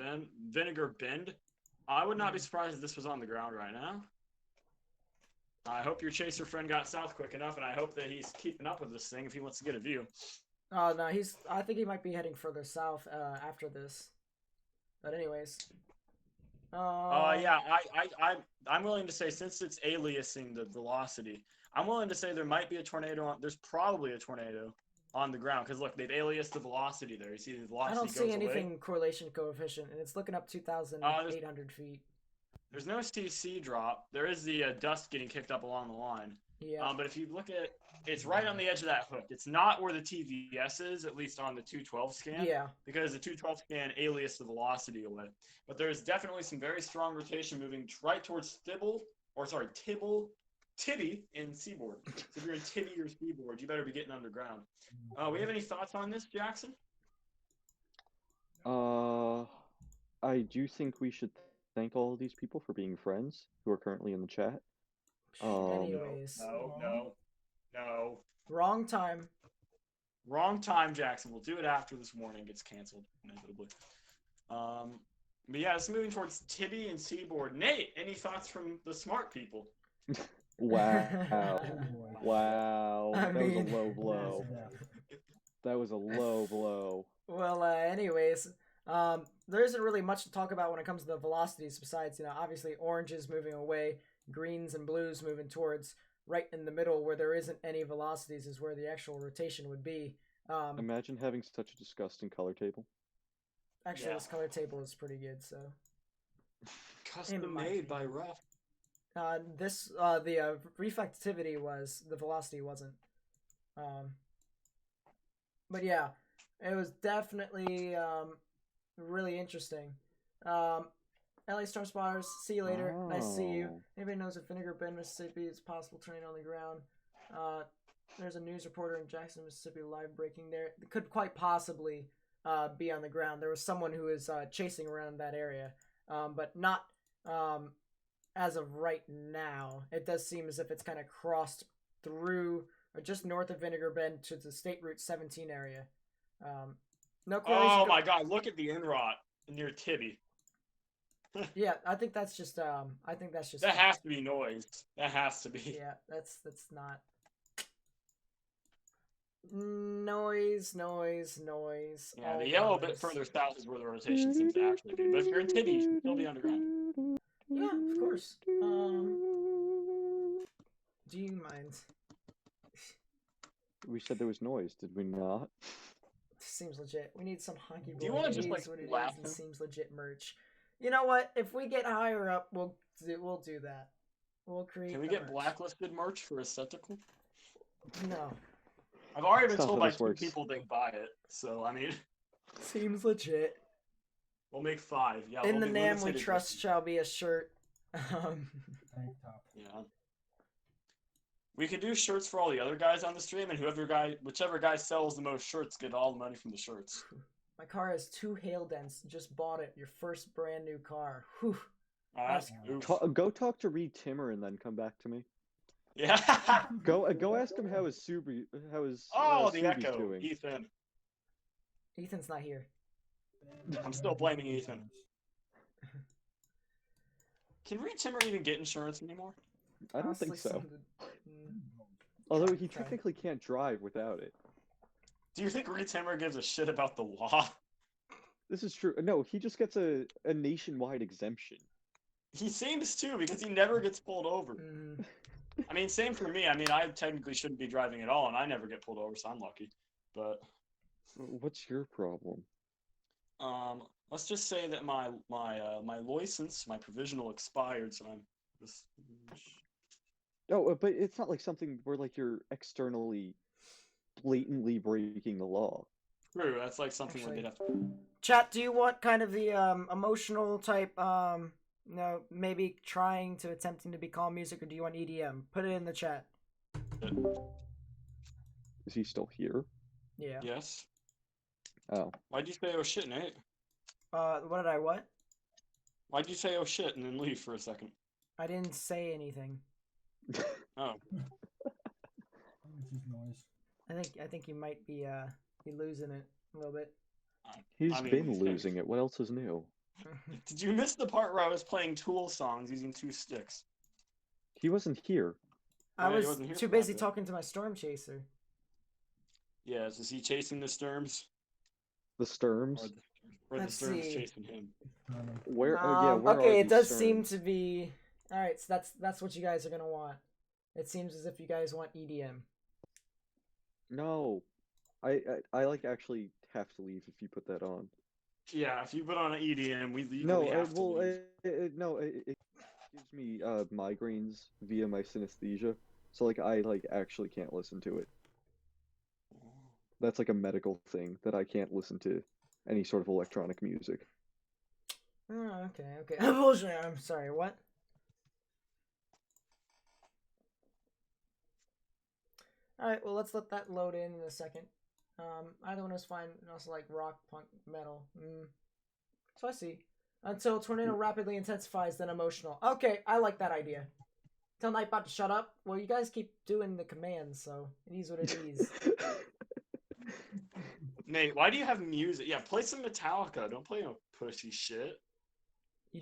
Bend. I would not be surprised if this was on the ground right now. I hope your chaser friend got south quick enough, and I hope that he's keeping up with this thing if he wants to get a view. Oh no, I think he might be heading further south after this. But anyways. Yeah, I'm willing to say, since it's aliasing the velocity, I'm willing to say there might be a tornado there's probably a tornado on the ground, because look, they've aliased the velocity there. You see the velocity I don't goes see anything away. correlation coefficient, and it's looking up 2,800 feet. There's no CC drop. There is the dust getting kicked up along the line. Yeah. But if you look at, it's right on the edge of that hook. It's not where the TVS is, at least on the 212 scan. Yeah. Because the 212 scan aliased the velocity away. But there's definitely some very strong rotation moving right towards Tibby in Seaboard. So if you're in Tibby or Seaboard, you better be getting underground. We have any thoughts on this, Jackson? I do think we should thank all of these people for being friends who are currently in the chat. Anyways. No. Wrong time. Wrong time, Jackson. We'll do it after this warning gets canceled, inevitably. But yeah, it's moving towards Tibby and Seaboard. Nate, any thoughts from the smart people? Wow. Wow. That was a low blow. That was a low blow. Well, anyways, there isn't really much to talk about when it comes to the velocities besides, obviously orange is moving away, greens and blues moving towards right in the middle where there isn't any velocities is where the actual rotation would be. Imagine having such a disgusting color table. Actually, this color table is pretty good, so. Custom made by Ruff. The reflectivity was, the velocity wasn't. But yeah, it was definitely really interesting. LA Storm Spotters, see you later. Oh. Nice to see you. Anybody knows if Vinegar Bend, Mississippi is possible tornado on the ground? There's a news reporter in Jackson, Mississippi live breaking there. It could quite possibly be on the ground. There was someone who is chasing around that area, but not as of right now. It does seem as if it's kind of crossed through or just north of Vinegar Bend to the State Route 17 area. No correlation. Oh my God! Look at the inrot near Tibby. Yeah, I think that's just. That has to be noise. That has to be. Yeah, that's not. Noise. Yeah, the yellow bit further south is where the rotation seems to actually be. But if you're in Tibby, you should still be underground. Yeah, of course. Do you mind? We said there was noise, did we not? Seems legit. We need some honky boy. Do you want to just what it is and seems legit merch. You know what? If we get higher up, we'll do that. We'll create. Can we get blacklisted merch for a Sceptical? No. I've already been told by 2 people they buy it, so I mean. Seems legit. We'll make 5. Yeah. In the Nam we trust shall be a shirt. Yeah. We could do shirts for all the other guys on the stream, and whichever guy sells the most shirts, get all the money from the shirts. My car has 2 hail dents. Just bought it. Your first brand new car. Whew. Go talk to Reed Timmer and then come back to me. Yeah. Go ask him how his the Echo doing. Ethan. Ethan's not here. I'm still blaming Ethan. Can Reed Timmer even get insurance anymore? I don't think so. Although he technically can't drive without it. Do you think Reed Timmer gives a shit about the law? This is true. No, he just gets a nationwide exemption. He seems to, because he never gets pulled over. I mean, same for me. I mean, I technically shouldn't be driving at all, and I never get pulled over, so I'm lucky. But what's your problem? Let's just say that my license, my provisional expired, so I'm just. No, but it's not like something where like you're externally, blatantly breaking the law. True, that's like something where they'd have to. Chat, do you want kind of the emotional type, maybe attempting to be calm music, or do you want EDM? Put it in the chat. Is he still here? Yeah. Yes. Oh. Why'd you say oh shit, Nate? What did I what? Why'd you say oh shit and then leave for a second? I didn't say anything. Oh. I think you might be losing it a little bit. He's been losing it. What else is new? Did you miss the part where I was playing Tool songs using 2 sticks? He wasn't here. I Yeah, he was wasn't here too for that busy bit. talking to my storm chaser. Yeah, is he chasing the Sturms? The Sturms? Or the Let's Sturms see. chasing him? Where? Yeah, where are okay, it these does Sturms? seem to be. All right, so that's what you guys are gonna want. It seems as if you guys want EDM. No, I like actually have to leave if you put that on. Yeah, if you put on an EDM, we legally No, have to leave. no, it gives me migraines via my synesthesia, so like I actually can't listen to it. That's like a medical thing that I can't listen to any sort of electronic music. Oh, okay. Bullshit. I'm sorry. What? All right. Well, let's let that load in a second. Either one is fine. And also like rock, punk, metal. So I see. Until tornado rapidly intensifies, then emotional. Okay, I like that idea. Tell Nightbot to shut up. Well, you guys keep doing the commands, so it is what it is. Nate, why do you have music? Yeah, play some Metallica. Don't play no pushy shit.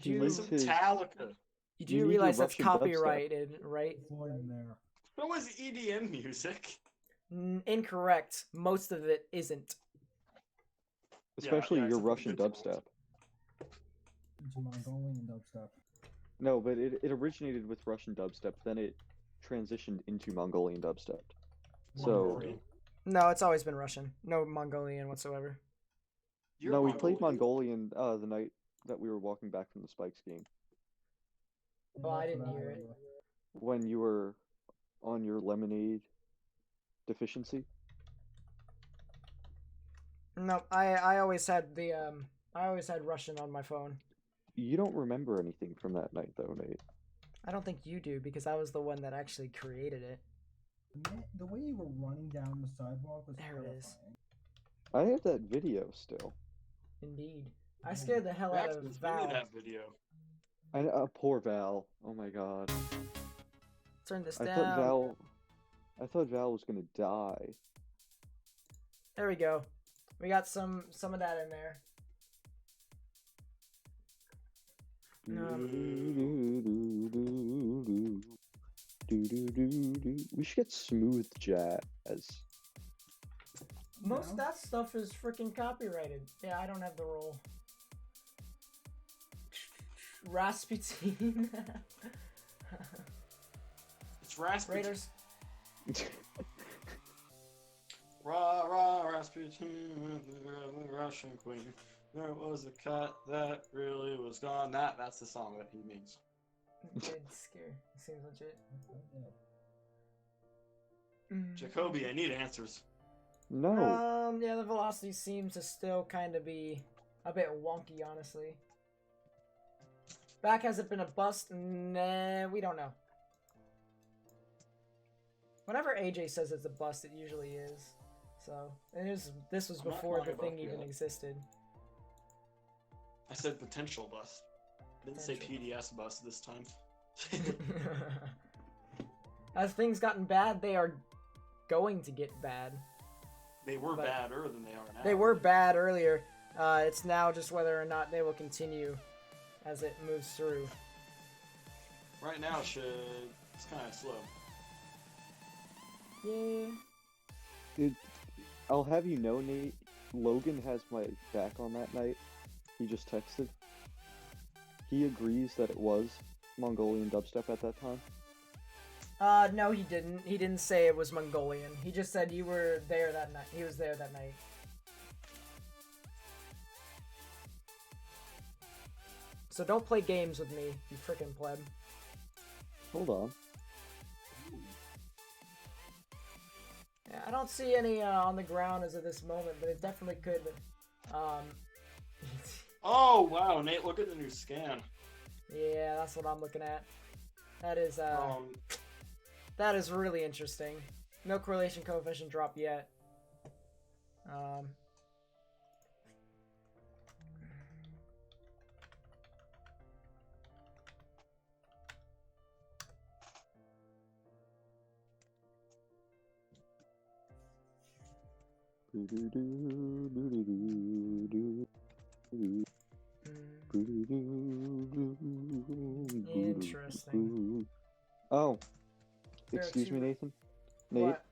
Play some Metallica. You do realize that's copyrighted, right? What was EDM music? Incorrect. Most of it isn't. Especially your Russian dubstep. It's Mongolian dubstep. No, but it originated with Russian dubstep, then it transitioned into Mongolian dubstep. So no, it's always been Russian. No Mongolian whatsoever. No, we played Mongolian the night that we were walking back from the Spikes game. Well, I didn't hear it. When you were on your lemonade deficiency? No, I always had the I always had Russian on my phone. You don't remember anything from that night though, Nate. I don't think you do because I was the one that actually created it. The way you were running down the sidewalk was there. It is. I have that video still. Indeed, I scared the hell out of Val. That video. Poor Val. Oh my god. Turn this I down. thought Val was gonna die. There we go. We got some of that in there. We should get smooth jazz. Most of that stuff is freaking copyrighted. Yeah, I don't have the role. Rasputin. It's Rasputin. Raiders. Rah, Rasputin, the Russian queen. There was a cat that really was gone. That's the song that he means. Good scare. It seems legit. Jacoby, I need answers. No. Yeah, the velocity seems to still kind of be a bit wonky, honestly. Back hasn't been a bust? Nah, we don't know. Whenever AJ says it's a bust, it usually is. So, this was before the thing even existed. I said potential bust. I didn't say PDS bust this time. As things gotten bad, they are going to get bad. They were badder than they are now. They were bad earlier. It's now just whether or not they will continue as it moves through. Right now, it's kind of slow. Yeah. I'll have you know, Nate, Logan has my back on that night. He just texted. He agrees that it was Mongolian dubstep at that time. No, he didn't. He didn't say it was Mongolian. He just said you were there that night. He was there that night. So don't play games with me, you frickin' pleb. Hold on. Yeah, I don't see any on the ground as of this moment, but it definitely could. Oh wow, Nate! Look at the new scan. Yeah, that's what I'm looking at. That is that is really interesting. No correlation coefficient drop yet. Interesting. Oh, There are excuse me, two- Nathan. Nate, What?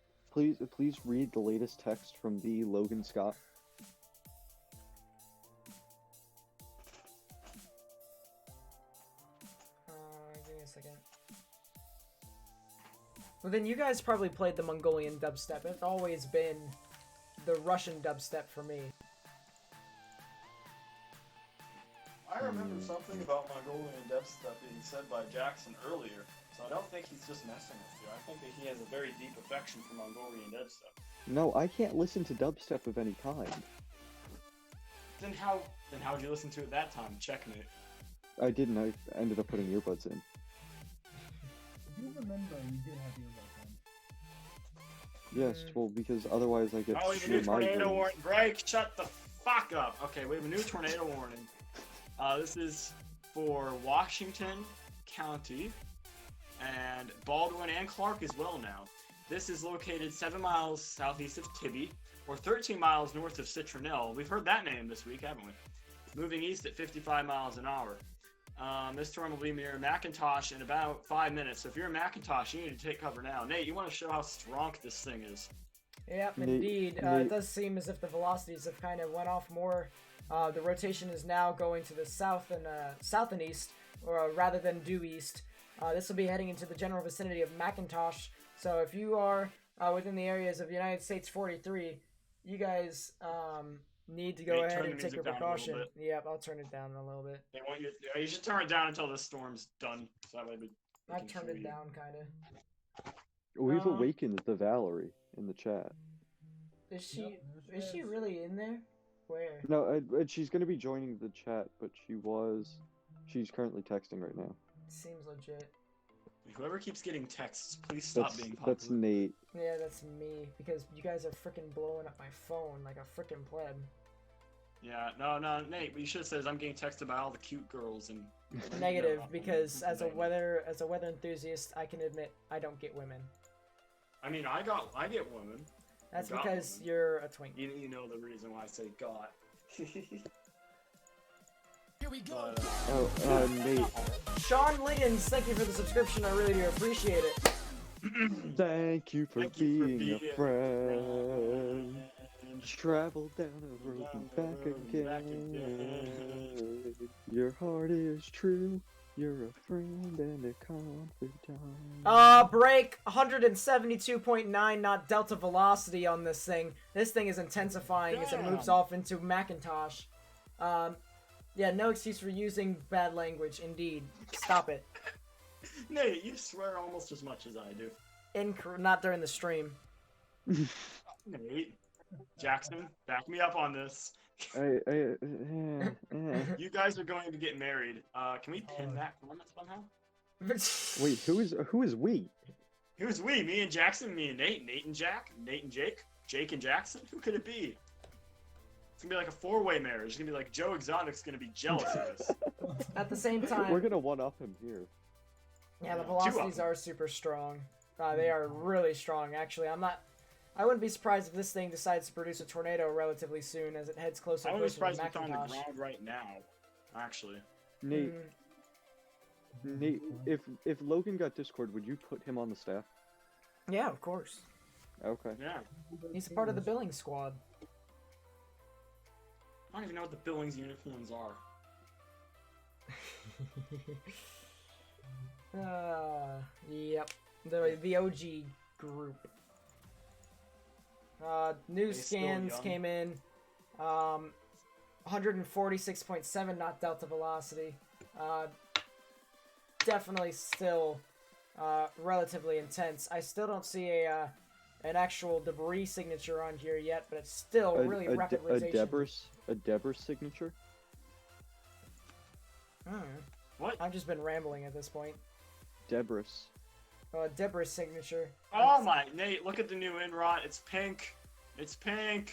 please read the latest text from the Logan Scott. Give me a second. Well, then you guys probably played the Mongolian dubstep. It's always been the Russian dubstep for me. I remember something about Mongolian dubstep being said by Jackson earlier, so I don't think he's just messing with you. I think that he has a very deep affection for Mongolian dubstep. No, I can't listen to dubstep of any kind. Then how'd you listen to it that time? Checkmate. I didn't. I ended up putting earbuds in. You remember you did have earbuds Yes, well, because otherwise I get Oh, we have a sheer new tornado migraines. warning. Greg, shut the fuck up. Okay, we have a new tornado warning. This is for Washington County and Baldwin and Clark as well now. This is located 7 miles southeast of Tibby, or 13 miles north of Citronelle. We've heard that name this week, haven't we? Moving east at 55 miles an hour. This storm will be near McIntosh in about 5 minutes. So if you're in McIntosh, you need to take cover now. Nate, you want to show how strong this thing is? Yep, indeed. It does seem as if the velocities have kind of went off more. The rotation is now going to the south and east, or rather than due east. This will be heading into the general vicinity of McIntosh. So if you are within the areas of United States 43, you guys need to go Nate, ahead turn and the take your music down a little precaution. bit. Yep, I'll turn it down a little bit. They want you. You should turn it down until the storm's done. So that way we I've can turned hear it you. down, kind of. We've awakened the Valerie in the chat. Is she really in there? Where? No, she's going to be joining the chat, but she's currently texting right now. Seems legit. Whoever keeps getting texts, please stop being popular. That's Nate. Yeah, that's me, because you guys are freaking blowing up my phone like a freaking pleb. Yeah, no, Nate. What you should have said is I'm getting texted by all the cute girls and. Negative, because as a weather enthusiast, I can admit I don't get women. I mean, I get women. That's Got because women. you're a twink. You know the reason why I say got. Here we go. Nate. Sean Liggins, thank you for the subscription. I really do appreciate it. Thank you for being a friend. Travel down the road and back again. Your heart is true. You're a friend and a confidant. Break 172.9 knot delta velocity on this thing. This thing is intensifying as it moves off into Macintosh. Yeah, no excuse for using bad language, indeed. Stop it. Nate, you swear almost as much as I do. Not during the stream. Nate, Jackson, back me up on this. You guys are going to get married. Can we pin that comment somehow? Wait, who is we? Who's we? Me and Jackson, me and Nate, Nate and Jack, Nate and Jake, Jake and Jackson? Who could it be? It's gonna be like a four-way marriage. It's gonna be like Joe Exotic's gonna be jealous of this. At the same time, We're gonna one-up him here. Yeah, the velocities are super strong. They are really strong, actually. I wouldn't be surprised if this thing decides to produce a tornado relatively soon as it heads closer I and wouldn't be closer to surprised if it's on the Macintosh. ground right now, actually. Nate, if Logan got Discord, would you put him on the staff? Yeah, of course. Okay. Yeah. He's a part of the billing squad. I don't even know what the Billings uniforms are. Yep. The OG group. New They still scans young. came in. 146.7 knot delta velocity. Definitely still relatively intense. I still don't see an actual debris signature on here yet, but it's still really rapid rotation. A Debris signature? What? I've just been rambling at this point. Debris. Debris signature. Oh my, Nate, look at the new Inrot. It's pink. It's pink.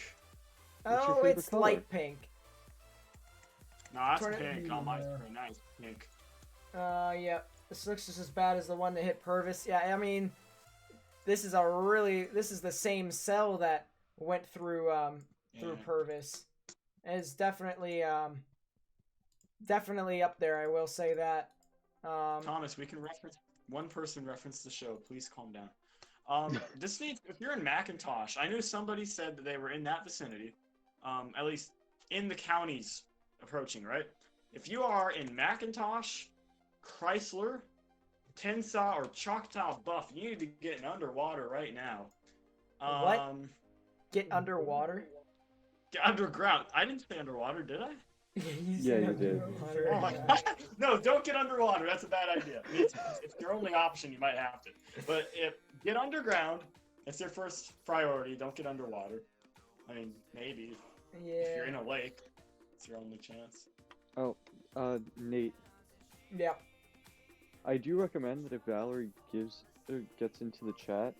What's your Oh, favorite it's color? light pink. No, that's Tornado- pink. Oh, mine's pretty nice. Pink. Yeah. This looks just as bad as the one that hit Purvis. Yeah, I mean, this is the same cell that went through Yeah. Purvis. It's definitely definitely up there. I will say that. Thomas, we can reference one person referenced the show. Please calm down. If you're in McIntosh, I knew somebody said that they were in that vicinity, at least in the counties approaching, right? If you are in McIntosh, Chrysler, Tensaw, or Choctaw Buff, you need to be getting underwater right now. What? Get underwater? Get underground. I didn't say underwater, did I? Yeah, you did. Oh my God. No, don't get underwater. That's a bad idea. It's your only option. You might have to. But get underground. That's your first priority. Don't get underwater. I mean, maybe. Yeah. If you're in a lake, it's your only chance. Oh, Nate. Yeah. I do recommend that if Valerie gets into the chat,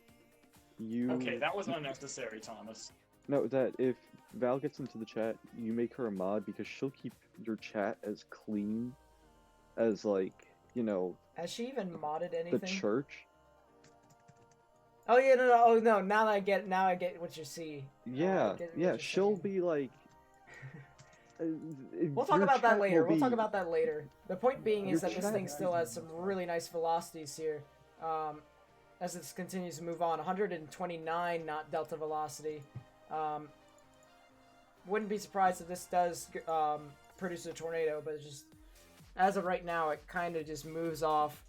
you... Okay, that was unnecessary, Thomas. No, that if Val gets into the chat, you make her a mod because she'll keep your chat as clean as, like, you know... Has she even modded anything? The church. Oh yeah, no. Oh no. Now I get what you see. Yeah, yeah. She'll be like. We'll talk about that later. We'll talk about that later. The point being is that this thing still has some really nice velocities here, as it continues to move on. 129 knot delta velocity. Wouldn't be surprised if this does produce a tornado, but it's just as of right now, it kind of just moves off.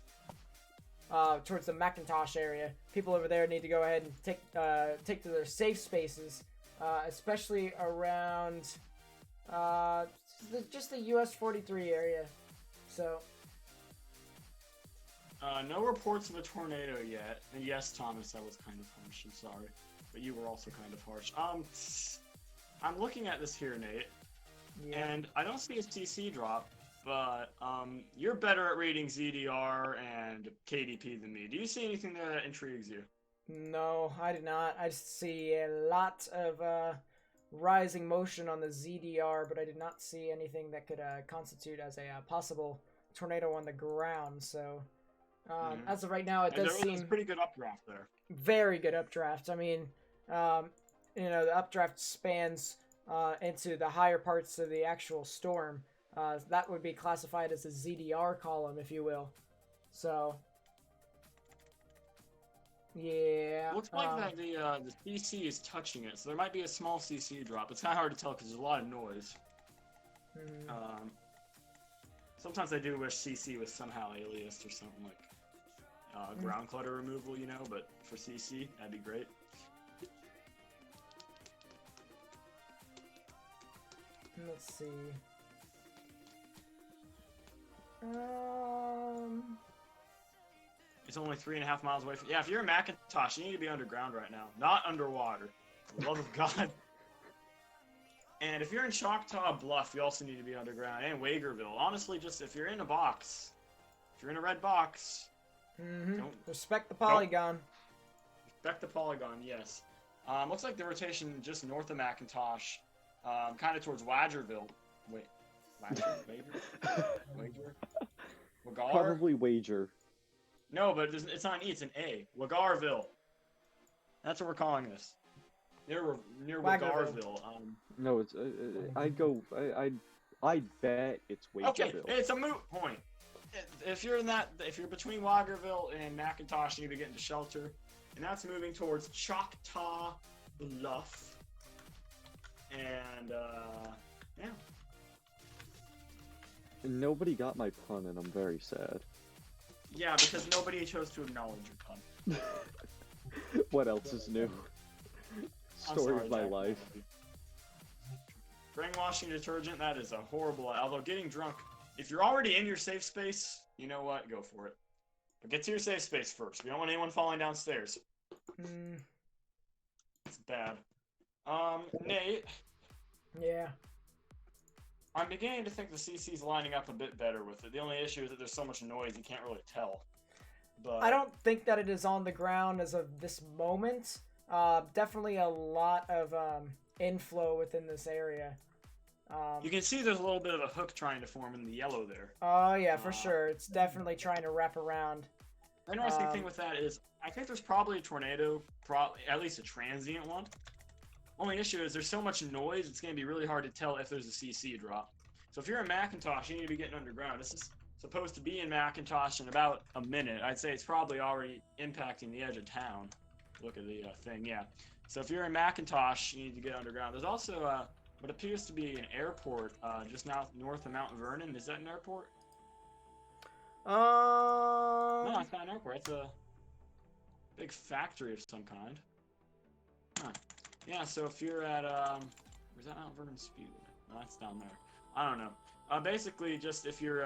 Towards the McIntosh area. People over there need to go ahead and take to their safe spaces, especially around just the US 43 area. So. No reports of a tornado yet. And yes, Thomas, that was kind of harsh. I'm sorry, but you were also kind of harsh. I'm looking at this here, Nate, and I don't see a CC drop. But you're better at reading ZDR and KDP than me. Do you see anything there that intrigues you? No, I do not. I see a lot of rising motion on the ZDR, but I did not see anything that could constitute as a possible tornado on the ground. So as of right now, it does seem pretty good updraft there. Very good updraft. I mean, you know, the updraft spans into the higher parts of the actual storm. That would be classified as a ZDR column, if you will. So, yeah. Looks like that the CC is touching it, so there might be a small CC drop. It's kind of hard to tell because there's a lot of noise. Sometimes I do wish CC was somehow aliased or something like ground clutter removal, you know, but for CC, that'd be great. Let's see. It's only 3.5 miles away from. Yeah, if you're in McIntosh, you need to be underground right now, not underwater. For the love of God. And if you're in Choctaw Bluff, you also need to be underground, and Wagerville. Honestly, just if you're in a box, if you're in a red box, respect the polygon. Respect the polygon, yes. Looks like the rotation just north of McIntosh, kind of towards Wagerville. Wait. Wager? Wagar? Probably Wager. No, but it's not an E, it's an A. Wagarville. That's what we're calling this. Near Wagarville. No, it's I'd bet it's Wagerville. Okay, it's a moot point. If you're between Wagerville and McIntosh, you need to get into shelter, and that's moving towards Choctaw Bluff. And yeah. Nobody got my pun, and I'm very sad. Yeah, because nobody chose to acknowledge your pun. What else is new? Story of my life. Brainwashing detergent, that is a horrible. Although getting drunk, if you're already in your safe space, you know what? Go for it. But get to your safe space first. We don't want anyone falling downstairs. It's bad. Nate. Yeah. I'm beginning to think the CC's lining up a bit better with it. The only issue is that there's so much noise you can't really tell. But I don't think that it is on the ground as of this moment. Definitely a lot of inflow within this area. You can see there's a little bit of a hook trying to form in the yellow there. Oh yeah, for sure. It's definitely trying to wrap around. The interesting thing with that is, I think there's probably a tornado, at least a transient one. Only issue is there's so much noise, it's going to be really hard to tell if there's a CC drop. So if you're in McIntosh, you need to be getting underground. This is supposed to be in McIntosh in about a minute. I'd say it's probably already impacting the edge of town. Look at the thing, yeah. So if you're in McIntosh, you need to get underground. There's also what appears to be an airport just north of Mount Vernon. Is that an airport? No, it's not an airport. It's a big factory of some kind. Huh. Yeah, so if you're at, where's that Mount Vernon Speedway? No, that's down there. I don't know. Basically, just if you're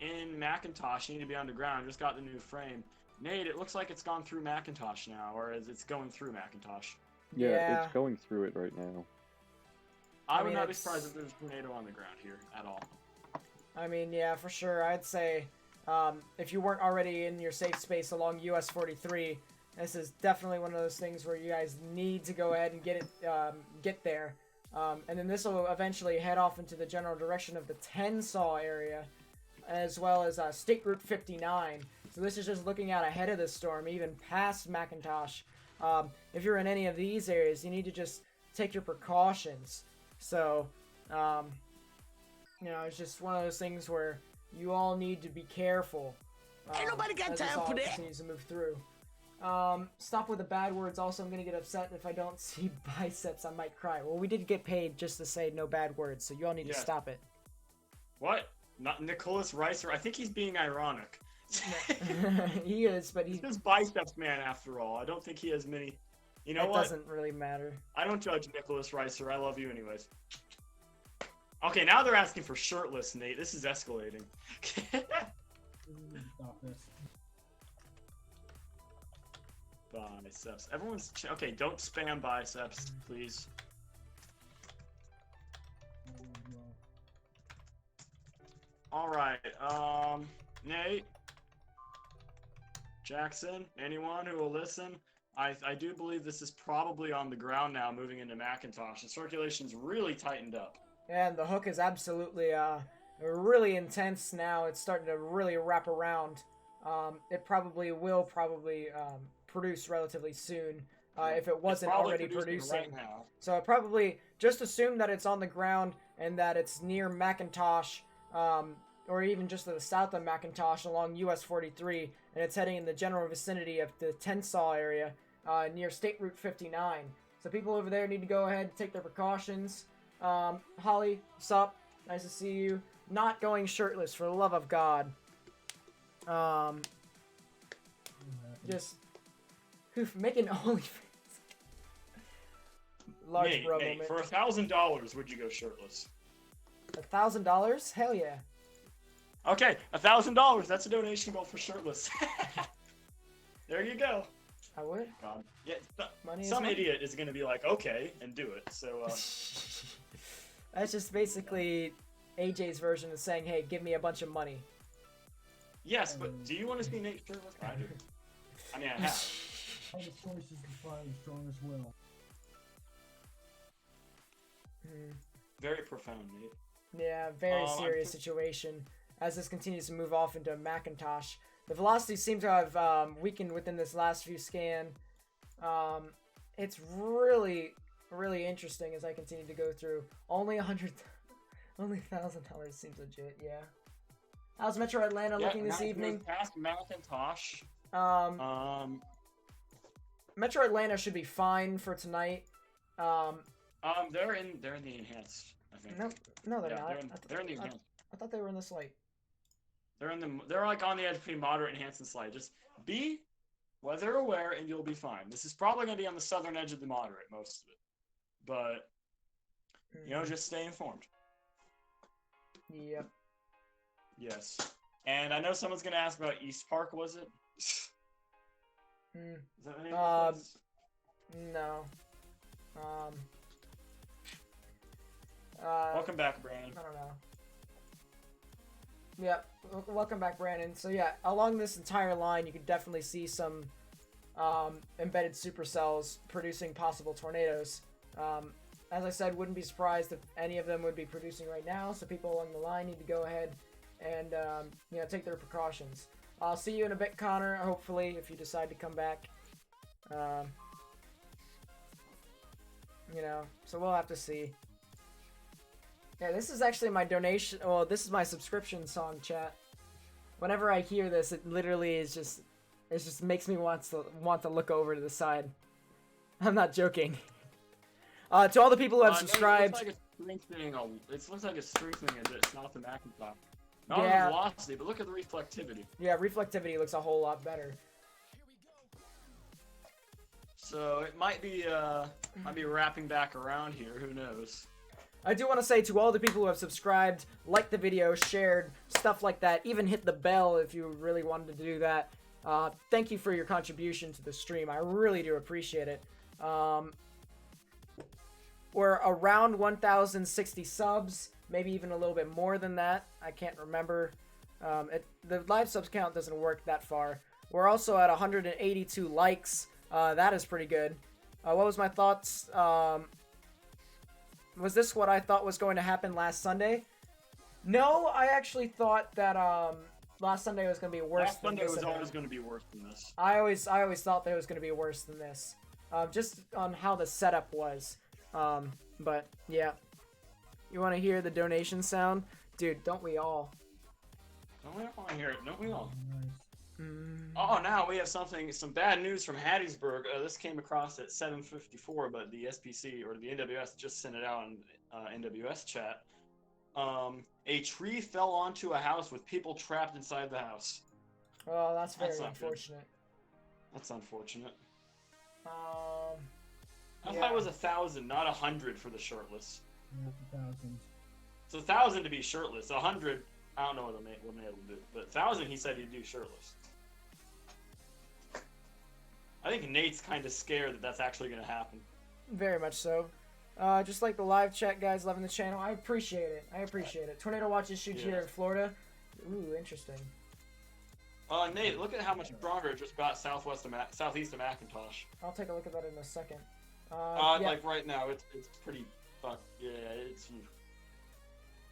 in McIntosh, you need to be underground. Just got the new frame. Nate, it looks like it's gone through McIntosh now, or is it's going through McIntosh? Yeah, it's going through it right now. I would not be surprised if there's a tornado on the ground here at all. I mean, yeah, for sure. I'd say if you weren't already in your safe space along US 43, this is definitely one of those things where you guys need to go ahead and get there. And then this will eventually head off into the general direction of the Tensaw area, as well as State Route 59. So this is just looking out ahead of the storm, even past McIntosh. If you're in any of these areas, you need to just take your precautions. So, you know, it's just one of those things where you all need to be careful. Ain't nobody got time for that. Continues to move through. Stop with the bad words. Also, I'm gonna get upset if I don't see biceps. I might cry. Well, we did get paid just to say no bad words, so you all need to stop it. What? Not Nicholas Reiser? I think he's being ironic. He is, but he's just biceps man after all. I don't think he has many. You know what? It doesn't really matter. I don't judge Nicholas Reiser. I love you anyways. Okay, now they're asking for shirtless, Nate. This is escalating. Stop this. Biceps. Everyone's okay. Don't spam biceps, please. All right. Nate, Jackson, anyone who will listen. I do believe this is probably on the ground now, moving into McIntosh. The circulation's really tightened up. And the hook is absolutely really intense now. It's starting to really wrap around. It will probably produce relatively soon if it wasn't already producing. Right now. So I probably just assume that it's on the ground and that it's near McIntosh, or even just to the south of McIntosh along US 43, and it's heading in the general vicinity of the Tensaw area near State Route 59. So people over there need to go ahead and take their precautions. Holly, what's up? Nice to see you. Not going shirtless, for the love of God. Just making OnlyFans. Large Nate, bro Nate, moment. for $1,000, would you go shirtless? $1,000? Hell yeah. Okay, $1,000. That's a donation goal for shirtless. There you go. I would. God. Yeah, Money some is idiot is gonna be like, okay, and do it. So. That's just basically AJ's version of saying, "Hey, give me a bunch of money." Yes, but do you want to see Nate shirtless? I do. I mean, I have. All the choices define the strongest will. Very profound, Nate. Yeah, very serious situation. As this continues to move off into McIntosh, the velocity seems to have weakened within this last few scan. It's really, really interesting as I continue to go through. Only $1,000 seems legit. Yeah. How's Metro Atlanta looking this evening? Past McIntosh. Metro Atlanta should be fine for tonight. They're in the enhanced, I think. No, they're not. They're in the enhanced. I thought they were in the slight. They're like on the edge between moderate, enhanced, and slight. Just be weather aware, and you'll be fine. This is probably going to be on the southern edge of the moderate, most of it, but you know, just stay informed. Yep. Yes, and I know someone's going to ask about East Park. Was it? Is that the name of the place? No. Welcome back, Brandon. I don't know. Yeah, welcome back, Brandon. So yeah, along this entire line, you could definitely see some embedded supercells producing possible tornadoes. As I said, wouldn't be surprised if any of them would be producing right now. So people along the line need to go ahead and you know, take their precautions. I'll see you in a bit, Connor. Hopefully, if you decide to come back. You know, so we'll have to see. Yeah, this is actually my donation. Well, this is my subscription song, chat. Whenever I hear this, it literally is just, it just makes me want to look over to the side. I'm not joking. To all the people who have subscribed. It looks like it's strengthening a bit. It's not the Macintosh. Not Yeah. the velocity, but look at the reflectivity. Yeah, reflectivity looks a whole lot better. So it might be wrapping back around here. Who knows? I do want to say to all the people who have subscribed, liked the video, shared, stuff like that, even hit the bell if you really wanted to do that. Thank you for your contribution to the stream. I really do appreciate it. We're around 1,060 subs, maybe even a little bit more than that. I can't remember. The live subs count doesn't work that far. We're also at 182 likes. That is pretty good. What was my thoughts? Was this what I thought was going to happen last Sunday? No, I actually thought that last Sunday was going to be worse. Last Sunday was always going to be worse than this. I always thought that it was going to be worse than this. Just on how the setup was. But yeah. You want to hear the donation sound? Dude, don't we all? Don't we want to hear it? Don't we all? Oh, now we have some bad news from Hattiesburg. This came across at 7:54, but the SPC or the NWS just sent it out in NWS chat. A tree fell onto a house with people trapped inside the house. Oh, that's very not unfortunate. Good. That's unfortunate. I Yeah. thought it was 1,000, not 100 for the shirtless. Yeah, 1,000. It's 1,000 to be shirtless. 100, I don't know what Nate will do. But 1,000, he said he'd do shirtless. I think Nate's kind of scared that that's actually going to happen. Very much so. Just like the live chat guys loving the channel. I appreciate it. I appreciate it. Tornado Watch issued here in Florida. Ooh, interesting. Nate, look at how much stronger it just got southeast of Macintosh. I'll take a look at that in a second. Like right now, it's pretty fucked. Yeah, it's you.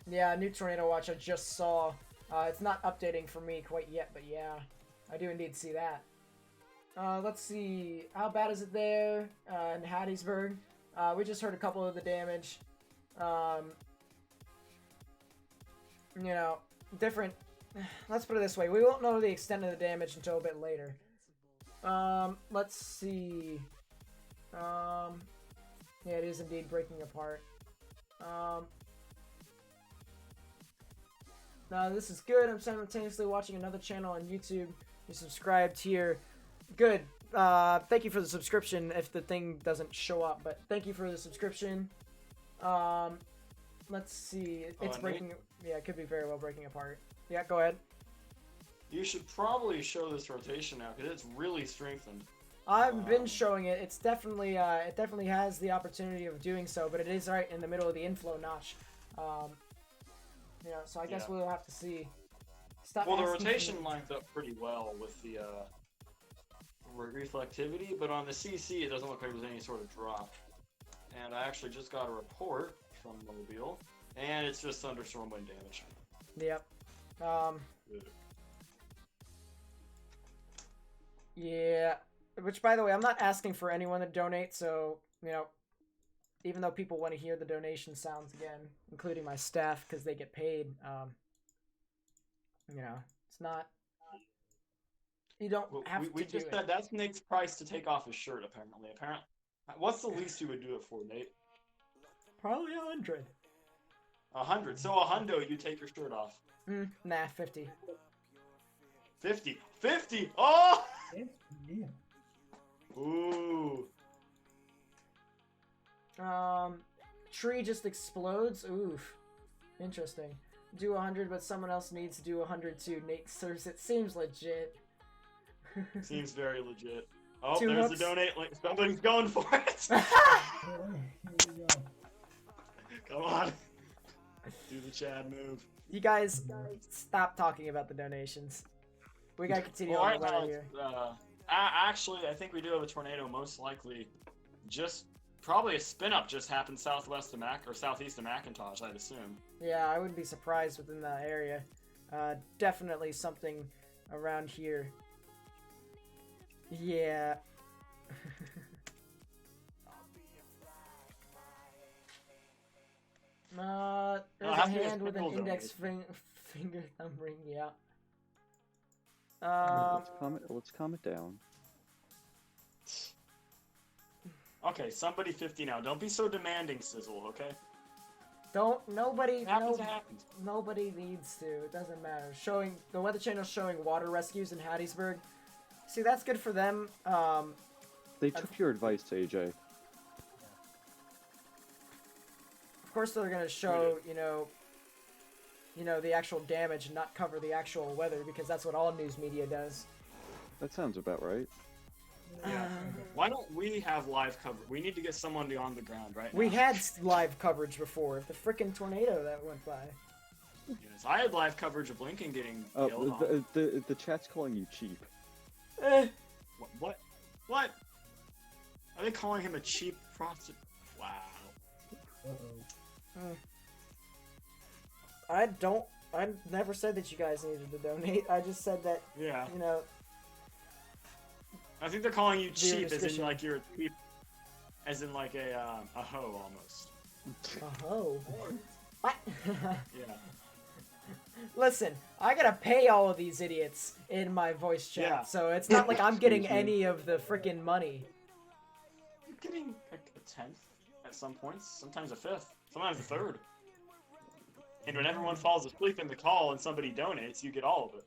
Yeah, new Tornado Watch I just saw. It's not updating for me quite yet, but yeah, I do indeed see that. Let's see, how bad is it there in Hattiesburg? We just heard a couple of the damage. You know, different. Let's put it this way: we won't know the extent of the damage until a bit later. Let's see. Yeah, it is indeed breaking apart. Now this is good. I'm simultaneously watching another channel on YouTube. You subscribed here. Good. Thank you for the subscription if the thing doesn't show up, but thank you for the subscription. Let's see. It's breaking. Yeah, it could be very well breaking apart. Yeah, go ahead. You should probably show this rotation now because it's really strengthened. I've been showing it. It's definitely it definitely has the opportunity of doing so, but it is right in the middle of the inflow notch. You know, so I guess we'll have to see. Well, the rotation lines up pretty well with the reflectivity, but on the CC it doesn't look like there's any sort of drop. And I actually just got a report from Mobile, and it's just thunderstorm wind damage. Yep. Yeah. Which, by the way, I'm not asking for anyone to donate, so, you know, even though people want to hear the donation sounds again, including my staff, because they get paid, you know, it's not... You don't have to We do just it. said that's Nate's price to take off his shirt, apparently. What's the least you would do it for, Nate? Probably 100. 100. So a hundo, you take your shirt off. Nah, 50. 50. 50! Oh! Yeah. Ooh. Tree just explodes? Oof. Interesting. Do 100, but someone else needs to do 100 too. Nate serves it. Seems legit. Seems very legit. Oh, Two there's hooks. the donate link. Somebody's going for it. Here we go. Come on. Do the Chad move. You guys, stop talking about the donations. We gotta continue on the weather here. Actually, I think we do have a tornado. Most likely, just probably a spin up just happened southeast of Macintosh. I'd assume. Yeah, I wouldn't be surprised within that area. Definitely something around here. Yeah. Oh, a have to be a hand with an single index donation. finger thumb ring. Yeah. Let's calm it down. Okay, somebody 50 now. Don't be so demanding, Sizzle. Okay. Nobody. It happens. It happens. Nobody needs to. It doesn't matter. The Weather Channel's showing water rescues in Hattiesburg. See, that's good for them. They took your advice, AJ. Of course, they're gonna show the actual damage and not cover the actual weather because that's what all news media does. That sounds about right. Yeah. Why don't we have live coverage? We need to get someone on the ground right now. We had live coverage before. The frickin' tornado that went by. Yes, I had live coverage of Lincoln getting killed. The chat's calling you cheap. What? What? Are they calling him a cheap prostitute? Wow. I never said that you guys needed to donate. I just said that, Yeah. I think they're calling you cheap as in like you're a cheap, as in like a hoe almost. A hoe? What? Yeah. Listen, I gotta pay all of these idiots in my voice chat, so it's not like I'm getting any of the frickin' money. You're getting a tenth at some points, sometimes a fifth, sometimes a third. And when everyone falls asleep in the call and somebody donates, you get all of it.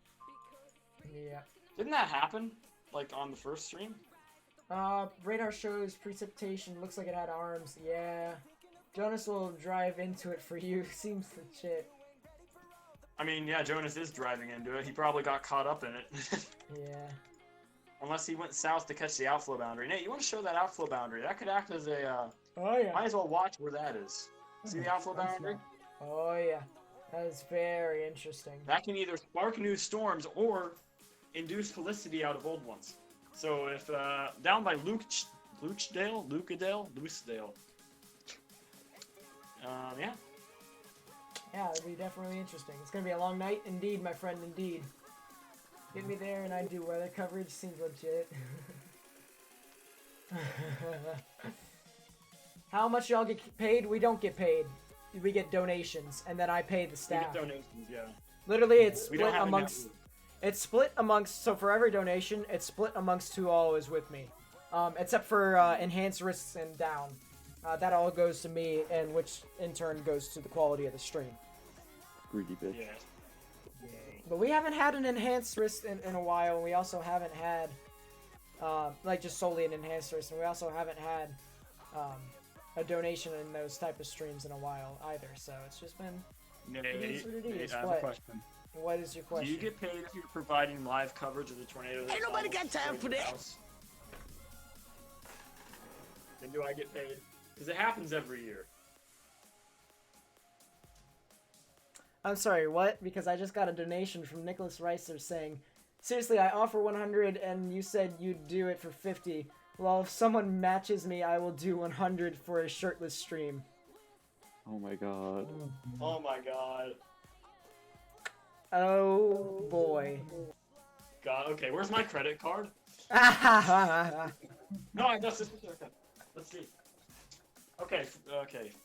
Yeah. Didn't that happen, like, on the first stream? Radar shows precipitation. Looks like it had arms. Yeah. Jonas will drive into it for you. Seems legit. I mean, yeah, Jonas is driving into it. He probably got caught up in it. Yeah. Unless he went south to catch the outflow boundary. Nate, you want to show that outflow boundary? That could act as a, Oh, yeah. Might as well watch where that is. See the outflow boundary? Oh, yeah. That is very interesting. That can either spark new storms or induce felicity out of old ones. So if, down by Lucedale? Yeah. Yeah, it'll be definitely interesting. It's gonna be a long night, indeed, my friend, indeed. Get me there and I do weather coverage. Seems legit. How much y'all get paid? We don't get paid. We get donations, and then I pay the staff. We get donations, yeah. Literally, it's We don't split have a amongst. network. It's split amongst. So for every donation, it's split amongst who all is with me, except for enhanced risks and down. That all goes to me, and which in turn goes to the quality of the stream. Greedy bitch. Yeah. But we haven't had an enhanced risk in a while, and we also haven't had, like, just solely an enhanced risk, and we also haven't had a donation in those type of streams in a while either, so it's just been... Nate, it is what it is. I have a question. What is your question? Do you get paid if you're providing live coverage of the tornado? Ain't nobody got time for that. Then do I get paid? Because it happens every year. I'm sorry, what? Because I just got a donation from Nicholas Reiser saying, seriously, I offer 100 and you said you'd do it for 50. Well, if someone matches me, I will do 100 for a shirtless stream. Oh my god. Oh my god. Oh boy. God, okay, where's my credit card? No, I guess this is okay. Let's see. Okay,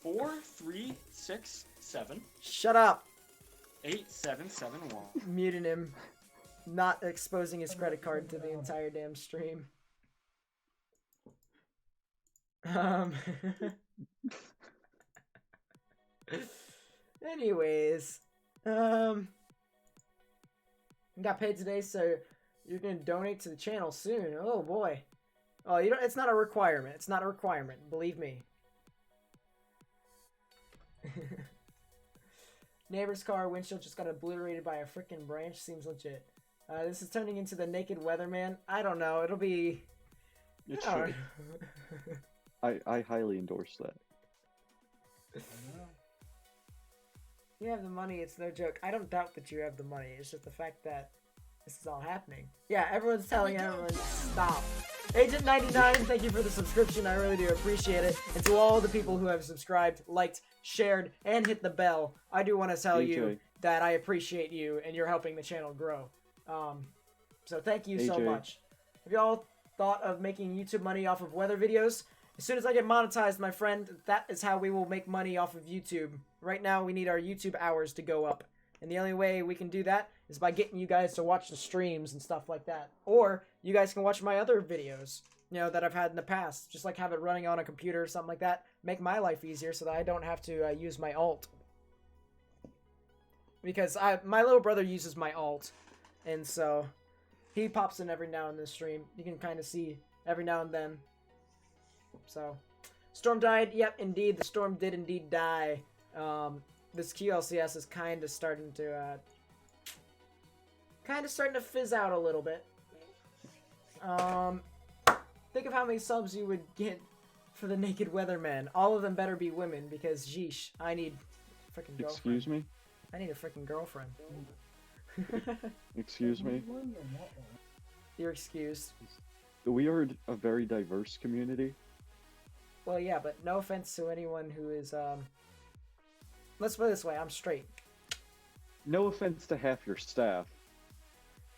4, 3, 6, 7. Shut up. 8, 7, 7, 1. Muting him. Not exposing his credit card to the entire damn stream. Anyways, got paid today, so you're gonna donate to the channel soon. Oh boy. Oh, you don't. It's not a requirement. It's not a requirement. Believe me. Neighbor's car windshield just got obliterated by a freaking branch. Seems legit. This is turning into the Naked Weatherman. I don't know. It'll be. It should. I highly endorse that. You have the money, it's no joke. I don't doubt that you have the money. It's just the fact that this is all happening. Yeah, everyone's telling everyone, stop. Agent 99, thank you for the subscription. I really do appreciate it. And to all the people who have subscribed, liked, shared, and hit the bell, I do want to tell you that I appreciate you and you're helping the channel grow. So thank you so much. Have y'all thought of making YouTube money off of weather videos? As soon as I get monetized, my friend, that is how we will make money off of YouTube. Right now, we need our YouTube hours to go up. And the only way we can do that is by getting you guys to watch the streams and stuff like that. Or you guys can watch my other videos, you know, that I've had in the past. Just like have it running on a computer or something like that. Make my life easier so that I don't have to use my alt. Because my little brother uses my alt. And so he pops in every now and then stream. You can kind of see every now and then. So, storm died. Yep, indeed, the storm did indeed die. This QLCS is kind of starting to fizz out a little bit. Think of how many subs you would get for the Naked Weatherman. All of them better be women because, yeesh, I need a freaking girlfriend. Excuse me? I need a freaking girlfriend. Excuse me? You're excused. We are a very diverse community. Well, yeah, but no offense to anyone who is, let's put it this way, I'm straight. No offense to half your staff.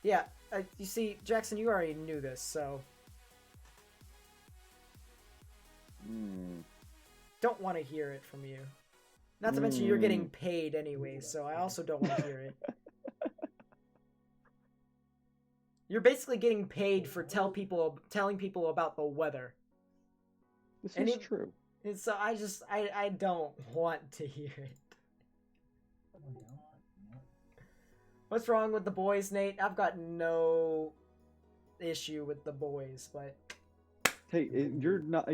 Yeah, you see, Jackson, you already knew this, so... Don't want to hear it from you. Not to mention you're getting paid anyway, so I also don't want to hear it. You're basically getting paid for telling people about the weather. This is true. And so I don't want to hear it. What's wrong with the boys, Nate? I've got no issue with the boys, but... Hey, you're not...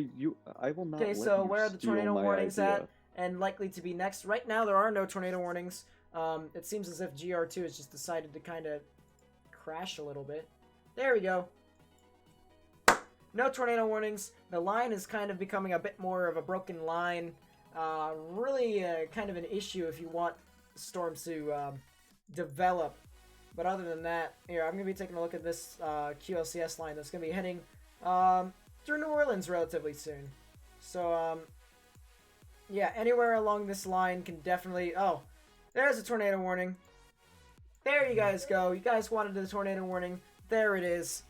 I will not Okay, let so you where are the steal tornado my warnings idea. at? And likely to be next. Right now, there are no tornado warnings. It seems as if GR2 has just decided to kind of crash a little bit. There we go. No tornado warnings. The line is kind of becoming a bit more of a broken line. Really kind of an issue if you want storms to develop. But other than that, here, I'm going to be taking a look at this QLCS line that's going to be heading through New Orleans relatively soon. So, yeah, anywhere along this line can definitely... Oh, there's a tornado warning. There you guys go. You guys wanted the tornado warning. There it is.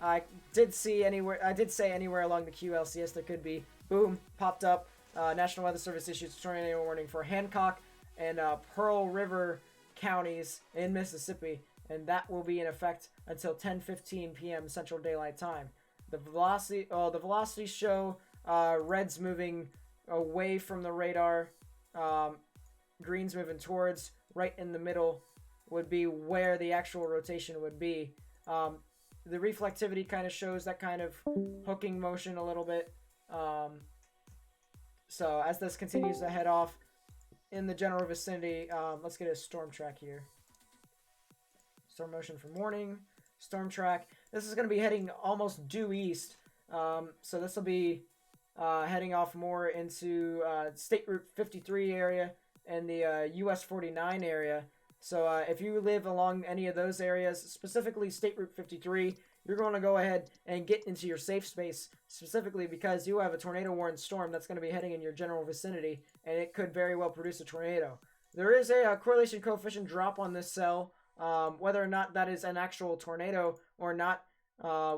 I did say anywhere along the QLCS there could be. Boom, popped up. National Weather Service issues a tornado warning for Hancock and Pearl River counties in Mississippi, and that will be in effect until 10:15 p.m. Central Daylight Time. The velocities show red's moving away from the radar, green's moving towards. Right in the middle would be where the actual rotation would be. The reflectivity kind of shows that kind of hooking motion a little bit. So as this continues to head off in the general vicinity, let's get a storm track here. Storm motion for morning, storm track. This is going to be heading almost due east. So this will be heading off more into State Route 53 area and the US 49 area. So if you live along any of those areas, specifically State Route 53, you're going to go ahead and get into your safe space, specifically because you have a tornado-warned storm that's going to be heading in your general vicinity, and it could very well produce a tornado. There is a correlation coefficient drop on this cell. Whether or not that is an actual tornado or not,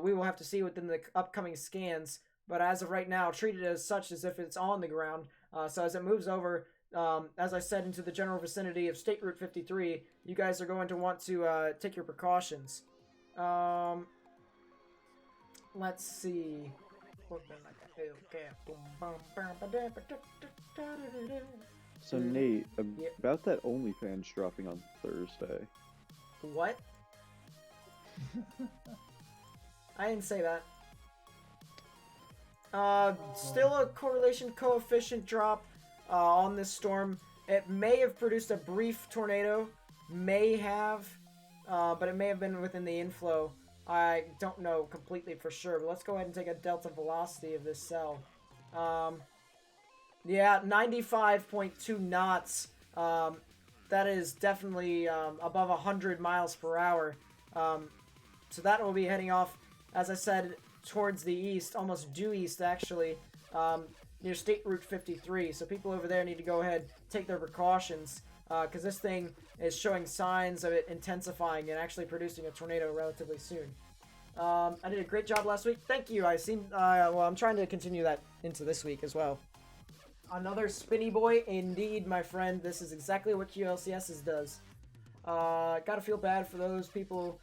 we will have to see within the upcoming scans. But as of right now, treat it as such as if it's on the ground. So as it moves over, as I said, into the general vicinity of State Route 53, you guys are going to want to take your precautions. Let's see. So Nate, about that OnlyFans dropping on Thursday. What? I didn't say that. Still a correlation coefficient drop on this storm. It may have produced a brief tornado. May have. But it may have been within the inflow. I don't know completely for sure. But let's go ahead and take a delta velocity of this cell. Yeah, 95.2 knots. That is definitely above 100 miles per hour. So that will be heading off, as I said, towards the east, almost due east actually, near State Route 53. So people over there need to go ahead, take their precautions, because this thing is showing signs of it intensifying and actually producing a tornado relatively soon. I did a great job last week. Thank you. Well, I'm trying to continue that into this week as well. Another spinny boy, indeed, my friend. This is exactly what QLCS does. Gotta feel bad for those people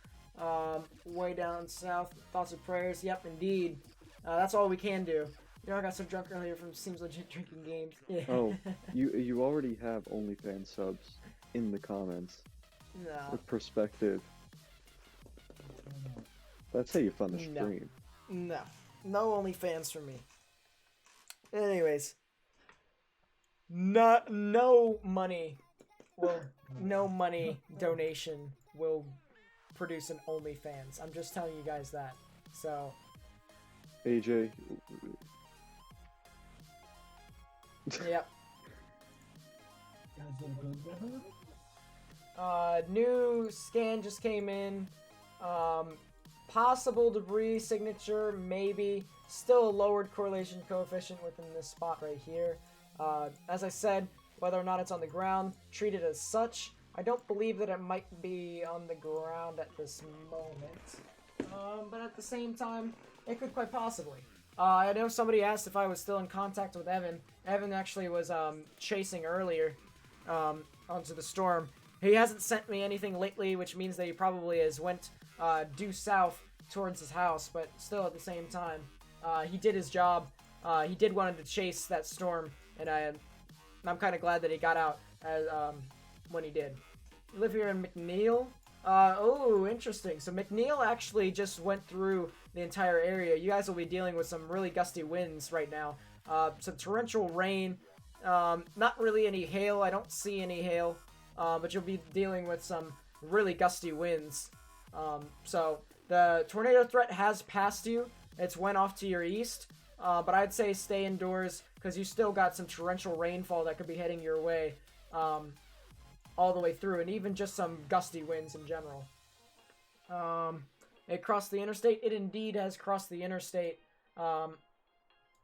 way down south. Thoughts and prayers. Yep, indeed. That's all we can do. I got so drunk earlier from Seems Legit drinking games. Yeah. Oh, you already have OnlyFans subs in the comments. No. With perspective. That's how you fund the stream. No. No OnlyFans for me. Anyways. No money donation will produce an OnlyFans. I'm just telling you guys that. So. AJ. Yep. New scan just came in. Possible debris signature, maybe. Still a lowered correlation coefficient within this spot right here. As I said, whether or not it's on the ground, treat it as such. I don't believe that it might be on the ground at this moment. But at the same time, it could quite possibly. I know somebody asked if I was still in contact with Evan. Evan actually was chasing earlier onto the storm. He hasn't sent me anything lately, which means that he probably has went due south towards his house, but still at the same time, he did his job. He did want to chase that storm, and I'm kind of glad that he got out when he did. You live here in McNeil? Oh, interesting. So McNeil actually just went through the entire area. You guys will be dealing with some really gusty winds right now. Some torrential rain. Not really any hail. I don't see any hail. But you'll be dealing with some really gusty winds. So the tornado threat has passed you. It's went off to your east. But I'd say stay indoors because you still got some torrential rainfall that could be heading your way. All the way through, and even just some gusty winds in general. It crossed the interstate. It indeed has crossed the interstate.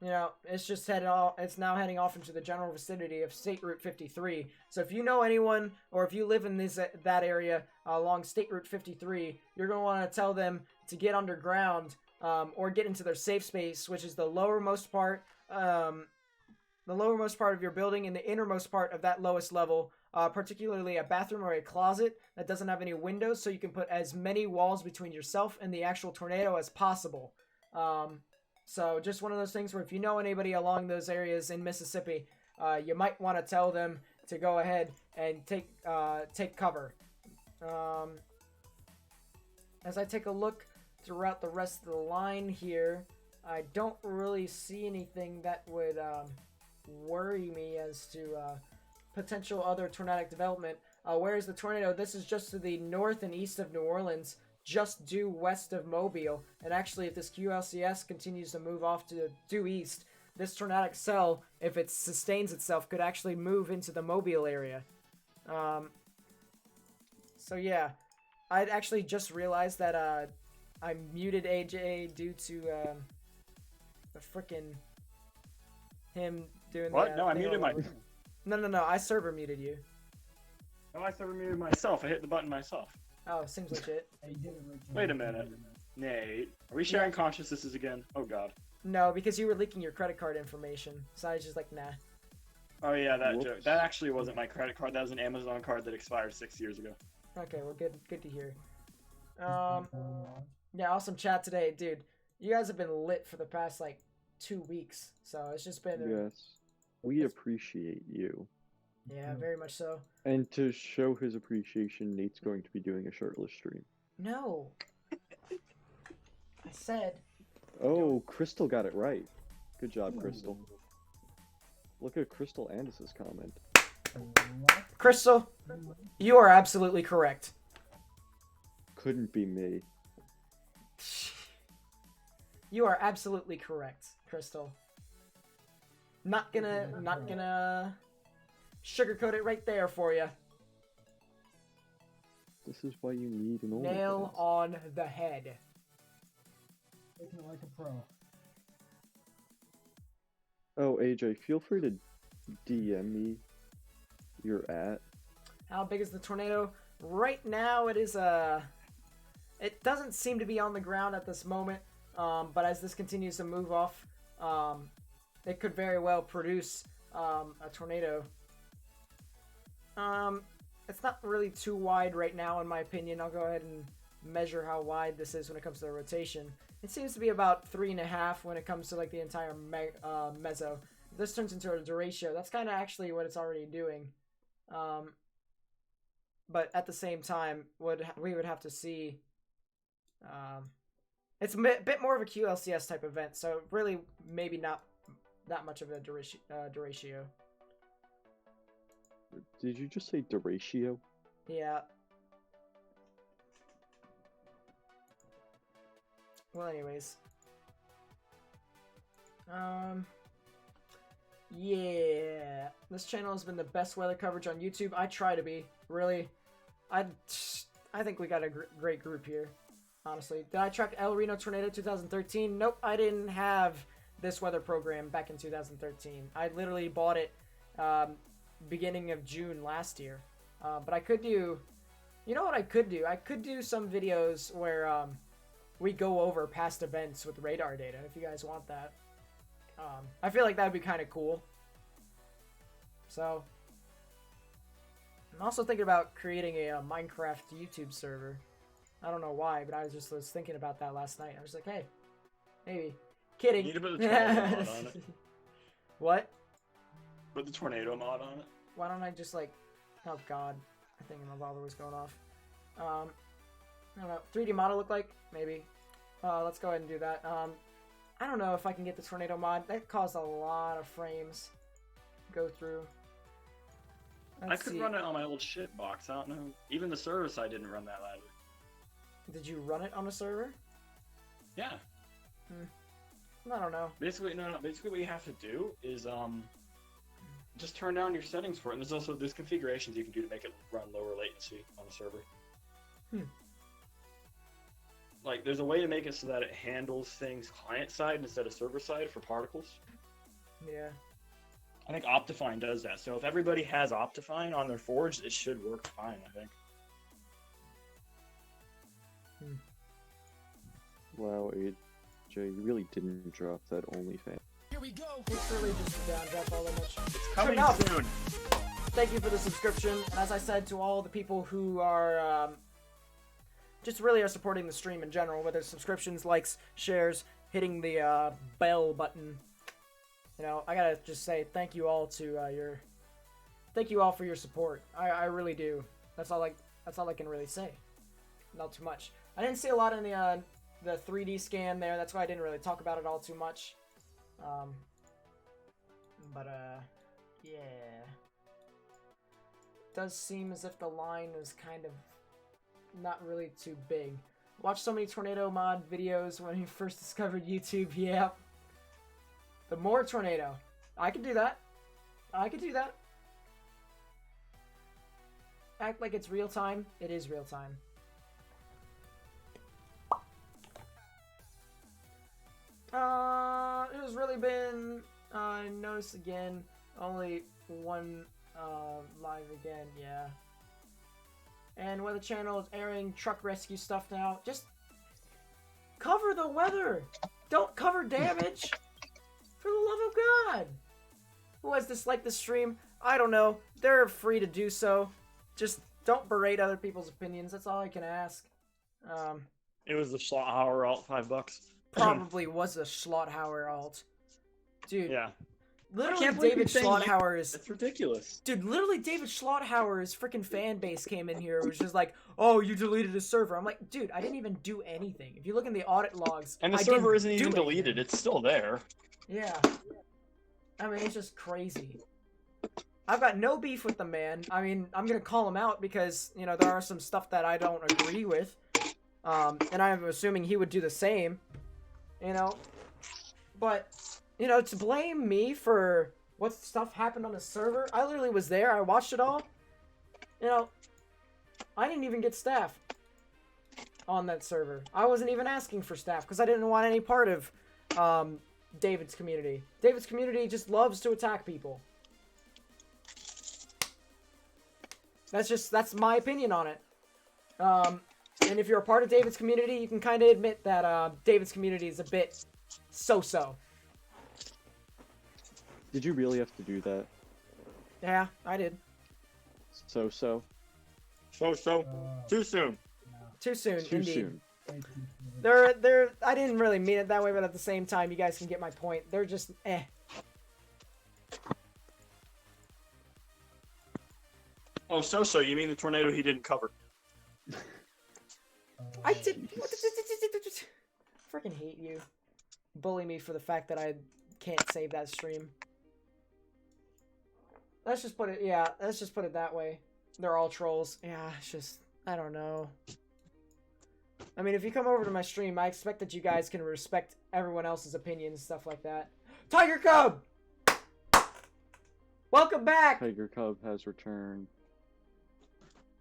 It's just it's now heading off into the general vicinity of State Route 53. So if you know anyone, or if you live in that area along State Route 53, you're going to want to tell them to get underground or get into their safe space, which is the lowermost part of your building and the innermost part of that lowest level. Particularly a bathroom or a closet that doesn't have any windows, so you can put as many walls between yourself and the actual tornado as possible. So just one of those things where if you know anybody along those areas in Mississippi, you might want to tell them to go ahead and take cover. As I take a look throughout the rest of the line here, I don't really see anything that would worry me as to potential other tornadic development. Whereas the tornado, this is just to the north and east of New Orleans, just due west of Mobile. And actually, if this QLCS continues to move off to due east, this tornadic cell, if it sustains itself, could actually move into the Mobile area. So yeah, I'd actually just realized that I muted AJ due to the frickin' him doing what? the... No, I muted my... No, I server muted you. No, I server muted myself. I hit the button myself. Oh, seems legit. Wait a minute. Nate, are we sharing consciousnesses again? Oh god. No, because you were leaking your credit card information. So I was just like, nah. Oh yeah, that joke. That actually wasn't my credit card. That was an Amazon card that expired 6 years ago. Okay, well, good to hear. Yeah, awesome chat today, dude. You guys have been lit for the past, 2 weeks. So it's just been... Yes. We appreciate you. Yeah, very much so. And to show his appreciation, Nate's going to be doing a shirtless stream. No. I said... Oh, Crystal got it right. Good job, Crystal. Look at Crystal Andis's comment. Crystal, you are absolutely correct. Couldn't be me. You are absolutely correct, Crystal. Not gonna sugarcoat it right there for you. This is why you need an nail on the head. Making it like a pro. Oh, AJ, feel free to DM me your @. How big is the tornado? Right now, it is It doesn't seem to be on the ground at this moment, but as this continues to move off, it could very well produce a tornado. It's not really too wide right now, in my opinion. I'll go ahead and measure how wide this is when it comes to the rotation. It seems to be about 3.5 when it comes to like the entire meso. If this turns into a derecho, that's kind of actually what it's already doing. But at the same time, we would have to see. It's a bit more of a QLCS type event, so really maybe not that much of a derecho. Did you just say derecho? Yeah. Well, anyways. Yeah. This channel has been the best weather coverage on YouTube. I try to be. Really. I think we got a great group here. Honestly. Did I track El Reno Tornado 2013? Nope, I didn't have this weather program back in 2013. I literally bought it beginning of June last year. But I could do... You know what I could do? I could do some videos where we go over past events with radar data, if you guys want that. I feel like that would be kind of cool. So... I'm also thinking about creating a Minecraft YouTube server. I don't know why, but I was thinking about that last night. I was like, hey, maybe. Kidding. You need to put the tornado mod on it. What? Put the tornado mod on it. Why don't I just like... Oh god. I think my bother was going off. I don't know. 3D model look like? Maybe. Let's go ahead and do that. I don't know if I can get the tornado mod. That caused a lot of frames. Go through. I could run it on my old shit box. I don't know. Even the server side didn't run that loudly. Did you run it on a server? Yeah. I don't know. Basically, no. Basically, what you have to do is just turn down your settings for it. And there's configurations you can do to make it run lower latency on the server. Like, there's a way to make it so that it handles things client side instead of server side for particles. Yeah. I think Optifine does that. So if everybody has Optifine on their Forge, it should work fine, I think. Wow, AJ, you really didn't drop that OnlyFans. Here we go. It's really just a down drop all that much. It's coming soon. Thank you for the subscription. And as I said to all the people who are just really are supporting the stream in general, whether it's subscriptions, likes, shares, hitting the bell button. You know, I gotta just say thank you all to thank you all for your support. I really do. That's all I can really say. Not too much. I didn't see a lot in the 3D scan there. That's why I didn't really talk about it all too much. Yeah. It does seem as if the line is kind of not really too big. Watched so many tornado mod videos when he first discovered YouTube. Yeah. The more tornado. I could do that. I could do that. Act like it's real time. It is real time. It has really been, I noticed again, only one, live again, yeah. And Weather Channel is airing truck rescue stuff now. Just cover the weather! Don't cover damage! For the love of God! Who has disliked the stream? I don't know. They're free to do so. Just don't berate other people's opinions. That's all I can ask. It was the Schlotthauer alt, $5. Probably was a Schlotthauer alt. Dude. Yeah. Literally, David Schlotthauer is... It's ridiculous. Dude, literally, David Schlotthauer's freaking fan base came in here. It was just like, oh, you deleted a server. I'm like, dude, I didn't even do anything. If you look in the audit logs, and the server isn't even deleted. It's still there. Yeah. I mean, it's just crazy. I've got no beef with the man. I mean, I'm going to call him out because, you know, there are some stuff that I don't agree with. And I'm assuming he would do the same. You know? But... You know, to blame me for what stuff happened on the server, I literally was there, I watched it all. You know, I didn't even get staff on that server. I wasn't even asking for staff because I didn't want any part of David's community. David's community just loves to attack people. That's my opinion on it. And if you're a part of David's community, you can kind of admit that David's community is a bit so-so. Did you really have to do that? Yeah, I did. So-so? So. Too soon. Too soon, Too indeed. soon. I didn't really mean it that way, but at the same time, you guys can get my point. They're just, eh. Oh, so you mean the tornado he didn't cover? I did. Freaking hate you. Bully me for the fact that I can't save that stream. Let's just put it, yeah, let's just put it that way. They're all trolls. Yeah, it's just, I don't know. I mean, if you come over to my stream, I expect that you guys can respect everyone else's opinions and stuff like that. Tiger Cub! Welcome back! Tiger Cub has returned.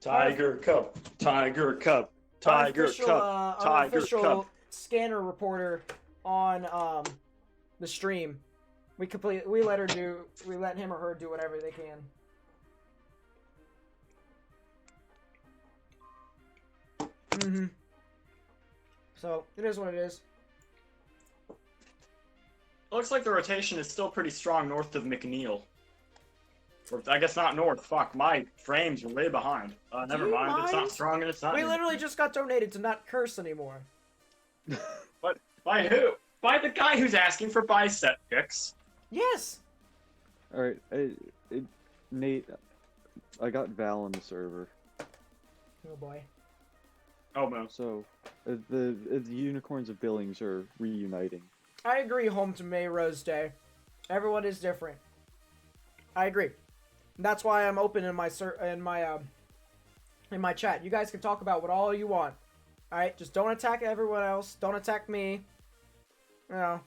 Tiger Cub. Tiger Cub. Tiger Cub. Our Tiger official Cub. scanner reporter on the stream. We let him or her do whatever they can. So it is what it is. Looks like the rotation is still pretty strong north of McNeil. Or, I guess not north. Fuck, my frames are way behind. Never mind. It's not strong and it's not. We literally just got donated to not curse anymore. But by who? By the guy who's asking for bicep pics. Yes. All right, Nate, I got Val on the server. Oh boy. Oh no. So, the Unicorns of Billings are reuniting. I agree. Home to May Rose Day. Everyone is different. I agree. That's why I'm open in my chat. You guys can talk about what all you want. All right, just don't attack everyone else. Don't attack me. You know.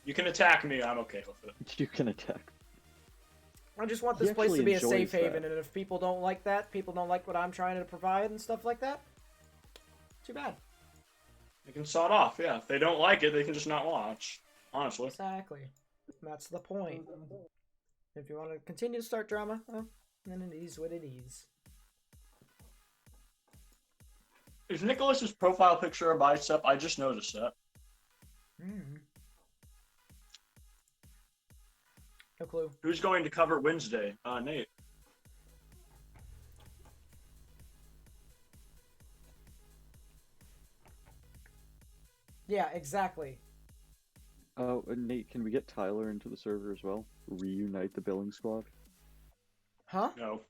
You can attack me. I'm okay with it. You can attack. I just want this place to be a safe haven, and if people don't like that, people don't like what I'm trying to provide and stuff like that, too bad. They can sawed off, yeah. If they don't like it, they can just not watch. Honestly. Exactly. That's the point. If you want to continue to start drama, well, then it is what it is. Is Nicholas's profile picture a bicep? I just noticed that. No clue. Who's going to cover Wednesday? Nate. Yeah, exactly. Oh, Nate, can we get Tyler into the server as well? Reunite the billing squad? Huh? No.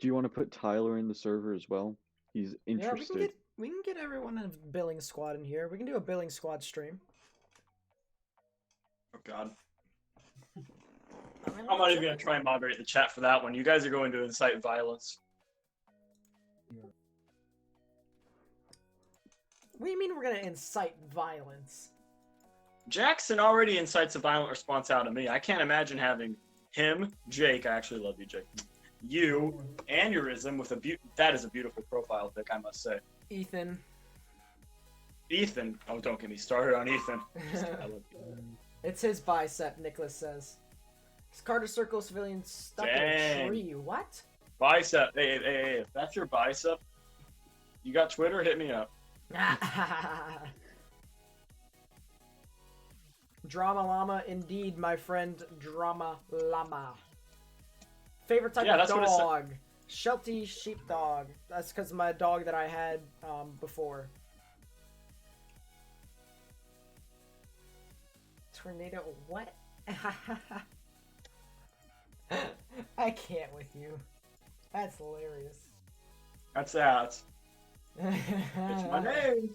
Do you want to put Tyler in the server as well? He's interested. Yeah, we can get everyone in a billing squad in here. We can do a billing squad stream. Oh god. I'm not even gonna try and moderate the chat for that one. You guys are going to incite violence. What do you mean we're gonna incite violence? Jackson already incites a violent response out of me. I can't imagine having him, Jake. I actually love you, Jake. You, aneurysm with that is a beautiful profile pic, I must say. Ethan. Ethan. Oh, don't get me started on Ethan. I love you. It's his bicep, Nicholas says. His Carter Circle civilian stuck in a tree. What? Bicep. Hey, if that's your bicep, you got Twitter? Hit me up. Drama Llama, indeed, my friend. Drama Llama. Favorite type of dog? Sheltie Sheepdog. That's because of my dog that I had before. Tornado, what? I can't with you. That's hilarious. That's that. It's my name.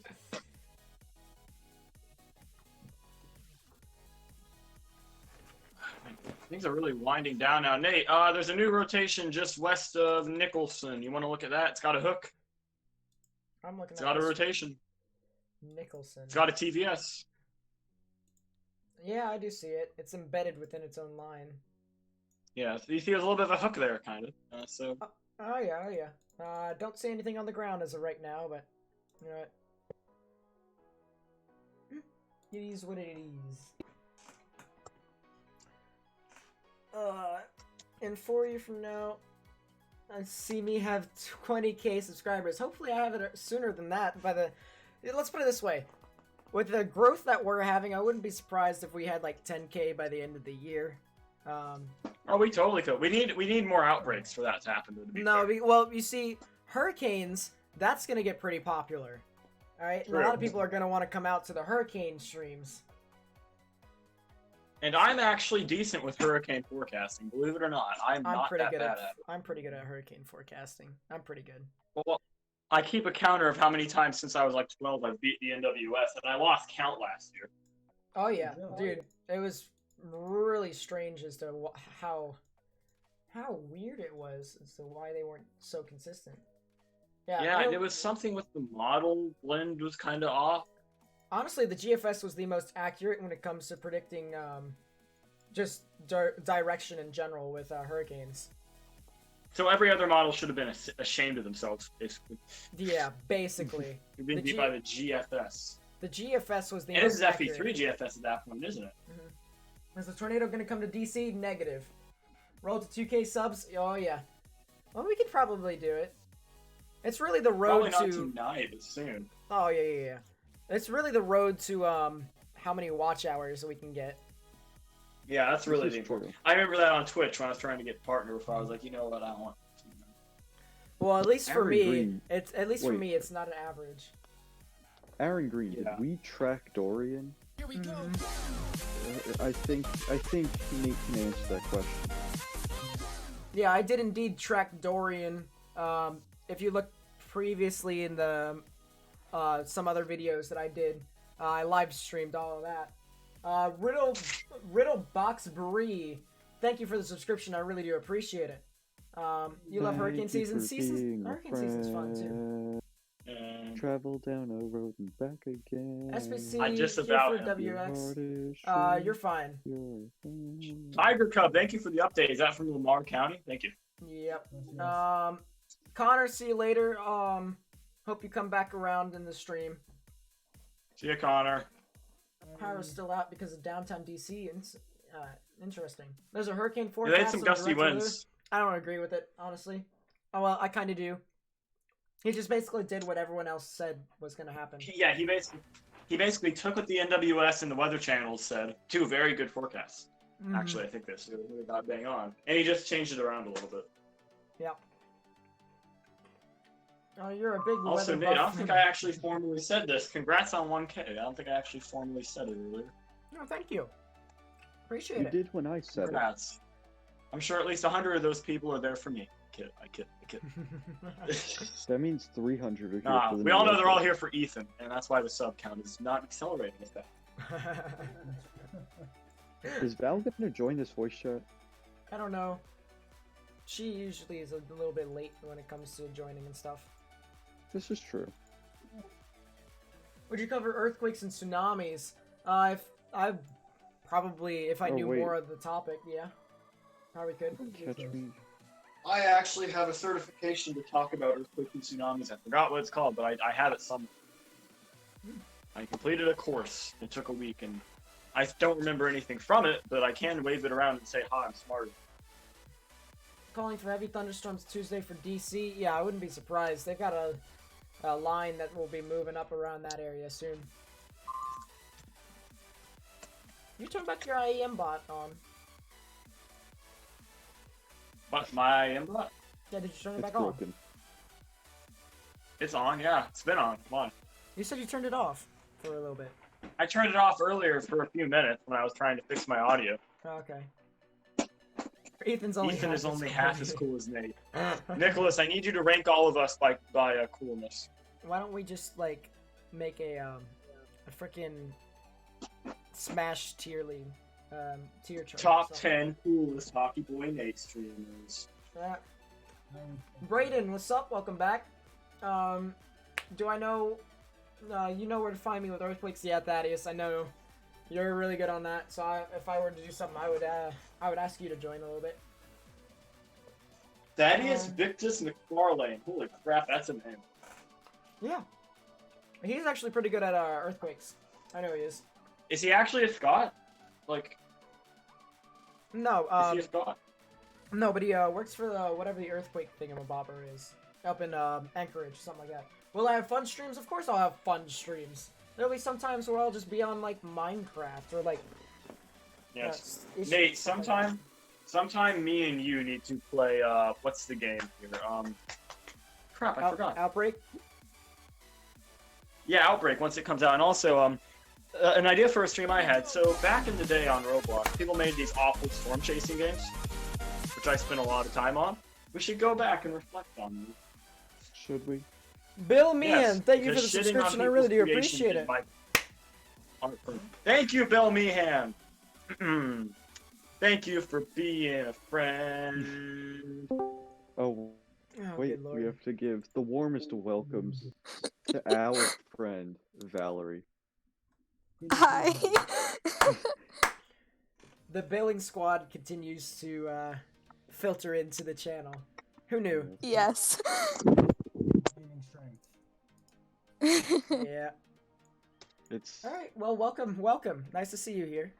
Things are really winding down now. Nate, there's a new rotation just west of Nicholson. You want to look at that? It's got a hook. I'm looking. It's got a rotation. Nicholson. It's got a TVS. Yeah, I do see it. It's embedded within its own line. Yeah, you see there's a little bit of a hook there, kind of. Oh yeah. Don't see anything on the ground as of right now, but you know what? It is what it is. In 4 years from now, see me have 20k subscribers. Hopefully I have it sooner than that. Let's put it this way. With the growth that we're having, I wouldn't be surprised if we had like 10k by the end of the year. Oh, we totally could. We need more outbreaks for that to happen. Well, you see, hurricanes, that's going to get pretty popular. All right? And a lot of people are going to want to come out to the hurricane streams. And I'm actually decent with hurricane forecasting, believe it or not. I'm not that bad at it. I'm pretty good at hurricane forecasting. I'm pretty good. Well, I keep a counter of how many times since I was like 12 I've beat the NWS, and I lost count last year. Oh yeah, dude, it was really strange as to how weird it was as to why they weren't so consistent. Yeah, and it was something with the model blend was kind of off. Honestly, the GFS was the most accurate when it comes to predicting just direction in general with hurricanes. So every other model should have been ashamed of themselves, basically. Yeah, basically. You're being beat by the GFS. The GFS was the and most this is FE3 GFS at that point, isn't it? Mm-hmm. Is the tornado going to come to DC? Negative. Roll to 2k subs? Oh, yeah. Well, we could probably do it. It's really the road probably not tonight, but soon. Oh, yeah. It's really the road to how many watch hours we can get. Yeah, that's really the important. I remember that on Twitch when I was trying to get partner before. I was like, you know what, I want. Well, at least for me, Green. for me, it's not an average. Aaron Green, did we track Dorian? Here we go. I think Nate can answer that question. Yeah, I did indeed track Dorian. If you look previously in the some other videos that I did, I live streamed all of that. Riddle Box Brie, thank you for the subscription. I really do appreciate it. You love hurricane season? Hurricane season's fun too. Travel down a road and back again. SBC, I just about WX. You're fine. Tiger Cub, thank you for the update. Is that from Lamar County? Thank you. Yep. Connor, see you later. Hope you come back around in the stream. See you, Connor. Power's still out because of downtown DC. Interesting. There's a hurricane They forecast. had some gusty winds. I don't agree with it, honestly. Oh well, I kind of do. He just basically did what everyone else said was going to happen. Yeah, he basically took what the NWS and the Weather Channel said. Two very good forecasts. Mm-hmm. Actually, I think this really got bang on, and he just changed it around a little bit. Yeah. Oh, you're a big Also, weather Nate, I buff. don't think I actually formally said this. Congrats on 1K. I don't think I actually formally said it earlier. No, thank you. Appreciate You it. did when I said Congrats. I'm sure at least 100 of those people are there for me. I kid. it. That means 300 are here Nah, for the we all know they're all new here for Ethan, and that's why the sub count is not accelerating as fast. Is Val gonna join this voice chat? I don't know. She usually is a little bit late when it comes to joining and stuff. This is true. Would you cover earthquakes and tsunamis? If I knew wait. more of the topic, yeah. Probably could. Catch me. I actually have a certification to talk about earthquakes and tsunamis. I forgot what it's called, but I have it somewhere. I completed a course. It took a week, and I don't remember anything from it, but I can wave it around and say, "Hi, I'm smarter." Calling for heavy thunderstorms Tuesday for DC. Yeah, I wouldn't be surprised. They've got a line that will be moving up around that area soon. You turn back your IEM bot on. But my inbot? Yeah, did you turn it It's back broken. on? It's on, yeah. It's been on. Come on. You said you turned it off for a little bit. I turned it off earlier for a few minutes when I was trying to fix my audio. Oh, okay. Ethan is only half as cool as Nate. Nicholas, I need you to rank all of us by coolness. Why don't we just like make a freaking Smash tier league, tier chart? Top 10 coolest Hockey Boy Nate streamers. Yeah. Brayden, what's up? Welcome back. Do I know? You know where to find me with earthquakes? Yeah, Thaddeus. I know you're really good on that. So if I were to do something, I would ask you to join a little bit. Thaddeus Victus McFarlane. Holy crap, that's a name. Yeah. He's actually pretty good at earthquakes. I know he is. Is he actually a Scot? Like, no. is he a Scot? No, but he works for the whatever the earthquake thingamabobber is up in Anchorage, something like that. Will I have fun streams? Of course I'll have fun streams. There'll be some times where I'll just be on like Minecraft or like. Yes. Issues, Nate, something like that. sometime me and you need to play, what's the game here? Crap, I forgot. Outbreak? Yeah, Outbreak, once it comes out. And also, an idea for a stream I had. So, back in the day on Roblox, people made these awful storm chasing games, which I spent a lot of time on. We should go back and reflect on them. Should we? Bill Meehan, Yes, thank you for the because shitting on subscription. I really do people's creations appreciate is it. my art form. Thank you, Bill Meehan. Thank you for being a friend. Oh, wait, good we lord. have to give the warmest of welcomes to our friend, Valerie. Hi. The Bailing Squad continues to filter into the channel. Who knew? Yes. Gaining strength. Yeah. It's Alright, well, welcome. Nice to see you here.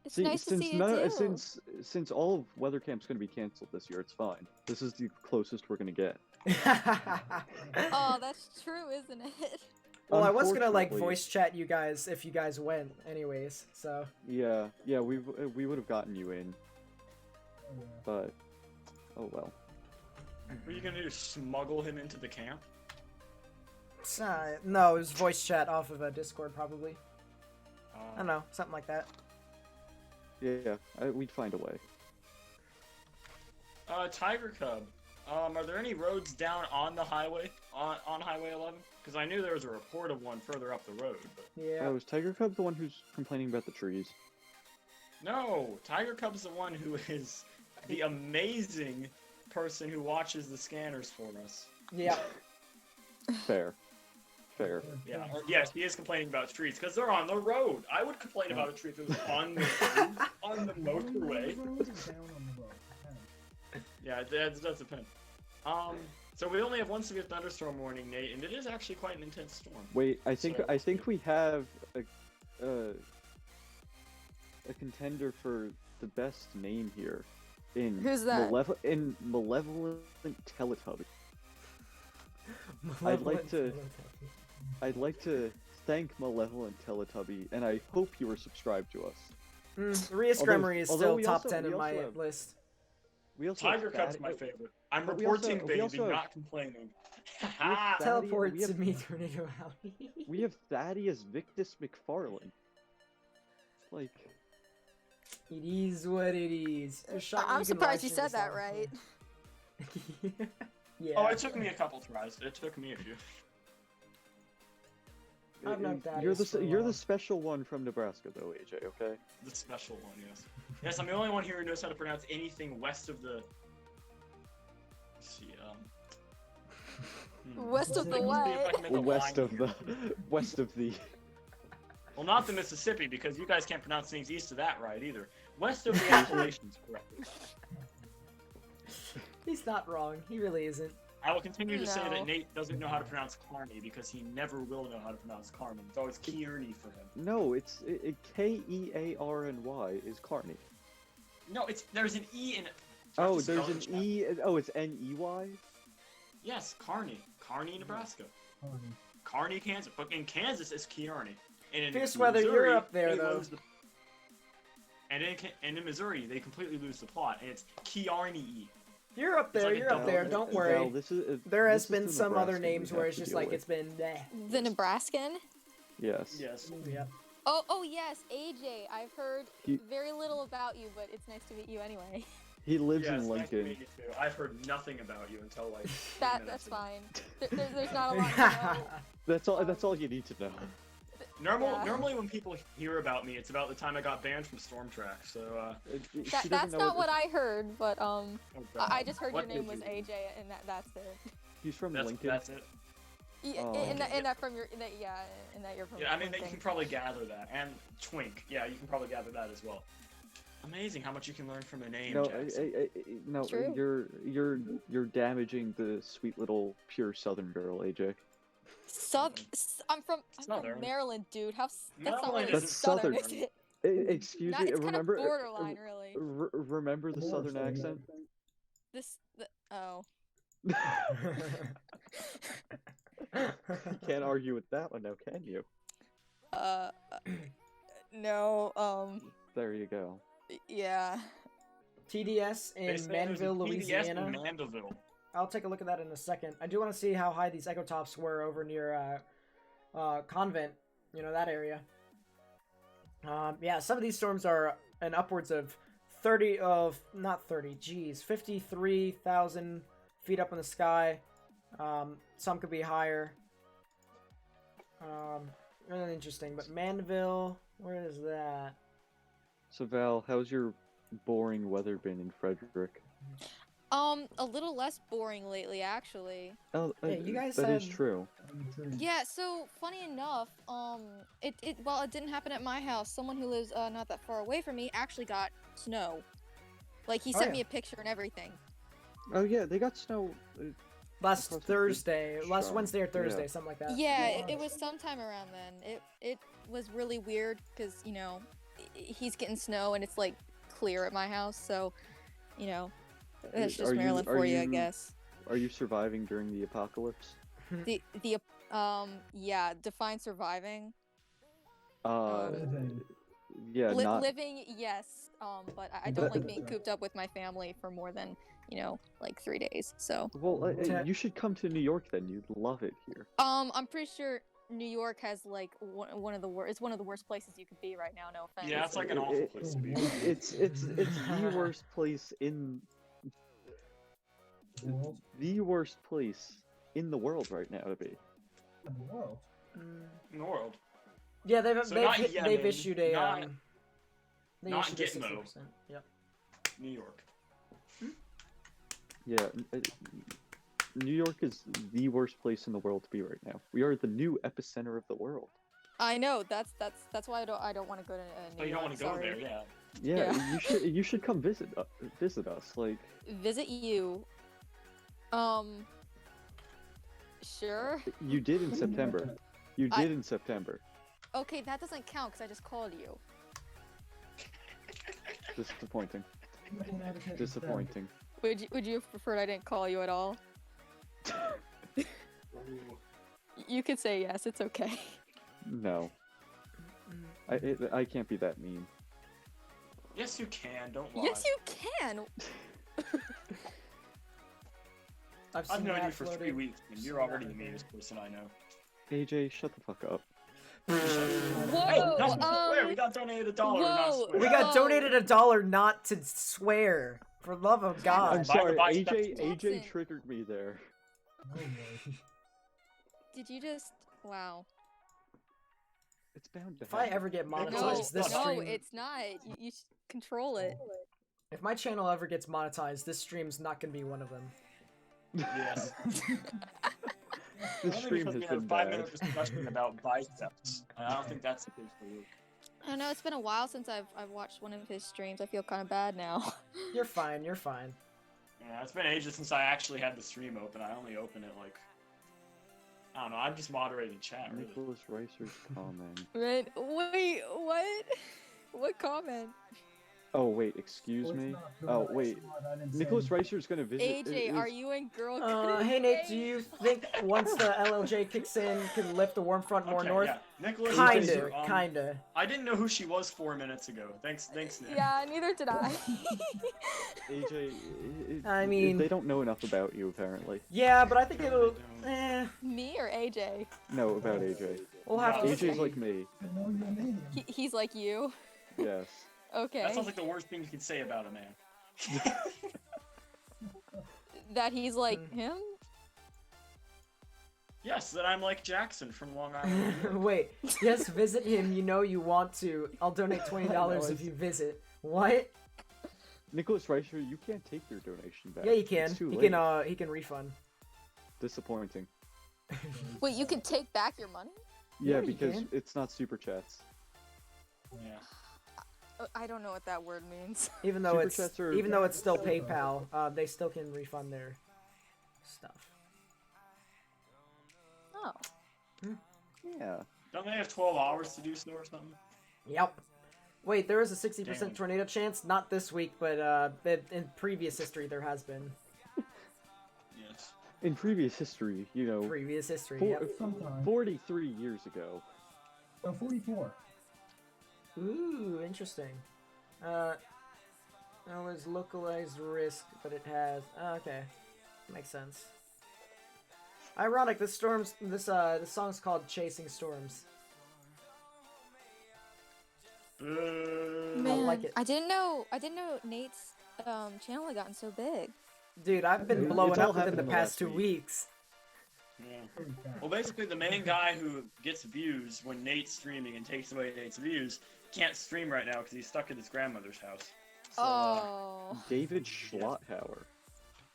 It's nice to see you too. Since all of weather camp's going to be canceled this year, it's fine. This is the closest we're going to get. Oh, that's true, isn't it? Well, I was gonna like Unfortunately- voice chat you guys if you guys went, anyways. So Yeah, we would have gotten you in, but oh well. What are you gonna do? Smuggle him into the camp? no, it was voice chat off of a Discord probably. I don't know, something like that. Yeah, we'd find a way. Tiger Cub. Are there any roads down on the highway, on Highway 11? Because I knew there was a report of one further up the road, but... Yeah. Oh, is Tiger Cub the one who's complaining about the trees? No! Tiger Cub's the one who is the amazing person who watches the scanners for us. Yeah. Fair. Yeah. Yes, he is complaining about trees, because they're on the road! I would complain about a tree if it was on the road, on the motorway. Yeah, that's depend. So we only have one severe thunderstorm warning, Nate, and it is actually quite an intense storm. Wait, I think we have a contender for the best name here. Who's that? Malevolent Teletubby. I'd like to thank Malevolent Teletubby, and I hope you are subscribed to us. Rhea Scremery is still we top also- 10 we in my also have- list. We also Tiger have Cub's Thaddeus- my favorite. I'm but we reporting, also- we baby, also have- not complaining. Teleport we have- to me, Tornado Alley. We have Thaddeus Victus McFarlane. Like, It is what it is. I'm surprised you said that right. Yeah. Oh, it took me a couple tries. It took me a few. I've known you're Thaddeus for a you're while. the special one from Nebraska, though, AJ. Okay. The special one, yes. Yes, I'm the only one here who knows how to pronounce anything west of the... Let's see, West of the what? West of the. Well, not the Mississippi, because you guys can't pronounce things east of that right, either. West of the Appalachians, correct. He's not wrong. He really isn't. I will continue to say No. that Nate doesn't know how to pronounce Carney, because he never will know how to pronounce Carmen. It's always Kearney for him. No, it's Kearny is Carney. No, there's an E in it. Oh, Just there's spell an it, chat. E. Oh, it's Ney. Yes, Kearney. Kearney, Nebraska. Kearney, Kansas. But in Kansas, it's Kearney. And in Fierce Weather, Missouri, you're up there, they though. lose the- And in Missouri, they completely lose the plot, and it's Kearney. You're up there. like a You're up double- there. Don't Well, worry. this There has is been the some other Nebraska we names have where it's to just deal like with. it's been bleh. The Nebraskan? Yes. Yes. Yeah. Oh yes, AJ. I've heard He- very little about you, but it's nice to meet you anyway. He lives Yes, in nice to Lincoln. meet you too. I've heard nothing about you until like. 3 That's minutes ago. fine. There's not a lot to know. That's all you need to know. Yeah. Normally when people hear about me, it's about the time I got banned from Stormtrack. So That's not what I heard, but Oh, God. I just heard What your name did was you- AJ, and that's it. He's from That's Lincoln. that's it. Yeah, Oh. in that from your that you're from. Yeah, I mean you Lincoln. can probably gather that, and Twink. Yeah, you can probably gather that as well. Amazing how much you can learn from a name, No, Jackson. no, True. you're damaging the sweet little pure Southern girl, AJ. I'm from Southern. Maryland, dude. That's not Maryland really isn't southern, Southern. is it? Excuse Not, me. it's kind of Remember? borderline, really. Remember the Southern accent? Oh. You can't argue with that one now, can you? No, There you go. yeah. TDS They in say there's a Manville, TDS Louisiana. in Mandeville. I'll take a look at that in a second. I do want to see how high these echo tops were over near Convent, that area. Yeah, some of these storms are an upwards of 53,000 feet up in the sky. Some could be higher. Really interesting. But Manville, where is that? So Val, how's your boring weather been in Frederick? A little less boring lately, actually. Oh, Hey, you guys that is said- true. Yeah, so funny enough, it didn't happen at my house. Someone who lives not that far away from me actually got snow. Like he sent me a picture and everything. Oh yeah, they got snow. Last across the Thursday, last shore. Wednesday or Thursday, Yeah. something like that. Yeah, it was sometime around then. It was really weird because he's getting snow and it's like clear at my house, so that's just Maryland for you, I guess. Are you surviving during the apocalypse? Define surviving. Yeah, not living, yes. But I don't like being cooped up with my family for more than like 3 days. So. Well, you should come to New York then. You'd love it here. I'm pretty sure New York has like one of the worst. It's one of the worst places you could be right now. No offense. Yeah, it's like an awful place to be. It's the worst place in the worst place in the world right now to be. In the world. In the world. Yeah, they've Yemen, issued a not issued a Gitmo. 60%. Yep. New York. Yeah, New York is the worst place in the world to be right now. We are the new epicenter of the world. I know. That's why I don't want to go to New York. Oh, you don't want to go there, yeah. Yeah, you should come visit us. Like visit you. Sure. You did in September. You did in September. Okay, that doesn't count because I just called you. Disappointing. Disappointing. Would you have preferred I didn't call you at all? You could say yes. It's okay. No. I can't be that mean. Yes, you can. Don't lie. Yes, you can. I've known you for 3 weeks, and you're already the meanest person I know. AJ, shut the fuck up. Whoa! Swear, we got donated $1, not swear. We got donated $1 not to swear. For love of God. I'm sorry, AJ triggered me there. Did you just? Wow. It's bound to If I ever get monetized, this stream... No, it's not. You should control it. If my channel ever gets monetized, this stream's not gonna be one of them. Yes. This stream has been bad. 5-minute discussion about biceps. I don't think that's the case for you. I don't know. It's been a while since I've watched one of his streams. I feel kind of bad now. You're fine. You're fine. Yeah, it's been ages since I actually had the stream open. I only open it like I don't know. I'm just moderating chat. Really. Nicholas Ricer's comment. Wait, what? What comment? Oh wait, excuse me. Oh wait, Nicholas Ricer's gonna visit. AJ, are you and girl? Hey Nate, do you think once the LLJ kicks in, can lift the warm front more north? Yeah. Nicholas Kinda, Ricer, kinda. I didn't know who she was 4 minutes ago. Thanks, Nick. Yeah, neither did I. AJ, I mean, they don't know enough about you apparently. Yeah, but I think it'll. Me or AJ? No, about AJ. We'll have to AJ's see. like me. He's like you. Yes. Okay. That sounds like the worst thing you could say about a man. That he's like him? Yes, that I'm like Jackson from Long Island. Wait, yes, visit him. You know you want to. I'll donate $20 if you visit. What? Nicholas Ricer, you can't take your donation back. Yeah, you can. It's too He late. can. He can refund. Disappointing. Wait, you can take back your money? Yeah, you because can. it's not super chats. Yeah. I don't know what that word means. Even though Super it's chats are- even though it's still PayPal, they still can refund their stuff. Oh. Yeah. Don't they have 12 hours to do so or something? Yep. Wait, there is a 60% Damn. tornado chance? Not this week, but in previous history there has been. Yes. In previous history, you know, Previous history, four- yep. Sometime. 43 years ago. No, 44. Ooh, interesting. That was localized risk, but it has... okay. Makes sense. Ironic, this song's called Chasing Storms. Man, like it. I didn't know Nate's channel had gotten so big. Dude, I've been It's blowing all up within happened the in the past last 2 week. weeks. Yeah. Well, basically, the main guy who gets views when Nate's streaming and takes away Nate's views can't stream right now because he's stuck at his grandmother's house. So, Oh. David Schlotthauer.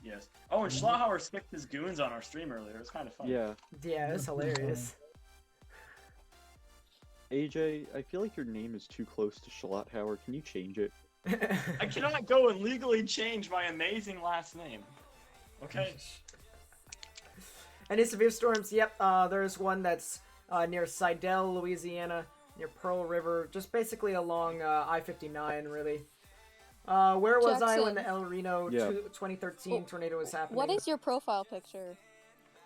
yes. Oh, and Schlotthauer sticked his goons on our stream earlier. It was kind of fun. Yeah. Yeah, it's hilarious. AJ, I feel like your name is too close to Schlotthauer. Can you change it? I cannot go and legally change my amazing last name. Okay. Any severe storms? Yep, there's one that's near Seidel, Louisiana, near Pearl River, just basically along I-59, really. Where was I when the Jackson. El Reno Yeah. 2013 tornado was happening? What is your profile picture?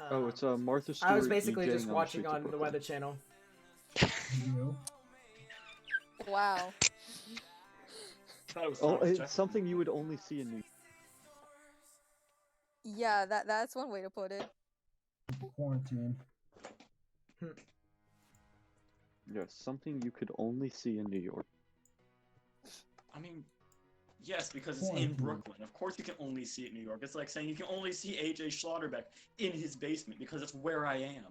Oh, it's Martha Stewart. I was basically DJing just the watching streets of on the Brooklyn. Weather Channel. You. Wow. That was Oh, Thomas it's Jackson. something you would only see in New Yeah, that's one way to put it. Quarantine. Yes, something you could only see in New York. I mean, yes, because it's in Brooklyn. Of course you can only see it in New York. It's like saying you can only see AJ Schlotterbeck in his basement because that's where I am.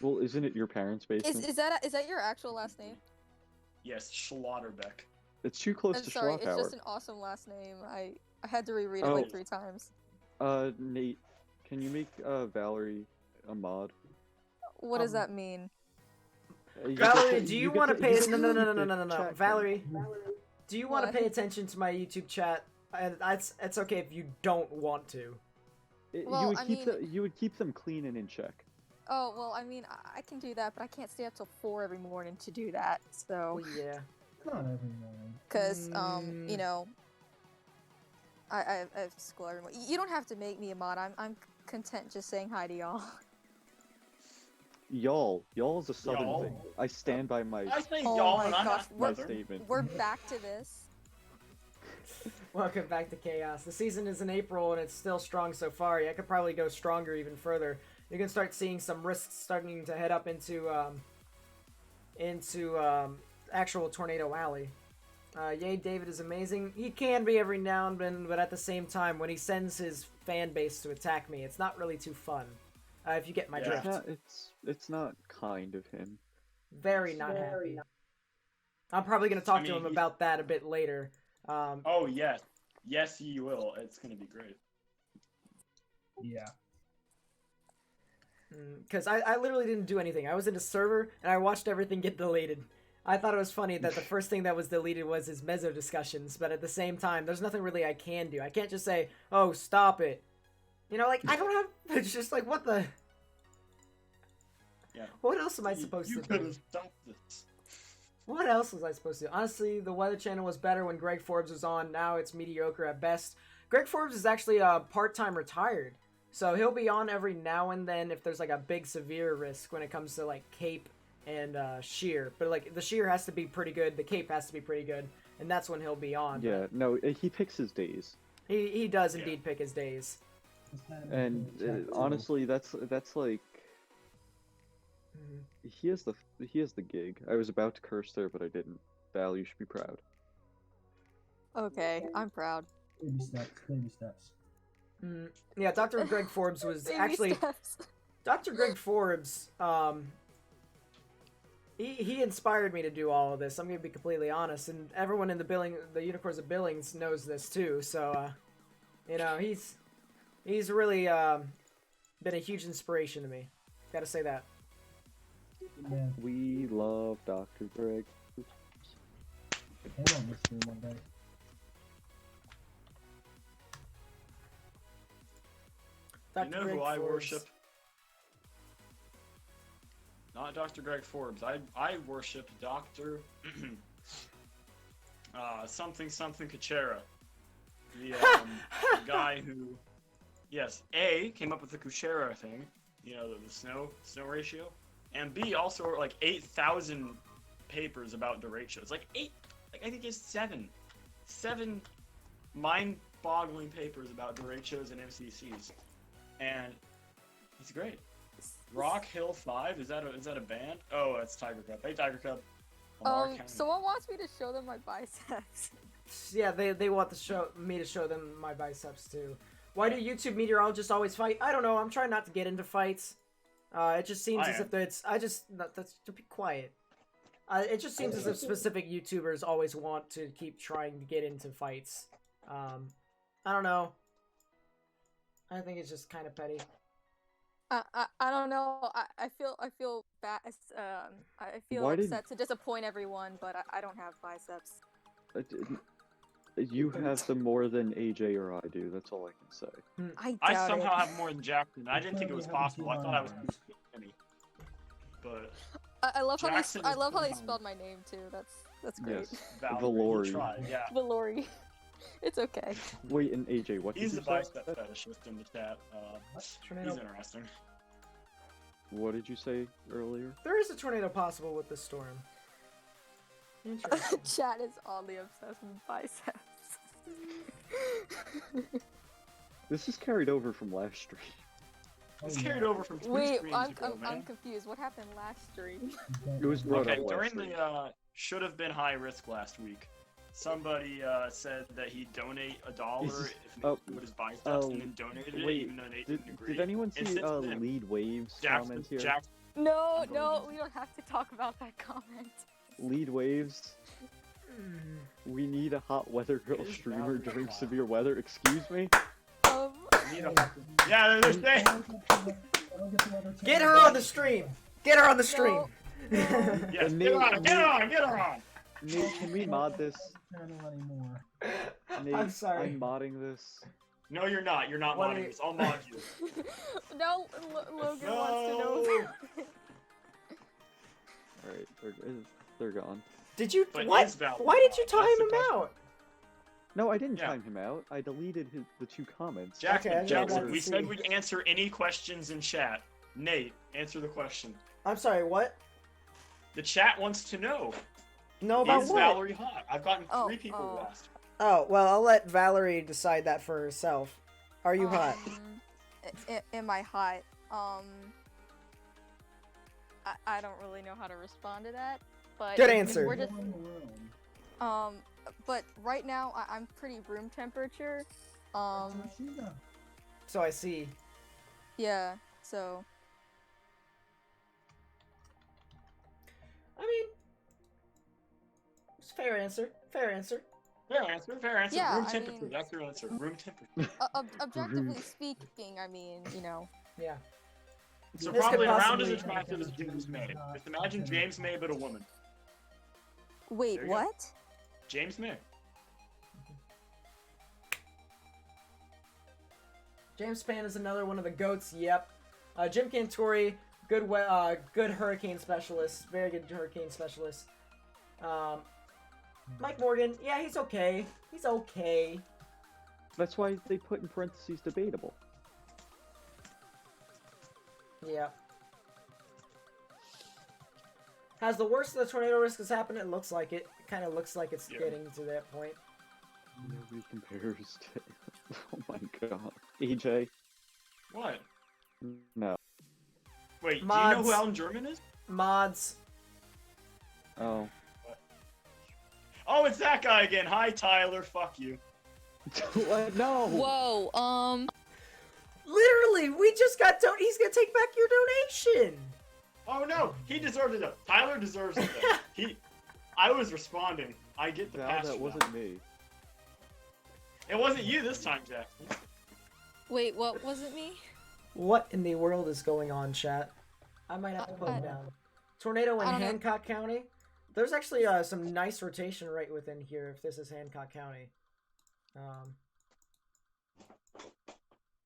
Well, isn't it your parents' basement? Is that your actual last name? Yes, Schlotterbeck. It's too close I'm to sorry, it's Schlotthauer. just an awesome last name. I had to reread it Oh. like 3 times. Nate, can you make Valerie a mod? What does that mean? You Valerie, get- do you get want to to- pay? you get No, to no, no, keep no, the no, no, no. chat Valerie, do you want to What? pay attention to my YouTube chat? And it's okay if you don't want to. Well, you would I keep mean- you would keep them clean and in check. Oh, well, I mean, I can do that, but I can't stay up till 4 every morning to do that, so... Well, yeah. Not every morning. Because, you know... I have school every morning. You don't have to make me a mod, I'm content just saying hi to y'all. Y'all is a southern Y'all? thing. I stand by my I say Oh y'all my and I'm gosh, not my Southern. statement. We're back to this. Welcome back to Chaos. The season is in April and it's still strong so far. Yeah, I could probably go stronger even further. You can start seeing some risks starting to head up into actual Tornado Alley. Yay, David is amazing. He can be every now and then, but at the same time, when he sends his fan base to attack me, it's not really too fun. If you get my Yeah. drift. It's not kind of him. Very not happy. I'm probably going to talk to him he's- about that a bit later. Oh, yes. Yes, you will. It's going to be great. Yeah. Because I literally didn't do anything. I was in a server, and I watched everything get deleted. I thought it was funny that the first thing that was deleted was his Mezzo discussions, but at the same time, there's nothing really I can do. I can't just say, oh, stop it. You know, like, I don't have... It's just like, what the... Yeah. What else am I supposed You to could do? have stopped this. What else was I supposed to do? Honestly, the Weather Channel was better when Greg Forbes was on. Now it's mediocre at best. Greg Forbes is actually part-time retired. So he'll be on every now and then if there's like a big severe risk when it comes to like Cape and Sheer. But like the Sheer has to be pretty good, the Cape has to be pretty good, and that's when he'll be on. Yeah, no, he picks his days. He does indeed pick his days. And honestly, that's like he has the gig. I was about to curse there, but I didn't. Val, you should be proud. Okay, I'm proud. Baby steps. Baby steps. Yeah, Dr. Greg Forbes was Baby actually steps. Dr. Greg Forbes. He inspired me to do all of this. I'm gonna be completely honest, and everyone in the Unicorns of Billings knows this too. So, you know, he's really been a huge inspiration to me. Gotta say that. Yeah. We love Dr. Greg. Came on this stream one day. You know who I worship? Not Dr. Greg Forbes. I worship Dr. something Kuchera. The guy who, yes, A, came up with the Kuchera thing, you know, the snow ratio, and B, also wrote like 8,000 papers about derechos. Like I think he has seven mind-boggling papers about derechos and MCCs, and he's great. Rock Hill 5, is that a band? Oh, that's Tiger Cup. Hey, Tiger Cup. Someone wants me to show them my biceps. Yeah, they want me to show them my biceps too. Why do YouTube meteorologists always fight? I don't know. I'm trying not to get into fights. It just seems as if that's to be quiet. It just seems as if specific YouTubers always want to keep trying to get into fights. I don't know. I think it's just kind of petty. I don't know. I feel bad. I feel upset to disappoint everyone, but I don't have biceps. You have them more than AJ or I do. That's all I can say. I somehow have more than Jackson. I didn't think it was possible. I thought I was too skinny. But I love how they spelled my name too. That's great. Yes, Valori. Valori. Yeah. Valori. It's okay. Wait, and AJ, what? He's did a you say? bicep fetishist in the chat. He's interesting. What did you say earlier? There is a tornado possible with this storm. Interesting. Chat is oddly obsessed with biceps. This is carried over from last stream. It's carried over from two Wait, streams ago, man. I'm confused. What happened last stream? It was brought Okay, up last during stream. the should have been high risk last week. Somebody said that he'd donate $1 if Nate put his biceps and then donated it, even though Nate didn't agree. Did anyone see And since then, Lead Waves comment here? No, we don't have to talk about that comment. Lead Waves. We need a hot weather girl streamer during severe weather. Excuse me? Yeah, they're saying. Get her on the stream! Get her on the stream! Yes, Nate, get her on! Nate, can we mod this? Nate, I'm sorry. I'm modding this. No, you're not. You're not modding this. I'll mod you. No, Logan wants to know. Alright, they're gone. Did you? But What? is Valor Why did you mod? time That's the him question. out? No, I didn't time him out. I deleted the 2 comments. Jackson, we said we'd answer any questions in chat. Nate, answer the question. I'm sorry, what? The chat wants to know. No, about Is what? Valerie hot? I've gotten 3 people asked. Oh, well, I'll let Valerie decide that for herself. Are you hot? Am I hot? I don't really know how to respond to that, but Good answer. We're just, but right now I'm pretty room temperature. So I see. Yeah. So. I mean, it's a fair answer. Fair answer. Fair answer. Fair answer. Yeah, room I temperature. mean- That's your answer. Room temperature. Objectively speaking, I mean, you know. Yeah. So This probably could around as possibly- attractive as James May. Just imagine James May, but a woman. Wait, There you go. what? James May. James Spann is another one of the goats. Yep. Jim Cantori, good hurricane specialist. Very good hurricane specialist. Mike Morgan, yeah, he's okay. He's okay. That's why they put in parentheses debatable. Yeah. Has the worst of the tornado risk has happened? It looks like it. It kind of looks like it's getting to that point. Nobody compares to. Oh my god. EJ. What? No. Wait, do Mods. you know who Alan German is? Mods. Oh. Oh, it's that guy again. Hi, Tyler. Fuck you. What? No. Whoa. Literally, we just got he's gonna take back your donation. Oh no, he deserved it. Though. Tyler deserves it. Though. I was responding. I get the pass. That for wasn't me. It wasn't you this time, Jackson. Wait, what wasn't me? What in the world is going on, chat? I might have to put him down. Tornado in I don't know. Hancock County. There's actually some nice rotation right within here. If this is Hancock County.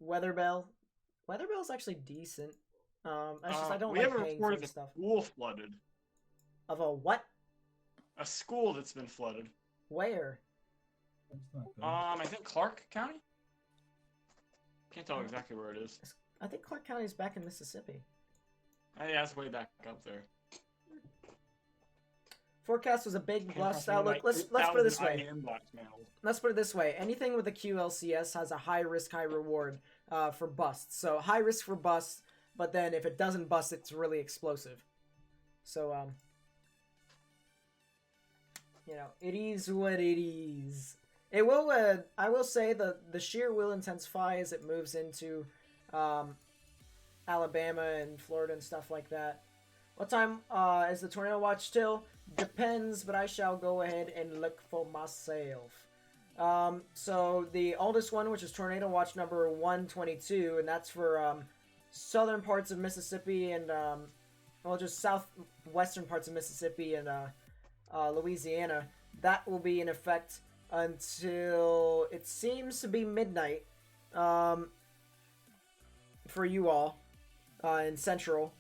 Weatherbell. Weatherbell's actually decent. I don't we like have a paying report for of a stuff. school flooded. Of a what? A school that's been flooded. Where? I think Clark County. Can't tell exactly where it is. I think Clark County is back in Mississippi. Yeah, it's way back up there. Forecast was a big blessed outlook. Let's put it this way. Let's put it this way. Anything with a QLCS has a high risk, high reward for busts. So high risk for busts, but then if it doesn't bust, it's really explosive. So you know, it is what it is. It will. I will say the shear will intensify as it moves into Alabama and Florida and stuff like that. What time is the tornado watch till? Depends, but I shall go ahead and look for myself. So the oldest one, which is tornado watch number 122, and that's for southern parts of Mississippi and well, just southwestern parts of Mississippi and Louisiana. That will be in effect until it seems to be midnight for you all in Central.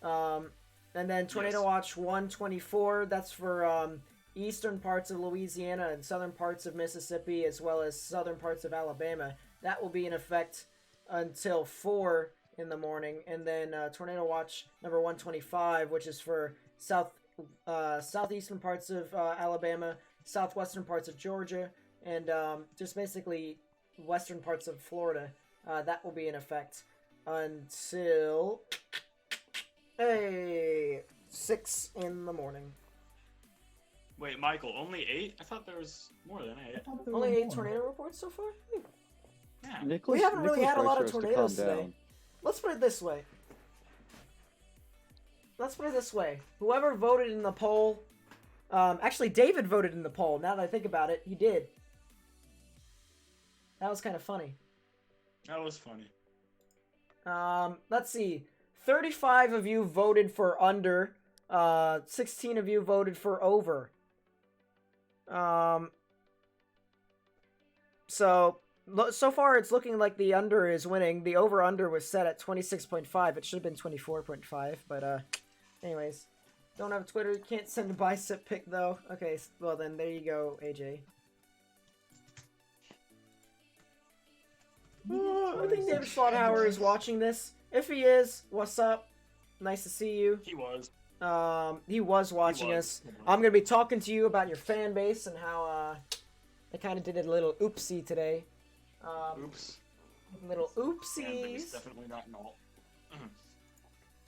And then Tornado Watch 124, that's for eastern parts of Louisiana and southern parts of Mississippi, as well as southern parts of Alabama. That will be in effect until 4 in the morning. And then Tornado Watch number 125, which is for southeastern parts of Alabama, southwestern parts of Georgia, and just basically western parts of Florida. That will be in effect until 6 in the morning. Wait, Michael, only 8? I thought there was more than 8. Only 8 tornado reports so far? Yeah. We haven't really had a lot of Ricer has to tornadoes calm today. down. Let's put it this way. Whoever voted in the poll... actually, David voted in the poll, now that I think about it. He did. That was kind of funny. That was funny. Let's see. 35 of you voted for under. 16 of you voted for over. So far it's looking like the under is winning. The over-under was set at 26.5. It should have been 24.5, but, anyways. Don't have Twitter. You can't send a bicep pic, though. Okay, well then, there you go, AJ. I think David Schlotthauer is watching this. If he is, what's up? Nice to see you. He was. He was watching us. I'm gonna be talking to you about your fan base and how they kind of did a little oopsie today. Oops. Little Yeah, oopsies. definitely not an alt.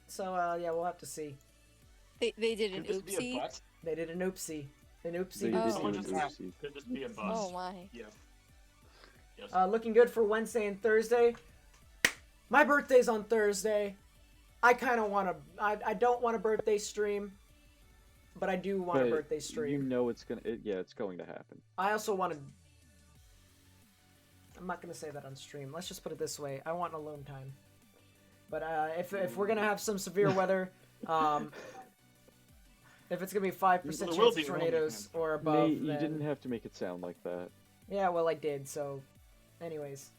So yeah, we'll have to see. They did an Could this be a oopsie. butt? They did an oopsie. An oopsie. They did Someone do just an asked, oopsie. could this be a bust? Oh my. Yeah. Yes. Looking good for Wednesday and Thursday. My birthday's on Thursday. I kind of want to... I don't want a birthday stream, but I do want a But birthday stream. You know it's gonna. Yeah, it's going to happen. I also want to... I'm not going to say that on stream. Let's just put it this way. I want alone time. But if we're going to have some severe weather, if it's going to be 5% There chance will of be tornadoes or above, Nate, you then... didn't have to make it sound like that. Yeah, well, I did, so... Anyways.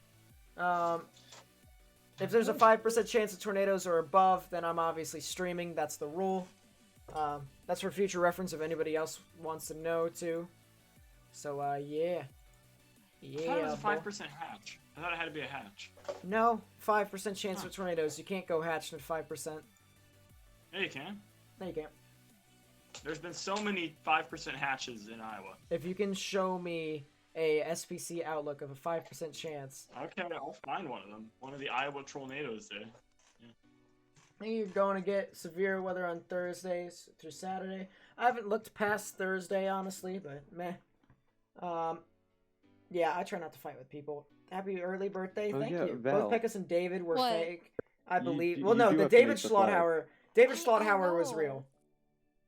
If there's a 5% chance of tornadoes or above, then I'm obviously streaming. That's the rule. That's for future reference if anybody else wants to know, too. So, yeah. I thought it was a boy. 5% hatch. I thought it had to be a hatch. No, 5% chance of tornadoes. You can't go hatched at 5%. Yeah, you can. No, you can't. There's been so many 5% hatches in Iowa. If you can show me a SPC outlook of a 5% chance. Okay, I'll find one of them. One of the Iowa tornadoes there. I think you're going to get severe weather on Thursdays through Saturday. I haven't looked past Thursday, honestly, but meh. Yeah, I try not to fight with people. Happy early birthday, Oh, thank yeah, you. Val. Both Pecos and David were What? fake, I believe. you Well, no, do the have to David make the flag. Schlotthauer was know. real.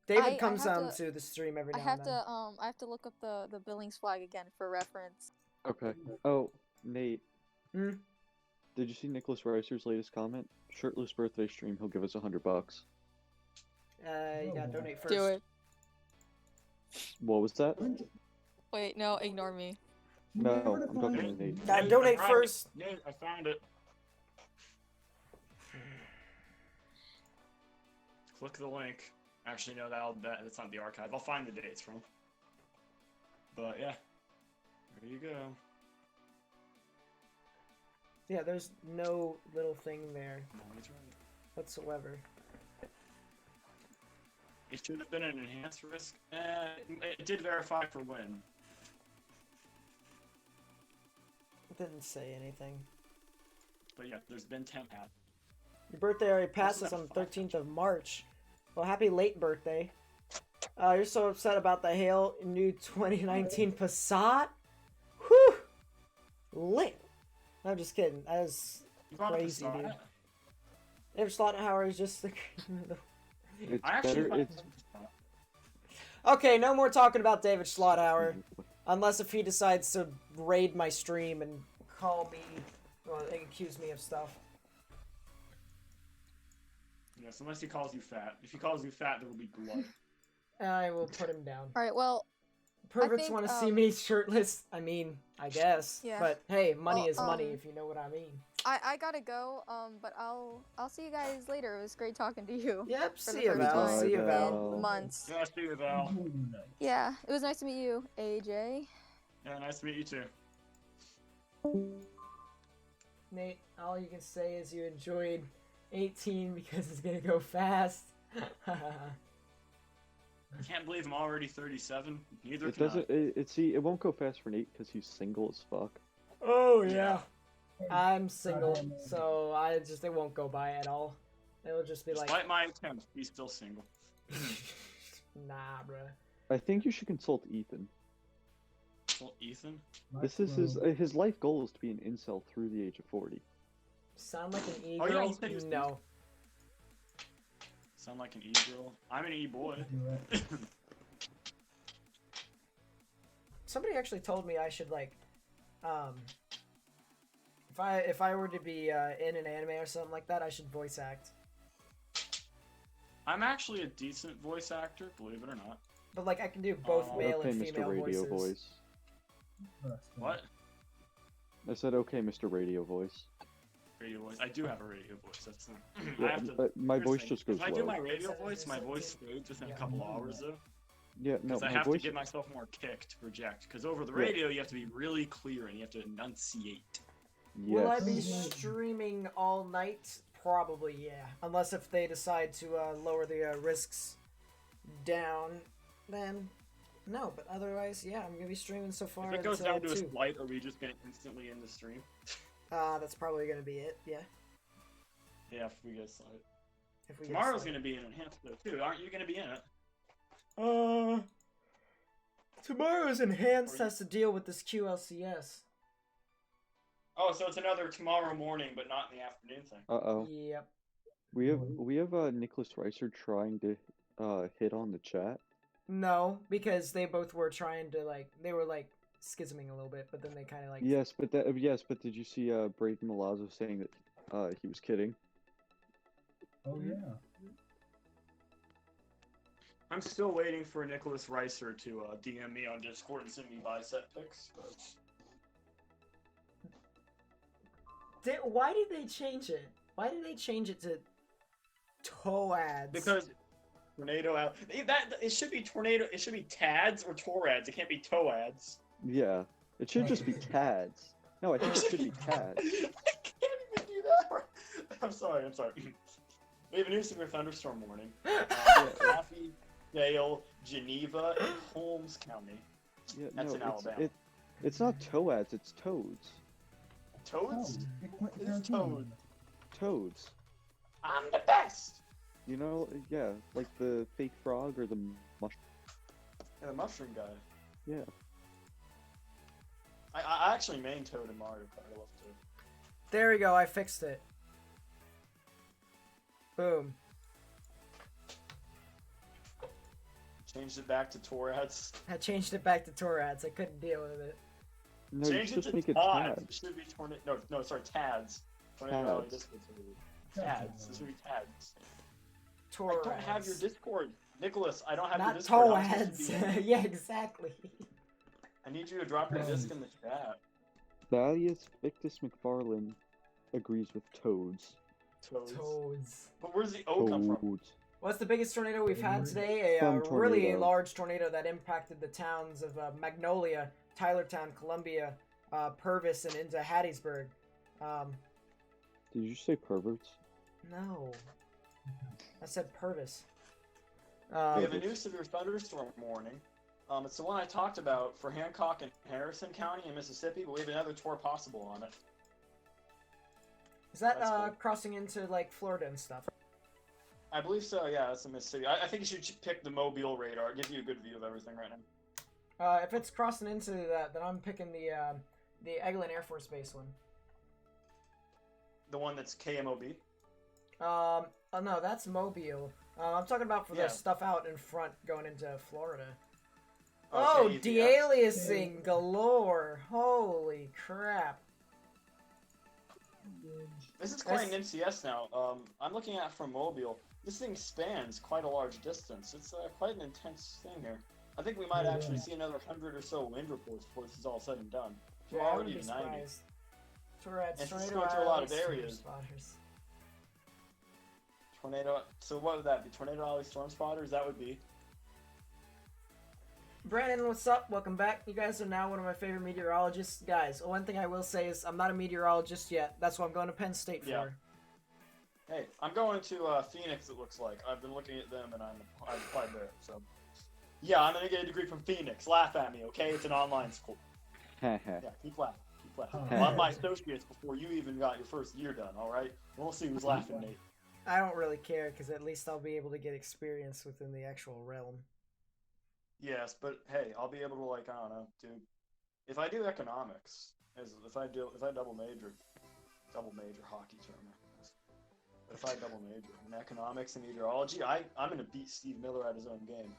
David I comes have on to- to the stream every I now have and to then. I have to look up the Billings flag again for reference. Okay. Oh, Nate. Hmm? Did you see Nicholas Ricer's latest comment? Shirtless birthday stream. He'll give us $100. You gotta donate first. Do it. What was that? Wait, no, ignore me. No, I'm talking to Nate. Gotta donate I first. Yeah, I found it. Click the link. Actually, no, that's not the archive. I'll find the dates from. But yeah, there you go. Yeah, there's no little thing there No, that's right. whatsoever. It should have been an enhanced risk. It did verify for win. It didn't say anything. But yeah, there's been temp happening. Your birthday already passes on the 13th of March. Well, happy late birthday. You're so upset about the hail new 2019 Passat? Whew! Lit! I'm just kidding. That was crazy, dude. If Slaughterhouse is just the... It's better. It's Okay, no more talking about David Schlotthauer. Unless if he decides to raid my stream and call me... Well, and accuse me of stuff. Yes, unless he calls you fat. If he calls you fat, there will be blood. I will put him down. All right. Well, Perverts want to see me shirtless. I mean, I guess. Yeah. But hey, money Well, is money, if you know what I mean. I gotta go. But I'll see you guys later. It was great talking to you. Yep. for the See you, first Val. time See you, in Val. months. Yeah, see you, Val. Yeah. It was nice to meet you, AJ. Yeah, nice to meet you too. Nate, all you can say is you enjoyed 18 because it's gonna go fast. I can't believe I'm already 37. Neither it can doesn't. It won't go fast for Nate because he's single as fuck. Oh yeah. I'm single, so it won't go by at all. It'll just be like, Despite my attempts, he's still single. nah, bruh. I think you should consult Ethan. Well, Ethan? This is his life goal is to be an incel through the age of 40. Sound like an Oh, yeah, e-girl? he said he was No. Sound like an e-girl? I'm an e-boy. Somebody actually told me I should like, if I were to be in an anime or something like that, I should voice act. I'm actually a decent voice actor, believe it or not. But like I can do both male Okay, and Mr. female Radio voices. Voice. What? I said, okay, Mr. Radio Voice. Radio voice. I do have a radio voice. That's the Yeah, I have to. but my here's the voice thing. just goes If I do low. my radio voice, my voice fades within a couple hours though. Yeah, no, Because I my have voice. to give myself more kick to project. Because over the Yeah. radio, you have to be really clear and you have to enunciate. Will I Yes. be streaming all night? Probably, yeah. Unless if they decide to lower the risks down, then no. But otherwise, yeah, I'm gonna be streaming so far If it goes until down to 2. a slight, are we just gonna instantly end the stream? That's probably gonna be it. Yeah. Yeah, if we get a slight. If we get Tomorrow's slight. gonna be an enhanced though too. Aren't you gonna be in it? Tomorrow's enhanced has to deal with this QLCS. Oh, so it's another tomorrow morning, but not in the afternoon thing. Uh-oh. Yep. We have Nicholas Reiser trying to hit on the chat. No, because they both were trying to they were schisming a little bit, but then they kind of Yes, but did you see Braden Milazzo saying that he was kidding? Oh yeah. I'm still waiting for Nicholas Reiser to DM me on Discord and send me bicep pics. But... Why did they change it? Why did they change it to Toads? Because tornado out. It should be tornado. It should be Tads or Torads. It can't be Toads. Yeah, it should just be Tads. No, I think it should be Tads. I can't even do that. I'm sorry. We have a new severe thunderstorm warning. Laffey, Dale, Geneva, and Holmes County. Yeah, That's no, in Alabama. it's not Toads, it's Toads. Toads? It's Toads. Toads. I'm the best! You know, yeah, like the fake frog or the mushroom. Yeah, the mushroom guy. Yeah. I actually main Toad in Mario Kart. I love Toad. There we go. I fixed it. Boom. Changed it back to Torads. I changed it back to Torads. I couldn't deal with it. No, Change you it just to make it Tads. Tads. It should be Tornado. No, sorry, Tads. Tornado Valley Tads. Discord server. Tads. This should be Tads. Torads. I don't have your Discord, Nicholas. I don't have Not your Discord. I'm supposed Toads. to be- Yeah, exactly. I need you to drop your disc in the chat. Thalius Victus McFarlane agrees with Toads. Toads. Toads. But where's the O come from? Toads. What's the biggest tornado we've had today? From Really tornado. large tornado that impacted the towns of Magnolia, Tylertown, Columbia, Purvis, and into Hattiesburg. Did you say perverts? No. I said Purvis. We have a new severe thunderstorm warning. It's the one I talked about for Hancock and Harrison County in Mississippi, but we have another tornado possible on it. Is that crossing into like Florida and stuff? I believe so, yeah, that's in Mississippi. I think you should pick the Mobile radar. It gives you a good view of everything right now. If it's crossing into that, then I'm picking the Eglin Air Force Base one. The one that's KMOB? Oh no, that's Mobile. I'm talking about for the stuff out in front going into Florida. Oh, de-aliasing galore! Holy crap! This is quite an MCS now. I'm looking at it from Mobile. This thing spans quite a large distance. It's quite an intense thing here. I think we might actually see another 100 or so wind reports before this is all said and done. Yeah, I wouldn't be surprised. It's going through a lot of areas. Tornado. So what would that be? Tornado Alley Storm Spotters? That would be. Brandon, what's up? Welcome back. You guys are now one of my favorite meteorologists. Guys, one thing I will say is I'm not a meteorologist yet. That's what I'm going to Penn State for. Yeah. Hey, I'm going to Phoenix, it looks like. I've been looking at them and I applied there, so. Yeah, I'm going to get a degree from Phoenix. Laugh at me, okay? It's an online school. Yeah, keep laughing. Keep laughing. Well, I'm my associates before you even got your first year done, alright? We'll see who's laughing, Nate. I don't really care, because at least I'll be able to get experience within the actual realm. Yes, but hey, I'll be able to, like, I don't know, do... If I do economics, if I double major, hockey term. But if I double major in economics and meteorology, I'm gonna beat Steve Miller at his own game.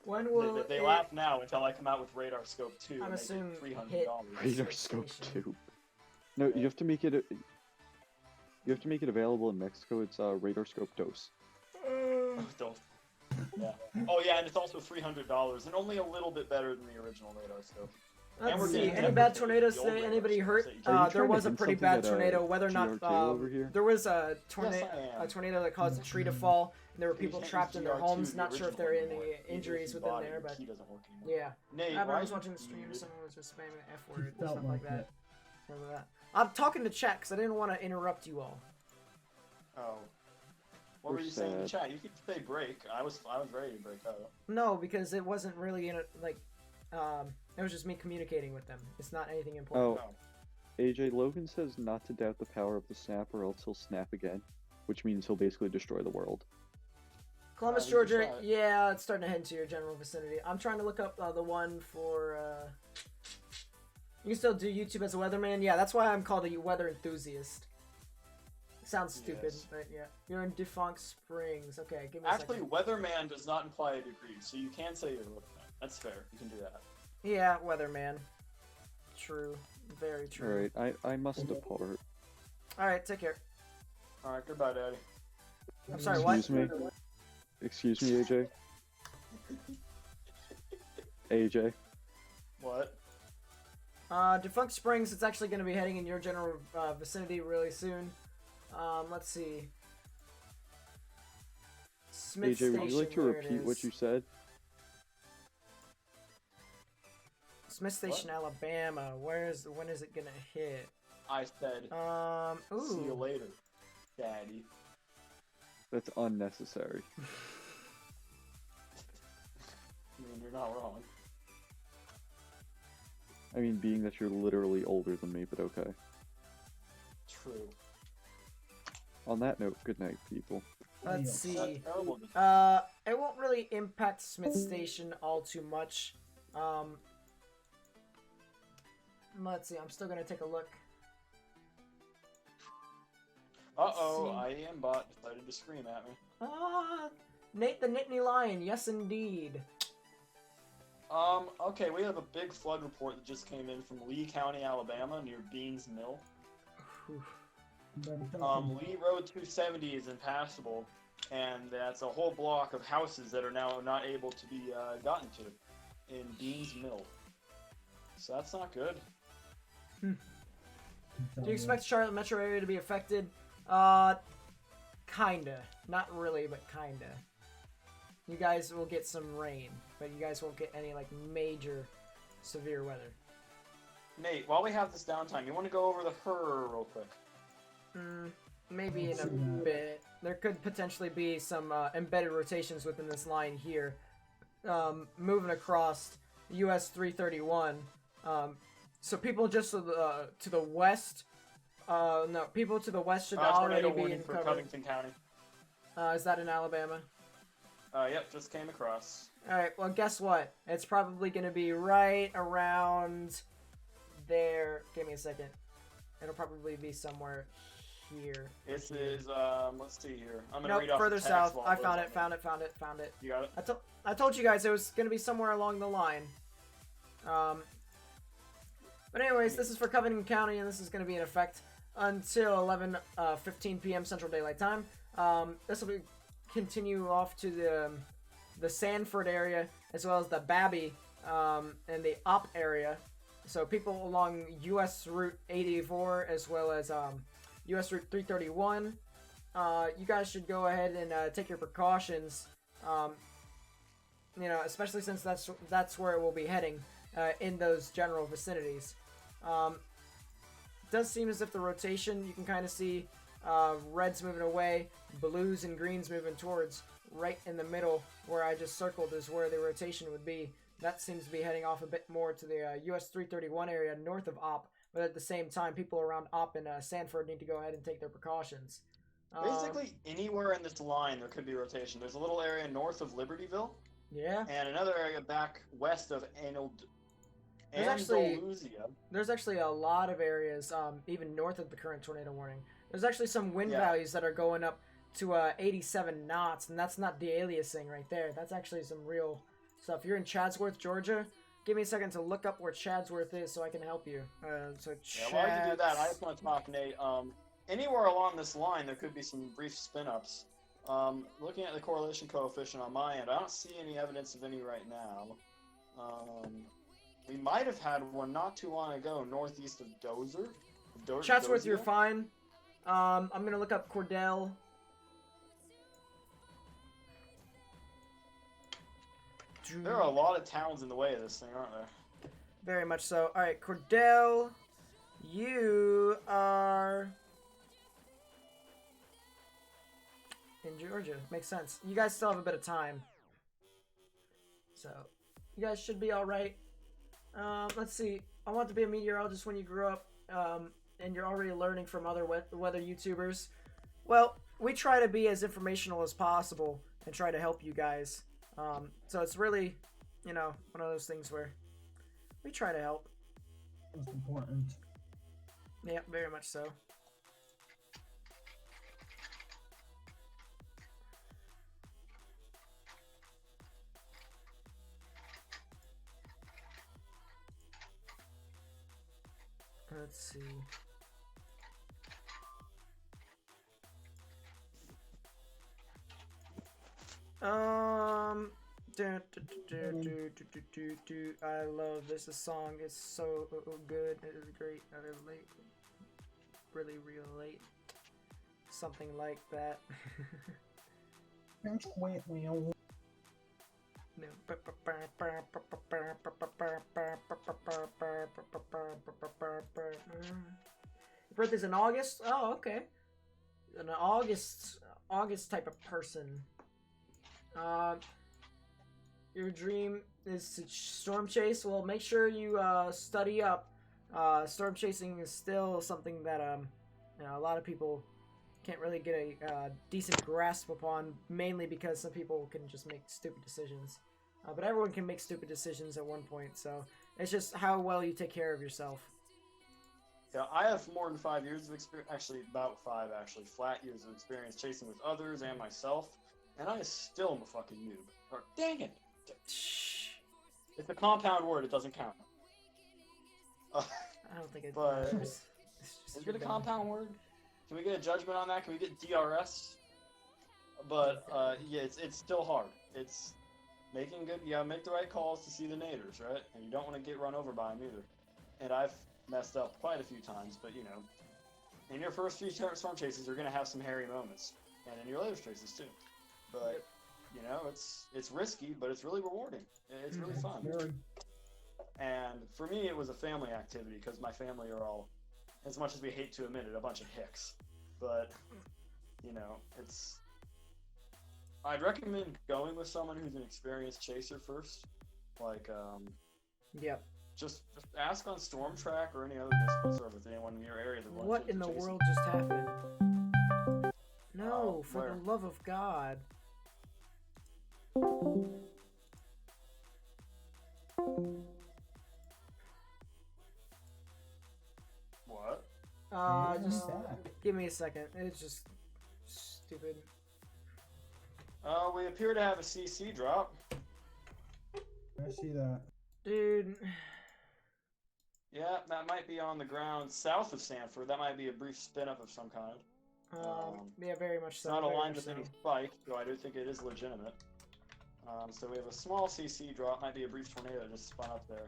When will they laugh now until I come out with Radar Scope 2 I'm and assuming $300. Radar Scope 2. No, you have to make it. You have to make it available in Mexico. It's Radar Scope Dose. Dose. Yeah. Oh yeah, and it's also $300 and only a little bit better than the original Radar Scope. Let's see. Any bad tornadoes today? Anybody hurt? There was a pretty bad tornado. Whether or not there was a tornado that caused a tree to fall, and there were people trapped in their homes. Not sure if there are any injuries within there, but yeah. I was watching the stream. Someone was just spamming the F word, stuff like that. I'm talking to chat because I didn't want to interrupt you all. Oh. What were you saying in the chat? You could say break. I was ready to break out. No, because it wasn't really in it was just me communicating with them. It's not anything important. Oh. AJ, Logan says not to doubt the power of the snap or else he'll snap again, which means he'll basically destroy the world. Columbus, Georgia, yeah, it's starting to head into your general vicinity. I'm trying to look up the one for, you can still do YouTube as a weatherman? Yeah, that's why I'm called a weather enthusiast. Sounds stupid, but yeah. You're in Defunct Springs. Okay, give me a second. Actually, weatherman does not imply a degree, so you can say you're a weatherman. That's fair. You can do that. Yeah, weatherman. True. Very true. Alright, I must depart. Alright, take care. Alright, goodbye, Daddy. I'm sorry, Excuse me, AJ? AJ? What? Defunct Springs, it's actually going to be heading in your general vicinity really soon. Let's see. Smith AJ, would you like to repeat what you said? Smith Station, Alabama. When is it gonna hit? I said. Ooh. See you later, Daddy. That's unnecessary. I mean, you're not wrong. I mean, being that you're literally older than me, but okay. True. On that note, good night, people. Let's see. It won't really impact Smith Station all too much. Let's see. I'm still gonna take a look. Uh-oh, IEM bot decided to scream at me. Nate the Nittany Lion. Yes, indeed. Okay, we have a big flood report that just came in from Lee County, Alabama, near Beans Mill. Lee Road 270 is impassable, and that's a whole block of houses that are now not able to be gotten to in Beans Mill. So that's not good. Do you expect Charlotte metro area to be affected? Kinda. Not really, but kinda. You guys will get some rain, but you guys won't get any, like, major severe weather. Nate, while we have this downtime, you want to go over the HER real quick? Maybe in a bit. There could potentially be some embedded rotations within this line here. Moving across US 331. So people just to the west, no, people to the west should already be in for cover. Covington County. Is that in Alabama? Yep, just came across. Alright, well guess what? It's probably going to be right around there. Give me a second. It'll probably be somewhere here. This is, let's see here. I'm going to Nope, read off further the text south. while I it found goes it, on. found it. You got it? I told you guys it was going to be somewhere along the line. But anyways, this is for Covington County, and this is going to be in effect until 11:15 p.m. Central Daylight Time. This will continue off to the Sanford area, as well as the Babby and the Op area. So people along U.S. Route 84, as well as U.S. Route 331, you guys should go ahead and take your precautions. You know, especially since that's where it will be heading in those general vicinities. It does seem as if the rotation, you can kind of see reds moving away, blues and greens moving towards. Right in the middle, where I just circled, is where the rotation would be. That seems to be heading off a bit more to the US 331 area north of Op, but at the same time, people around Op and Sanford need to go ahead and take their precautions. Basically, anywhere in this line, there could be rotation. There's a little area north of Libertyville. Yeah. And another area back west of There's actually a lot of areas, even north of the current tornado warning. There's actually some wind values that are going up to 87 knots, and that's not de-aliasing right there. That's actually some real stuff. If you're in Chadsworth, Georgia, give me a second to look up where Chadsworth is so I can help you. While you do that, I just want to talk, Nate. Anywhere along this line, there could be some brief spin-ups. Looking at the correlation coefficient on my end, I don't see any evidence of any right now. We might have had one not too long ago, northeast of Dozer. Chatsworth, you're fine. I'm gonna look up Cordell. There are a lot of towns in the way of this thing, aren't there? Very much so. Alright, Cordell, you are in Georgia. Makes sense. You guys still have a bit of time. So, you guys should be alright. Let's see. I want to be a meteorologist when you grew up, and you're already learning from other weather YouTubers. Well, we try to be as informational as possible and try to help you guys. So it's really, you know, one of those things where we try to help. It's important. Yeah, very much so. Let's see. I love this. This song is so good. It is great. I really relate. Something like that. No. Your birthday's in August? Oh, okay. An August type of person. Your dream is to storm chase? Well, make sure you study up. Storm chasing is still something that you know, a lot of people can't really get a decent grasp upon, mainly because some people can just make stupid decisions. But everyone can make stupid decisions at one point, so it's just how well you take care of yourself. Yeah, I have more than 5 years of experience, actually about 5 flat years of experience chasing with others and myself, and I still am a fucking noob. Or, dang it! It's a compound word, it doesn't count. I don't think it matters. Is it a compound word? Can we get a judgment on that? Can we get DRS? But, yeah, it's still hard. It's making good, you gotta make the right calls to see the naders, right? And you don't want to get run over by them either. And I've messed up quite a few times, but you know, in your first few storm chases, you're gonna have some hairy moments, and in your later chases too. But you know, it's risky, but it's really rewarding. It's really fun. And for me, it was a family activity because my family are all, as much as we hate to admit it, a bunch of hicks. But you know, I'd recommend going with someone who's an experienced chaser first. Like, Yep. Just ask on Storm Track or any other Discord server with anyone in your area that runs. What in the world just happened? No, for the love of God. What? Just give me a second. It's just stupid. We appear to have a CC drop. I see that. Dude. Yeah, that might be on the ground south of Sanford. That might be a brief spin-up of some kind. Yeah, very much so. It's not very aligned much with so. any spike, so I do think it is legitimate. So we have a small CC drop, might be a brief tornado just spun up there.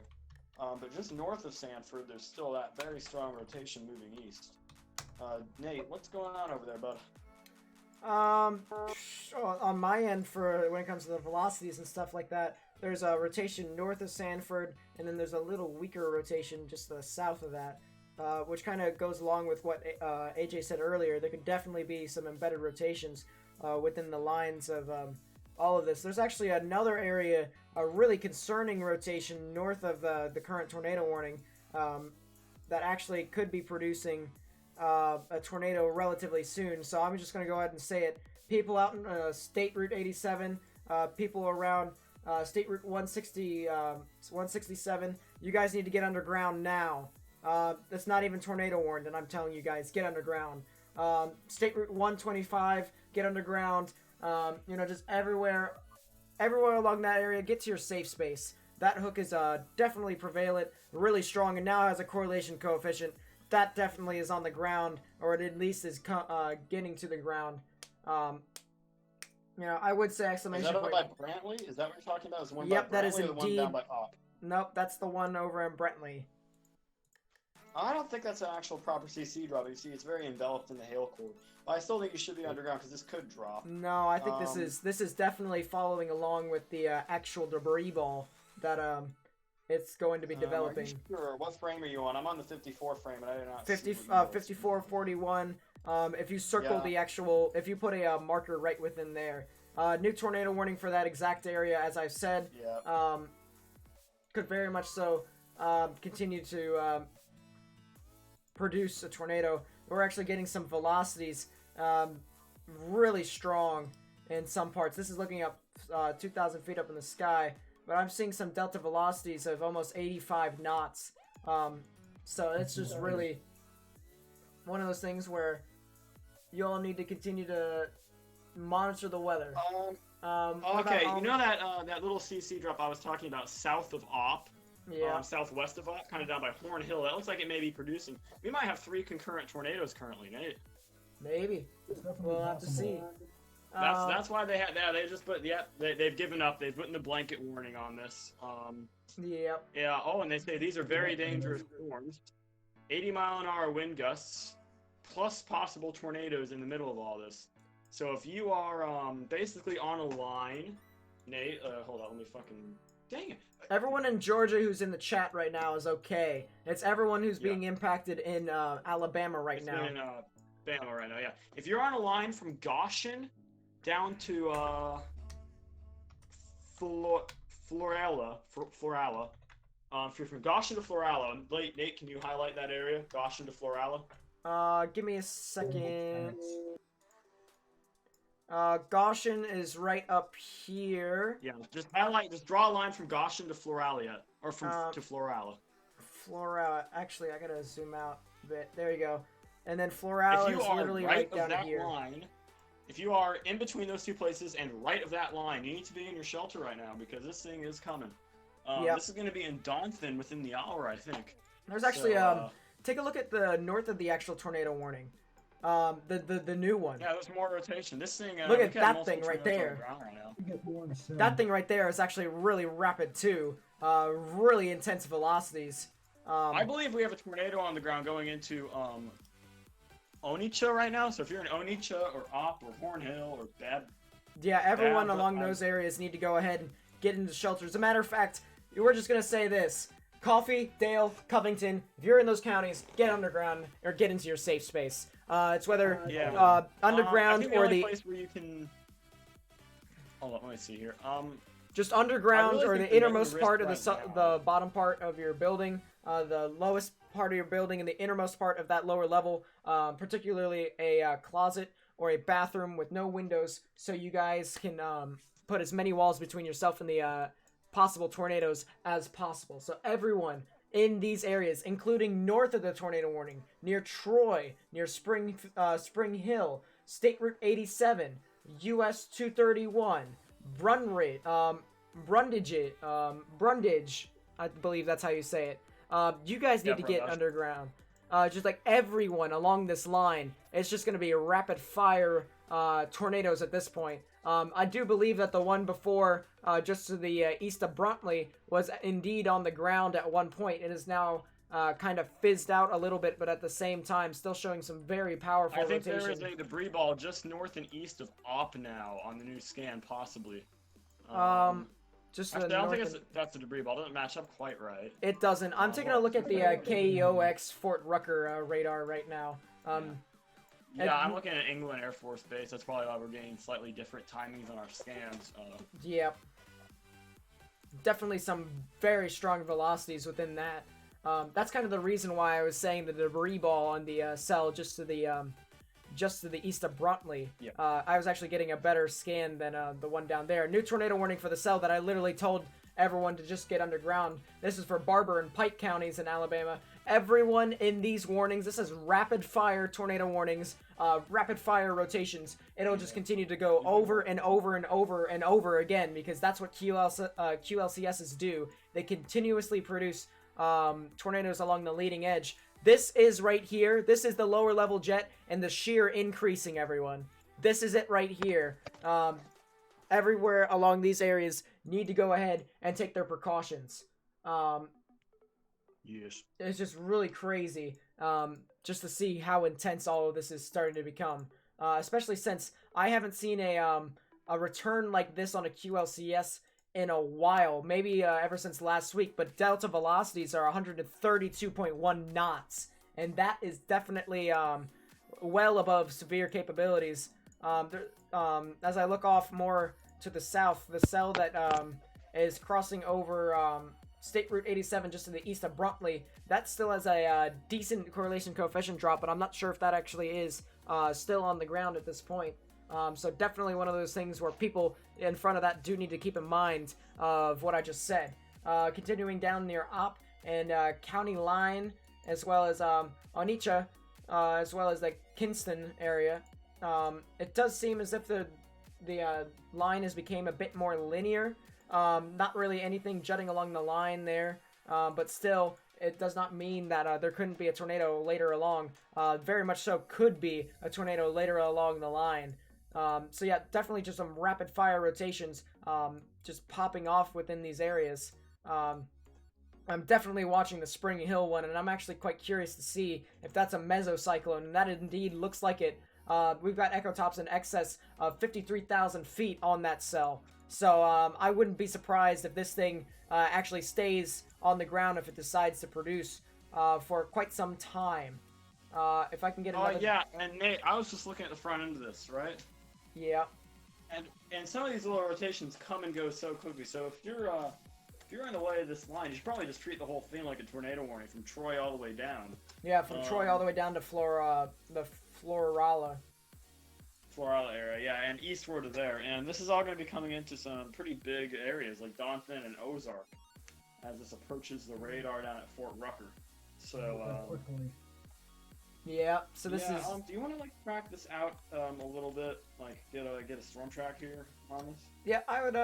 But just north of Sanford, there's still that very strong rotation moving east. Nate, what's going on over there, bud? On my end, for when it comes to the velocities and stuff like that, there's a rotation north of Sanford, and then there's a little weaker rotation just south of that, which kind of goes along with what AJ said earlier. There could definitely be some embedded rotations within the lines of all of this. There's actually another area, a really concerning rotation north of the current tornado warning that actually could be producing a tornado relatively soon. So I'm just going to go ahead and say it. People out in State Route 87, people around State Route 167, you guys need to get underground now. That's not even tornado warned, and I'm telling you guys, get underground. State Route 125, get underground. You know, just everywhere along that area, get to your safe space. That hook is definitely prevalent, really strong, and now has a correlation coefficient. That definitely is on the ground, or it at least is getting to the ground. You know, I would say exclamation point. Is that up by Brantley? Is that what you're talking about? Is the one Yep, by that is Brantley or the one indeed. down by Opp? Nope, that's the one over in Brentley. I don't think that's an actual proper CC drop. You see, it's very enveloped in the hail core. But I still think you should be underground because this could drop. No, I think this is definitely following along with the actual debris ball that it's going to be developing. Are you sure? What frame are you on? I'm on the 54 frame, and I did not 5441. If you circle the actual, if you put a marker right within there, new tornado warning for that exact area, as I've said. Yeah. Could very much so continue to produce a tornado. We're actually getting some velocities really strong in some parts. This is looking up 2,000 feet up in the sky, but I'm seeing some delta velocities of almost 85 knots. So it's just really one of those things where you all need to continue to monitor the weather. Okay, you know that little CC drop I was talking about south of Opp? Yeah. Southwest of Opp, kind of down by Horn Hill. That looks like it may be producing. We might have 3 concurrent tornadoes currently, Nate. Maybe. We'll have to see. That's why they had that. They just put they've given up. They've put in the blanket warning on this. Yep. Yeah. Oh, and they say these are very dangerous storms. 80-mile-an-hour wind gusts, plus possible tornadoes in the middle of all this. So if you are basically on a line, Nate, hold on, let me fucking. Dang it. Everyone in Georgia who's in the chat right now is okay. It's everyone who's being impacted in Alabama right now. In Alabama right now, yeah. If you're on a line from Goshen down to Florala, if you're from Goshen to Florala, Nate, can you highlight that area? Goshen to Florala? Give me a second. Goshen is right up here. Yeah, just draw a line from Goshen to Florala, or to Florala. Florala. Actually, I gotta zoom out a bit. There you go. And then Florala is literally right down here. If you are in between those two places and right of that line, you need to be in your shelter right now because this thing is coming. This is going to be in Dothan within the hour, I think. There's actually take a look at the north of the actual tornado warning. The new one. Yeah, there's more rotation. This thing. Look at that thing right there. That thing right there is actually really rapid too. Really intense velocities. I believe we have a tornado on the ground going into Onitsha right now. So if you're in Onitsha or Op or Horn Hill or Yeah, everyone along those areas need to go ahead and get into shelters. As a matter of fact, we're just going to say this. Coffee, Dale, Covington, if you're in those counties, get underground or get into your safe space. It's whether underground I think or the only place where you can... Hold on, let me see here. Just underground really or think the innermost main part of risk the bottom part of your building, the lowest part of your building, and the innermost part of that lower level, particularly a closet or a bathroom with no windows, so you guys can put as many walls between yourself and the possible tornadoes as possible. So everyone in these areas, including north of the tornado warning, near Troy, near Spring Hill, State Route 87, US 231, Brundage, I believe that's how you say it. You guys need to get underground. Just like everyone along this line, it's just going to be rapid fire tornadoes at this point. I do believe that the one before, just to the east of Bruntley, was indeed on the ground at one point. It is now kind of fizzed out a little bit, but at the same time, still showing some very powerful I think rotation. there is a debris ball just north and east of Op now on the new scan, possibly. Just actually, the I don't north think that's a debris ball. It doesn't match up quite right. It doesn't. I'm taking a look at the KEOX Fort Rucker radar right now. Yeah, I'm looking at England Air Force Base. That's probably why we're getting slightly different timings on our scans. Yep. Definitely some very strong velocities within that. That's kind of the reason why I was saying the debris ball on the cell just to the east of Bruntley. Yeah. I was actually getting a better scan than the one down there. New tornado warning for the cell that I literally told everyone to just get underground. This is for Barber and Pike counties in Alabama. Everyone in these warnings, this is rapid fire tornado warnings, rapid fire rotations. It'll just continue to go over and over and over and over again because that's what QLCSs do. They continuously produce tornadoes along the leading edge. This is right here. This is the lower level jet and the shear increasing, everyone. This is it right here. Everywhere along these areas need to go ahead and take their precautions. Yes. It's just really crazy just to see how intense all of this is starting to become. Especially since I haven't seen a return like this on a QLCS in a while, maybe ever since last week, but delta velocities are 132.1 knots, and that is definitely well above severe capabilities. As I look off more to the south, the cell that is crossing over State Route 87 just to the east of Bruntley, that still has a decent correlation coefficient drop, but I'm not sure if that actually is still on the ground at this point. So definitely one of those things where people in front of that do need to keep in mind of what I just said. Continuing down near Op and County Line, as well as Onitsha, as well as the Kinston area. It does seem as if the line has become a bit more linear. Not really anything jutting along the line there, but still, it does not mean that there couldn't be a tornado later along. Very much so could be a tornado later along the line. So yeah, definitely just some rapid fire rotations just popping off within these areas. I'm definitely watching the Spring Hill one, and I'm actually quite curious to see if that's a mesocyclone, and that indeed looks like it. We've got echotops in excess of 53,000 feet on that cell. So I wouldn't be surprised if this thing actually stays on the ground if it decides to produce for quite some time. If I can get another... yeah, and Nate, I was just looking at the front end of this, right? Yeah. And some of these little rotations come and go so quickly. So if you're in the way of this line, you should probably just treat the whole thing like a tornado warning from Troy all the way down. Yeah, from Troy all the way down to the Florala area, yeah, and eastward of there. And this is all going to be coming into some pretty big areas like Donphan and Ozark as this approaches the radar down at Fort Rucker. So, yeah, so this is... do you want to, track this out a little bit? Get a storm track here on this? Yeah, I would,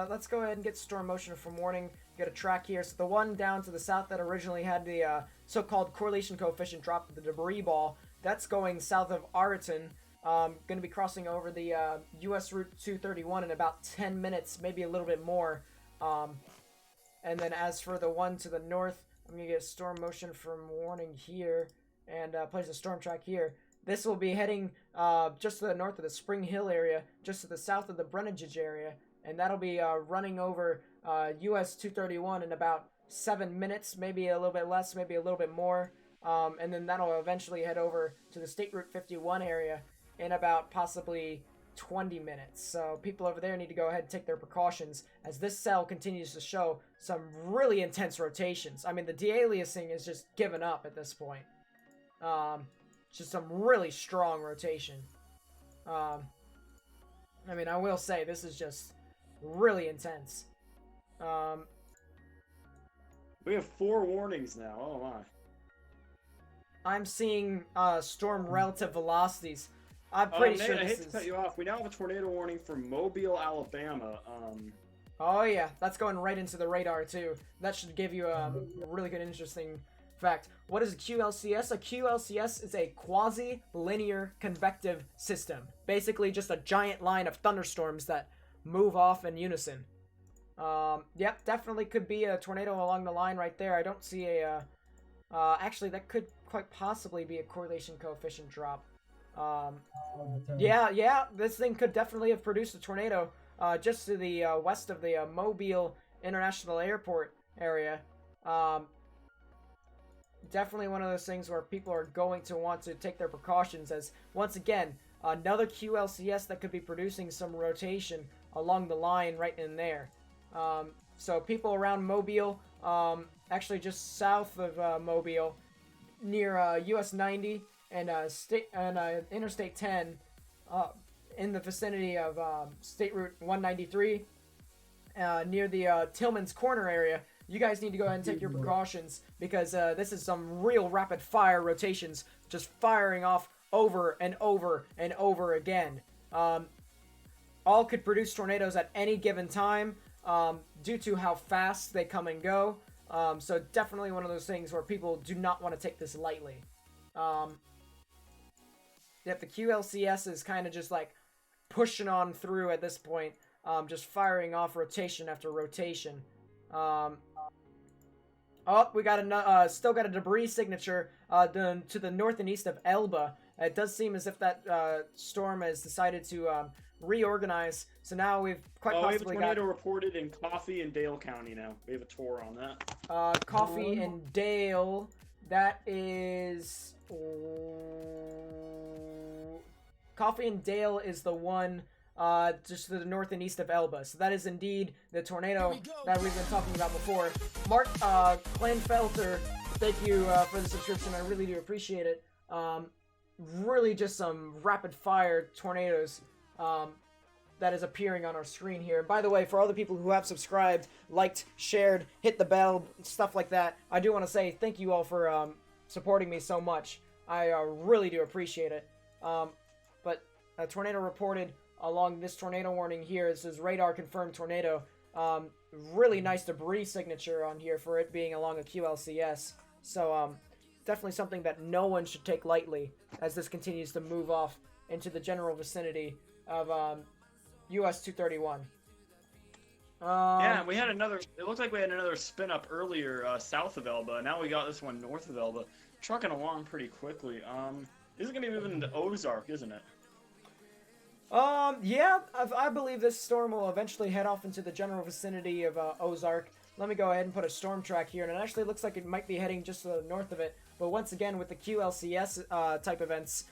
let's go ahead and get storm motion from warning, get a track here. So the one down to the south that originally had the so-called correlation coefficient drop with the debris ball, that's going south of Arlington. Going to be crossing over the US Route 231 in about 10 minutes, maybe a little bit more. And then as for the one to the north, I'm gonna get a storm motion from warning here and place a storm track here. This will be heading just to the north of the Spring Hill area, just to the south of the Brennagage area, and that'll be running over US 231 in about 7 minutes, maybe a little bit less, maybe a little bit more. And then that'll eventually head over to the State Route 51 area in about possibly 20 minutes. So people over there need to go ahead and take their precautions as this cell continues to show some really intense rotations. I mean, the de-aliasing is just given up at this point. Just some really strong rotation. I mean, I will say this is just really intense. We have 4 warnings now. Oh my. I'm seeing storm relative velocities. I'm pretty sure Nate, I this hate is... to cut you off. We now have a tornado warning for Mobile, Alabama. Oh yeah, that's going right into the radar too. That should give you a really good, interesting fact. What is a QLCS? A QLCS is a quasi-linear convective system. Basically just a giant line of thunderstorms that move off in unison. Yep, definitely could be a tornado along the line right there. I don't see a... actually, that could quite possibly be a correlation coefficient drop. Yeah, this thing could definitely have produced a tornado just to the west of the Mobile International Airport area. Definitely one of those things where people are going to want to take their precautions as, once again, another QLCS that could be producing some rotation along the line right in there. So people around Mobile, actually just south of Mobile, near US 90 and Interstate 10, in the vicinity of State Route 193, near the Tillman's Corner area, you guys need to go ahead and take your precautions because this is some real rapid fire rotations just firing off over and over and over again. All could produce tornadoes at any given time due to how fast they come and go. So definitely one of those things where people do not want to take this lightly. Yep, the QLCS is kind of just like pushing on through at this point, just firing off rotation after rotation. Oh, we got still got a debris signature to the north and east of Elba. It does seem as if that storm has decided to reorganize. So now we've quite possibly we have a tornado reported in Coffee and Dale County now. We have a tour on that. Coffee and Dale. That is... Coffee and Dale is the one just to the north and east of Elba. So that is indeed the tornado that we've been talking about before. Mark Klanfelter, thank you for the subscription. I really do appreciate it. Really just some rapid fire tornadoes that is appearing on our screen here. By the way, for all the people who have subscribed, liked, shared, hit the bell, stuff like that, I do want to say thank you all for supporting me so much. I really do appreciate it. But a tornado reported along this tornado warning here. It says radar confirmed tornado. Really nice debris signature on here for it being along a QLCS. So definitely something that no one should take lightly as this continues to move off into the general vicinity of US 231. Yeah, we had another. It looked like we had another spin up earlier south of Elba. Now we got this one north of Elba, trucking along pretty quickly. This is gonna be moving into Ozark, isn't it? Yeah, I believe this storm will eventually head off into the general vicinity of Ozark. Let me go ahead and put a storm track here, and it actually looks like it might be heading just to the north of it. But once again, with the QLCS type events,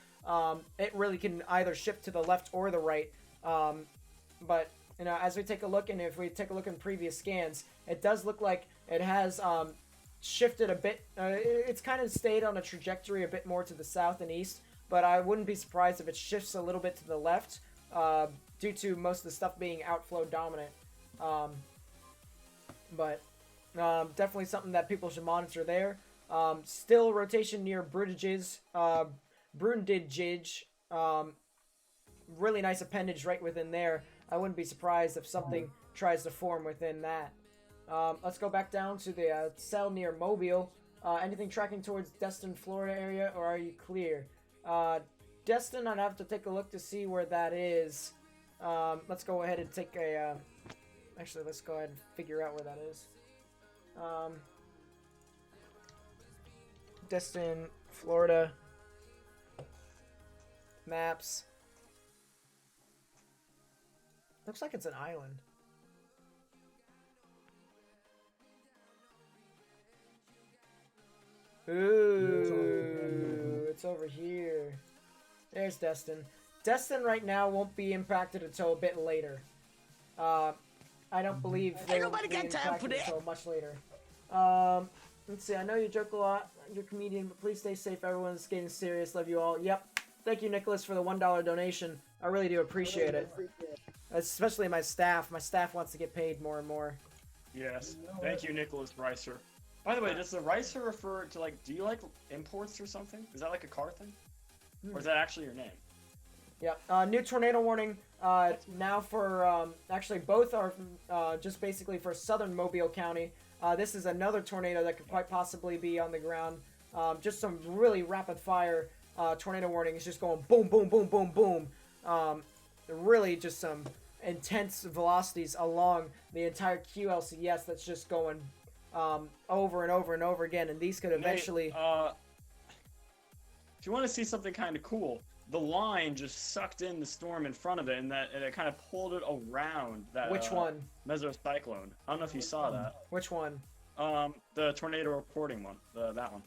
it really can either shift to the left or the right. But you know, as we take a look, and if we take a look in previous scans, it does look like it has shifted a bit. It's kind of stayed on a trajectory a bit more to the south and east, but I wouldn't be surprised if it shifts a little bit to the left due to most of the stuff being outflow dominant. But definitely something that people should monitor there. Still rotation near Brundages. Really nice appendage right within there. I wouldn't be surprised if something tries to form within that. Let's go back down to the cell near Mobile. Anything tracking towards Destin, Florida area, or are you clear? Destin, I'd have to take a look to see where that is. Let's go ahead and take a... Actually, let's go ahead and figure out where that is. Destin, Florida. Maps. Looks like it's an island. Ooh, it's over here. There's Destin. Destin right now won't be impacted until a bit later. I don't believe they will be impacted until much later. Let's see, I know you joke a lot. You're a comedian, but please stay safe. Everyone's getting serious. Love you all. Yep. Thank you, Nicholas, for the $1 donation. I really do appreciate it. Especially my staff. My staff wants to get paid more and more. Yes. Thank you, Nicholas Reiser. By the way, does the Reiser refer to, like, do you like imports or something? Is that like a car thing? Or is that actually your name? Yeah. New tornado warning. Now for, actually both are just basically for southern Mobile County. This is another tornado that could quite possibly be on the ground. Just some really rapid fire tornado warnings, just going boom, boom, boom, boom, boom. Really just some intense velocities along the entire QLCS that's just going over and over and over again, and these could eventually... if you want to see something kind of cool, the line just sucked in the storm in front of it, and it kind of pulled it around that. Which one? Mesocyclone. I don't know if you saw that. Which one? The tornado reporting one. That one.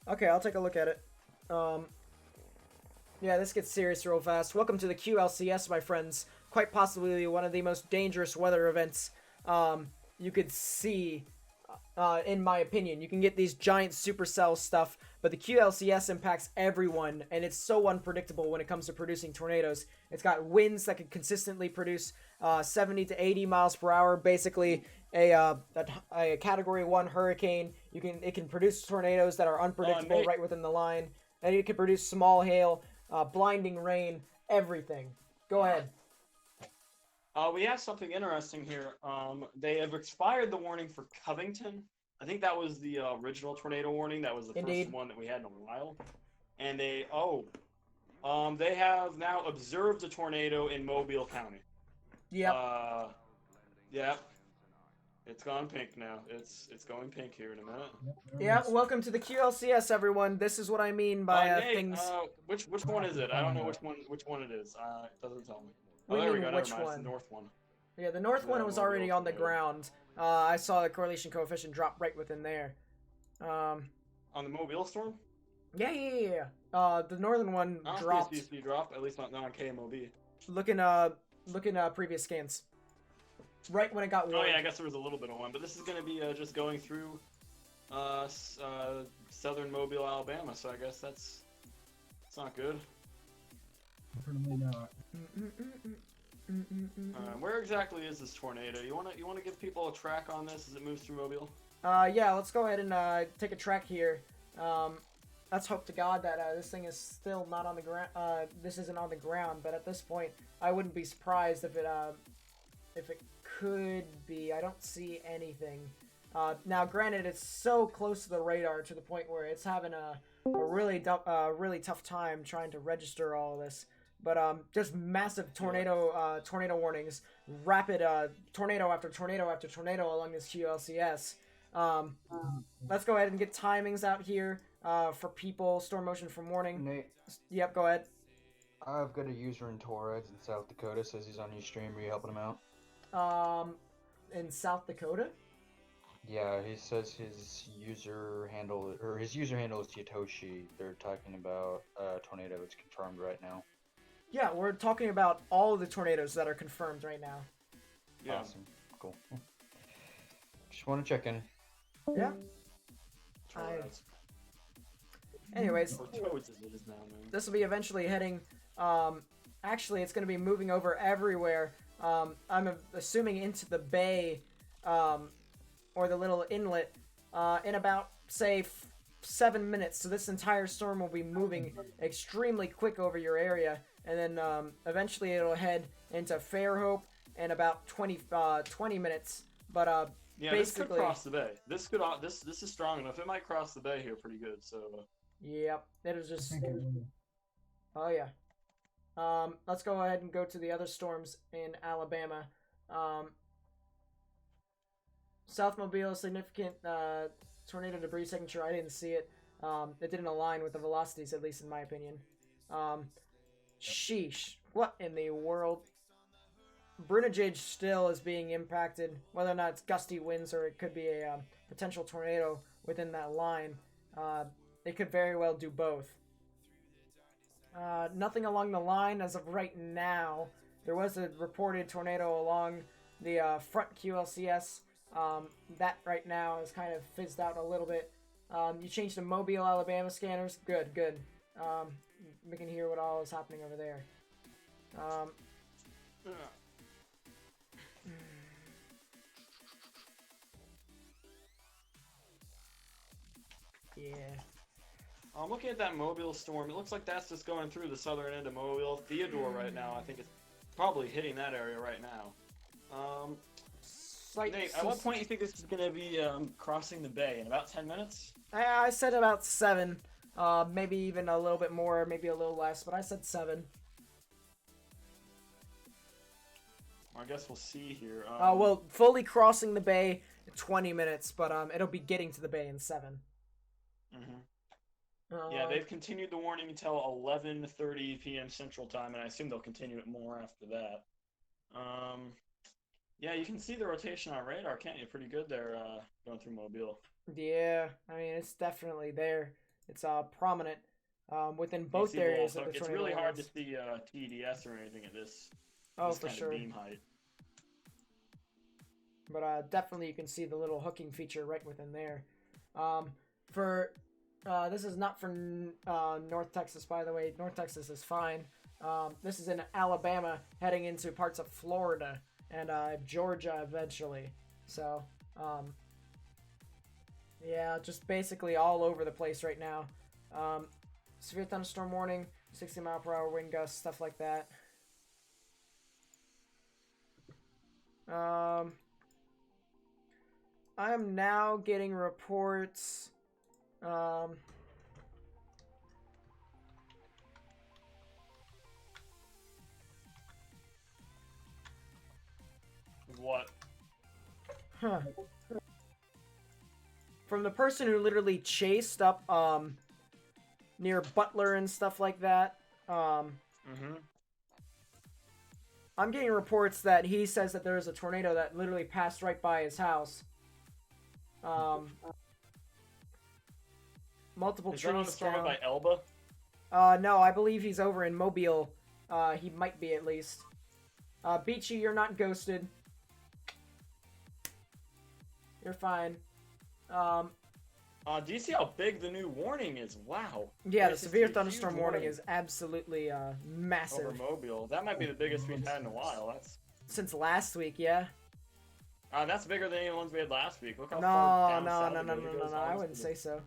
Okay, I'll take a look at it. Yeah, this gets serious real fast. Welcome to the QLCS, my friends. Quite possibly one of the most dangerous weather events you could see, in my opinion. You can get these giant supercell stuff, but the QLCS impacts everyone, and it's so unpredictable when it comes to producing tornadoes. It's got winds that can consistently produce 70 to 80 miles per hour, basically a Category 1 hurricane. It can produce tornadoes that are unpredictable right within the line, and it can produce small hail, blinding rain, everything. Go ahead. We have something interesting here. They have expired the warning for Covington. I think that was the original tornado warning. That was the first one that we had in a while. And they have now observed a tornado in Mobile County. Yep. Yeah. It's gone pink now. It's going pink here in a minute. Yeah, welcome to the QLCS, everyone. This is what I mean by things. Which one is it? I don't know which one it is. It doesn't tell me. What do there you we mean, go. which Never mind. one? It's the north one. Yeah, the north one was already on the ground. I saw the correlation coefficient drop right within there. On the Mobile storm? Yeah. The northern one dropped. CC drop, at least not on KMOB. Look in previous scans. Right when it got warm. Oh yeah, I guess there was a little bit of one, but this is going to be just going through southern Mobile, Alabama, so I guess that's not good. Definitely not. Where exactly is this tornado? You want to give people a track on this as it moves through Mobile? Yeah, let's go ahead and take a track here. Let's hope to God that this thing is still not on the ground. This isn't on the ground, but at this point, I wouldn't be surprised if it could be. I don't see anything. Now, granted, it's so close to the radar to the point where it's having a really tough time trying to register all of this. But just massive tornado warnings, rapid tornado after tornado after tornado along this QLCS. Let's go ahead and get timings out here for people. Storm motion for morning. Nate. Yep, go ahead. I've got a user in Torres in South Dakota. Says he's on your stream. Are you helping him out? In South Dakota? Yeah, he says his user handle is Yatoshi. They're talking about a tornado that's confirmed right now. Yeah, we're talking about all of the tornadoes that are confirmed right now. Yeah. Awesome. Cool. Just want to check in. Yeah. Anyways, this will be eventually heading. Actually, it's going to be moving over everywhere. I'm assuming into the bay, or the little inlet, in about, say, 7 minutes. So this entire storm will be moving extremely quick over your area. And then eventually it'll head into Fairhope in about 20 minutes. But yeah, basically, this could cross the bay. This is strong enough. It might cross the bay here pretty good. So. Yep, it'll just. Oh yeah. Let's go ahead and go to the other storms in Alabama. South Mobile, significant tornado debris signature. I didn't see it. It didn't align with the velocities, at least in my opinion. Sheesh. What in the world? Brunagage still is being impacted, whether or not it's gusty winds or it could be a potential tornado within that line. It could very well do both. Nothing along the line as of right now. There was a reported tornado along the front QLCS. That right now is kind of fizzed out a little bit. You changed to Mobile, Alabama scanners. Good, good. We can hear what all is happening over there. Yeah. I'm looking at that Mobile storm. It looks like that's just going through the southern end of Mobile. Theodore right now, I think it's probably hitting that area right now. Nate, at what point do you think this is going to be crossing the bay? In about 10 minutes? I said about 7. Maybe even a little bit more, maybe a little less, but I said 7. I guess we'll see here. Well, fully crossing the bay, 20 minutes, but it'll be getting to the bay in 7. Yeah, they've continued the warning until 11:30 p.m. Central Time, and I assume they'll continue it more after that. Yeah, you can see the rotation on radar, can't you? Pretty good there, going through Mobile. Yeah, I mean, it's definitely there. It's prominent within both You see areas the of the It's tornado really hard to lines. see TDS or anything at this, Oh, this for kind sure. of beam height. But definitely you can see the little hooking feature right within there. This is not for North Texas, by the way. North Texas is fine. This is in Alabama, heading into parts of Florida and Georgia eventually. So, yeah, just basically all over the place right now. Severe thunderstorm warning, 60-mile-per-hour wind gusts, stuff like that. I am now getting reports. What? Huh. From the person who literally chased up near Butler and stuff like that. I'm getting reports that he says that there is a tornado that literally passed right by his house. Multiple Is that on trees the storm down. by Elba? No, I believe he's over in Mobile. He might be at least. Beachy, you're not ghosted. You're fine. Do you see how big the new warning is? Wow. Yeah, the This is severe a huge thunderstorm warning is absolutely massive. over Mobile. That might be the biggest we've had in a while. That's Since last week, yeah. that's bigger than any ones we had last week. Look how No, far down no, south no, it no, goes. no, It no, goes no. I almost wouldn't to say so.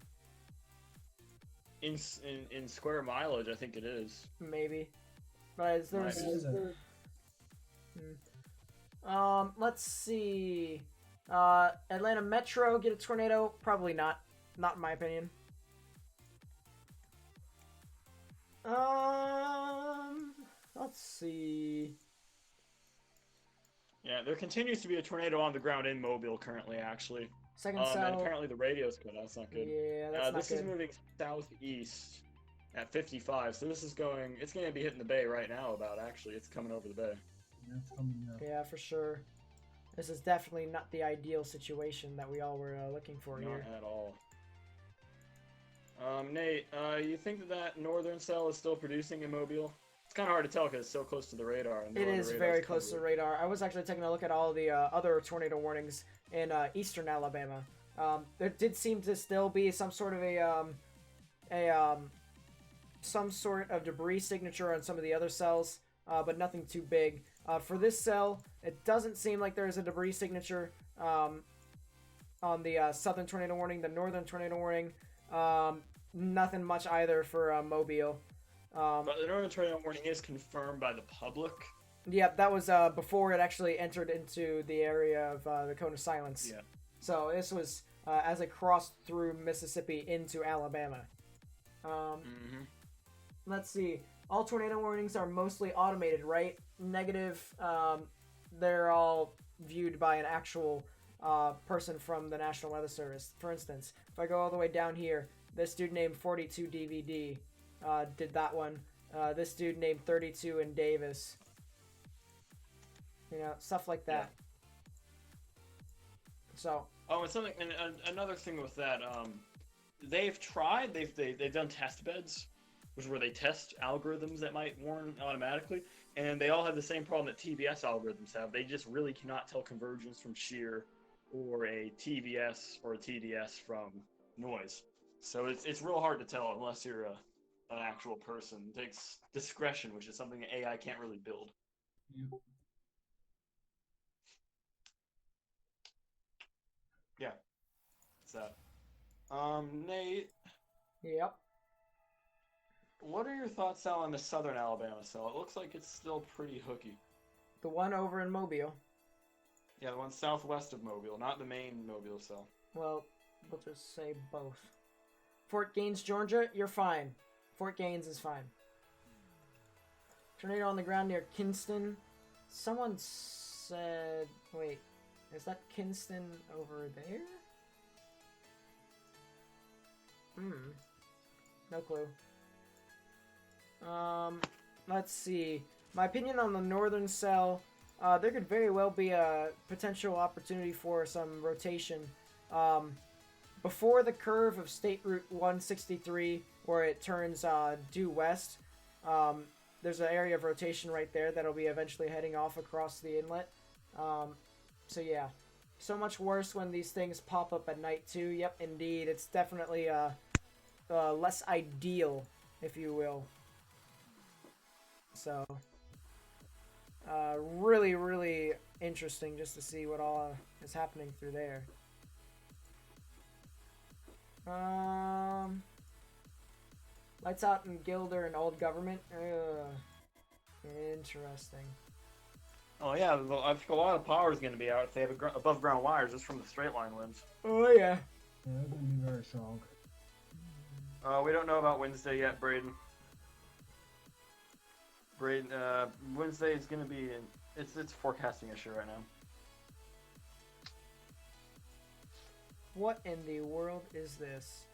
in square mileage, I think it is. Maybe. But there's. Let's see. Atlanta Metro get a tornado? Probably not. Not in my opinion. Let's see. Yeah, there continues to be a tornado on the ground in Mobile currently, actually. Second And cell. apparently the radio's cut. That's not good. Yeah, that's not this good. is moving southeast at 55, so this is going. It's going to be hitting the bay right now. Actually, it's coming over the bay. Yeah, it's coming up. Yeah, for sure. This is definitely not the ideal situation that we all were looking for Not here. at all. Nate, you think that northern cell is still producing in Mobile? It's kind of hard to tell because it's so close to the radar. And It no other is radars very cover close to it. the radar. I was actually taking a look at all the other tornado warnings in eastern Alabama. There did seem to still be some sort of some sort of debris signature on some of the other cells, but nothing too big. For this cell, it doesn't seem like there is a debris signature on the southern tornado warning. The northern tornado warning, nothing much either for Mobile. But the northern tornado warning is confirmed by the public. Yep, that was before it actually entered into the area of the Cone of Silence. Yeah. So this was as it crossed through Mississippi into Alabama. Let's see. All tornado warnings are mostly automated, right? Negative. They're all viewed by an actual person from the National Weather Service. For instance, if I go all the way down here, This dude named 42 DVD did that one. This dude named 32 in Davis. You know, stuff like that. Yeah. So. Oh, and something, and another thing with that, they've tried. They've done test beds, which is where they test algorithms that might warn automatically, and they all have the same problem that TBS algorithms have. They just really cannot tell convergence from shear, or a TVS or a TDS from noise. So it's real hard to tell unless you're an actual person. It takes discretion, which is something AI can't really build. Yep. Yeah. So, Nate. Yep. What are your thoughts now on the southern Alabama cell? It looks like it's still pretty hooky. The one over in Mobile. Yeah, the one southwest of Mobile, not the main Mobile cell. Well, we'll just say both. Fort Gaines, Georgia, you're fine. Fort Gaines is fine. Tornado on the ground near Kinston. Someone said... Wait, is that Kinston over there? No clue. Let's see. My opinion on the northern cell, there could very well be a potential opportunity for some rotation. Before the curve of State Route 163, where it turns due west, there's an area of rotation right there that'll be eventually heading off across the inlet. So yeah, so much worse when these things pop up at night too. Yep, indeed, it's definitely less ideal, if you will. So, really, really interesting just to see what all is happening through there. Lights out in Gilder and Old Government. Interesting. Oh yeah, I think a lot of power is going to be out if they have above ground wires just from the straight line winds. Oh yeah. Yeah, they're gonna be very strong. We don't know about Wednesday yet, Braden. Wednesday is going to be it's a forecasting issue right now. What in the world is this?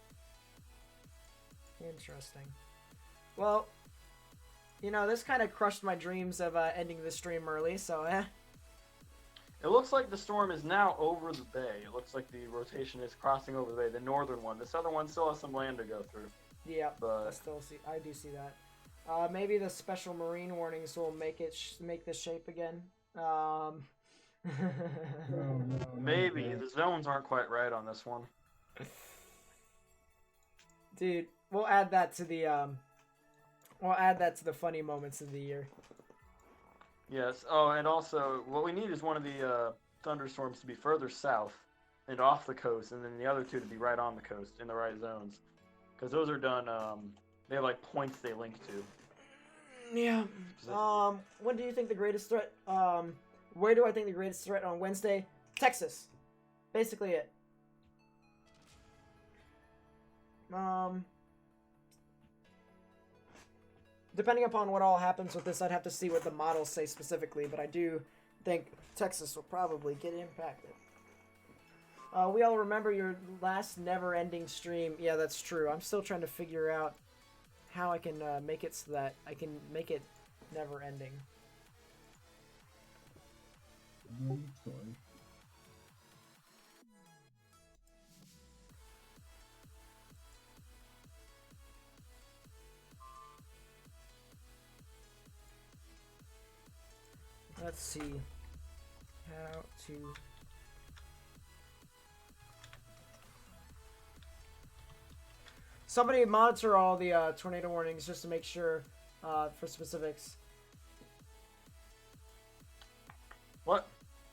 Interesting. Well, you know, this kind of crushed my dreams of ending the stream early, so It looks like the storm is now over the bay. It looks like the rotation is crossing over the bay, the northern one. The southern one still has some land to go through. Yeah, but I do see that. Maybe the special marine warnings will make it make this shape again. No, Maybe the zones aren't quite right on this one. Dude, we'll add that to the funny moments of the year. Yes. Oh, and also what we need is one of the thunderstorms to be further south and off the coast, and then the other two to be right on the coast in the right zones, because those are done. They have like points they link to. Yeah. When do you think the greatest threat? Where do I think the greatest threat on Wednesday? Texas. Basically it. Depending upon what all happens with this, I'd have to see what the models say specifically, but I do think Texas will probably get impacted. We all remember your last never-ending stream. Yeah, that's true. I'm still trying to figure out how I can make it so that I can make it never-ending. Good story. Let's see how to somebody monitor all the tornado warnings just to make sure for specifics. What?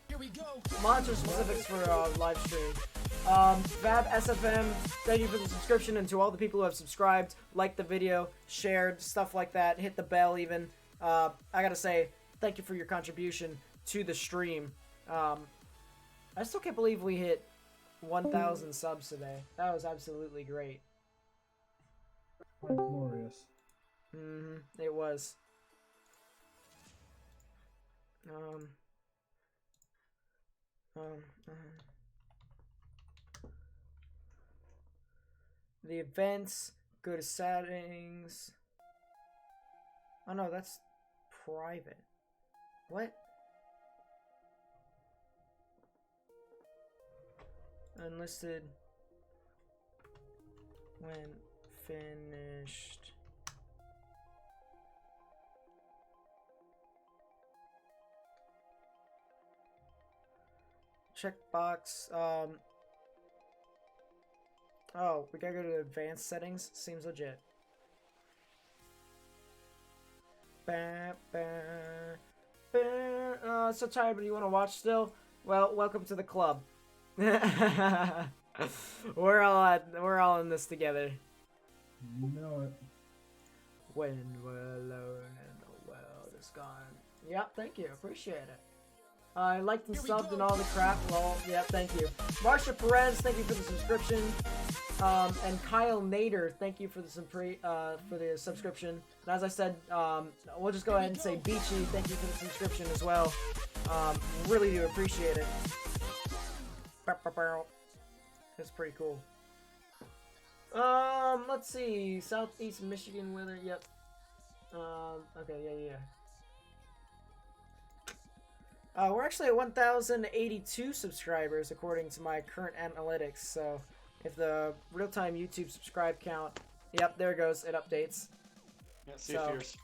Here we go. Monitor specifics for live stream. Fab SFM, thank you for the subscription, and to all the people who have subscribed, liked the video, shared, stuff like that, hit the bell even. I gotta say, thank you for your contribution to the stream. I still can't believe we hit 1,000 subs today. That was absolutely great. Quite glorious. It was. the events, go to settings. Oh no, that's private. What? Unlisted when finished. Checkbox. Oh, we gotta go to advanced settings. Seems legit. So tired, but you want to watch still? Well, welcome to the club. we're all in this together. You know it. When we're alone and the world is gone. Yep, thank you. Appreciate it. I liked and subbed and all the crap. Well, yeah, thank you. Marsha Perez, thank you for the subscription. And Kyle Nader, thank you for the subscription. And as I said, we'll just go ahead and say Beachy, thank you for the subscription as well. Really do appreciate it. That's pretty cool. Let's see. Southeast Michigan weather. Yep. Okay. Yeah. We're actually at 1,082 subscribers according to my current analytics. So, if the real-time YouTube subscribe count, yep, there it goes. It updates. Yeah, see if yours.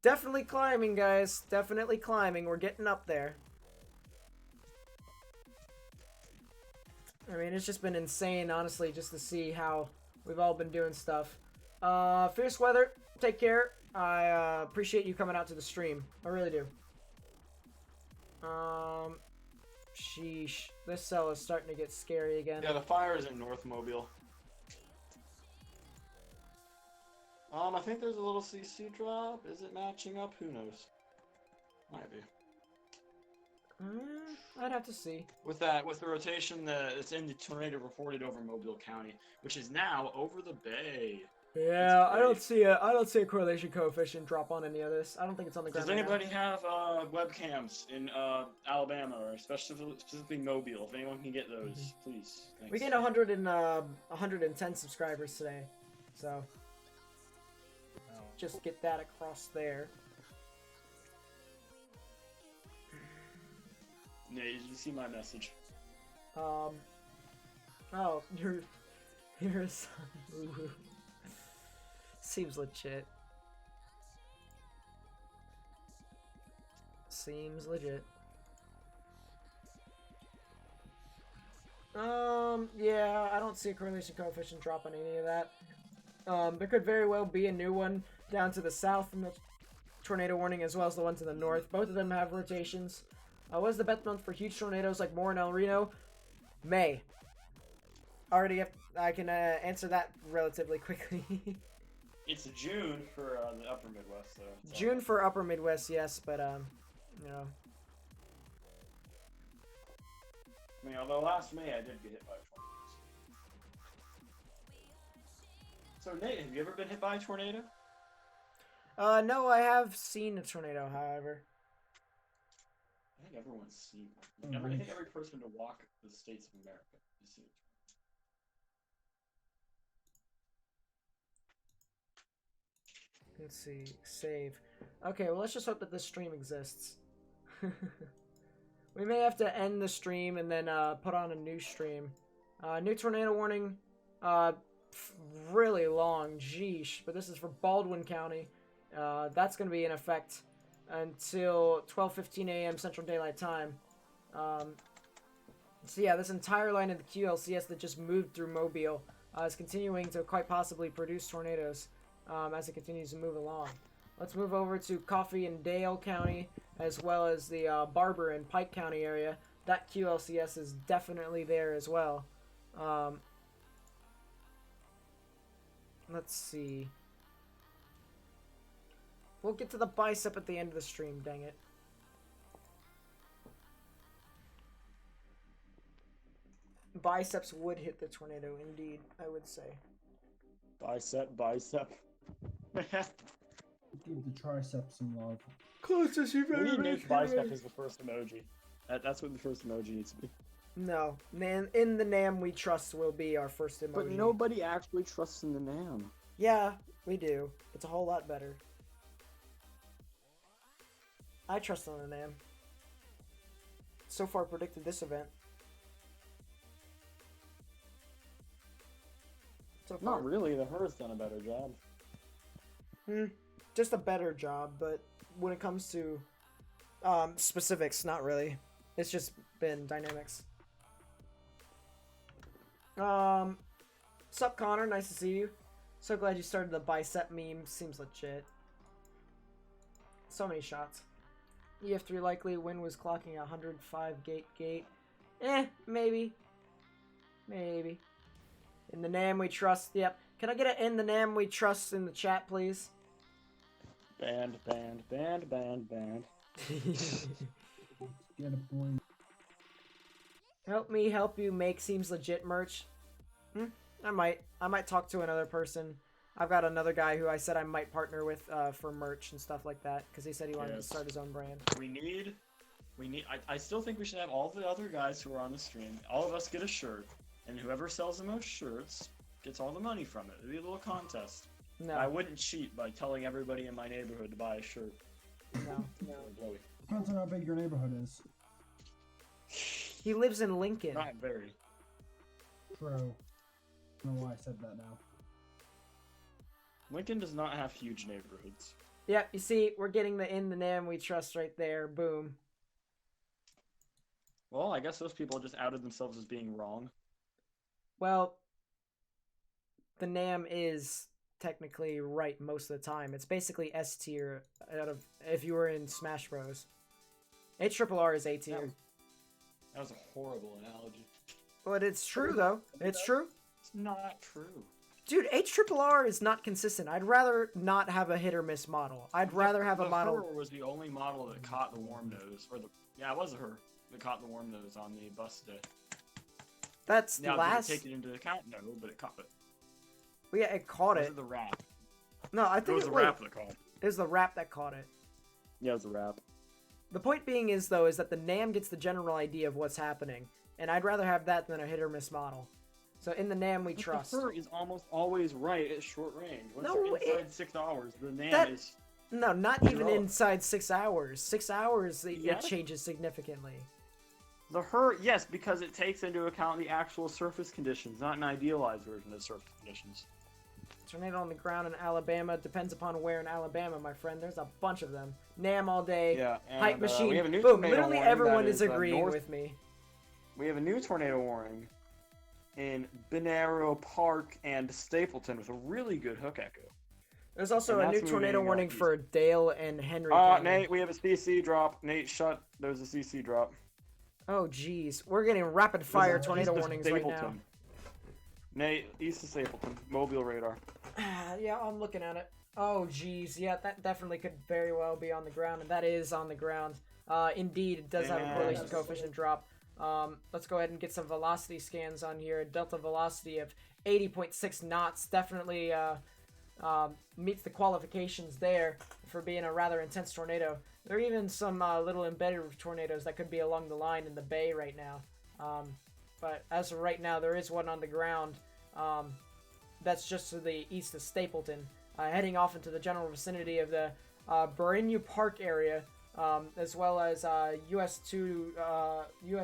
Definitely climbing, guys. Definitely climbing. We're getting up there. I mean, it's just been insane, honestly, just to see how we've all been doing stuff. Fierce Weather, take care. I appreciate you coming out to the stream. I really do. Sheesh. This cell is starting to get scary again. Yeah, the fire is in North Mobile. I think there's a little CC drop. Is it matching up? Who knows? Might be. I'd have to see. With the rotation, it's in the tornado reported over Mobile County, which is now over the bay. Yeah, I don't see a correlation coefficient drop on any of this. I don't think it's on the ground. Does anybody have webcams in Alabama, or specifically Mobile? If anyone can get those, please. Thanks. We gained 110 subscribers today, so just get that across there. Yeah, you see my message. Oh, your son. Seems legit. Seems legit. Yeah, I don't see a correlation coefficient drop on any of that. There could very well be a new one down to the south in the tornado warning, as well as the one to the north. Both of them have rotations. What is the best month for huge tornadoes like Moore and El Reno? May. I can answer that relatively quickly. It's June for the Upper Midwest, though. June for Upper Midwest, yes, but you know. I mean, although last May I did get hit by a tornado. So Nate, have you ever been hit by a tornado? No, I have seen a tornado, however. I think everyone's seen one. I think every person to walk the states of America has seen it. Let's see. Save. Okay, well, let's just hope that this stream exists. We may have to end the stream and then put on a new stream. New tornado warning. Really long. Jeesh. But this is for Baldwin County. That's going to be in effect until 12:15 a.m. Central Daylight Time. So yeah, this entire line of the QLCS that just moved through Mobile is continuing to quite possibly produce tornadoes as it continues to move along. Let's move over to Coffee and Dale County, as well as the Barber and Pike County area. That QLCS is definitely there as well. Let's see. We'll get to the bicep at the end of the stream, dang it. Biceps would hit the tornado, indeed, I would say. Bicep. Give the triceps some love. Closest you've ever We need been. Nate's bicep as the first emoji. That's what the first emoji needs to be. No, man. In the Nam we trust will be our first emoji. But nobody actually trusts in the Nam. Yeah, we do. It's a whole lot better. I trust in the Nam. So far predicted this event. So far. Not really. The Her's done a better job. Just a better job, but when it comes to specifics, not really. It's just been dynamics. Sup, Connor? Nice to see you. So glad you started the bicep meme. Seems legit. So many shots. EF-3 likely. Win was clocking 105 gate. Maybe. Maybe. In the Nam we trust. Yep. Can I get an in the Nam we trust in the chat, please? Band. Get a point. Help me help you make seems legit merch. I might talk to another person. I've got another guy who I said I might partner with for merch and stuff like that because he said he wanted to start his own brand. We need. I still think we should have all the other guys who are on the stream. All of us get a shirt, and whoever sells the most shirts gets all the money from it. It'll be a little contest. No. I wouldn't cheat by telling everybody in my neighborhood to buy a shirt. No. Depends on how big your neighborhood is. He lives in Lincoln. Not very. True. I don't know why I said that now. Lincoln does not have huge neighborhoods. Yep, you see, we're getting the in the Nam we trust right there. Boom. Well, I guess those people just outed themselves as being wrong. Well, the Nam is technically right most of the time. It's basically S tier out of if you were in Smash Bros. HRRR is A tier. That was a horrible analogy. But it's true though. It's true. It's not true. Dude, HRRR is not consistent. I'd rather not have a hit or miss model. I'd rather have a model. Her was the only model that caught the warm nose, it was her that caught the warm nose on the bus today. That's now, last. Did it take it into account? No, but it caught it. Well, yeah, it caught Was it. it the rap? No, I think it was the rap that caught it. It was the rap that caught it. Yeah, it was a rap. The point being is though is that the Nam gets the general idea of what's happening, and I'd rather have that than a hit or miss model. So in the Nam we trust. The Her is almost always right at short range. Once No, you're inside 6 hours, the Nam is. No, not even inside 6 hours. 6 hours, it Yes. changes significantly. The Her, yes, because it takes into account the actual surface conditions, not an idealized version of surface conditions. Tornado on the ground in Alabama depends upon where in Alabama, my friend. There's a bunch of them. Nam all day. Yeah, and, Hype machine. we have a new Boom. tornado Literally warning everyone that is agreeing with me. We have a new tornado warning in Bonero Park and Stapleton with a really good hook echo. There's also a new tornado warning east. for Dale and Henry. Nate, we have a CC drop. Nate, shut. There's a CC drop. Oh, jeez. We're getting rapid fire This is tornado east of warnings right now. Stapleton. Nate, east of Stapleton. Mobile radar. Yeah, I'm looking at it. Oh, jeez. Yeah, that definitely could very well be on the ground, and that is on the ground. Indeed, it does have a correlation coefficient drop. Let's go ahead and get some velocity scans on here. Delta velocity of 80.6 knots definitely meets the qualifications there for being a rather intense tornado. There are even some little embedded tornadoes that could be along the line in the bay right now. But as of right now, there is one on the ground that's just to the east of Stapleton, heading off into the general vicinity of the Berinu Park area, as well as US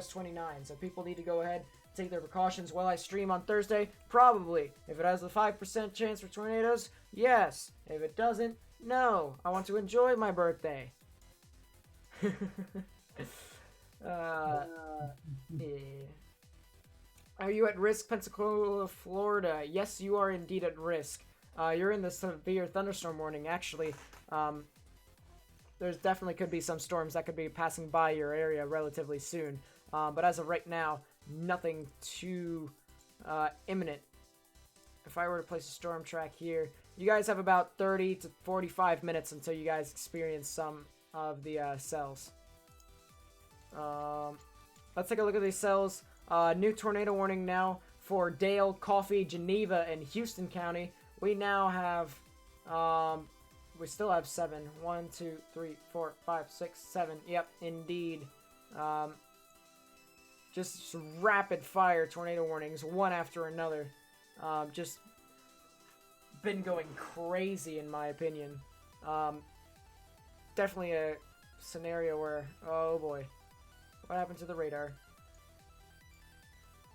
29. So people need to go ahead, take their precautions. Will I stream on Thursday? Probably. If it has a 5% chance for tornadoes, yes. If it doesn't, no. I want to enjoy my birthday. Yeah. Are you at risk, Pensacola, Florida? Yes, you are indeed at risk. You're in the severe thunderstorm warning, actually. There's definitely could be some storms that could be passing by your area relatively soon. But as of right now, nothing too imminent. If I were to place a storm track here, you guys have about 30 to 45 minutes until you guys experience some of the cells. Let's take a look at these cells. New tornado warning now for Dale, Coffee, Geneva, and Houston County. We now have, we still have 7. 1, 2, 3, 4, 5, 6, 7. Yep, indeed. Just rapid fire tornado warnings, one after another. Just been going crazy in my opinion. Definitely a scenario where, oh boy, what happened to the radar?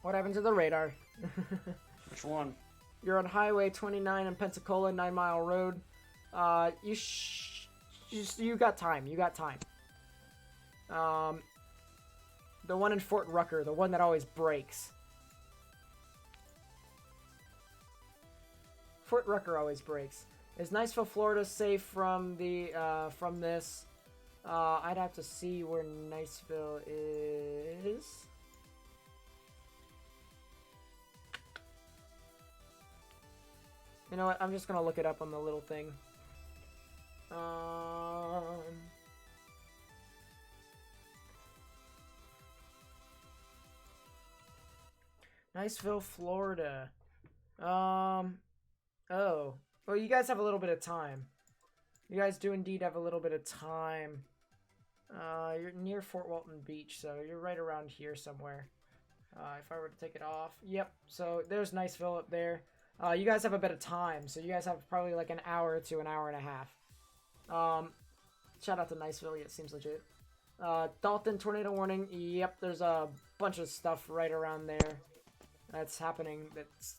What happened to the radar? Which one? You're on Highway 29 in Pensacola, 9 Mile Road. You got time. You got time. The one in Fort Rucker, the one that always breaks. Fort Rucker always breaks. Is Niceville, Florida safe from the from this? I'd have to see where Niceville is. You know what? I'm just gonna look it up on the little thing. Niceville, Florida. Oh. Well, you guys have a little bit of time. You guys do indeed have a little bit of time. You're near Fort Walton Beach, so you're right around here somewhere. If I were to take it off. Yep, so there's Niceville up there. You guys have a bit of time, so you guys have probably like an hour to an hour and a half. Shout out to Niceville, it seems legit. Dalton, tornado warning. Yep, there's a bunch of stuff right around there that's happening that's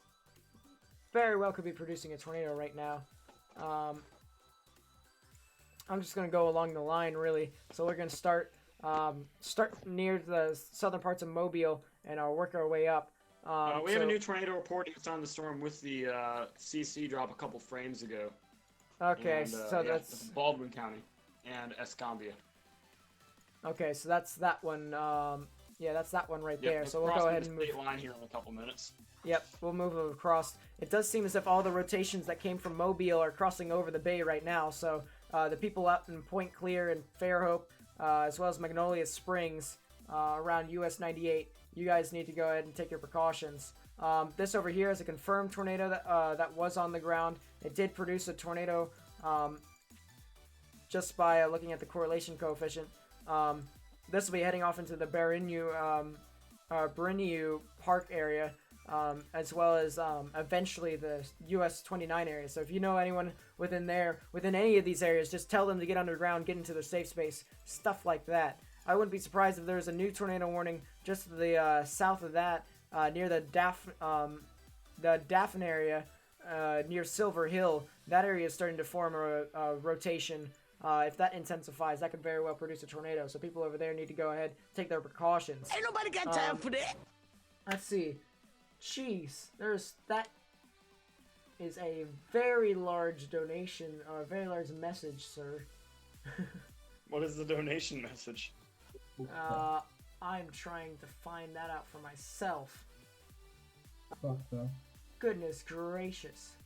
very well could be producing a tornado right now. I'm just going to go along the line, really. So we're going to start near the southern parts of Mobile and work our way up. We have a new tornado reporting on the storm with the CC drop a couple frames ago. Okay, and, so that's Baldwin County and Escambia. Okay, so that's that one. Yeah, that's that one right there. So we'll go ahead and move. State line here in a couple minutes. Yep, we'll move them across. It does seem as if all the rotations that came from Mobile are crossing over the bay right now. So the people out in Point Clear and Fairhope, as well as Magnolia Springs, around US 98, you guys need to go ahead and take your precautions. This over here is a confirmed tornado that was on the ground. It did produce a tornado just by looking at the correlation coefficient. This will be heading off into the Berinu Park area, as well as eventually the US 29 area. So if you know anyone within any of these areas, just tell them to get underground, get into their safe space, stuff like that. I wouldn't be surprised if there's a new tornado warning just to the south of that, near the Daphne area, near Silver Hill. That area is starting to form a rotation. If that intensifies, that could very well produce a tornado. So people over there need to go ahead, take their precautions. Ain't nobody got time for that. Let's see. Jeez, that is a very large donation, or a very large message, sir. What is the donation message? I'm trying to find that out for myself. Fuck though. Goodness gracious.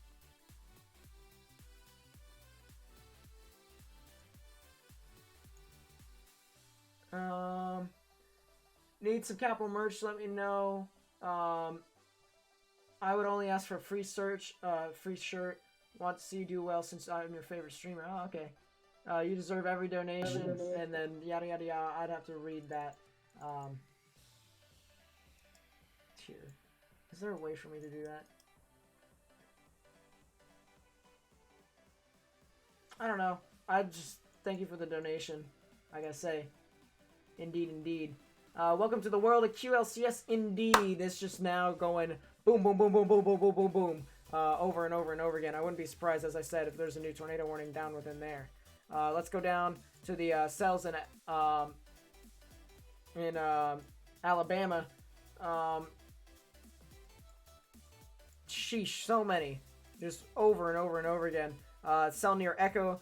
Need some capital merch, let me know. I would only ask for a free search, free shirt. Want to see you do well since I'm your favorite streamer. Oh, okay. You deserve every donation, and then yada yada yada. I'd have to read that. Here. Is there a way for me to do that? I don't know. I just thank you for the donation, like I say. Indeed, indeed. Welcome to the world of QLCS. Indeed, it's just now going boom, boom, boom, boom, boom, boom, boom, boom, boom, over and over and over again. I wouldn't be surprised, as I said, if there's a new tornado warning down within there. Let's go down to the cells in Alabama. Sheesh, so many, just over and over and over again. Cell near Echo,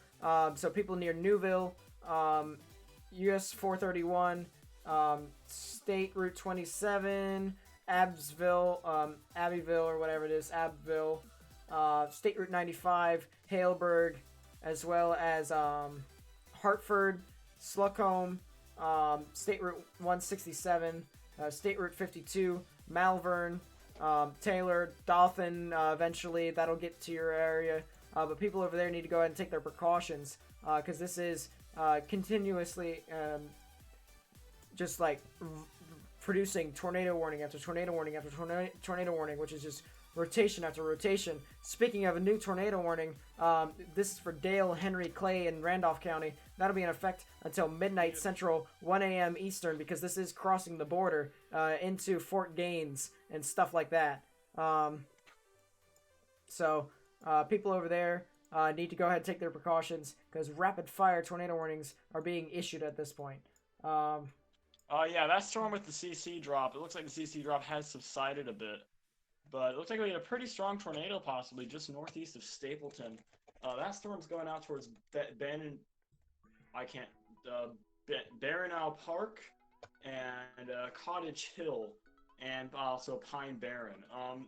so people near Newville, US 431, State Route 27, Abbeville, or whatever it is, Abbeville, State Route 95, Haleburg, as well as Hartford, Slucombe, State Route 167, State Route 52, Malvern, Taylor, Dothan, eventually that'll get to your area. But people over there need to go ahead and take their precautions, because this is continuously just like producing tornado warning after tornado warning after tornado warning, which is just rotation after rotation. Speaking of a new tornado warning, this is for Dale, Henry, Clay, and Randolph County. That'll be in effect until midnight Central, 1 a.m. Eastern, because this is crossing the border into Fort Gaines and stuff like that. So people over there need to go ahead and take their precautions, because rapid-fire tornado warnings are being issued at this point. Yeah, that storm with the CC drop, it looks like the CC drop has subsided a bit. But it looks like we had a pretty strong tornado possibly just northeast of Stapleton. That storm's going out towards Barrow Park and Cottage Hill and also Pine Barren.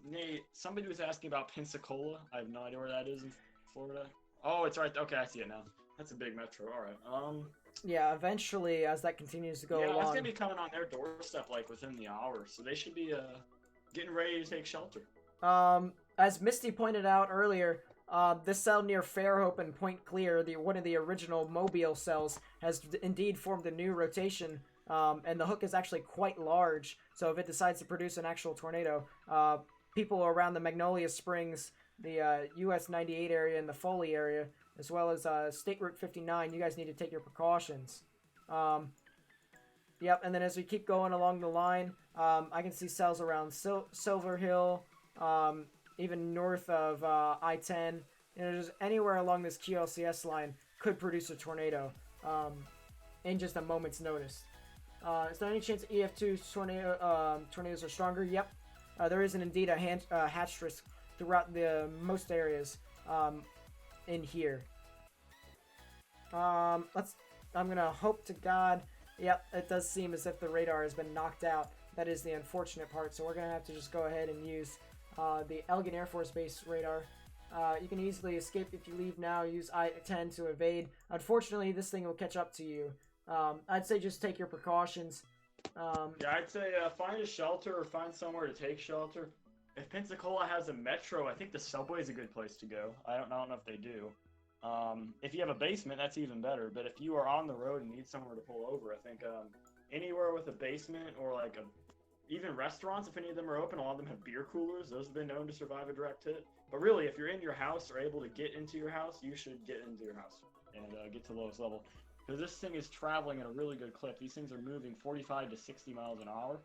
Nate, somebody was asking about Pensacola. I have no idea where that is in Florida. Oh, it's right. Okay, I see it now. That's a big metro. All right. Yeah, eventually, as that continues to go along. Yeah, that's gonna be coming on their doorstep like within the hour, so they should be getting ready to take shelter. As Misty pointed out earlier, this cell near Fairhope and Point Clear, one of the original Mobile cells, has indeed formed a new rotation, and the hook is actually quite large, so if it decides to produce an actual tornado, people around the Magnolia Springs, the US 98 area, and the Foley area, as well as State Route 59, you guys need to take your precautions. Yep, and then as we keep going along the line, I can see cells around Silver Hill, even north of I-10. Just anywhere along this QLCS line could produce a tornado in just a moment's notice. Is there any chance EF2 tornadoes are stronger? Yep. There is indeed a hatch risk throughout most areas in here. I'm gonna hope to God. Yep, it does seem as if the radar has been knocked out. That is the unfortunate part, so we're gonna have to just go ahead and use the Elgin Air Force Base radar. You can easily escape if you leave now. Use I-10 to evade. Unfortunately, this thing will catch up to you. I'd say just take your precautions. Yeah, I'd say find a shelter or find somewhere to take shelter. If Pensacola has a metro, I think the subway is a good place to go. I don't know if they do. If you have a basement, that's even better. But if you are on the road and need somewhere to pull over, I think anywhere with a basement or like even restaurants, if any of them are open, a lot of them have beer coolers. Those have been known to survive a direct hit. But really, if you're in your house or able to get into your house, you should get into your house and get to the lowest level. Because this thing is traveling at a really good clip. These things are moving 45 to 60 miles an hour.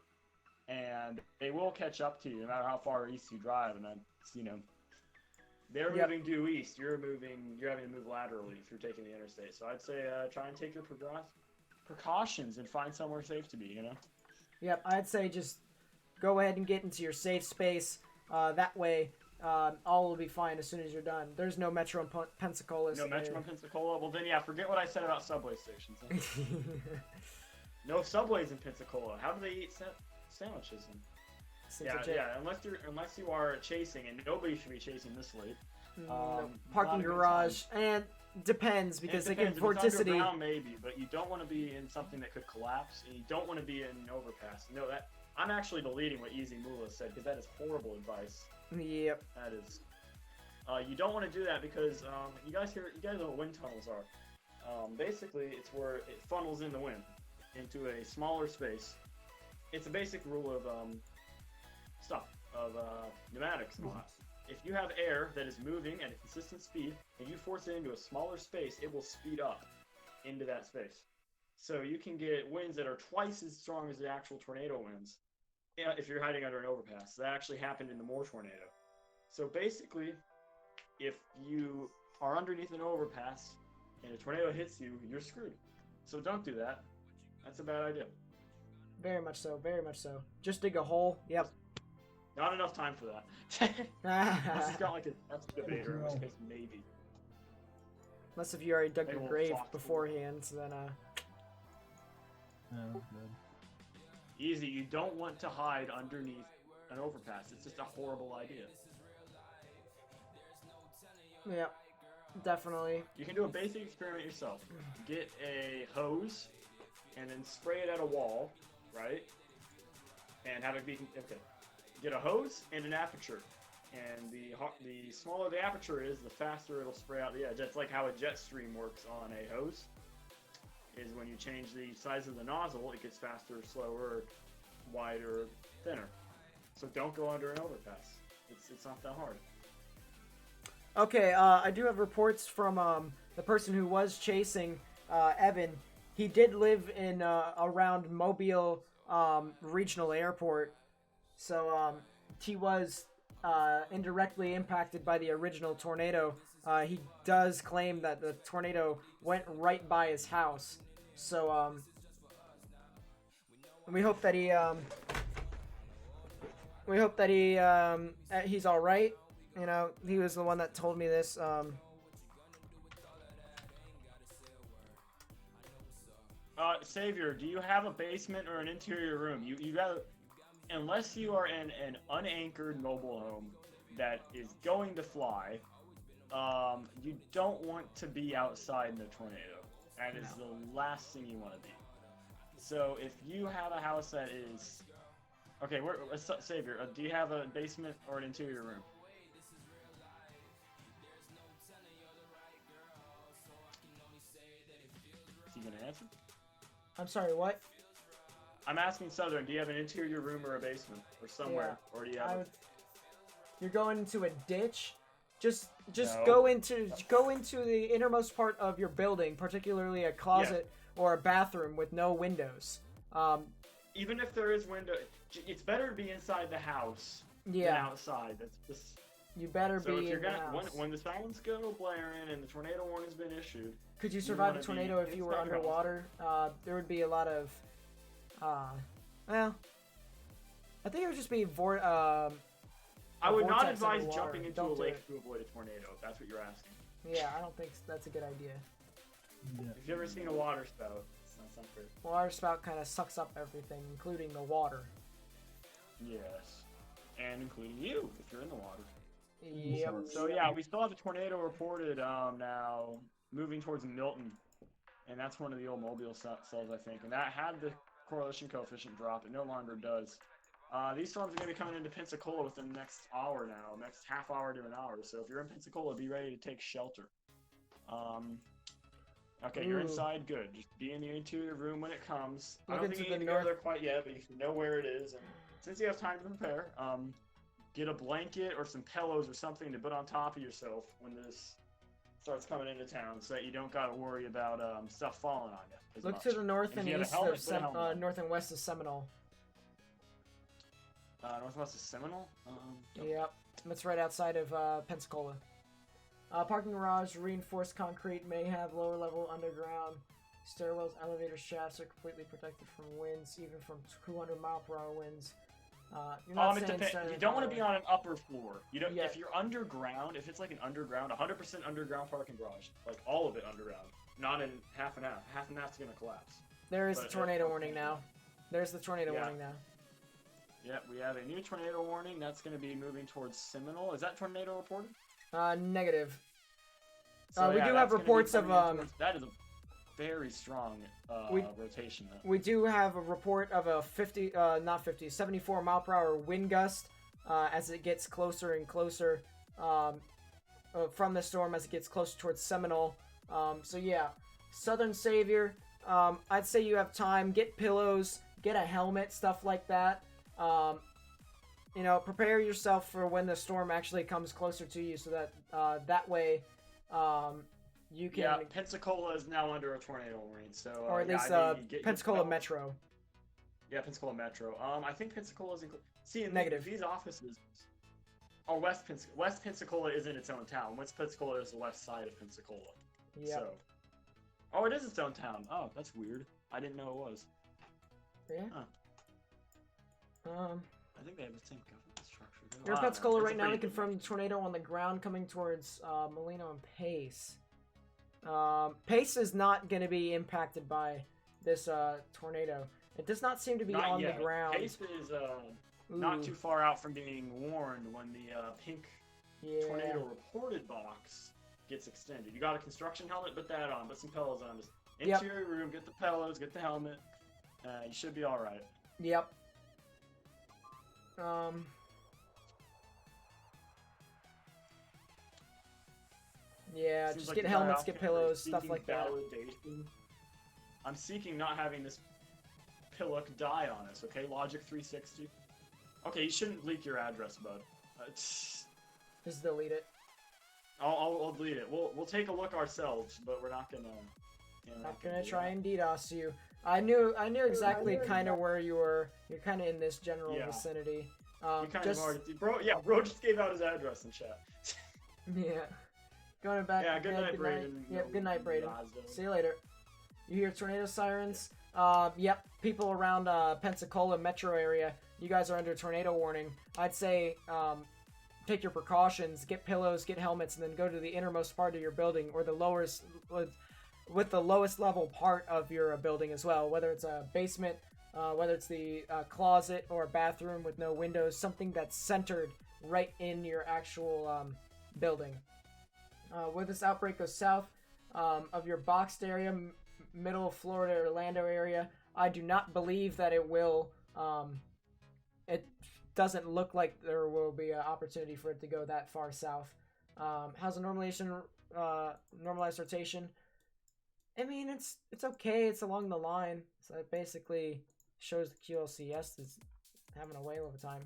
And they will catch up to you no matter how far east you drive. And then, they're moving due east. You're having to move laterally if you're taking the interstate. So I'd say try and take your precautions and find somewhere safe to be, Yep, I'd say just go ahead and get into your safe space. That way, all will be fine as soon as you're done. There's no metro in Pensacola. No metro in Pensacola? Well, then, yeah, forget what I said about subway stations. No subways in Pensacola. How do they eat sandwiches? Unless you are chasing, and nobody should be chasing this late. Parking garage, and depends, because they can vorticity. If it's underground, maybe, but you don't want to be in something that could collapse, and you don't want to be in an overpass. No, that I'm actually deleting what Easy Moolah said, because that is horrible advice. Yep. That is. You don't want to do that because you guys know what wind tunnels are. Basically, it's where it funnels in the wind into a smaller space. It's a basic rule of pneumatics and all that. If you have air that is moving at a consistent speed and you force it into a smaller space, it will speed up into that space. So you can get winds that are twice as strong as the actual tornado winds if you're hiding under an overpass. That actually happened in the Moore tornado. So basically, if you are underneath an overpass and a tornado hits you, you're screwed. So don't do that. That's a bad idea. Very much so, very much so. Just dig a hole. Yep. Not enough time for that. Unless it's got like an excavator, in which case maybe. Unless if you already dug your grave beforehand, then Easy, you don't want to hide underneath an overpass. It's just a horrible idea. Yeah, definitely. You can do a basic experiment yourself. Get a hose and then spray it at a wall, right? And have it be okay. Get a hose and an aperture, and the smaller the aperture is, the faster it'll spray out the edge. That's like how a jet stream works on a hose. Is when you change the size of the nozzle, it gets faster or slower. wider, thinner. So don't go under an overpass. It's not that hard. Okay, I do have reports from the person who was chasing Evan. He did live in around Mobile Regional Airport, so he was indirectly impacted by the original tornado. He does claim that the tornado went right by his house, so we hope that he's all right. You know, he was the one that told me this. Savior, do you have a basement or an interior room? You got, unless you are in an unanchored mobile home that is going to fly, you don't want to be outside in the tornado. That is the last thing you want to be. So if you have a house that is, okay, Savior, do you have a basement or an interior room? Is he gonna answer? I'm sorry, what? I'm asking Southern, do you have an interior room or a basement or somewhere, or do you have? You're going into a ditch. Just No. go into the innermost part of your building, particularly a closet or a bathroom with no windows. Even if there is window, it's better to be inside the house than outside. That's just. You better so be if you're in the gonna, house. When the sirens go blaring and the tornado warning's been issued. Could you survive a wanna tornado be if you were inside your house. underwater? There would be a lot of, well, I think it would just be I would not vortex advise underwater. jumping into Don't a do lake it. to avoid a tornado. If that's what you're asking. Yeah, I don't think that's a good idea. If you've ever seen a water spout, it's not something. Water spout kind of sucks up everything, including the water. Yes, and including you if you're in the water. Yep. So yeah, we still have a tornado reported now moving towards Milton, and that's one of the old Mobile cells, I think, and that had the correlation coefficient drop. It no longer does. These storms are going to be coming into Pensacola within the next hour now, next half hour to an hour. So if you're in Pensacola, be ready to take shelter. Okay, you're inside, good. Just be in the interior room when it comes. I don't think you need to go there quite yet, but you can know where it is. And since you have time to prepare, get a blanket or some pillows or something to put on top of yourself when this starts coming into town, so that you don't got to worry about stuff falling on you. Look to the north and east of north and west of Seminole. Northwest of Seminole? Yep, that's right outside of Pensacola. Parking garage, reinforced concrete, may have lower level underground. Stairwells, elevator shafts are completely protected from winds, even from 200-mile-per-hour winds. You're not It saying depends. You don't want to be on an upper floor. You don't. If you're underground, if it's like an underground, 100% underground parking garage, like all of it underground, not in half and half. Half and half's gonna collapse. There is the tornado warning now. There's the tornado warning now. Yeah, we have a new tornado warning. That's going to be moving towards Seminole. Is that tornado reported? Negative. So, we do have reports of that is a very strong rotation. We do have a report of a 74 mile per hour wind gust as it gets closer and closer from the storm as it gets closer towards Seminole. So yeah, Southern Savior. I'd say you have time. Get pillows, get a helmet, stuff like that. You know, prepare yourself for when the storm actually comes closer to you, so that that way you can. Yeah, Pensacola is now under a tornado warning, so or at least Pensacola Metro. Yeah, Pensacola Metro. I think Pensacola is see in negative. These offices. Oh, West Pensacola isn't its own town. West Pensacola is the west side of Pensacola. Yeah. So. Oh, it is its own town. Oh, that's weird. I didn't know it was. Yeah. Huh. I think they have the same government structure. You're in Pensacola right now. They confirmed the tornado on the ground coming towards Molino and Pace. Pace is not going to be impacted by this tornado. It does not seem to be on the ground. Pace is not too far out from being warned when the pink tornado reported box gets extended. You got a construction helmet, put that on, put some pillows on. Just interior room, get the pillows, get the helmet. You should be all right. Yep. Yeah, Seems just like get the helmets, guy get off camera pillows, is stuff seeking like that. validation. I'm seeking not having this pillock die on us, okay? Logic 360. Okay, you shouldn't leak your address, bud. Just delete it. I'll delete it. We'll take a look ourselves, but we're not gonna. Not gonna try and DDoS you. I knew exactly kind of where you were. You're kind of in this general vicinity. You kind of already, bro. Yeah, bro just gave out his address in chat. Yeah. Going back. Yeah. Good night, Brayden. Yep. Good night, Brayden. See you later. You hear tornado sirens? Yep. People around Pensacola metro area. You guys are under tornado warning. I'd say take your precautions. Get pillows. Get helmets, and then go to the innermost part of your building or the lowest. With the lowest level part of your building as well, whether it's a basement, whether it's the closet or a bathroom with no windows, something that's centered right in your actual building. Where this outbreak goes south of your boxed area, middle of Florida, Orlando area, I do not believe that it will. It doesn't look like there will be an opportunity for it to go that far south. How's the normalized rotation? I mean, it's okay. It's along the line, so it basically shows the QLCS is having a whale of a time.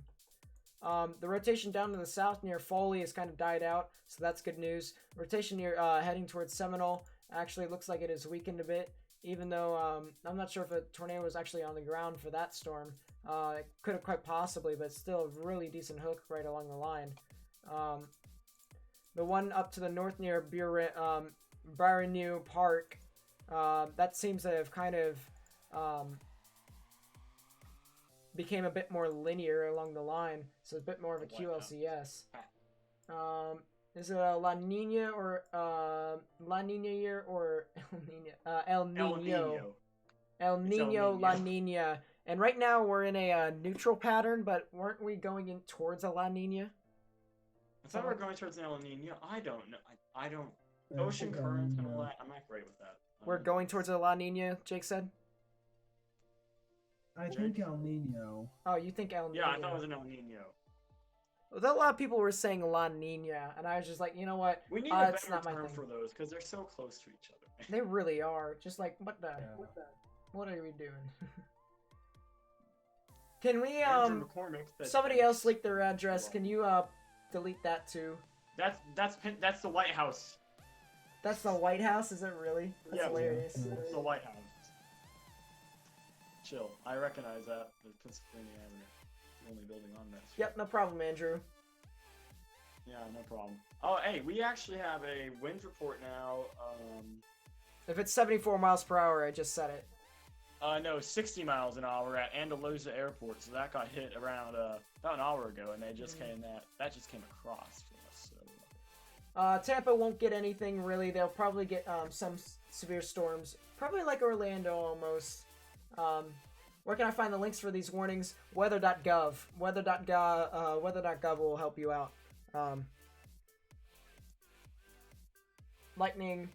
The rotation down to the south near Foley has kind of died out, so that's good news. Rotation near heading towards Seminole actually looks like it is weakened a bit, even though I'm not sure if a tornado was actually on the ground for that storm. It could have quite possibly, but still a really decent hook right along the line. The one up to the north near Barreneau Park. That seems to have kind of became a bit more linear along the line, so a bit more of a QLCS. Is it a La Nina or La Nina year or El Nino? El Nino, La Nina. And right now we're in a neutral pattern, but weren't we going in towards a La Nina? I thought we were going towards an El Nino. I don't know. I don't. Ocean currents and all that. I'm not great with that. We're going towards a La Nina, Jake said? I think El Nino. Oh, you think El Nino? Yeah, I thought it was an El Nino. Well, a lot of people were saying La Nina, and I was just like, you know what? We need a better term for those, because they're so close to each other. They really are. Just like, what are we doing? Can we, somebody else leaked their address. Can you, delete that too? That's the White House. That's the White House? Is it really? That's hilarious. It's the White House. Chill. I recognize that. The Pennsylvania Avenue. The only building on that. Yep, no problem, Andrew. Yeah, no problem. Oh, hey, we actually have a wind report now. If it's 74 miles per hour, I just said it. No, 60 miles an hour at Andalusia Airport. So that got hit around about an hour ago, and they just came that just came across for us. So. Tampa won't get anything really. They'll probably get some severe storms, probably like Orlando almost. Where can I find the links for these warnings? Weather.gov. Weather.gov will help you out. Lightning.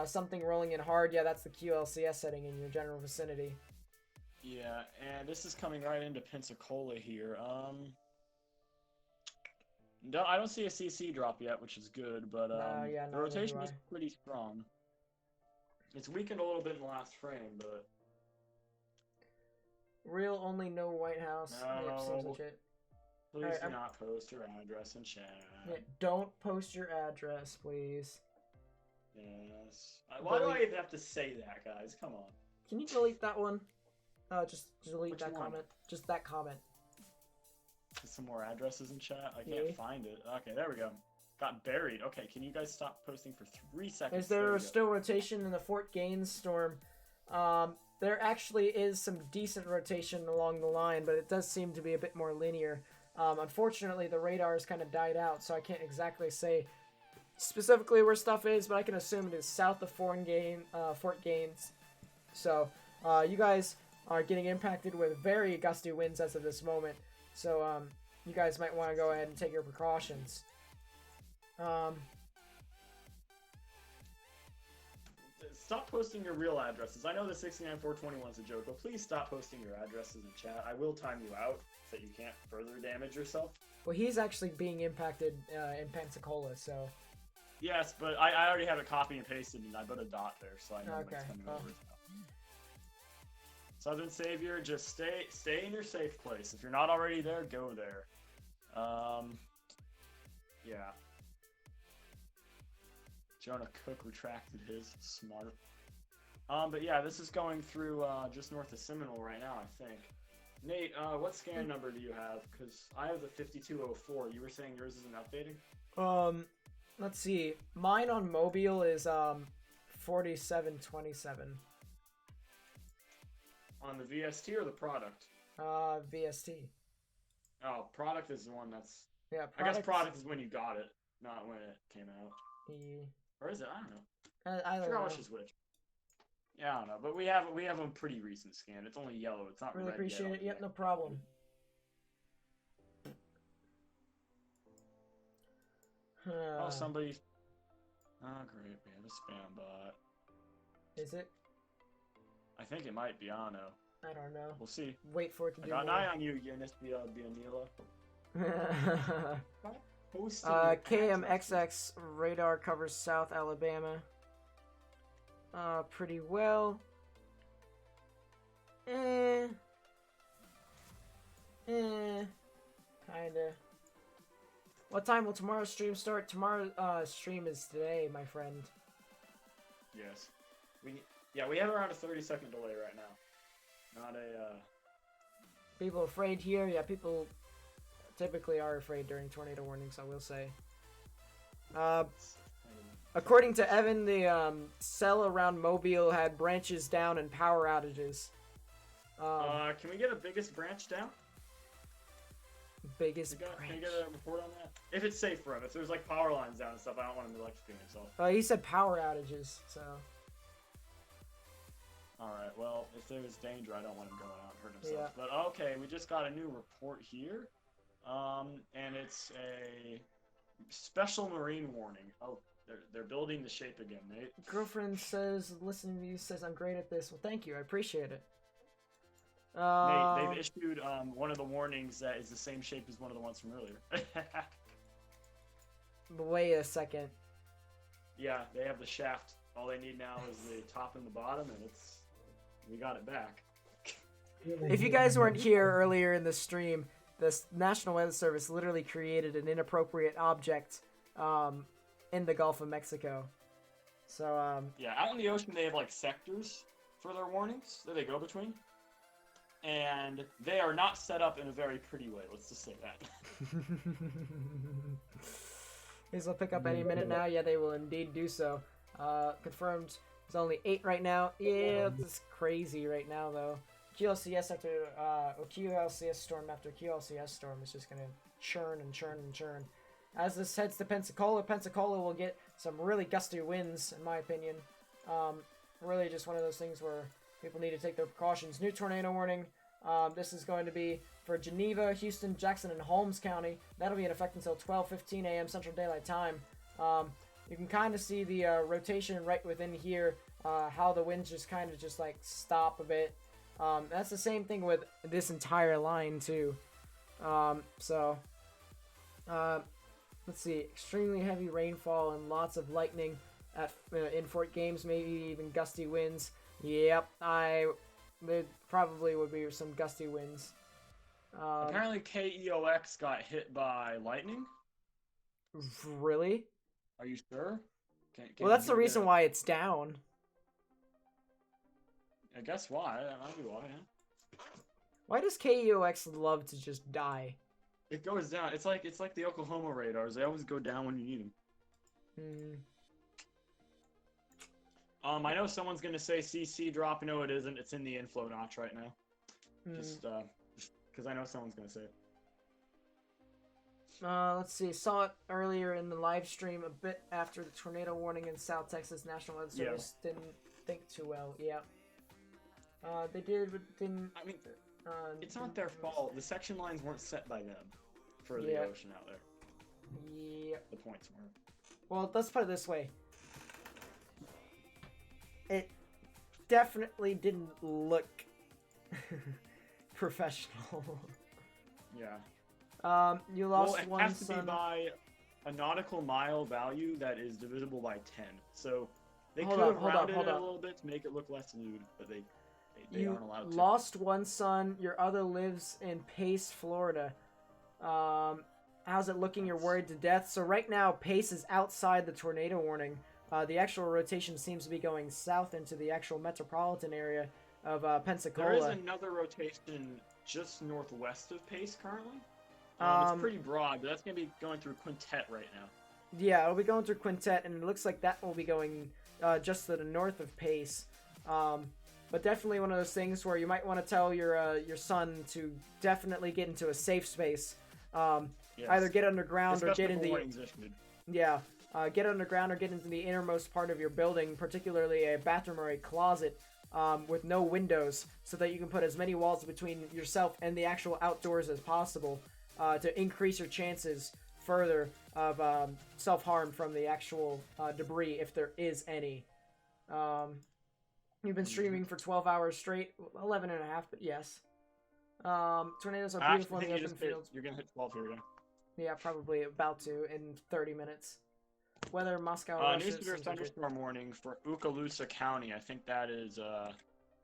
Something rolling in hard. Yeah, that's the QLCS setting in your general vicinity. Yeah, and this is coming right into Pensacola here. No, I don't see a CC drop yet, which is good, but yeah, the rotation is pretty strong. It's weakened a little bit in the last frame, but... Real only no White House. No. Please do not post your address in chat. Yeah, don't post your address, please. Yes. Why do I even have to say that, guys? Come on. Can you delete that one? Just delete that one? comment. Just that comment. Some more addresses in chat? I can't find it. Okay, there we go. Got buried. Okay, can you guys stop posting for 3 seconds? Is there still rotation in the Fort Gaines storm? There actually is some decent rotation along the line, but it does seem to be a bit more linear. Unfortunately, the radar has kind of died out, so I can't exactly say specifically where stuff is, but I can assume it is south of Fort Gaines. So, you guys are getting impacted with very gusty winds as of this moment. So, you guys might want to go ahead and take your precautions. Stop posting your real addresses. I know the 69421 is a joke, but please stop posting your addresses in chat. I will time you out so that you can't further damage yourself. Well, he's actually being impacted in Pensacola, so... Yes, but I already have it copy and pasted, and I put a dot there, so I know okay. it's coming over. Southern Savior, just stay in your safe place. If you're not already there, go there. Yeah. Jonah Cook retracted his. Smart. But yeah, this is going through just north of Seminole right now, I think. Nate, what scan number do you have? Because I have the 5204. You were saying yours isn't updating? Let's see. Mine on Mobile is 4727. On the VST or the product? VST. Oh, product is the one that's... Yeah, I guess product is when you got it, not when it came out. Or is it? I don't know. I don't forgot know. which is which. Yeah, I don't know, but we have a pretty recent scan. It's only yellow. It's not Really red appreciate yet. it. Yep, no problem. Oh, somebody. Oh, great. We have a spam bot. Is it? I think it might be. I don't know. I don't know. We'll see. Wait for it to do got an more. eye on you, Eunice Bianila. KMXX radar covers South Alabama. Pretty well. Kinda. What time will tomorrow's stream start? Tomorrow's stream is today, my friend. Yes. We have around a 30-second delay right now. Not a People afraid here? Yeah, people typically are afraid during tornado warnings, I will say. According to Evan, the cell around Mobile had branches down and power outages. Can we get a biggest branch down? Biggest Can branch? you get a report on that? If it's safe for him. If there's like power lines down and stuff, I don't want him electrocuting himself. He said power outages, so... Alright, well, if there's danger, I don't want him going out and hurting himself. Yeah. But okay, we just got a new report here. And it's a special marine warning. Oh, they're building the shape again, Nate. Girlfriend says, listening to you, says I'm great at this. Well, thank you. I appreciate it. Nate, they've issued one of the warnings that is the same shape as one of the ones from earlier. Wait a second. Yeah, they have the shaft. All they need now is the top and the bottom, and we got it back. If you guys weren't here earlier in the stream, the National Weather Service literally created an inappropriate object in the Gulf of Mexico. So, yeah, out in the ocean they have like sectors for their warnings that they go between. And they are not set up in a very pretty way, let's just say that. These will pick up any minute now. Yeah, they will indeed do so. Confirmed. There's only 8 right now. Yeah, it's crazy right now, though. QLCS after QLCS storm after QLCS storm is just gonna churn and churn and churn. As this heads to Pensacola, Pensacola will get some really gusty winds, in my opinion. Really just one of those things where people need to take their precautions. New tornado warning. This is going to be for Geneva, Houston, Jackson, and Holmes County. That'll be in effect until 12:15 a.m. Central Daylight Time. You can kind of see the rotation right within here, how the winds just kind of just like stop a bit. That's the same thing with this entire line too. Let's see, extremely heavy rainfall and lots of lightning at in Fort Games, maybe even gusty winds. Yep, there probably would be some gusty winds. Apparently KEOX got hit by lightning. Really? Are you sure? Well, that's the reason why it's down. I guess why. That might be why, huh? Why does KEOX love to just die? It goes down. It's like the Oklahoma radars. They always go down when you need them. I know someone's gonna say CC drop. No, it isn't. It's in the inflow notch right now. Just because I know someone's gonna say it. Let's see. Saw it earlier in the live stream a bit after the tornado warning in South Texas. National Weather Service didn't think too well. Yeah. They did, but didn't. I mean, it's not their fault. The section lines weren't set by them for the ocean out there. Yeah. The points weren't. Well, let's put it this way. It definitely didn't look professional. Yeah. You lost well, it one has to son. be by a nautical mile value that is divisible by 10. So they Hold could up, have hold up, rounded hold it a up. little bit to make it look less lewd, but they They you aren't allowed to. lost one son. Your other lives in Pace, Florida. How's it looking? You're worried to death. So right now, Pace is outside the tornado warning. The actual rotation seems to be going south into the actual metropolitan area of Pensacola. There is another rotation just northwest of Pace currently. It's pretty broad, but that's going to be going through Quintet right now. Yeah, it'll be going through Quintet, and it looks like that will be going just to the north of Pace. But definitely one of those things where you might want to tell your son to definitely get into a safe space. Yes. Either get underground or get into the... get underground or get into the innermost part of your building, particularly a bathroom or a closet with no windows, so that you can put as many walls between yourself and the actual outdoors as possible to increase your chances further of self-harm from the actual debris, if there is any. You've been streaming for 12 hours straight, 11 and a half, but yes. Tornadoes are beautiful in the open fields. You're going to hit 12 here again. Yeah, probably about to in 30 minutes. Weather, Moscow, Russia. New severe thunderstorm warning for Okaloosa County. I think that is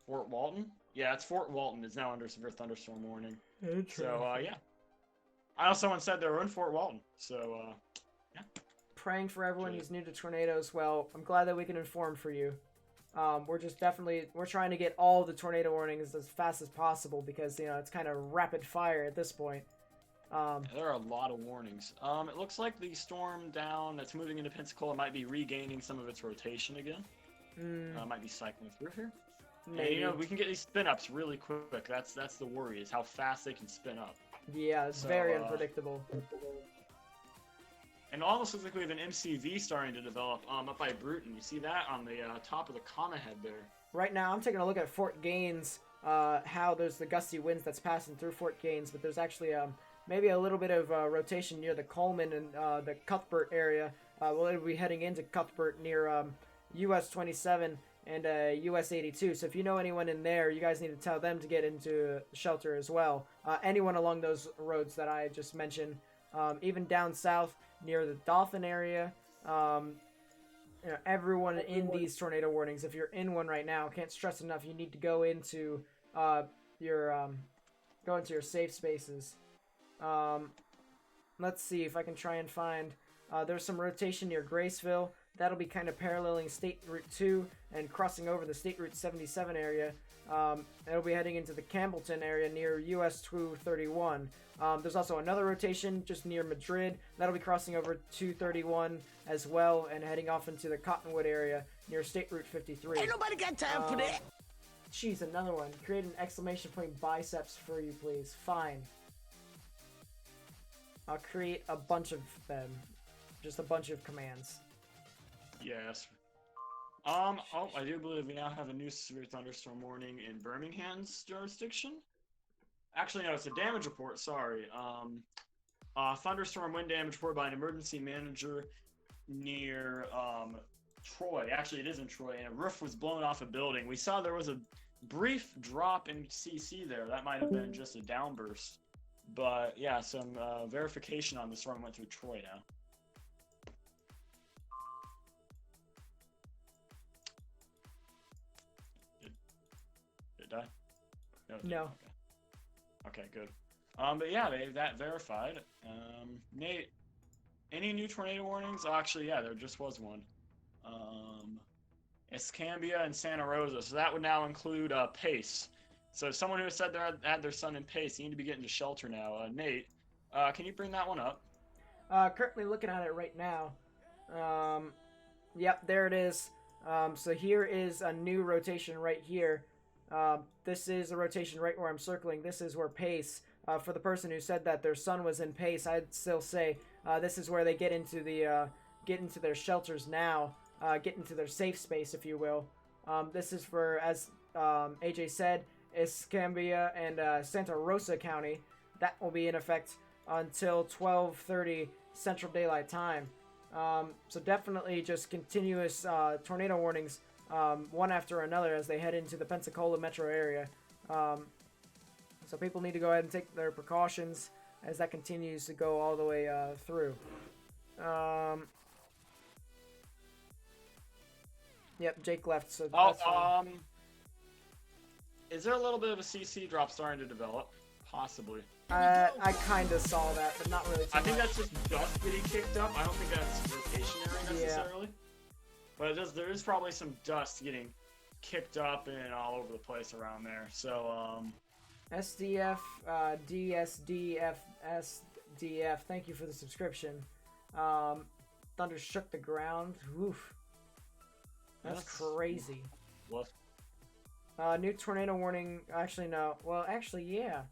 Fort Walton. Yeah, it's Fort Walton. It's now under severe thunderstorm warning. So, yeah. I know someone said they were in Fort Walton. So, yeah. Praying for everyone who's new to tornadoes. Well, I'm glad that we can inform for you. We're trying to get all the tornado warnings as fast as possible because, it's kind of rapid fire at this point. There are a lot of warnings. It looks like the storm down that's moving into Pensacola might be regaining some of its rotation again. Might be cycling through here. Maybe. And, we can get these spin-ups really quick. That's the worry, is how fast they can spin up. Yeah, it's very unpredictable. And it almost looks like we have an MCV starting to develop up by Bruton. You see that on the top of the comma head there? Right now, I'm taking a look at Fort Gaines, how there's the gusty winds that's passing through Fort Gaines, but there's actually maybe a little bit of rotation near the Coleman and the Cuthbert area. We'll be heading into Cuthbert near US 27 and US 82. So if you know anyone in there, you guys need to tell them to get into shelter as well. Anyone along those roads that I just mentioned, even down south near the Dauphin area. Everyone in these tornado warnings, if you're in one right now, can't stress enough, you need to go into your safe spaces. Let's see if I can try and find, there's some rotation near Graceville. That'll be kind of paralleling State Route 2 and crossing over the State Route 77 area. It'll be heading into the Campbellton area near US 231. There's also another rotation just near Madrid. That'll be crossing over 231 as well and heading off into the Cottonwood area near State Route 53. Ain't nobody got time for that. Jeez, another one. Create an exclamation point biceps for you, please. Fine. I'll create a bunch of them. Just a bunch of commands. Yes. I do believe we now have a new severe thunderstorm warning in Birmingham's jurisdiction. Actually, no, it's a damage report, sorry. Thunderstorm wind damage reported by an emergency manager near Troy. Actually, it is in Troy, and a roof was blown off a building. We saw there was a brief drop in CC there. That might have been just a downburst. But, yeah, some verification on the storm went through Troy now. Did it die? No. It no. Okay, good. But yeah, they have that verified. Nate, any new tornado warnings? Oh, actually, yeah, there just was one. Escambia and Santa Rosa. So that would now include Pace. So someone who said they had their son in Pace, you need to be getting to shelter now. Nate, can you bring that one up? Currently looking at it right now. Yep, there it is. So here is a new rotation right here. This is a rotation right where I'm circling. This is where Pace, for the person who said that their son was in Pace, I'd still say this is where they get into their shelters now, get into their safe space, if you will. This is for, as AJ said, Escambia and Santa Rosa County. That will be in effect until 12:30 Central Daylight Time. So definitely just continuous tornado warnings, one after another as they head into the Pensacola metro area. So people need to go ahead and take their precautions as that continues to go all the way through. Yep, Jake left, so that's fine. Is there a little bit of a CC drop starting to develop? Possibly. I kind of saw that, but not really too I think much. that's just dust getting kicked up. I don't think that's rotationary necessarily. But there is probably some dust getting kicked up and all over the place around there. So, SDF, DSDF, SDF, thank you for the subscription. Thunder shook the ground. Oof. That's crazy. What? New tornado warning. Actually, no. Well, actually, yeah.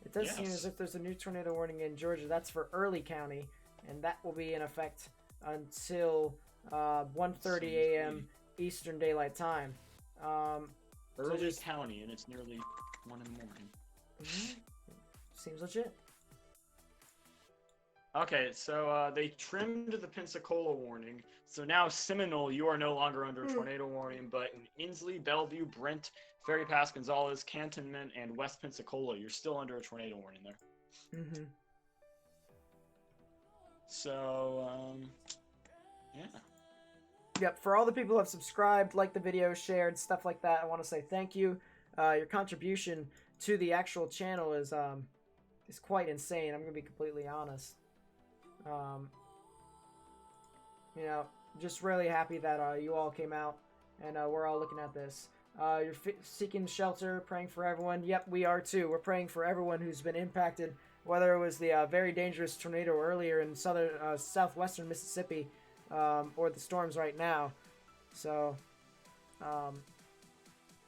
It does seem as if there's a new tornado warning in Georgia. That's for Early County, and that will be in effect until 1:30 a.m. Eastern Daylight Time. Early County, and it's nearly 1 in the morning. Seems legit. Okay, so they trimmed the Pensacola warning. So now Seminole, you are no longer under a tornado warning, but in Inslee, Bellevue, Brent, Ferry Pass, Gonzales, Cantonment, and West Pensacola, you're still under a tornado warning there. Mm-hmm. So, yeah. Yep, for all the people who have subscribed, liked the video, shared, stuff like that, I want to say thank you. Your contribution to the actual channel is quite insane. I'm going to be completely honest. You know, just really happy that you all came out and we're all looking at this. You're seeking shelter, praying for everyone. Yep, we are too. We're praying for everyone who's been impacted, whether it was the very dangerous tornado earlier in southwestern Mississippi, or the storms right now. So,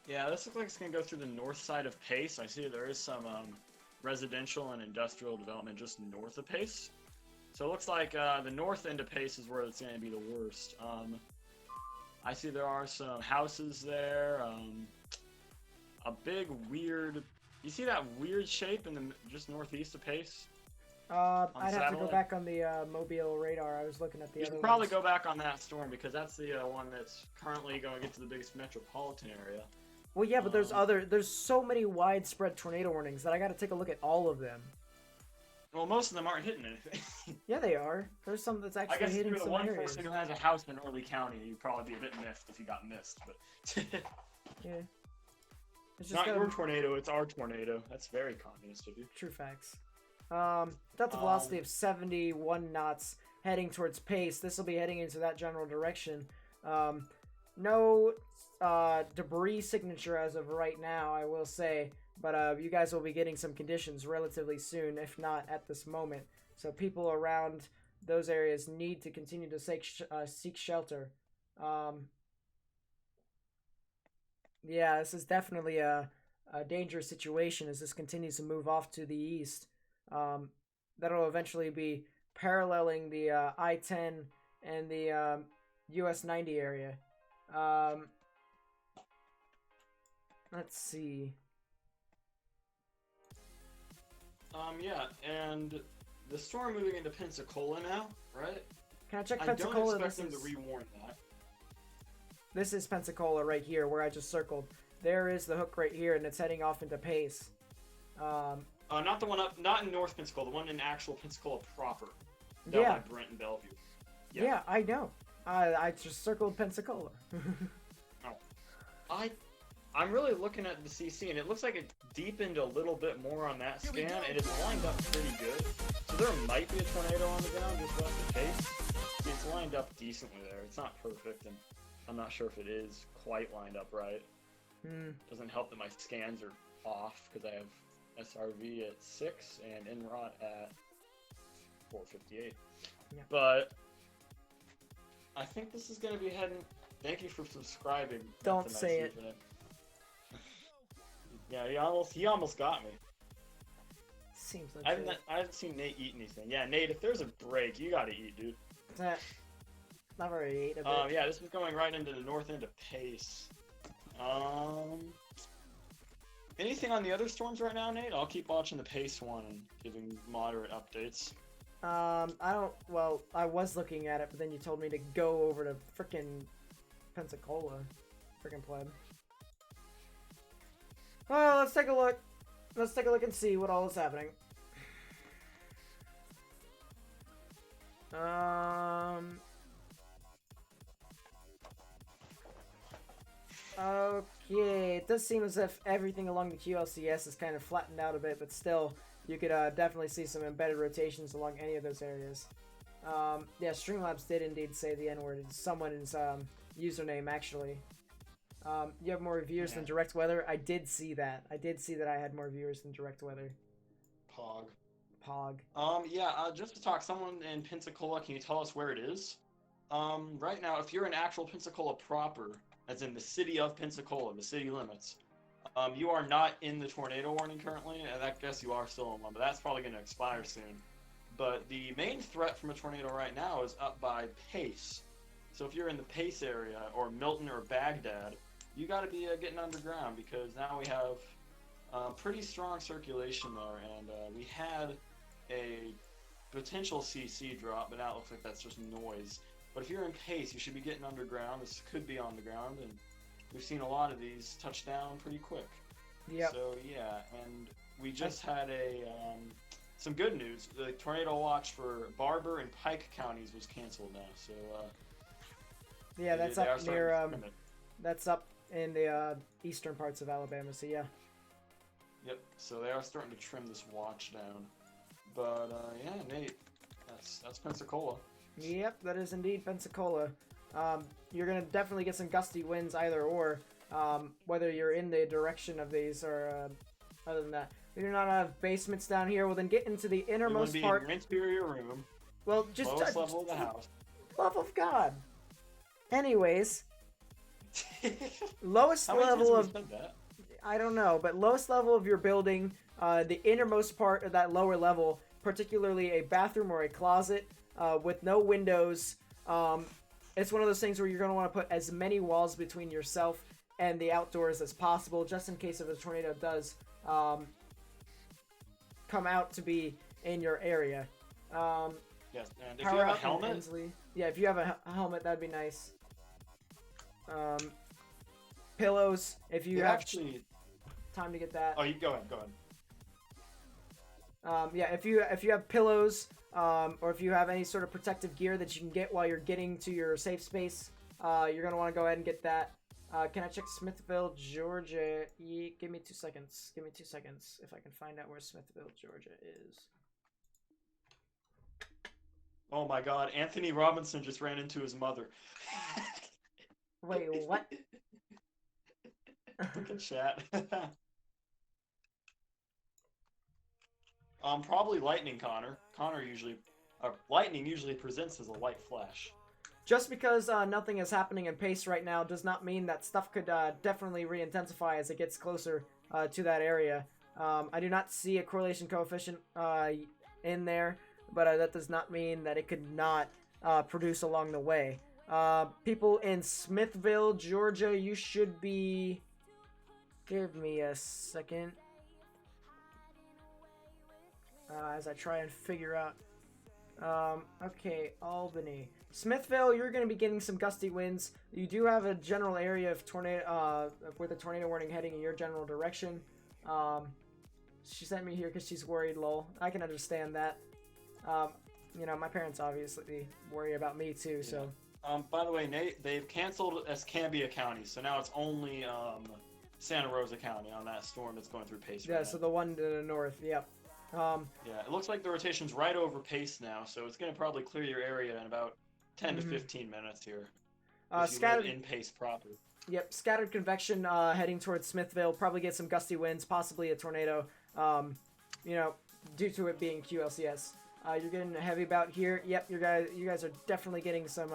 yeah, this looks like it's going to go through the north side of Pace. I see there is some residential and industrial development just north of Pace. So it looks like the north end of Pace is where it's going to be the worst. I see there are some houses there. A big weird... You see that weird shape in the just northeast of Pace? I'd have to go back on the Mobile radar. I was looking at the other You should probably go back on that storm because that's the one that's currently going to get to the biggest metropolitan area. Well, yeah, but there's so many widespread tornado warnings that I got to take a look at all of them. Well, most of them aren't hitting anything. Yeah, they are. There's some that's actually hitting some if you're the one areas. person who has a house in Early County, you'd probably be a bit miffed if you got missed. But yeah, it's just not your tornado; it's our tornado. That's very communist of you. True facts. Delta velocity of 71 knots, heading towards Pace. This will be heading into that general direction. No debris signature as of right now, I will say. But you guys will be getting some conditions relatively soon, if not at this moment. So people around those areas need to continue to seek shelter. Yeah, this is definitely a dangerous situation as this continues to move off to the east. That'll eventually be paralleling the I-10 and the US 90 area. Let's see. Yeah, and the storm moving into Pensacola now, right? Can I check Pensacola? I don't expect them to rewarn that. This is Pensacola right here, where I just circled. There is the hook right here, and it's heading off into Pace. Not the one up, not in North Pensacola, the one in actual Pensacola proper. Down by Brent and Bellevue. Yeah, I know. I just circled Pensacola. I'm really looking at the CC, and it looks like it deepened a little bit more on that scan, and it's lined up pretty good. So there might be a tornado on the ground just west of Pace. See, it's lined up decently there. It's not perfect, and I'm not sure if it is quite lined up right. Doesn't help that my scans are off, because I have SRV at 6 and NROT at 458. Yeah. But I think this is going to be heading... Thank you for subscribing. Don't say it. Yeah, he almost got me. Seems like I haven't seen Nate eat anything. Yeah, Nate, if there's a break, you gotta eat, dude. I've already ate a bit. Yeah, this is going right into the north end of Pace. Anything on the other storms right now, Nate? I'll keep watching the Pace one and giving moderate updates. Well, I was looking at it, but then you told me to go over to frickin' Pensacola. Frickin' pleb. Well, let's take a look. Let's take a look and see what all is happening. Okay, it does seem as if everything along the QLCS is kind of flattened out a bit, but still, you could definitely see some embedded rotations along any of those areas. Yeah, Streamlabs did indeed say the N-word. It's someone's username, actually. You have more viewers than Direct Weather? I did see that. I did see that I had more viewers than Direct Weather. Pog. Yeah, just to talk, someone in Pensacola, can you tell us where it is? Right now, if you're in actual Pensacola proper, as in the city of Pensacola, the city limits, you are not in the tornado warning currently, and I guess you are still in one, but that's probably going to expire soon. But the main threat from a tornado right now is up by Pace. So if you're in the Pace area, or Milton or Baghdad, you got to be getting underground, because now we have pretty strong circulation there, and we had a potential CC drop, but now it looks like that's just noise. But if you're in Pace, you should be getting underground. This could be on the ground, and we've seen a lot of these touch down pretty quick. Yep. So yeah, and we just had some good news. The tornado watch for Barber and Pike counties was canceled now. So yeah, that's up near that's up in the eastern parts of Alabama. So yeah. Yep. So they are starting to trim this watch down. But yeah, Nate, that's Pensacola. Yep, that is indeed Pensacola. You're gonna definitely get some gusty winds either or, whether you're in the direction of these or other than that. We do not have basements down here. Well, then get into the innermost part. In your interior room. Well, just lowest level of the house. Love of God. Anyways, lowest level of I don't know, but lowest level of your building, the innermost part of that lower level, particularly a bathroom or a closet with no windows. It's one of those things where you're going to want to put as many walls between yourself and the outdoors as possible, just in case if a tornado does come out to be in your area. Yes, and if you have a helmet, yeah, if you have a helmet, that'd be nice. Pillows, if you have time to get that. Oh, you go ahead. Yeah, if you have pillows, or if you have any sort of protective gear that you can get while you're getting to your safe space, you're gonna want to go ahead and get that. Can I check Smithville, Georgia? Give me 2 seconds. Give me 2 seconds if I can find out where Smithville, Georgia is. Oh my God, Anthony Robinson just ran into his mother. Wait, what? Look at chat. Probably lightning, Connor. Lightning usually presents as a light flash. Just because nothing is happening in Pace right now does not mean that stuff could definitely re-intensify as it gets closer to that area. I do not see a correlation coefficient in there, but that does not mean that it could not produce along the way. People in Smithville, Georgia, you should be... Give me a second. As I try and figure out. Okay, Albany. Smithville, you're going to be getting some gusty winds. You do have a general area of tornado, with a tornado warning heading in your general direction. She sent me here because she's worried, lol. I can understand that. You know, my parents obviously worry about me too, so. By the way, Nate, they've canceled Escambia County, so now it's only Santa Rosa County on that storm that's going through Pace. Yeah, so the one to the north, yep. Yeah, it looks like the rotation's right over Pace now, so it's going to probably clear your area in about 10 to 15 minutes here. If you live in Pace proper. Yep, scattered convection heading towards Smithville. Probably get some gusty winds, possibly a tornado. You know, due to it being QLCS. You're getting a heavy bout here. Yep, you guys are definitely getting some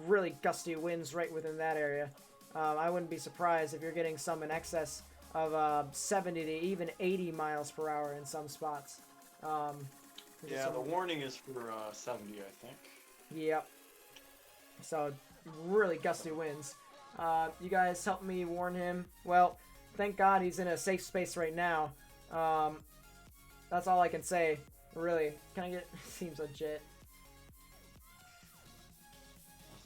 really gusty winds right within that area. I wouldn't be surprised if you're getting some in excess of 70 to even 80 miles per hour in some spots. Yeah, the warning is for 70, I think. Yep. So, really gusty winds. You guys help me warn him. Well, thank God he's in a safe space right now. That's all I can say. Really. Can I get... Seems legit.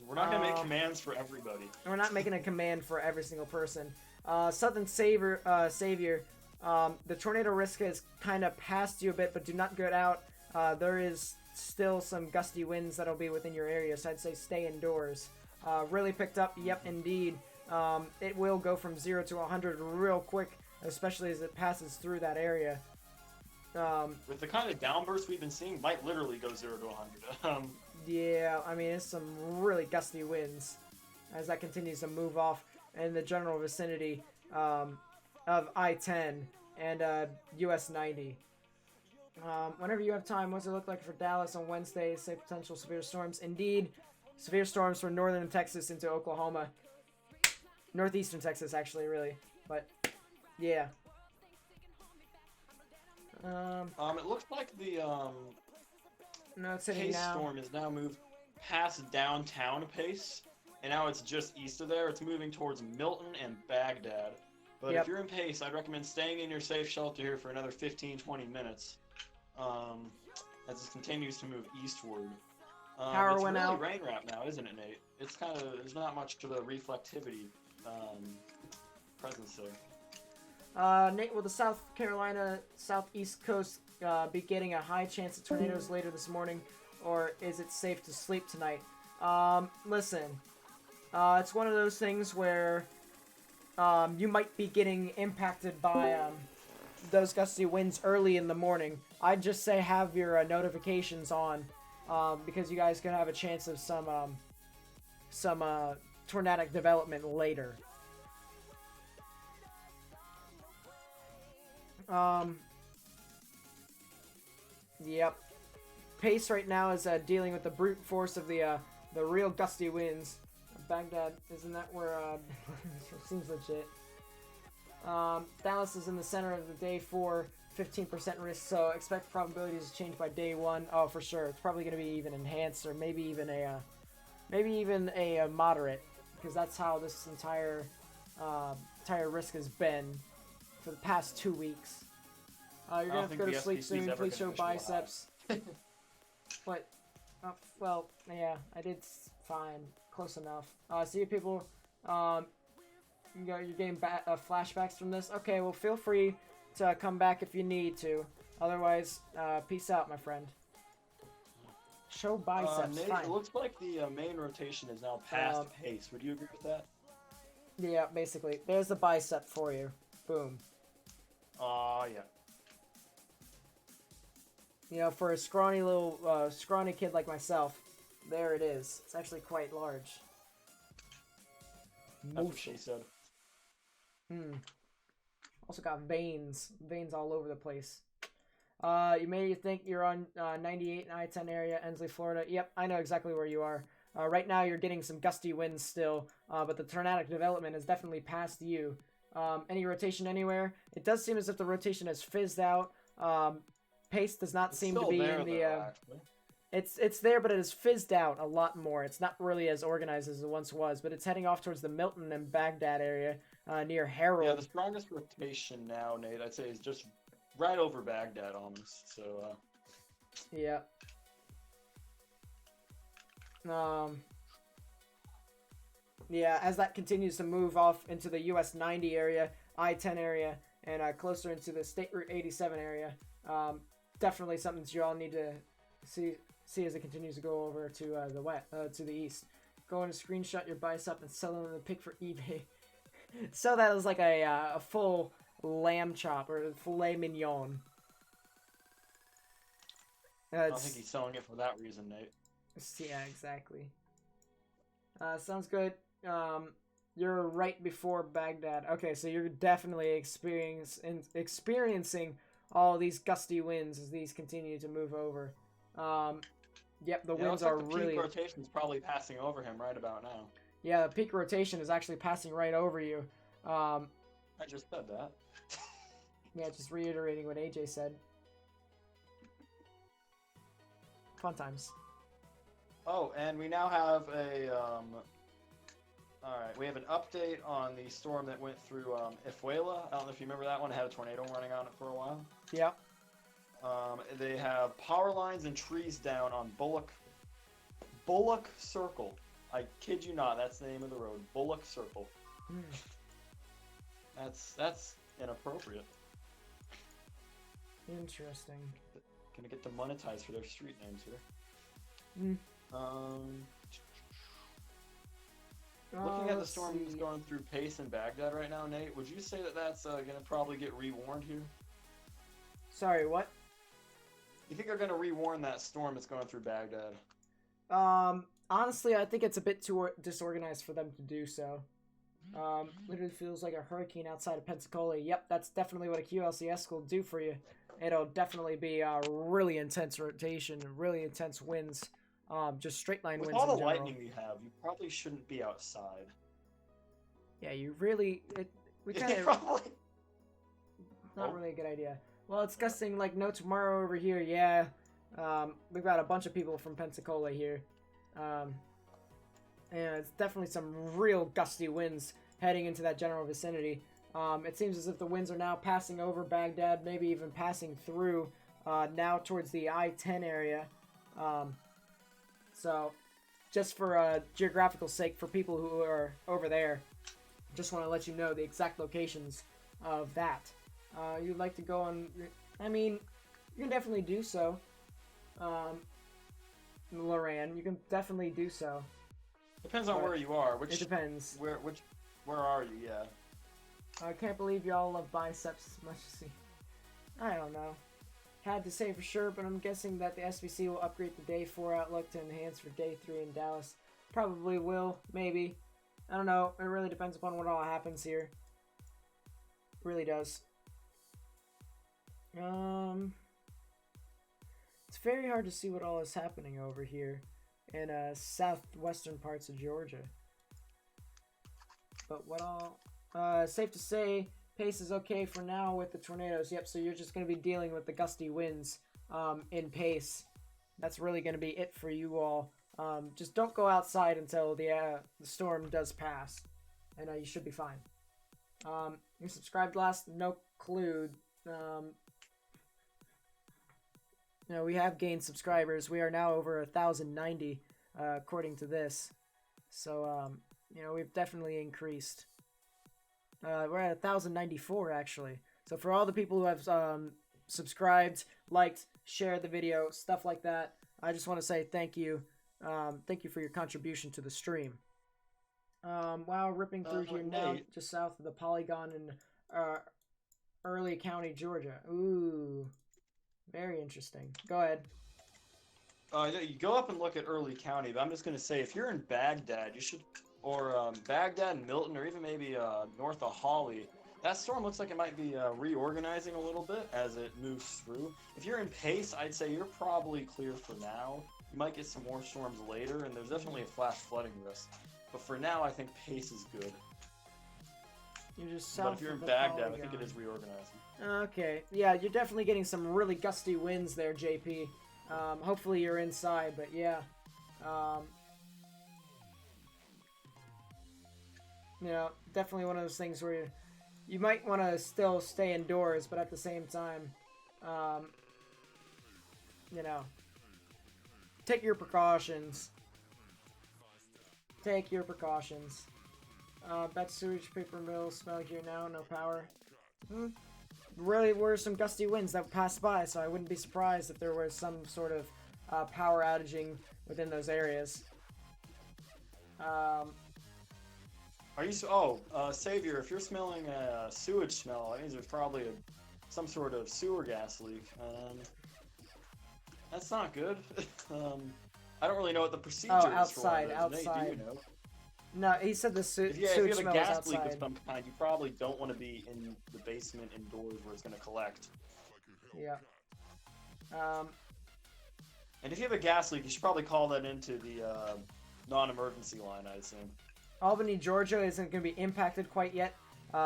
We're not going to make commands for everybody. We're not making a command for every single person. Southern Savior, the tornado risk has kind of passed you a bit, but do not get out. There is still some gusty winds that'll be within your area, so I'd say stay indoors. Really picked up, yep, indeed. it will go from 0 to 100 real quick, especially as it passes through that area. With the kind of downbursts we've been seeing, might literally go 0 to 100. Yeah, I mean, it's some really gusty winds as that continues to move off in the general vicinity of I-10 and US 90. Whenever you have time, what's it look like for Dallas on Wednesday? Say potential severe storms. Indeed, severe storms from northern Texas into Oklahoma. Northeastern Texas, actually, really. But, yeah. It looks like the no, it's hitting Pace now. storm has now moved past downtown Pace, and now it's just east of there. It's moving towards Milton and Baghdad. But Yep. if you're in Pace, I'd recommend staying in your safe shelter here for another 15-20 minutes, as it continues to move eastward. Power it's went really out. rain wrap now, isn't it, Nate? It's kind of, there's not much of a reflectivity presence there. Nate, will the South Carolina southeast coast be getting a high chance of tornadoes later this morning, or is it safe to sleep tonight? Listen, it's one of those things where you might be getting impacted by those gusty winds early in the morning. I'd just say have your notifications on, because you guys could have a chance of some tornadic development later. Yep. Pace right now is dealing with the brute force of the real gusty winds. Baghdad, isn't that where, seems legit. Dallas is in the center of the day 4, 15% risk, so expect probabilities to change by day 1. Oh, for sure. It's probably going to be even enhanced, or maybe even a moderate, because that's how this entire risk has been for the past 2 weeks. You're gonna have to go to sleep soon. Please show biceps. What? Well, yeah, I did fine. Close enough. See you, people. You're getting flashbacks from this. Okay, well, feel free to come back if you need to. Otherwise, peace out, my friend. Show biceps. Nate, fine. it looks like the main rotation is now past Pace. Would you agree with that? Yeah, basically. There's the bicep for you. Boom. Yeah. You know, for a scrawny little, scrawny kid like myself, there it is. It's actually quite large. That's what she said. Also got veins all over the place. You may think you're on 98 and I-10 area, Ensley, Florida. Yep, I know exactly where you are. Right now you're getting some gusty winds still, but the tornadic development has definitely passed you. Any rotation anywhere? It does seem as if the rotation has fizzed out. Pace does not seem to be in the. It's there, but it has fizzed out a lot more. It's not really as organized as it once was, but it's heading off towards the Milton and Baghdad area near Harold. Yeah, the strongest rotation now, Nate, I'd say is just right over Baghdad almost. So. Yeah. Yeah, as that continues to move off into the US 90 area, I-10 area, and closer into the State Route 87 area, definitely something that you all need to see as it continues to go over to to the east. Go and screenshot your bicep and sell them in the pic for eBay. Sell that as like a full lamb chop or filet mignon. I don't think he's selling it for that reason, Nate. Yeah, exactly. Sounds good. You're right before Baghdad. Okay, so you're definitely experiencing all these gusty winds as these continue to move over. Yep, the winds are the really. Peak rotation is probably passing over him right about now. Yeah, the peak rotation is actually passing right over you. I just said that. Yeah, just reiterating what AJ said. Fun times. Oh, and we now have a Alright, we have an update on the storm that went through Ifuela. I don't know if you remember that one. It had a tornado running on it for a while. Yep. They have power lines and trees down on Bullock Circle. I kid you not, that's the name of the road. Bullock Circle. That's inappropriate. Interesting. Gonna get demonetized for their street names here. Looking at the let's storm that's see. going through Pace and Baghdad right now, Nate, would you say that that's going to probably get rewarned here? Sorry, what? You think they're going to rewarn that storm that's going through Baghdad? Honestly, I think it's a bit too disorganized for them to do so. Literally feels like a hurricane outside of Pensacola. Yep, that's definitely what a QLCS will do for you. It'll definitely be a really intense rotation, really intense winds. Just straight line With winds all in the general. lightning you have, you probably shouldn't be outside. Yeah, you really... we kind of... Probably. Not really a good idea. Well, it's gusting like no tomorrow over here, yeah. We've got a bunch of people from Pensacola here. And it's definitely some real gusty winds heading into that general vicinity. It seems as if the winds are now passing over Baghdad, maybe even passing through now towards the I-10 area. So, just for geographical sake, for people who are over there, just want to let you know the exact locations of that. You'd like to go on... I mean, you can definitely do so. Loran, you can definitely do so. Depends on where you are. It depends. Where are you? Yeah. I can't believe y'all love biceps as much as you... I don't know. Had to say for sure, but I'm guessing that the SBC will upgrade the Day 4 outlook to enhance for Day 3 in Dallas. Probably will, maybe. I don't know. It really depends upon what all happens here. Really does. It's very hard to see what all is happening over here in southwestern parts of Georgia. But what all... safe to say, Pace is okay for now with the tornadoes. Yep, so you're just going to be dealing with the gusty winds in Pace. That's really going to be it for you all. Just don't go outside until the storm does pass. And you should be fine. You subscribed last? No clue. We have gained subscribers. We are now over 1,090, according to this. So, we've definitely increased. We're at 1,094, actually. So for all the people who have subscribed, liked, shared the video, stuff like that, I just want to say thank you. Thank you for your contribution to the stream. Wow, ripping through here now, just south of the Polygon in Early County, Georgia. Ooh, very interesting. Go ahead. You go up and look at Early County, but I'm just going to say, if you're in Baghdad, you should... Or Baghdad and Milton, or even maybe north of Hawley. That storm looks like it might be reorganizing a little bit as it moves through. If you're in Pace, I'd say you're probably clear for now. You might get some more storms later, and there's definitely a flash flooding risk. But for now, I think Pace is good. You're just south but if you're in Baghdad, I think it is reorganizing. Okay, yeah, you're definitely getting some really gusty winds there, JP. Hopefully you're inside, but yeah. Definitely one of those things where you might want to still stay indoors, but at the same time, take your precautions. Take your precautions. That sewage paper mill smell here now, no power. Really were some gusty winds that passed by, so I wouldn't be surprised if there was some sort of power outaging within those areas. Are you Savior? If you're smelling a sewage smell, that means there's probably some sort of sewer gas leak. That's not good. I don't really know what the procedure is outside, for those. outside. Nate, do you know? No, he said the sewage if you have smell a gas outside. leak of some kind, you probably don't want to be in the basement indoors where it's going to collect. Yeah. And if you have a gas leak, you should probably call that into the non-emergency line, I assume. Albany, Georgia isn't going to be impacted quite yet.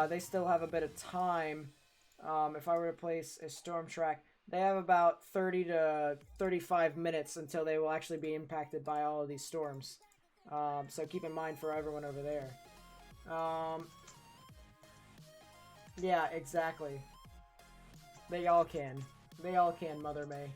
They still have a bit of time. If I were to place a storm track, they have about 30 to 35 minutes until they will actually be impacted by all of these storms. So keep in mind for everyone over there. Yeah, exactly. They all can. They all can, Mother May.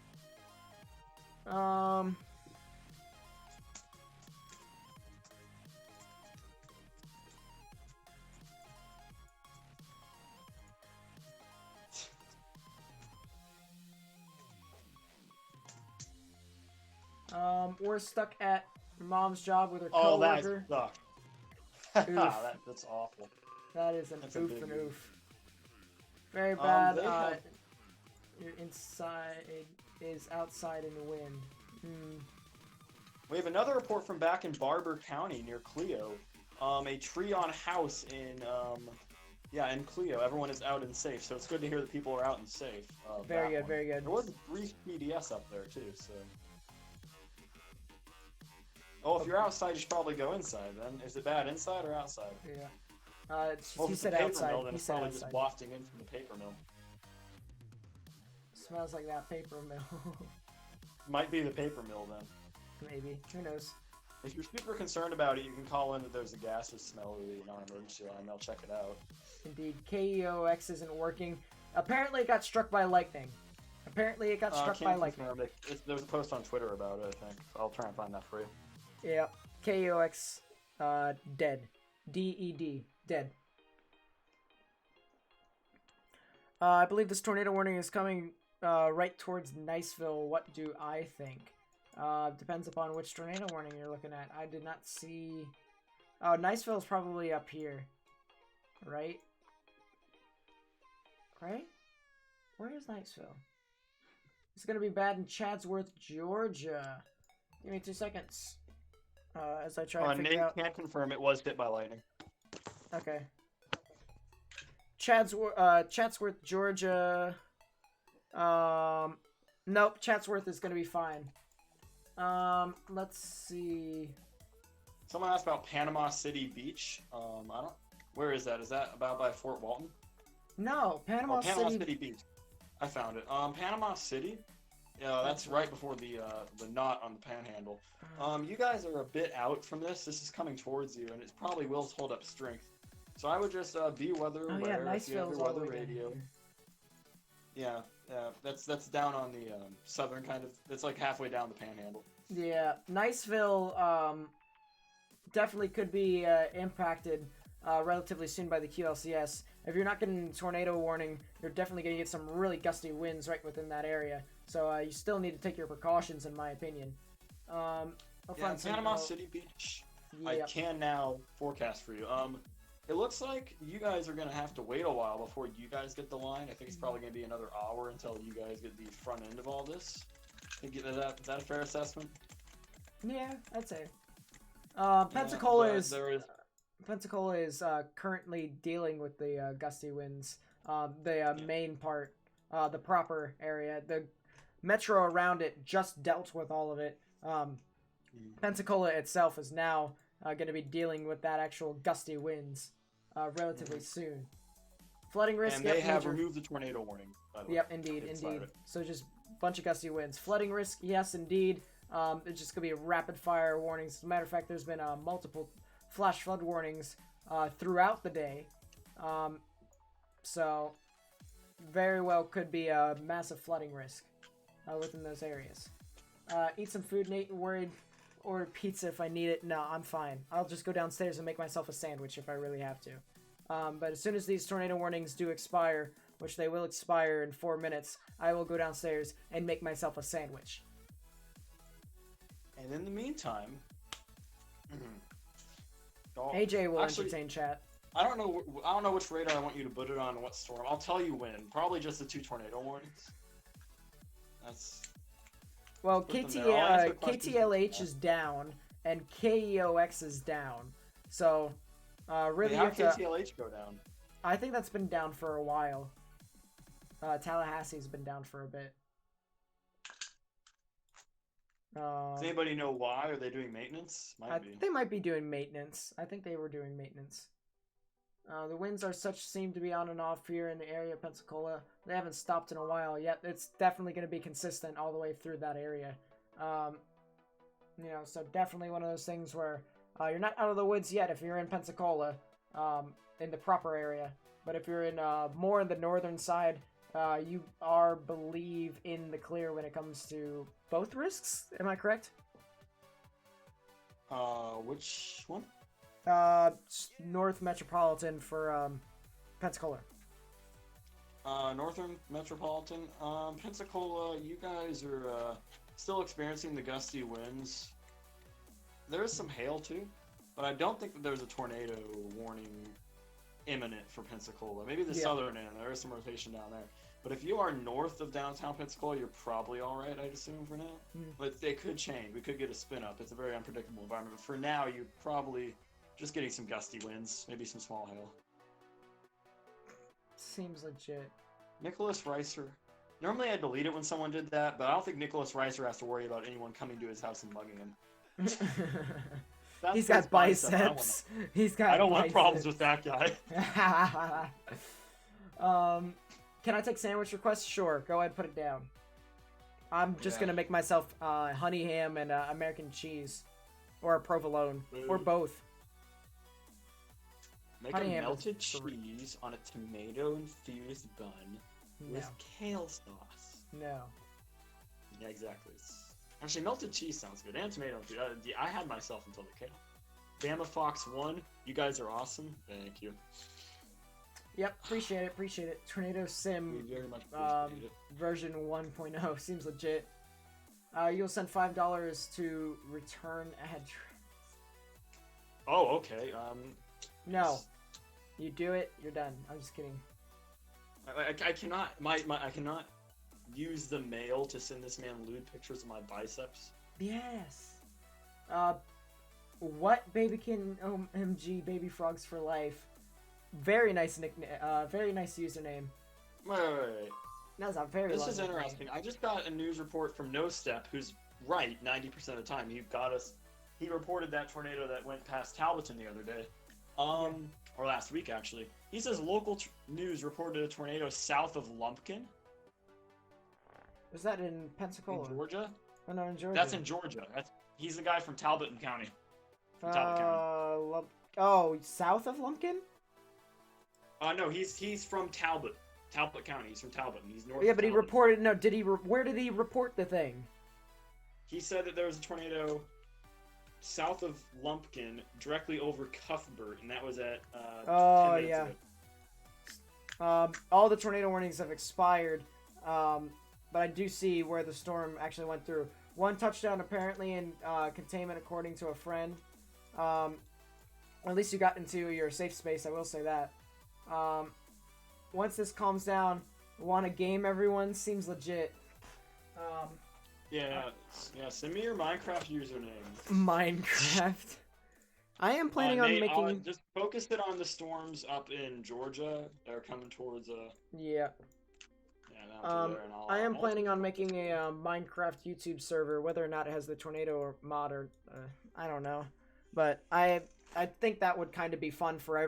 We're stuck at Mom's job with her coworker. That sucks. That's awful. That is an That's a oof big and oof. oof. Very bad. They have- Your inside is outside in the wind. We have another report from back in Barber County near Clio. A tree on house in Clio. Everyone is out and safe, so it's good to hear that people are out and safe. Very good, very good. There was a brief PDS up there too, so. Oh, if you're outside, you should probably go inside then. Is it bad inside or outside? Yeah. Well, He if it's said a paper outside. mill, then He it's said probably outside. just wafting in from the paper mill. Smells like that paper mill. Might be the paper mill then. Maybe. Who knows? If you're super concerned about it, you can call in that there's a gaseous smell or the non-emergency line. They'll check it out. Indeed. KEOX isn't working. Apparently it got struck by lightning. There was a post on Twitter about it, I think. I'll try and find that for you. Yeah. KEOX, dead. DED. Dead. I believe this tornado warning is coming right towards Niceville. What do I think? Depends upon which tornado warning you're looking at. I did not see... Oh, Niceville is probably up here. Right? Right? Where is Niceville? It's gonna be bad in Chadsworth, Georgia. Give me 2 seconds. As I try to figure Nate out... can't confirm it was hit by lightning. Okay. Chatsworth, Georgia. Nope, Chatsworth is gonna be fine. Let's see. Someone asked about Panama City Beach. Where is that? Is that about by Fort Walton? No, Panama City Beach. I found it. Panama City. Yeah, that's right before the knot on the panhandle. You guys are a bit out from this. This is coming towards you, and it probably will hold up strength. So I would just be weather aware if you have your weather radio. Yeah, that's down on the southern kind of. It's like halfway down the panhandle. Yeah, Niceville definitely could be impacted relatively soon by the QLCS. If you're not getting tornado warning, you're definitely going to get some really gusty winds right within that area. So you still need to take your precautions, in my opinion. Panama City Beach. Yep. I can now forecast for you. It looks like you guys are going to have to wait a while before you guys get the line. I think it's probably going to be another hour until you guys get the front end of all this. Is that a fair assessment? Yeah, I'd say. Pensacola is currently dealing with the gusty winds. The main part, the proper area. The metro around it just dealt with all of it. Pensacola itself is now going to be dealing with that actual gusty winds relatively soon. Flooding risk. And they have removed the tornado warning. By the way. Yep, indeed. So just a bunch of gusty winds. Flooding risk, yes, indeed. It's just going to be rapid fire warnings. As a matter of fact, there's been multiple flash flood warnings throughout the day. So very well could be a massive flooding risk within those areas. Eat some food, Nate. Worried. Order pizza if I need it. No, I'm fine. I'll just go downstairs and make myself a sandwich if I really have to. But as soon as these tornado warnings do expire, which they will expire in 4 minutes, I will go downstairs and make myself a sandwich. And in the meantime, AJ will entertain chat. I don't know which radar I want you to put it on and what storm. I'll tell you when. Probably just the 2 tornado warnings. That's. Well, KTLH is down and KEOX is down. So, really, how did KTLH go down? I think that's been down for a while. Tallahassee's been down for a bit. Does anybody know why? Are they doing maintenance? They might be doing maintenance. I think they were doing maintenance. The winds seem to be on and off here in the area of Pensacola. They haven't stopped in a while yet. It's definitely going to be consistent all the way through that area. So definitely one of those things where you're not out of the woods yet if you're in Pensacola, in the proper area. But if you're in more in the northern side, you are, believe, in the clear when it comes to both risks. Am I correct? Which one? North Metropolitan for Pensacola. Northern Metropolitan. Pensacola, you guys are still experiencing the gusty winds. There is some hail too. but I don't think that there's a tornado warning imminent for Pensacola. Maybe the Yeah. southern end. There is some rotation down there. But if you are north of downtown Pensacola, you're probably all right, I'd assume, for now. But it could change. We could get a spin up. It's a very unpredictable environment. But for now, you're probably just getting some gusty winds, maybe some small hail. Seems legit. Nicholas Reiser. Normally I delete it when someone did that, but I don't think Nicholas Reiser has to worry about anyone coming to his house and mugging him. He's got biceps. He's got. I don't want problems with that guy. Can I take sandwich requests? Sure. Go ahead, put it down. I'm just gonna make myself honey ham and American cheese, or a provolone, or both. Make Honey a ham melted is cheese on a tomato-infused bun with kale sauce. No. Yeah, exactly. Actually, melted cheese sounds good, and tomato. I had myself until the kale. Bama Fox 1, you guys are awesome. Thank you. Yep, appreciate it, appreciate it. Tornado Sim We very much appreciate it. version 1.0 seems legit. You'll send $5 to return address. Oh, okay. No. You do it, you're done. I'm just kidding. I cannot. I cannot use the mail to send this man lewd pictures of my biceps. Yes. What Babykin OMG Baby Frogs for Life. Very nice nickname. Very nice username. Wait. That was a very. This long is nickname. interesting. I just got a news report from No Step, who's right 90% of the time. He reported that tornado that went past Talbotton the other day, or last week actually. He says local news reported a tornado south of Lumpkin. Was that in Pensacola? In Georgia? Oh no, in Georgia. That's in Georgia. He's the guy from Talbotton County. From Talbot County. Oh, south of Lumpkin? No, he's from Talbot County. He's from Talbot. And he's north. Yeah, of but he Talbot. reported. No, did he? Where did he report the thing? He said that there was a tornado south of Lumpkin, directly over Cuthbert, and that was at 10 minutes ago. All the tornado warnings have expired, but I do see where the storm actually went through. One touchdown apparently in containment, according to a friend. At least you got into your safe space, I will say that. Once this calms down, want to game everyone? Seems legit. Yeah, send me your Minecraft username. Minecraft. I am planning on Nate, making... just focus it on the storms up in Georgia that are coming towards Yeah. down to there, and I am planning on making a Minecraft YouTube server, whether or not it has the tornado or mod or I don't know, but I think that would kind of be fun for everyone.